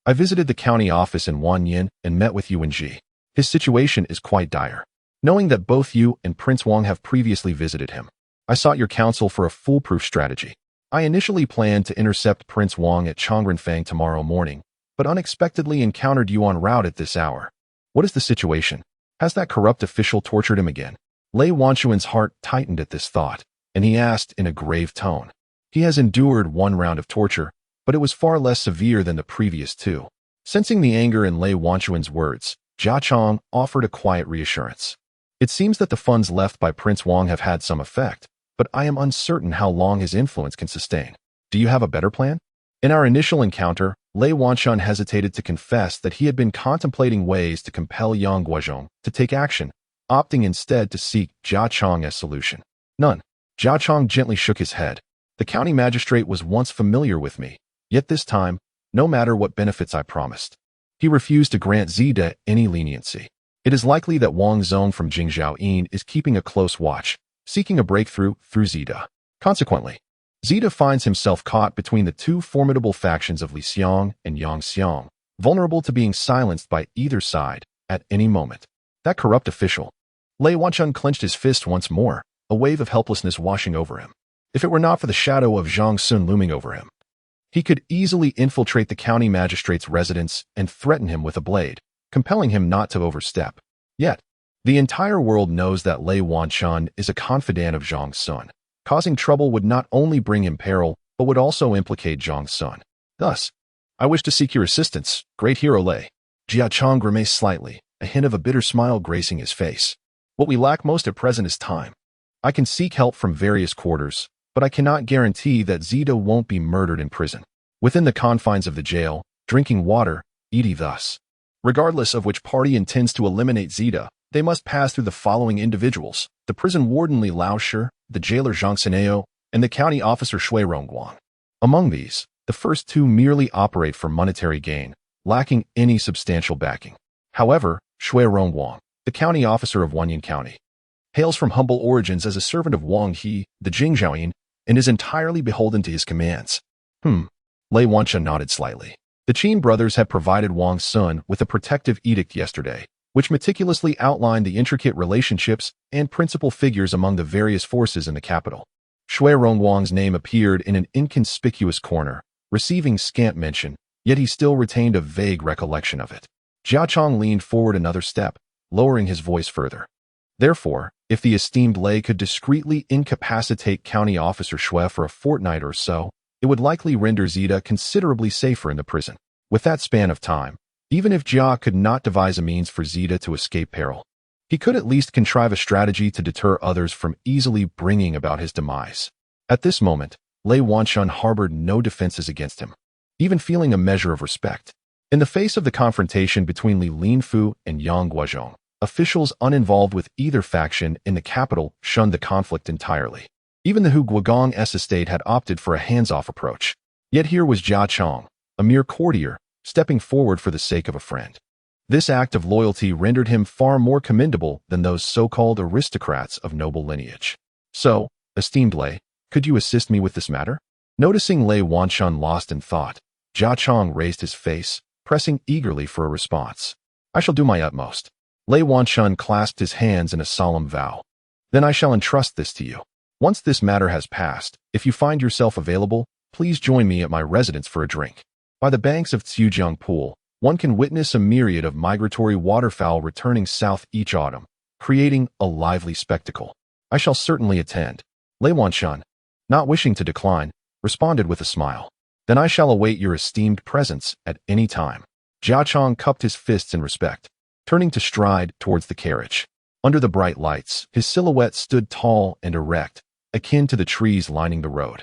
I visited the county office in Wanyan and met with Yuan Ji. His situation is quite dire. Knowing that both you and Prince Wang have previously visited him, I sought your counsel for a foolproof strategy. I initially planned to intercept Prince Wang at Chang'an tomorrow morning, but unexpectedly encountered you en route at this hour. What is the situation? Has that corrupt official tortured him again? Lei Wanchuan's heart tightened at this thought, and he asked in a grave tone. He has endured one round of torture, but it was far less severe than the previous two. Sensing the anger in Lei Wanchuan's words, Jia Chang offered a quiet reassurance. It seems that the funds left by Prince Wang have had some effect, but I am uncertain how long his influence can sustain. Do you have a better plan? In our initial encounter, Lei Wanxun hesitated to confess that he had been contemplating ways to compel Yang Guozhong to take action, opting instead to seek Jia Chang as solution. None. Jia Chang gently shook his head. The county magistrate was once familiar with me, yet this time, no matter what benefits I promised, he refused to grant Zida any leniency. It is likely that Wang Xun from Jingzhaoyin is keeping a close watch, seeking a breakthrough through Zida. Consequently, Zida finds himself caught between the two formidable factions of Li Xiang and Yang Xiang, vulnerable to being silenced by either side at any moment. That corrupt official. Lei Wanxun clenched his fist once more, a wave of helplessness washing over him. If it were not for the shadow of Wang Xun looming over him, he could easily infiltrate the county magistrate's residence and threaten him with a blade, compelling him not to overstep. Yet, the entire world knows that Lei Wanxun is a confidant of Wang Xun. Causing trouble would not only bring him peril, but would also implicate Wang Xun. Thus, I wish to seek your assistance, great hero Lei. Jia Chang grimaced slightly, a hint of a bitter smile gracing his face. What we lack most at present is time. I can seek help from various quarters, but I cannot guarantee that Zida won't be murdered in prison. Within the confines of the jail, drinking water, eating thus. Regardless of which party intends to eliminate Zida, they must pass through the following individuals: the prison warden Li Laoshi, the jailer Zhang Sineo, and the county officer Shui Rongguang. Among these, the first two merely operate for monetary gain, lacking any substantial backing. However, Shui Rongguang, the county officer of Wanyan County, hails from humble origins as a servant of Wang He, the Jingzhaoyin, and is entirely beholden to his commands. Lei Wanxun nodded slightly. The Qin brothers had provided Wang Xun with a protective edict yesterday, which meticulously outlined the intricate relationships and principal figures among the various forces in the capital. Shui Rongguang's name appeared in an inconspicuous corner, receiving scant mention, yet he still retained a vague recollection of it. Jia Chang leaned forward another step, lowering his voice further. Therefore, if the esteemed Lei could discreetly incapacitate County Officer Shui for a fortnight or so, it would likely render Zida considerably safer in the prison. With that span of time, even if Jia could not devise a means for Zida to escape peril, he could at least contrive a strategy to deter others from easily bringing about his demise. At this moment, Lei Wanshun harbored no defenses against him, even feeling a measure of respect. In the face of the confrontation between Li Linfu and Yang Guozhong, officials uninvolved with either faction in the capital shunned the conflict entirely. Even the Hu Guogong's estate had opted for a hands-off approach. Yet here was Jia Chong, a mere courtier, stepping forward for the sake of a friend. This act of loyalty rendered him far more commendable than those so-called aristocrats of noble lineage. So, esteemed Lei, could you assist me with this matter? Noticing Lei Wanshun lost in thought, Jia Chong raised his face, pressing eagerly for a response. I shall do my utmost. Lei Wanshun clasped his hands in a solemn vow. Then I shall entrust this to you. Once this matter has passed, if you find yourself available, please join me at my residence for a drink. By the banks of Tsujiang Pool, one can witness a myriad of migratory waterfowl returning south each autumn, creating a lively spectacle. I shall certainly attend. Lei Wanshun, not wishing to decline, responded with a smile. Then I shall await your esteemed presence at any time. Jia Chong cupped his fists in respect, turning to stride towards the carriage. Under the bright lights, his silhouette stood tall and erect, akin to the trees lining the road.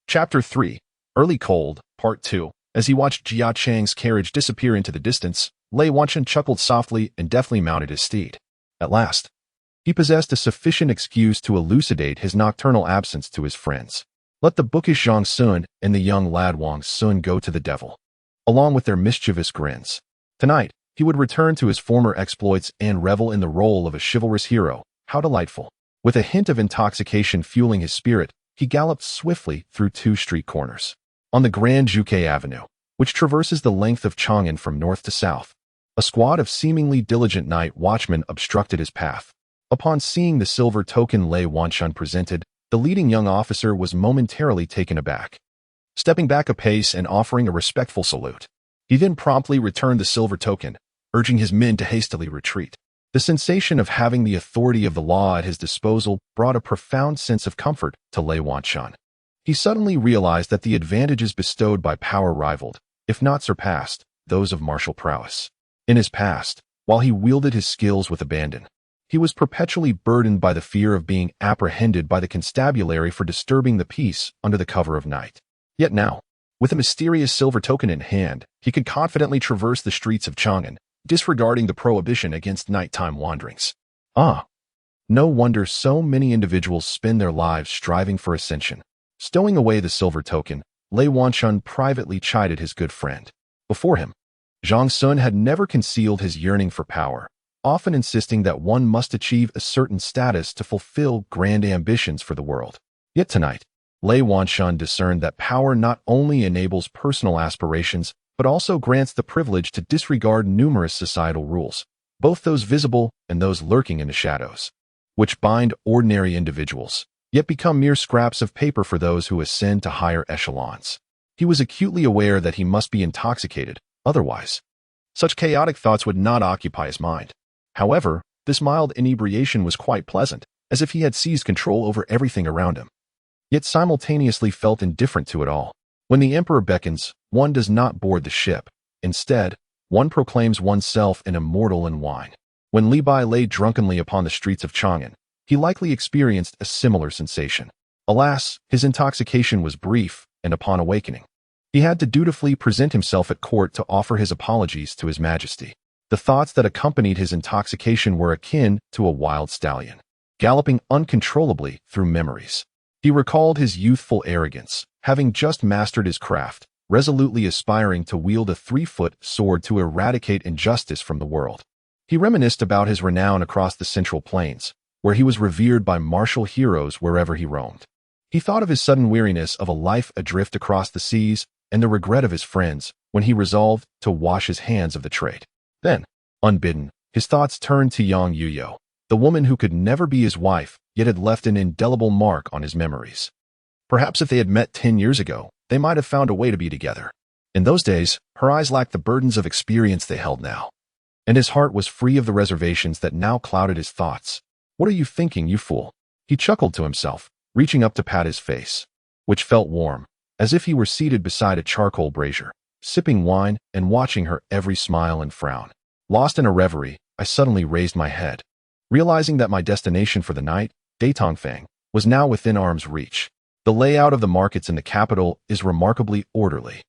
Chapter 3, Early Cold, Part 2. As he watched Jia Chang's carriage disappear into the distance, Lei Wanshun chuckled softly and deftly mounted his steed. At last, he possessed a sufficient excuse to elucidate his nocturnal absence to his friends. Let the bookish Wang Xun and the young lad Wang Xun go to the devil, along with their mischievous grins. Tonight, he would return to his former exploits and revel in the role of a chivalrous hero. How delightful. With a hint of intoxication fueling his spirit, he galloped swiftly through two street corners. On the Grand Juke Avenue, which traverses the length of Chang'an from north to south, a squad of seemingly diligent night watchmen obstructed his path. Upon seeing the silver token Lei Wanshun presented, the leading young officer was momentarily taken aback. Stepping back a pace and offering a respectful salute, he then promptly returned the silver token, urging his men to hastily retreat. The sensation of having the authority of the law at his disposal brought a profound sense of comfort to Lei Wanshun. He suddenly realized that the advantages bestowed by power rivaled, if not surpassed, those of martial prowess. In his past, while he wielded his skills with abandon, he was perpetually burdened by the fear of being apprehended by the constabulary for disturbing the peace under the cover of night. Yet now, with a mysterious silver token in hand, he could confidently traverse the streets of Chang'an, disregarding the prohibition against nighttime wanderings. No wonder so many individuals spend their lives striving for ascension. Stowing away the silver token, Lei Wanshun privately chided his good friend. Before him, Wang Xun had never concealed his yearning for power, often insisting that one must achieve a certain status to fulfill grand ambitions for the world. Yet tonight, Lei Wanshun discerned that power not only enables personal aspirations, but also grants the privilege to disregard numerous societal rules, both those visible and those lurking in the shadows, which bind ordinary individuals, yet become mere scraps of paper for those who ascend to higher echelons. He was acutely aware that he must be intoxicated, otherwise, such chaotic thoughts would not occupy his mind. However, this mild inebriation was quite pleasant, as if he had seized control over everything around him, yet simultaneously felt indifferent to it all. When the emperor beckons, one does not board the ship. Instead, one proclaims oneself an immortal in wine. When Li Bai lay drunkenly upon the streets of Chang'an, he likely experienced a similar sensation. Alas, his intoxication was brief, and upon awakening, he had to dutifully present himself at court to offer his apologies to His Majesty. The thoughts that accompanied his intoxication were akin to a wild stallion, galloping uncontrollably through memories. He recalled his youthful arrogance, having just mastered his craft, resolutely aspiring to wield a 3-foot sword to eradicate injustice from the world. He reminisced about his renown across the Central Plains, where he was revered by martial heroes wherever he roamed. He thought of his sudden weariness of a life adrift across the seas and the regret of his friends when he resolved to wash his hands of the trade. Then, unbidden, his thoughts turned to Yang Yuyo, the woman who could never be his wife, yet had left an indelible mark on his memories. Perhaps if they had met 10 years ago, they might have found a way to be together. In those days, her eyes lacked the burdens of experience they held now, and his heart was free of the reservations that now clouded his thoughts. What are you thinking, you fool? He chuckled to himself, reaching up to pat his face, which felt warm, as if he were seated beside a charcoal brazier, sipping wine and watching her every smile and frown. Lost in a reverie, I suddenly raised my head, realizing that my destination for the night, Daytongfang, was now within arm's reach. The layout of the markets in the capital is remarkably orderly,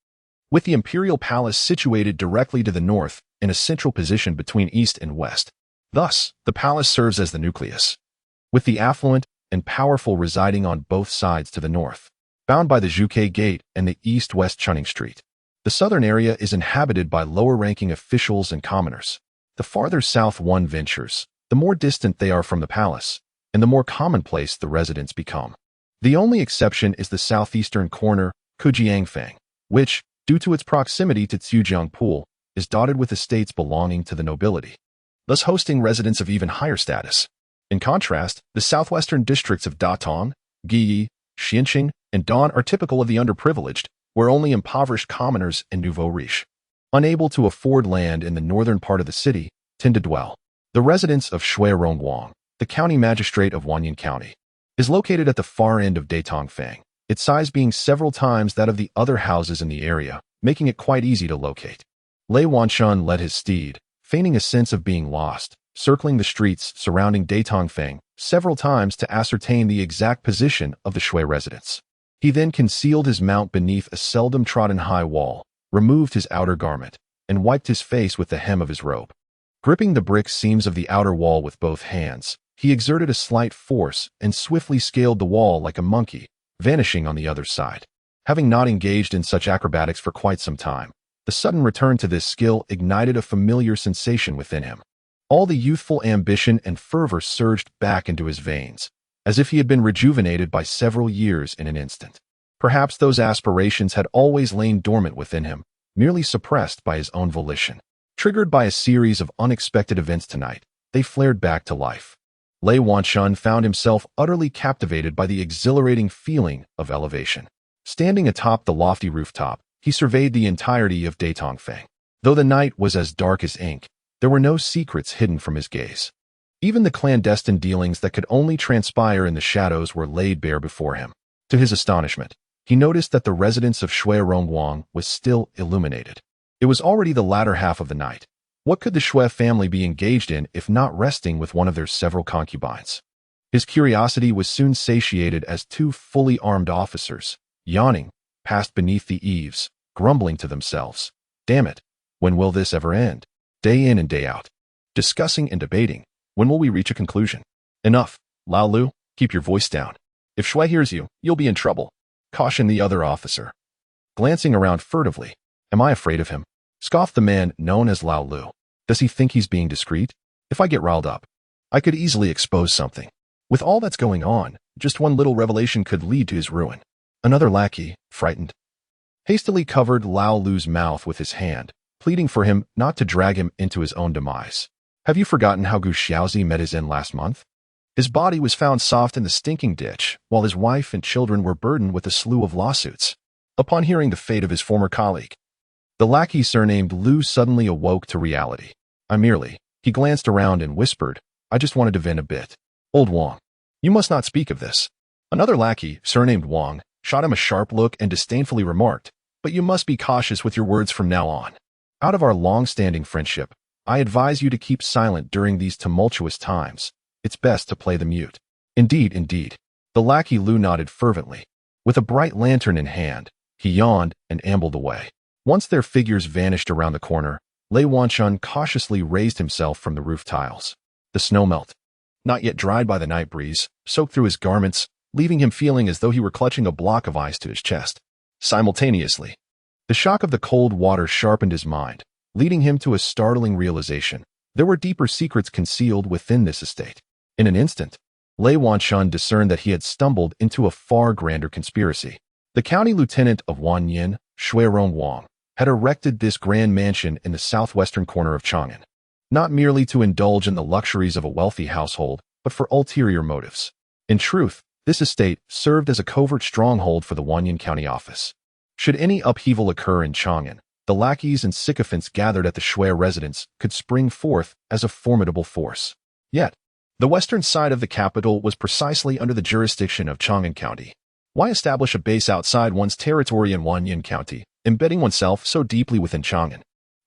with the imperial palace situated directly to the north in a central position between east and west. Thus, the palace serves as the nucleus, with the affluent and powerful residing on both sides to the north, bound by the Zhuke Gate and the east-west Chunning Street. The southern area is inhabited by lower-ranking officials and commoners. The farther south one ventures, the more distant they are from the palace, and the more commonplace the residents become. The only exception is the southeastern corner, Kujiangfang, which, due to its proximity to Zhujiangpool, is dotted with estates belonging to the nobility, thus hosting residents of even higher status. In contrast, the southwestern districts of Datong, Guiyi, Xianqing, and Dan are typical of the underprivileged, where only impoverished commoners and nouveau riche, unable to afford land in the northern part of the city, tend to dwell. The residence of Shui Rongguang, the county magistrate of Wanyan County, is located at the far end of Datongfang, its size being several times that of the other houses in the area, making it quite easy to locate. Lei Wanshun led his steed, feigning a sense of being lost, circling the streets surrounding Datongfang several times to ascertain the exact position of the Shui residence. He then concealed his mount beneath a seldom trodden high wall, removed his outer garment, and wiped his face with the hem of his robe. Gripping the brick seams of the outer wall with both hands, he exerted a slight force and swiftly scaled the wall like a monkey, vanishing on the other side. Having not engaged in such acrobatics for quite some time, the sudden return to this skill ignited a familiar sensation within him. All the youthful ambition and fervor surged back into his veins, as if he had been rejuvenated by several years in an instant. Perhaps those aspirations had always lain dormant within him, merely suppressed by his own volition. Triggered by a series of unexpected events tonight, they flared back to life. Lei Wanshun found himself utterly captivated by the exhilarating feeling of elevation. Standing atop the lofty rooftop, he surveyed the entirety of Datongfang. Though the night was as dark as ink, there were no secrets hidden from his gaze. Even the clandestine dealings that could only transpire in the shadows were laid bare before him. To his astonishment, he noticed that the residence of Shui Rongguang was still illuminated. It was already the latter half of the night. What could the Shui family be engaged in if not resting with one of their several concubines? His curiosity was soon satiated as two fully armed officers, yawning, passed beneath the eaves, grumbling to themselves. Damn it, when will this ever end? Day in and day out, discussing and debating. When will we reach a conclusion? Enough, Lao Lu, keep your voice down. If Shui hears you, you'll be in trouble, cautioned the other officer. Glancing around furtively, am I afraid of him? Scoffed the man known as Lao Lu. Does he think he's being discreet? If I get riled up, I could easily expose something. With all that's going on, just one little revelation could lead to his ruin. Another lackey, frightened, hastily covered Lao Lu's mouth with his hand, pleading for him not to drag him into his own demise. Have you forgotten how Gu Xiaozi met his end last month? His body was found soft in the stinking ditch, while his wife and children were burdened with a slew of lawsuits. Upon hearing the fate of his former colleague, the lackey surnamed Lu suddenly awoke to reality. He glanced around and whispered, I just wanted to vent a bit. Old Wang, you must not speak of this. Another lackey, surnamed Wang, shot him a sharp look and disdainfully remarked, but you must be cautious with your words from now on. Out of our long-standing friendship, I advise you to keep silent during these tumultuous times. It's best to play the mute. Indeed, indeed. The lackey Lu nodded fervently. With a bright lantern in hand, he yawned and ambled away. Once their figures vanished around the corner, Lei Wanshun cautiously raised himself from the roof tiles. The snow melt, not yet dried by the night breeze, soaked through his garments, leaving him feeling as though he were clutching a block of ice to his chest. Simultaneously, the shock of the cold water sharpened his mind, leading him to a startling realization. There were deeper secrets concealed within this estate. In an instant, Lei Wanshun discerned that he had stumbled into a far grander conspiracy. The county lieutenant of Wanyan, Shui Rongguang, had erected this grand mansion in the southwestern corner of Chang'an, not merely to indulge in the luxuries of a wealthy household, but for ulterior motives. In truth, this estate served as a covert stronghold for the Wanyan County office. Should any upheaval occur in Chang'an, the lackeys and sycophants gathered at the Shui residence could spring forth as a formidable force. Yet, the western side of the capital was precisely under the jurisdiction of Chang'an County. Why establish a base outside one's territory in Wanyan County, embedding oneself so deeply within Chang'an?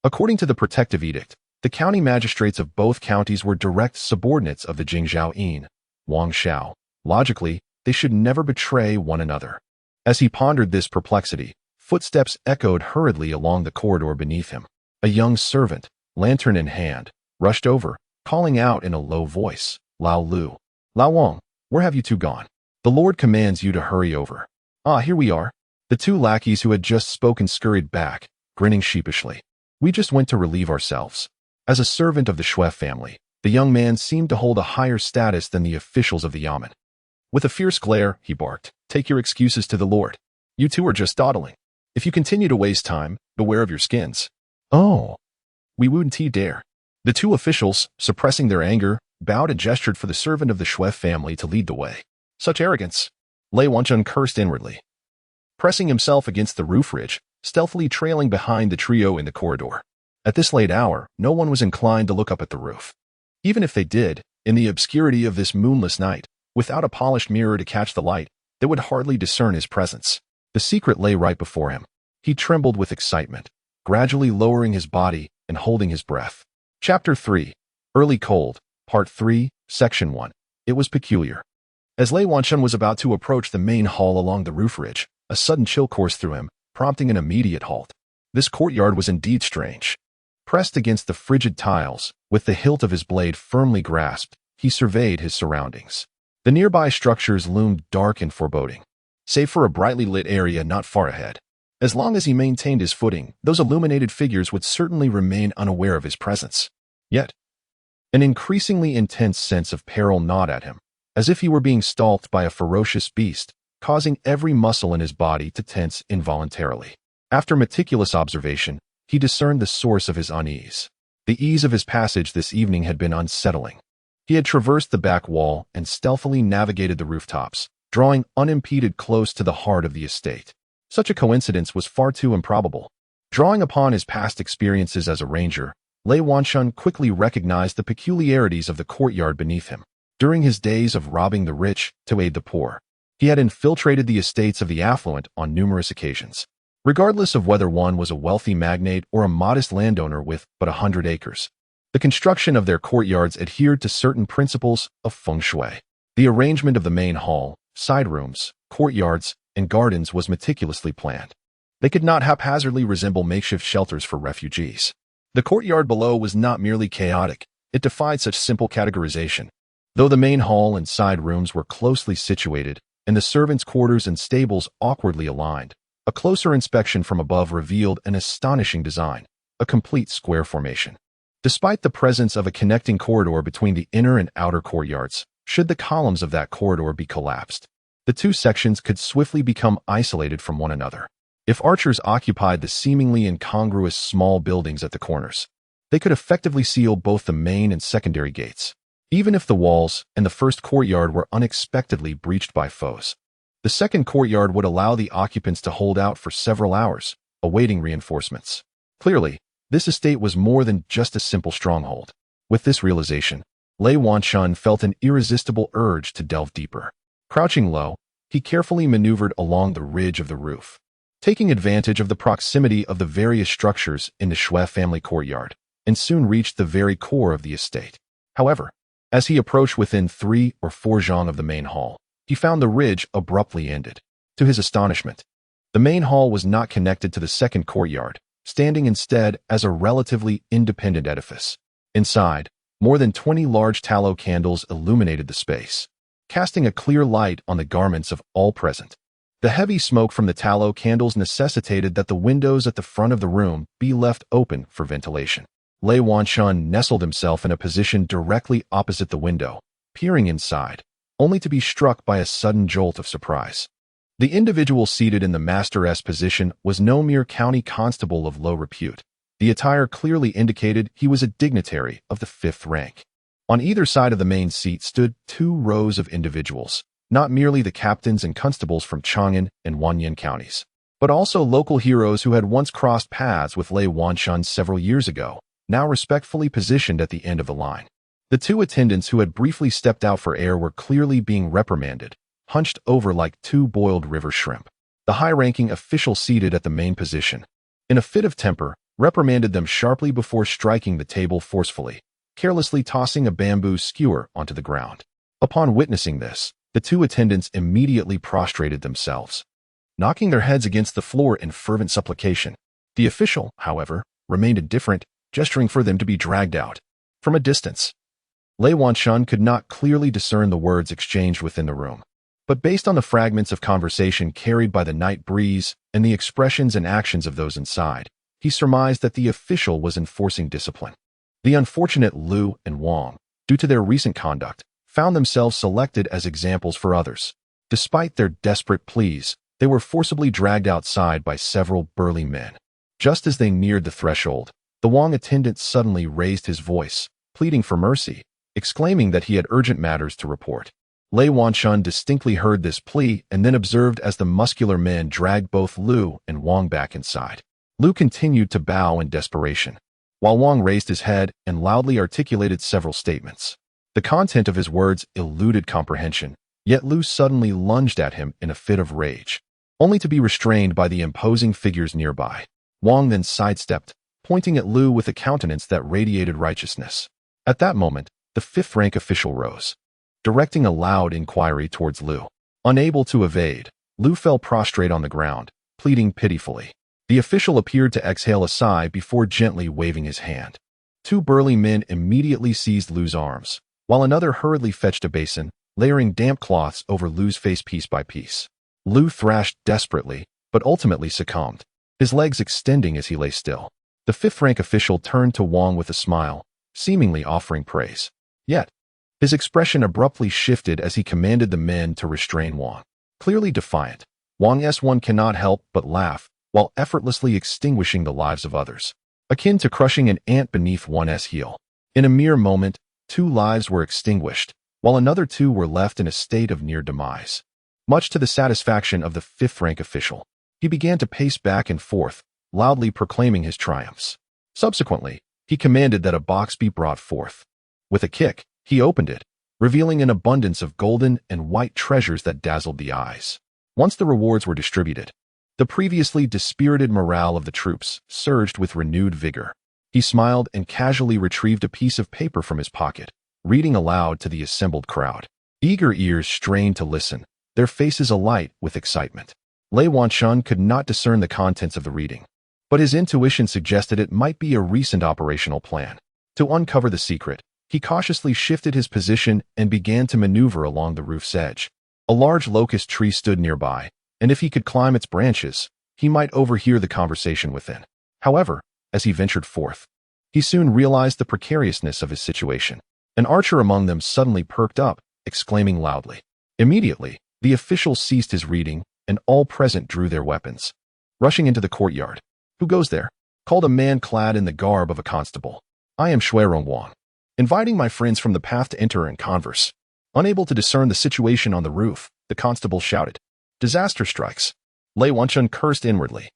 According to the protective edict, the county magistrates of both counties were direct subordinates of the Jingzhou Yin, Wang Shao. Logically, they should never betray one another. As he pondered this perplexity, footsteps echoed hurriedly along the corridor beneath him. A young servant, lantern in hand, rushed over, calling out in a low voice, "Lao Lu, Lao Wang, where have you two gone? The Lord commands you to hurry over." "Ah, here we are." The two lackeys who had just spoken scurried back, grinning sheepishly. "We just went to relieve ourselves." As a servant of the Shui family, the young man seemed to hold a higher status than the officials of the yamen. With a fierce glare, he barked, "Take your excuses to the Lord. You two are just dawdling. If you continue to waste time, beware of your skins." "Oh, we wouldn't dare." The two officials, suppressing their anger, bowed and gestured for the servant of the Shui family to lead the way. Such arrogance! Wang Xun cursed inwardly. Pressing himself against the roof ridge, stealthily trailing behind the trio in the corridor. At this late hour, no one was inclined to look up at the roof. Even if they did, in the obscurity of this moonless night, without a polished mirror to catch the light, they would hardly discern his presence. The secret lay right before him. He trembled with excitement, gradually lowering his body and holding his breath. Chapter 3. Early Cold, Part 3, Section 1. It was peculiar. As Wang Xun was about to approach the main hall along the roof ridge, a sudden chill coursed through him, prompting an immediate halt. This courtyard was indeed strange. Pressed against the frigid tiles, with the hilt of his blade firmly grasped, he surveyed his surroundings. The nearby structures loomed dark and foreboding, save for a brightly lit area not far ahead. As long as he maintained his footing, those illuminated figures would certainly remain unaware of his presence. Yet, an increasingly intense sense of peril gnawed at him, as if he were being stalked by a ferocious beast, causing every muscle in his body to tense involuntarily. After meticulous observation, he discerned the source of his unease. The ease of his passage this evening had been unsettling. He had traversed the back wall and stealthily navigated the rooftops, drawing unimpeded close to the heart of the estate. Such a coincidence was far too improbable. Drawing upon his past experiences as a ranger, Wang Xun quickly recognized the peculiarities of the courtyard beneath him. During his days of robbing the rich to aid the poor, he had infiltrated the estates of the affluent on numerous occasions. Regardless of whether one was a wealthy magnate or a modest landowner with but 100 acres, the construction of their courtyards adhered to certain principles of feng shui. The arrangement of the main hall, side rooms, courtyards, and gardens was meticulously planned. They could not haphazardly resemble makeshift shelters for refugees. The courtyard below was not merely chaotic, it defied such simple categorization. Though the main hall and side rooms were closely situated, and the servants' quarters and stables awkwardly aligned, a closer inspection from above revealed an astonishing design, a complete square formation. Despite the presence of a connecting corridor between the inner and outer courtyards, should the columns of that corridor be collapsed, the two sections could swiftly become isolated from one another. If archers occupied the seemingly incongruous small buildings at the corners, they could effectively seal both the main and secondary gates. Even if the walls and the first courtyard were unexpectedly breached by foes, the second courtyard would allow the occupants to hold out for several hours, awaiting reinforcements. Clearly, this estate was more than just a simple stronghold. With this realization, Wang Xun felt an irresistible urge to delve deeper. Crouching low, he carefully maneuvered along the ridge of the roof, taking advantage of the proximity of the various structures in the Shui family courtyard, and soon reached the very core of the estate. However, as he approached within 3 or 4 zhang of the main hall, he found the ridge abruptly ended. To his astonishment, the main hall was not connected to the second courtyard, standing instead as a relatively independent edifice. Inside, more than 20 large tallow candles illuminated the space, casting a clear light on the garments of all present. The heavy smoke from the tallow candles necessitated that the windows at the front of the room be left open for ventilation. Wang Xun nestled himself in a position directly opposite the window, peering inside, only to be struck by a sudden jolt of surprise. The individual seated in the Master S position was no mere county constable of low repute. The attire clearly indicated he was a dignitary of the 5th rank. On either side of the main seat stood 2 rows of individuals, not merely the captains and constables from Chang'an and Wanyan counties, but also local heroes who had once crossed paths with Wang Xun several years ago, now respectfully positioned at the end of the line. The 2 attendants who had briefly stepped out for air were clearly being reprimanded, hunched over like 2 boiled river shrimp. The high-ranking official seated at the main position, in a fit of temper, reprimanded them sharply before striking the table forcefully, carelessly tossing a bamboo skewer onto the ground. Upon witnessing this, The two attendants immediately prostrated themselves, knocking their heads against the floor in fervent supplication. The official, however, remained indifferent, gesturing for them to be dragged out. From a distance, Wang Xun could not clearly discern the words exchanged within the room. But based on the fragments of conversation carried by the night breeze and the expressions and actions of those inside, he surmised that the official was enforcing discipline. The unfortunate Lu and Wang, due to their recent conduct, found themselves selected as examples for others. Despite their desperate pleas, they were forcibly dragged outside by several burly men. Just as they neared the threshold, the Wang attendant suddenly raised his voice, pleading for mercy, exclaiming that he had urgent matters to report. Wang Xun distinctly heard this plea and then observed as the muscular men dragged both Lu and Wang back inside. Lu continued to bow in desperation, while Wang raised his head and loudly articulated several statements. The content of his words eluded comprehension, yet Lu suddenly lunged at him in a fit of rage, only to be restrained by the imposing figures nearby. Wang then sidestepped, pointing at Lu with a countenance that radiated righteousness. At that moment, the fifth-rank official rose, directing a loud inquiry towards Lu. Unable to evade, Lu fell prostrate on the ground, pleading pitifully. The official appeared to exhale a sigh before gently waving his hand. Two burly men immediately seized Lu's arms, while another hurriedly fetched a basin, layering damp cloths over Lu's face piece by piece. Lu thrashed desperately, but ultimately succumbed, his legs extending as he lay still. The fifth-rank official turned to Wang with a smile, seemingly offering praise. Yet, his expression abruptly shifted as he commanded the men to restrain Wang. Clearly defiant, Wang S1 cannot help but laugh, while effortlessly extinguishing the lives of others, akin to crushing an ant beneath one's heel. In a mere moment, 2 lives were extinguished, while another 2 were left in a state of near demise. Much to the satisfaction of the fifth-rank official, he began to pace back and forth, loudly proclaiming his triumphs. Subsequently, he commanded that a box be brought forth. With a kick, he opened it, revealing an abundance of golden and white treasures that dazzled the eyes. Once the rewards were distributed, the previously dispirited morale of the troops surged with renewed vigor. He smiled and casually retrieved a piece of paper from his pocket, reading aloud to the assembled crowd. Eager ears strained to listen, their faces alight with excitement. Wang Xun could not discern the contents of the reading, but his intuition suggested it might be a recent operational plan. To uncover the secret, he cautiously shifted his position and began to maneuver along the roof's edge. A large locust tree stood nearby, and if he could climb its branches, he might overhear the conversation within. However, as he ventured forth, he soon realized the precariousness of his situation. An archer among them suddenly perked up, exclaiming loudly. Immediately, the official ceased his reading, and all present drew their weapons. Rushing into the courtyard, "Who goes there?" called a man clad in the garb of a constable. "I am Shuirong Wang, inviting my friends from the path to enter and converse." Unable to discern the situation on the roof, the constable shouted, "Disaster strikes." Wang Xun cursed inwardly.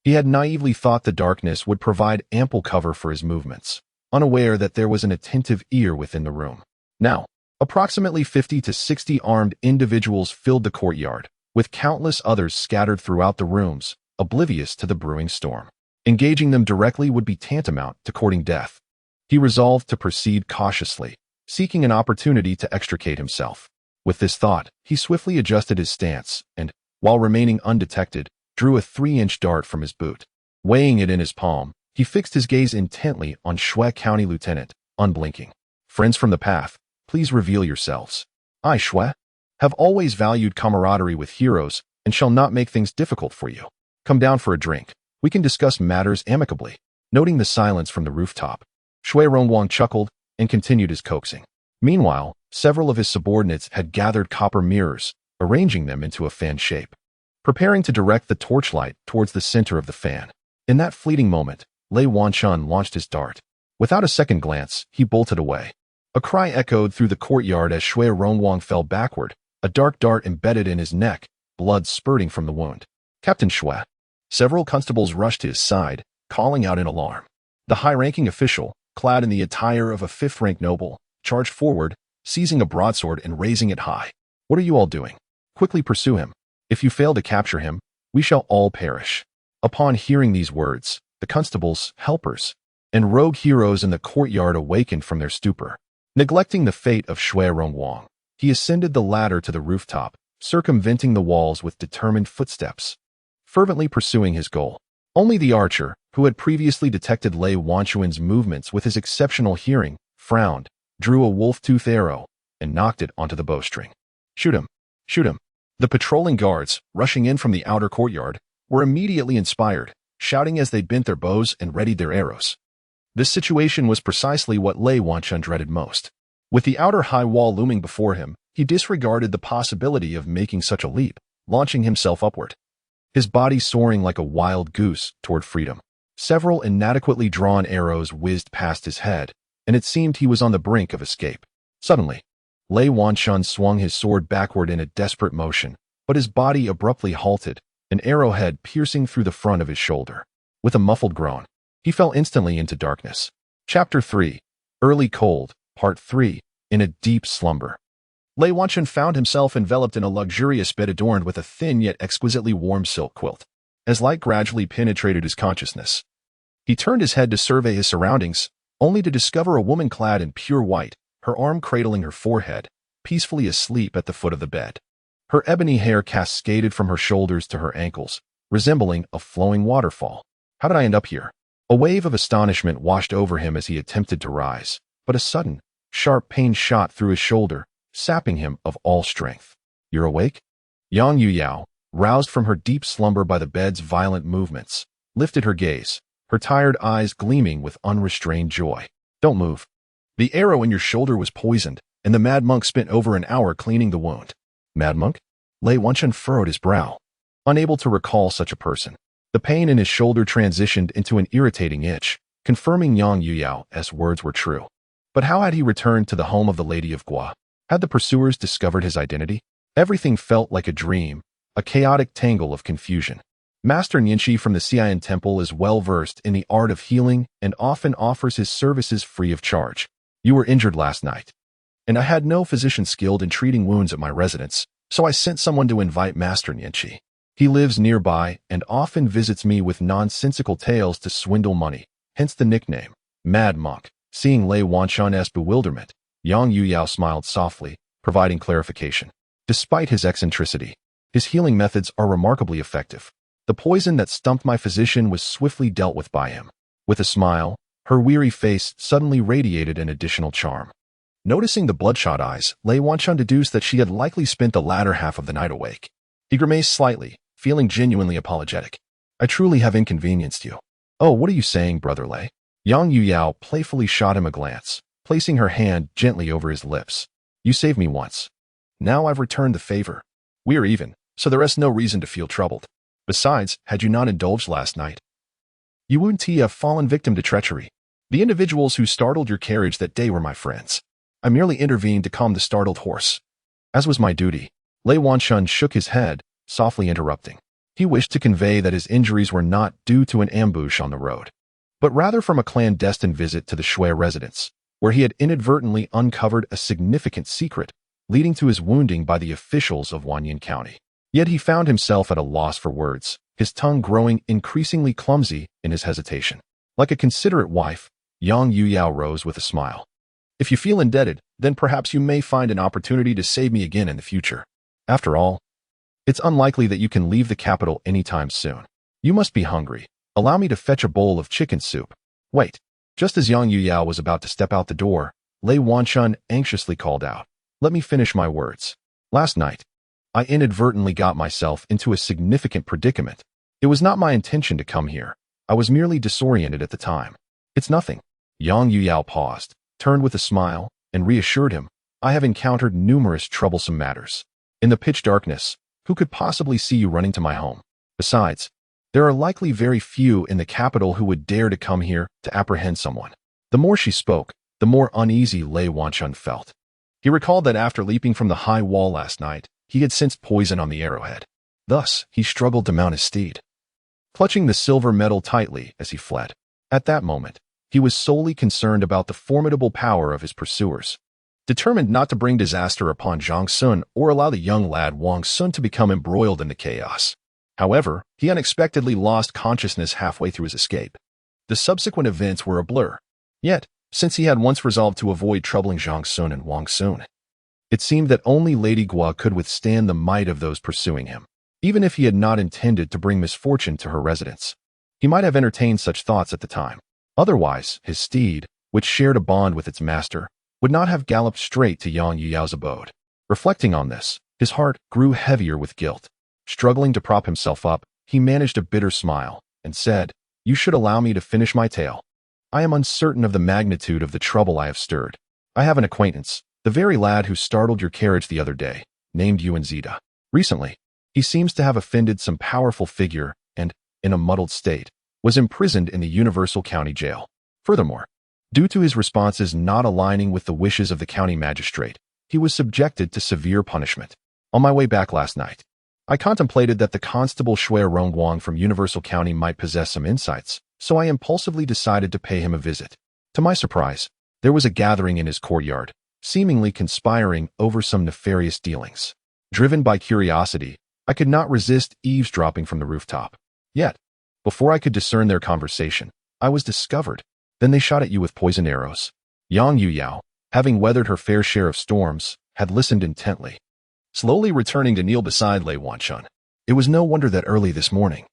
He had naively thought the darkness would provide ample cover for his movements, unaware that there was an attentive ear within the room. Now, approximately 50 to 60 armed individuals filled the courtyard, with countless others scattered throughout the rooms, oblivious to the brewing storm. Engaging them directly would be tantamount to courting death. He resolved to proceed cautiously, seeking an opportunity to extricate himself. With this thought, he swiftly adjusted his stance and, while remaining undetected, drew a 3-inch dart from his boot. Weighing it in his palm, he fixed his gaze intently on Shui County Lieutenant, unblinking. "Friends from the path, please reveal yourselves. I, Shui, have always valued camaraderie with heroes and shall not make things difficult for you. Come down for a drink. We can discuss matters amicably." Noting the silence from the rooftop, Shuirong Wang chuckled and continued his coaxing. Meanwhile, several of his subordinates had gathered copper mirrors, arranging them into a fan shape, preparing to direct the torchlight towards the center of the fan. In that fleeting moment, Wang Xun launched his dart. Without a second glance, he bolted away. A cry echoed through the courtyard as Shuirong Wang fell backward, a dark dart embedded in his neck, blood spurting from the wound. "Captain Shui." Several constables rushed to his side, calling out in alarm. The high-ranking official, clad in the attire of a fifth-rank noble, charged forward, seizing a broadsword and raising it high. "What are you all doing? Quickly pursue him. If you fail to capture him, we shall all perish." Upon hearing these words, the constables, helpers, and rogue heroes in the courtyard awakened from their stupor. Neglecting the fate of Shuirong Wang, He ascended the ladder to the rooftop, circumventing the walls with determined footsteps, fervently pursuing his goal. Only the archer, who had previously detected Lei Wanxuan's movements with his exceptional hearing, frowned, drew a wolf-tooth arrow, and knocked it onto the bowstring. "Shoot him! Shoot him!" The patrolling guards, rushing in from the outer courtyard, were immediately inspired, shouting as they bent their bows and readied their arrows. This situation was precisely what Lei Wanxun dreaded most. With the outer high wall looming before him, he disregarded the possibility of making such a leap, launching himself upward, his body soaring like a wild goose toward freedom. Several inadequately drawn arrows whizzed past his head, and it seemed he was on the brink of escape. Suddenly, Lei Wanxun swung his sword backward in a desperate motion, but his body abruptly halted, an arrowhead piercing through the front of his shoulder. With a muffled groan, he fell instantly into darkness. Chapter 3, Early Cold, Part 3, In a Deep Slumber. Lei Wanxun found himself enveloped in a luxurious bed adorned with a thin yet exquisitely warm silk quilt. As light gradually penetrated his consciousness, he turned his head to survey his surroundings, only to discover a woman clad in pure white, her arm cradling her forehead, peacefully asleep at the foot of the bed. Her ebony hair cascaded from her shoulders to her ankles, resembling a flowing waterfall. How did I end up here? A wave of astonishment washed over him as he attempted to rise, but a sudden, sharp pain shot through his shoulder, sapping him of all strength. "You're awake?" Yang Yuyao, roused from her deep slumber by the bed's violent movements, lifted her gaze, her tired eyes gleaming with unrestrained joy. "Don't move. The arrow in your shoulder was poisoned, and the mad monk spent over an hour cleaning the wound." "Mad monk?" Lei Wanxun furrowed his brow, unable to recall such a person. The pain in his shoulder transitioned into an irritating itch, confirming Yang Yuyao's words were true. But how had he returned to the home of the Lady of Gua? Had the pursuers discovered his identity? Everything felt like a dream, a chaotic tangle of confusion. Master Anxi from the Xian Temple is well versed in the art of healing and often offers his services free of charge. "You were injured last night, and I had no physician skilled in treating wounds at my residence, so I sent someone to invite Master Anxi. He lives nearby and often visits me with nonsensical tales to swindle money, hence the nickname, Mad Monk." Seeing Lei Wanxun's bewilderment, Yang Yuyao smiled softly, providing clarification. "Despite his eccentricity, his healing methods are remarkably effective. The poison that stumped my physician was swiftly dealt with by him." With a smile, her weary face suddenly radiated an additional charm. Noticing the bloodshot eyes, Lei Wanxun deduced that she had likely spent the latter half of the night awake. He grimaced slightly, feeling genuinely apologetic. "I truly have inconvenienced you." "Oh, what are you saying, Brother Lei?" Yang Yuyao playfully shot him a glance, placing her hand gently over his lips. "You saved me once. Now I've returned the favor. We are even, so there is no reason to feel troubled. Besides, had you not indulged last night, you wouldn't have fallen victim to treachery. The individuals who startled your carriage that day were my friends. I merely intervened to calm the startled horse, as was my duty." Lei Wanxun shook his head, softly interrupting. He wished to convey that his injuries were not due to an ambush on the road, but rather from a clandestine visit to the Shui residence, where he had inadvertently uncovered a significant secret, leading to his wounding by the officials of Wanyan County. Yet he found himself at a loss for words, his tongue growing increasingly clumsy in his hesitation. Like a considerate wife, Yang Yuyao rose with a smile. "If you feel indebted, then perhaps you may find an opportunity to save me again in the future. After all, it's unlikely that you can leave the capital anytime soon. You must be hungry. Allow me to fetch a bowl of chicken soup." "Wait." Just as Yang Yuyao was about to step out the door, Lei Wanxun anxiously called out, "Let me finish my words. Last night, I inadvertently got myself into a significant predicament. It was not my intention to come here. I was merely disoriented at the time." "It's nothing." Yang Yuyao paused, turned with a smile, and reassured him, "I have encountered numerous troublesome matters. In the pitch darkness, who could possibly see you running to my home? Besides, there are likely very few in the capital who would dare to come here to apprehend someone." The more she spoke, the more uneasy Lei Wanxun felt. He recalled that after leaping from the high wall last night, he had sensed poison on the arrowhead. Thus, he struggled to mount his steed, clutching the silver metal tightly as he fled. At that moment, he was solely concerned about the formidable power of his pursuers, determined not to bring disaster upon Zhang Sun or allow the young lad Wang Xun to become embroiled in the chaos. However, he unexpectedly lost consciousness halfway through his escape. The subsequent events were a blur. Yet, since he had once resolved to avoid troubling Zhang Sun and Wang Xun, It seemed that only Lady Gua could withstand the might of those pursuing him, even if he had not intended to bring misfortune to her residence. He might have entertained such thoughts at the time. Otherwise, his steed, which shared a bond with its master, would not have galloped straight to Yang Yuyao's abode. Reflecting on this, his heart grew heavier with guilt. Struggling to prop himself up, he managed a bitter smile and said, "You should allow me to finish my tale. I am uncertain of the magnitude of the trouble I have stirred. I have an acquaintance, the very lad who startled your carriage the other day, named Yuan Zida. Recently, he seems to have offended some powerful figure and, in a muddled state, was imprisoned in the Universal County Jail. Furthermore, due to his responses not aligning with the wishes of the county magistrate, he was subjected to severe punishment. On my way back last night, I contemplated that the constable Shui Rongguang from Universal County might possess some insights, so I impulsively decided to pay him a visit. To my surprise, there was a gathering in his courtyard, seemingly conspiring over some nefarious dealings. Driven by curiosity, I could not resist eavesdropping from the rooftop. Yet, before I could discern their conversation, I was discovered. Then they shot at you with poison arrows. Yang Yuyao, having weathered her fair share of storms, had listened intently, slowly returning to kneel beside Lei Wanchun. It was no wonder that early this morning,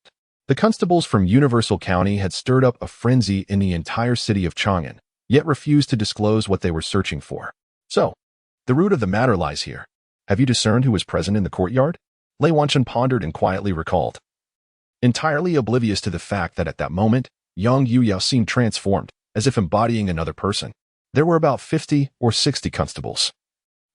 the constables from Universal County had stirred up a frenzy in the entire city of Chang'an, yet refused to disclose what they were searching for. So, the root of the matter lies here. Have you discerned who was present in the courtyard? Lei Wanchun pondered and quietly recalled. Entirely oblivious to the fact that at that moment, Yang Yuyao seemed transformed, as if embodying another person. There were about 50 or 60 constables,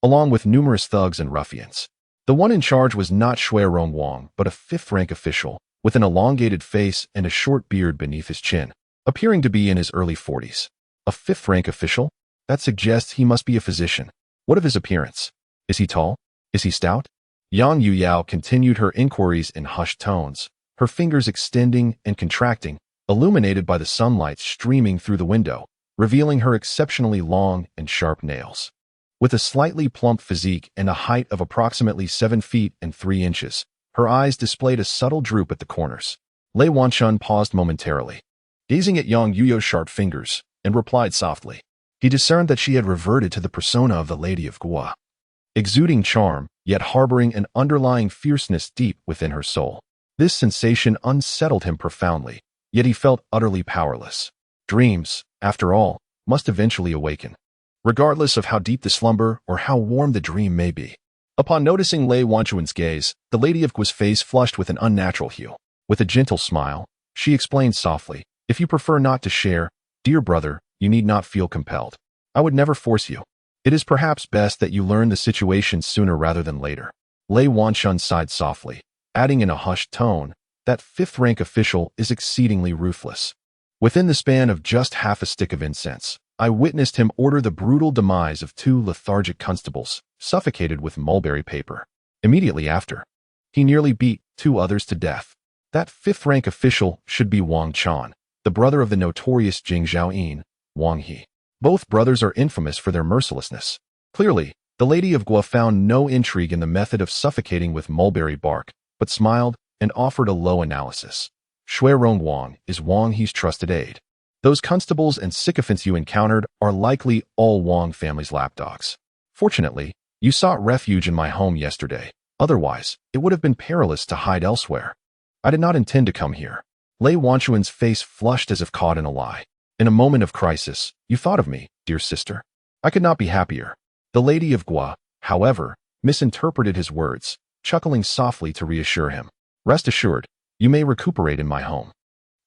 along with numerous thugs and ruffians. The one in charge was not Shui Rongguang, but a fifth-rank official, with an elongated face and a short beard beneath his chin, appearing to be in his early 40s. A fifth-rank official? That suggests he must be a physician. What of his appearance? Is he tall? Is he stout? Yang Yuyao continued her inquiries in hushed tones, her fingers extending and contracting, illuminated by the sunlight streaming through the window, revealing her exceptionally long and sharp nails. With a slightly plump physique and a height of approximately 7 feet and 3 inches, her eyes displayed a subtle droop at the corners. Lei Wanchun paused momentarily, gazing at Yang Yuyao's sharp fingers, and replied softly. He discerned that she had reverted to the persona of the Lady of Gua, exuding charm, yet harboring an underlying fierceness deep within her soul. This sensation unsettled him profoundly, yet he felt utterly powerless. Dreams, after all, must eventually awaken, regardless of how deep the slumber or how warm the dream may be. Upon noticing Lei Wanchun's gaze, the Lady of Gua's face flushed with an unnatural hue. With a gentle smile, she explained softly, "If you prefer not to share, dear brother, you need not feel compelled. I would never force you. It is perhaps best that you learn the situation sooner rather than later." Lei Wanchun sighed softly, adding in a hushed tone, "That fifth-rank official is exceedingly ruthless. Within the span of just half a stick of incense, I witnessed him order the brutal demise of 2 lethargic constables, suffocated with mulberry paper. Immediately after, he nearly beat 2 others to death. That fifth-rank official should be Wang Chun, the brother of the notorious Jing Zhaoyin, Wang He. Both brothers are infamous for their mercilessness. Clearly, the Lady of Gua found no intrigue in the method of suffocating with mulberry bark, but smiled and offered a low analysis. Shui Rongguang is Wang He's trusted aide. Those constables and sycophants you encountered are likely all Wang family's lapdogs. Fortunately, you sought refuge in my home yesterday. Otherwise, it would have been perilous to hide elsewhere. I did not intend to come here." Lei Wanchun's face flushed as if caught in a lie. "In a moment of crisis, you thought of me, dear sister. I could not be happier." The Lady of Gua, however, misinterpreted his words, chuckling softly to reassure him. "Rest assured, you may recuperate in my home.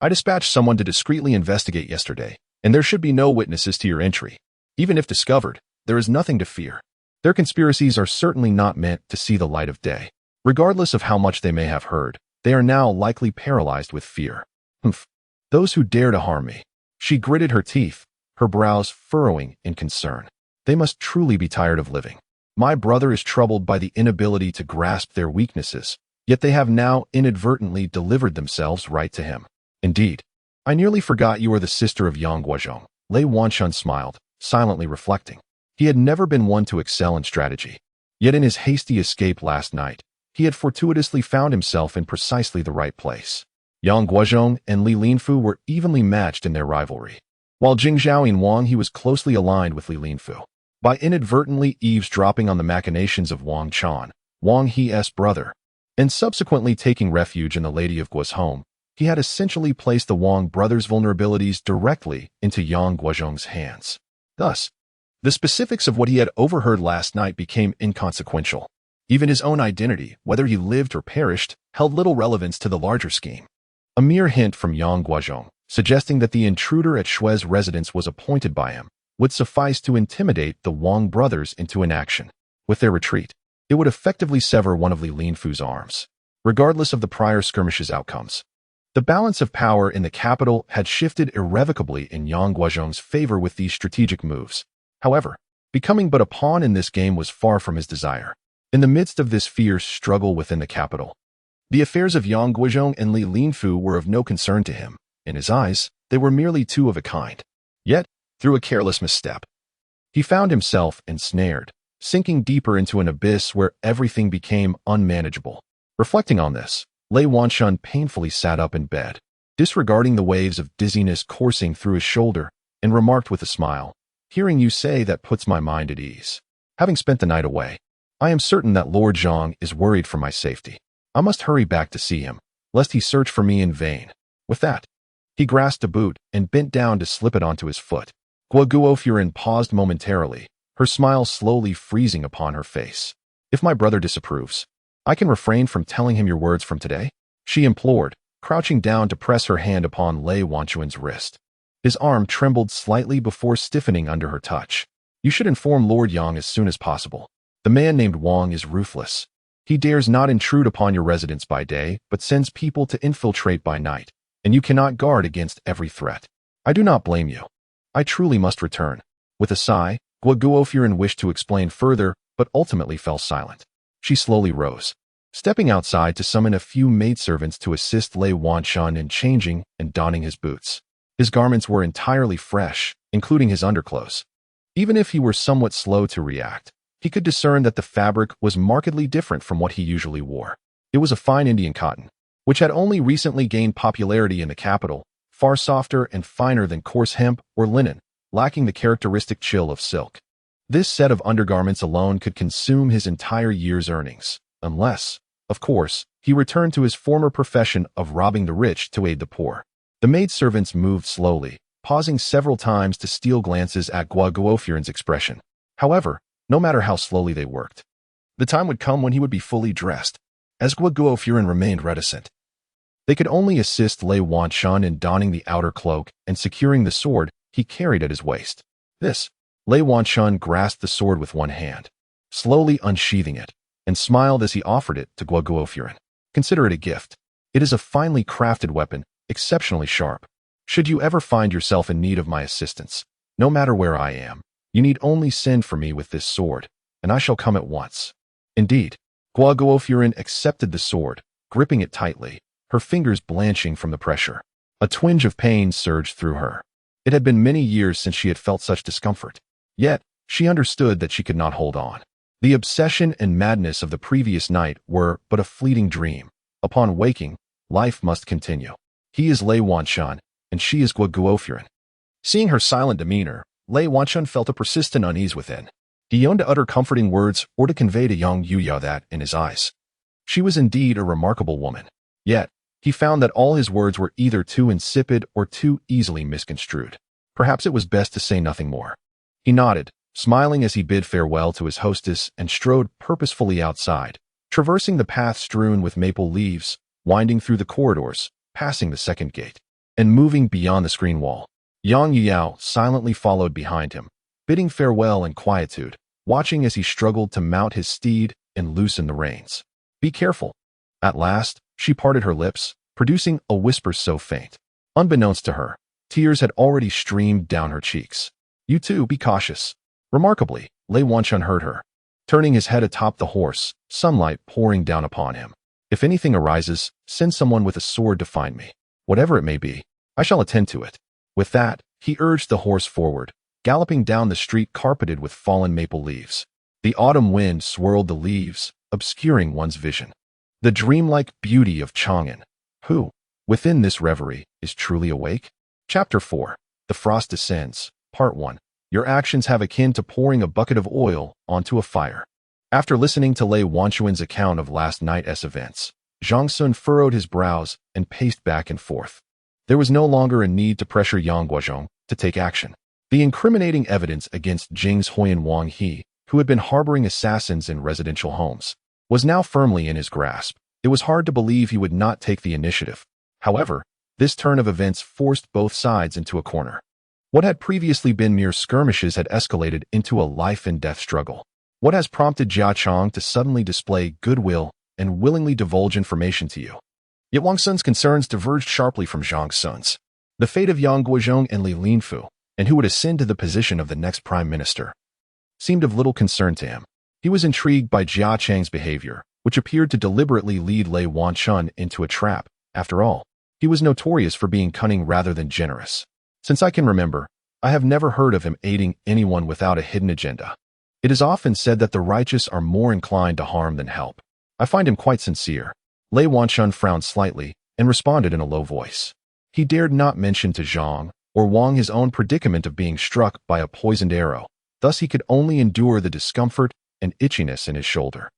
I dispatched someone to discreetly investigate yesterday, and there should be no witnesses to your entry. Even if discovered, there is nothing to fear. Their conspiracies are certainly not meant to see the light of day. Regardless of how much they may have heard, they are now likely paralyzed with fear. Humph. Those who dare to harm me." She gritted her teeth, her brows furrowing in concern. "They must truly be tired of living. My brother is troubled by the inability to grasp their weaknesses, yet they have now inadvertently delivered themselves right to him. Indeed, I nearly forgot you are the sister of Yang Guozhong." Lei Wanchun smiled, silently reflecting. He had never been one to excel in strategy. Yet in his hasty escape last night, he had fortuitously found himself in precisely the right place. Yang Guozhong and Li Linfu were evenly matched in their rivalry. While Jing Zhaoyin Wang, he was closely aligned with Li Linfu. by inadvertently eavesdropping on the machinations of Wang Chun, Wang He's brother, and subsequently taking refuge in the Lady of Guo's home. He had essentially placed the Wang brothers' vulnerabilities directly into Yang Guozhong's hands. Thus, the specifics of what he had overheard last night became inconsequential. Even his own identity, whether he lived or perished, held little relevance to the larger scheme. A mere hint from Yang Guozhong, suggesting that the intruder at Shui's residence was appointed by him, would suffice to intimidate the Wang brothers into inaction. With their retreat, it would effectively sever one of Li Linfu's arms, regardless of the prior skirmish's outcomes. The balance of power in the capital had shifted irrevocably in Yang Guozhong's favor with these strategic moves. However, becoming but a pawn in this game was far from his desire. In the midst of this fierce struggle within the capital, the affairs of Yang Guozhong and Li Linfu were of no concern to him. In his eyes, they were merely two of a kind. Yet, through a careless misstep, he found himself ensnared, sinking deeper into an abyss where everything became unmanageable. Reflecting on this, Lei Wanshun painfully sat up in bed, disregarding the waves of dizziness coursing through his shoulder, and remarked with a smile, "Hearing you say that puts my mind at ease. Having spent the night away, I am certain that Lord Zhang is worried for my safety. I must hurry back to see him, lest he search for me in vain." With that, he grasped a boot and bent down to slip it onto his foot. Guoguofuren paused momentarily, her smile slowly freezing upon her face. "If my brother disapproves, I can refrain from telling him your words from today?" she implored, crouching down to press her hand upon Lei Wanchuan's wrist. His arm trembled slightly before stiffening under her touch. "You should inform Lord Yang as soon as possible. The man named Wang is ruthless. He dares not intrude upon your residence by day, but sends people to infiltrate by night, and you cannot guard against every threat. I do not blame you. I truly must return." With a sigh, Guoguofuren wished to explain further, but ultimately fell silent. She slowly rose, stepping outside to summon a few maidservants to assist Lei Wanshun in changing and donning his boots. His garments were entirely fresh, including his underclothes. Even if he were somewhat slow to react, he could discern that the fabric was markedly different from what he usually wore. It was a fine Indian cotton, which had only recently gained popularity in the capital, far softer and finer than coarse hemp or linen, lacking the characteristic chill of silk. This set of undergarments alone could consume his entire year's earnings, unless, of course, he returned to his former profession of robbing the rich to aid the poor. The maidservants moved slowly, pausing several times to steal glances at Guoguofuren's expression. However, no matter how slowly they worked, the time would come when he would be fully dressed. As Guoguofuren remained reticent, they could only assist Lei Wanshun in donning the outer cloak and securing the sword he carried at his waist. Lei Wanshun grasped the sword with one hand, slowly unsheathing it, and smiled as he offered it to Guoguofuren. "Consider it a gift. It is a finely crafted weapon, exceptionally sharp. Should you ever find yourself in need of my assistance, no matter where I am, you need only send for me with this sword, and I shall come at once." Indeed, Guoguofuren accepted the sword, gripping it tightly, her fingers blanching from the pressure. A twinge of pain surged through her. It had been many years since she had felt such discomfort. Yet, she understood that she could not hold on. The obsession and madness of the previous night were but a fleeting dream. Upon waking, life must continue. He is Lei Wanshun, and she is Guoguofuren. Seeing her silent demeanor, Lei Wanshun felt a persistent unease within. He yearned to utter comforting words or to convey to Yang Yuya that, in his eyes, she was indeed a remarkable woman. Yet, he found that all his words were either too insipid or too easily misconstrued. Perhaps it was best to say nothing more. He nodded, smiling as he bid farewell to his hostess and strode purposefully outside, traversing the path strewn with maple leaves, winding through the corridors, passing the second gate, and moving beyond the screen wall. Yang Yao silently followed behind him, bidding farewell in quietude, watching as he struggled to mount his steed and loosen the reins. "Be careful." At last, she parted her lips, producing a whisper so faint. Unbeknownst to her, tears had already streamed down her cheeks. "You too, be cautious." Remarkably, Lei Wanshun heard her, turning his head atop the horse, sunlight pouring down upon him. "If anything arises, send someone with a sword to find me. Whatever it may be, I shall attend to it." With that, he urged the horse forward, galloping down the street carpeted with fallen maple leaves. The autumn wind swirled the leaves, obscuring one's vision. The dreamlike beauty of Chang'an, who, within this reverie, is truly awake? Chapter 4. The Frost Descends, Part 1. Your actions have akin to pouring a bucket of oil onto a fire. After listening to Lei Wanchuan's account of last night's events, Wang Xun furrowed his brows and paced back and forth. There was no longer a need to pressure Yang Guozhong to take action. The incriminating evidence against Jing's Huyan Wang He, who had been harboring assassins in residential homes, was now firmly in his grasp. It was hard to believe he would not take the initiative. However, this turn of events forced both sides into a corner. What had previously been mere skirmishes had escalated into a life-and-death struggle. What has prompted Jia Chong to suddenly display goodwill and willingly divulge information to you? Yet Wang Xun's concerns diverged sharply from Wang Xun's. The fate of Yang Guozhong and Li Linfu, and who would ascend to the position of the next prime minister, seemed of little concern to him. He was intrigued by Jia Chang's behavior, which appeared to deliberately lead Lei Wanchun into a trap. After all, he was notorious for being cunning rather than generous. Since I can remember, I have never heard of him aiding anyone without a hidden agenda. It is often said that the righteous are more inclined to harm than help. I find him quite sincere. Lei Wanchun frowned slightly and responded in a low voice. He dared not mention to Zhang or Wang his own predicament of being struck by a poisoned arrow. Thus he could only endure the discomfort and itchiness in his shoulder.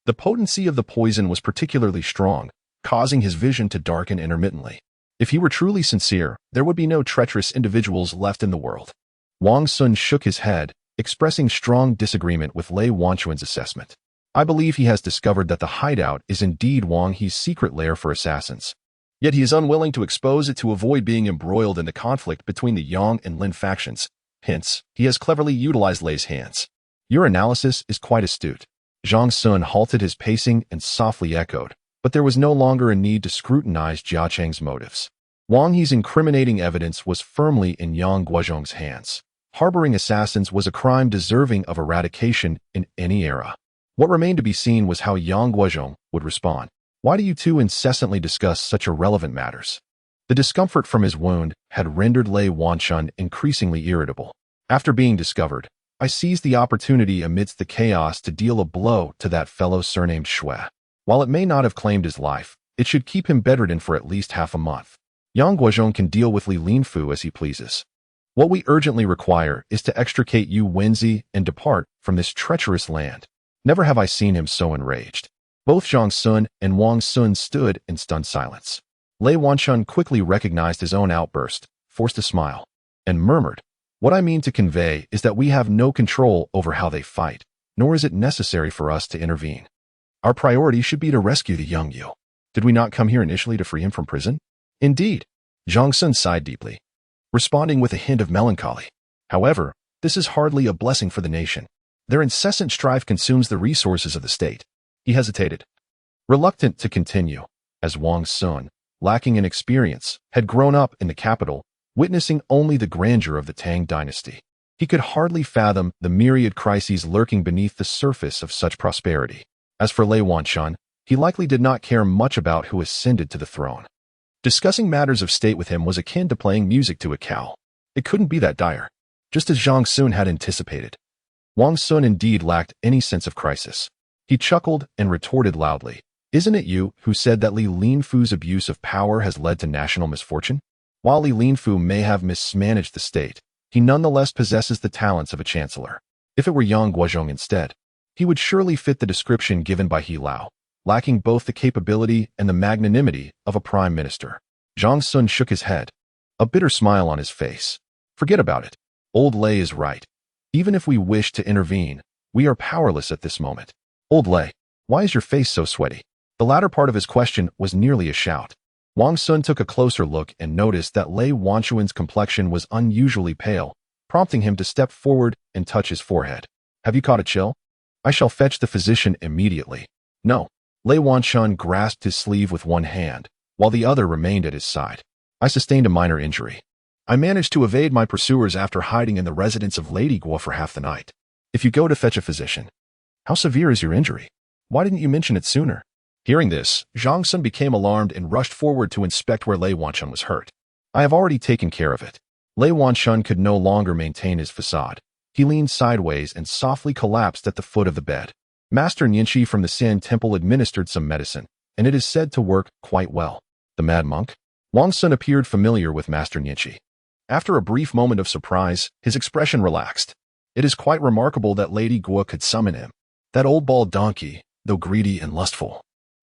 The potency of the poison was particularly strong, causing his vision to darken intermittently. If he were truly sincere, there would be no treacherous individuals left in the world. Wang Xun shook his head, expressing strong disagreement with Lei Wanchuan's assessment. I believe he has discovered that the hideout is indeed Wang He's secret lair for assassins. Yet he is unwilling to expose it to avoid being embroiled in the conflict between the Yang and Lin factions. Hence, he has cleverly utilized Lei's hands. Your analysis is quite astute. Wang Xun halted his pacing and softly echoed, but there was no longer a need to scrutinize Jia Chang's motives. Wang He's incriminating evidence was firmly in Yang Guozhong's hands. Harboring assassins was a crime deserving of eradication in any era. What remained to be seen was how Yang Guozhong would respond. Why do you two incessantly discuss such irrelevant matters? The discomfort from his wound had rendered Lei Wanchun increasingly irritable. After being discovered, I seized the opportunity amidst the chaos to deal a blow to that fellow surnamed Shui. While it may not have claimed his life, it should keep him bedridden for at least half a month. Yang Guozhong can deal with Li Linfu as he pleases. What we urgently require is to extricate Yu Wenzi and depart from this treacherous land. Never have I seen him so enraged. Both Wang Xun and Wang Xun stood in stunned silence. Lei Wanchun quickly recognized his own outburst, forced a smile, and murmured, "What I mean to convey is that we have no control over how they fight, nor is it necessary for us to intervene. Our priority should be to rescue the young Yu. Did we not come here initially to free him from prison?" "Indeed." Wang Xun sighed deeply, responding with a hint of melancholy. "However, this is hardly a blessing for the nation. Their incessant strife consumes the resources of the state." He hesitated, reluctant to continue, as Wang Xun, lacking in experience, had grown up in the capital, witnessing only the grandeur of the Tang dynasty. He could hardly fathom the myriad crises lurking beneath the surface of such prosperity. As for Lei Wanchun, he likely did not care much about who ascended to the throne. Discussing matters of state with him was akin to playing music to a cow. It couldn't be that dire, just as Wang Xun had anticipated. Wang Xun indeed lacked any sense of crisis. He chuckled and retorted loudly, "Isn't it you who said that Li Linfu's abuse of power has led to national misfortune? While Li Linfu may have mismanaged the state, he nonetheless possesses the talents of a chancellor. If it were Yang Guozhong instead, he would surely fit the description given by He Lao, lacking both the capability and the magnanimity of a prime minister." Wang Xun shook his head, a bitter smile on his face. "Forget about it. Old Lei is right. Even if we wish to intervene, we are powerless at this moment." "Old Lei, why is your face so sweaty?" The latter part of his question was nearly a shout. Wang Xun took a closer look and noticed that Lei Wanchuan's complexion was unusually pale, prompting him to step forward and touch his forehead. "Have you caught a chill? I shall fetch the physician immediately." "No." Lei Wanchun grasped his sleeve with one hand, while the other remained at his side. "I sustained a minor injury. I managed to evade my pursuers after hiding in the residence of Lady Guo for half the night. If you go to fetch a physician." "How severe is your injury? Why didn't you mention it sooner?" Hearing this, Wang Xun became alarmed and rushed forward to inspect where Lei Wanchun was hurt. "I have already taken care of it." Lei Wanchun could no longer maintain his facade. He leaned sideways and softly collapsed at the foot of the bed. Master Anxi from the San Temple administered some medicine, and it is said to work quite well. "The mad monk?" Wang Xun appeared familiar with Master Anxi. After a brief moment of surprise, his expression relaxed. It is quite remarkable that Lady Guo could summon him. That old bald donkey, though greedy and lustful,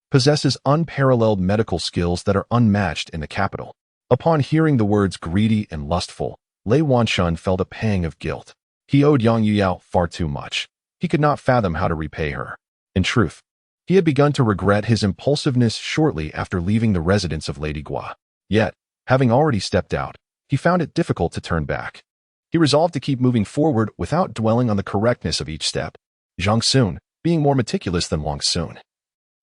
possesses unparalleled medical skills that are unmatched in the capital. Upon hearing the words greedy and lustful, Wang Xun felt a pang of guilt. He owed Yang Yuyao far too much. He could not fathom how to repay her. In truth, he had begun to regret his impulsiveness shortly after leaving the residence of Lady Guo. Yet, having already stepped out, he found it difficult to turn back. He resolved to keep moving forward without dwelling on the correctness of each step. Zhang Xun, being more meticulous than Wang Xun,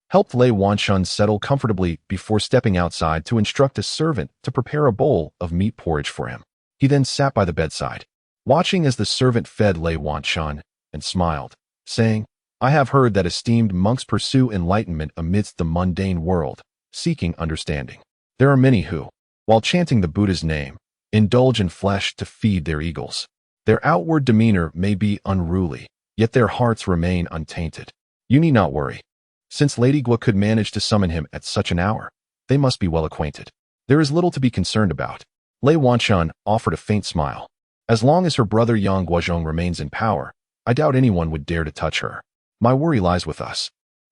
helped Wang Xun settle comfortably before stepping outside to instruct a servant to prepare a bowl of meat porridge for him. He then sat by the bedside, watching as the servant fed Wang Xun, and smiled, saying, "I have heard that esteemed monks pursue enlightenment amidst the mundane world, seeking understanding. There are many who, while chanting the Buddha's name, indulge in flesh to feed their egos. Their outward demeanor may be unruly, yet their hearts remain untainted. You need not worry. Since Lady Guo could manage to summon him at such an hour, they must be well acquainted. There is little to be concerned about." Wang Xun offered a faint smile. As long as her brother Yang Guozhong remains in power, I doubt anyone would dare to touch her. My worry lies with us.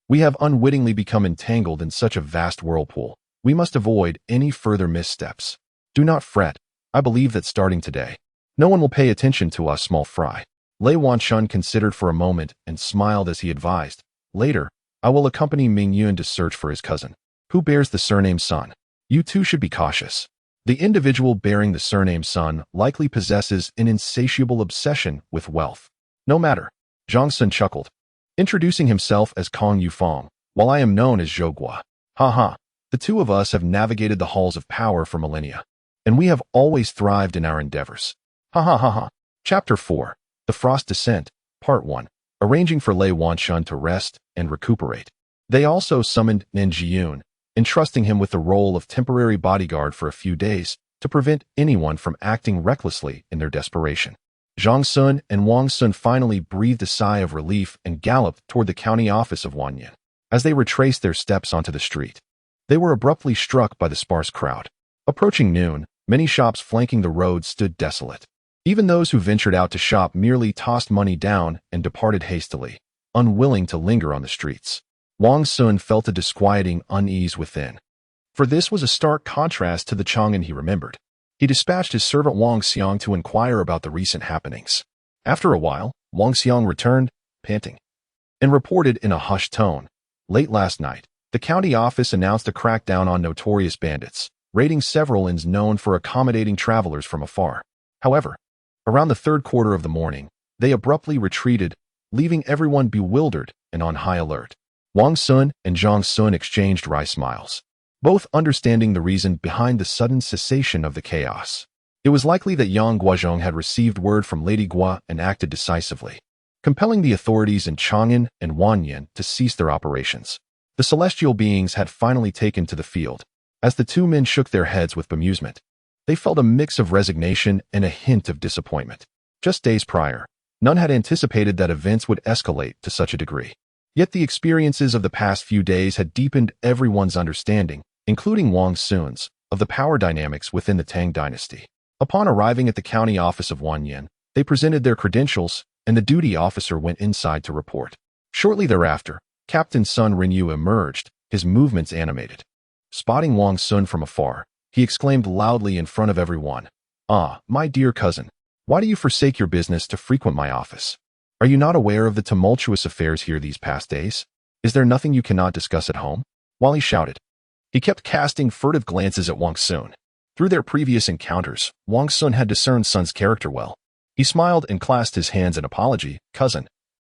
We have unwittingly become entangled in such a vast whirlpool. We must avoid any further missteps. Do not fret. I believe that starting today, no one will pay attention to us small fry. Wang Xun considered for a moment and smiled as he advised. Later, I will accompany Ming Yun to search for his cousin, who bears the surname Sun. You too should be cautious. The individual bearing the surname Sun likely possesses an insatiable obsession with wealth. No matter. Zhang Sun chuckled, introducing himself as Kong Yufeng, while I am known as Zhou Guo. Ha ha. The two of us have navigated the halls of power for millennia, and we have always thrived in our endeavors. Ha ha ha ha. Chapter 4. The Frost Descent, Part 1. Arranging for Wang Xun to rest and recuperate. They also summoned Nen Jiyun, entrusting him with the role of temporary bodyguard for a few days to prevent anyone from acting recklessly in their desperation. Zhang Sun and Wang Xun finally breathed a sigh of relief and galloped toward the county office of Wanyan. As they retraced their steps onto the street, they were abruptly struck by the sparse crowd. Approaching noon, many shops flanking the road stood desolate. Even those who ventured out to shop merely tossed money down and departed hastily, unwilling to linger on the streets. Wang Xun felt a disquieting unease within, for this was a stark contrast to the Chang'an he remembered. He dispatched his servant Wang Xiang to inquire about the recent happenings. After a while, Wang Xiang returned, panting, and reported in a hushed tone. Late last night, the county office announced a crackdown on notorious bandits, raiding several inns known for accommodating travelers from afar. However, around the third quarter of the morning, they abruptly retreated, leaving everyone bewildered and on high alert. Wang Xun and Zhang Sun exchanged wry smiles, both understanding the reason behind the sudden cessation of the chaos. It was likely that Yang Guozhong had received word from Lady Guo and acted decisively, compelling the authorities in Chang'an and Wanyan to cease their operations. The celestial beings had finally taken to the field. As the two men shook their heads with bemusement, they felt a mix of resignation and a hint of disappointment. Just days prior, none had anticipated that events would escalate to such a degree. Yet the experiences of the past few days had deepened everyone's understanding, including Wang Xun's, of the power dynamics within the Tang dynasty. Upon arriving at the county office of Wanyan, they presented their credentials, and the duty officer went inside to report. Shortly thereafter, Captain Sun Rinyu emerged, his movements animated. Spotting Wang Xun from afar, he exclaimed loudly in front of everyone, "Ah, my dear cousin, why do you forsake your business to frequent my office? Are you not aware of the tumultuous affairs here these past days? Is there nothing you cannot discuss at home?" While he shouted, he kept casting furtive glances at Wang Xun. Through their previous encounters, Wang Xun had discerned Sun's character well. He smiled and clasped his hands in apology. "Cousin,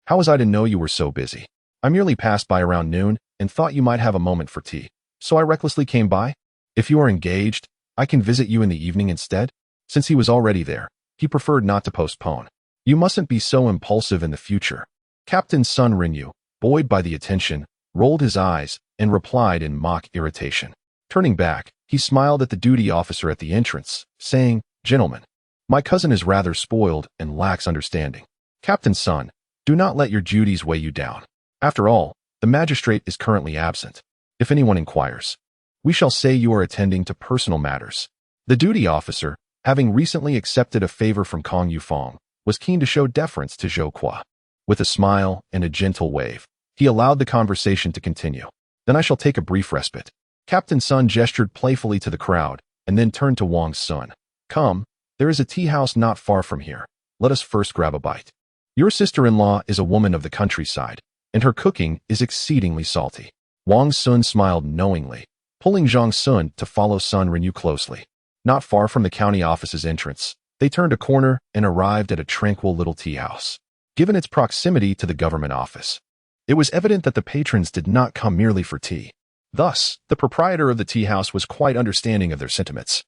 how was I to know you were so busy? I merely passed by around noon and thought you might have a moment for tea, so I recklessly came by. If you are engaged, I can visit you in the evening instead." Since he was already there, he preferred not to postpone. "You mustn't be so impulsive in the future." Captain Sun Rinyu, buoyed by the attention, rolled his eyes and replied in mock irritation. Turning back, he smiled at the duty officer at the entrance, saying, "Gentlemen, my cousin is rather spoiled and lacks understanding. Captain Sun, do not let your duties weigh you down. After all, the magistrate is currently absent. If anyone inquires, we shall say you are attending to personal matters." The duty officer, having recently accepted a favor from Kong Yufeng, was keen to show deference to Zhou Qua. With a smile and a gentle wave, he allowed the conversation to continue. Then I shall take a brief respite. Captain Sun gestured playfully to the crowd, and then turned to Wang Xun. Come, there is a tea house not far from here. Let us first grab a bite. Your sister-in-law is a woman of the countryside, and her cooking is exceedingly salty. Wang Xun smiled knowingly, pulling Zhang Sun to follow Sun Renyu closely. Not far from the county office's entrance, they turned a corner and arrived at a tranquil little tea house. Given its proximity to the government office, it was evident that the patrons did not come merely for tea. Thus, the proprietor of the tea house was quite understanding of their sentiments.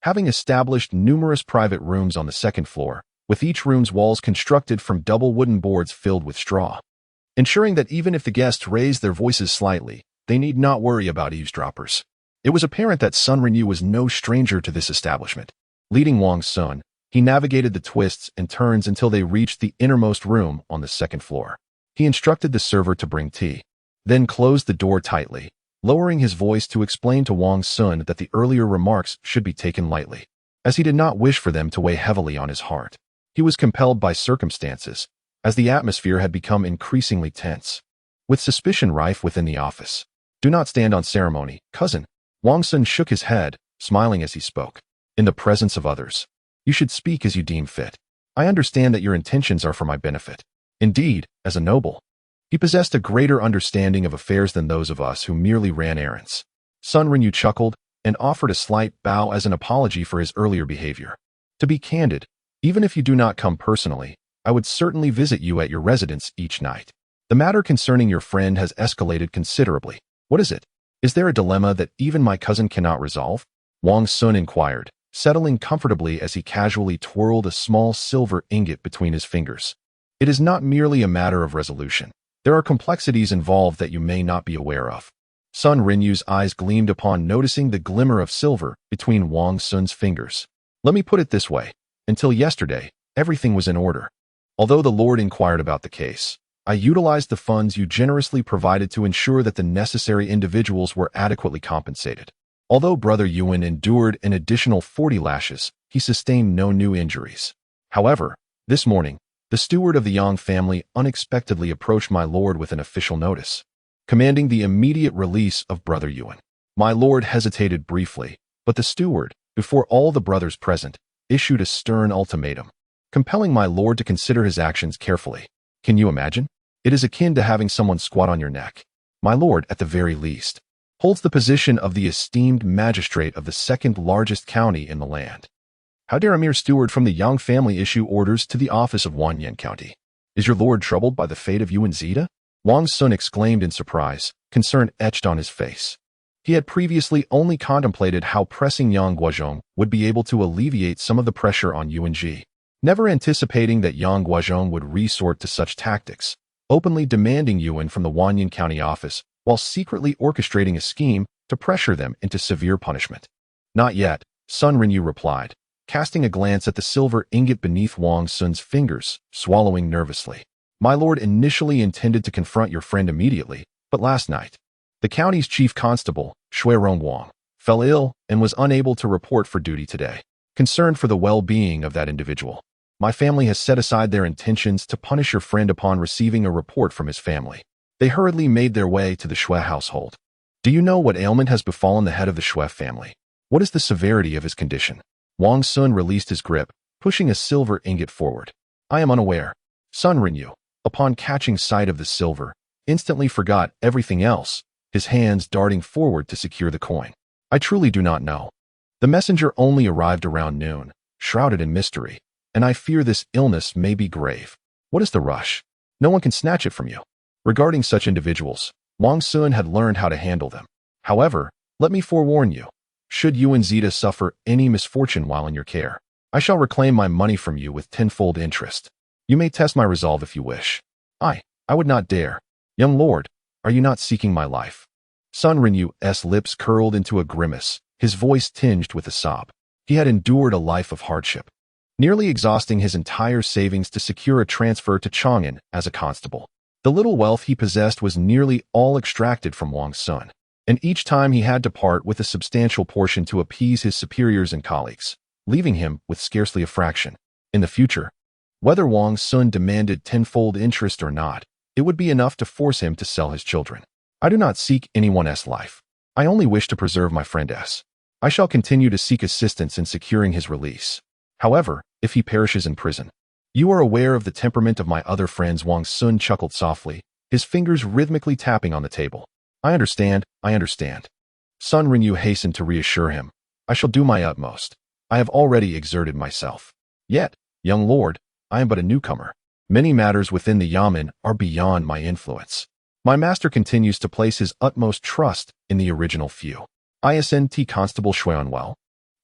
Having established numerous private rooms on the second floor, with each room's walls constructed from double wooden boards filled with straw, ensuring that even if the guests raised their voices slightly, they need not worry about eavesdroppers. It was apparent that Sun Renyu was no stranger to this establishment. Leading Wang Xun, he navigated the twists and turns until they reached the innermost room on the second floor. He instructed the server to bring tea, then closed the door tightly, lowering his voice to explain to Wang Xun that the earlier remarks should be taken lightly, as he did not wish for them to weigh heavily on his heart. He was compelled by circumstances, as the atmosphere had become increasingly tense, with suspicion rife within the office. Do not stand on ceremony, cousin. Wang Xun shook his head, smiling as he spoke. In the presence of others, you should speak as you deem fit. I understand that your intentions are for my benefit. Indeed, as a noble, he possessed a greater understanding of affairs than those of us who merely ran errands. Sun Renyu chuckled and offered a slight bow as an apology for his earlier behavior. To be candid, even if you do not come personally, I would certainly visit you at your residence each night. The matter concerning your friend has escalated considerably. What is it? Is there a dilemma that even my cousin cannot resolve? Wang Xun inquired, settling comfortably as he casually twirled a small silver ingot between his fingers. It is not merely a matter of resolution. There are complexities involved that you may not be aware of. Sun Renyu's eyes gleamed upon noticing the glimmer of silver between Wang Xun's fingers. Let me put it this way. Until yesterday, everything was in order. Although the Lord inquired about the case, I utilized the funds you generously provided to ensure that the necessary individuals were adequately compensated. Although Brother Yuan endured an additional 40 lashes, he sustained no new injuries. However, this morning, the steward of the Yang family unexpectedly approached my lord with an official notice, commanding the immediate release of Brother Yuan. My lord hesitated briefly, but the steward, before all the brothers present, issued a stern ultimatum, compelling my lord to consider his actions carefully. Can you imagine? It is akin to having someone squat on your neck. My lord, at the very least, holds the position of the esteemed magistrate of the second largest county in the land. How dare a mere steward from the Yang family issue orders to the office of Wanyan County? Is your lord troubled by the fate of Yuan Zita? Wang Xun exclaimed in surprise, concern etched on his face. He had previously only contemplated how pressing Yang Guozhong would be able to alleviate some of the pressure on Yuan Ji, never anticipating that Yang Guozhong would resort to such tactics, openly demanding Yuan from the Wanyan County office while secretly orchestrating a scheme to pressure them into severe punishment. Not yet, Sun Renyu replied, casting a glance at the silver ingot beneath Wang Xun's fingers, swallowing nervously. My lord initially intended to confront your friend immediately, but last night, the county's chief constable, Shuirong Wang, fell ill and was unable to report for duty today. Concerned for the well-being of that individual, my family has set aside their intentions to punish your friend upon receiving a report from his family. They hurriedly made their way to the Shui household. Do you know what ailment has befallen the head of the Shui family? What is the severity of his condition? Wang Xun released his grip, pushing a silver ingot forward. I am unaware. Sun Renyu, upon catching sight of the silver, instantly forgot everything else, his hands darting forward to secure the coin. I truly do not know. The messenger only arrived around noon, shrouded in mystery, and I fear this illness may be grave. What is the rush? No one can snatch it from you. Regarding such individuals, Wang Xun had learned how to handle them. However, let me forewarn you. Should Yuan Zita suffer any misfortune while in your care, I shall reclaim my money from you with tenfold interest. You may test my resolve if you wish. I would not dare. Young lord, are you not seeking my life? Sun Renyu's lips curled into a grimace, his voice tinged with a sob. He had endured a life of hardship, nearly exhausting his entire savings to secure a transfer to Chang'an as a constable. The little wealth he possessed was nearly all extracted from Wang Xun, and each time he had to part with a substantial portion to appease his superiors and colleagues. leaving him with scarcely a fraction. In the future, whether Wang Xun demanded tenfold interest or not, it would be enough to force him to sell his children. I do not seek anyone's life. I only wish to preserve my friend's. I shall continue to seek assistance in securing his release. However, if he perishes in prison, you are aware of the temperament of my other friends. Wang Xun chuckled softly, his fingers rhythmically tapping on the table. I understand. Sun Rinyu hastened to reassure him. I shall do my utmost. I have already exerted myself. Yet, young lord, I am but a newcomer. Many matters within the yamen are beyond my influence. My master continues to place his utmost trust in the original few. Isnt Constable Xuanwell.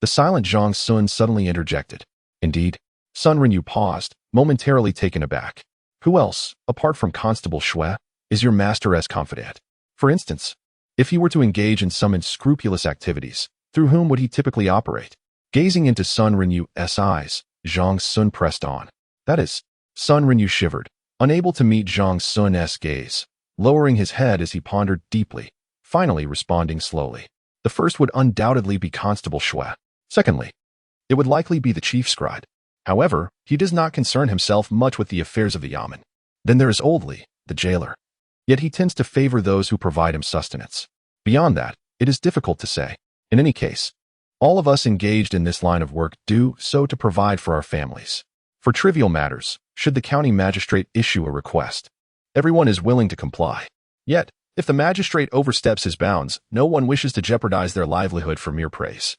The silent Zhang Sun suddenly interjected. Indeed. Sun Rinyu paused, momentarily taken aback. Who else, apart from Constable Xue, is your master's confidant? For instance, if he were to engage in some unscrupulous activities, through whom would he typically operate? Gazing into Sun Rinyu's eyes, Zhang Sun pressed on. That is, Sun Rinyu shivered, unable to meet Zhang Sun's gaze, lowering his head as he pondered deeply, finally responding slowly. The first would undoubtedly be Constable Xue. Secondly, it would likely be the chief scribe. However, he does not concern himself much with the affairs of the yamen. Then there is Oldly, the jailer. Yet he tends to favor those who provide him sustenance. Beyond that, it is difficult to say. In any case, all of us engaged in this line of work do so to provide for our families. For trivial matters, should the county magistrate issue a request, everyone is willing to comply. Yet, if the magistrate oversteps his bounds, no one wishes to jeopardize their livelihood for mere praise.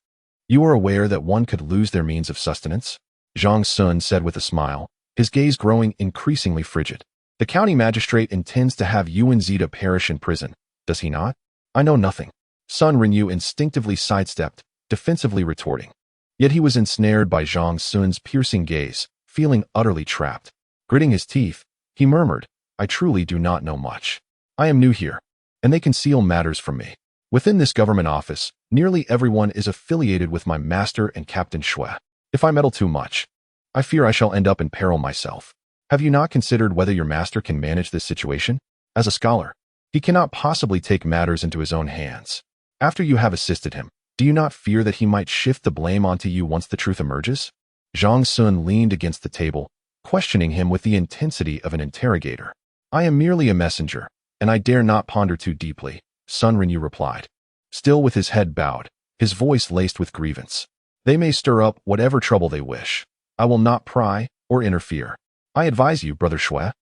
You are aware that one could lose their means of sustenance? Zhang Sun said with a smile, his gaze growing increasingly frigid. The county magistrate intends to have Yuan Zita perish in prison, does he not? I know nothing. Sun Rinyu instinctively sidestepped, defensively retorting. Yet he was ensnared by Zhang Sun's piercing gaze, feeling utterly trapped. Gritting his teeth, he murmured, I truly do not know much. I am new here, and they conceal matters from me. Within this government office, nearly everyone is affiliated with my master and Captain Xue. If I meddle too much, I fear I shall end up in peril myself. Have you not considered whether your master can manage this situation? As a scholar, he cannot possibly take matters into his own hands. After you have assisted him, do you not fear that he might shift the blame onto you once the truth emerges? Zhang Sun leaned against the table, questioning him with the intensity of an interrogator. I am merely a messenger, and I dare not ponder too deeply, Sun Rinyu replied, still with his head bowed, his voice laced with grievance. They may stir up whatever trouble they wish. I will not pry or interfere. I advise you, Brother Xue,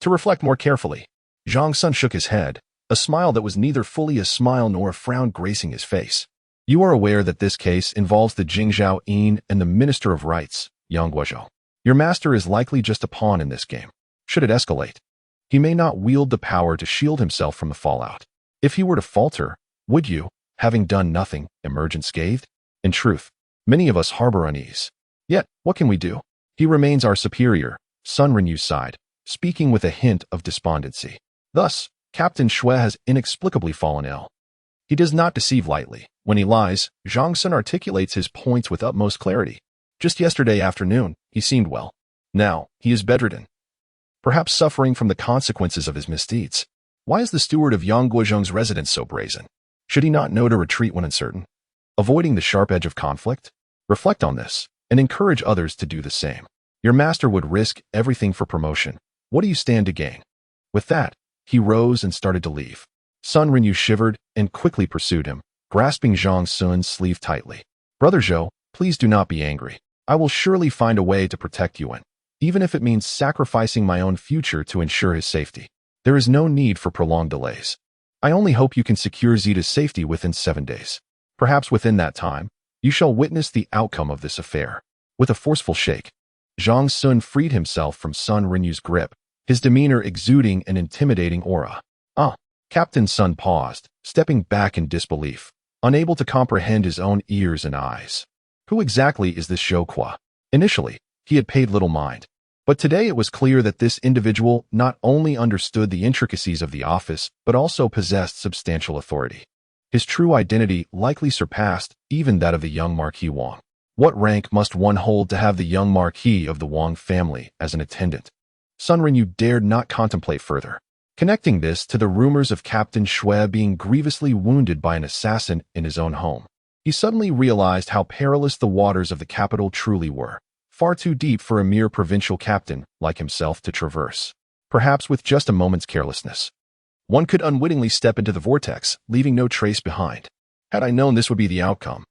to reflect more carefully. Zhang Sun shook his head, a smile that was neither fully a smile nor a frown gracing his face. You are aware that this case involves the Jingzhou Yin and the Minister of Rights, Yang Guozhou. Your master is likely just a pawn in this game. Should it escalate, he may not wield the power to shield himself from the fallout. If he were to falter, would you, having done nothing, emerge unscathed? In truth, many of us harbor unease. Yet, what can we do? He remains our superior, Sun Rinyu sighed, speaking with a hint of despondency. Thus, Captain Xue has inexplicably fallen ill. He does not deceive lightly. When he lies, Zhang Sun articulates his points with utmost clarity. Just yesterday afternoon, he seemed well. Now, he is bedridden, perhaps suffering from the consequences of his misdeeds. Why is the steward of Yang Guozhong's residence so brazen? Should he not know to retreat when uncertain? Avoiding the sharp edge of conflict? Reflect on this, and encourage others to do the same. Your master would risk everything for promotion. What do you stand to gain? With that, he rose and started to leave. Sun Rinyu shivered and quickly pursued him, grasping Zhang Sun's sleeve tightly. Brother Zhou, please do not be angry. I will surely find a way to protect Yuan, even if it means sacrificing my own future to ensure his safety. There is no need for prolonged delays. I only hope you can secure Zita's safety within 7 days. Perhaps within that time, you shall witness the outcome of this affair. With a forceful shake, Zhang Sun freed himself from Sun Rinyu's grip, his demeanor exuding an intimidating aura. Captain Sun paused, stepping back in disbelief, unable to comprehend his own ears and eyes. Who exactly is this Zhou Qua? Initially, he had paid little mind, but today it was clear that this individual not only understood the intricacies of the office, but also possessed substantial authority. His true identity likely surpassed even that of the young Marquis Wang. What rank must one hold to have the young Marquis of the Wang family as an attendant? Sun Rinyu dared not contemplate further, connecting this to the rumors of Captain Xue being grievously wounded by an assassin in his own home. He suddenly realized how perilous the waters of the capital truly were, far too deep for a mere provincial captain like himself to traverse. Perhaps with just a moment's carelessness, one could unwittingly step into the vortex, leaving no trace behind. Had I known this would be the outcome,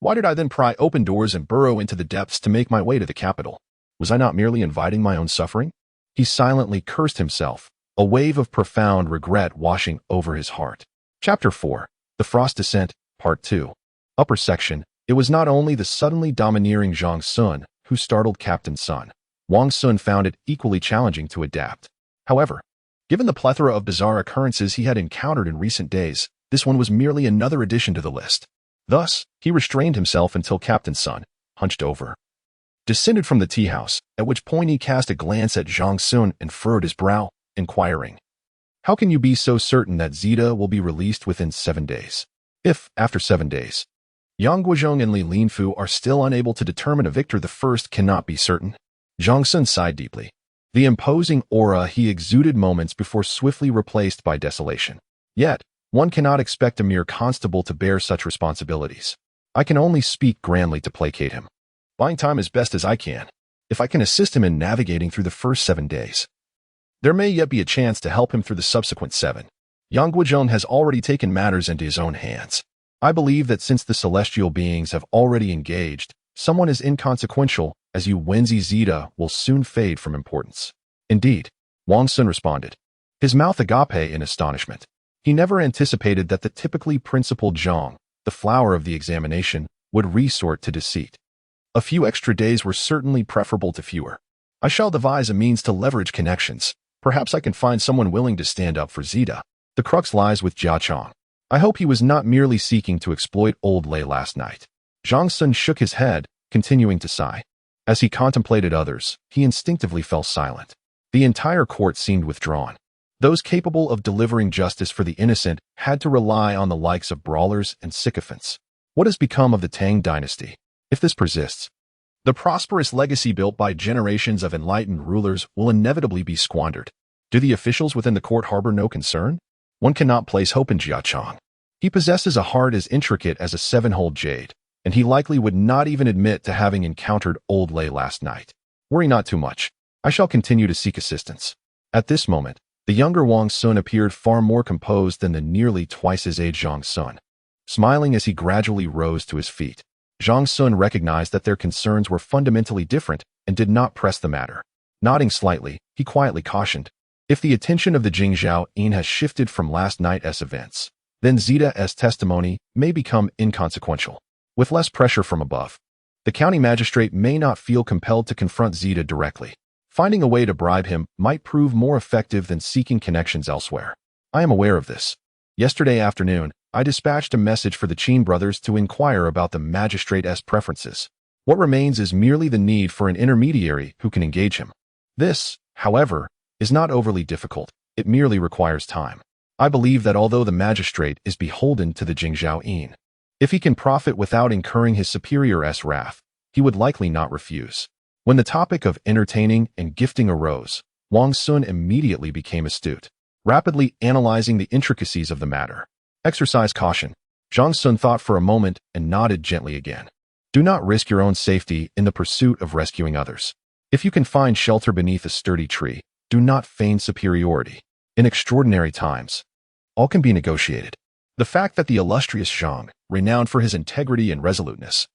why did I then pry open doors and burrow into the depths to make my way to the capital? Was I not merely inviting my own suffering? He silently cursed himself, a wave of profound regret washing over his heart. Chapter 4. The Frost Descent, Part 2. Upper section. It was not only the suddenly domineering Wang Xun who startled Captain Sun. Wang Xun found it equally challenging to adapt. However, given the plethora of bizarre occurrences he had encountered in recent days, this one was merely another addition to the list. Thus, he restrained himself until Captain Sun, hunched over, descended from the tea house, at which point he cast a glance at Wang Xun and furrowed his brow, inquiring, "How can you be so certain that Zita will be released within 7 days? If, after 7 days, Yang Guozhong and Li Linfu are still unable to determine a victor, the first cannot be certain." Wang Xun sighed deeply. The imposing aura he exuded moments before swiftly replaced by desolation. Yet, one cannot expect a mere constable to bear such responsibilities. I can only speak grandly to placate him, buying time as best as I can. If I can assist him in navigating through the first 7 days, there may yet be a chance to help him through the subsequent 7. Yang Guozhong has already taken matters into his own hands. I believe that since the celestial beings have already engaged, someone as inconsequential as you Wenzi Zita will soon fade from importance. Indeed, Wang Xun responded, his mouth agape in astonishment. He never anticipated that the typically principled Zhang, the flower of the examination, would resort to deceit. A few extra days were certainly preferable to fewer. I shall devise a means to leverage connections. Perhaps I can find someone willing to stand up for Zita. The crux lies with Jia Chong. I hope he was not merely seeking to exploit old Lei last night. Wang Xun shook his head, continuing to sigh. As he contemplated others, he instinctively fell silent. The entire court seemed withdrawn. Those capable of delivering justice for the innocent had to rely on the likes of brawlers and sycophants. What has become of the Tang dynasty? If this persists, the prosperous legacy built by generations of enlightened rulers will inevitably be squandered. Do the officials within the court harbor no concern? One cannot place hope in Jia Chong. He possesses a heart as intricate as a 7-hole jade, and he likely would not even admit to having encountered old Lei last night. Worry not too much. I shall continue to seek assistance. At this moment, the younger Wang Xun appeared far more composed than the nearly twice his age Wang Xun. Smiling as he gradually rose to his feet, Wang Xun recognized that their concerns were fundamentally different and did not press the matter. Nodding slightly, he quietly cautioned, if the attention of the Jingzhou Yin has shifted from last night's events, then Zita's testimony may become inconsequential. With less pressure from above, the county magistrate may not feel compelled to confront Zita directly. Finding a way to bribe him might prove more effective than seeking connections elsewhere. I am aware of this. Yesterday afternoon, I dispatched a message for the Qin brothers to inquire about the magistrate's preferences. What remains is merely the need for an intermediary who can engage him. This, however, is not overly difficult. It merely requires time. I believe that although the magistrate is beholden to the Jingzhou Yin, if he can profit without incurring his superior's wrath, he would likely not refuse. When the topic of entertaining and gifting arose, Wang Xun immediately became astute, rapidly analyzing the intricacies of the matter. Exercise caution. Wang Xun thought for a moment and nodded gently again. Do not risk your own safety in the pursuit of rescuing others. If you can find shelter beneath a sturdy tree, do not feign superiority. In extraordinary times, all can be negotiated. The fact that the illustrious Zhang, renowned for his integrity and resoluteness,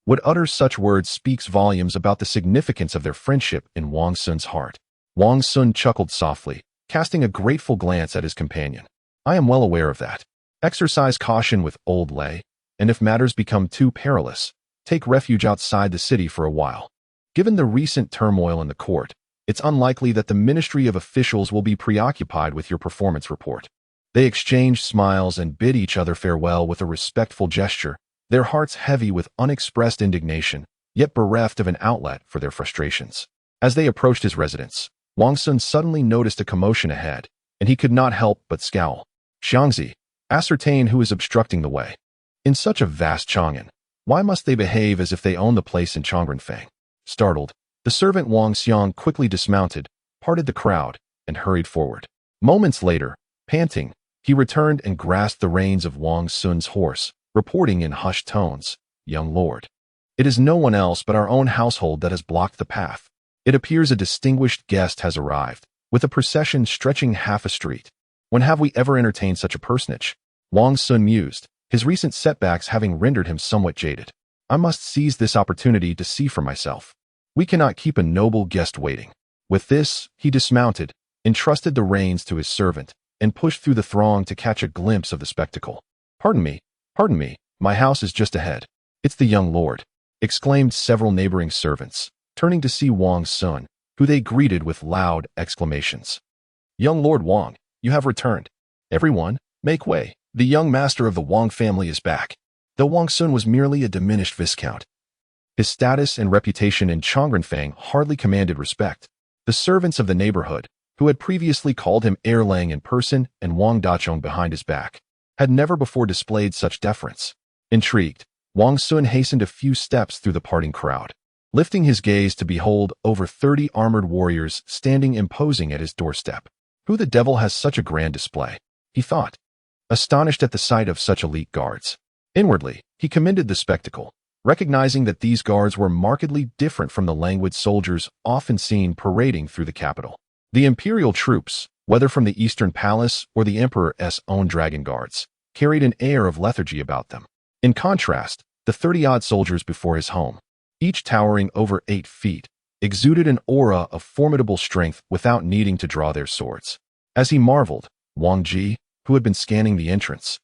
would utter such words speaks volumes about the significance of their friendship in Wang Xun's heart. Wang Xun chuckled softly, casting a grateful glance at his companion. I am well aware of that. Exercise caution with old Lei, and if matters become too perilous, take refuge outside the city for a while. Given the recent turmoil in the court, it's unlikely that the Ministry of Officials will be preoccupied with your performance report. They exchanged smiles and bid each other farewell with a respectful gesture, their hearts heavy with unexpressed indignation, yet bereft of an outlet for their frustrations. As they approached his residence, Wang Xun suddenly noticed a commotion ahead, and he could not help but scowl. Xiangzi, ascertain who is obstructing the way. In such a vast Chang'an, why must they behave as if they own the place in Chang'an? Startled, the servant Wang Xiang quickly dismounted, parted the crowd, and hurried forward. Moments later, panting, he returned and grasped the reins of Wang Xun's horse, reporting in hushed tones, "Young lord. It is no one else but our own household that has blocked the path. It appears a distinguished guest has arrived, with a procession stretching half a street. When have we ever entertained such a personage?" Wang Xun mused, his recent setbacks having rendered him somewhat jaded. "I must seize this opportunity to see for myself. We cannot keep a noble guest waiting." With this, he dismounted, entrusted the reins to his servant, and pushed through the throng to catch a glimpse of the spectacle. Pardon me, my house is just ahead. It's the young lord," exclaimed several neighboring servants, turning to see Wang Xun, who they greeted with loud exclamations. "Young Lord Wang, you have returned. Everyone, make way. The young master of the Wang family is back." Though Wang Xun was merely a diminished viscount, his status and reputation in Chang'an hardly commanded respect. The servants of the neighborhood, who had previously called him Erlang in person and Wang Dachong behind his back, had never before displayed such deference. Intrigued, Wang Xun hastened a few steps through the parting crowd, lifting his gaze to behold over 30 armored warriors standing imposing at his doorstep. Who the devil has such a grand display? He thought, astonished at the sight of such elite guards. Inwardly, he commended the spectacle, recognizing that these guards were markedly different from the languid soldiers often seen parading through the capital. The imperial troops, whether from the Eastern Palace or the Emperor's own dragon guards, carried an air of lethargy about them. In contrast, the 30-odd soldiers before his home, each towering over 8 feet, exuded an aura of formidable strength without needing to draw their swords. As he marveled, Wang Ji, who had been scanning the entrance,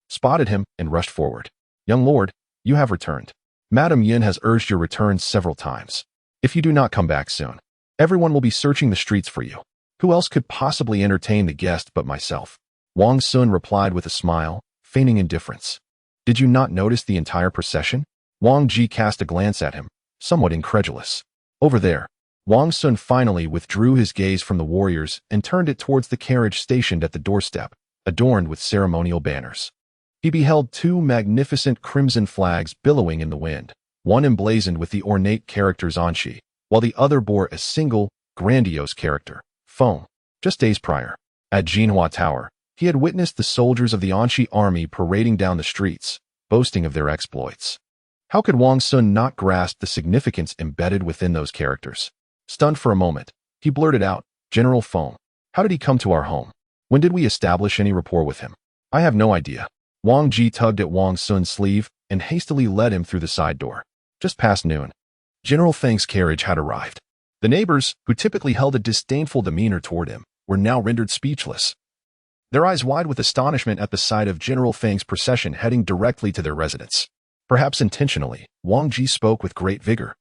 spotted him and rushed forward. "Young lord, you have returned. Madame Yin has urged your return several times. If you do not come back soon, everyone will be searching the streets for you. Who else could possibly entertain the guest but myself?" Wang Xun replied with a smile, feigning indifference. "Did you not notice the entire procession?" Wang Ji cast a glance at him, somewhat incredulous. "Over there." Wang Xun finally withdrew his gaze from the warriors and turned it towards the carriage stationed at the doorstep, adorned with ceremonial banners. He beheld 2 magnificent crimson flags billowing in the wind, one emblazoned with the ornate characters Anxi, while the other bore a single, grandiose character, Feng. Just days prior, at Jinhua Tower, he had witnessed the soldiers of the Anxi army parading down the streets, boasting of their exploits. How could Wang Xun not grasp the significance embedded within those characters? Stunned for a moment, he blurted out, "General Feng, how did he come to our home? When did we establish any rapport with him?" "I have no idea." Wang Ji tugged at Wang Xun's sleeve and hastily led him through the side door. Just past noon, General Feng's carriage had arrived. The neighbors, who typically held a disdainful demeanor toward him, were now rendered speechless, their eyes wide with astonishment at the sight of General Feng's procession heading directly to their residence. Perhaps intentionally, Wang Ji spoke with great vigor,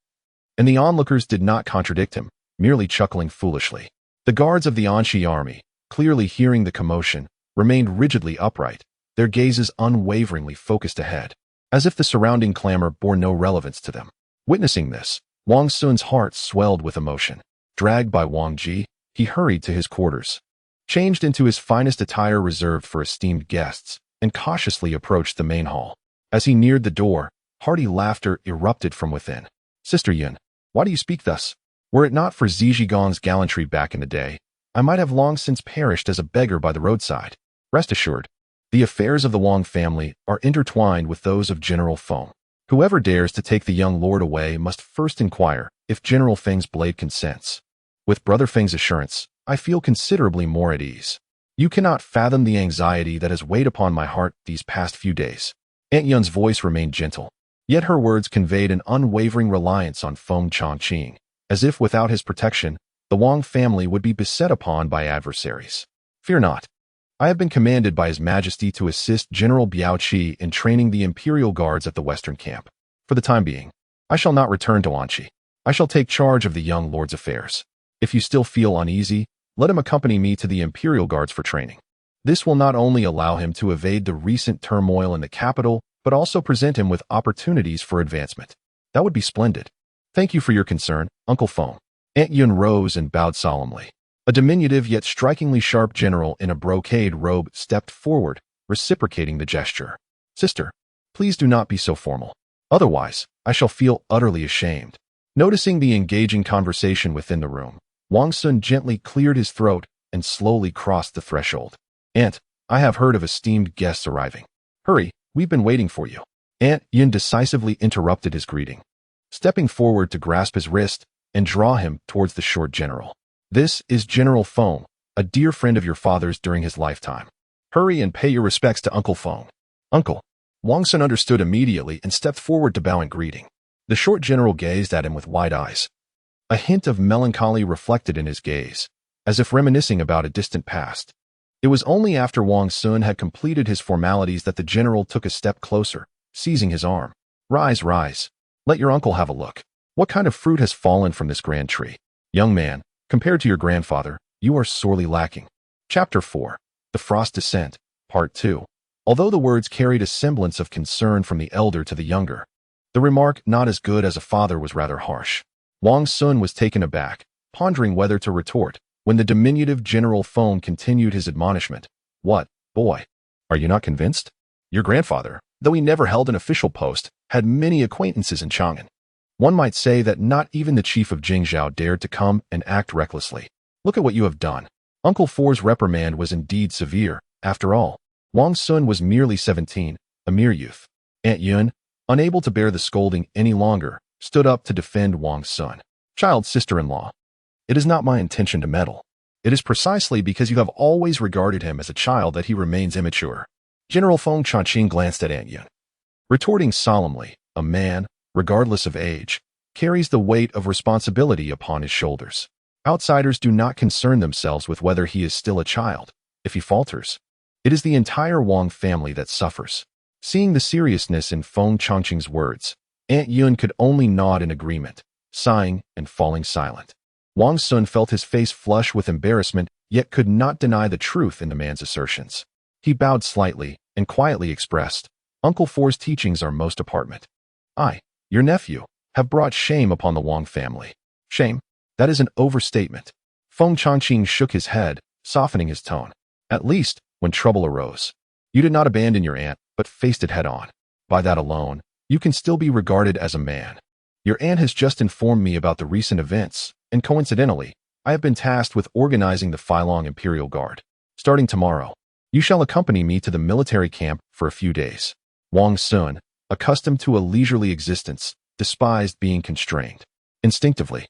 and the onlookers did not contradict him, merely chuckling foolishly. The guards of the Anxi army, clearly hearing the commotion, remained rigidly upright, their gazes unwaveringly focused ahead, as if the surrounding clamor bore no relevance to them. Witnessing this, Wang Xun's heart swelled with emotion. Dragged by Wang Ji, he hurried to his quarters, changed into his finest attire reserved for esteemed guests, and cautiously approached the main hall. As he neared the door, hearty laughter erupted from within. "Sister Yun, why do you speak thus? Were it not for Zizhigong's gallantry back in the day, I might have long since perished as a beggar by the roadside. Rest assured, the affairs of the Wang family are intertwined with those of General Feng. Whoever dares to take the young lord away must first inquire if General Feng's blade consents. With Brother Feng's assurance, I feel considerably more at ease. You cannot fathom the anxiety that has weighed upon my heart these past few days." Aunt Yun's voice remained gentle, yet her words conveyed an unwavering reliance on Feng Changqing, as if without his protection, the Wang family would be beset upon by adversaries. "Fear not. I have been commanded by His Majesty to assist General Biaoqi in training the imperial guards at the western camp. For the time being, I shall not return to Anxi. I shall take charge of the young lord's affairs. If you still feel uneasy, let him accompany me to the imperial guards for training. This will not only allow him to evade the recent turmoil in the capital, but also present him with opportunities for advancement." "That would be splendid. Thank you for your concern, Uncle Feng." Aunt Yun rose and bowed solemnly. A diminutive yet strikingly sharp general in a brocade robe stepped forward, reciprocating the gesture. "Sister, please do not be so formal. Otherwise, I shall feel utterly ashamed." Noticing the engaging conversation within the room, Wang Xun gently cleared his throat and slowly crossed the threshold. "Aunt, I have heard of esteemed guests arriving. Hurry, We've been waiting for you. Aunt Yin decisively interrupted his greeting, stepping forward to grasp his wrist and draw him towards the short general. This is General Feng, a dear friend of your father's during his lifetime. Hurry and pay your respects to Uncle Feng. Uncle. Wang Xun understood immediately and stepped forward to bow in greeting. The short general gazed at him with wide eyes. A hint of melancholy reflected in his gaze, as if reminiscing about a distant past. It was only after Wang Xun had completed his formalities that the general took a step closer, seizing his arm. Rise, rise. Let your uncle have a look. What kind of fruit has fallen from this grand tree? Young man, compared to your grandfather, you are sorely lacking. Chapter 4. The Frost Descent, Part 2. Although the words carried a semblance of concern from the elder to the younger, the remark, not as good as a father, was rather harsh. Wang Xun was taken aback, pondering whether to retort, when the diminutive General Feng continued his admonishment. What, boy? Are you not convinced? Your grandfather, though he never held an official post, had many acquaintances in Chang'an. One might say that not even the chief of Jingzhou dared to come and act recklessly. Look at what you have done. Uncle Four's reprimand was indeed severe. After all, Wang Xun was merely 17, a mere youth. Aunt Yun, unable to bear the scolding any longer, stood up to defend Wang Xun. Child sister-in-law, it is not my intention to meddle. It is precisely because you have always regarded him as a child that he remains immature. General Feng Changqing glanced at Aunt Yun, retorting solemnly, a man, regardless of age, carries the weight of responsibility upon his shoulders. Outsiders do not concern themselves with whether he is still a child. If he falters, it is the entire Wang family that suffers. Seeing the seriousness in Feng Changqing's words, Aunt Yun could only nod in agreement, sighing and falling silent. Wang Xun felt his face flush with embarrassment, yet could not deny the truth in the man's assertions. He bowed slightly and quietly expressed, Uncle Four's teachings are most apartment. I, your nephew, have brought shame upon the Wang family. Shame? That is an overstatement. Feng Changqing shook his head, softening his tone. At least, when trouble arose, you did not abandon your aunt, but faced it head-on. By that alone, you can still be regarded as a man. Your aunt has just informed me about the recent events, and coincidentally, I have been tasked with organizing the Feilong Imperial Guard. Starting tomorrow, you shall accompany me to the military camp for a few days. Wang Xun, accustomed to a leisurely existence, despised being constrained. Instinctively,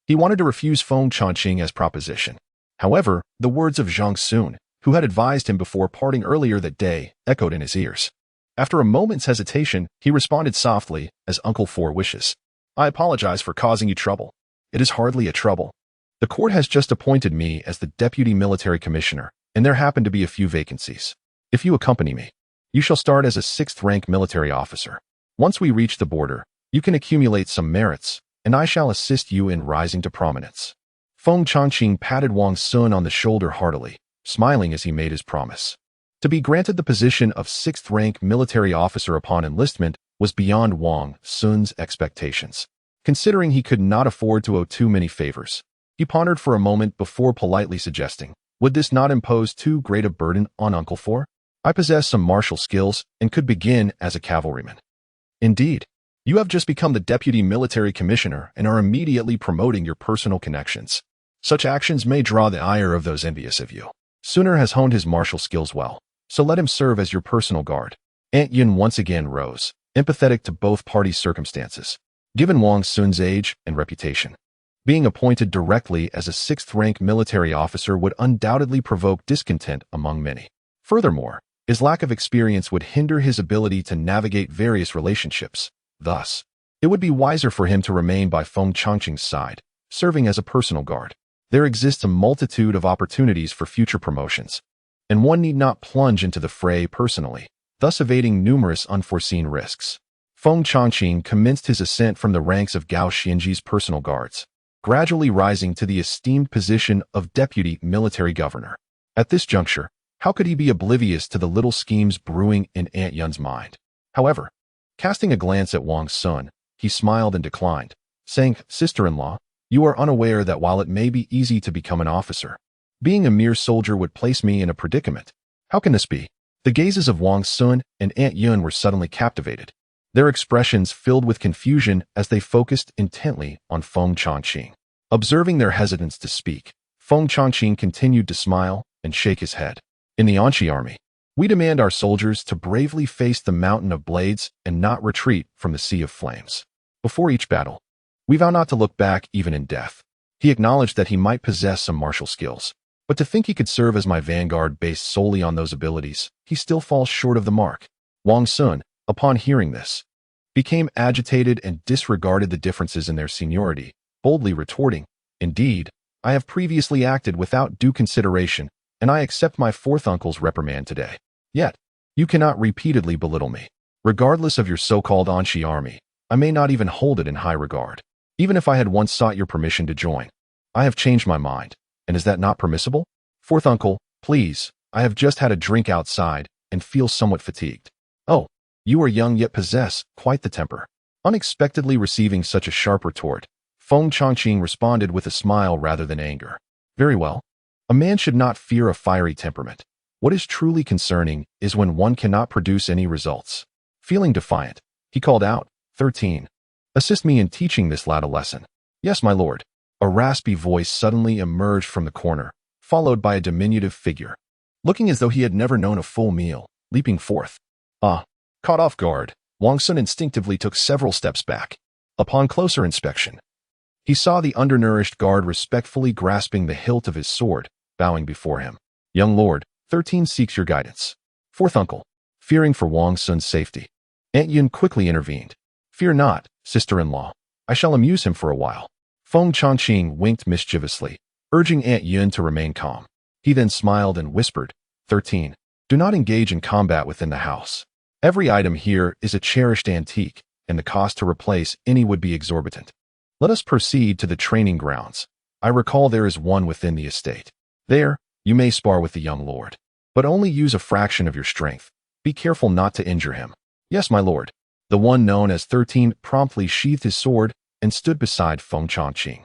he wanted to refuse Feng Changqing as proposition. However, the words of Zhang Xun, who had advised him before parting earlier that day, echoed in his ears. After a moment's hesitation, he responded softly, as Uncle Four wishes. I apologize for causing you trouble. It is hardly a trouble. The court has just appointed me as the deputy military commissioner, and there happen to be a few vacancies. If you accompany me, you shall start as a 6th-rank military officer. Once we reach the border, you can accumulate some merits, and I shall assist you in rising to prominence. Feng Changqing patted Wang Xun on the shoulder heartily, smiling as he made his promise. To be granted the position of 6th-rank military officer upon enlistment was beyond Wang Xun's expectations. Considering he could not afford to owe too many favors, he pondered for a moment before politely suggesting, would this not impose too great a burden on Uncle Four? I possess some martial skills and could begin as a cavalryman. Indeed, you have just become the deputy military commissioner and are immediately promoting your personal connections. Such actions may draw the ire of those envious of you. Sooner has honed his martial skills well, so let him serve as your personal guard. Aunt Yun once again rose, empathetic to both parties' circumstances. Given Wang Xun's age and reputation, being appointed directly as a 6th-rank military officer would undoubtedly provoke discontent among many. Furthermore, his lack of experience would hinder his ability to navigate various relationships. Thus, it would be wiser for him to remain by Feng Changqing's side, serving as a personal guard. There exists a multitude of opportunities for future promotions, and one need not plunge into the fray personally, thus evading numerous unforeseen risks. Feng Changqing commenced his ascent from the ranks of Gao Xianji's personal guards, gradually rising to the esteemed position of deputy military governor. At this juncture, how could he be oblivious to the little schemes brewing in Aunt Yun's mind? However, casting a glance at Wang Xun, he smiled and declined, saying, Sister-in-law, you are unaware that while it may be easy to become an officer, being a mere soldier would place me in a predicament. How can this be? The gazes of Wang Xun and Aunt Yun were suddenly captivated, their expressions filled with confusion as they focused intently on Feng Changqing. Observing their hesitance to speak, Feng Changqing continued to smile and shake his head. In the Anxi army, We demand our soldiers to bravely face the mountain of blades and not retreat from the sea of flames. Before each battle, we vow not to look back even in death. He acknowledged that he might possess some martial skills, but to think he could serve as my vanguard based solely on those abilities, he still falls short of the mark. Wang Xun, upon hearing this, became agitated and disregarded the differences in their seniority, boldly retorting, "Indeed, I have previously acted without due consideration, and I accept my fourth uncle's reprimand today. Yet, you cannot repeatedly belittle me. Regardless of your so-called Anxi army, I may not even hold it in high regard. Even if I had once sought your permission to join, I have changed my mind, and is that not permissible? Fourth uncle, please, I have just had a drink outside and feel somewhat fatigued." "Oh, you are young yet possess quite the temper." Unexpectedly receiving such a sharp retort, Feng Changqing responded with a smile rather than anger. "Very well. A man should not fear a fiery temperament. What is truly concerning is when one cannot produce any results." Feeling defiant, he called out, 13. "Assist me in teaching this lad a lesson." "Yes, my lord." A raspy voice suddenly emerged from the corner, followed by a diminutive figure, looking as though he had never known a full meal, leaping forth. Caught off guard, Wang Xun instinctively took several steps back. Upon closer inspection, he saw the undernourished guard respectfully grasping the hilt of his sword, bowing before him. "Young lord, 13 seeks your guidance." Fourth uncle, fearing for Wang Xun's safety, Aunt Yun quickly intervened. "Fear not, sister-in-law. I shall amuse him for a while." Feng Changqing winked mischievously, urging Aunt Yun to remain calm. He then smiled and whispered, 13. Do not engage in combat within the house. Every item here is a cherished antique, and the cost to replace any would be exorbitant. Let us proceed to the training grounds. I recall there is one within the estate. There, you may spar with the young lord, but only use a fraction of your strength. Be careful not to injure him." "Yes, my lord." The one known as 13 promptly sheathed his sword and stood beside Feng Changqing,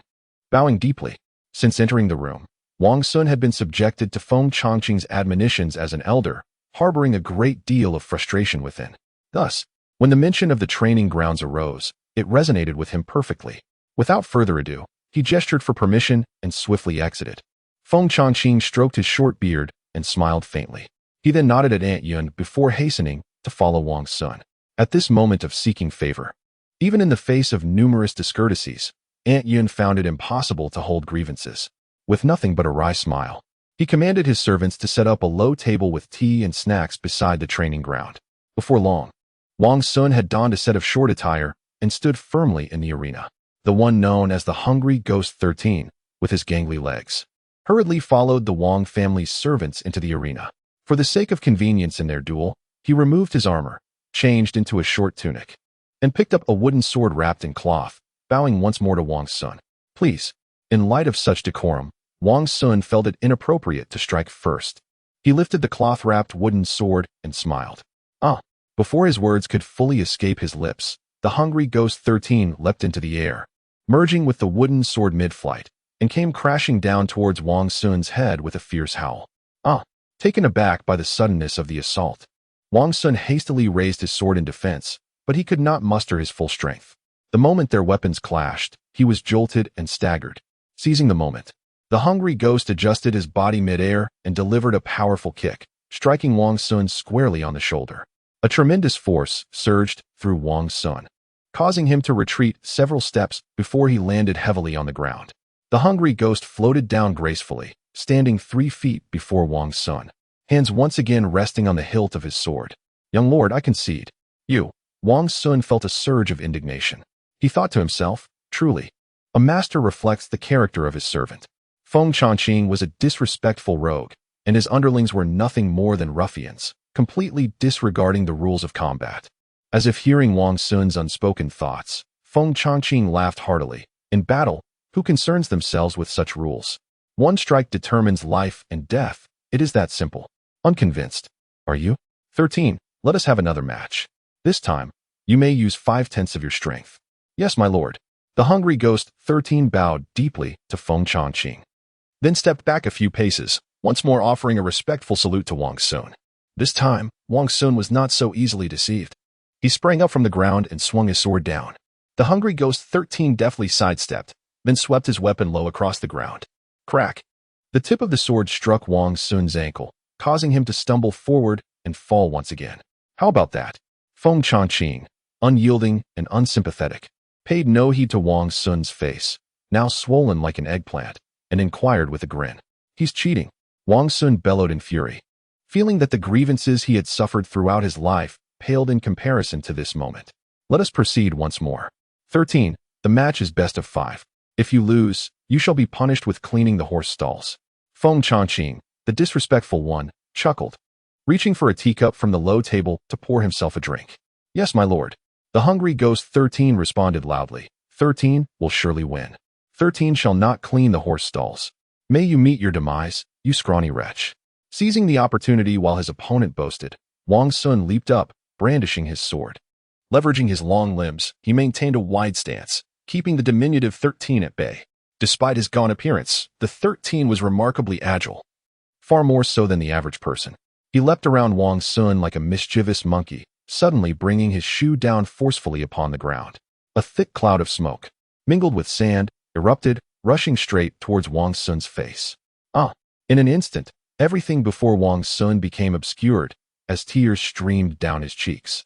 bowing deeply. Since entering the room, Wang Xun had been subjected to Feng Changqing's admonitions as an elder, harboring a great deal of frustration within. Thus, when the mention of the training grounds arose, it resonated with him perfectly. Without further ado, he gestured for permission and swiftly exited. Feng Changqing stroked his short beard and smiled faintly. He then nodded at Aunt Yun before hastening to follow Wang Xun. At this moment of seeking favor, even in the face of numerous discourtesies, Aunt Yun found it impossible to hold grievances. With nothing but a wry smile, he commanded his servants to set up a low table with tea and snacks beside the training ground. Before long, Wang Xun had donned a set of short attire and stood firmly in the arena. The one known as the Hungry Ghost 13, with his gangly legs, hurriedly followed the Wang family's servants into the arena. For the sake of convenience in their duel, he removed his armor, changed into a short tunic, and picked up a wooden sword wrapped in cloth, bowing once more to Wang Xun. Please, in light of such decorum, Wang Xun felt it inappropriate to strike first. He lifted the cloth-wrapped wooden sword and smiled. Before his words could fully escape his lips, the Hungry Ghost 13 leapt into the air, merging with the wooden sword mid-flight, and came crashing down towards Wang Xun's head with a fierce howl. Taken aback by the suddenness of the assault, Wang Xun hastily raised his sword in defense, but he could not muster his full strength. The moment their weapons clashed, he was jolted and staggered. Seizing the moment, the Hungry Ghost adjusted his body mid-air and delivered a powerful kick, striking Wang Xun squarely on the shoulder. A tremendous force surged through Wang Xun, causing him to retreat several steps before he landed heavily on the ground. The Hungry Ghost floated down gracefully, standing 3 feet before Wang Xun, hands once again resting on the hilt of his sword. "Young lord, I concede." "You." Wang Xun felt a surge of indignation. He thought to himself, truly, a master reflects the character of his servant. Feng Changqing was a disrespectful rogue, and his underlings were nothing more than ruffians, completely disregarding the rules of combat. As if hearing Wang Xun's unspoken thoughts, Feng Changqing laughed heartily. In battle, who concerns themselves with such rules? One strike determines life and death. It is that simple. Unconvinced, are you? 13. Let us have another match. This time, you may use 5/10 of your strength. "Yes, my lord." The Hungry Ghost 13 bowed deeply to Feng Changqing, then stepped back a few paces, once more offering a respectful salute to Wang Xun. This time, Wang Xun was not so easily deceived. He sprang up from the ground and swung his sword down. The Hungry Ghost 13 deftly sidestepped, then swept his weapon low across the ground. Crack! The tip of the sword struck Wang Xun's ankle, causing him to stumble forward and fall once again. How about that? Feng Changqing, unyielding and unsympathetic, paid no heed to Wang Xun's face, now swollen like an eggplant, and inquired with a grin. He's cheating. Wang Xun bellowed in fury, feeling that the grievances he had suffered throughout his life paled in comparison to this moment. Let us proceed once more. 13. The match is best of 5. If you lose, you shall be punished with cleaning the horse stalls. Feng Changqing, the disrespectful one, chuckled, reaching for a teacup from the low table to pour himself a drink. Yes, my lord. The hungry ghost 13 responded loudly. 13 will surely win. 13 shall not clean the horse stalls. May you meet your demise, you scrawny wretch. Seizing the opportunity while his opponent boasted, Wang Xun leaped up, brandishing his sword. Leveraging his long limbs, he maintained a wide stance, keeping the diminutive 13 at bay. Despite his gaunt appearance, the 13 was remarkably agile, far more so than the average person. He leapt around Wang Xun like a mischievous monkey, suddenly bringing his shoe down forcefully upon the ground. A thick cloud of smoke, mingled with sand, erupted, rushing straight towards Wang Xun's face. In an instant, everything before Wang Xun became obscured, as tears streamed down his cheeks.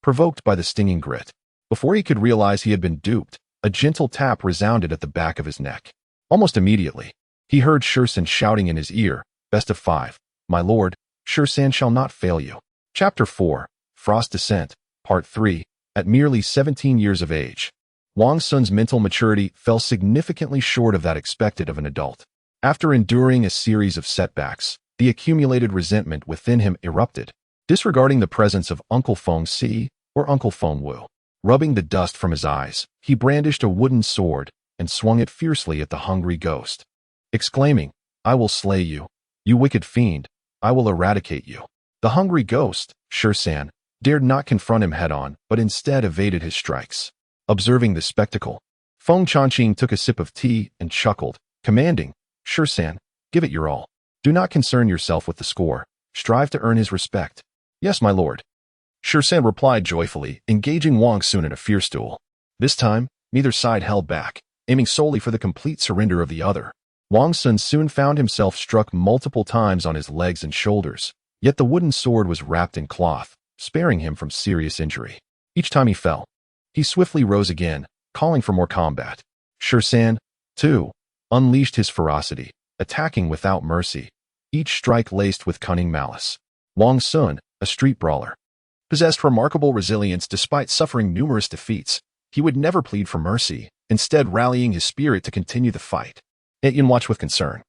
Provoked by the stinging grit, before he could realize he had been duped, a gentle tap resounded at the back of his neck. Almost immediately, he heard Shursan shouting in his ear, "Best of 5. My lord, Shursan shall not fail you." Chapter 4, Frost Descent, Part 3. At merely 17 years of age, Wang Xun's mental maturity fell significantly short of that expected of an adult. After enduring a series of setbacks, the accumulated resentment within him erupted. Disregarding the presence of Uncle Feng Si or Uncle Feng Wu, rubbing the dust from his eyes, he brandished a wooden sword and swung it fiercely at the hungry ghost, exclaiming, "I will slay you, you wicked fiend, I will eradicate you." The hungry ghost, Shursan, dared not confront him head-on, but instead evaded his strikes. Observing this spectacle, Feng Changqing took a sip of tea and chuckled, commanding, "Shursan, give it your all. Do not concern yourself with the score. Strive to earn his respect." "Yes, my lord." Shursan replied joyfully, engaging Wang Xun in a fierce duel. This time, neither side held back, aiming solely for the complete surrender of the other. Wang Xun soon found himself struck multiple times on his legs and shoulders, yet the wooden sword was wrapped in cloth, sparing him from serious injury. Each time he fell, he swiftly rose again, calling for more combat. Shursan, too, unleashed his ferocity, attacking without mercy, each strike laced with cunning malice. Wang Xun, a street brawler, possessed remarkable resilience despite suffering numerous defeats. He would never plead for mercy, instead rallying his spirit to continue the fight. Etienne watched with concern,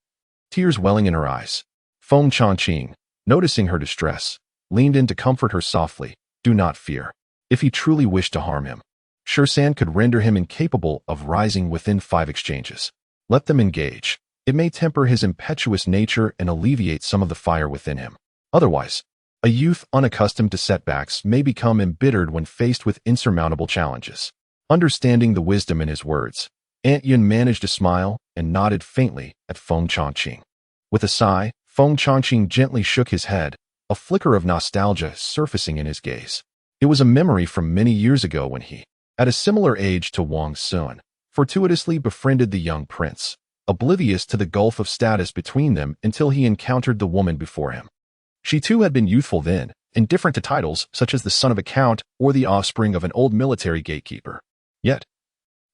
tears welling in her eyes. Feng Changqing, noticing her distress, leaned in to comfort her softly. "Do not fear. If he truly wished to harm him, Shursan could render him incapable of rising within 5 exchanges. Let them engage. It may temper his impetuous nature and alleviate some of the fire within him. Otherwise, a youth unaccustomed to setbacks may become embittered when faced with insurmountable challenges." Understanding the wisdom in his words, Etienne managed a smile and nodded faintly at Feng Changqing. With a sigh, Feng Changqing gently shook his head, a flicker of nostalgia surfacing in his gaze. It was a memory from many years ago when he, at a similar age to Wang Xun, fortuitously befriended the young prince, oblivious to the gulf of status between them until he encountered the woman before him. She too had been youthful then, indifferent to titles such as the son of a count or the offspring of an old military gatekeeper. Yet,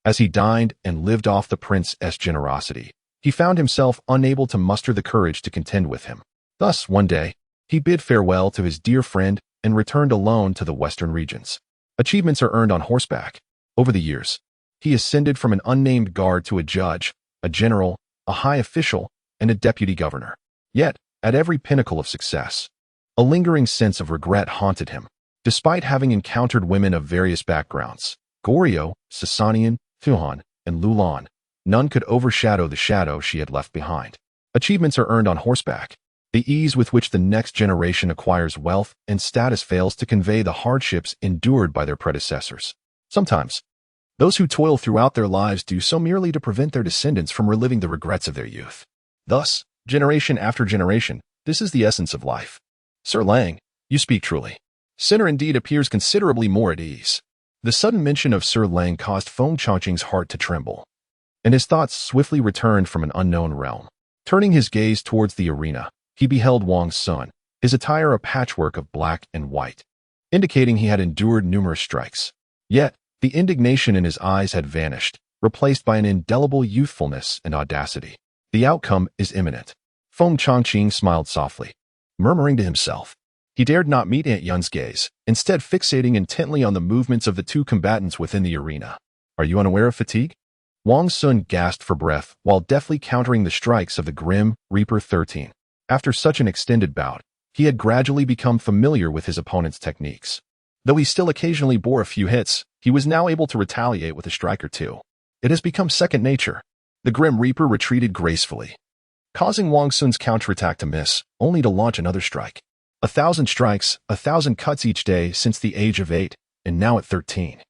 as he dined and lived off the prince's generosity, he found himself unable to muster the courage to contend with him. Thus, one day, he bid farewell to his dear friend and returned alone to the western regions. Achievements are earned on horseback. Over the years, he ascended from an unnamed guard to a judge, a general, a high official, and a deputy governor. Yet, at every pinnacle of success, a lingering sense of regret haunted him. Despite having encountered women of various backgrounds, Goryeo, Sasanian, Thuhan, and Lulan, none could overshadow the shadow she had left behind. Achievements are earned on horseback. The ease with which the next generation acquires wealth and status fails to convey the hardships endured by their predecessors. Sometimes, those who toil throughout their lives do so merely to prevent their descendants from reliving the regrets of their youth. Thus, generation after generation, this is the essence of life. Sir Lang, you speak truly. Sinner indeed appears considerably more at ease. The sudden mention of Sir Lang caused Feng Changqing's heart to tremble, and his thoughts swiftly returned from an unknown realm. Turning his gaze towards the arena, he beheld Wang Xun, his attire a patchwork of black and white, indicating he had endured numerous strikes. Yet, the indignation in his eyes had vanished, replaced by an indelible youthfulness and audacity. The outcome is imminent. Feng Changqing smiled softly, murmuring to himself. He dared not meet Aunt Yun's gaze, instead fixating intently on the movements of the two combatants within the arena. Are you unaware of fatigue? Wang Xun gasped for breath while deftly countering the strikes of the grim Reaper 13. After such an extended bout, he had gradually become familiar with his opponent's techniques. Though he still occasionally bore a few hits, he was now able to retaliate with a strike or two. It has become second nature. The Grim Reaper retreated gracefully, causing Wang Xun's counterattack to miss, only to launch another strike. 1,000 strikes, 1,000 cuts each day since the age of 8, and now at 13.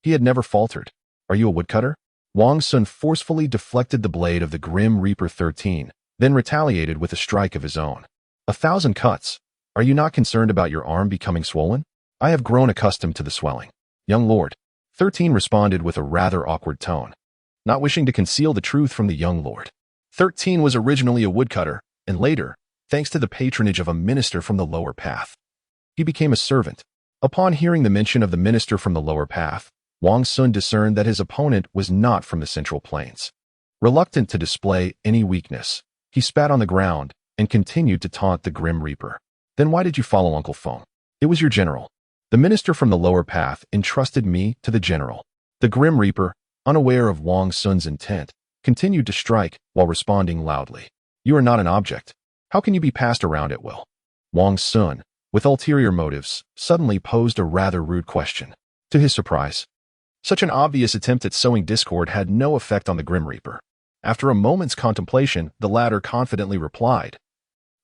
He had never faltered. Are you a woodcutter? Wang Xun forcefully deflected the blade of the Grim Reaper 13, then retaliated with a strike of his own. 1,000 cuts. Are you not concerned about your arm becoming swollen? I have grown accustomed to the swelling. Young lord. 13 responded with a rather awkward tone, not wishing to conceal the truth from the young lord. 13 was originally a woodcutter, and later, thanks to the patronage of a minister from the lower path, he became a servant. Upon hearing the mention of the minister from the lower path, Wang Xun discerned that his opponent was not from the Central Plains. Reluctant to display any weakness, he spat on the ground and continued to taunt the Grim Reaper. Then why did you follow Uncle Feng? It was your general. The minister from the lower path entrusted me to the general. The Grim Reaper, unaware of Wang Xun's intent, continued to strike while responding loudly. You are not an object. How can you be passed around at will? Wang Xun, with ulterior motives, suddenly posed a rather rude question. To his surprise, such an obvious attempt at sowing discord had no effect on the Grim Reaper. After a moment's contemplation, the latter confidently replied,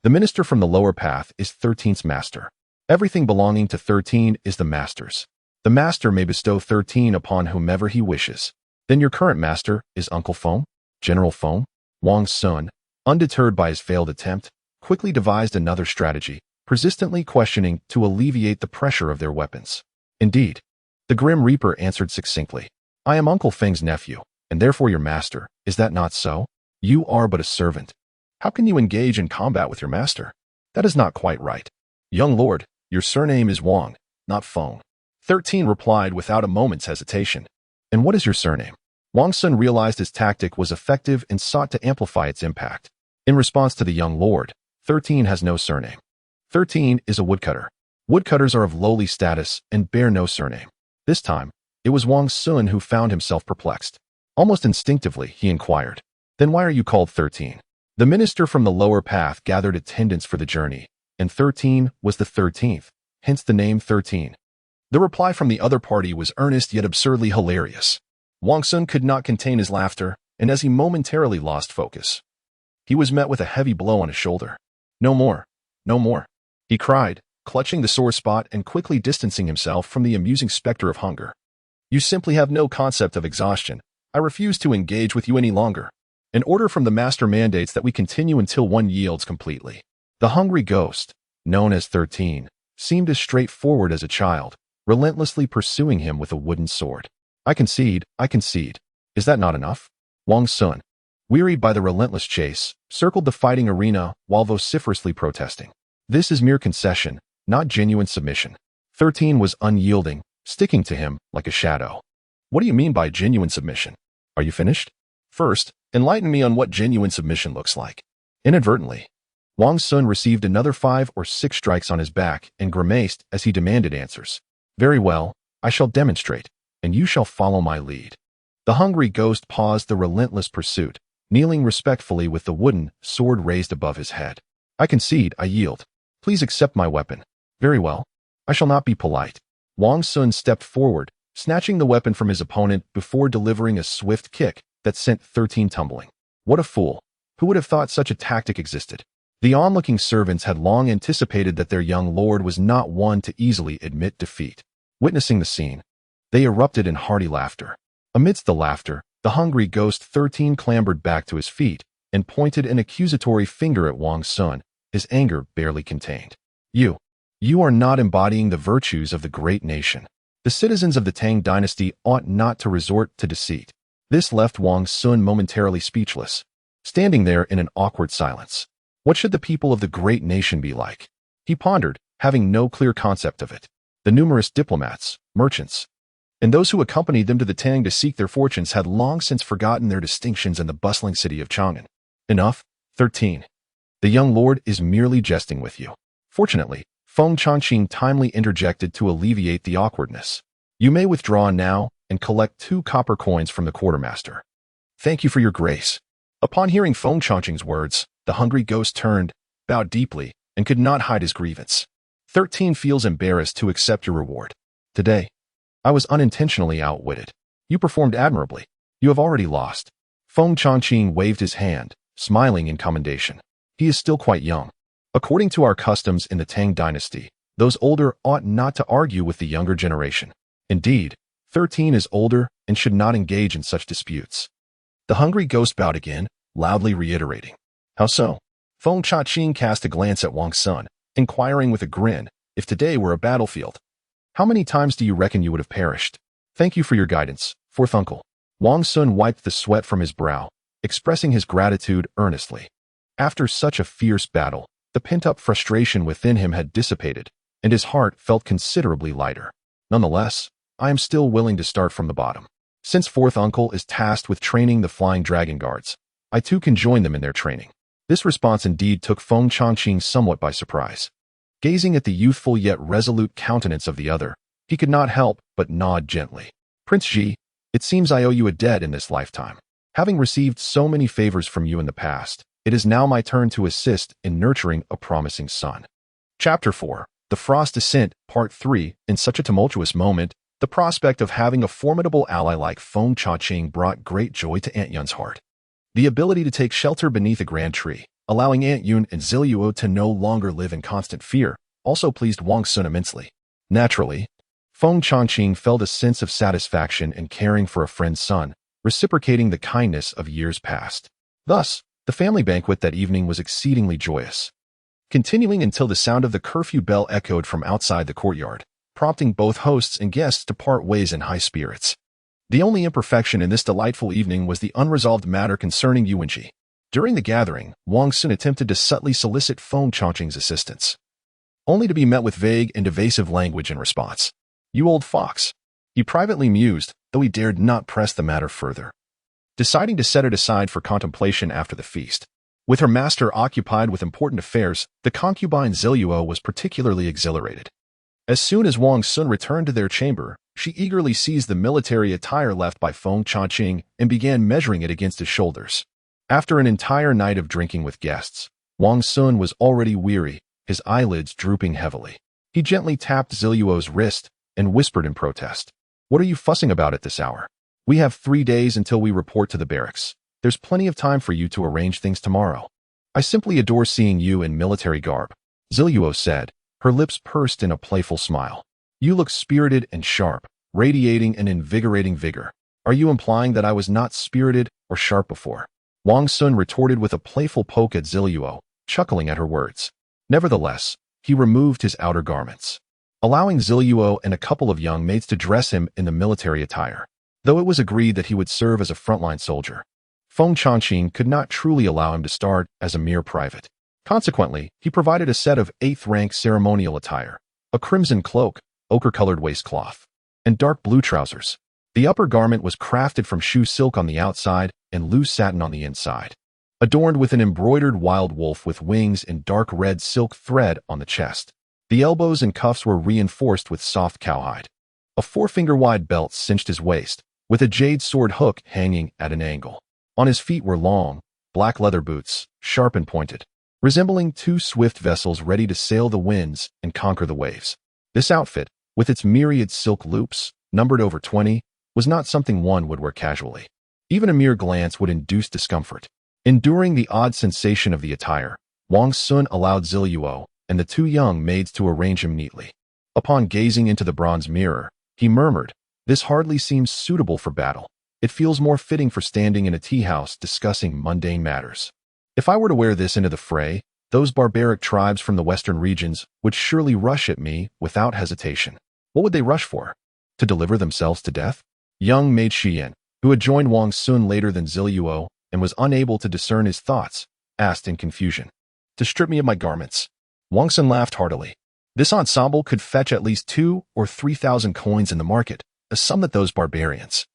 the minister from the lower path is 13's master. Everything belonging to 13 is the master's. The master may bestow 13 upon whomever he wishes. Then your current master is Uncle Feng? General Feng? Wang Xun, undeterred by his failed attempt, quickly devised another strategy, persistently questioning to alleviate the pressure of their weapons. Indeed, the Grim Reaper answered succinctly. I am Uncle Feng's nephew, and therefore your master. Is that not so? You are but a servant. How can you engage in combat with your master? That is not quite right. Young lord, your surname is Wang, not Feng. 13 replied without a moment's hesitation. And what is your surname? Wang Xun realized his tactic was effective and sought to amplify its impact. In response to the young lord, 13 has no surname. 13 is a woodcutter. Woodcutters are of lowly status and bear no surname. This time, it was Wang Xun who found himself perplexed. Almost instinctively, he inquired, then why are you called 13? The minister from the lower path gathered attendants for the journey, and 13 was the 13th, hence the name 13. The reply from the other party was earnest yet absurdly hilarious. Wang Xun could not contain his laughter, and as he momentarily lost focus, he was met with a heavy blow on his shoulder. No more, no more, he cried, clutching the sore spot and quickly distancing himself from the amusing specter of hunger. You simply have no concept of exhaustion. I refuse to engage with you any longer. An order from the master mandates that we continue until one yields completely. The hungry ghost, known as 13, seemed as straightforward as a child, relentlessly pursuing him with a wooden sword. I concede. Is that not enough? Wang Xun, wearied by the relentless chase, circled the fighting arena while vociferously protesting. This is mere concession, not genuine submission. 13 was unyielding, sticking to him like a shadow. What do you mean by genuine submission? Are you finished? First, enlighten me on what genuine submission looks like. Inadvertently, Wang Xun received another 5 or 6 strikes on his back and grimaced as he demanded answers. Very well, I shall demonstrate, and you shall follow my lead. The hungry ghost paused the relentless pursuit, kneeling respectfully with the wooden sword raised above his head. I concede, I yield. Please accept my weapon. Very well, I shall not be polite. Wang Xun stepped forward, snatching the weapon from his opponent before delivering a swift kick that sent 13 tumbling. What a fool! Who would have thought such a tactic existed? The onlooking servants had long anticipated that their young lord was not one to easily admit defeat. Witnessing the scene, they erupted in hearty laughter. Amidst the laughter, the hungry ghost 13 clambered back to his feet and pointed an accusatory finger at Wang Xun, his anger barely contained. You are not embodying the virtues of the great nation. The citizens of the Tang dynasty ought not to resort to deceit. This left Wang Xun momentarily speechless, standing there in an awkward silence. What should the people of the great nation be like? He pondered, having no clear concept of it. The numerous diplomats, merchants, and those who accompanied them to the Tang to seek their fortunes had long since forgotten their distinctions in the bustling city of Chang'an. Enough. 13. The young lord is merely jesting with you. Fortunately, Feng Changqing timely interjected to alleviate the awkwardness. You may withdraw now and collect 2 copper coins from the quartermaster. Thank you for your grace. Upon hearing Feng Changqing's words, the hungry ghost turned, bowed deeply, and could not hide his grievance. 13 feels embarrassed to accept your reward. Today, I was unintentionally outwitted. You performed admirably. You have already lost. Feng Changqing waved his hand, smiling in commendation. He is still quite young. According to our customs in the Tang dynasty, those older ought not to argue with the younger generation. Indeed, 13 is older and should not engage in such disputes. The hungry ghost bowed again, loudly reiterating. How so? Feng Changqing cast a glance at Wang Xun, inquiring with a grin, if today were a battlefield, how many times do you reckon you would have perished? Thank you for your guidance, fourth uncle. Wang Xun wiped the sweat from his brow, expressing his gratitude earnestly. After such a fierce battle, the pent-up frustration within him had dissipated, and his heart felt considerably lighter. Nonetheless, I am still willing to start from the bottom. Since fourth uncle is tasked with training the flying dragon guards, I too can join them in their training. This response indeed took Feng Changqing somewhat by surprise. Gazing at the youthful yet resolute countenance of the other, he could not help but nod gently. Prince Ji, it seems I owe you a debt in this lifetime. Having received so many favors from you in the past, it is now my turn to assist in nurturing a promising son. Chapter 4. The Frost Descent, Part 3. In such a tumultuous moment, the prospect of having a formidable ally like Feng Changqing brought great joy to Aunt Yun's heart. The ability to take shelter beneath a grand tree, allowing Aunt Yun and Ziliuo to no longer live in constant fear, also pleased Wang Xun immensely. Naturally, Feng Changqing felt a sense of satisfaction in caring for a friend's son, reciprocating the kindness of years past. Thus, the family banquet that evening was exceedingly joyous, continuing until the sound of the curfew bell echoed from outside the courtyard, prompting both hosts and guests to part ways in high spirits. The only imperfection in this delightful evening was the unresolved matter concerning Yuanji. During the gathering, Wang Xun attempted to subtly solicit Feng Changqing's assistance, only to be met with vague and evasive language in response. You old fox, he privately mused, though he dared not press the matter further, deciding to set it aside for contemplation after the feast. With her master occupied with important affairs, the concubine Ziliuo was particularly exhilarated. As soon as Wang Xun returned to their chamber, she eagerly seized the military attire left by Feng Changqing and began measuring it against his shoulders. After an entire night of drinking with guests, Wang Xun was already weary, his eyelids drooping heavily. He gently tapped Ziliuo's wrist and whispered in protest. What are you fussing about at this hour? We have 3 days until we report to the barracks. There's plenty of time for you to arrange things tomorrow. I simply adore seeing you in military garb, Ziliuo said, her lips pursed in a playful smile. You look spirited and sharp, radiating an invigorating vigor. Are you implying that I was not spirited or sharp before? Wang Xun retorted with a playful poke at Ziliuo, chuckling at her words. Nevertheless, he removed his outer garments, allowing Ziliuo and a couple of young maids to dress him in the military attire. Though it was agreed that he would serve as a frontline soldier, Feng Changqing could not truly allow him to start as a mere private. Consequently, he provided a set of 8th-rank ceremonial attire, a crimson cloak, ochre-colored waistcloth, and dark blue trousers. The upper garment was crafted from shoe silk on the outside and loose satin on the inside, adorned with an embroidered wild wolf with wings and dark red silk thread on the chest. The elbows and cuffs were reinforced with soft cowhide. A 4-finger-wide belt cinched his waist, with a jade sword hook hanging at an angle. On his feet were long, black leather boots, sharp and pointed, resembling 2 swift vessels ready to sail the winds and conquer the waves. This outfit, with its myriad silk loops, numbered over 20, was not something one would wear casually. Even a mere glance would induce discomfort. Enduring the odd sensation of the attire, Wang Xun allowed Ziliuo and the 2 young maids to arrange him neatly. Upon gazing into the bronze mirror, he murmured, "This hardly seems suitable for battle. It feels more fitting for standing in a tea-house discussing mundane matters. If I were to wear this into the fray, those barbaric tribes from the western regions would surely rush at me without hesitation. What would they rush for? To deliver themselves to death?" Young maid Xian, who had joined Wang Xun later than Ziliuo and was unable to discern his thoughts, asked in confusion. "To strip me of my garments." Wang Xun laughed heartily. This ensemble could fetch at least 2,000 or 3,000 coins in the market, a sum that those barbarians,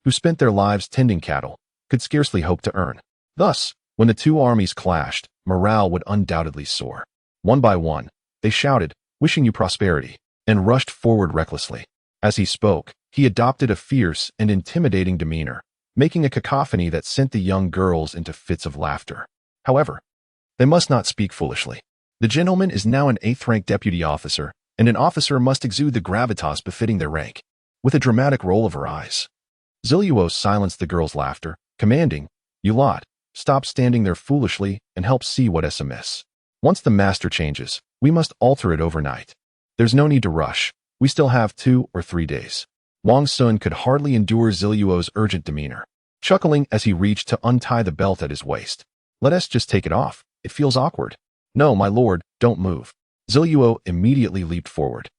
who spent their lives tending cattle, could scarcely hope to earn. Thus, when the two armies clashed, morale would undoubtedly soar. One by one, they shouted, "Wishing you prosperity," and rushed forward recklessly. As he spoke, he adopted a fierce and intimidating demeanor, making a cacophony that sent the young girls into fits of laughter. However, they must not speak foolishly. The gentleman is now an 8th-rank deputy officer, and an officer must exude the gravitas befitting their rank. With a dramatic roll of her eyes, Ziluo silenced the girls' laughter, commanding, "You lot, stop standing there foolishly and help see what is amiss. Once the master changes, we must alter it overnight. There's no need to rush. We still have 2 or 3 days." Wang Xun could hardly endure Ziluo's urgent demeanor, chuckling as he reached to untie the belt at his waist. "Let us just take it off. It feels awkward." "No, my lord, don't move." Ziluo immediately leaped forward,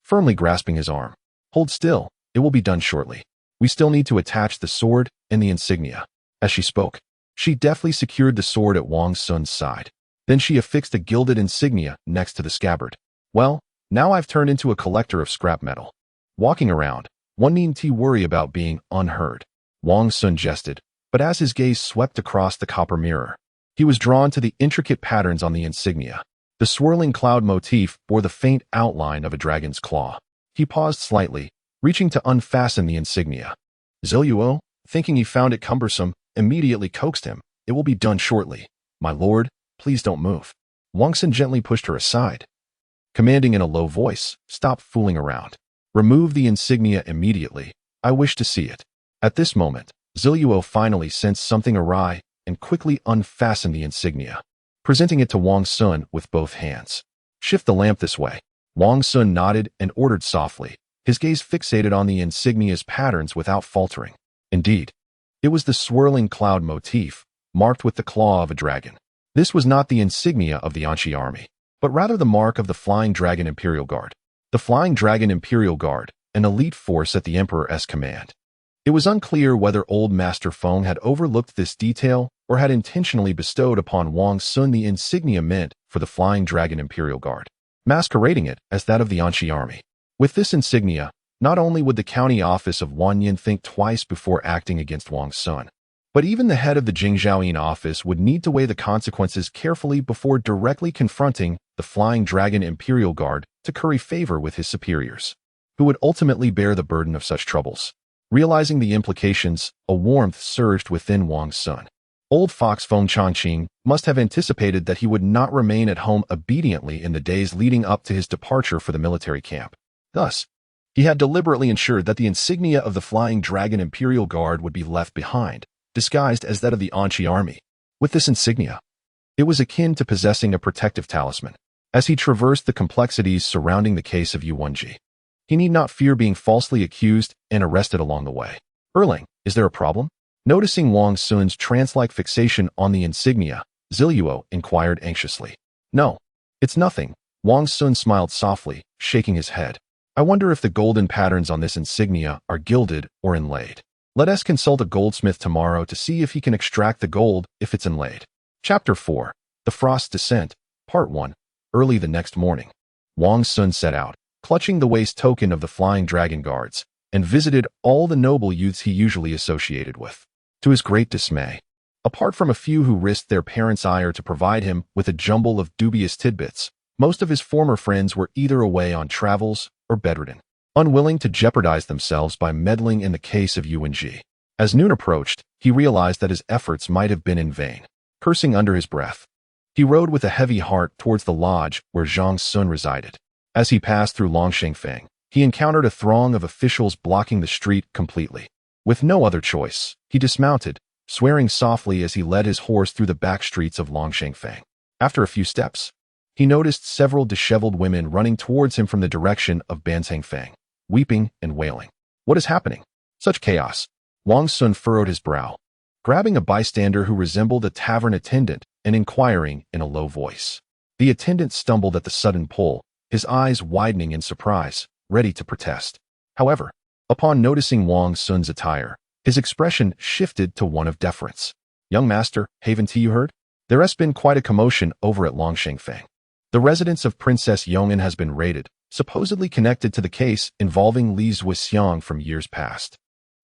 firmly grasping his arm. "Hold still, it will be done shortly. We still need to attach the sword and the insignia." As she spoke, she deftly secured the sword at Wang Xun's side. Then she affixed a gilded insignia next to the scabbard. "Well, now I've turned into a collector of scrap metal. Walking around, one needn't worry about being unheard." Wang Xun jested, but as his gaze swept across the copper mirror, he was drawn to the intricate patterns on the insignia. The swirling cloud motif bore the faint outline of a dragon's claw. He paused slightly, reaching to unfasten the insignia. Ziluo, thinking he found it cumbersome, immediately coaxed him. "It will be done shortly. My lord, please don't move." Wang Xun gently pushed her aside, commanding in a low voice, "Stop fooling around. Remove the insignia immediately. I wish to see it." At this moment, Ziluo finally sensed something awry and quickly unfastened the insignia, presenting it to Wang Xun with both hands. "Shift the lamp this way." Wang Xun nodded and ordered softly, his gaze fixated on the insignia's patterns without faltering. Indeed, it was the swirling cloud motif, marked with the claw of a dragon. This was not the insignia of the Anxi army, but rather the mark of the Flying Dragon Imperial Guard. The Flying Dragon Imperial Guard, an elite force at the Emperor's command. It was unclear whether old Master Feng had overlooked this detail or had intentionally bestowed upon Wang Xun the insignia meant for the Flying Dragon Imperial Guard, masquerading it as that of the Anxi army. With this insignia, not only would the county office of Wanyan think twice before acting against Wang Xun, but even the head of the Jingzhaoyin office would need to weigh the consequences carefully before directly confronting the Flying Dragon Imperial Guard to curry favor with his superiors, who would ultimately bear the burden of such troubles. Realizing the implications, a warmth surged within Wang Xun. Old fox Feng Changqing must have anticipated that he would not remain at home obediently in the days leading up to his departure for the military camp. Thus, he had deliberately ensured that the insignia of the Flying Dragon Imperial Guard would be left behind, disguised as that of the Anxi army. With this insignia, it was akin to possessing a protective talisman. As he traversed the complexities surrounding the case of Yuwenji, he need not fear being falsely accused and arrested along the way. "Erling, is there a problem?" Noticing Wang Xun's trance-like fixation on the insignia, Ziluo inquired anxiously. "No, it's nothing." Wang Xun smiled softly, shaking his head. "I wonder if the golden patterns on this insignia are gilded or inlaid. Let us consult a goldsmith tomorrow to see if he can extract the gold if it's inlaid." Chapter 4. The Frost's Descent, Part 1. Early the next morning, Wang Xun set out, clutching the waist token of the Flying Dragon Guards, and visited all the noble youths he usually associated with. To his great dismay, apart from a few who risked their parents' ire to provide him with a jumble of dubious tidbits, most of his former friends were either away on travels or bedridden, unwilling to jeopardize themselves by meddling in the case of Yuwenji. As noon approached, he realized that his efforts might have been in vain. Cursing under his breath, he rode with a heavy heart towards the lodge where Zhang Sun resided. As he passed through Longshengfeng, he encountered a throng of officials blocking the street completely. With no other choice, he dismounted, swearing softly as he led his horse through the back streets of Longshengfeng. After a few steps, he noticed several disheveled women running towards him from the direction of Banzhangfeng, weeping and wailing. What is happening? Such chaos. Wang Xun furrowed his brow, grabbing a bystander who resembled a tavern attendant and inquiring in a low voice. The attendant stumbled at the sudden pull, his eyes widening in surprise, ready to protest. However, upon noticing Wang Xun's attire, his expression shifted to one of deference. "Young master, haven't you heard? There has been quite a commotion over at Longshengfeng. The residence of Princess Yong'an has been raided, supposedly connected to the case involving Li Zuixiang from years past.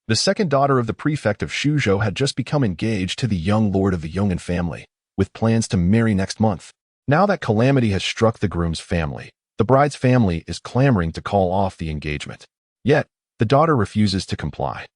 The second daughter of the prefect of Shuzhou had just become engaged to the young lord of the Yong'an family, with plans to marry next month. Now that calamity has struck the groom's family, the bride's family is clamoring to call off the engagement. Yet, the daughter refuses to comply.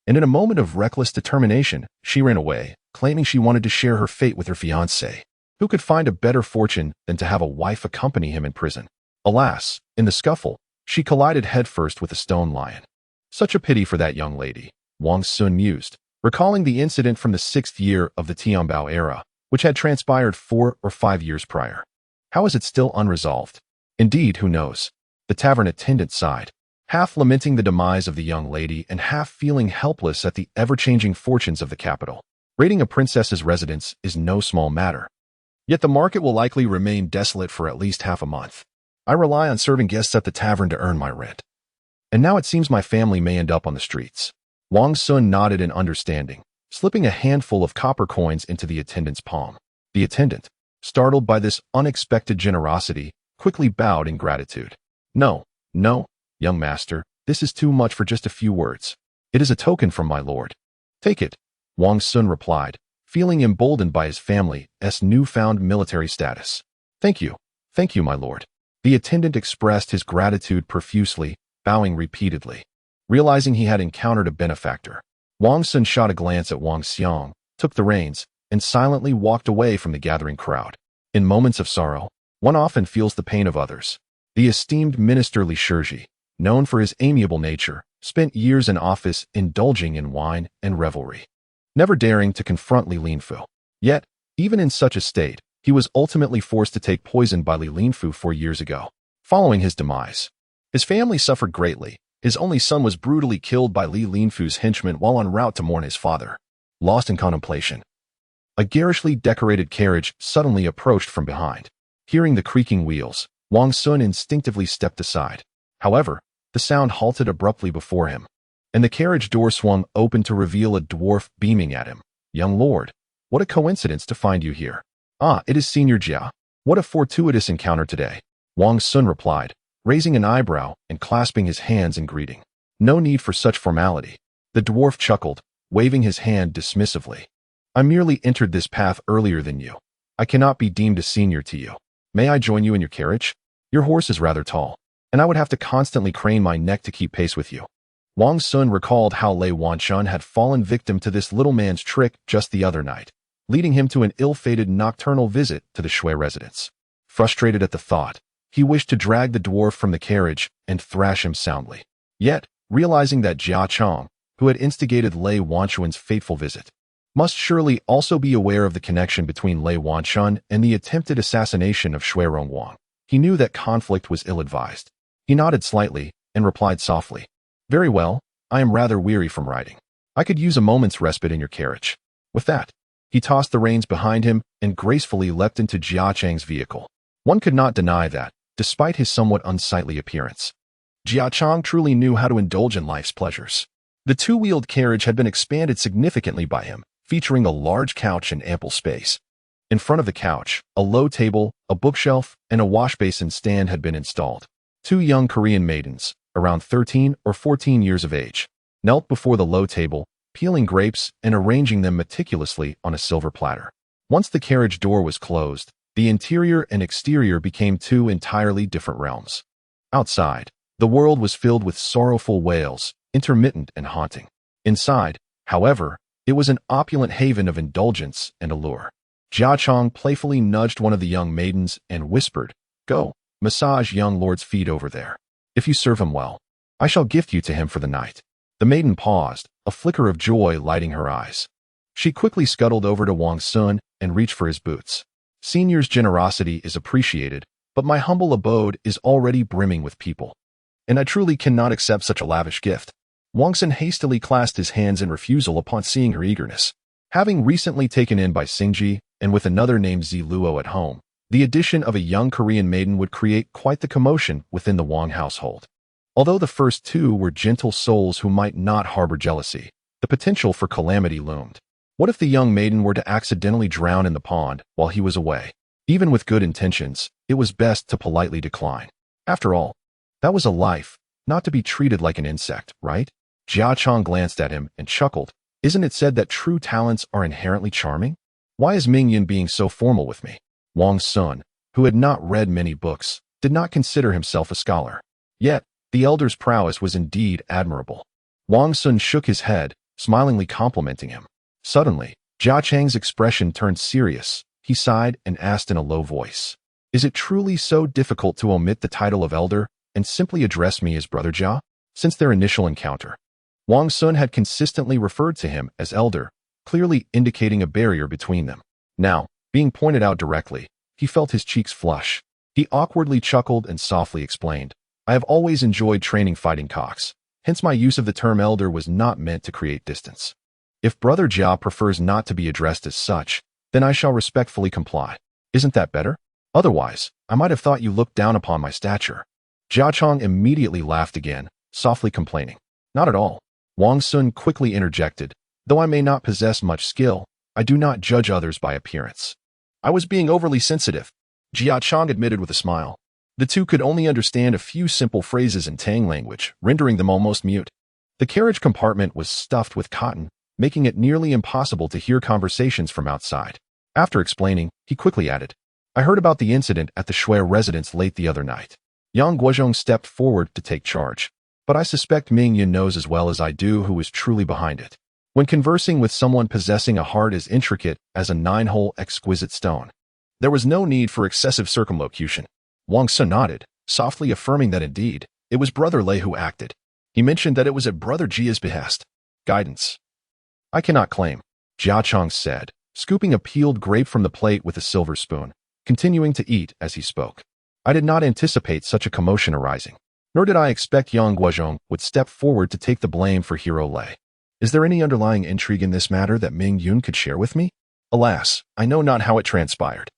And in a moment of reckless determination, she ran away, claiming she wanted to share her fate with her fiancé. Who could find a better fortune than to have a wife accompany him in prison? Alas, in the scuffle, she collided headfirst with a stone lion. Such a pity for that young lady, Wang Xun mused, recalling the incident from the 6th year of the Tianbao era, which had transpired 4 or 5 years prior. How is it still unresolved? Indeed, who knows? The tavern attendant sighed, half lamenting the demise of the young lady and half feeling helpless at the ever-changing fortunes of the capital. Raiding a princess's residence is no small matter. Yet the market will likely remain desolate for at least half a month. I rely on serving guests at the tavern to earn my rent. And now it seems my family may end up on the streets. Wang Xun nodded in understanding, slipping a handful of copper coins into the attendant's palm. The attendant, startled by this unexpected generosity, quickly bowed in gratitude. No, young master, this is too much for just a few words. It is a token from my lord. Take it, Wang Xun replied, feeling emboldened by his family's newfound military status. Thank you, my lord. The attendant expressed his gratitude profusely, bowing repeatedly. Realizing he had encountered a benefactor, Wang Xun shot a glance at Wang Xiang, took the reins, and silently walked away from the gathering crowd. In moments of sorrow, one often feels the pain of others. The esteemed minister Li Shizhi, known for his amiable nature, spent years in office indulging in wine and revelry, never daring to confront Li Linfu. Yet, even in such a state, he was ultimately forced to take poison by Li Linfu 4 years ago. Following his demise, his family suffered greatly. His only son was brutally killed by Li Linfu's henchmen while en route to mourn his father. Lost in contemplation, a garishly decorated carriage suddenly approached from behind. Hearing the creaking wheels, Wang Xun instinctively stepped aside. However, the sound halted abruptly before him, and the carriage door swung open to reveal a dwarf beaming at him. Young lord, what a coincidence to find you here. Ah, it is Senior Jia. What a fortuitous encounter today, Wang Xun replied, raising an eyebrow and clasping his hands in greeting. No need for such formality. The dwarf chuckled, waving his hand dismissively. I merely entered this path earlier than you. I cannot be deemed a senior to you. May I join you in your carriage? Your horse is rather tall, and I would have to constantly crane my neck to keep pace with you. Wang Xun recalled how Lei Wanchun had fallen victim to this little man's trick just the other night, leading him to an ill-fated nocturnal visit to the Shui residence. Frustrated at the thought, he wished to drag the dwarf from the carriage and thrash him soundly. Yet, realizing that Jia Chong, who had instigated Lei Wanchun's fateful visit, must surely also be aware of the connection between Lei Wanchun and the attempted assassination of Shui Rongwang, he knew that conflict was ill-advised. He nodded slightly and replied softly, Very well, I am rather weary from riding. I could use a moment's respite in your carriage. With that, he tossed the reins behind him and gracefully leapt into Jia Chang's vehicle. One could not deny that, despite his somewhat unsightly appearance, Jia Chang truly knew how to indulge in life's pleasures. The two-wheeled carriage had been expanded significantly by him, featuring a large couch and ample space. In front of the couch, a low table, a bookshelf, and a wash-basin stand had been installed. 2 young Korean maidens, around 13 or 14 years of age, knelt before the low table, peeling grapes and arranging them meticulously on a silver platter. Once the carriage door was closed, the interior and exterior became 2 entirely different realms. Outside, the world was filled with sorrowful wails, intermittent and haunting. Inside, however, it was an opulent haven of indulgence and allure. Jia Chong playfully nudged one of the young maidens and whispered, Go, massage young lord's feet over there. If you serve him well, I shall gift you to him for the night. The maiden paused, a flicker of joy lighting her eyes. She quickly scuttled over to Wang Xun and reached for his boots. Senior's generosity is appreciated, but my humble abode is already brimming with people, and I truly cannot accept such a lavish gift. Wang Xun hastily clasped his hands in refusal upon seeing her eagerness. Having recently taken in by Xingji, and with another named Ziluo at home, the addition of a young Korean maiden would create quite the commotion within the Wang household. Although the first 2 were gentle souls who might not harbor jealousy, the potential for calamity loomed. What if the young maiden were to accidentally drown in the pond while he was away? Even with good intentions, it was best to politely decline. After all, that was a life, not to be treated like an insect, right? Jia Chang glanced at him and chuckled. Isn't it said that true talents are inherently charming? Why is Ming Yun being so formal with me? Wang Xun, who had not read many books, did not consider himself a scholar. Yet, the elder's prowess was indeed admirable. Wang Xun shook his head, smilingly complimenting him. Suddenly, Jia Chang's expression turned serious. He sighed and asked in a low voice, "Is it truly so difficult to omit the title of elder and simply address me as Brother Jia?" Since their initial encounter, Wang Xun had consistently referred to him as elder, clearly indicating a barrier between them. Now, being pointed out directly, he felt his cheeks flush. He awkwardly chuckled and softly explained, "I have always enjoyed training fighting cocks, hence my use of the term elder was not meant to create distance. If Brother Jia prefers not to be addressed as such, then I shall respectfully comply. Isn't that better? Otherwise, I might have thought you looked down upon my stature." Jia Chang immediately laughed again, softly complaining. "Not at all." Wang Xun quickly interjected, "Though I may not possess much skill, I do not judge others by appearance." "I was being overly sensitive," Jia Chang admitted with a smile. The two could only understand a few simple phrases in Tang language, rendering them almost mute. The carriage compartment was stuffed with cotton, making it nearly impossible to hear conversations from outside. After explaining, he quickly added, "I heard about the incident at the Shui residence late the other night." Yang Guozhong stepped forward to take charge. "But I suspect Ming Yun knows as well as I do who is truly behind it." When conversing with someone possessing a heart as intricate as a 9-hole exquisite stone, there was no need for excessive circumlocution. Wang Xun nodded, softly affirming that indeed, it was Brother Lei who acted. He mentioned that it was at Brother Jia's behest. "Guidance I cannot claim," Jia Chang said, scooping a peeled grape from the plate with a silver spoon, continuing to eat as he spoke. "I did not anticipate such a commotion arising, nor did I expect Yang Guozhong would step forward to take the blame for Hero Lei. Is there any underlying intrigue in this matter that Ming Yun could share with me? Alas, I know not how it transpired.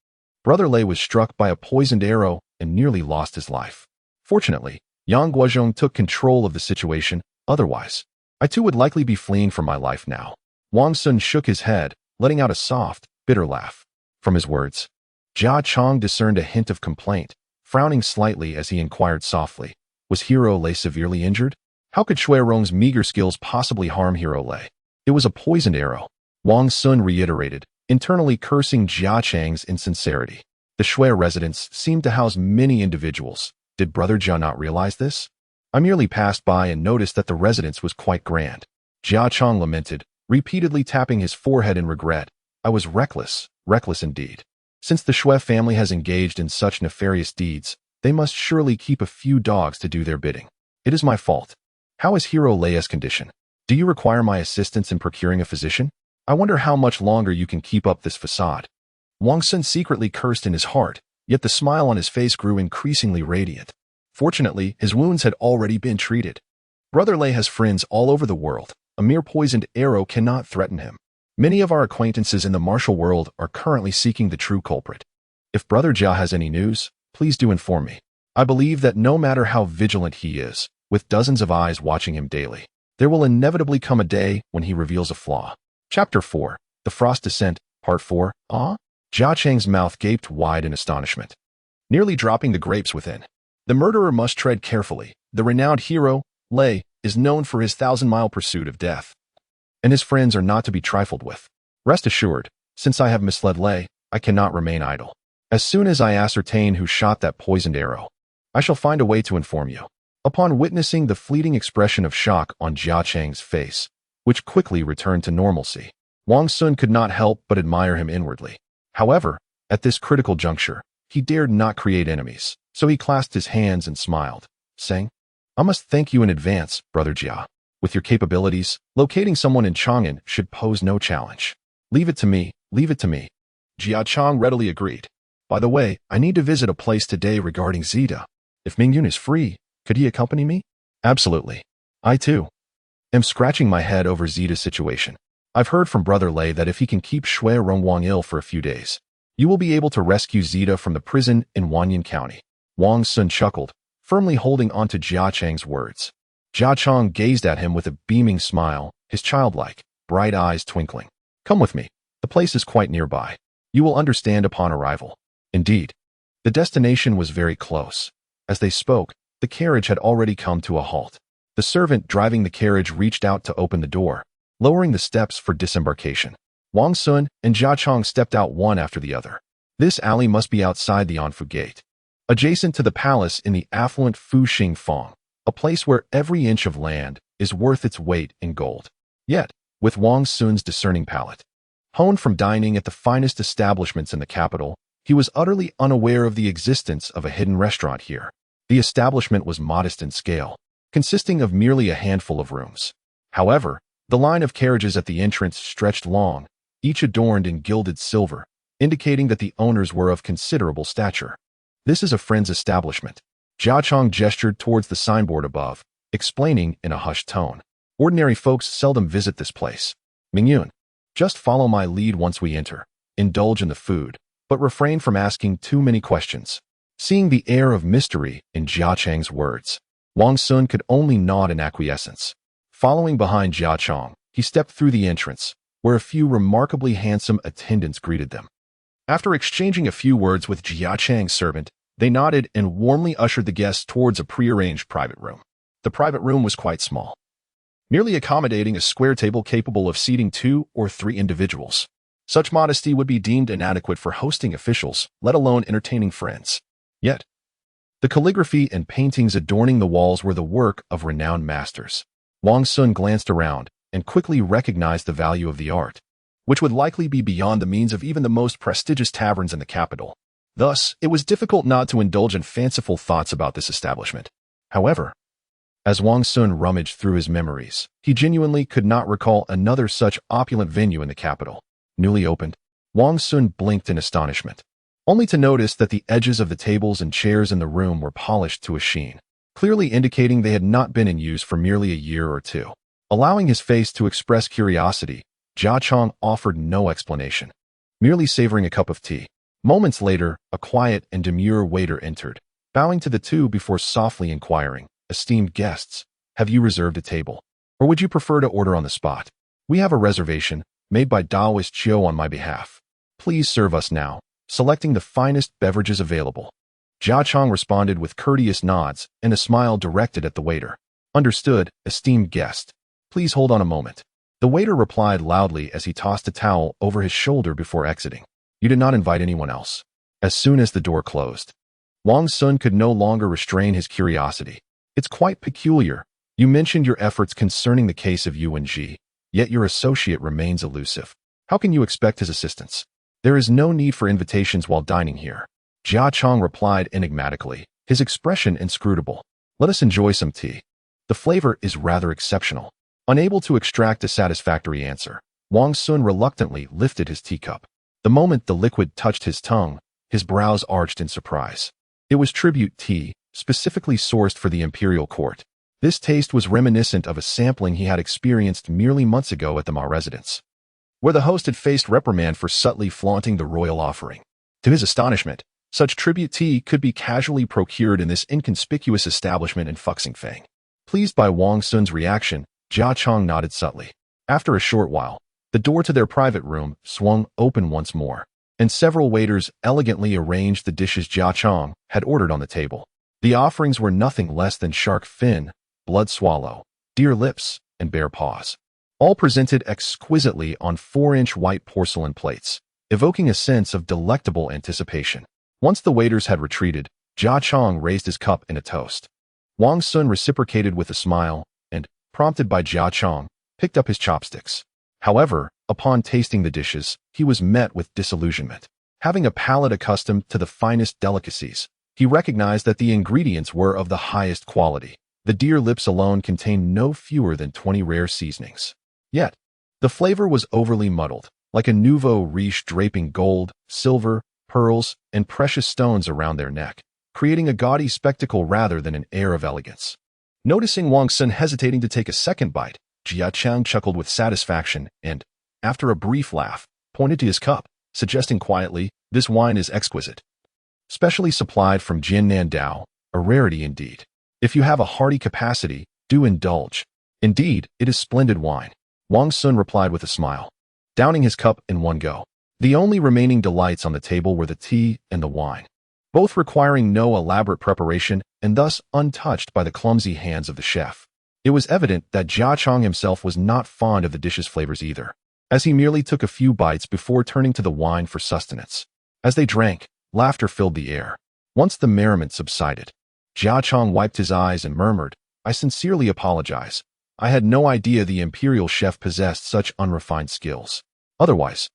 Brother Lei was struck by a poisoned arrow and nearly lost his life. Fortunately, Yang Guozhong took control of the situation, otherwise, I too would likely be fleeing for my life now." Wang Xun shook his head, letting out a soft, bitter laugh. From his words, Jia Chang discerned a hint of complaint, frowning slightly as he inquired softly, "Was Hero Lei severely injured? How could Shui Rong's meager skills possibly harm Hero Lei?" "It was a poisoned arrow," Wang Xun reiterated, internally cursing Jia Chang's insincerity. The Shui residence seemed to house many individuals. Did Brother Jia not realize this? "I merely passed by and noticed that the residence was quite grand." Jia Chang lamented, repeatedly tapping his forehead in regret. "I was reckless, reckless indeed. Since the Shui family has engaged in such nefarious deeds, they must surely keep a few dogs to do their bidding. It is my fault. How is Hero Leia's condition? Do you require my assistance in procuring a physician? I wonder how much longer you can keep up this facade." Wang Xun secretly cursed in his heart, yet the smile on his face grew increasingly radiant. Fortunately, his wounds had already been treated. Brother Lei has friends all over the world. A mere poisoned arrow cannot threaten him. Many of our acquaintances in the martial world are currently seeking the true culprit. If Brother Jia has any news, please do inform me. I believe that no matter how vigilant he is, with dozens of eyes watching him daily, there will inevitably come a day when he reveals a flaw. Chapter 4, The Frost Descent, Part 4, Ah? Jia Chang's mouth gaped wide in astonishment, nearly dropping the grapes within. The murderer must tread carefully. The renowned hero, Lei, is known for his 1,000-mile pursuit of death, and his friends are not to be trifled with. Rest assured, since I have misled Lei, I cannot remain idle. As soon as I ascertain who shot that poisoned arrow, I shall find a way to inform you." Upon witnessing the fleeting expression of shock on Jia Chang's face, which quickly returned to normalcy, Wang Xun could not help but admire him inwardly. However, at this critical juncture, he dared not create enemies, so he clasped his hands and smiled, saying, "I must thank you in advance, Brother Jia. With your capabilities, locating someone in Chang'an should pose no challenge. Leave it to me, leave it to me." Jia Chang readily agreed. "By the way, I need to visit a place today regarding Zeta. If Ming Yun is free, could he accompany me?" "Absolutely. I too am scratching my head over Zeta's situation. I've heard from Brother Lei that if he can keep Shui Rongwang ill for a few days, you will be able to rescue Zeta from the prison in Wanyan County." Wang Xun chuckled, firmly holding onto Jia Chang's words. Jia Chang gazed at him with a beaming smile, his childlike, bright eyes twinkling. "Come with me. The place is quite nearby. You will understand upon arrival." Indeed, the destination was very close. As they spoke, the carriage had already come to a halt. The servant driving the carriage reached out to open the door, lowering the steps for disembarkation. Wang Xun and Jia Chong stepped out one after the other. This alley must be outside the Anfu Gate, adjacent to the palace in the affluent Fuxing Fong, a place where every inch of land is worth its weight in gold. Yet, with Wang Xun's discerning palate, honed from dining at the finest establishments in the capital, he was utterly unaware of the existence of a hidden restaurant here. The establishment was modest in scale, consisting of merely a handful of rooms. However, the line of carriages at the entrance stretched long, each adorned in gilded silver, indicating that the owners were of considerable stature. "This is a friend's establishment." Jia Chong gestured towards the signboard above, explaining in a hushed tone. "Ordinary folks seldom visit this place. Mingyun, just follow my lead once we enter. Indulge in the food, but refrain from asking too many questions." Seeing the air of mystery in Jia Chang's words, Wang Xun could only nod in acquiescence. Following behind Jia Chong, he stepped through the entrance, where a few remarkably handsome attendants greeted them. After exchanging a few words with Jia Chang's servant, they nodded and warmly ushered the guests towards a prearranged private room. The private room was quite small, merely accommodating a square table capable of seating 2 or 3 individuals. Such modesty would be deemed inadequate for hosting officials, let alone entertaining friends. Yet, the calligraphy and paintings adorning the walls were the work of renowned masters. Wang Xun glanced around and quickly recognized the value of the art, which would likely be beyond the means of even the most prestigious taverns in the capital. Thus, it was difficult not to indulge in fanciful thoughts about this establishment. However, as Wang Xun rummaged through his memories, he genuinely could not recall another such opulent venue in the capital. Newly opened, Wang Xun blinked in astonishment, only to notice that the edges of the tables and chairs in the room were polished to a sheen, clearly indicating they had not been in use for merely a year or two. Allowing his face to express curiosity, Jia Chong offered no explanation, merely savoring a cup of tea. Moments later, a quiet and demure waiter entered, bowing to the two before softly inquiring, "Esteemed guests, have you reserved a table? Or would you prefer to order on the spot? We have a reservation, made by Daoist Chiu on my behalf. Please serve us now," selecting the finest beverages available. Jia Chong responded with courteous nods and a smile directed at the waiter. "Understood, esteemed guest. Please hold on a moment." The waiter replied loudly as he tossed a towel over his shoulder before exiting. "You did not invite anyone else." As soon as the door closed, Wang Xun could no longer restrain his curiosity. "It's quite peculiar. You mentioned your efforts concerning the case of Yuan Ji, yet your associate remains elusive. How can you expect his assistance? There is no need for invitations while dining here." Jia Chong replied enigmatically, his expression inscrutable. "Let us enjoy some tea. The flavor is rather exceptional." Unable to extract a satisfactory answer, Wang Xun reluctantly lifted his teacup. The moment the liquid touched his tongue, his brows arched in surprise. It was tribute tea, specifically sourced for the imperial court. This taste was reminiscent of a sampling he had experienced merely months ago at the Ma residence, where the host had faced reprimand for subtly flaunting the royal offering. To his astonishment, such tribute tea could be casually procured in this inconspicuous establishment in Fuxingfang. Pleased by Wang Xun's reaction, Jia Chong nodded subtly. After a short while, the door to their private room swung open once more, and several waiters elegantly arranged the dishes Jia Chong had ordered on the table. The offerings were nothing less than shark fin, blood swallow, deer lips, and bear paws, all presented exquisitely on 4-inch white porcelain plates, evoking a sense of delectable anticipation. Once the waiters had retreated, Jia Chong raised his cup in a toast. Wang Xun reciprocated with a smile, and, prompted by Jia Chong, picked up his chopsticks. However, upon tasting the dishes, he was met with disillusionment. Having a palate accustomed to the finest delicacies, he recognized that the ingredients were of the highest quality. The deer lips alone contained no fewer than 20 rare seasonings. Yet, the flavor was overly muddled, like a nouveau riche draping gold, silver, pearls, and precious stones around their neck, creating a gaudy spectacle rather than an air of elegance. Noticing Wang Xun hesitating to take a second bite, Jia Chang chuckled with satisfaction and, after a brief laugh, pointed to his cup, suggesting quietly, "This wine is exquisite. Specially supplied from Jiannan Dao, a rarity indeed. If you have a hearty capacity, do indulge. Indeed, it is splendid wine." Wang Xun replied with a smile, downing his cup in one go. The only remaining delights on the table were the tea and the wine, both requiring no elaborate preparation and thus untouched by the clumsy hands of the chef. It was evident that Jia Chong himself was not fond of the dish's flavors either, as he merely took a few bites before turning to the wine for sustenance. As they drank, laughter filled the air. Once the merriment subsided, Jia Chong wiped his eyes and murmured, "I sincerely apologize. I had no idea the imperial chef possessed such unrefined skills. Otherwise,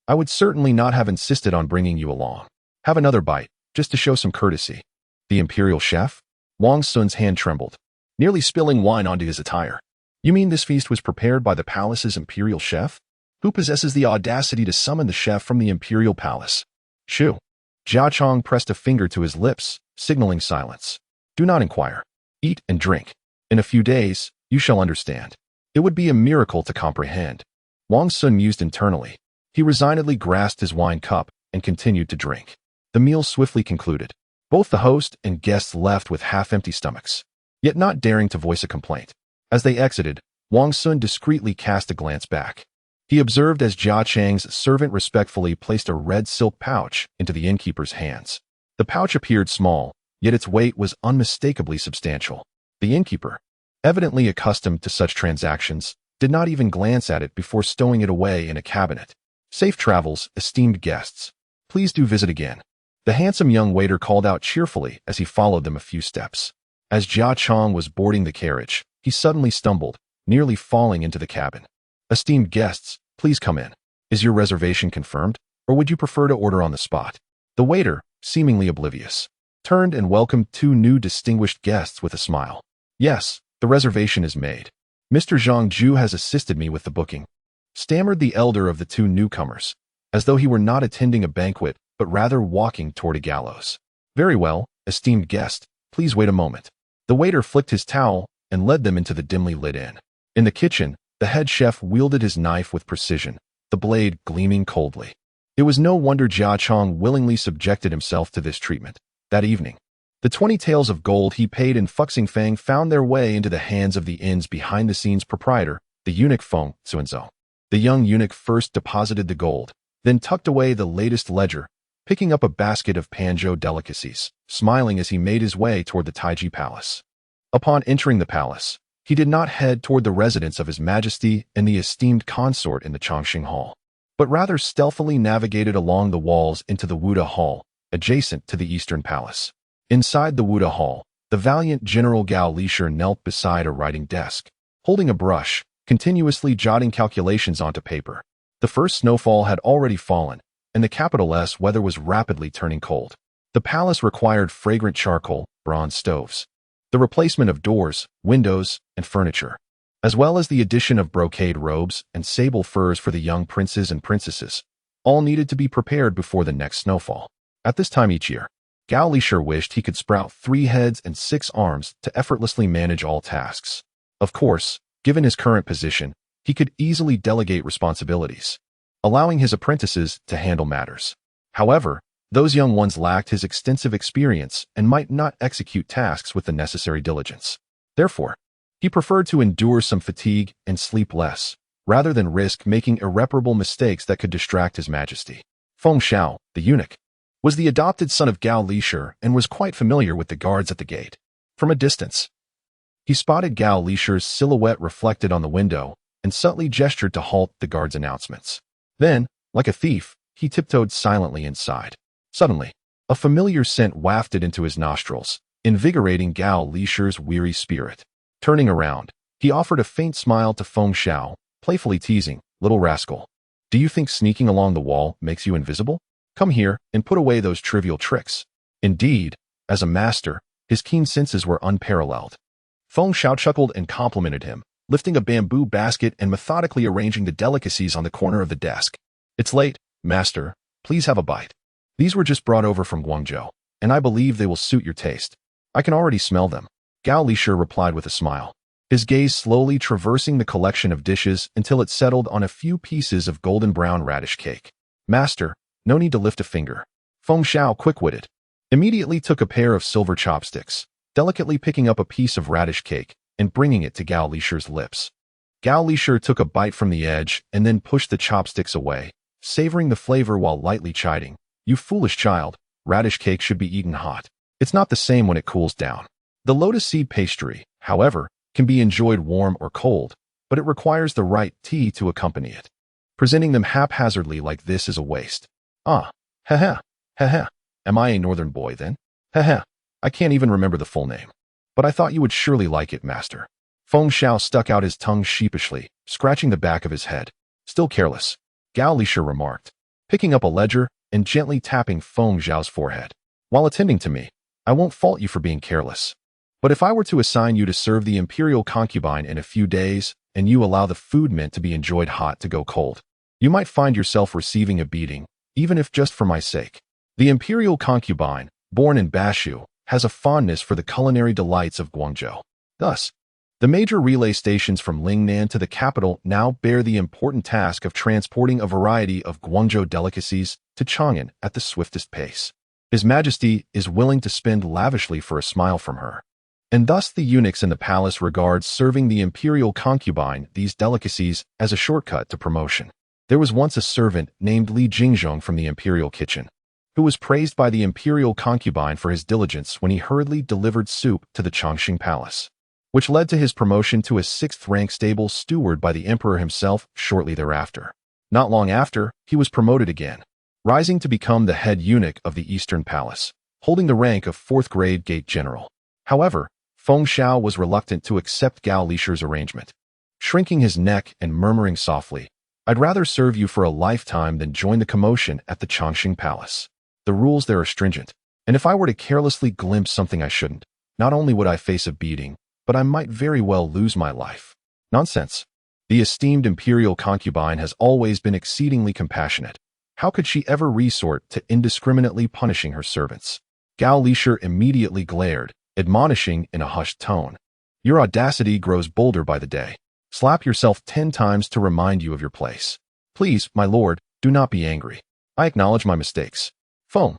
I would certainly not have insisted on bringing you along. Have another bite, just to show some courtesy." The imperial chef? Wang Xun's hand trembled, nearly spilling wine onto his attire. "You mean this feast was prepared by the palace's imperial chef? Who possesses the audacity to summon the chef from the imperial palace?" "Shoo." Jia Chong pressed a finger to his lips, signaling silence. "Do not inquire. Eat and drink. In a few days, you shall understand." It would be a miracle to comprehend. Wang Xun mused internally. He resignedly grasped his wine cup and continued to drink. The meal swiftly concluded. Both the host and guests left with half-empty stomachs, yet not daring to voice a complaint. As they exited, Wang Xun discreetly cast a glance back. He observed as Jia Chang's servant respectfully placed a red silk pouch into the innkeeper's hands. The pouch appeared small, yet its weight was unmistakably substantial. The innkeeper, evidently accustomed to such transactions, did not even glance at it before stowing it away in a cabinet. "Safe travels, esteemed guests. Please do visit again." The handsome young waiter called out cheerfully as he followed them a few steps. As Jia Chong was boarding the carriage, he suddenly stumbled, nearly falling into the cabin. "Esteemed guests, please come in. Is your reservation confirmed, or would you prefer to order on the spot?" The waiter, seemingly oblivious, turned and welcomed two new distinguished guests with a smile. "Yes, the reservation is made. Mr. Zhang Ju has assisted me with the booking," stammered the elder of the two newcomers, as though he were not attending a banquet, but rather walking toward a gallows. "Very well, esteemed guest, please wait a moment." The waiter flicked his towel and led them into the dimly lit inn. In the kitchen, the head chef wielded his knife with precision, the blade gleaming coldly. It was no wonder Jia Chong willingly subjected himself to this treatment. That evening, the 20 taels of gold he paid in Fuxingfang found their way into the hands of the inn's behind-the-scenes proprietor, the eunuch Feng Changqing. The young eunuch first deposited the gold, then tucked away the latest ledger, picking up a basket of Panzhou delicacies, smiling as he made his way toward the Taiji Palace. Upon entering the palace, he did not head toward the residence of His Majesty and the esteemed consort in the Chongqing Hall, but rather stealthily navigated along the walls into the Wuda Hall, adjacent to the Eastern Palace. Inside the Wuda Hall, the valiant General Gao Lisher knelt beside a writing desk, holding a brush, continuously jotting calculations onto paper. The first snowfall had already fallen, and the capital S weather was rapidly turning cold. The palace required fragrant charcoal, bronze stoves, the replacement of doors, windows, and furniture, as well as the addition of brocade robes and sable furs for the young princes and princesses, all needed to be prepared before the next snowfall. At this time each year, Gao Lisher wished he could sprout 3 heads and 6 arms to effortlessly manage all tasks. Of course, given his current position, he could easily delegate responsibilities, allowing his apprentices to handle matters. However, those young ones lacked his extensive experience and might not execute tasks with the necessary diligence. Therefore, he preferred to endure some fatigue and sleep less, rather than risk making irreparable mistakes that could distract His Majesty. Feng Xiao, the eunuch, was the adopted son of Gao Lisher and was quite familiar with the guards at the gate. From a distance, he spotted Gao Lisher's silhouette reflected on the window and subtly gestured to halt the guard's announcements. Then, like a thief, he tiptoed silently inside. Suddenly, a familiar scent wafted into his nostrils, invigorating Gao Lisher's weary spirit. Turning around, he offered a faint smile to Feng Xiao, playfully teasing, "Little rascal, do you think sneaking along the wall makes you invisible? Come here and put away those trivial tricks." Indeed, as a master, his keen senses were unparalleled. Feng Xiao chuckled and complimented him, lifting a bamboo basket and methodically arranging the delicacies on the corner of the desk. "It's late, master. Please have a bite. These were just brought over from Guangzhou, and I believe they will suit your taste. I can already smell them." Gao Lisher replied with a smile, his gaze slowly traversing the collection of dishes until it settled on a few pieces of golden brown radish cake. "Master, no need to lift a finger." Feng Xiao, quick-witted, immediately took a pair of silver chopsticks, delicately picking up a piece of radish cake and bringing it to Gao Lisher's lips. Gao Lisher took a bite from the edge and then pushed the chopsticks away, savoring the flavor while lightly chiding. You foolish child, radish cake should be eaten hot. It's not the same when it cools down. The lotus seed pastry, however, can be enjoyed warm or cold, but it requires the right tea to accompany it. Presenting them haphazardly like this is a waste. Ah, ha. Am I a northern boy then? Ha. I can't even remember the full name. But I thought you would surely like it, master. Feng Xiao stuck out his tongue sheepishly, scratching the back of his head. Still careless, Gao Lisher remarked, picking up a ledger and gently tapping Feng Xiao's forehead. While attending to me, I won't fault you for being careless. But if I were to assign you to serve the imperial concubine in a few days, and you allow the food meant to be enjoyed hot to go cold, you might find yourself receiving a beating, even if just for my sake. The imperial concubine, born in Bashu, has a fondness for the culinary delights of Guangzhou. Thus, the major relay stations from Lingnan to the capital now bear the important task of transporting a variety of Guangzhou delicacies to Chang'an at the swiftest pace. His Majesty is willing to spend lavishly for a smile from her. And thus the eunuchs in the palace regard serving the imperial concubine these delicacies as a shortcut to promotion. There was once a servant named Li Jingzhong from the imperial kitchen, who was praised by the imperial concubine for his diligence when he hurriedly delivered soup to the Changqing palace, which led to his promotion to a 6th-rank stable steward by the emperor himself shortly thereafter. Not long after, he was promoted again, rising to become the head eunuch of the Eastern Palace, holding the rank of 4th-grade gate general. However, Feng Xiao was reluctant to accept Gao Lisher's arrangement, shrinking his neck and murmuring softly, "I'd rather serve you for a lifetime than join the commotion at the Changqing Palace. The rules there are stringent, and if I were to carelessly glimpse something I shouldn't, not only would I face a beating, but I might very well lose my life." Nonsense. The esteemed imperial concubine has always been exceedingly compassionate. How could she ever resort to indiscriminately punishing her servants? Gao Lisher immediately glared, admonishing in a hushed tone, "Your audacity grows bolder by the day. Slap yourself 10 times to remind you of your place. Please, my lord, do not be angry. I acknowledge my mistakes." Feng.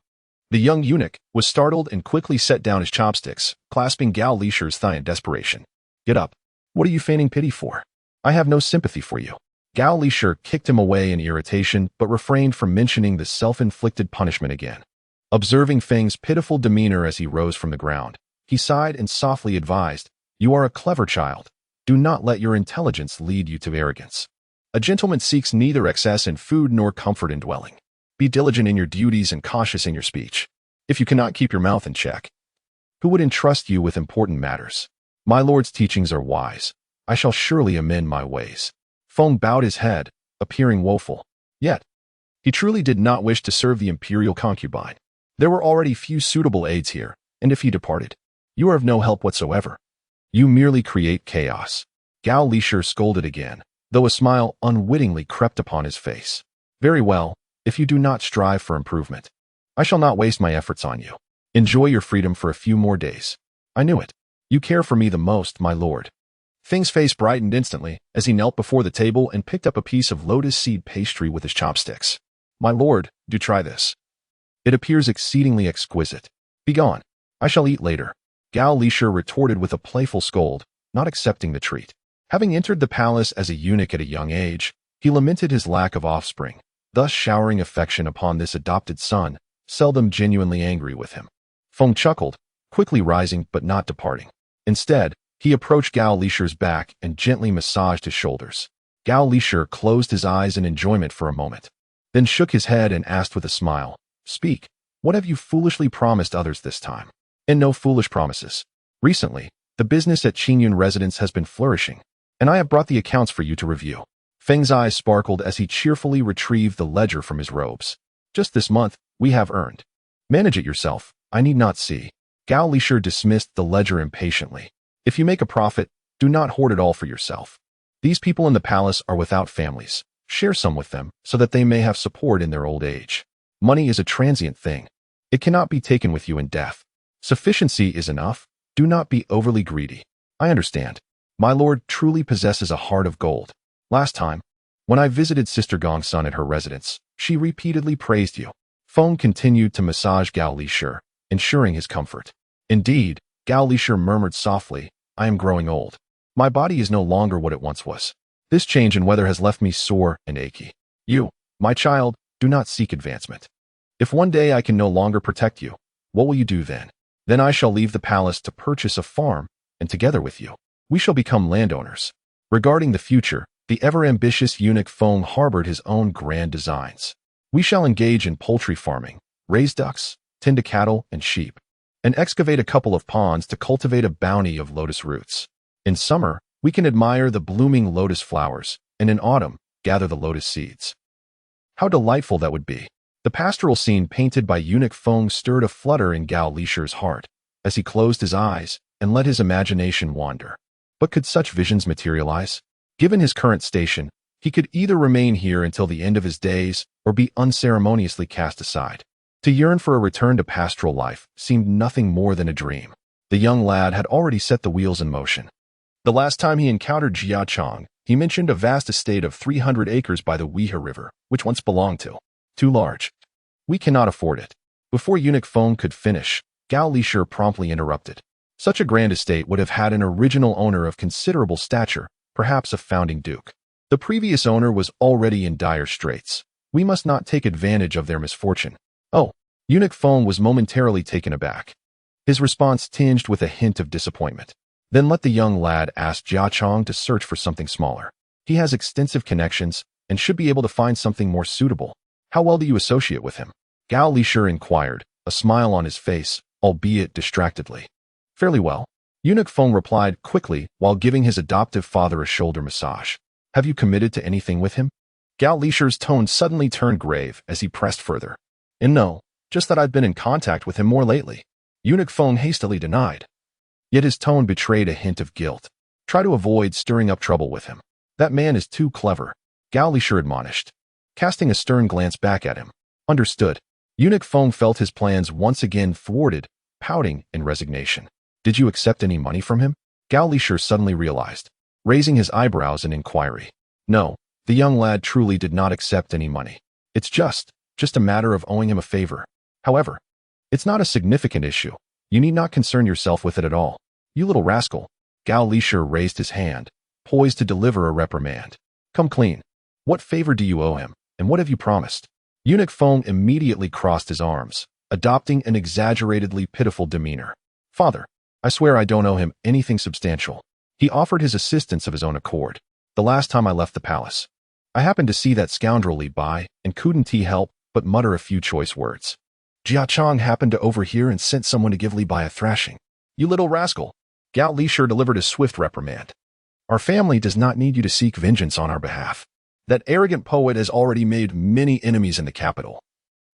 The young eunuch was startled and quickly set down his chopsticks, clasping Gao Lisher's thigh in desperation. "Get up. What are you feigning pity for? I have no sympathy for you." Gao Lisher kicked him away in irritation but refrained from mentioning the self-inflicted punishment again. Observing Feng's pitiful demeanor as he rose from the ground, he sighed and softly advised, "You are a clever child. Do not let your intelligence lead you to arrogance. A gentleman seeks neither excess in food nor comfort in dwelling. Be diligent in your duties and cautious in your speech. If you cannot keep your mouth in check, who would entrust you with important matters? My lord's teachings are wise. I shall surely amend my ways." Feng bowed his head, appearing woeful. Yet, he truly did not wish to serve the imperial concubine. There were already few suitable aides here, and if he departed, "You are of no help whatsoever. You merely create chaos." Gao Lisher scolded again, though a smile unwittingly crept upon his face. "Very well, if you do not strive for improvement, I shall not waste my efforts on you. Enjoy your freedom for a few more days. I knew it. You care for me the most, my lord." Feng's face brightened instantly as he knelt before the table and picked up a piece of lotus seed pastry with his chopsticks. "My lord, do try this. It appears exceedingly exquisite. Begone. I shall eat later." Gao Lisher retorted with a playful scold, not accepting the treat. Having entered the palace as a eunuch at a young age, he lamented his lack of offspring, thus showering affection upon this adopted son, seldom genuinely angry with him. Feng chuckled, quickly rising but not departing. Instead, he approached Gao Lisher's back and gently massaged his shoulders. Gao Lisher closed his eyes in enjoyment for a moment, then shook his head and asked with a smile, "Speak, what have you foolishly promised others this time?" "And no foolish promises. Recently, the business at Qingyun residence has been flourishing, and I have brought the accounts for you to review." Feng's eyes sparkled as he cheerfully retrieved the ledger from his robes. "Just this month, we have earned. Manage it yourself, I need not see." Gao Lisher dismissed the ledger impatiently. "If you make a profit, do not hoard it all for yourself. These people in the palace are without families. Share some with them so that they may have support in their old age. Money is a transient thing. It cannot be taken with you in death. Sufficiency is enough. Do not be overly greedy. I understand. My lord truly possesses a heart of gold. Last time, when I visited Sister Gongsun at her residence, she repeatedly praised you." Feng continued to massage Gao Lisher, ensuring his comfort. Indeed, Gao Lisher murmured softly, "I am growing old. My body is no longer what it once was. This change in weather has left me sore and achy. You, My child, do not seek advancement. If one day I can no longer protect you, what will you do then? Then I shall leave the palace to purchase a farm, and together with you, we shall become landowners. Regarding the future, the ever-ambitious eunuch Feng harbored his own grand designs. We shall engage in poultry farming, raise ducks, tend to cattle and sheep, and excavate a couple of ponds to cultivate a bounty of lotus roots. In summer, we can admire the blooming lotus flowers, and in autumn, gather the lotus seeds. How delightful that would be! The pastoral scene painted by eunuch Feng stirred a flutter in Gao Lisher's heart as he closed his eyes and let his imagination wander. But could such visions materialize? Given his current station, he could either remain here until the end of his days or be unceremoniously cast aside. To yearn for a return to pastoral life seemed nothing more than a dream. The young lad had already set the wheels in motion. The last time he encountered Jia Chong, he mentioned a vast estate of 300 acres by the Uyghur River, which once belonged to. Too large. We cannot afford it. Before eunuch Feng could finish, Gao Lisher promptly interrupted. Such a grand estate would have had an original owner of considerable stature, perhaps a founding duke. The previous owner was already in dire straits. We must not take advantage of their misfortune. Oh, eunuch Feng was momentarily taken aback. His response tinged with a hint of disappointment. Then let the young lad ask Jia Chong to search for something smaller. He has extensive connections and should be able to find something more suitable. How well do you associate with him? Gao Lisher inquired, a smile on his face, albeit distractedly. Fairly well. Eunuch Feng replied quickly while giving his adoptive father a shoulder massage. Have you committed to anything with him? Gao Lisher's tone suddenly turned grave as he pressed further. And no, just that I've been in contact with him more lately. Eunuch Feng hastily denied. Yet his tone betrayed a hint of guilt. Try to avoid stirring up trouble with him. That man is too clever, Gao Lisher admonished, casting a stern glance back at him. Understood. Eunuch Feng felt his plans once again thwarted, pouting in resignation. Did you accept any money from him? Gao Lisher suddenly realized, raising his eyebrows in inquiry. No, the young lad truly did not accept any money. It's just a matter of owing him a favor. However, it's not a significant issue. You need not concern yourself with it at all. You little rascal. Gao Lisher raised his hand, poised to deliver a reprimand. Come clean. What favor do you owe him, and what have you promised? Eunuch Feng immediately crossed his arms, adopting an exaggeratedly pitiful demeanor. Father, I swear I don't owe him anything substantial. He offered his assistance of his own accord. The last time I left the palace, I happened to see that scoundrel Li Bai and couldn't he help but mutter a few choice words. Jia Chong happened to overhear and sent someone to give Li Bai a thrashing. You little rascal. Gao Lisher delivered a swift reprimand. Our family does not need you to seek vengeance on our behalf. That arrogant poet has already made many enemies in the capital,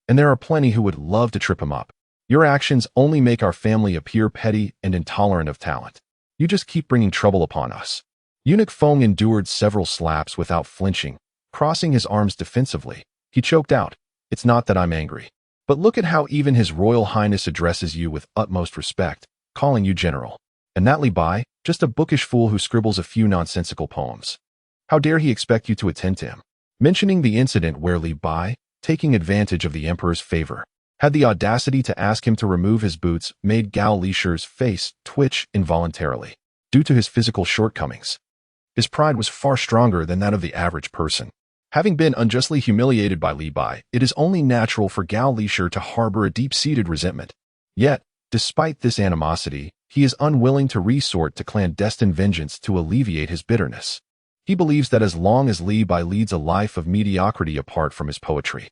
and there are plenty who would love to trip him up. Your actions only make our family appear petty and intolerant of talent. You just keep bringing trouble upon us. Eunuch Feng endured several slaps without flinching, crossing his arms defensively. He choked out, It's not that I'm angry. But look at how even His Royal Highness addresses you with utmost respect, calling you general. And that Li Bai, just a bookish fool who scribbles a few nonsensical poems. How dare he expect you to attend to him? Mentioning the incident where Li Bai, taking advantage of the emperor's favor, had the audacity to ask him to remove his boots made Gao Lisher's face twitch involuntarily, due to his physical shortcomings. His pride was far stronger than that of the average person. Having been unjustly humiliated by Li Bai, it is only natural for Gao Lisher to harbor a deep-seated resentment. Yet, despite this animosity, he is unwilling to resort to clandestine vengeance to alleviate his bitterness. He believes that as long as Li Bai leads a life of mediocrity apart from his poetry,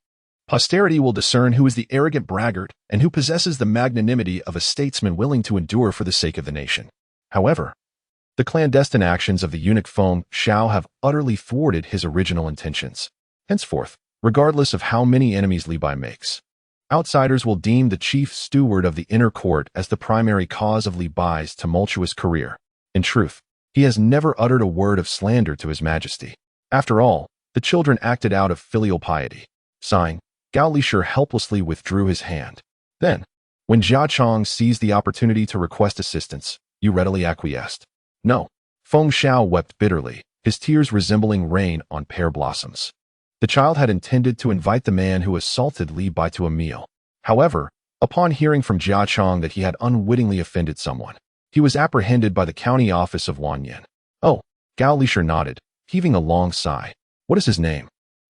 posterity will discern who is the arrogant braggart and who possesses the magnanimity of a statesman willing to endure for the sake of the nation. However, the clandestine actions of the eunuch Feng Shao have utterly thwarted his original intentions. Henceforth, regardless of how many enemies Li Bai makes, outsiders will deem the chief steward of the inner court as the primary cause of Li Bai's tumultuous career. In truth, he has never uttered a word of slander to His Majesty. After all, the children acted out of filial piety. Sighing, Gao Lisher helplessly withdrew his hand. Then, when Jia Chong seized the opportunity to request assistance, you readily acquiesced. No. Feng Shao wept bitterly, his tears resembling rain on pear blossoms. The child had intended to invite the man who assaulted Li Bai to a meal. However, upon hearing from Jia Chong that he had unwittingly offended someone, he was apprehended by the county office of Wanyan. Oh, Gao Lisher nodded, heaving a long sigh. What is his name?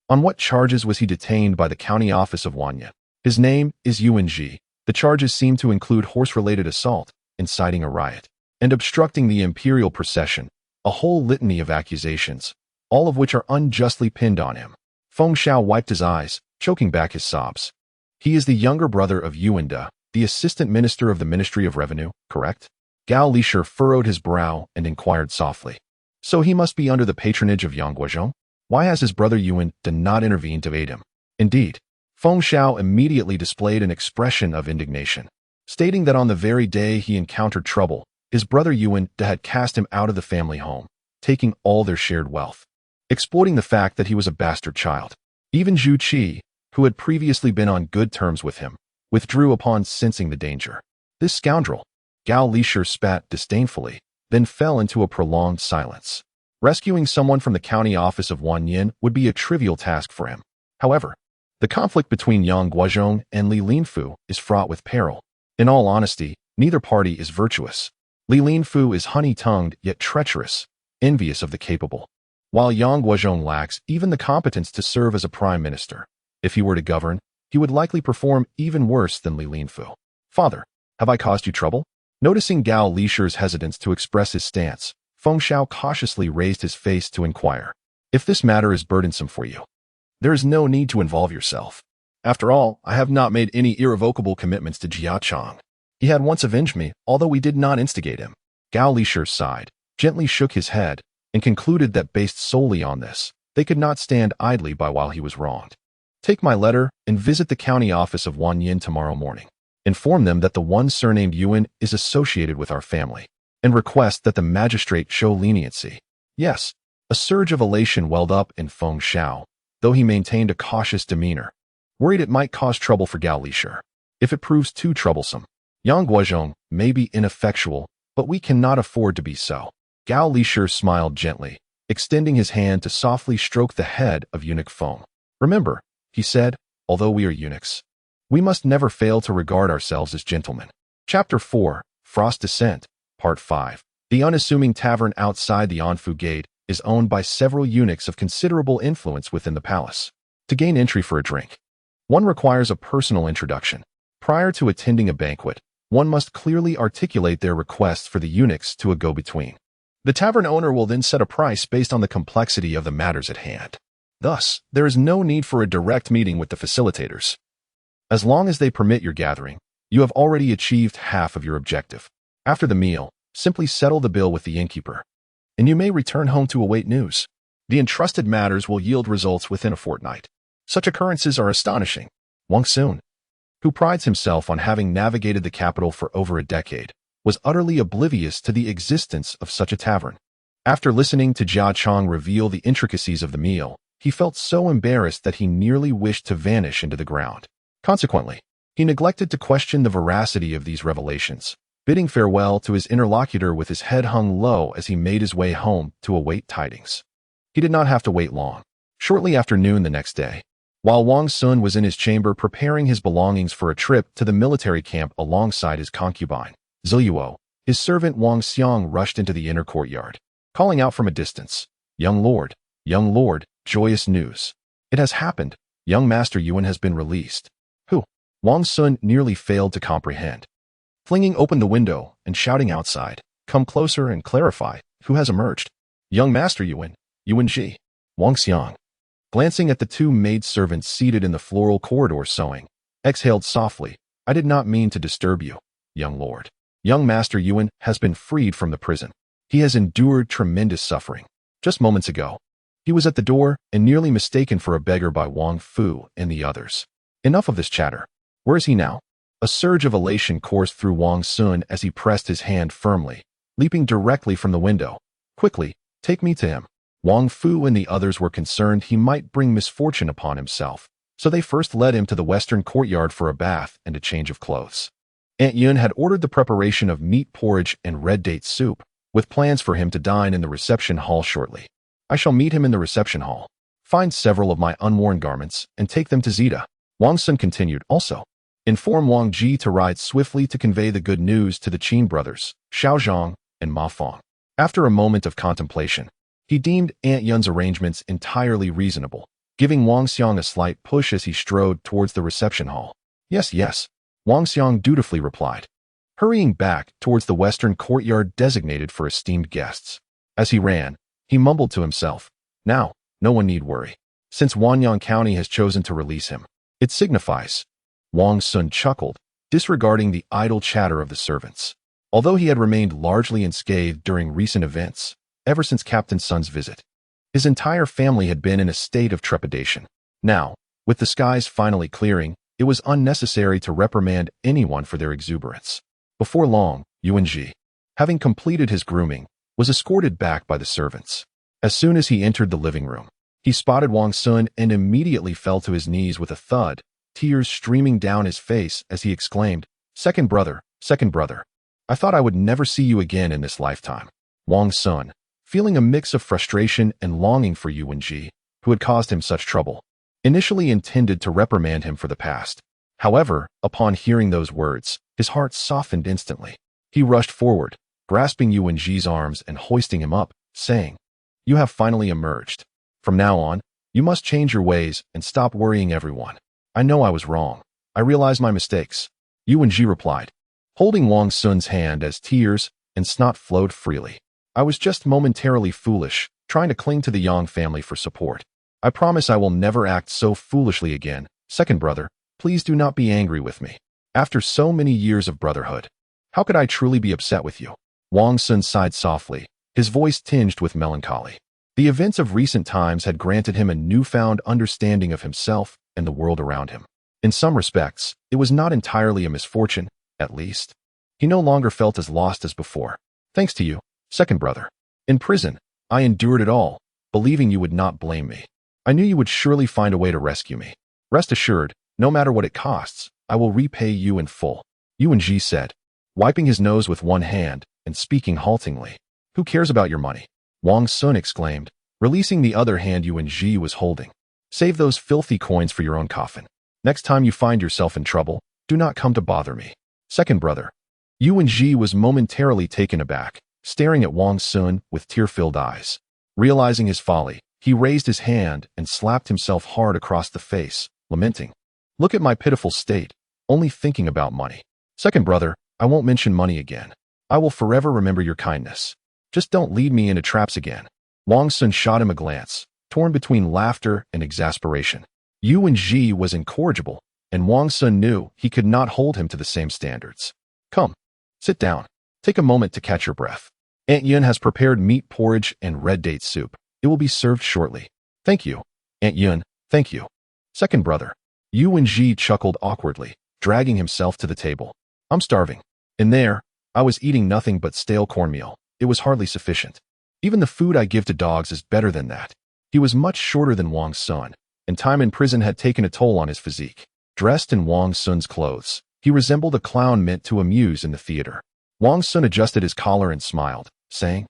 On what charges was he detained by the county office of Wanyan? His name is Yuan Ji. The charges seem to include horse-related assault, inciting a riot, and obstructing the imperial procession, a whole litany of accusations, all of which are unjustly pinned on him. Feng Xiao wiped his eyes, choking back his sobs. He is the younger brother of Yuan De, the assistant minister of the Ministry of Revenue, correct? Gao Lisher furrowed his brow and inquired softly. So he must be under the patronage of Yang Guozhong? Why has his brother Yuan De not intervened to aid him? Indeed, Feng Xiao immediately displayed an expression of indignation, stating that on the very day he encountered trouble, his brother Yuan De had cast him out of the family home, taking all their shared wealth, exploiting the fact that he was a bastard child. Even Zhu Qi, who had previously been on good terms with him, withdrew upon sensing the danger. This scoundrel, Gao Lisher spat disdainfully, then fell into a prolonged silence. Rescuing someone from the county office of Wanyan would be a trivial task for him. However, the conflict between Yang Guozhong and Li Linfu is fraught with peril. In all honesty, neither party is virtuous. Li Linfu is honey-tongued yet treacherous, envious of the capable, while Yang Guozhong lacks even the competence to serve as a prime minister. If he were to govern, he would likely perform even worse than Li Linfu. Father, have I caused you trouble? Noticing Gao Lisher's hesitance to express his stance, Feng Xiao cautiously raised his face to inquire. If this matter is burdensome for you, there is no need to involve yourself. After all, I have not made any irrevocable commitments to Jia Chang. He had once avenged me, although we did not instigate him. Gao Lisher sighed, gently shook his head, and concluded that based solely on this, they could not stand idly by while he was wronged. Take my letter and visit the county office of Wanyan tomorrow morning. Inform them that the one surnamed Yuan is associated with our family, and request that the magistrate show leniency. Yes, a surge of elation welled up in Feng Xiao, though he maintained a cautious demeanor, worried it might cause trouble for Gao Lisher. If it proves too troublesome, Yang Guozhong may be ineffectual, but we cannot afford to be so. Gao Lisher smiled gently, extending his hand to softly stroke the head of eunuch Feng. Remember, he said, although we are eunuchs, we must never fail to regard ourselves as gentlemen. Chapter 4, Frost Descent, Part 5. The unassuming tavern outside the Anfu Gate is owned by several eunuchs of considerable influence within the palace. To gain entry for a drink, one requires a personal introduction. Prior to attending a banquet, one must clearly articulate their requests for the eunuchs to a go-between. The tavern owner will then set a price based on the complexity of the matters at hand. Thus, there is no need for a direct meeting with the facilitators. As long as they permit your gathering, you have already achieved half of your objective. After the meal, simply settle the bill with the innkeeper, and you may return home to await news. The entrusted matters will yield results within a fortnight. Such occurrences are astonishing. Wang Xun, who prides himself on having navigated the capital for over a decade, was utterly oblivious to the existence of such a tavern. After listening to Jia Chang reveal the intricacies of the meal, he felt so embarrassed that he nearly wished to vanish into the ground. Consequently, he neglected to question the veracity of these revelations, bidding farewell to his interlocutor with his head hung low as he made his way home to await tidings. He did not have to wait long. Shortly after noon the next day, while Wang Xun was in his chamber preparing his belongings for a trip to the military camp alongside his concubine, Ziyuo, his servant Wang Xiang rushed into the inner courtyard, calling out from a distance, young lord, joyous news. It has happened. Young Master Yuan has been released." "Who?" Wang Xun nearly failed to comprehend. Flinging open the window and shouting outside, "Come closer and clarify, who has emerged?" "Young Master Yuan, Yuan Ji." Wang Xiang, glancing at the two maidservants seated in the floral corridor sewing, exhaled softly, "I did not mean to disturb you, young lord. Young Master Yuan has been freed from the prison. He has endured tremendous suffering. Just moments ago, he was at the door and nearly mistaken for a beggar by Wang Fu and the others. Enough of this chatter. Where is he now?" A surge of elation coursed through Wang Xun as he pressed his hand firmly, leaping directly from the window. "Quickly, take me to him." Wang Fu and the others were concerned he might bring misfortune upon himself, so they first led him to the western courtyard for a bath and a change of clothes. Aunt Yun had ordered the preparation of meat porridge and red date soup, with plans for him to dine in the reception hall shortly. "I shall meet him in the reception hall. Find several of my unworn garments and take them to Zita." Wang Sun continued, "Also, inform Wang Ji to ride swiftly to convey the good news to the Qin brothers, Xiao Zhang and Ma Fong." After a moment of contemplation, he deemed Aunt Yun's arrangements entirely reasonable, giving Wang Xiang a slight push as he strode towards the reception hall. Yes, yes, Wang Xiang dutifully replied, hurrying back towards the western courtyard designated for esteemed guests. As he ran, he mumbled to himself, now, no one need worry, since Wanyang County has chosen to release him. It signifies. Wang Xun chuckled, disregarding the idle chatter of the servants. Although he had remained largely unscathed during recent events, ever since Captain Sun's visit, his entire family had been in a state of trepidation. Now, with the skies finally clearing, it was unnecessary to reprimand anyone for their exuberance. Before long, Yuanji, having completed his grooming, was escorted back by the servants. As soon as he entered the living room, he spotted Wang Xun and immediately fell to his knees with a thud, tears streaming down his face as he exclaimed, second brother, I thought I would never see you again in this lifetime. Wang Xun, feeling a mix of frustration and longing for Yuanji, who had caused him such trouble, initially intended to reprimand him for the past. However, upon hearing those words, his heart softened instantly. He rushed forward, grasping Yuanji's arms and hoisting him up, saying, you have finally emerged. From now on, you must change your ways and stop worrying everyone. I know I was wrong. I realize my mistakes. Yuanji replied, holding Wang Xun's hand as tears and snot flowed freely. I was just momentarily foolish, trying to cling to the Yang family for support. I promise I will never act so foolishly again. Second brother, please do not be angry with me. After so many years of brotherhood, how could I truly be upset with you? Wang Xun sighed softly, his voice tinged with melancholy. The events of recent times had granted him a newfound understanding of himself and the world around him. In some respects, it was not entirely a misfortune, at least. He no longer felt as lost as before. Thanks to you, second brother. In prison, I endured it all, believing you would not blame me. I knew you would surely find a way to rescue me. Rest assured, no matter what it costs, I will repay you in full. Yuanji said, wiping his nose with one hand and speaking haltingly. Who cares about your money? Wang Xun exclaimed, releasing the other hand Yuanji was holding. Save those filthy coins for your own coffin. Next time you find yourself in trouble, do not come to bother me. Second brother. Yuanji was momentarily taken aback, staring at Wang Xun with tear-filled eyes. Realizing his folly, he raised his hand and slapped himself hard across the face, lamenting, look at my pitiful state, only thinking about money. Second brother, I won't mention money again. I will forever remember your kindness. Just don't lead me into traps again. Wang Xun shot him a glance, torn between laughter and exasperation. Yuanji was incorrigible, and Wang Xun knew he could not hold him to the same standards. Come, sit down. Take a moment to catch your breath. Aunt Yun has prepared meat porridge and red date soup. It will be served shortly. Thank you, Aunt Yun, thank you. Second brother. Yuanji chuckled awkwardly, dragging himself to the table. I'm starving. In there, I was eating nothing but stale cornmeal. It was hardly sufficient. Even the food I give to dogs is better than that. He was much shorter than Wang Xun, and time in prison had taken a toll on his physique. Dressed in Wang Xun's clothes, he resembled a clown meant to amuse in the theater. Wang Xun adjusted his collar and smiled, saying,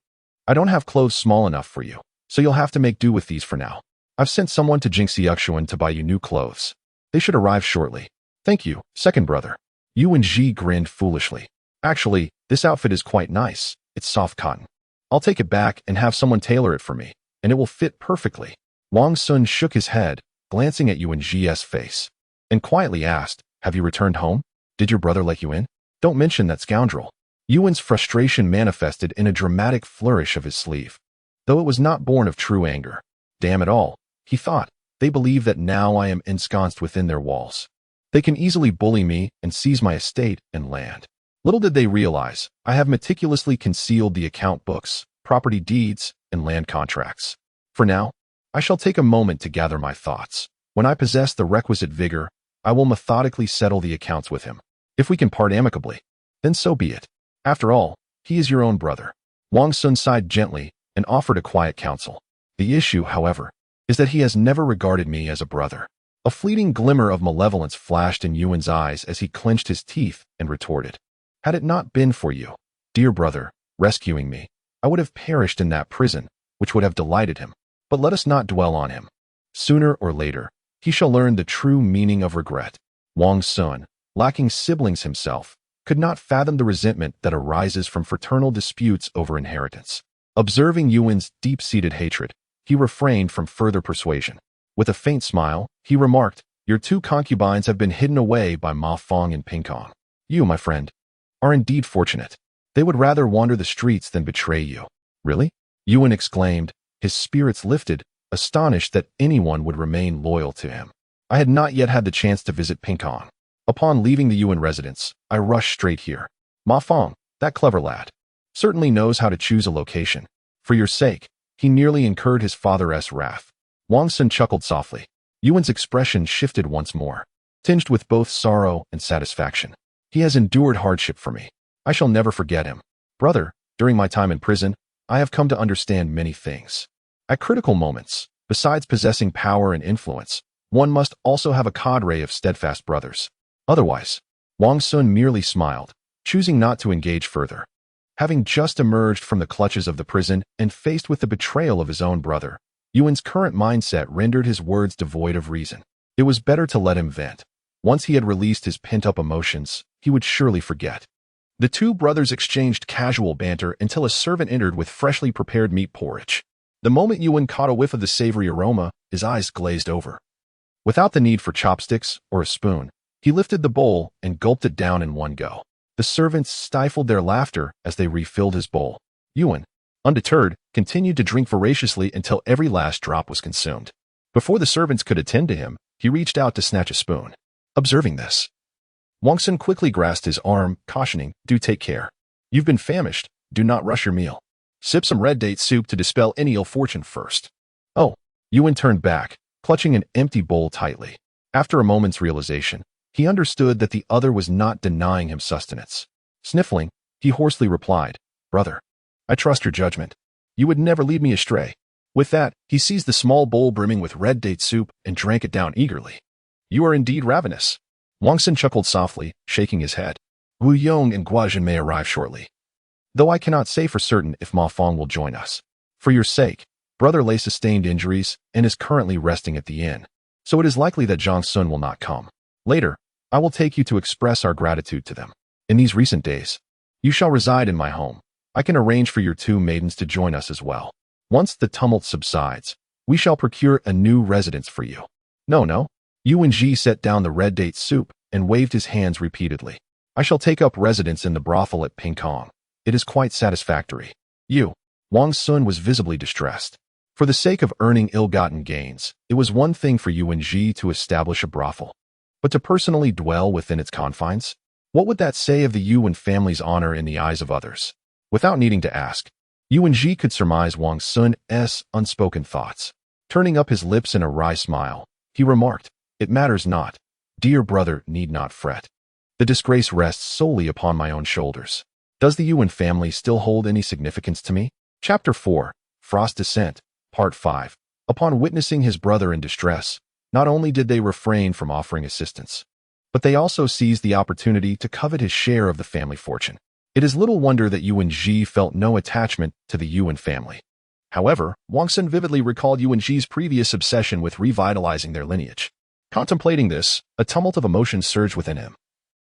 I don't have clothes small enough for you, so you'll have to make do with these for now. I've sent someone to Jingxiuxuan to buy you new clothes. They should arrive shortly. Thank you, second brother. Yuanji grinned foolishly. Actually, this outfit is quite nice. It's soft cotton. I'll take it back and have someone tailor it for me, and it will fit perfectly. Wang Xun shook his head, glancing at Yuanji's face, and quietly asked, have you returned home? Did your brother let you in? Don't mention that scoundrel. Yuan's frustration manifested in a dramatic flourish of his sleeve, though it was not born of true anger. Damn it all, he thought, they believe that now I am ensconced within their walls. They can easily bully me and seize my estate and land. Little did they realize, I have meticulously concealed the account books, property deeds, and land contracts. For now, I shall take a moment to gather my thoughts. When I possess the requisite vigor, I will methodically settle the accounts with him. If we can part amicably, then so be it. After all, he is your own brother. Wang Xun sighed gently and offered a quiet counsel. The issue, however, is that he has never regarded me as a brother. A fleeting glimmer of malevolence flashed in Yuan's eyes as he clenched his teeth and retorted. Had it not been for you, dear brother, rescuing me, I would have perished in that prison, which would have delighted him. But let us not dwell on him. Sooner or later, he shall learn the true meaning of regret. Wang Xun, lacking siblings himself, could not fathom the resentment that arises from fraternal disputes over inheritance. Observing Yuan's deep-seated hatred, he refrained from further persuasion. With a faint smile, he remarked, "Your two concubines have been hidden away by Ma Fong and Ping Kong. You, my friend, are indeed fortunate. They would rather wander the streets than betray you." "Really?" Yuan exclaimed, his spirits lifted, astonished that anyone would remain loyal to him. "I had not yet had the chance to visit Ping Kong. Upon leaving the Yuan residence, I rushed straight here. Ma Fong, that clever lad, certainly knows how to choose a location. For your sake, he nearly incurred his father's wrath." Wang Xun chuckled softly. Yuan's expression shifted once more, tinged with both sorrow and satisfaction. "He has endured hardship for me. I shall never forget him. Brother, during my time in prison, I have come to understand many things. At critical moments, besides possessing power and influence, one must also have a cadre of steadfast brothers. Otherwise." Wang Xun merely smiled, choosing not to engage further. Having just emerged from the clutches of the prison and faced with the betrayal of his own brother, Yuan's current mindset rendered his words devoid of reason. It was better to let him vent. Once he had released his pent-up emotions, he would surely forget. The two brothers exchanged casual banter until a servant entered with freshly prepared meat porridge. The moment Yuan caught a whiff of the savory aroma, his eyes glazed over. Without the need for chopsticks or a spoon, he lifted the bowl and gulped it down in one go. The servants stifled their laughter as they refilled his bowl. Yuan, undeterred, continued to drink voraciously until every last drop was consumed. Before the servants could attend to him, he reached out to snatch a spoon. Observing this, Wang Xun quickly grasped his arm, cautioning, "Do take care. You've been famished. Do not rush your meal. Sip some red date soup to dispel any ill fortune first." "Oh." Yuan turned back, clutching an empty bowl tightly. After a moment's realization, he understood that the other was not denying him sustenance. Sniffling, he hoarsely replied, "Brother, I trust your judgment. You would never lead me astray." With that, he seized the small bowl brimming with red date soup and drank it down eagerly. "You are indeed ravenous." Wang Xun chuckled softly, shaking his head. "Wu Yong and Guazhen may arrive shortly, though I cannot say for certain if Ma Fong will join us. For your sake, Brother Lei sustained injuries and is currently resting at the inn, so it is likely that Zhang Sun will not come. Later, I will take you to express our gratitude to them. In these recent days, you shall reside in my home. I can arrange for your two maidens to join us as well. Once the tumult subsides, we shall procure a new residence for you." No. Yuan Ji set down the red date soup and waved his hands repeatedly. "I shall take up residence in the brothel at Ping Kong. It is quite satisfactory." Wang Xun was visibly distressed. For the sake of earning ill-gotten gains, it was one thing for Yuan Ji to establish a brothel, but to personally dwell within its confines? What would that say of the Yuan family's honor in the eyes of others? Without needing to ask, Yuan Ji could surmise Wang Xun's unspoken thoughts. Turning up his lips in a wry smile, he remarked, "It matters not. Dear brother need not fret. The disgrace rests solely upon my own shoulders. Does the Yuan family still hold any significance to me?" Chapter 4, Frost Descent, Part 5. Upon witnessing his brother in distress, not only did they refrain from offering assistance, but they also seized the opportunity to covet his share of the family fortune. It is little wonder that Yuan Ji felt no attachment to the Yuan family. However, Wang Xun vividly recalled Yuan Ji's previous obsession with revitalizing their lineage. Contemplating this, a tumult of emotions surged within him,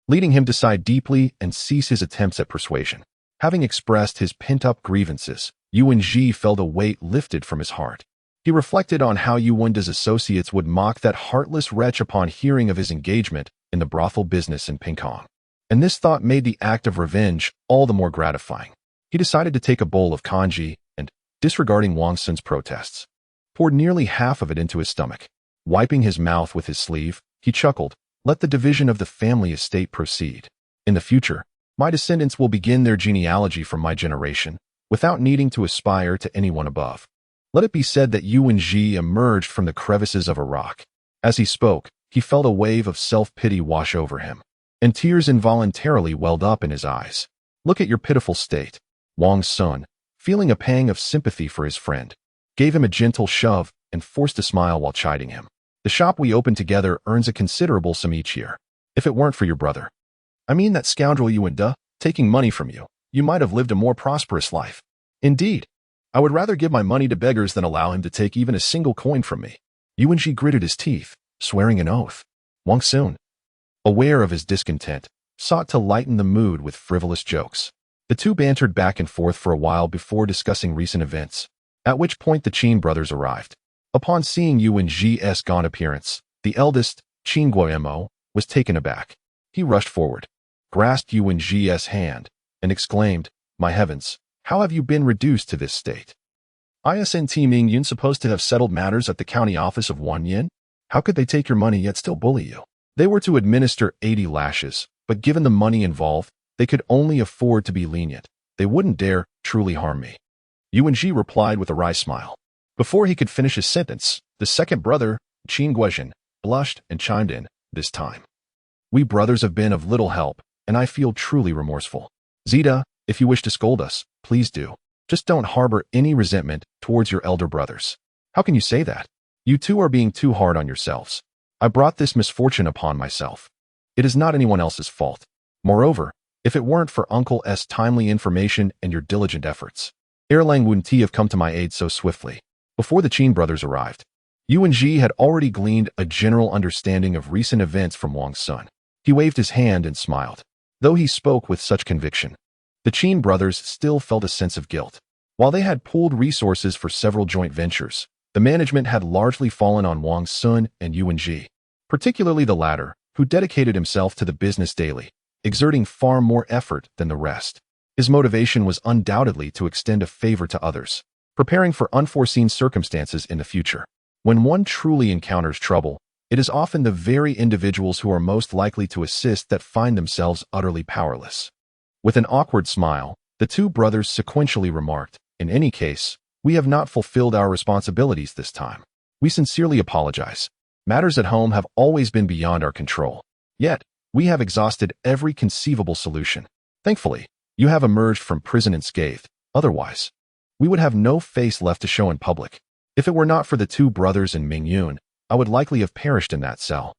leading him to sigh deeply and cease his attempts at persuasion. Having expressed his pent-up grievances, Yuan Ji felt a weight lifted from his heart. He reflected on how Yuan's associates would mock that heartless wretch upon hearing of his engagement in the brothel business in Ping Kong. And this thought made the act of revenge all the more gratifying. He decided to take a bowl of congee and, disregarding Wang Xun's protests, poured nearly half of it into his stomach. Wiping his mouth with his sleeve, he chuckled, "Let the division of the family estate proceed. In the future, my descendants will begin their genealogy from my generation, without needing to aspire to anyone above." Let it be said that Yuan Ji emerged from the crevices of a rock. As he spoke, he felt a wave of self-pity wash over him, and tears involuntarily welled up in his eyes. "Look at your pitiful state." Wang Xun, feeling a pang of sympathy for his friend, gave him a gentle shove and forced a smile while chiding him. "The shop we opened together earns a considerable sum each year. If it weren't for your brother, I mean that scoundrel Yuan, taking money from you, you might have lived a more prosperous life. Indeed, I would rather give my money to beggars than allow him to take even a single coin from me." Yuan Ji gritted his teeth, swearing an oath. Wang Xun, aware of his discontent, sought to lighten the mood with frivolous jokes. The two bantered back and forth for a while before discussing recent events, at which point the Qin brothers arrived. Upon seeing Yuan Ji's gaunt appearance, the eldest, Qingguo, was taken aback. He rushed forward, grasped Yuan Ji's hand, and exclaimed, "My heavens, how have you been reduced to this state? Isn't Ming Yun supposed to have settled matters at the county office of Wanyin? How could they take your money yet still bully you? They were to administer 80 lashes, but given the money involved, they could only afford to be lenient. They wouldn't dare truly harm me." Yuan Ji replied with a wry smile. Before he could finish his sentence, the second brother, Qingguo, blushed and chimed in, this time. "We brothers have been of little help, and I feel truly remorseful. Zita, if you wish to scold us, please do. Just don't harbor any resentment towards your elder brothers." "How can you say that? You two are being too hard on yourselves. I brought this misfortune upon myself. It is not anyone else's fault. Moreover, if it weren't for Uncle's timely information and your diligent efforts, Erlang wouldn't have come to my aid so swiftly." Before the Qin brothers arrived, Yuan Ji had already gleaned a general understanding of recent events from Wang Xun. He waved his hand and smiled. Though he spoke with such conviction, the Qin brothers still felt a sense of guilt. While they had pooled resources for several joint ventures, the management had largely fallen on Wang Xun and Yuan Ji, particularly the latter, who dedicated himself to the business daily, exerting far more effort than the rest. His motivation was undoubtedly to extend a favor to others, preparing for unforeseen circumstances in the future. When one truly encounters trouble, it is often the very individuals who are most likely to assist that find themselves utterly powerless. With an awkward smile, the two brothers sequentially remarked, "In any case, we have not fulfilled our responsibilities this time. We sincerely apologize. Matters at home have always been beyond our control. Yet, we have exhausted every conceivable solution. Thankfully, you have emerged from prison unscathed. Otherwise, we would have no face left to show in public. If it were not for the two brothers and Ming Yun, I would likely have perished in that cell."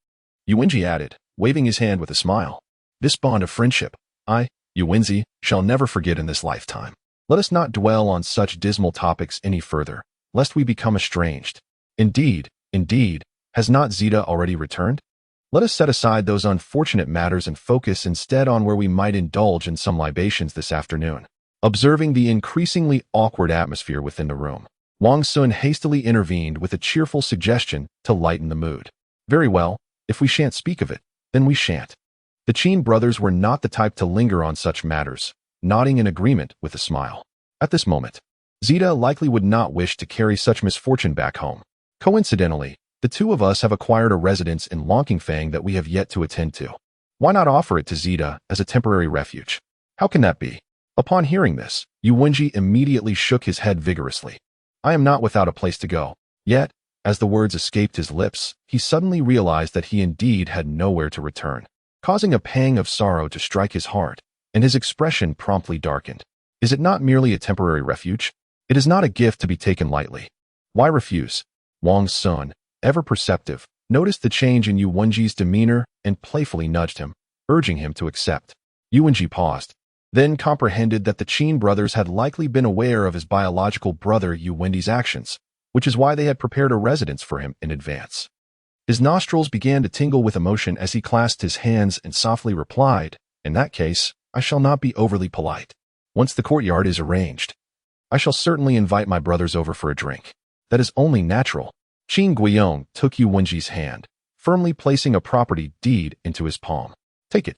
Yuanji added, waving his hand with a smile. "This bond of friendship, I, Yuanzi, shall never forget in this lifetime. Let us not dwell on such dismal topics any further, lest we become estranged. Indeed, has not Zita already returned? Let us set aside those unfortunate matters and focus instead on where we might indulge in some libations this afternoon." Observing the increasingly awkward atmosphere within the room, Wang Xun hastily intervened with a cheerful suggestion to lighten the mood. "Very well, if we shan't speak of it, then we shan't." The Qin brothers were not the type to linger on such matters, nodding in agreement with a smile. At this moment, Zita likely would not wish to carry such misfortune back home. Coincidentally, the two of us have acquired a residence in Longqingfang that we have yet to attend to. Why not offer it to Zita as a temporary refuge? How can that be? Upon hearing this, Yuanji immediately shook his head vigorously. "I am not without a place to go." Yet, as the words escaped his lips, he suddenly realized that he indeed had nowhere to return, causing a pang of sorrow to strike his heart, and his expression promptly darkened. Is it not merely a temporary refuge? It is not a gift to be taken lightly. Why refuse? Wang Xun, ever perceptive, noticed the change in Yuanji's demeanor and playfully nudged him, urging him to accept. Yuanji paused, then comprehended that the Qin brothers had likely been aware of his biological brother Yuanji's actions, which is why they had prepared a residence for him in advance. His nostrils began to tingle with emotion as he clasped his hands and softly replied, "In that case, I shall not be overly polite. Once the courtyard is arranged, I shall certainly invite my brothers over for a drink. That is only natural." Qingguo took Yuanji's hand, firmly placing a property deed into his palm. "Take it.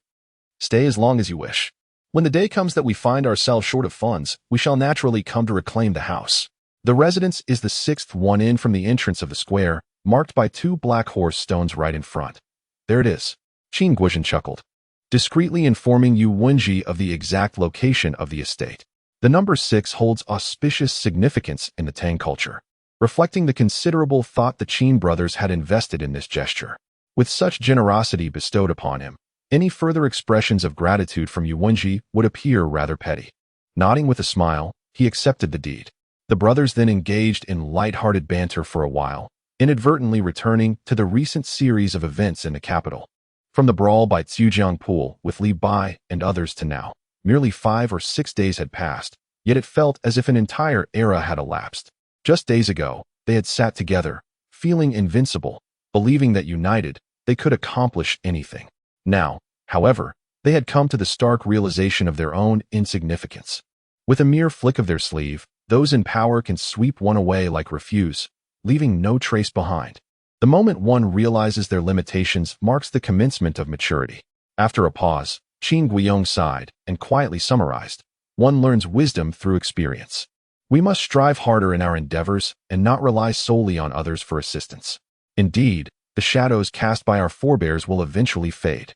Stay as long as you wish. When the day comes that we find ourselves short of funds, we shall naturally come to reclaim the house. The residence is the sixth one in from the entrance of the square, marked by two black horse stones right in front. There it is." Qingguo chuckled, discreetly informing Yuanji of the exact location of the estate. The number 6 holds auspicious significance in the Tang culture, reflecting the considerable thought the Qin brothers had invested in this gesture. With such generosity bestowed upon him, any further expressions of gratitude from Yuanji would appear rather petty. Nodding with a smile, he accepted the deed. The brothers then engaged in light-hearted banter for a while, inadvertently returning to the recent series of events in the capital. From the brawl by Zhujiang Pool with Li Bai and others to now, merely 5 or 6 days had passed, yet it felt as if an entire era had elapsed. Just days ago, they had sat together, feeling invincible, believing that united, they could accomplish anything. Now, however, they had come to the stark realization of their own insignificance. With a mere flick of their sleeve, those in power can sweep one away like refuse, leaving no trace behind. The moment one realizes their limitations marks the commencement of maturity. After a pause, Qin Guiyong sighed and quietly summarized, "One learns wisdom through experience. We must strive harder in our endeavors and not rely solely on others for assistance. Indeed, the shadows cast by our forebears will eventually fade."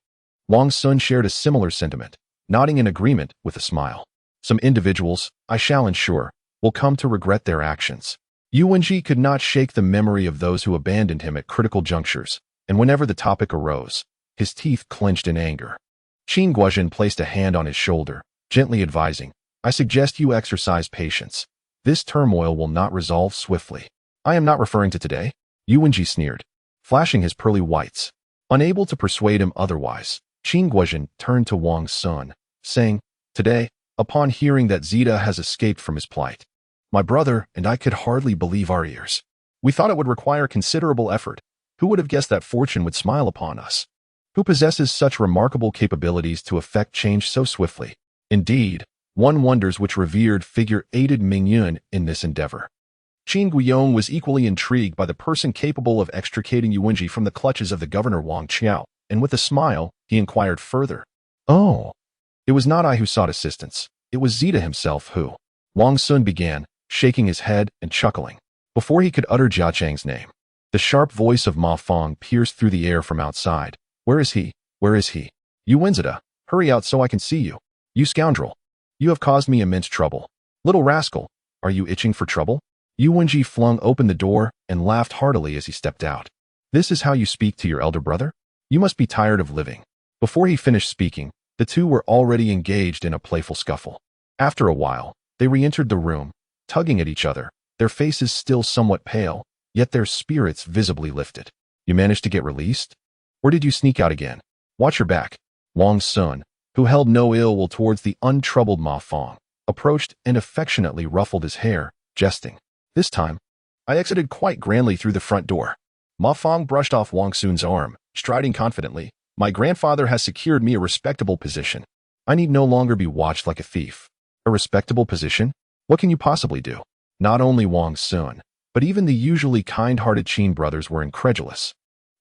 Wang Xun shared a similar sentiment, nodding in agreement with a smile. "Some individuals, I shall ensure, will come to regret their actions." Yuanji could not shake the memory of those who abandoned him at critical junctures, and whenever the topic arose, his teeth clenched in anger. Qin Guozhen placed a hand on his shoulder, gently advising, "I suggest you exercise patience. This turmoil will not resolve swiftly." "I am not referring to today," Yuanji sneered, flashing his pearly whites. Unable to persuade him otherwise, Qin Guozhen turned to Wang Xun, saying, "Today, upon hearing that Zita has escaped from his plight, my brother and I could hardly believe our ears. We thought it would require considerable effort. Who would have guessed that fortune would smile upon us? Who possesses such remarkable capabilities to effect change so swiftly? Indeed, one wonders which revered figure aided Mingyun in this endeavor." Qin Guiyong was equally intrigued by the person capable of extricating Yuanji from the clutches of the governor Wang Qiao, and with a smile, he inquired further, "Oh, it was not I who sought assistance. It was Zita himself who..." Wang Xun began, shaking his head and chuckling. Before he could utter Jia Chang's name, the sharp voice of Ma Fong pierced through the air from outside. "Where is he? Where is he? You Wenzita, hurry out so I can see you. You scoundrel. You have caused me immense trouble. Little rascal, are you itching for trouble?" Yuanji flung open the door and laughed heartily as he stepped out. "This is how you speak to your elder brother? You must be tired of living." Before he finished speaking, the two were already engaged in a playful scuffle. After a while, they re-entered the room, tugging at each other, their faces still somewhat pale, yet their spirits visibly lifted. "You managed to get released? Or did you sneak out again? Watch your back." Wang Xun, who held no ill will towards the untroubled Ma Fong, approached and affectionately ruffled his hair, jesting. "This time, I exited quite grandly through the front door." Ma Fong brushed off Wang Xun's arm, striding confidently, "My grandfather has secured me a respectable position. I need no longer be watched like a thief." "A respectable position? What can you possibly do?" Not only Wang Xun, but even the usually kind-hearted Qin brothers were incredulous,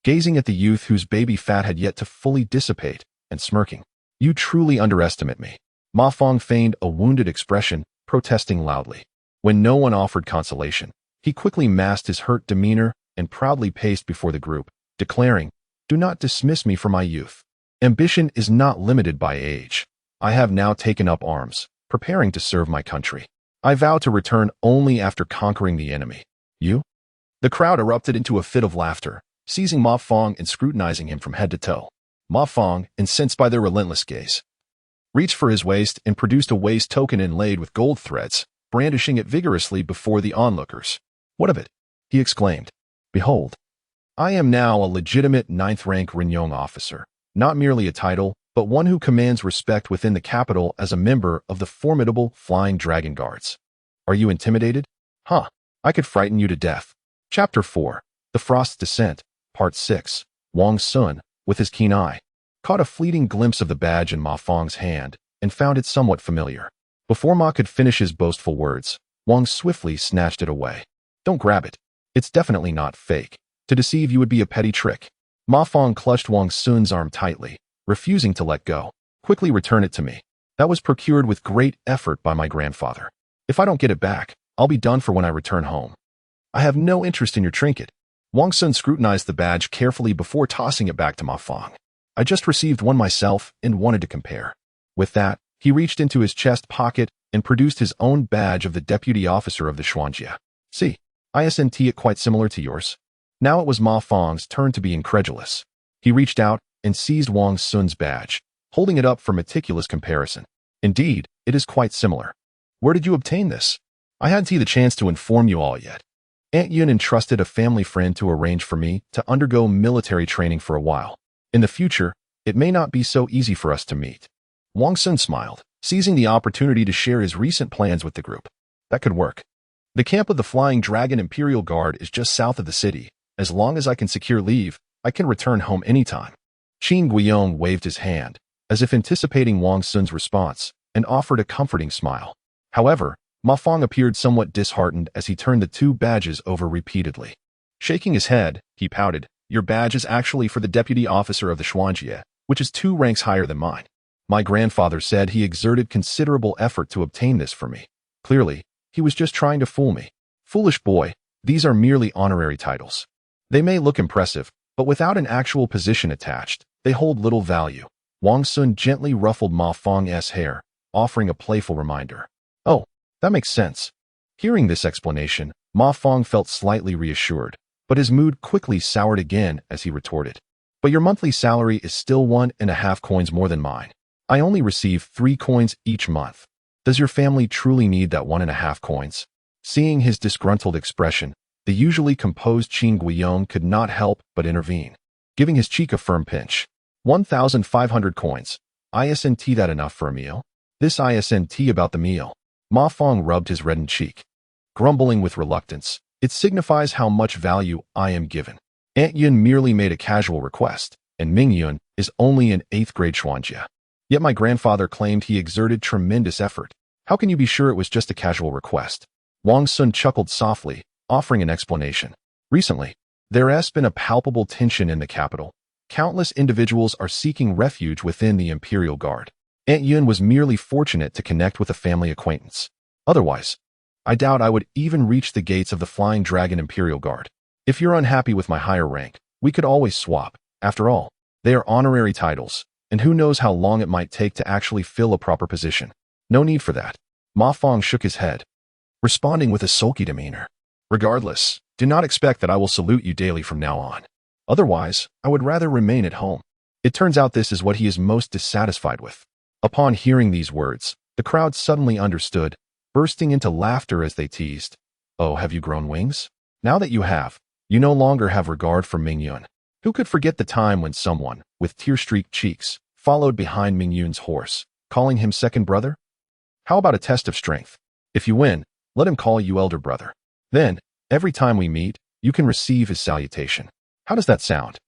gazing at the youth whose baby fat had yet to fully dissipate, and smirking. "You truly underestimate me." Ma Fong feigned a wounded expression, protesting loudly. When no one offered consolation, he quickly masked his hurt demeanor and proudly paced before the group, declaring, "Do not dismiss me for my youth. Ambition is not limited by age. I have now taken up arms, preparing to serve my country. I vow to return only after conquering the enemy. You?" The crowd erupted into a fit of laughter, seizing Ma Fong and scrutinizing him from head to toe. Ma Fong, incensed by their relentless gaze, reached for his waist and produced a waist token inlaid with gold threads, brandishing it vigorously before the onlookers. "What of it?" he exclaimed. "Behold, I am now a legitimate 9th-rank Rinyong officer, not merely a title, but one who commands respect within the capital as a member of the formidable Flying Dragon Guards. Are you intimidated? Huh, I could frighten you to death." Chapter 4, The Frost's Descent, Part 6. Wang Xun, with his keen eye, caught a fleeting glimpse of the badge in Ma Fong's hand and found it somewhat familiar. Before Ma could finish his boastful words, Wang swiftly snatched it away. "Don't grab it. It's definitely not fake. To deceive you would be a petty trick." Ma Fong clutched Wang Xun's arm tightly, refusing to let go. "Quickly return it to me. That was procured with great effort by my grandfather. If I don't get it back, I'll be done for when I return home." "I have no interest in your trinket." Wang Xun scrutinized the badge carefully before tossing it back to Ma Fong. "I just received one myself and wanted to compare." With that, he reached into his chest pocket and produced his own badge of the deputy officer of the Xuanjia. "See, isn't it quite similar to yours?" Now it was Ma Fong's turn to be incredulous. He reached out and seized Wang Xun's badge, holding it up for meticulous comparison. "Indeed, it is quite similar. Where did you obtain this?" "I hadn't the chance to inform you all yet. Aunt Yun entrusted a family friend to arrange for me to undergo military training for a while. In the future, it may not be so easy for us to meet." Wang Xun smiled, seizing the opportunity to share his recent plans with the group. "That could work. The camp of the Flying Dragon Imperial Guard is just south of the city. As long as I can secure leave, I can return home anytime." Qin Guiyong waved his hand, as if anticipating Wang Xun's response, and offered a comforting smile. However, Ma Fong appeared somewhat disheartened as he turned the two badges over repeatedly. Shaking his head, he pouted, "Your badge is actually for the deputy officer of the Xuanjie, which is 2 ranks higher than mine. My grandfather said he exerted considerable effort to obtain this for me. Clearly, he was just trying to fool me. Foolish boy, these are merely honorary titles. They may look impressive, but without an actual position attached, they hold little value." Wang Xun gently ruffled Ma Fong's hair, offering a playful reminder. "Oh, that makes sense." Hearing this explanation, Ma Fong felt slightly reassured, but his mood quickly soured again as he retorted. "But your monthly salary is still 1.5 coins more than mine. I only receive 3 coins each month. Does your family truly need that 1.5 coins? Seeing his disgruntled expression, the usually composed Qin Guiyong could not help but intervene, giving his cheek a firm pinch. 1,500 coins. Isn't that enough for a meal? This isn't about the meal." Ma Fong rubbed his reddened cheek, grumbling with reluctance. "It signifies how much value I am given. Aunt Yun merely made a casual request, and Ming Yun is only an 8th grade Xuanjie. Yet my grandfather claimed he exerted tremendous effort. How can you be sure it was just a casual request?" Wang Xun chuckled softly, offering an explanation. "Recently, there has been a palpable tension in the capital. Countless individuals are seeking refuge within the Imperial Guard. Aunt Yun was merely fortunate to connect with a family acquaintance. Otherwise, I doubt I would even reach the gates of the Flying Dragon Imperial Guard. If you're unhappy with my higher rank, we could always swap. After all, they are honorary titles, and who knows how long it might take to actually fill a proper position. No need for that." Ma Fong shook his head, responding with a sulky demeanor. "Regardless, do not expect that I will salute you daily from now on. Otherwise, I would rather remain at home." It turns out this is what he is most dissatisfied with. Upon hearing these words, the crowd suddenly understood, bursting into laughter as they teased. "Oh, have you grown wings? Now that you have, you no longer have regard for Ming Yun. Who could forget the time when someone, with tear-streaked cheeks, followed behind Ming Yun's horse, calling him second brother? How about a test of strength? If you win, let him call you elder brother. Then, every time we meet, you can receive his salutation. How does that sound?"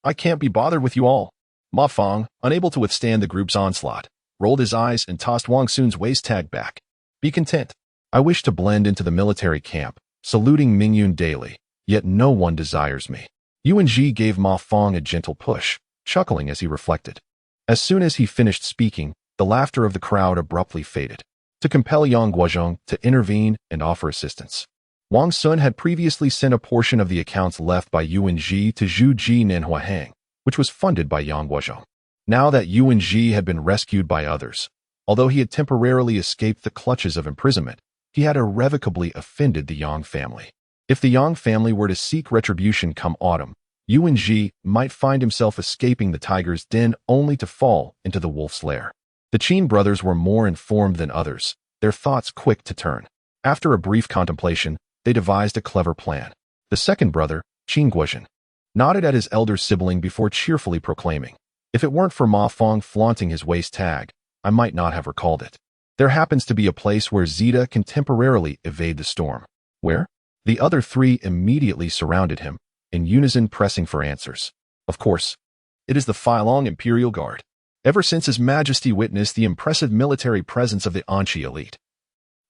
"I can't be bothered with you all." Ma Fong, unable to withstand the group's onslaught, rolled his eyes and tossed Wang Xun's waist tag back. "Be content. I wish to blend into the military camp, saluting Ming Yun daily, yet no one desires me." Yuan Ji gave Ma Fong a gentle push, chuckling as he reflected. As soon as he finished speaking, the laughter of the crowd abruptly faded, to compel Yang Guozhong to intervene and offer assistance. Wang Xun had previously sent a portion of the accounts left by Yuan Ji to Zhu Ji Nanhua Hang, which was funded by Yang Guozhong. Now that Yuan Ji had been rescued by others, although he had temporarily escaped the clutches of imprisonment, he had irrevocably offended the Yang family. If the Yang family were to seek retribution come autumn, Yuan Ji might find himself escaping the tiger's den only to fall into the wolf's lair. The Qin brothers were more informed than others, their thoughts quick to turn. After a brief contemplation, they devised a clever plan. The second brother, Qin Guozhen, nodded at his elder sibling before cheerfully proclaiming, "If it weren't for Ma Fong flaunting his waist tag, I might not have recalled it. There happens to be a place where Zita can temporarily evade the storm." "Where?" The other 3 immediately surrounded him, in unison pressing for answers. "Of course, it is the Feilong Imperial Guard. Ever since His Majesty witnessed the impressive military presence of the Anxi elite,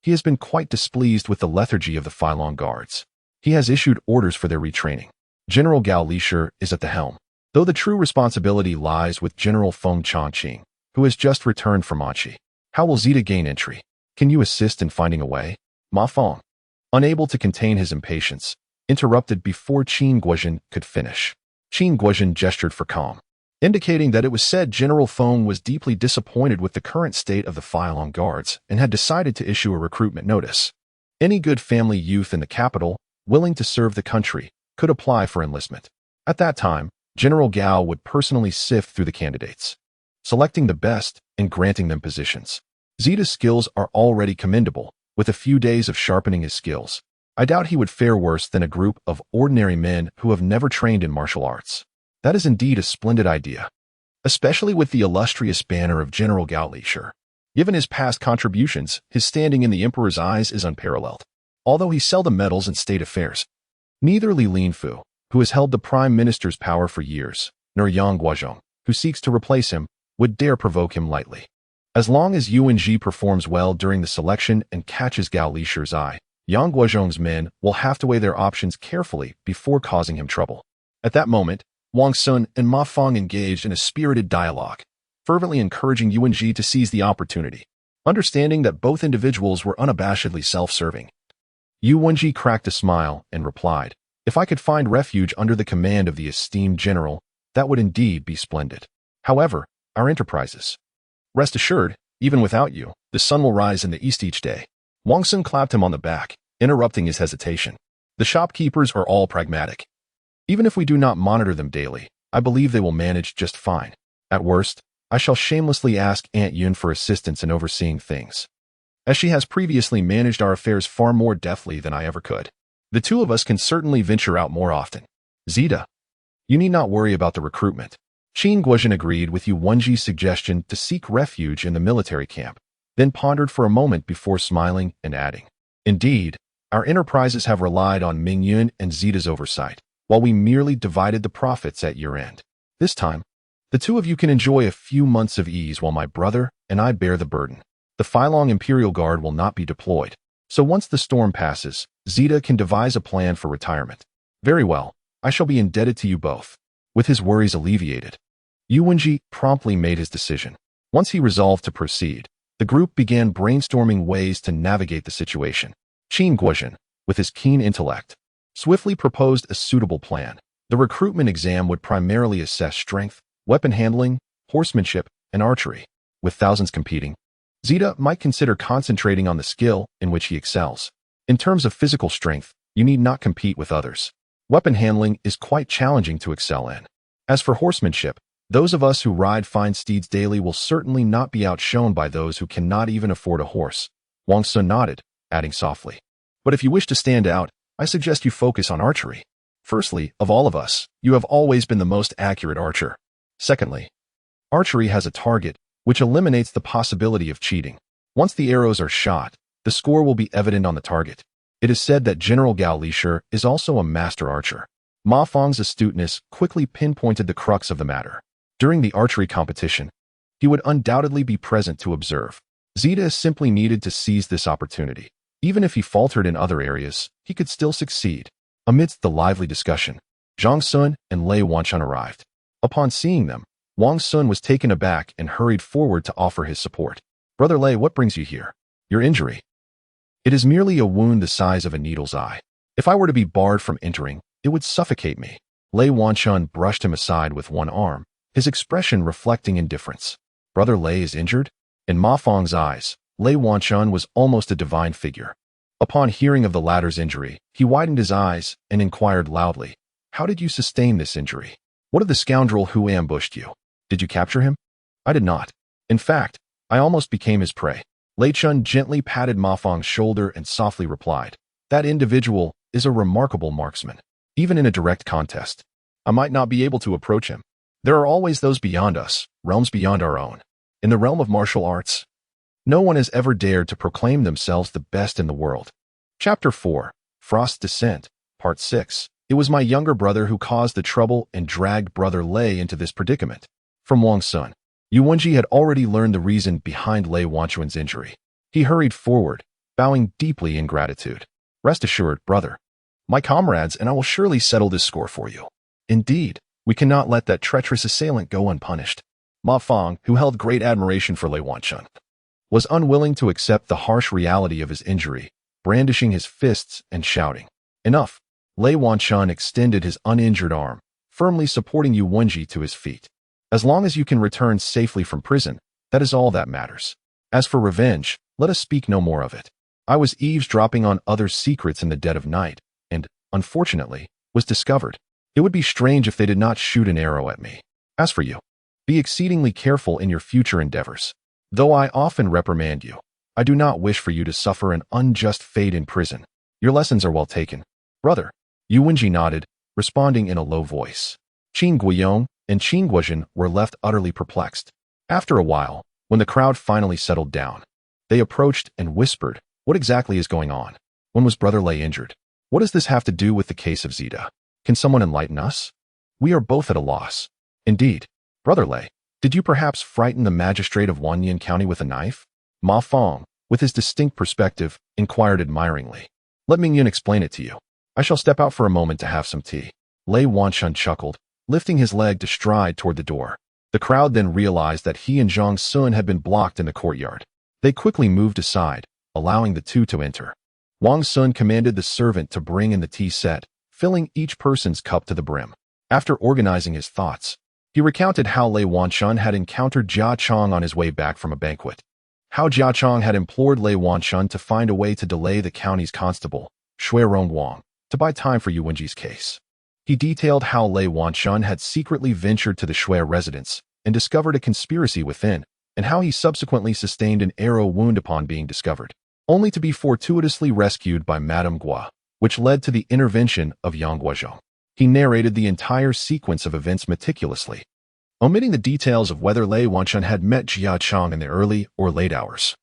he has been quite displeased with the lethargy of the Feilong Guards. He has issued orders for their retraining. General Gao Lisher is at the helm, though the true responsibility lies with General Feng Changqing, who has just returned from Anxi. How will Zita gain entry? Can you assist in finding a way?" Ma Fong, unable to contain his impatience, interrupted before Qin Guozhen could finish. Qin Guozhen gestured for calm, indicating that it was said General Feng was deeply disappointed with the current state of the Feilong Guards and had decided to issue a recruitment notice. Any good family youth in the capital, willing to serve the country, could apply for enlistment. At that time, General Gao would personally sift through the candidates, selecting the best and granting them positions. Zita's skills are already commendable. With a few days of sharpening his skills, I doubt he would fare worse than a group of ordinary men who have never trained in martial arts. That is indeed a splendid idea, especially with the illustrious banner of General Gao Lisher. Given his past contributions, his standing in the Emperor's eyes is unparalleled, although he seldom meddles in state affairs. Neither Li Linfu, who has held the Prime Minister's power for years, nor Yang Guozhong, who seeks to replace him, would dare provoke him lightly. As long as Yuan Ji performs well during the selection and catches Gao Lishi's eye, Yang Guozhong's men will have to weigh their options carefully before causing him trouble. At that moment, Wang Xun and Ma Feng engaged in a spirited dialogue, fervently encouraging Yuan Ji to seize the opportunity. Understanding that both individuals were unabashedly self-serving, Yuan Ji cracked a smile and replied, "If I could find refuge under the command of the esteemed general, that would indeed be splendid. However, our enterprises. Rest assured, even without you, the sun will rise in the east each day." Wang Xun clapped him on the back, interrupting his hesitation. "The shopkeepers are all pragmatic. Even if we do not monitor them daily, I believe they will manage just fine. At worst, I shall shamelessly ask Aunt Yun for assistance in overseeing things, as she has previously managed our affairs far more deftly than I ever could. The two of us can certainly venture out more often. Zita, you need not worry about the recruitment." Qin Guozhen agreed with Yuan Ji's suggestion to seek refuge in the military camp, then pondered for a moment before smiling and adding, "Indeed, our enterprises have relied on Ming Yun and Zita's oversight, while we merely divided the profits at year-end. This time, the two of you can enjoy a few months of ease while my brother and I bear the burden. The Feilong Imperial Guard will not be deployed, so once the storm passes, Zita can devise a plan for retirement. Very well, I shall be indebted to you both." With his worries alleviated, Yuan Ji promptly made his decision. Once he resolved to proceed, the group began brainstorming ways to navigate the situation. Qin Guozhen, with his keen intellect, swiftly proposed a suitable plan. The recruitment exam would primarily assess strength, weapon handling, horsemanship, and archery. With thousands competing, Zita might consider concentrating on the skill in which he excels. In terms of physical strength, you need not compete with others. Weapon handling is quite challenging to excel in. As for horsemanship, those of us who ride fine steeds daily will certainly not be outshone by those who cannot even afford a horse. Wang Xun nodded, adding softly, "But if you wish to stand out, I suggest you focus on archery. Firstly, of all of us, you have always been the most accurate archer. Secondly, archery has a target, which eliminates the possibility of cheating. Once the arrows are shot, the score will be evident on the target. It is said that General Gao Lishi is also a master archer." Ma Feng's astuteness quickly pinpointed the crux of the matter. During the archery competition, he would undoubtedly be present to observe. Zita simply needed to seize this opportunity. Even if he faltered in other areas, he could still succeed. Amidst the lively discussion, Zhang Sun and Lei Wanchun arrived. Upon seeing them, Wang Xun was taken aback and hurried forward to offer his support. "Brother Lei, what brings you here? Your injury?" "It is merely a wound the size of a needle's eye. If I were to be barred from entering, it would suffocate me." Lei Wanchun brushed him aside with one arm, his expression reflecting indifference. Brother Lei is injured? In Ma Feng's eyes, Lei Wanchun was almost a divine figure. Upon hearing of the latter's injury, he widened his eyes and inquired loudly, "How did you sustain this injury? What of the scoundrel who ambushed you? Did you capture him?" "I did not. In fact, I almost became his prey." Lei Chun gently patted Ma Feng's shoulder and softly replied, "That individual is a remarkable marksman. Even in a direct contest, I might not be able to approach him. There are always those beyond us, realms beyond our own. In the realm of martial arts, no one has ever dared to proclaim themselves the best in the world." Chapter 4, Frost's Descent, Part 6. It was my younger brother who caused the trouble and dragged Brother Lei into this predicament. From Wang Xun, Yuan Ji had already learned the reason behind Lei Wanchun's injury. He hurried forward, bowing deeply in gratitude. "Rest assured, brother. My comrades and I will surely settle this score for you. Indeed, we cannot let that treacherous assailant go unpunished." Ma Feng, who held great admiration for Lei Wanchun, was unwilling to accept the harsh reality of his injury, brandishing his fists and shouting, "Enough!" Lei Wanchun extended his uninjured arm, firmly supporting Yuan Ji to his feet. "As long as you can return safely from prison, that is all that matters. As for revenge, let us speak no more of it. I was eavesdropping on others' secrets in the dead of night, and, unfortunately, was discovered. It would be strange if they did not shoot an arrow at me. As for you, be exceedingly careful in your future endeavors. Though I often reprimand you, I do not wish for you to suffer an unjust fate in prison. Your lessons are well taken." "Brother," Yuan Ji nodded, responding in a low voice. Qin Guiyong and Qin Guozhen were left utterly perplexed. After a while, when the crowd finally settled down, they approached and whispered, "What exactly is going on? When was Brother Lei injured? What does this have to do with the case of Zita? Can someone enlighten us? We are both at a loss." "Indeed, Brother Lei, Did you perhaps frighten the magistrate of Wanyan County with a knife? Ma Fong, with his distinct perspective, inquired admiringly. Let Mingyun explain it to you. I shall step out for a moment to have some tea. Lei Wanshun chuckled, lifting his leg to stride toward the door. The crowd then realized that he and Wang Xun had been blocked in the courtyard. They quickly moved aside, allowing the two to enter. Wang Xun commanded the servant to bring in the tea set, filling each person's cup to the brim. After organizing his thoughts, he recounted how Lei Wanshun had encountered Jia Chong on his way back from a banquet. How Jia Chong had implored Lei Wanshun to find a way to delay the county's constable, Shui Rongwang, to buy time for Yuwenji's case. He detailed how Lei Wanshun had secretly ventured to the Shui residence and discovered a conspiracy within, and how he subsequently sustained an arrow wound upon being discovered, only to be fortuitously rescued by Madame Gua, which led to the intervention of Yang Guozhong. He narrated the entire sequence of events meticulously, omitting the details of whether Lei Wanshun had met Jia Chong in the early or late hours,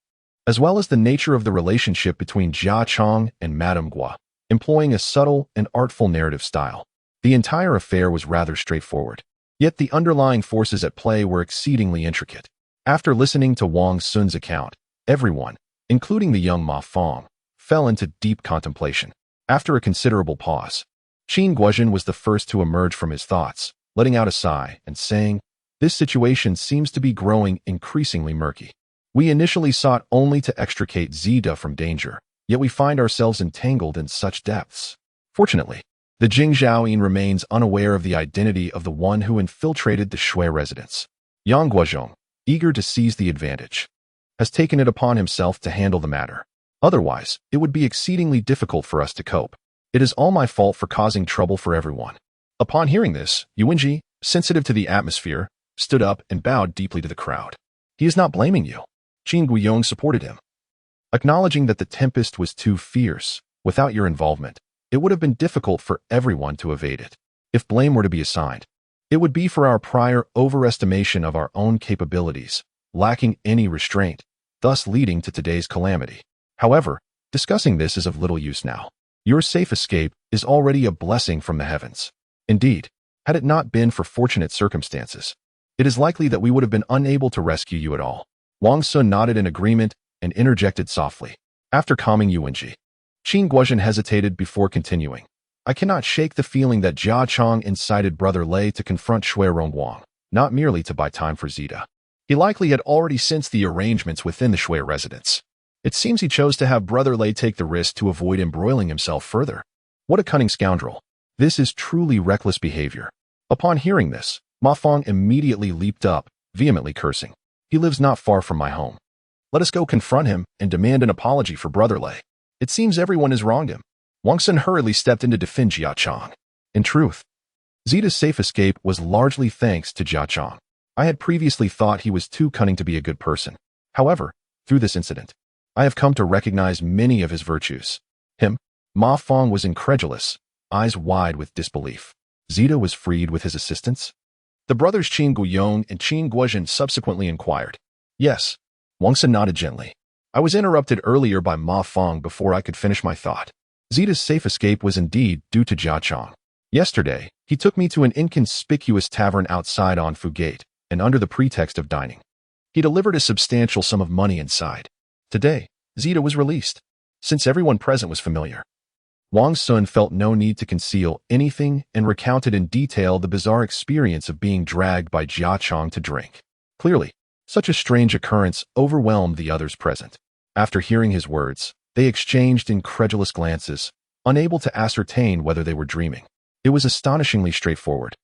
as well as the nature of the relationship between Jia Chong and Madame Gua, employing a subtle and artful narrative style. The entire affair was rather straightforward, yet the underlying forces at play were exceedingly intricate. After listening to Wang Xun's account, everyone, including the young Ma Fong, fell into deep contemplation. After a considerable pause, Qin Guozhen was the first to emerge from his thoughts, letting out a sigh and saying, "This situation seems to be growing increasingly murky. We initially sought only to extricate Zida from danger, yet we find ourselves entangled in such depths." Fortunately, the Jingzhaoyin remains unaware of the identity of the one who infiltrated the Shui residence. Yang Guozhong, eager to seize the advantage, has taken it upon himself to handle the matter. Otherwise, it would be exceedingly difficult for us to cope. It is all my fault for causing trouble for everyone. Upon hearing this, Yuwenji, sensitive to the atmosphere, stood up and bowed deeply to the crowd. He is not blaming you. Qin Guiyong supported him, acknowledging that the tempest was too fierce. Without your involvement, it would have been difficult for everyone to evade it. If blame were to be assigned, it would be for our prior overestimation of our own capabilities, lacking any restraint, thus leading to today's calamity. However, discussing this is of little use now. Your safe escape is already a blessing from the heavens. Indeed, had it not been for fortunate circumstances, it is likely that we would have been unable to rescue you at all. Wang Xun nodded in agreement and interjected softly. After calming Yuwenji, Qin Guozhen hesitated before continuing. I cannot shake the feeling that Jia Chong incited Brother Lei to confront Shui Rongwang, not merely to buy time for Zida. He likely had already sensed the arrangements within the Shui residence. It seems he chose to have Brother Lei take the risk to avoid embroiling himself further. What a cunning scoundrel. This is truly reckless behavior. Upon hearing this, Ma Fong immediately leaped up, vehemently cursing. He lives not far from my home. Let us go confront him and demand an apology for Brother Lei. It seems everyone has wronged him. Wang Xun hurriedly stepped in to defend Jia Chong. In truth, Zida's safe escape was largely thanks to Jia Chong. I had previously thought he was too cunning to be a good person. However, through this incident, I have come to recognize many of his virtues. Ma Fong was incredulous, eyes wide with disbelief. Zida was freed with his assistance? The brothers Qin Guiyong and Qin Guozhen subsequently inquired. Yes. Wang Xun nodded gently. I was interrupted earlier by Ma Fong before I could finish my thought. Zida's safe escape was indeed due to Jia Chong. Yesterday, he took me to an inconspicuous tavern outside Anfu Gate, and under the pretext of dining, he delivered a substantial sum of money inside. Today, Zida was released, since everyone present was familiar. Wang Xun felt no need to conceal anything and recounted in detail the bizarre experience of being dragged by Jia Chong to drink. Clearly, such a strange occurrence overwhelmed the others present. After hearing his words, they exchanged incredulous glances, unable to ascertain whether they were dreaming. It was astonishingly straightforward.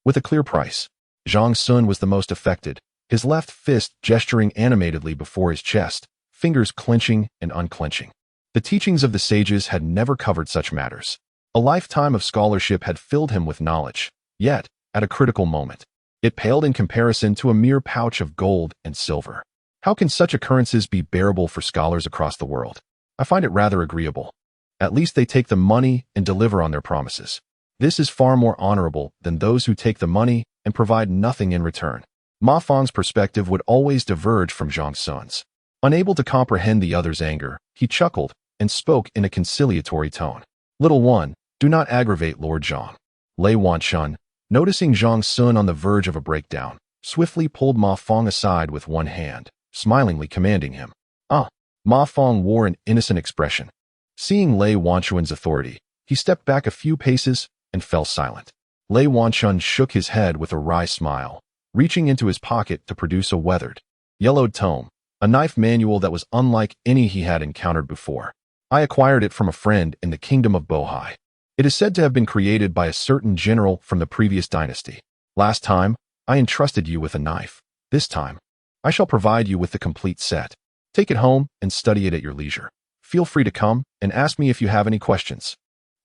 With a clear price, Wang Xun was the most affected, his left fist gesturing animatedly before his chest, fingers clenching and unclenching. The teachings of the sages had never covered such matters. A lifetime of scholarship had filled him with knowledge, yet, at a critical moment, it paled in comparison to a mere pouch of gold and silver. How can such occurrences be bearable for scholars across the world? I find it rather agreeable. At least they take the money and deliver on their promises. This is far more honorable than those who take the money and provide nothing in return. Ma Fong's perspective would always diverge from Wang Xun's. Unable to comprehend the other's anger, he chuckled and spoke in a conciliatory tone. Little one, do not aggravate Lord Zhang. Lei Wanshun, noticing Wang Xun on the verge of a breakdown, swiftly pulled Ma Fong aside with one hand, smilingly commanding him. Ah! Ma Fong wore an innocent expression. Seeing Lei Wanchuan's authority, he stepped back a few paces and fell silent. Lei Wanchun shook his head with a wry smile, reaching into his pocket to produce a weathered, yellowed tome, a knife manual that was unlike any he had encountered before. I acquired it from a friend in the kingdom of Bohai. It is said to have been created by a certain general from the previous dynasty. Last time, I entrusted you with a knife. This time, I shall provide you with the complete set. Take it home and study it at your leisure. Feel free to come and ask me if you have any questions.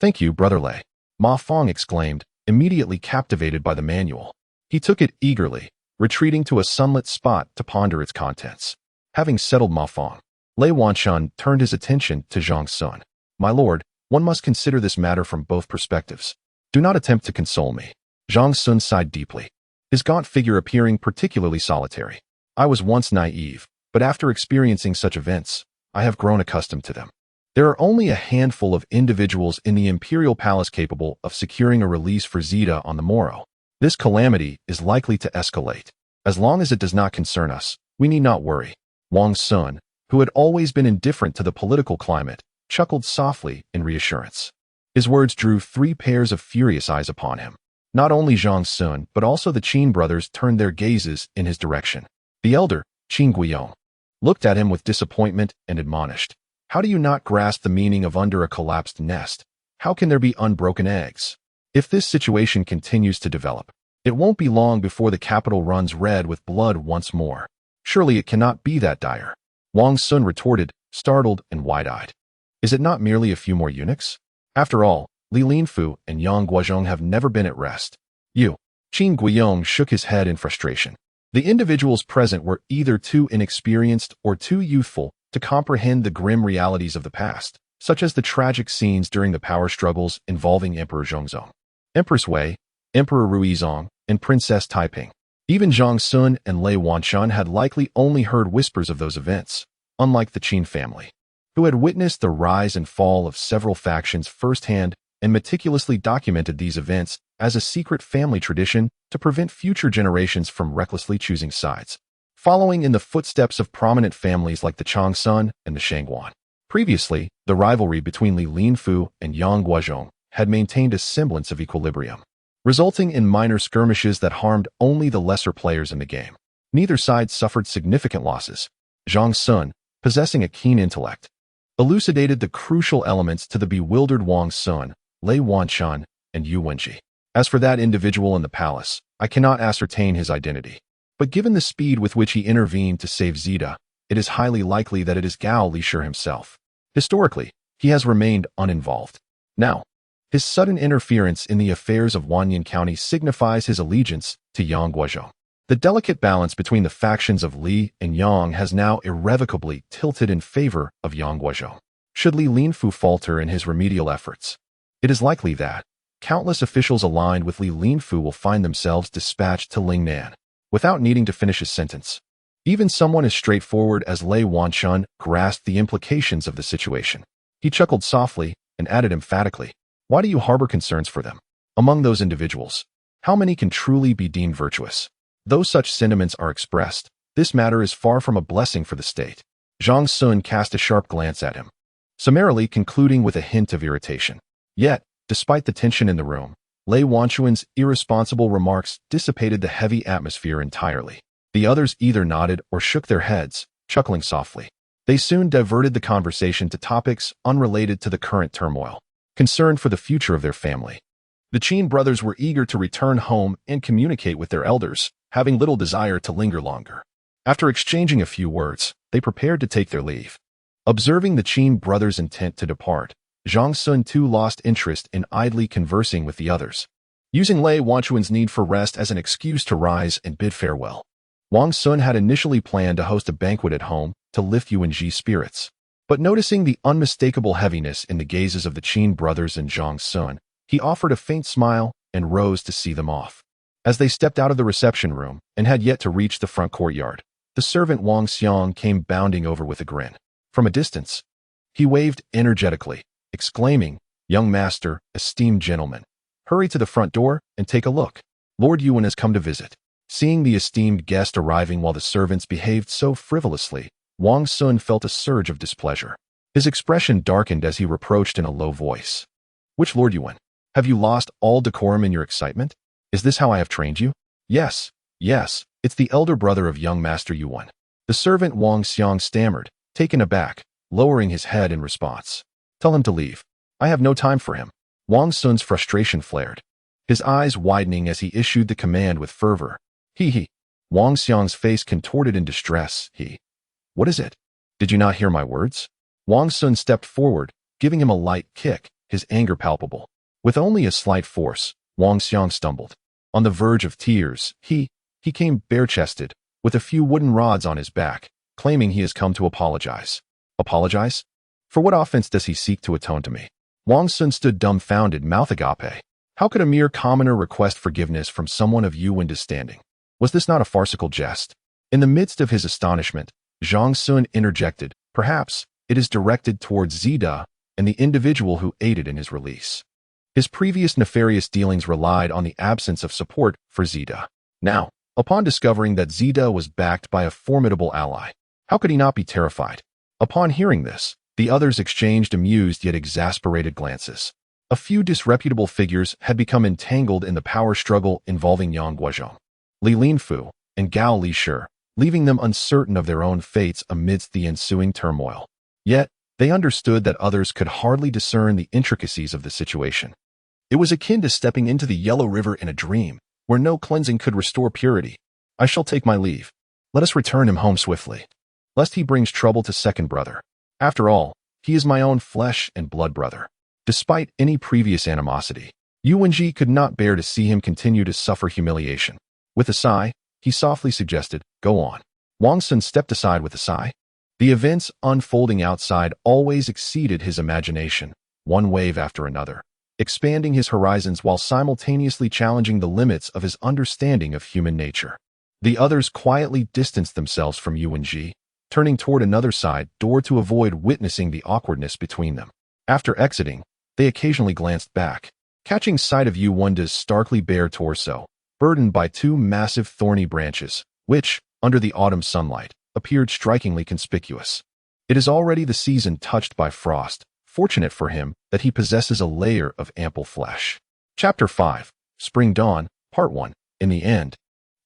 Thank you, Brother Lei, Ma Fong exclaimed, immediately captivated by the manual. He took it eagerly, retreating to a sunlit spot to ponder its contents. Having settled Ma Fong, Lei Wanchun turned his attention to Wang Xun. My lord, one must consider this matter from both perspectives. Do not attempt to console me. Wang Xun sighed deeply, his gaunt figure appearing particularly solitary. I was once naive, but after experiencing such events, I have grown accustomed to them. There are only a handful of individuals in the imperial palace capable of securing a release for Zita on the morrow. This calamity is likely to escalate. As long as it does not concern us, we need not worry. Wang Xun, who had always been indifferent to the political climate, chuckled softly in reassurance. His words drew 3 pairs of furious eyes upon him. Not only Wang Xun, but also the Qin brothers turned their gazes in his direction. The elder, Qin Guiyong, looked at him with disappointment and admonished. How do you not grasp the meaning of under a collapsed nest? How can there be unbroken eggs? If this situation continues to develop, it won't be long before the capital runs red with blood once more. Surely it cannot be that dire. Wang Xun retorted, startled and wide-eyed. Is it not merely a few more eunuchs? After all, Li Linfu and Yang Guozhong have never been at rest. Qin Guiyong shook his head in frustration. The individuals present were either too inexperienced or too youthful to comprehend the grim realities of the past, such as the tragic scenes during the power struggles involving Emperor Zhongzong, Empress Wei, Emperor Ruizong, and Princess Taiping. Even Wang Xun and Lei Wanchun had likely only heard whispers of those events, unlike the Qin family, who had witnessed the rise and fall of several factions firsthand and meticulously documented these events as a secret family tradition to prevent future generations from recklessly choosing sides, following in the footsteps of prominent families like the Chang'an and the Shangwan. Previously, the rivalry between Li Linfu and Yang Guozhong had maintained a semblance of equilibrium, resulting in minor skirmishes that harmed only the lesser players in the game. Neither side suffered significant losses. Wang Xun, possessing a keen intellect, elucidated the crucial elements to the bewildered Wang Xun, Lei Wanchun, and Yu Wenji. As for that individual in the palace, I cannot ascertain his identity. But given the speed with which he intervened to save Zita, it is highly likely that it is Gao Lishur himself. Historically, he has remained uninvolved. Now, his sudden interference in the affairs of Wanyan County signifies his allegiance to Yang Guozhong. The delicate balance between the factions of Li and Yang has now irrevocably tilted in favor of Yang Guozhong. Should Li Linfu falter in his remedial efforts, it is likely that countless officials aligned with Li Linfu will find themselves dispatched to Lingnan without needing to finish his sentence. Even someone as straightforward as Lei Wanchun grasped the implications of the situation. He chuckled softly and added emphatically, "Why do you harbor concerns for them? Among those individuals, how many can truly be deemed virtuous? Though such sentiments are expressed, this matter is far from a blessing for the state." Wang Xun cast a sharp glance at him, summarily concluding with a hint of irritation. Yet, despite the tension in the room, Lei Wanchuan's irresponsible remarks dissipated the heavy atmosphere entirely. The others either nodded or shook their heads, chuckling softly. They soon diverted the conversation to topics unrelated to the current turmoil, concerned for the future of their family. The Qin brothers were eager to return home and communicate with their elders, having little desire to linger longer. After exchanging a few words, they prepared to take their leave. Observing the Qin brothers' intent to depart, Wang Xun too lost interest in idly conversing with the others, using Lei Wanchuan's need for rest as an excuse to rise and bid farewell. Wang Xun had initially planned to host a banquet at home to lift Yuanji's spirits, but noticing the unmistakable heaviness in the gazes of the Qin brothers and Wang Xun, he offered a faint smile and rose to see them off. As they stepped out of the reception room and had yet to reach the front courtyard, the servant Wang Xiang came bounding over with a grin. From a distance, he waved energetically, exclaiming, "Young master, esteemed gentlemen, hurry to the front door and take a look. Lord Yuan has come to visit." Seeing the esteemed guest arriving while the servants behaved so frivolously, Wang Xun felt a surge of displeasure. His expression darkened as he reproached in a low voice. "Which Lord Yuan? Have you lost all decorum in your excitement? Is this how I have trained you?" Yes, it's the elder brother of young Master Yuan." The servant Wang Xiang stammered, taken aback, lowering his head in response. "Tell him to leave. I have no time for him." Wang Xun's frustration flared, his eyes widening as he issued the command with fervor. He. Wang Xiang's face contorted in distress. What is it? Did you not hear my words?" Wang Xun stepped forward, giving him a light kick, his anger palpable. With only a slight force, Wang Xiang stumbled. On the verge of tears, he came bare-chested, with a few wooden rods on his back, claiming he has come to apologize. Apologize? For what offense does he seek to atone to me? Wang Xun stood dumbfounded, mouth agape. How could a mere commoner request forgiveness from someone of Yuan's standing? Was this not a farcical jest? In the midst of his astonishment, Zhang Sun interjected, "Perhaps it is directed towards Zida and the individual who aided in his release." His previous nefarious dealings relied on the absence of support for Zida. Now, upon discovering that Zida was backed by a formidable ally, how could he not be terrified? Upon hearing this, the others exchanged amused yet exasperated glances. A few disreputable figures had become entangled in the power struggle involving Yang Guozhong, Li Linfu, and Gao Lishir, leaving them uncertain of their own fates amidst the ensuing turmoil. Yet, they understood that others could hardly discern the intricacies of the situation. It was akin to stepping into the Yellow River in a dream, where no cleansing could restore purity. "I shall take my leave. Let us return him home swiftly, lest he brings trouble to second brother. After all, he is my own flesh and blood brother." Despite any previous animosity, Yuanji could not bear to see him continue to suffer humiliation. With a sigh, he softly suggested, "Go on." Wang Xun stepped aside with a sigh. The events unfolding outside always exceeded his imagination, one wave after another, expanding his horizons while simultaneously challenging the limits of his understanding of human nature. The others quietly distanced themselves from Yuanji, turning toward another side door to avoid witnessing the awkwardness between them. After exiting, they occasionally glanced back, catching sight of Yuan's starkly bare torso, burdened by two massive thorny branches, which, under the autumn sunlight, appeared strikingly conspicuous. It is already the season touched by frost, fortunate for him that he possesses a layer of ample flesh. Chapter 5, Spring Dawn, Part 1. In the end,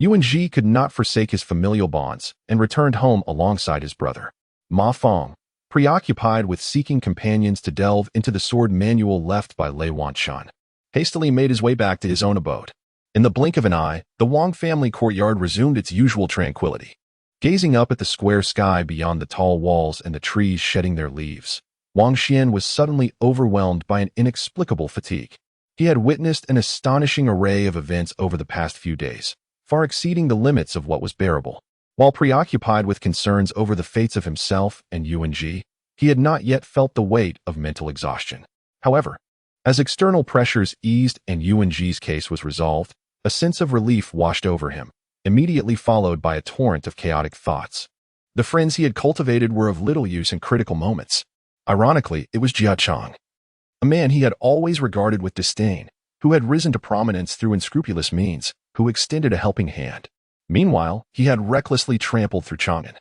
Yuanji could not forsake his familial bonds and returned home alongside his brother. Ma Fong, preoccupied with seeking companions to delve into the sword manual left by Lei Wanshan, hastily made his way back to his own abode. In the blink of an eye, the Wang family courtyard resumed its usual tranquility. Gazing up at the square sky beyond the tall walls and the trees shedding their leaves, Wang Xian was suddenly overwhelmed by an inexplicable fatigue. He had witnessed an astonishing array of events over the past few days, far exceeding the limits of what was bearable. While preoccupied with concerns over the fates of himself and Yuanji, he had not yet felt the weight of mental exhaustion. However, as external pressures eased and Yuanji's case was resolved, a sense of relief washed over him, immediately followed by a torrent of chaotic thoughts. The friends he had cultivated were of little use in critical moments. Ironically, it was Jia Chang, a man he had always regarded with disdain, who had risen to prominence through unscrupulous means, who extended a helping hand. Meanwhile, he had recklessly trampled through Chang'an,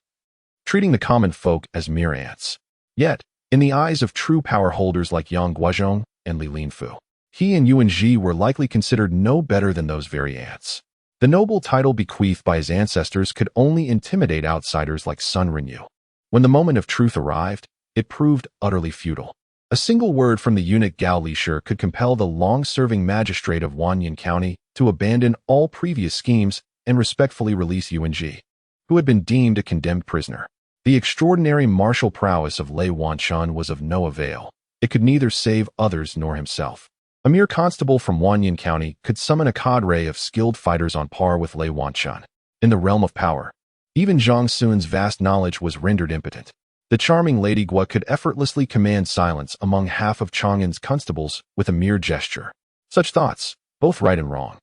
treating the common folk as mere ants. Yet, in the eyes of true power holders like Yang Guozhong and Li Linfu, he and Yuanji were likely considered no better than those very ants. The noble title bequeathed by his ancestors could only intimidate outsiders like Sun Renyu. When the moment of truth arrived, it proved utterly futile. A single word from the eunuch Gao Lishir could compel the long-serving magistrate of Wanyan County to abandon all previous schemes and respectfully release Yuanji, who had been deemed a condemned prisoner. The extraordinary martial prowess of Lei Wanshan was of no avail. It could neither save others nor himself. A mere constable from Wanyan County could summon a cadre of skilled fighters on par with Lei Wanshan. In the realm of power, even Zhang Sun's vast knowledge was rendered impotent. The charming Lady Gua could effortlessly command silence among half of Chang'an's constables with a mere gesture. Such thoughts, both right and wrong,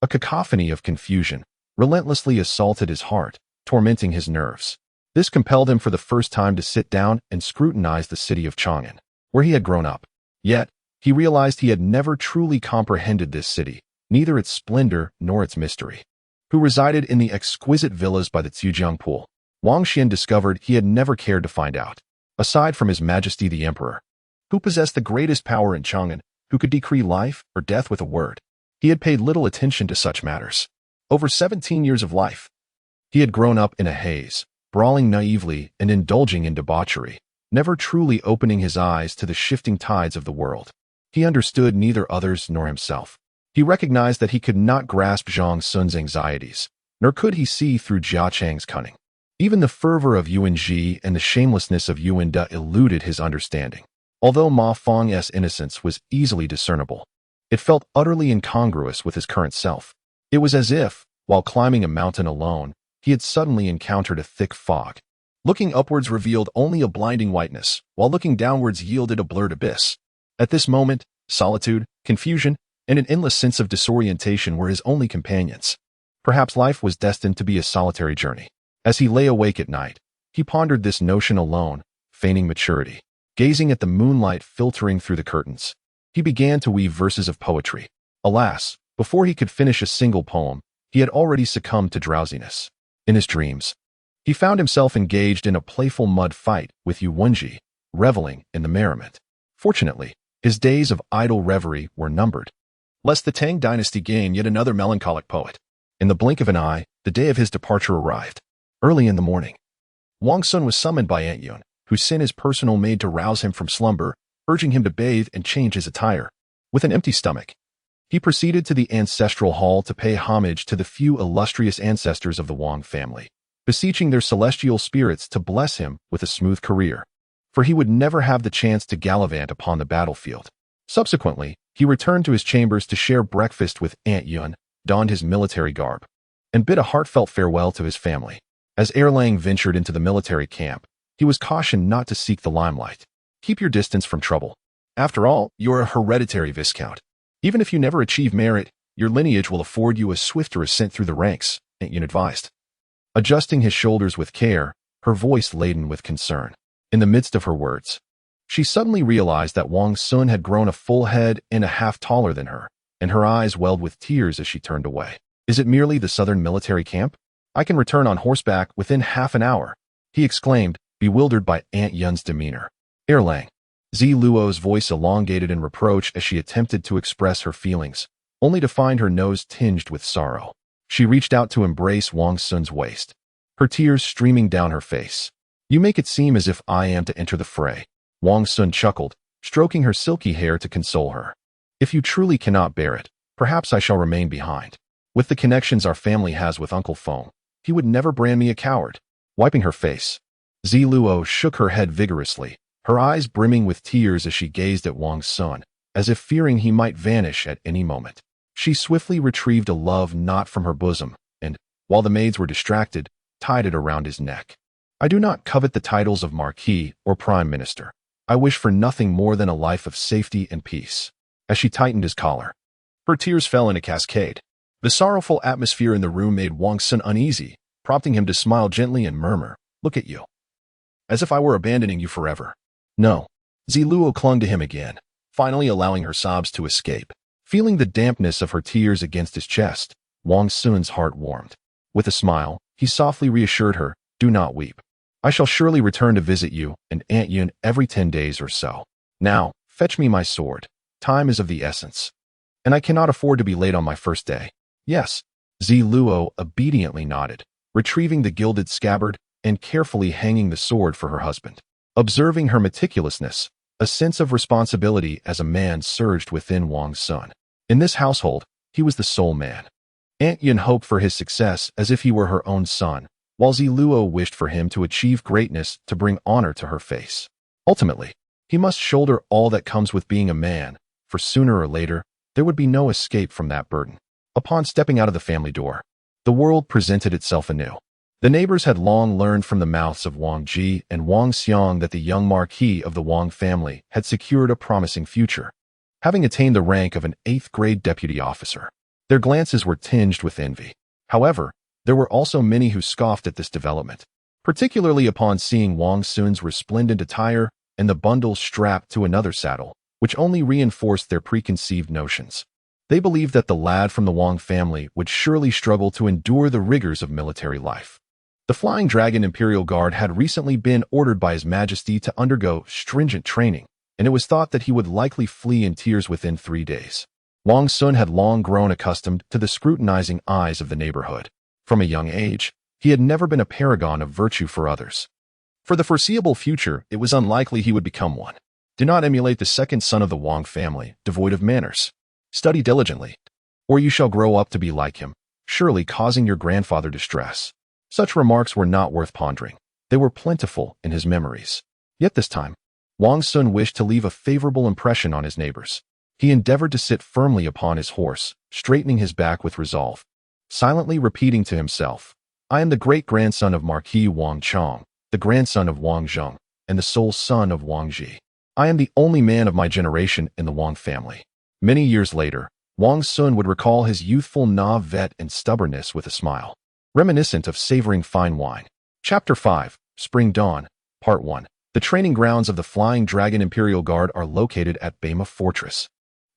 a cacophony of confusion, relentlessly assaulted his heart, tormenting his nerves. This compelled him for the first time to sit down and scrutinize the city of Chang'an, where he had grown up. Yet, he realized he had never truly comprehended this city, neither its splendor nor its mystery. who resided in the exquisite villas by the Zhujiang Pool. Wang Xun discovered he had never cared to find out. Aside from His Majesty the Emperor, who possessed the greatest power in Chang'an, who could decree life or death with a word, he had paid little attention to such matters. Over 17 years of life, he had grown up in a haze, brawling naively and indulging in debauchery, never truly opening his eyes to the shifting tides of the world. He understood neither others nor himself. He recognized that he could not grasp Zhang Sun's anxieties, nor could he see through Jia Chang's cunning. Even the fervor of Yuan Ji and the shamelessness of Yuan De eluded his understanding. Although Ma Feng's innocence was easily discernible, it felt utterly incongruous with his current self. It was as if, while climbing a mountain alone, he had suddenly encountered a thick fog. Looking upwards revealed only a blinding whiteness, while looking downwards yielded a blurred abyss. At this moment, solitude, confusion, and an endless sense of disorientation were his only companions. Perhaps life was destined to be a solitary journey. As he lay awake at night, he pondered this notion alone, feigning maturity. Gazing at the moonlight filtering through the curtains, he began to weave verses of poetry. Alas, before he could finish a single poem, he had already succumbed to drowsiness. In his dreams, he found himself engaged in a playful mud fight with Yuan Ji, reveling in the merriment. Fortunately, his days of idle reverie were numbered, lest the Tang dynasty gain yet another melancholic poet. In the blink of an eye, the day of his departure arrived. Early in the morning, Wang Xun was summoned by Anxi, whose sin his personal maid to rouse him from slumber, urging him to bathe and change his attire. With an empty stomach, he proceeded to the ancestral hall to pay homage to the few illustrious ancestors of the Wang family, beseeching their celestial spirits to bless him with a smooth career, for he would never have the chance to gallivant upon the battlefield. Subsequently, he returned to his chambers to share breakfast with Aunt Yun, donned his military garb, and bid a heartfelt farewell to his family. As Erlang ventured into the military camp, he was cautioned not to seek the limelight. Keep your distance from trouble. After all, you're a hereditary viscount. Even if you never achieve merit, your lineage will afford you a swifter ascent through the ranks, Aunt Yun advised. Adjusting his shoulders with care, her voice laden with concern. In the midst of her words, she suddenly realized that Wang Xun had grown a full head and a half taller than her, and her eyes welled with tears as she turned away. Is it merely the southern military camp? I can return on horseback within half an hour, he exclaimed, bewildered by Aunt Yun's demeanor. Erlang. Zi Luo's voice elongated in reproach as she attempted to express her feelings, only to find her nose tinged with sorrow. She reached out to embrace Wang Xun's waist, her tears streaming down her face. You make it seem as if I am to enter the fray. Wang Xun chuckled, stroking her silky hair to console her. If you truly cannot bear it, perhaps I shall remain behind. With the connections our family has with Uncle Feng, he would never brand me a coward. Wiping her face, Zi Luo shook her head vigorously, her eyes brimming with tears as she gazed at Wang Xun, as if fearing he might vanish at any moment. She swiftly retrieved a love knot from her bosom, and, while the maids were distracted, tied it around his neck. I do not covet the titles of Marquis or Prime Minister. I wish for nothing more than a life of safety and peace. As she tightened his collar, her tears fell in a cascade. The sorrowful atmosphere in the room made Wang Xun uneasy, prompting him to smile gently and murmur, "Look at you. As if I were abandoning you forever." No. Zi Luo clung to him again, finally allowing her sobs to escape. Feeling the dampness of her tears against his chest, Wang Xun's heart warmed. With a smile, he softly reassured her, "Do not weep. I shall surely return to visit you and Aunt Yun every 10 days or so. Now, fetch me my sword. Time is of the essence, and I cannot afford to be late on my first day." Yes. Zi Luo obediently nodded, retrieving the gilded scabbard and carefully hanging the sword for her husband. Observing her meticulousness, a sense of responsibility as a man surged within Wang Xun. In this household, he was the sole man. Aunt Yun hoped for his success as if he were her own son, while Zi Luo wished for him to achieve greatness to bring honor to her face. Ultimately, he must shoulder all that comes with being a man, for sooner or later, there would be no escape from that burden. Upon stepping out of the family door, the world presented itself anew. The neighbors had long learned from the mouths of Wang Ji and Wang Xiang that the young marquis of the Wang family had secured a promising future, having attained the rank of an 8th-grade deputy officer. Their glances were tinged with envy. However, there were also many who scoffed at this development, particularly upon seeing Wang Xun's resplendent attire and the bundle strapped to another saddle, which only reinforced their preconceived notions. They believed that the lad from the Wang family would surely struggle to endure the rigors of military life. The Flying Dragon Imperial Guard had recently been ordered by His Majesty to undergo stringent training, and it was thought that he would likely flee in tears within 3 days. Wang Xun had long grown accustomed to the scrutinizing eyes of the neighborhood. From a young age, he had never been a paragon of virtue for others. For the foreseeable future, it was unlikely he would become one. Do not emulate the second son of the Wang family, devoid of manners. Study diligently, or you shall grow up to be like him, surely causing your grandfather distress. Such remarks were not worth pondering. They were plentiful in his memories. Yet this time, Wang Xun wished to leave a favorable impression on his neighbors. He endeavored to sit firmly upon his horse, straightening his back with resolve, silently repeating to himself, I am the great-grandson of Marquis Wang Chong, the grandson of Wang Zheng, and the sole son of Wang Ji. I am the only man of my generation in the Wang family. Many years later, Wang Xun would recall his youthful naivete and stubbornness with a smile, reminiscent of savoring fine wine. Chapter 5, Spring Dawn, Part 1. The training grounds of the Flying Dragon Imperial Guard are located at Bema Fortress,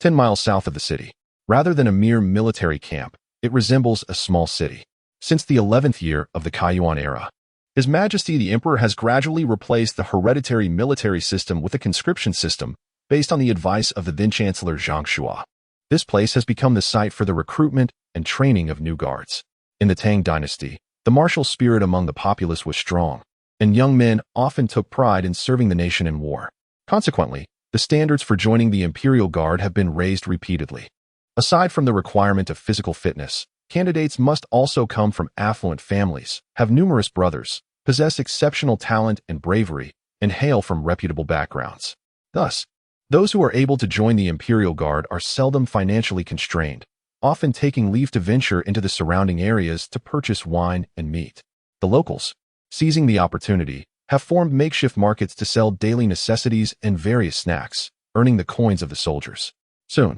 10 miles south of the city. Rather than a mere military camp, it resembles a small city. Since the 11th year of the Kaiyuan era, His Majesty the Emperor has gradually replaced the hereditary military system with a conscription system based on the advice of the then-Chancellor Zhang Shua. This place has become the site for the recruitment and training of new guards. In the Tang dynasty, the martial spirit among the populace was strong, and young men often took pride in serving the nation in war. Consequently, the standards for joining the Imperial Guard have been raised repeatedly. Aside from the requirement of physical fitness, candidates must also come from affluent families, have numerous brothers, possess exceptional talent and bravery, and hail from reputable backgrounds. Thus, those who are able to join the Imperial Guard are seldom financially constrained, often taking leave to venture into the surrounding areas to purchase wine and meat. The locals, seizing the opportunity, have formed makeshift markets to sell daily necessities and various snacks, earning the coins of the soldiers. Soon,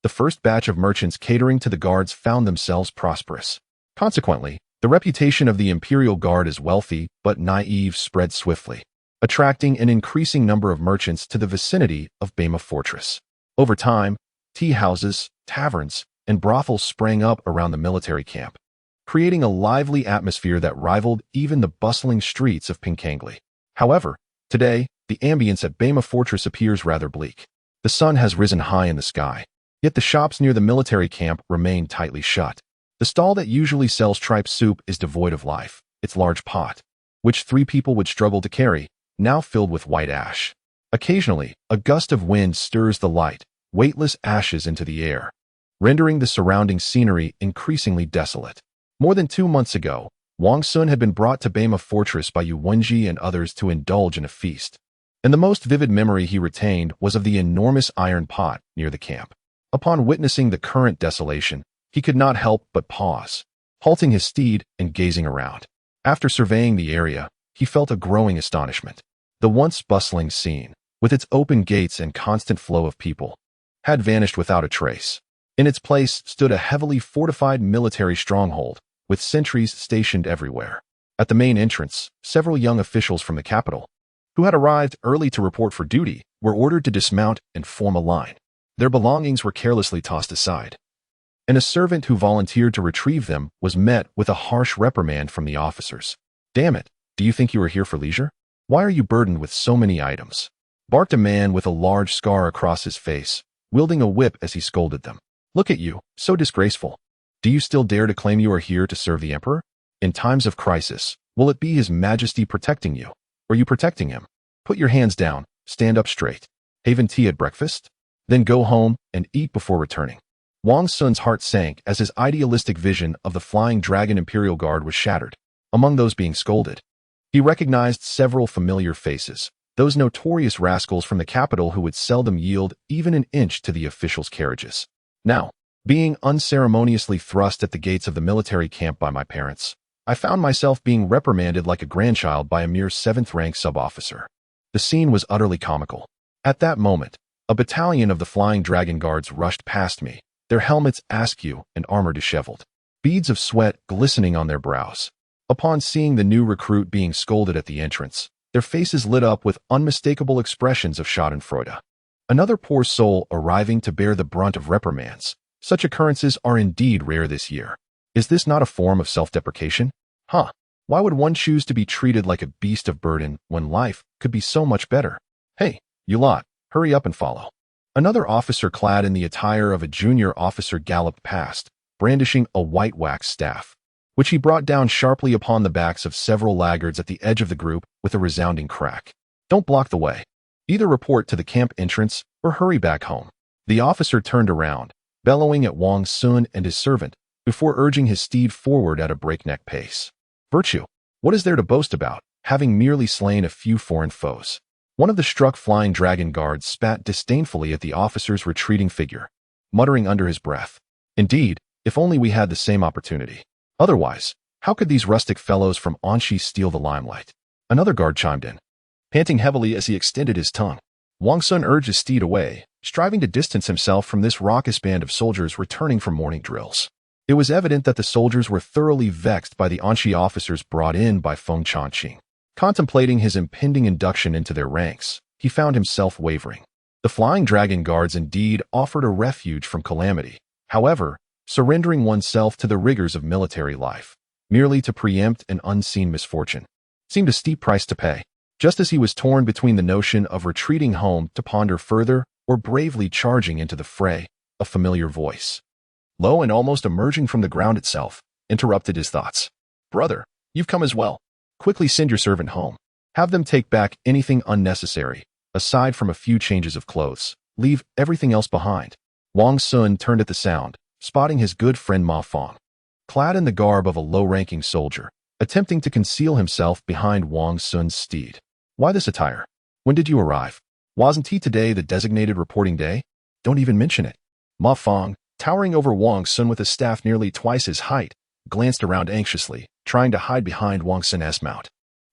the first batch of merchants catering to the guards found themselves prosperous. Consequently, the reputation of the Imperial Guard as wealthy but naive spread swiftly, attracting an increasing number of merchants to the vicinity of Bema Fortress. Over time, tea houses, taverns, and brothels sprang up around the military camp, creating a lively atmosphere that rivaled even the bustling streets of Pinkangley. However, today, the ambience at Bema Fortress appears rather bleak. The sun has risen high in the sky, yet the shops near the military camp remain tightly shut. The stall that usually sells tripe soup is devoid of life, its large pot, which 3 people would struggle to carry, now filled with white ash. Occasionally, a gust of wind stirs the light, weightless ashes into the air, rendering the surrounding scenery increasingly desolate. More than 2 months ago, Wang Xun had been brought to Bema Fortress by Yu Wenji and others to indulge in a feast, and the most vivid memory he retained was of the enormous iron pot near the camp. Upon witnessing the current desolation, he could not help but pause, halting his steed and gazing around. After surveying the area, he felt a growing astonishment. The once bustling scene, with its open gates and constant flow of people, had vanished without a trace. In its place stood a heavily fortified military stronghold, with sentries stationed everywhere. At the main entrance, several young officials from the capital, who had arrived early to report for duty, were ordered to dismount and form a line. Their belongings were carelessly tossed aside, and a servant who volunteered to retrieve them was met with a harsh reprimand from the officers. "Damn it, do you think you are here for leisure? Why are you burdened with so many items?" barked a man with a large scar across his face, wielding a whip as he scolded them. "Look at you, so disgraceful. Do you still dare to claim you are here to serve the emperor? In times of crisis, will it be His Majesty protecting you, or you protecting him? Put your hands down, stand up straight. Have tea at breakfast? Then go home and eat before returning." Wang Xun's heart sank as his idealistic vision of the Flying Dragon Imperial Guard was shattered. Among those being scolded, he recognized several familiar faces, those notorious rascals from the capital who would seldom yield even an inch to the officials' carriages. Now, being unceremoniously thrust at the gates of the military camp by my parents, I found myself being reprimanded like a grandchild by a mere 7th-rank sub-officer. The scene was utterly comical. At that moment, a battalion of the Flying Dragon Guards rushed past me, their helmets askew and armor disheveled, beads of sweat glistening on their brows. Upon seeing the new recruit being scolded at the entrance, their faces lit up with unmistakable expressions of schadenfreude. Another poor soul arriving to bear the brunt of reprimands, Such occurrences are indeed rare this year. Is this not a form of self-deprecation? Huh. Why would one choose to be treated like a beast of burden when life could be so much better? Hey, you lot, hurry up and follow. Another officer clad in the attire of a junior officer galloped past, brandishing a white wax staff, which he brought down sharply upon the backs of several laggards at the edge of the group with a resounding crack. Don't block the way. Either report to the camp entrance or hurry back home. The officer turned around, bellowing at Wang Xun and his servant, before urging his steed forward at a breakneck pace. Virtue. What is there to boast about, having merely slain a few foreign foes? One of the struck flying dragon guards spat disdainfully at the officer's retreating figure, muttering under his breath, "Indeed, if only we had the same opportunity. Otherwise, how could these rustic fellows from Anxi steal the limelight?" Another guard chimed in, panting heavily as he extended his tongue. Wang Xun urged his steed away, striving to distance himself from this raucous band of soldiers returning from morning drills. It was evident that the soldiers were thoroughly vexed by the Anxi officers brought in by Feng Changqing. Contemplating his impending induction into their ranks, he found himself wavering. The flying dragon guards indeed offered a refuge from calamity. However, surrendering oneself to the rigors of military life, merely to preempt an unseen misfortune, seemed a steep price to pay. Just as he was torn between the notion of retreating home to ponder further or bravely charging into the fray, a familiar voice, low and almost emerging from the ground itself, interrupted his thoughts. "Brother, you've come as well. Quickly send your servant home. Have them take back anything unnecessary, aside from a few changes of clothes. Leave everything else behind." Wang Xun turned at the sound, spotting his good friend Ma Fong, clad in the garb of a low-ranking soldier, attempting to conceal himself behind Wang Xun's steed. "Why this attire? When did you arrive? Wasn't he today the designated reporting day? Don't even mention it." Ma Fong, towering over Wang Xun with a staff nearly twice his height, glanced around anxiously, trying to hide behind Wang Xun's mount.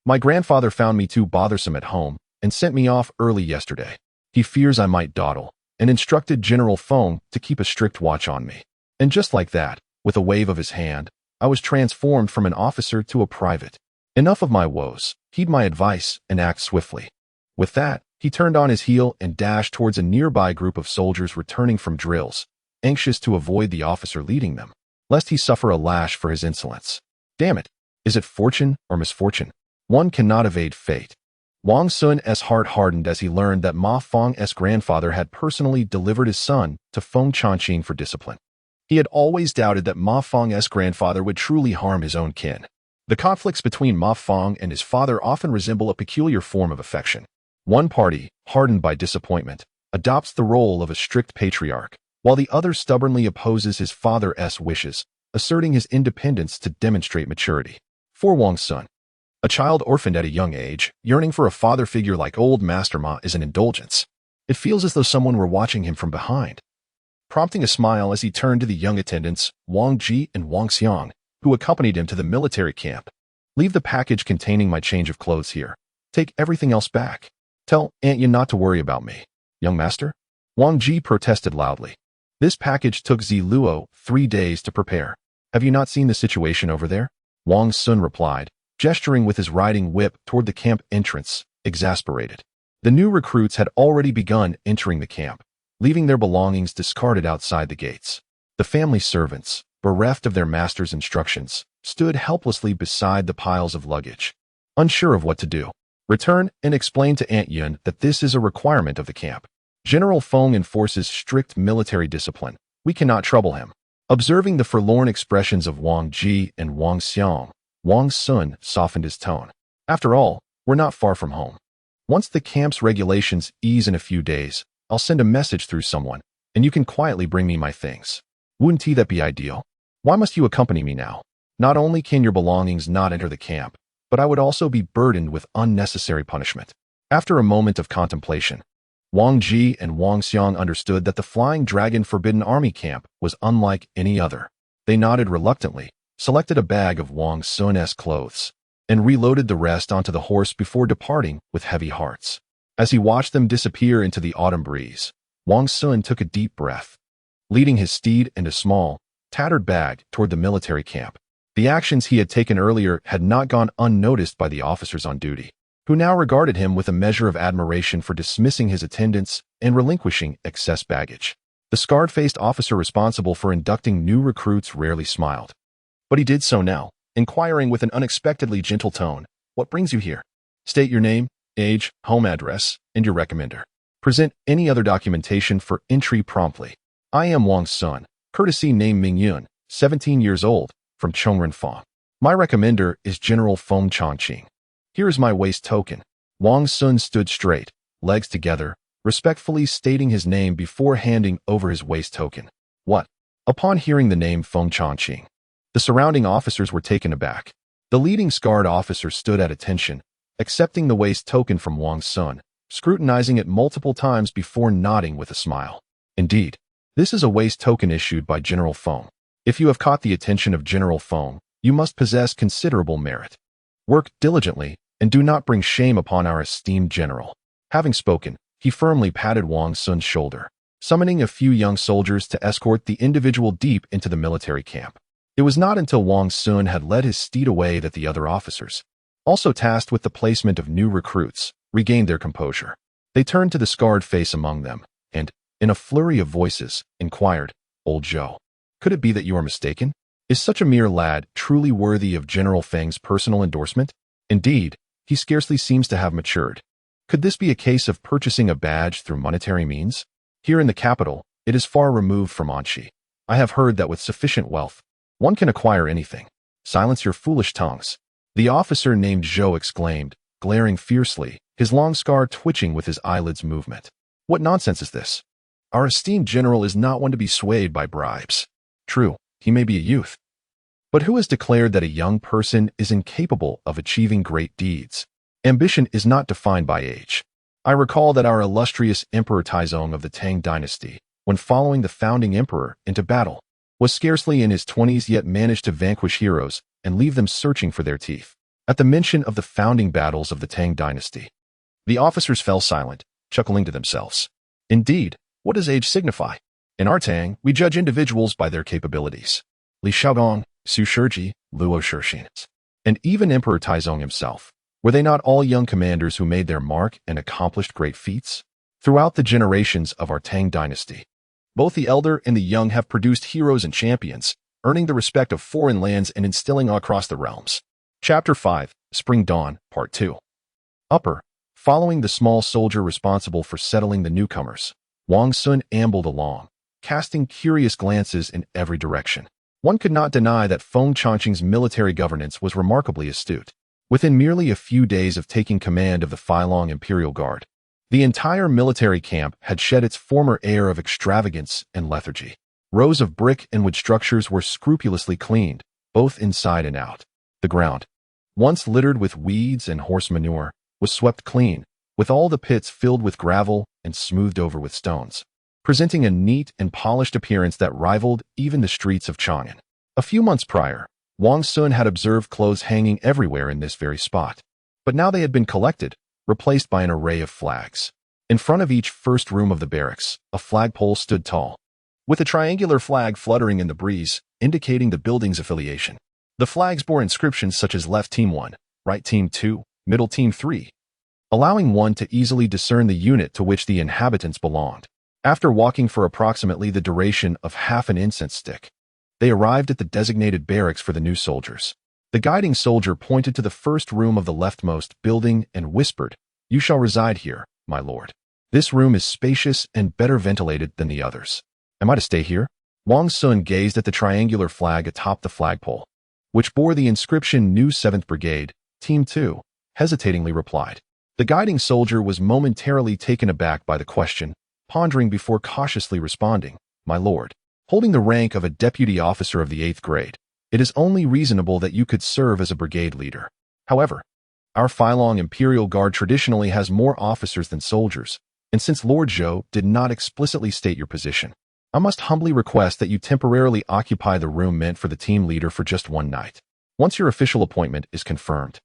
"My grandfather found me too bothersome at home and sent me off early yesterday. He fears I might dawdle, and instructed General Feng to keep a strict watch on me." And just like that, with a wave of his hand, I was transformed from an officer to a private. Enough of my woes. Heed my advice and act swiftly. With that, he turned on his heel and dashed towards a nearby group of soldiers returning from drills, anxious to avoid the officer leading them, lest he suffer a lash for his insolence. Damn it! Is it fortune or misfortune? One cannot evade fate. Wang Xun's heart hardened as he learned that Ma Fong's grandfather had personally delivered his son to Feng Changqing for discipline. He had always doubted that Ma Fong's grandfather would truly harm his own kin. The conflicts between Ma Fong and his father often resemble a peculiar form of affection. One party, hardened by disappointment, adopts the role of a strict patriarch, while the other stubbornly opposes his father's wishes, asserting his independence to demonstrate maturity. For Wang Xun, a child orphaned at a young age, yearning for a father figure like old Master Ma is an indulgence. It feels as though someone were watching him from behind. Prompting a smile as he turned to the young attendants, Wang Ji and Wang Xiang, who accompanied him to the military camp. "Leave the package containing my change of clothes here. Take everything else back. Tell Aunt Yin not to worry about me, young master." Wang Ji protested loudly. "This package took Ziluo 3 days to prepare. Have you not seen the situation over there?" Wang Xun replied, gesturing with his riding whip toward the camp entrance, exasperated. The new recruits had already begun entering the camp, leaving their belongings discarded outside the gates. The family servants, bereft of their master's instructions, stood helplessly beside the piles of luggage, unsure of what to do. Return and explain to Aunt Yun that this is a requirement of the camp. General Feng enforces strict military discipline. We cannot trouble him. Observing the forlorn expressions of Wang Ji and Wang Xiang, Wang Xun softened his tone. "After all, we're not far from home. Once the camp's regulations ease in a few days, I'll send a message through someone, and you can quietly bring me my things. Wouldn't that be ideal? Why must you accompany me now? Not only can your belongings not enter the camp, but I would also be burdened with unnecessary punishment." After a moment of contemplation, Wang Ji and Wang Xiang understood that the Flying Dragon Forbidden Army camp was unlike any other. They nodded reluctantly, selected a bag of Wang Xun's clothes, and reloaded the rest onto the horse before departing with heavy hearts. As he watched them disappear into the autumn breeze, Wang Xun took a deep breath, leading his steed and a small, tattered bag toward the military camp. The actions he had taken earlier had not gone unnoticed by the officers on duty, who now regarded him with a measure of admiration for dismissing his attendants and relinquishing excess baggage. The scarred-faced officer responsible for inducting new recruits rarely smiled. But he did so now, inquiring with an unexpectedly gentle tone, "What brings you here? State your name, age, home address, and your recommender. Present any other documentation for entry promptly. I am Wang Xun, courtesy name Mingyun, 17 years old, from Chang'an. My recommender is General Feng Changqing. Here is my waist token." Wang Xun stood straight, legs together, respectfully stating his name before handing over his waist token. "What?" Upon hearing the name Feng Changqing, the surrounding officers were taken aback. The leading scarred officer stood at attention, accepting the waist token from Wang Xun, scrutinizing it multiple times before nodding with a smile. "Indeed, this is a waist token issued by General Feng. If you have caught the attention of General Feng, you must possess considerable merit. Work diligently, and do not bring shame upon our esteemed general." Having spoken, he firmly patted Wang Xun's shoulder, summoning a few young soldiers to escort the individual deep into the military camp. It was not until Wang Xun had led his steed away that the other officers, also tasked with the placement of new recruits, regained their composure. They turned to the scarred face among them, and, in a flurry of voices, inquired, "Old Zhou, could it be that you are mistaken? Is such a mere lad truly worthy of General Feng's personal endorsement? Indeed, he scarcely seems to have matured. Could this be a case of purchasing a badge through monetary means? Here in the capital, it is far removed from Anxi. I have heard that with sufficient wealth, one can acquire anything. Silence your foolish tongues." The officer named Zhou exclaimed, glaring fiercely, his long scar twitching with his eyelids movement. "What nonsense is this? Our esteemed general is not one to be swayed by bribes. True, he may be a youth. But who has declared that a young person is incapable of achieving great deeds? Ambition is not defined by age. I recall that our illustrious Emperor Taizong of the Tang dynasty, when following the founding emperor into battle, was scarcely in his 20s yet managed to vanquish heroes and leave them searching for their teeth." At the mention of the founding battles of the Tang dynasty, the officers fell silent, chuckling to themselves. Indeed, what does age signify? In our Tang, we judge individuals by their capabilities. Li Shaogong, Su Shiji, Luo Shixin, and even Emperor Taizong himself. Were they not all young commanders who made their mark and accomplished great feats? Throughout the generations of our Tang dynasty, both the elder and the young have produced heroes and champions, earning the respect of foreign lands and instilling awe across the realms. Chapter 5, Spring Dawn, Part 2. Upper. Following the small soldier responsible for settling the newcomers, Wang Xun ambled along, casting curious glances in every direction. One could not deny that Feng Changqing's military governance was remarkably astute. Within merely a few days of taking command of the Feilong Imperial Guard, the entire military camp had shed its former air of extravagance and lethargy. Rows of brick and wood structures were scrupulously cleaned, both inside and out. The ground, once littered with weeds and horse manure, was swept clean, with all the pits filled with gravel and smoothed over with stones, presenting a neat and polished appearance that rivaled even the streets of Chang'an. A few months prior, Wang Xun had observed clothes hanging everywhere in this very spot, but now they had been collected, replaced by an array of flags. In front of each first room of the barracks, a flagpole stood tall, with a triangular flag fluttering in the breeze, indicating the building's affiliation. The flags bore inscriptions such as Left Team 1, Right Team 2, Middle Team 3, allowing one to easily discern the unit to which the inhabitants belonged. After walking for approximately the duration of half an incense stick, they arrived at the designated barracks for the new soldiers. The guiding soldier pointed to the first room of the leftmost building and whispered, "You shall reside here, my lord. This room is spacious and better ventilated than the others." "Am I to stay here?" Wang Xun gazed at the triangular flag atop the flagpole, which bore the inscription New 7th Brigade, Team 2, hesitatingly replied. The guiding soldier was momentarily taken aback by the question, pondering before cautiously responding, "My lord, holding the rank of a deputy officer of the 8th grade, it is only reasonable that you could serve as a brigade leader. However, our Feilong Imperial Guard traditionally has more officers than soldiers, and since Lord Zhou did not explicitly state your position, I must humbly request that you temporarily occupy the room meant for the team leader for just one night. Once your official appointment is confirmed,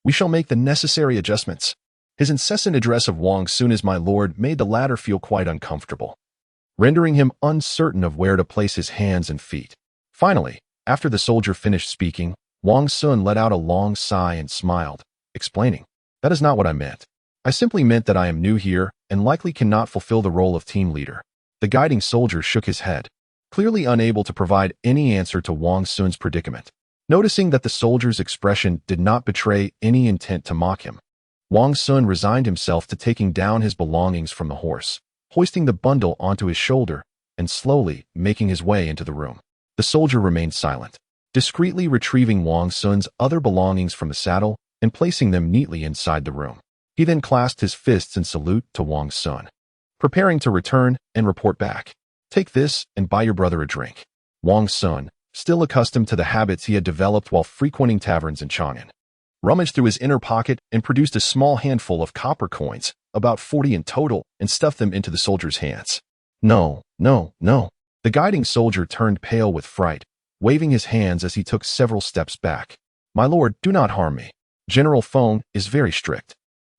we shall make the necessary adjustments." His incessant address of Wang Xun as my lord made the latter feel quite uncomfortable, rendering him uncertain of where to place his hands and feet. Finally, after the soldier finished speaking, Wang Xun let out a long sigh and smiled, explaining, "That is not what I meant. I simply meant that I am new here and likely cannot fulfill the role of team leader. The guiding soldier shook his head, clearly unable to provide any answer to Wang Xun's predicament. Noticing that the soldier's expression did not betray any intent to mock him, Wang Xun resigned himself to taking down his belongings from the horse, hoisting the bundle onto his shoulder, and slowly making his way into the room. The soldier remained silent, discreetly retrieving Wang Xun's other belongings from the saddle and placing them neatly inside the room. He then clasped his fists in salute to Wang Xun, preparing to return and report back. "Take this and buy your brother a drink." Wang Xun, still accustomed to the habits he had developed while frequenting taverns in Chang'an, rummaged through his inner pocket and produced a small handful of copper coins, about 40 in total, and stuffed them into the soldier's hands. "No, no, no." The guiding soldier turned pale with fright, waving his hands as he took several steps back. "My lord, do not harm me. General Feng is very strict.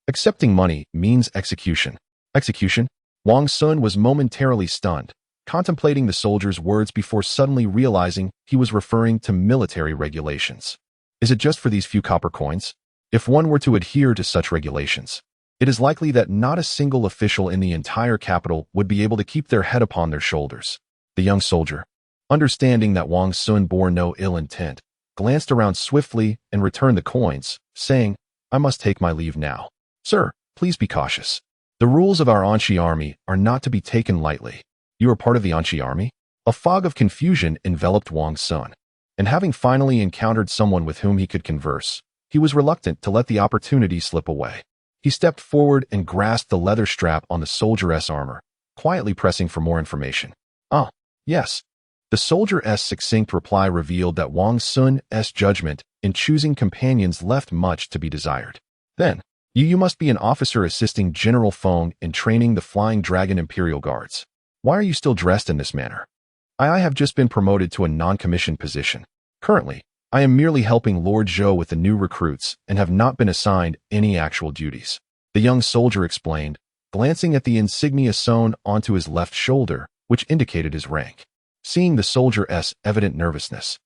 Accepting money means execution." "Execution?" Wang Xun was momentarily stunned, contemplating the soldier's words before suddenly realizing he was referring to military regulations. Is it just for these few copper coins? If one were to adhere to such regulations, it is likely that not a single official in the entire capital would be able to keep their head upon their shoulders. The young soldier, understanding that Wang Xun bore no ill intent, glanced around swiftly and returned the coins, saying, "I must take my leave now. Sir, please be cautious. The rules of our Anxi army are not to be taken lightly." "You are part of the Anxi army?" A fog of confusion enveloped Wang Xun, and having finally encountered someone with whom he could converse, he was reluctant to let the opportunity slip away. He stepped forward and grasped the leather strap on the soldier's armor, quietly pressing for more information. "Ah, yes." The soldier's succinct reply revealed that Wang Xun's judgment in choosing companions left much to be desired. "Then, you must be an officer assisting General Feng in training the Flying Dragon Imperial Guards. Why are you still dressed in this manner?" I have just been promoted to a non-commissioned position. Currently, I am merely helping Lord Zhou with the new recruits and have not been assigned any actual duties," the young soldier explained, glancing at the insignia sewn onto his left shoulder, which indicated his rank. Seeing the soldier's evident nervousness,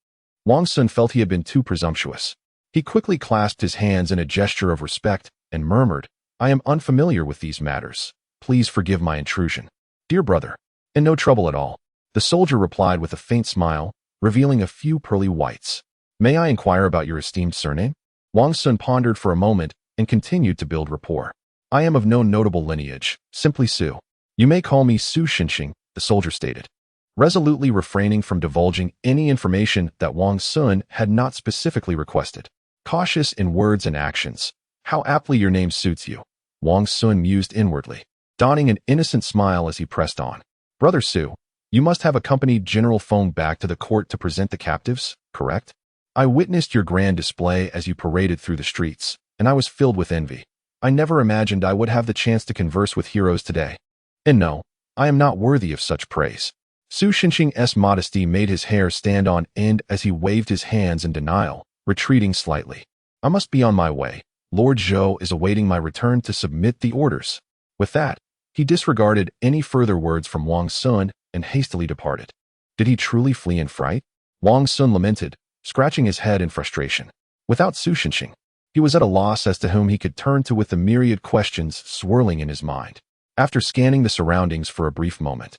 Wang Xun felt he had been too presumptuous. He quickly clasped his hands in a gesture of respect and murmured, "I am unfamiliar with these matters. Please forgive my intrusion." "Dear brother, and no trouble at all," the soldier replied with a faint smile, revealing a few pearly whites. "May I inquire about your esteemed surname?" Wang Xun pondered for a moment and continued to build rapport. "I am of no notable lineage, simply Su. You may call me Su Xinqing," the soldier stated, resolutely refraining from divulging any information that Wang Xun had not specifically requested. "Cautious in words and actions. How aptly your name suits you," Wang Xun mused inwardly, donning an innocent smile as he pressed on. "Brother Su, you must have accompanied General Feng back to the court to present the captives, correct? I witnessed your grand display as you paraded through the streets, and I was filled with envy. I never imagined I would have the chance to converse with heroes today. And no, I am not worthy of such praise." Su Xinqing's modesty made his hair stand on end as he waved his hands in denial, retreating slightly. "I must be on my way. Lord Zhou is awaiting my return to submit the orders." With that, he disregarded any further words from Wang Xun and hastily departed. Did he truly flee in fright? Wang Xun lamented, scratching his head in frustration. Without Su Xinqing, he was at a loss as to whom he could turn to with the myriad questions swirling in his mind. After scanning the surroundings for a brief moment,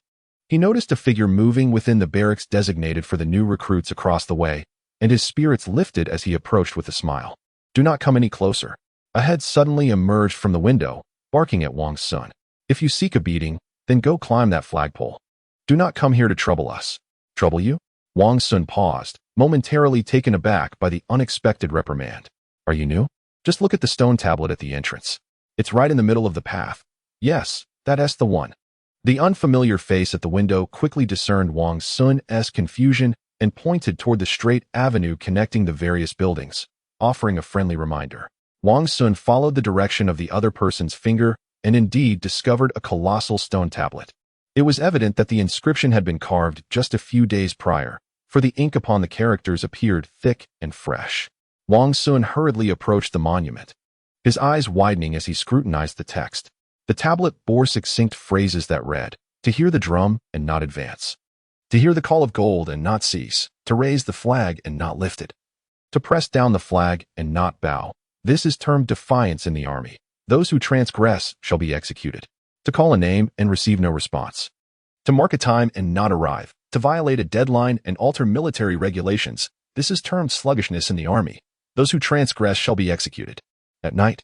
he noticed a figure moving within the barracks designated for the new recruits across the way, and his spirits lifted as he approached with a smile. "Do not come any closer." A head suddenly emerged from the window, barking at Wang Xun. "If you seek a beating, then go climb that flagpole. Do not come here to trouble us." "Trouble you?" Wang Xun paused, momentarily taken aback by the unexpected reprimand. "Are you new? Just look at the stone tablet at the entrance. It's right in the middle of the path." "Yes, that's the one." The unfamiliar face at the window quickly discerned Wang Xun's confusion and pointed toward the straight avenue connecting the various buildings, offering a friendly reminder. Wang Xun followed the direction of the other person's finger and indeed discovered a colossal stone tablet. It was evident that the inscription had been carved just a few days prior, for the ink upon the characters appeared thick and fresh. Wang Xun hurriedly approached the monument, his eyes widening as he scrutinized the text. The tablet bore succinct phrases that read, "To hear the drum and not advance. To hear the call of gold and not cease. To raise the flag and not lift it. To press down the flag and not bow. This is termed defiance in the army. Those who transgress shall be executed. To call a name and receive no response. To mark a time and not arrive, to violate a deadline and alter military regulations, this is termed sluggishness in the army. Those who transgress shall be executed. At night.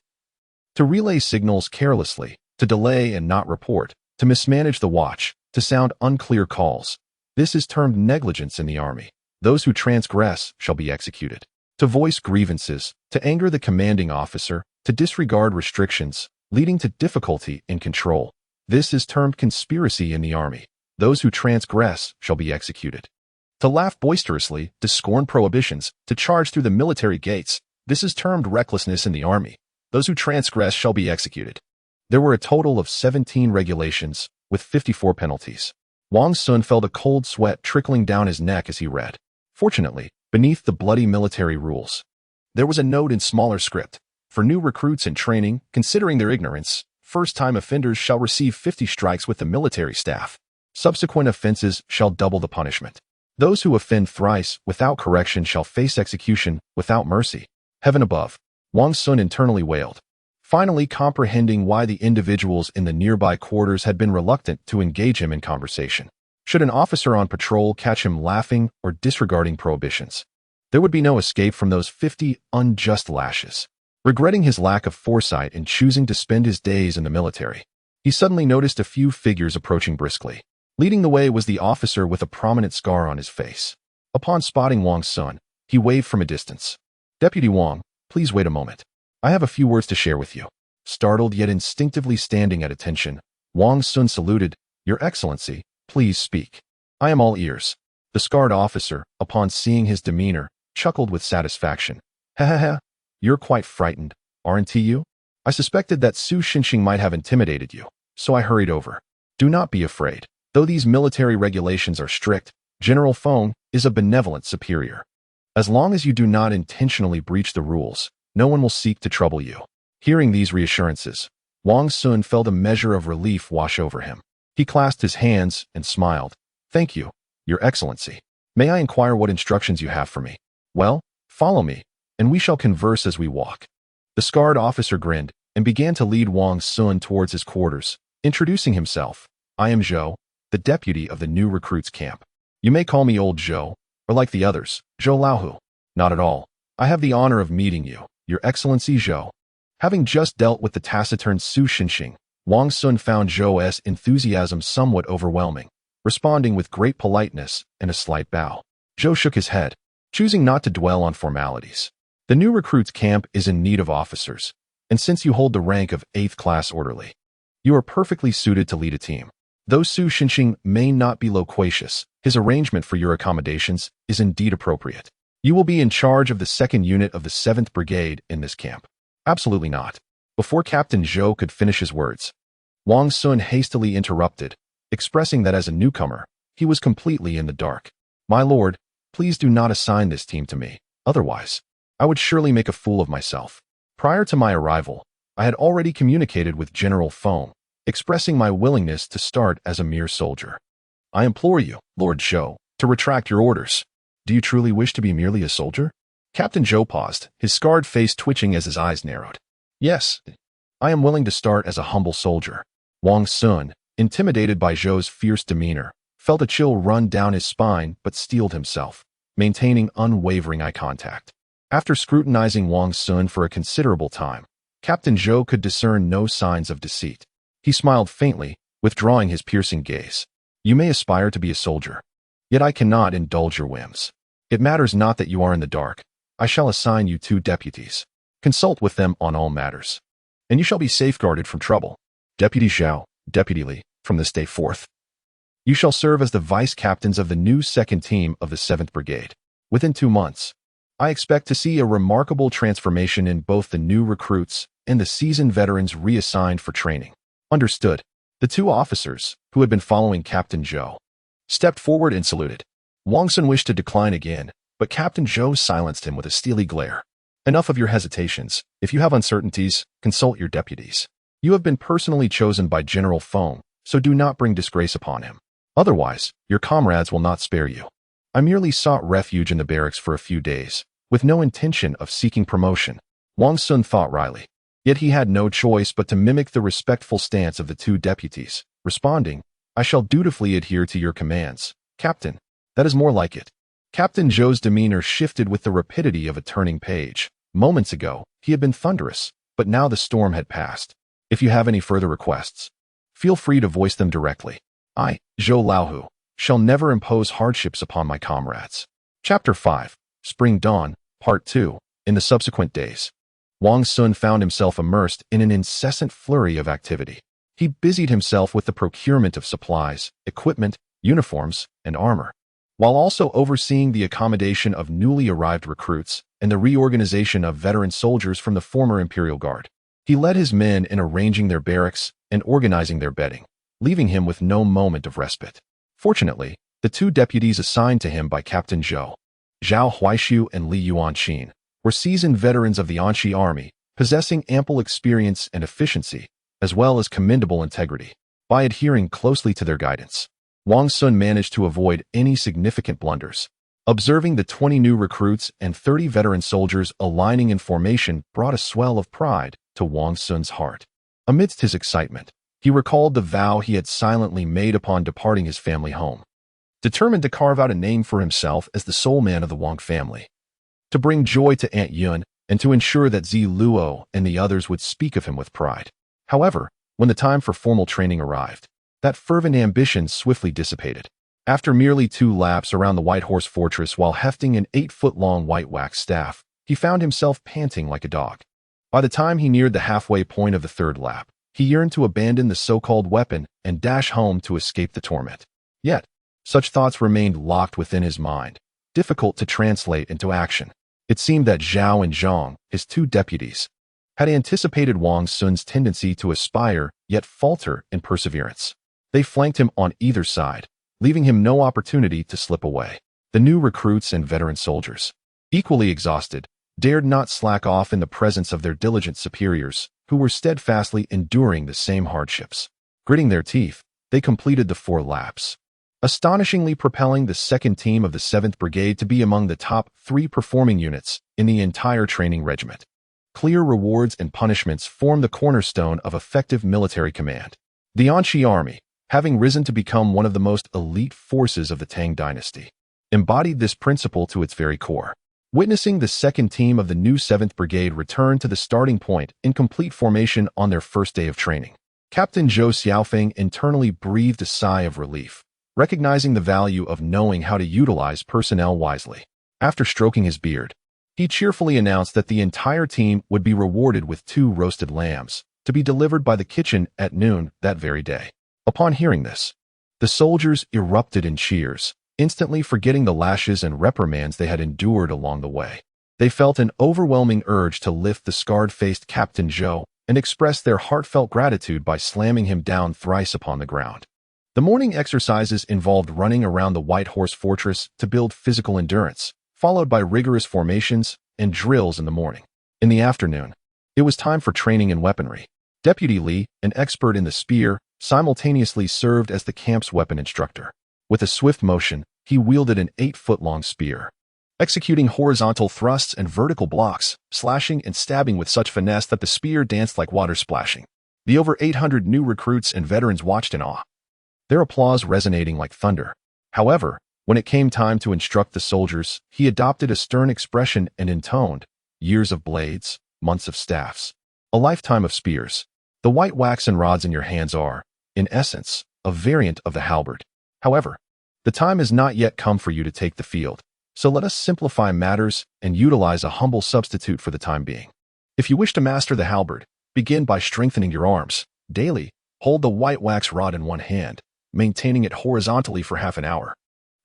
To relay signals carelessly, to delay and not report, to mismanage the watch, to sound unclear calls. This is termed negligence in the army. Those who transgress shall be executed. To voice grievances, to anger the commanding officer, to disregard restrictions, leading to difficulty in control. This is termed conspiracy in the army. Those who transgress shall be executed. To laugh boisterously, to scorn prohibitions, to charge through the military gates. This is termed recklessness in the army. Those who transgress shall be executed. There were a total of 17 regulations, with 54 penalties. Wang Xun felt a cold sweat trickling down his neck as he read. Fortunately, beneath the bloody military rules, there was a note in smaller script. For new recruits in training, considering their ignorance, first-time offenders shall receive 50 strikes with the military staff. Subsequent offenses shall double the punishment. Those who offend thrice without correction shall face execution without mercy. Heaven above, Wang Xun internally wailed, finally comprehending why the individuals in the nearby quarters had been reluctant to engage him in conversation. Should an officer on patrol catch him laughing or disregarding prohibitions, there would be no escape from those 50 unjust lashes. Regretting his lack of foresight in choosing to spend his days in the military, he suddenly noticed a few figures approaching briskly. Leading the way was the officer with a prominent scar on his face. Upon spotting Wang Xun, he waved from a distance. Deputy Wang, please wait a moment. I have a few words to share with you. Startled yet instinctively standing at attention, Wang Xun saluted. Your Excellency, please speak. I am all ears. The scarred officer, upon seeing his demeanor, chuckled with satisfaction. Ha ha ha, you're quite frightened, aren't you? I suspected that Su Xinxing might have intimidated you, so I hurried over. Do not be afraid. Though these military regulations are strict, General Feng is a benevolent superior. As long as you do not intentionally breach the rules, no one will seek to trouble you. Hearing these reassurances, Wang Xun felt a measure of relief wash over him. He clasped his hands and smiled. Thank you, Your Excellency. May I inquire what instructions you have for me? Well, follow me, and we shall converse as we walk. The scarred officer grinned and began to lead Wang Xun towards his quarters, introducing himself. I am Zhou, the deputy of the new recruits camp. You may call me Old Zhou, or like the others, Zhou Laohu. Not at all. I have the honor of meeting you, Your Excellency Zhou. Having just dealt with the taciturn Su Xinxing, Wang Xun found Zhou's enthusiasm somewhat overwhelming, responding with great politeness and a slight bow. Zhou shook his head, choosing not to dwell on formalities. The new recruits camp is in need of officers, and since you hold the rank of 8th class orderly, you are perfectly suited to lead a team. Though Su Xinxing may not be loquacious, his arrangement for your accommodations is indeed appropriate. You will be in charge of the 2nd unit of the 7th Brigade in this camp. Absolutely not. Before Captain Zhou could finish his words, Wang Xun hastily interrupted, expressing that as a newcomer, he was completely in the dark. My lord, please do not assign this team to me. Otherwise, I would surely make a fool of myself. Prior to my arrival, I had already communicated with General Feng, expressing my willingness to start as a mere soldier. I implore you, Lord Zhou, to retract your orders. Do you truly wish to be merely a soldier? Captain Zhou paused, his scarred face twitching as his eyes narrowed. Yes, I am willing to start as a humble soldier. Wang Xun, intimidated by Zhou's fierce demeanor, felt a chill run down his spine but steeled himself, maintaining unwavering eye contact. After scrutinizing Wang Xun for a considerable time, Captain Zhou could discern no signs of deceit. He smiled faintly, withdrawing his piercing gaze. You may aspire to be a soldier, yet I cannot indulge your whims. It matters not that you are in the dark. I shall assign you 2 deputies. Consult with them on all matters, and you shall be safeguarded from trouble. Deputy Zhao, Deputy Li, from this day forth, you shall serve as the vice-captains of the new 2nd team of the 7th Brigade. Within 2 months, I expect to see a remarkable transformation in both the new recruits and the seasoned veterans reassigned for training. Understood. The 2 officers, who had been following Captain Zhou, stepped forward and saluted. Wang Xun wished to decline again, but Captain Zhou silenced him with a steely glare. Enough of your hesitations. If you have uncertainties, consult your deputies. You have been personally chosen by General Feng, so do not bring disgrace upon him. Otherwise, your comrades will not spare you. I merely sought refuge in the barracks for a few days, with no intention of seeking promotion. Wang Xun thought wryly. Yet he had no choice but to mimic the respectful stance of the 2 deputies, responding, I shall dutifully adhere to your commands, Captain. That is more like it. Captain Zhou's demeanor shifted with the rapidity of a turning page. Moments ago, he had been thunderous, but now the storm had passed. If you have any further requests, feel free to voice them directly. I, Zhou Laohu, shall never impose hardships upon my comrades. Chapter 5, Spring Dawn, Part 2. In the subsequent days, Wang Xun found himself immersed in an incessant flurry of activity. He busied himself with the procurement of supplies, equipment, uniforms, and armor, while also overseeing the accommodation of newly arrived recruits and the reorganization of veteran soldiers from the former Imperial Guard. He led his men in arranging their barracks and organizing their bedding, leaving him with no moment of respite. Fortunately, the two deputies assigned to him by Captain Zhou, Zhao Huaishu and Li Yuanqin, were seasoned veterans of the Anxi army, possessing ample experience and efficiency, as well as commendable integrity. By adhering closely to their guidance, Wang Xun managed to avoid any significant blunders. Observing the 20 new recruits and 30 veteran soldiers aligning in formation brought a swell of pride to Wang Xun's heart. Amidst his excitement, he recalled the vow he had silently made upon departing his family home. Determined to carve out a name for himself as the sole man of the Wang family, to bring joy to Aunt Yun, and to ensure that Zi Luo and the others would speak of him with pride. However, when the time for formal training arrived, that fervent ambition swiftly dissipated. After merely 2 laps around the White Horse Fortress while hefting an 8-foot-long white wax staff, he found himself panting like a dog. By the time he neared the halfway point of the 3rd lap, he yearned to abandon the so-called weapon and dash home to escape the torment. Yet, such thoughts remained locked within his mind, difficult to translate into action. It seemed that Zhao and Zhang, his 2 deputies, had anticipated Wang Xun's tendency to aspire yet falter in perseverance. They flanked him on either side, leaving him no opportunity to slip away. The new recruits and veteran soldiers, equally exhausted, dared not slack off in the presence of their diligent superiors, who were steadfastly enduring the same hardships. Gritting their teeth, they completed the 4 laps, astonishingly propelling the 2nd team of the 7th Brigade to be among the top 3 performing units in the entire training regiment. Clear rewards and punishments form the cornerstone of effective military command. The Anxi army, having risen to become one of the most elite forces of the Tang dynasty, embodied this principle to its very core. Witnessing the 2nd team of the new 7th Brigade return to the starting point in complete formation on their first day of training, Captain Zhou Xiaofeng internally breathed a sigh of relief, recognizing the value of knowing how to utilize personnel wisely. After stroking his beard, he cheerfully announced that the entire team would be rewarded with 2 roasted lambs, to be delivered by the kitchen at noon that very day. Upon hearing this, the soldiers erupted in cheers, instantly forgetting the lashes and reprimands they had endured along the way. They felt an overwhelming urge to lift the scarred-faced Captain Zhou and express their heartfelt gratitude by slamming him down thrice upon the ground. The morning exercises involved running around the White Horse Fortress to build physical endurance, followed by rigorous formations and drills in the morning. In the afternoon, it was time for training in weaponry. Deputy Li, an expert in the spear, simultaneously served as the camp's weapon instructor. With a swift motion, he wielded an 8-foot-long spear, executing horizontal thrusts and vertical blocks, slashing and stabbing with such finesse that the spear danced like water splashing. The over 800 new recruits and veterans watched in awe, their applause resonating like thunder. However, when it came time to instruct the soldiers, he adopted a stern expression and intoned, "Years of blades, months of staffs, a lifetime of spears. The white waxen rods in your hands are, in essence, a variant of the halberd. However, the time has not yet come for you to take the field, so let us simplify matters and utilize a humble substitute for the time being. If you wish to master the halberd, begin by strengthening your arms. Daily, hold the white wax rod in one hand, maintaining it horizontally for half an hour.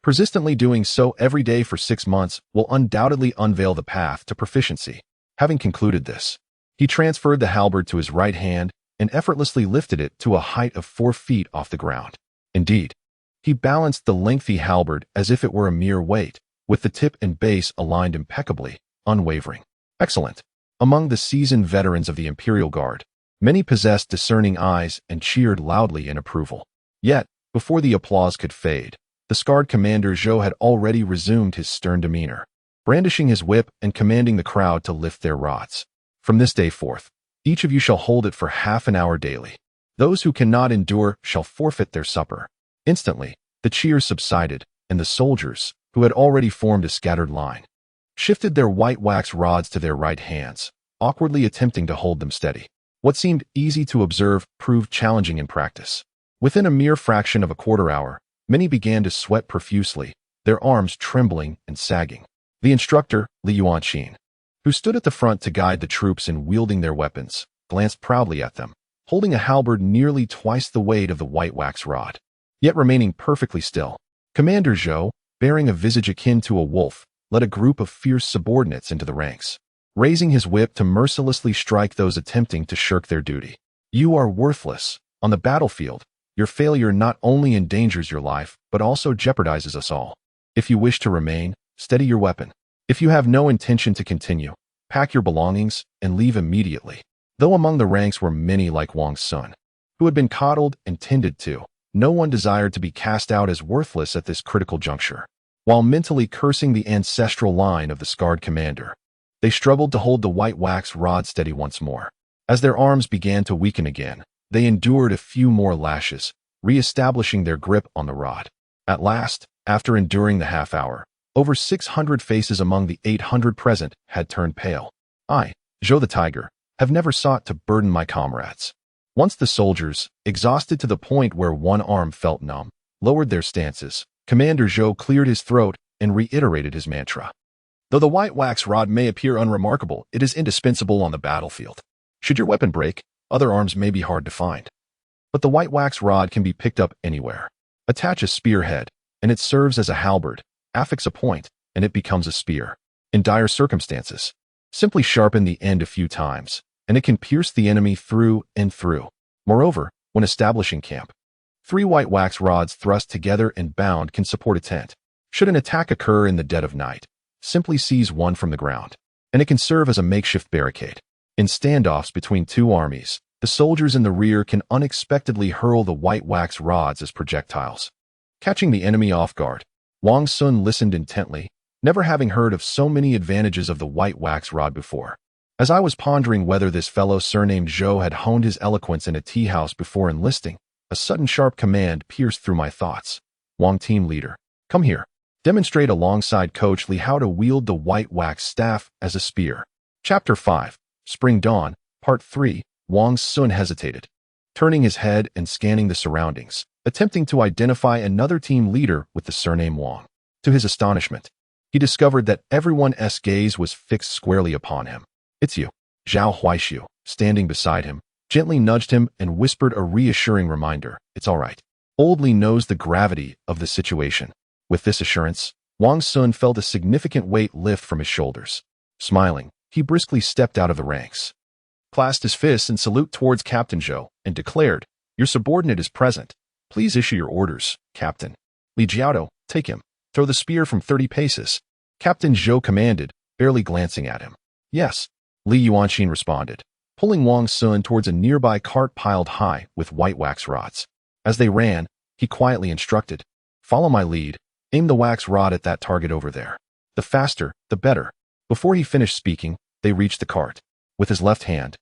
Persistently doing so every day for 6 months will undoubtedly unveil the path to proficiency." Having concluded this, he transferred the halberd to his right hand and effortlessly lifted it to a height of 4 feet off the ground. Indeed, he balanced the lengthy halberd as if it were a mere weight, with the tip and base aligned impeccably, unwavering. Excellent. Among the seasoned veterans of the Imperial Guard, many possessed discerning eyes and cheered loudly in approval. Yet, before the applause could fade, the scarred commander Zhou had already resumed his stern demeanor, brandishing his whip and commanding the crowd to lift their rods. "From this day forth, each of you shall hold it for half an hour daily. Those who cannot endure shall forfeit their supper. Instantly, the cheers subsided, and the soldiers, who had already formed a scattered line, shifted their white wax rods to their right hands, awkwardly attempting to hold them steady. What seemed easy to observe proved challenging in practice. Within a mere fraction of a quarter hour, many began to sweat profusely, their arms trembling and sagging. The instructor, Li Yuanqing, who stood at the front to guide the troops in wielding their weapons, glanced proudly at them, holding a halberd nearly twice the weight of the white wax rod, yet remaining perfectly still. Commander Zhou, bearing a visage akin to a wolf, led a group of fierce subordinates into the ranks, raising his whip to mercilessly strike those attempting to shirk their duty. You are worthless. On the battlefield, your failure not only endangers your life, but also jeopardizes us all. If you wish to remain, steady your weapon. If you have no intention to continue, pack your belongings and leave immediately. Though among the ranks were many like Wang Xun, who had been coddled and tended to, no one desired to be cast out as worthless at this critical juncture. While mentally cursing the ancestral line of the scarred commander, they struggled to hold the white wax rod steady once more. As their arms began to weaken again, they endured a few more lashes, re-establishing their grip on the rod. At last, after enduring the half hour, over 600 faces among the 800 present had turned pale. I, Zhou the Tiger, have never sought to burden my comrades. Once the soldiers, exhausted to the point where one arm felt numb, lowered their stances, Commander Zhou cleared his throat and reiterated his mantra. Though the white wax rod may appear unremarkable, it is indispensable on the battlefield. Should your weapon break, other arms may be hard to find. But the white wax rod can be picked up anywhere. Attach a spearhead, and it serves as a halberd. Affix a point, and it becomes a spear. In dire circumstances, simply sharpen the end a few times, and it can pierce the enemy through and through. Moreover, when establishing camp, 3 white wax rods thrust together and bound can support a tent. Should an attack occur in the dead of night, simply seize one from the ground, and it can serve as a makeshift barricade. In standoffs between 2 armies, the soldiers in the rear can unexpectedly hurl the white wax rods as projectiles, catching the enemy off guard. Wang Xun listened intently, never having heard of so many advantages of the white wax rod before. As I was pondering whether this fellow surnamed Zhou had honed his eloquence in a tea house before enlisting, a sudden sharp command pierced through my thoughts. Wang team leader, come here. Demonstrate alongside Coach Li how to wield the white wax staff as a spear. Chapter 5, Spring Dawn, Part 3, Wang Xun hesitated, turning his head and scanning the surroundings, attempting to identify another team leader with the surname Wang. To his astonishment, he discovered that everyone's gaze was fixed squarely upon him. It's you. Zhao Huaishu, standing beside him, gently nudged him and whispered a reassuring reminder. It's all right. Old Li knows the gravity of the situation. With this assurance, Wang Xun felt a significant weight lift from his shoulders. Smiling, he briskly stepped out of the ranks, clasped his fists in salute towards Captain Zhou, and declared, Your subordinate is present. Please issue your orders, Captain. Li Jiao, take him. Throw the spear from 30 paces. Captain Zhou commanded, barely glancing at him. Yes, Li Yuanqing responded, pulling Wang Xun towards a nearby cart piled high with white wax rods. As they ran, he quietly instructed, Follow my lead. Aim the wax rod at that target over there. The faster, the better. Before he finished speaking, they reached the cart. With his left hand,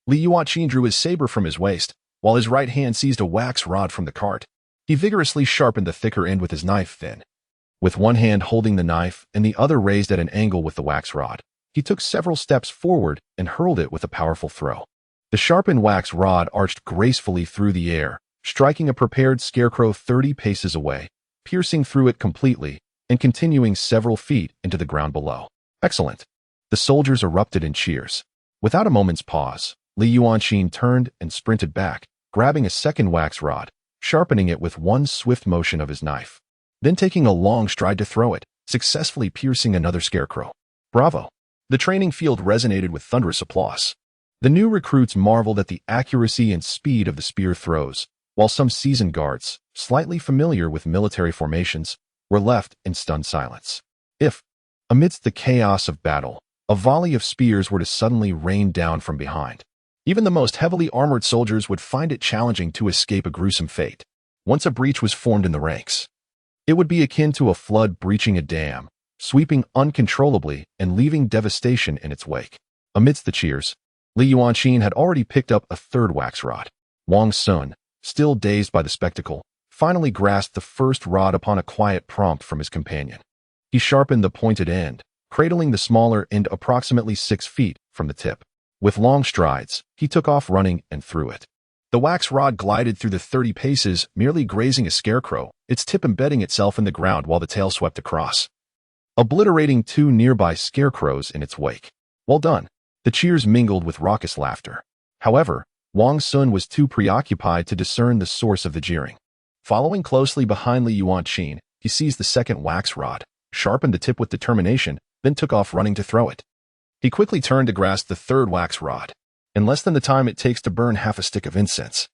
Li Yuanqing drew his saber from his waist, while his right hand seized a wax rod from the cart. He vigorously sharpened the thicker end with his knife then. With one hand holding the knife and the other raised at an angle with the wax rod, he took several steps forward and hurled it with a powerful throw. The sharpened wax rod arched gracefully through the air, striking a prepared scarecrow 30 paces away, piercing through it completely, and continuing several feet into the ground below. Excellent. The soldiers erupted in cheers. Without a moment's pause, Li Yuanqing turned and sprinted back, grabbing a second wax rod, sharpening it with one swift motion of his knife, then taking a long stride to throw it, successfully piercing another scarecrow. Bravo! The training field resonated with thunderous applause. The new recruits marveled at the accuracy and speed of the spear throws, while some seasoned guards, slightly familiar with military formations, were left in stunned silence. If, amidst the chaos of battle, a volley of spears were to suddenly rain down from behind, even the most heavily armored soldiers would find it challenging to escape a gruesome fate. Once a breach was formed in the ranks, it would be akin to a flood breaching a dam, sweeping uncontrollably and leaving devastation in its wake. Amidst the cheers, Li Yuanqing had already picked up a third wax rod. Wang Xun, still dazed by the spectacle, finally grasped the first rod upon a quiet prompt from his companion. He sharpened the pointed end, cradling the smaller end approximately 6 feet from the tip. With long strides, he took off running and threw it. The wax rod glided through the 30 paces, merely grazing a scarecrow, its tip embedding itself in the ground while the tail swept across, obliterating 2 nearby scarecrows in its wake. Well done. The cheers mingled with raucous laughter. However, Wang Xun was too preoccupied to discern the source of the jeering. Following closely behind Li Yuanqing, he seized the second wax rod, sharpened the tip with determination, then took off running to throw it. He quickly turned to grasp the third wax rod, in less than the time it takes to burn half a stick of incense.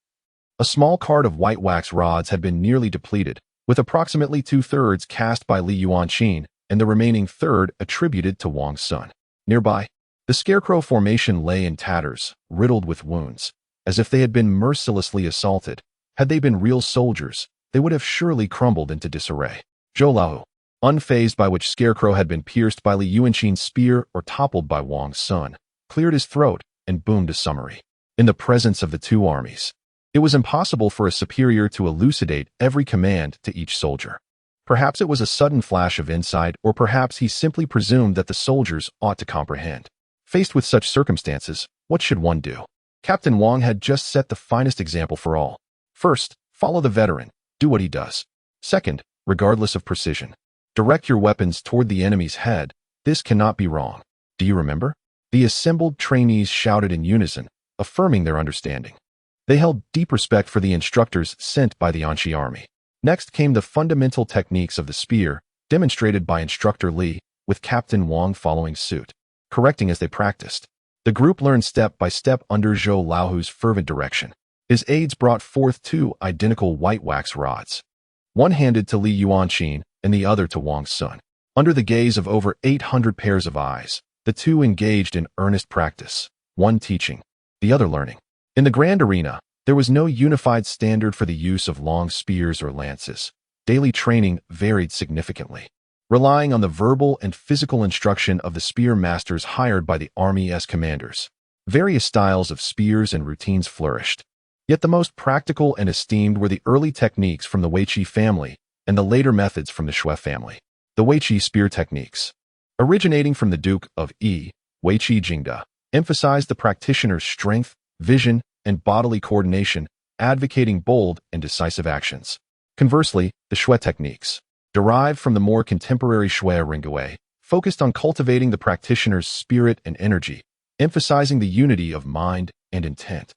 A small cart of white wax rods had been nearly depleted, with approximately 2/3 cast by Li Yuanqing and the remaining third attributed to Wang Xun. Nearby, the scarecrow formation lay in tatters, riddled with wounds, as if they had been mercilessly assaulted. Had they been real soldiers, they would have surely crumbled into disarray. Zhou Lao, unfazed by which scarecrow had been pierced by Li Yuanqing's spear or toppled by Wang Xun, cleared his throat and boomed a summary. In the presence of the 2 armies, it was impossible for a superior to elucidate every command to each soldier. Perhaps it was a sudden flash of insight, or perhaps he simply presumed that the soldiers ought to comprehend. Faced with such circumstances, what should one do? Captain Wang had just set the finest example for all. First, follow the veteran, do what he does. Second, regardless of precision, direct your weapons toward the enemy's head. This cannot be wrong. Do you remember? The assembled trainees shouted in unison, affirming their understanding. They held deep respect for the instructors sent by the Anxi army. Next came the fundamental techniques of the spear, demonstrated by instructor Li, with Captain Wang following suit, correcting as they practiced. The group learned step by step under Zhou Laohu's fervent direction. His aides brought forth 2 identical white wax rods, one handed to Li Yuanqing and the other to Wang Xun. Under the gaze of over 800 pairs of eyes, the 2 engaged in earnest practice, one teaching, the other learning. In the grand arena, there was no unified standard for the use of long spears or lances. Daily training varied significantly, relying on the verbal and physical instruction of the spear masters hired by the army as commanders. Various styles of spears and routines flourished. Yet the most practical and esteemed were the early techniques from the Weiqi family and the later methods from the Shui family. The Weiqi spear techniques, originating from the Duke of Yi, Weiqi Jingda, emphasized the practitioner's strength, vision, and bodily coordination, advocating bold and decisive actions. Conversely, the Shui techniques, derived from the more contemporary Shui Ringwei, focused on cultivating the practitioner's spirit and energy, emphasizing the unity of mind and intent,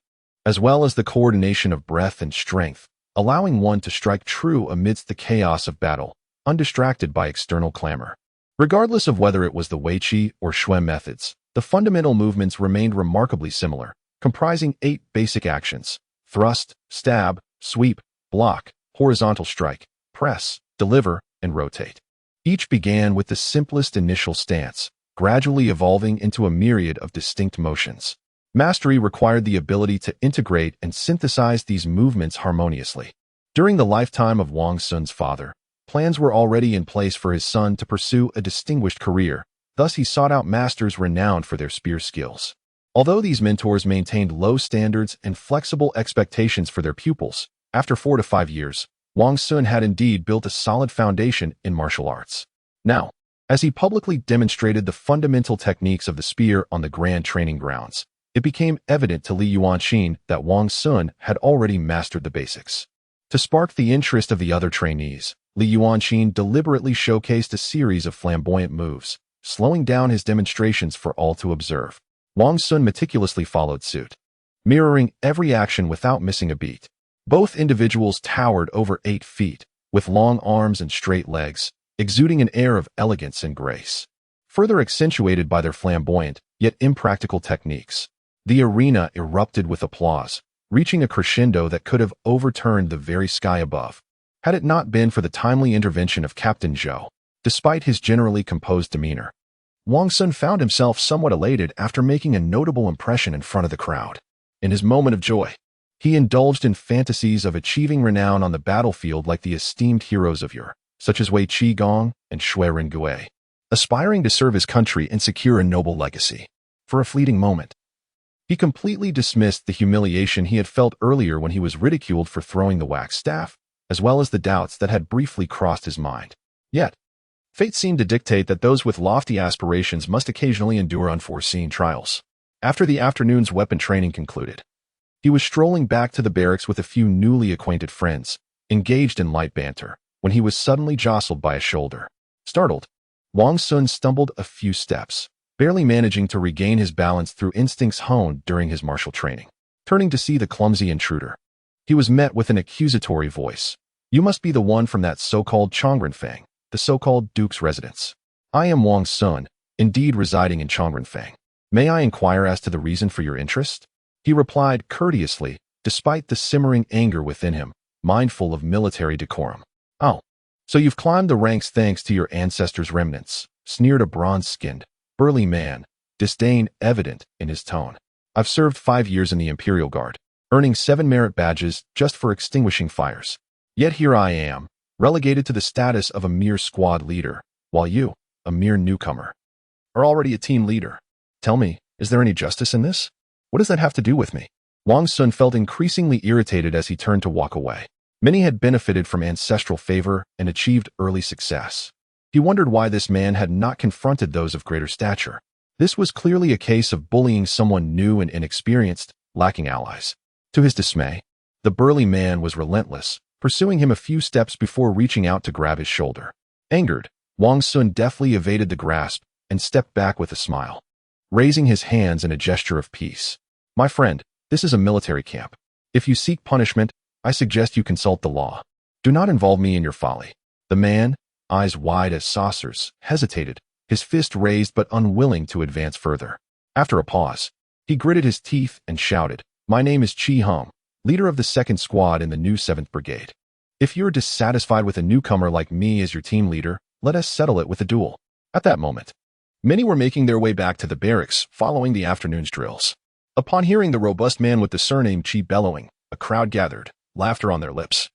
as well as the coordination of breath and strength, allowing one to strike true amidst the chaos of battle, undistracted by external clamor. Regardless of whether it was the Weiqi or Shui methods, the fundamental movements remained remarkably similar, comprising 8 basic actions: thrust, stab, sweep, block, horizontal strike, press, deliver, and rotate. Each began with the simplest initial stance, gradually evolving into a myriad of distinct motions. Mastery required the ability to integrate and synthesize these movements harmoniously. During the lifetime of Wang Xun's father, plans were already in place for his son to pursue a distinguished career. Thus he sought out masters renowned for their spear skills. Although these mentors maintained low standards and flexible expectations for their pupils, after 4 to 5 years, Wang Xun had indeed built a solid foundation in martial arts. Now, as he publicly demonstrated the fundamental techniques of the spear on the grand training grounds, it became evident to Li Yuanqing that Wang Xun had already mastered the basics. To spark the interest of the other trainees, Li Yuanqing deliberately showcased a series of flamboyant moves, slowing down his demonstrations for all to observe. Wang Xun meticulously followed suit, mirroring every action without missing a beat. Both individuals towered over 8 feet, with long arms and straight legs, exuding an air of elegance and grace, further accentuated by their flamboyant, yet impractical techniques. The arena erupted with applause, reaching a crescendo that could have overturned the very sky above, had it not been for the timely intervention of Captain Zhou. Despite his generally composed demeanor, Wang Xun found himself somewhat elated after making a notable impression in front of the crowd. In his moment of joy, he indulged in fantasies of achieving renown on the battlefield like the esteemed heroes of Uyghur, such as Wei Qigong and Shui Ringwei, aspiring to serve his country and secure a noble legacy. For a fleeting moment, he completely dismissed the humiliation he had felt earlier when he was ridiculed for throwing the wax staff. as well as the doubts that had briefly crossed his mind. Yet, fate seemed to dictate that those with lofty aspirations must occasionally endure unforeseen trials. After the afternoon's weapon training concluded, he was strolling back to the barracks with a few newly acquainted friends, engaged in light banter, when he was suddenly jostled by a shoulder. Startled, Wang Xun stumbled a few steps, barely managing to regain his balance through instincts honed during his martial training. Turning to see the clumsy intruder, he was met with an accusatory voice. "You must be the one from that so-called Chang'an, the so-called Duke's residence." "I am Wang Xun, indeed residing in Chang'an. May I inquire as to the reason for your interest?" He replied courteously, despite the simmering anger within him, mindful of military decorum. "Oh, so you've climbed the ranks thanks to your ancestors' remnants," sneered a bronze-skinned, burly man, disdain evident in his tone. "I've served 5 years in the Imperial Guard, earning 7 merit badges just for extinguishing fires. Yet here I am, relegated to the status of a mere squad leader, while you, a mere newcomer, are already a team leader. Tell me, is there any justice in this? What does that have to do with me?" Wang Xun felt increasingly irritated as he turned to walk away. Many had benefited from ancestral favor and achieved early success. He wondered why this man had not confronted those of greater stature. This was clearly a case of bullying someone new and inexperienced, lacking allies. To his dismay, the burly man was relentless, pursuing him a few steps before reaching out to grab his shoulder. Angered, Wang Xun deftly evaded the grasp and stepped back with a smile, raising his hands in a gesture of peace. "My friend, this is a military camp. If you seek punishment, I suggest you consult the law. Do not involve me in your folly." The man, eyes wide as saucers, hesitated, his fist raised but unwilling to advance further. After a pause, he gritted his teeth and shouted, "My name is Chi Hong, leader of the 2nd Squad in the new 7th Brigade. If you're dissatisfied with a newcomer like me as your team leader, let us settle it with a duel." At that moment, many were making their way back to the barracks following the afternoon's drills. Upon hearing the robust man with the surname Chi bellowing, a crowd gathered, laughter on their lips,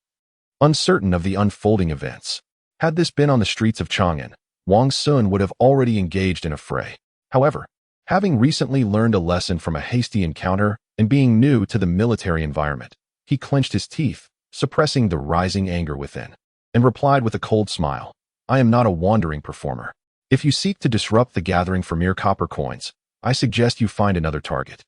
uncertain of the unfolding events. Had this been on the streets of Chang'an, Wang Xun would have already engaged in a fray. However, having recently learned a lesson from a hasty encounter and being new to the military environment, he clenched his teeth, suppressing the rising anger within, and replied with a cold smile, "I am not a wandering performer. If you seek to disrupt the gathering for mere copper coins, I suggest you find another target."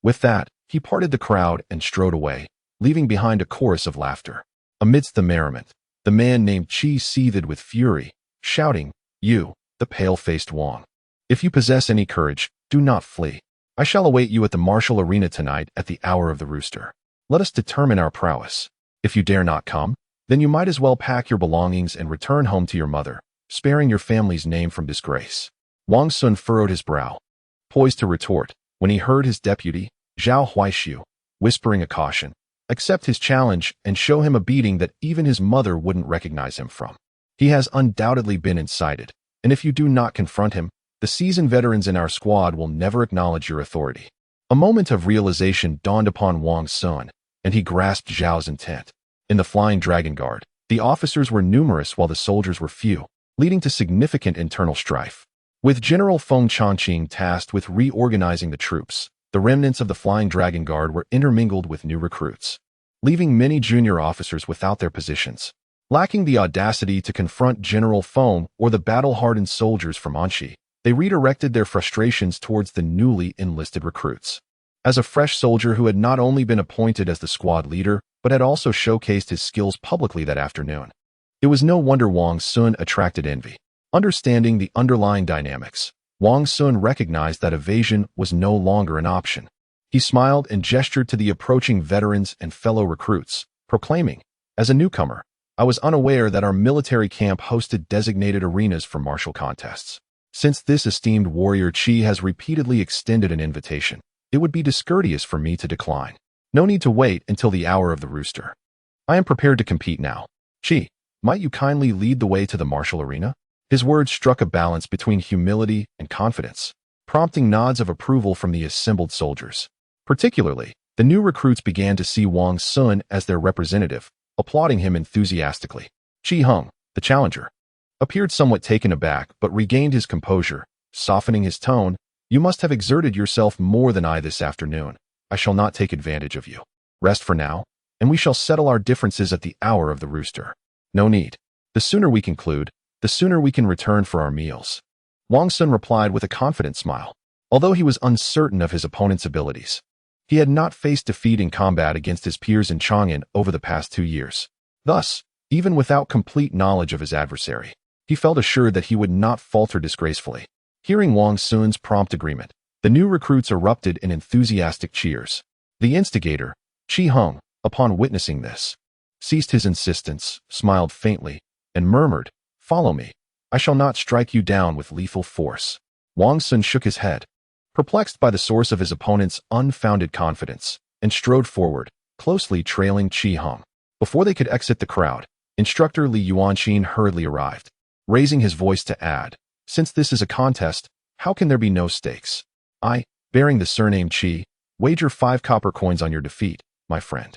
With that, he parted the crowd and strode away, leaving behind a chorus of laughter. Amidst the merriment, the man named Chi seethed with fury, shouting, "You, the pale-faced Wang. If you possess any courage, do not flee. I shall await you at the martial arena tonight at the hour of the rooster. Let us determine our prowess. If you dare not come, then you might as well pack your belongings and return home to your mother, sparing your family's name from disgrace." Wang Xun furrowed his brow, poised to retort, when he heard his deputy, Zhao Huaishu, whispering a caution, accept his challenge and show him a beating that even his mother wouldn't recognize him from. He has undoubtedly been incited, and if you do not confront him, the seasoned veterans in our squad will never acknowledge your authority. A moment of realization dawned upon Wang Xun, and he grasped Zhao's intent. In the Flying Dragon Guard, the officers were numerous while the soldiers were few, leading to significant internal strife. With General Feng Changqing tasked with reorganizing the troops, the remnants of the Flying Dragon Guard were intermingled with new recruits, leaving many junior officers without their positions. Lacking the audacity to confront General Feng or the battle-hardened soldiers from Anxi, they redirected their frustrations towards the newly enlisted recruits. As a fresh soldier who had not only been appointed as the squad leader, but had also showcased his skills publicly that afternoon, it was no wonder Wang Xun attracted envy. Understanding the underlying dynamics, Wang Xun recognized that evasion was no longer an option. He smiled and gestured to the approaching veterans and fellow recruits, proclaiming, "As a newcomer, I was unaware that our military camp hosted designated arenas for martial contests. Since this esteemed warrior Chi has repeatedly extended an invitation, it would be discourteous for me to decline. No need to wait until the hour of the rooster. I am prepared to compete now. Chi, might you kindly lead the way to the martial arena?" His words struck a balance between humility and confidence, prompting nods of approval from the assembled soldiers. Particularly, the new recruits began to see Wang Xun as their representative, applauding him enthusiastically. Chi Hong, the challenger, appeared somewhat taken aback but regained his composure, softening his tone, "You must have exerted yourself more than I this afternoon. I shall not take advantage of you. Rest for now. and we shall settle our differences at the hour of the rooster. No need. The sooner we conclude, the sooner we can return for our meals. Wang Xun replied with a confident smile, although he was uncertain of his opponent's abilities. He had not faced defeat in combat against his peers in Chang'an over the past 2 years. Thus, even without complete knowledge of his adversary, he felt assured that he would not falter disgracefully. Hearing Wang Xun's prompt agreement, the new recruits erupted in enthusiastic cheers. The instigator, Qi Heng, upon witnessing this, ceased his insistence, smiled faintly, and murmured, "Follow me. I shall not strike you down with lethal force." Wang Xun shook his head, perplexed by the source of his opponent's unfounded confidence, and strode forward, closely trailing Qi Heng. Before they could exit the crowd, instructor Li Yuanqing hurriedly arrived, raising his voice to add, "Since this is a contest, how can there be no stakes? I, bearing the surname Qi, wager 5 copper coins on your defeat, my friend.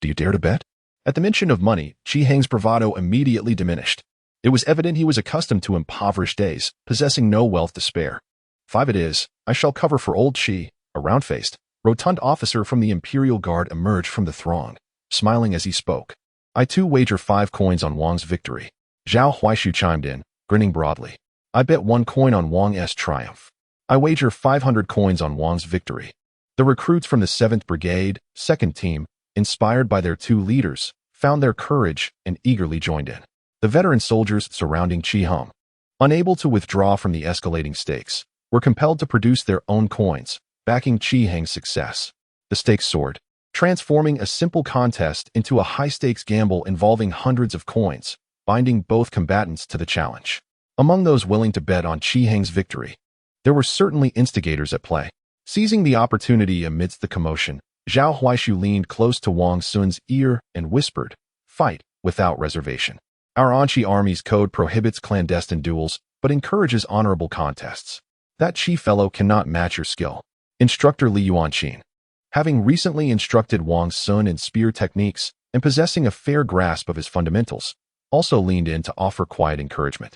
Do you dare to bet?" At the mention of money, Qi Heng's bravado immediately diminished. It was evident he was accustomed to impoverished days, possessing no wealth to spare. "5 it is. I shall cover for old Qi." A round-faced, rotund officer from the Imperial Guard emerged from the throng, smiling as he spoke. "I too wager 5 coins on Wang's victory." Zhao Huaishu chimed in, grinning broadly. "I bet 1 coin on Wang's triumph." "I wager 500 coins on Wang's victory." The recruits from the 7th Brigade, 2nd Team, inspired by their 2 leaders, found their courage and eagerly joined in. The veteran soldiers surrounding Qi Heng, unable to withdraw from the escalating stakes, were compelled to produce their own coins, backing Qi Heng's success. The stakes soared, transforming a simple contest into a high-stakes gamble involving hundreds of coins, binding both combatants to the challenge. Among those willing to bet on Qi Heng's victory, there were certainly instigators at play. Seizing the opportunity amidst the commotion, Zhao Huaishu leaned close to Wang Xun's ear and whispered, "Fight without reservation. Our Anxi army's code prohibits clandestine duels, but encourages honorable contests. That Qi fellow cannot match your skill." Instructor Li Yuanqing, having recently instructed Wang Xun in spear techniques and possessing a fair grasp of his fundamentals, also leaned in to offer quiet encouragement.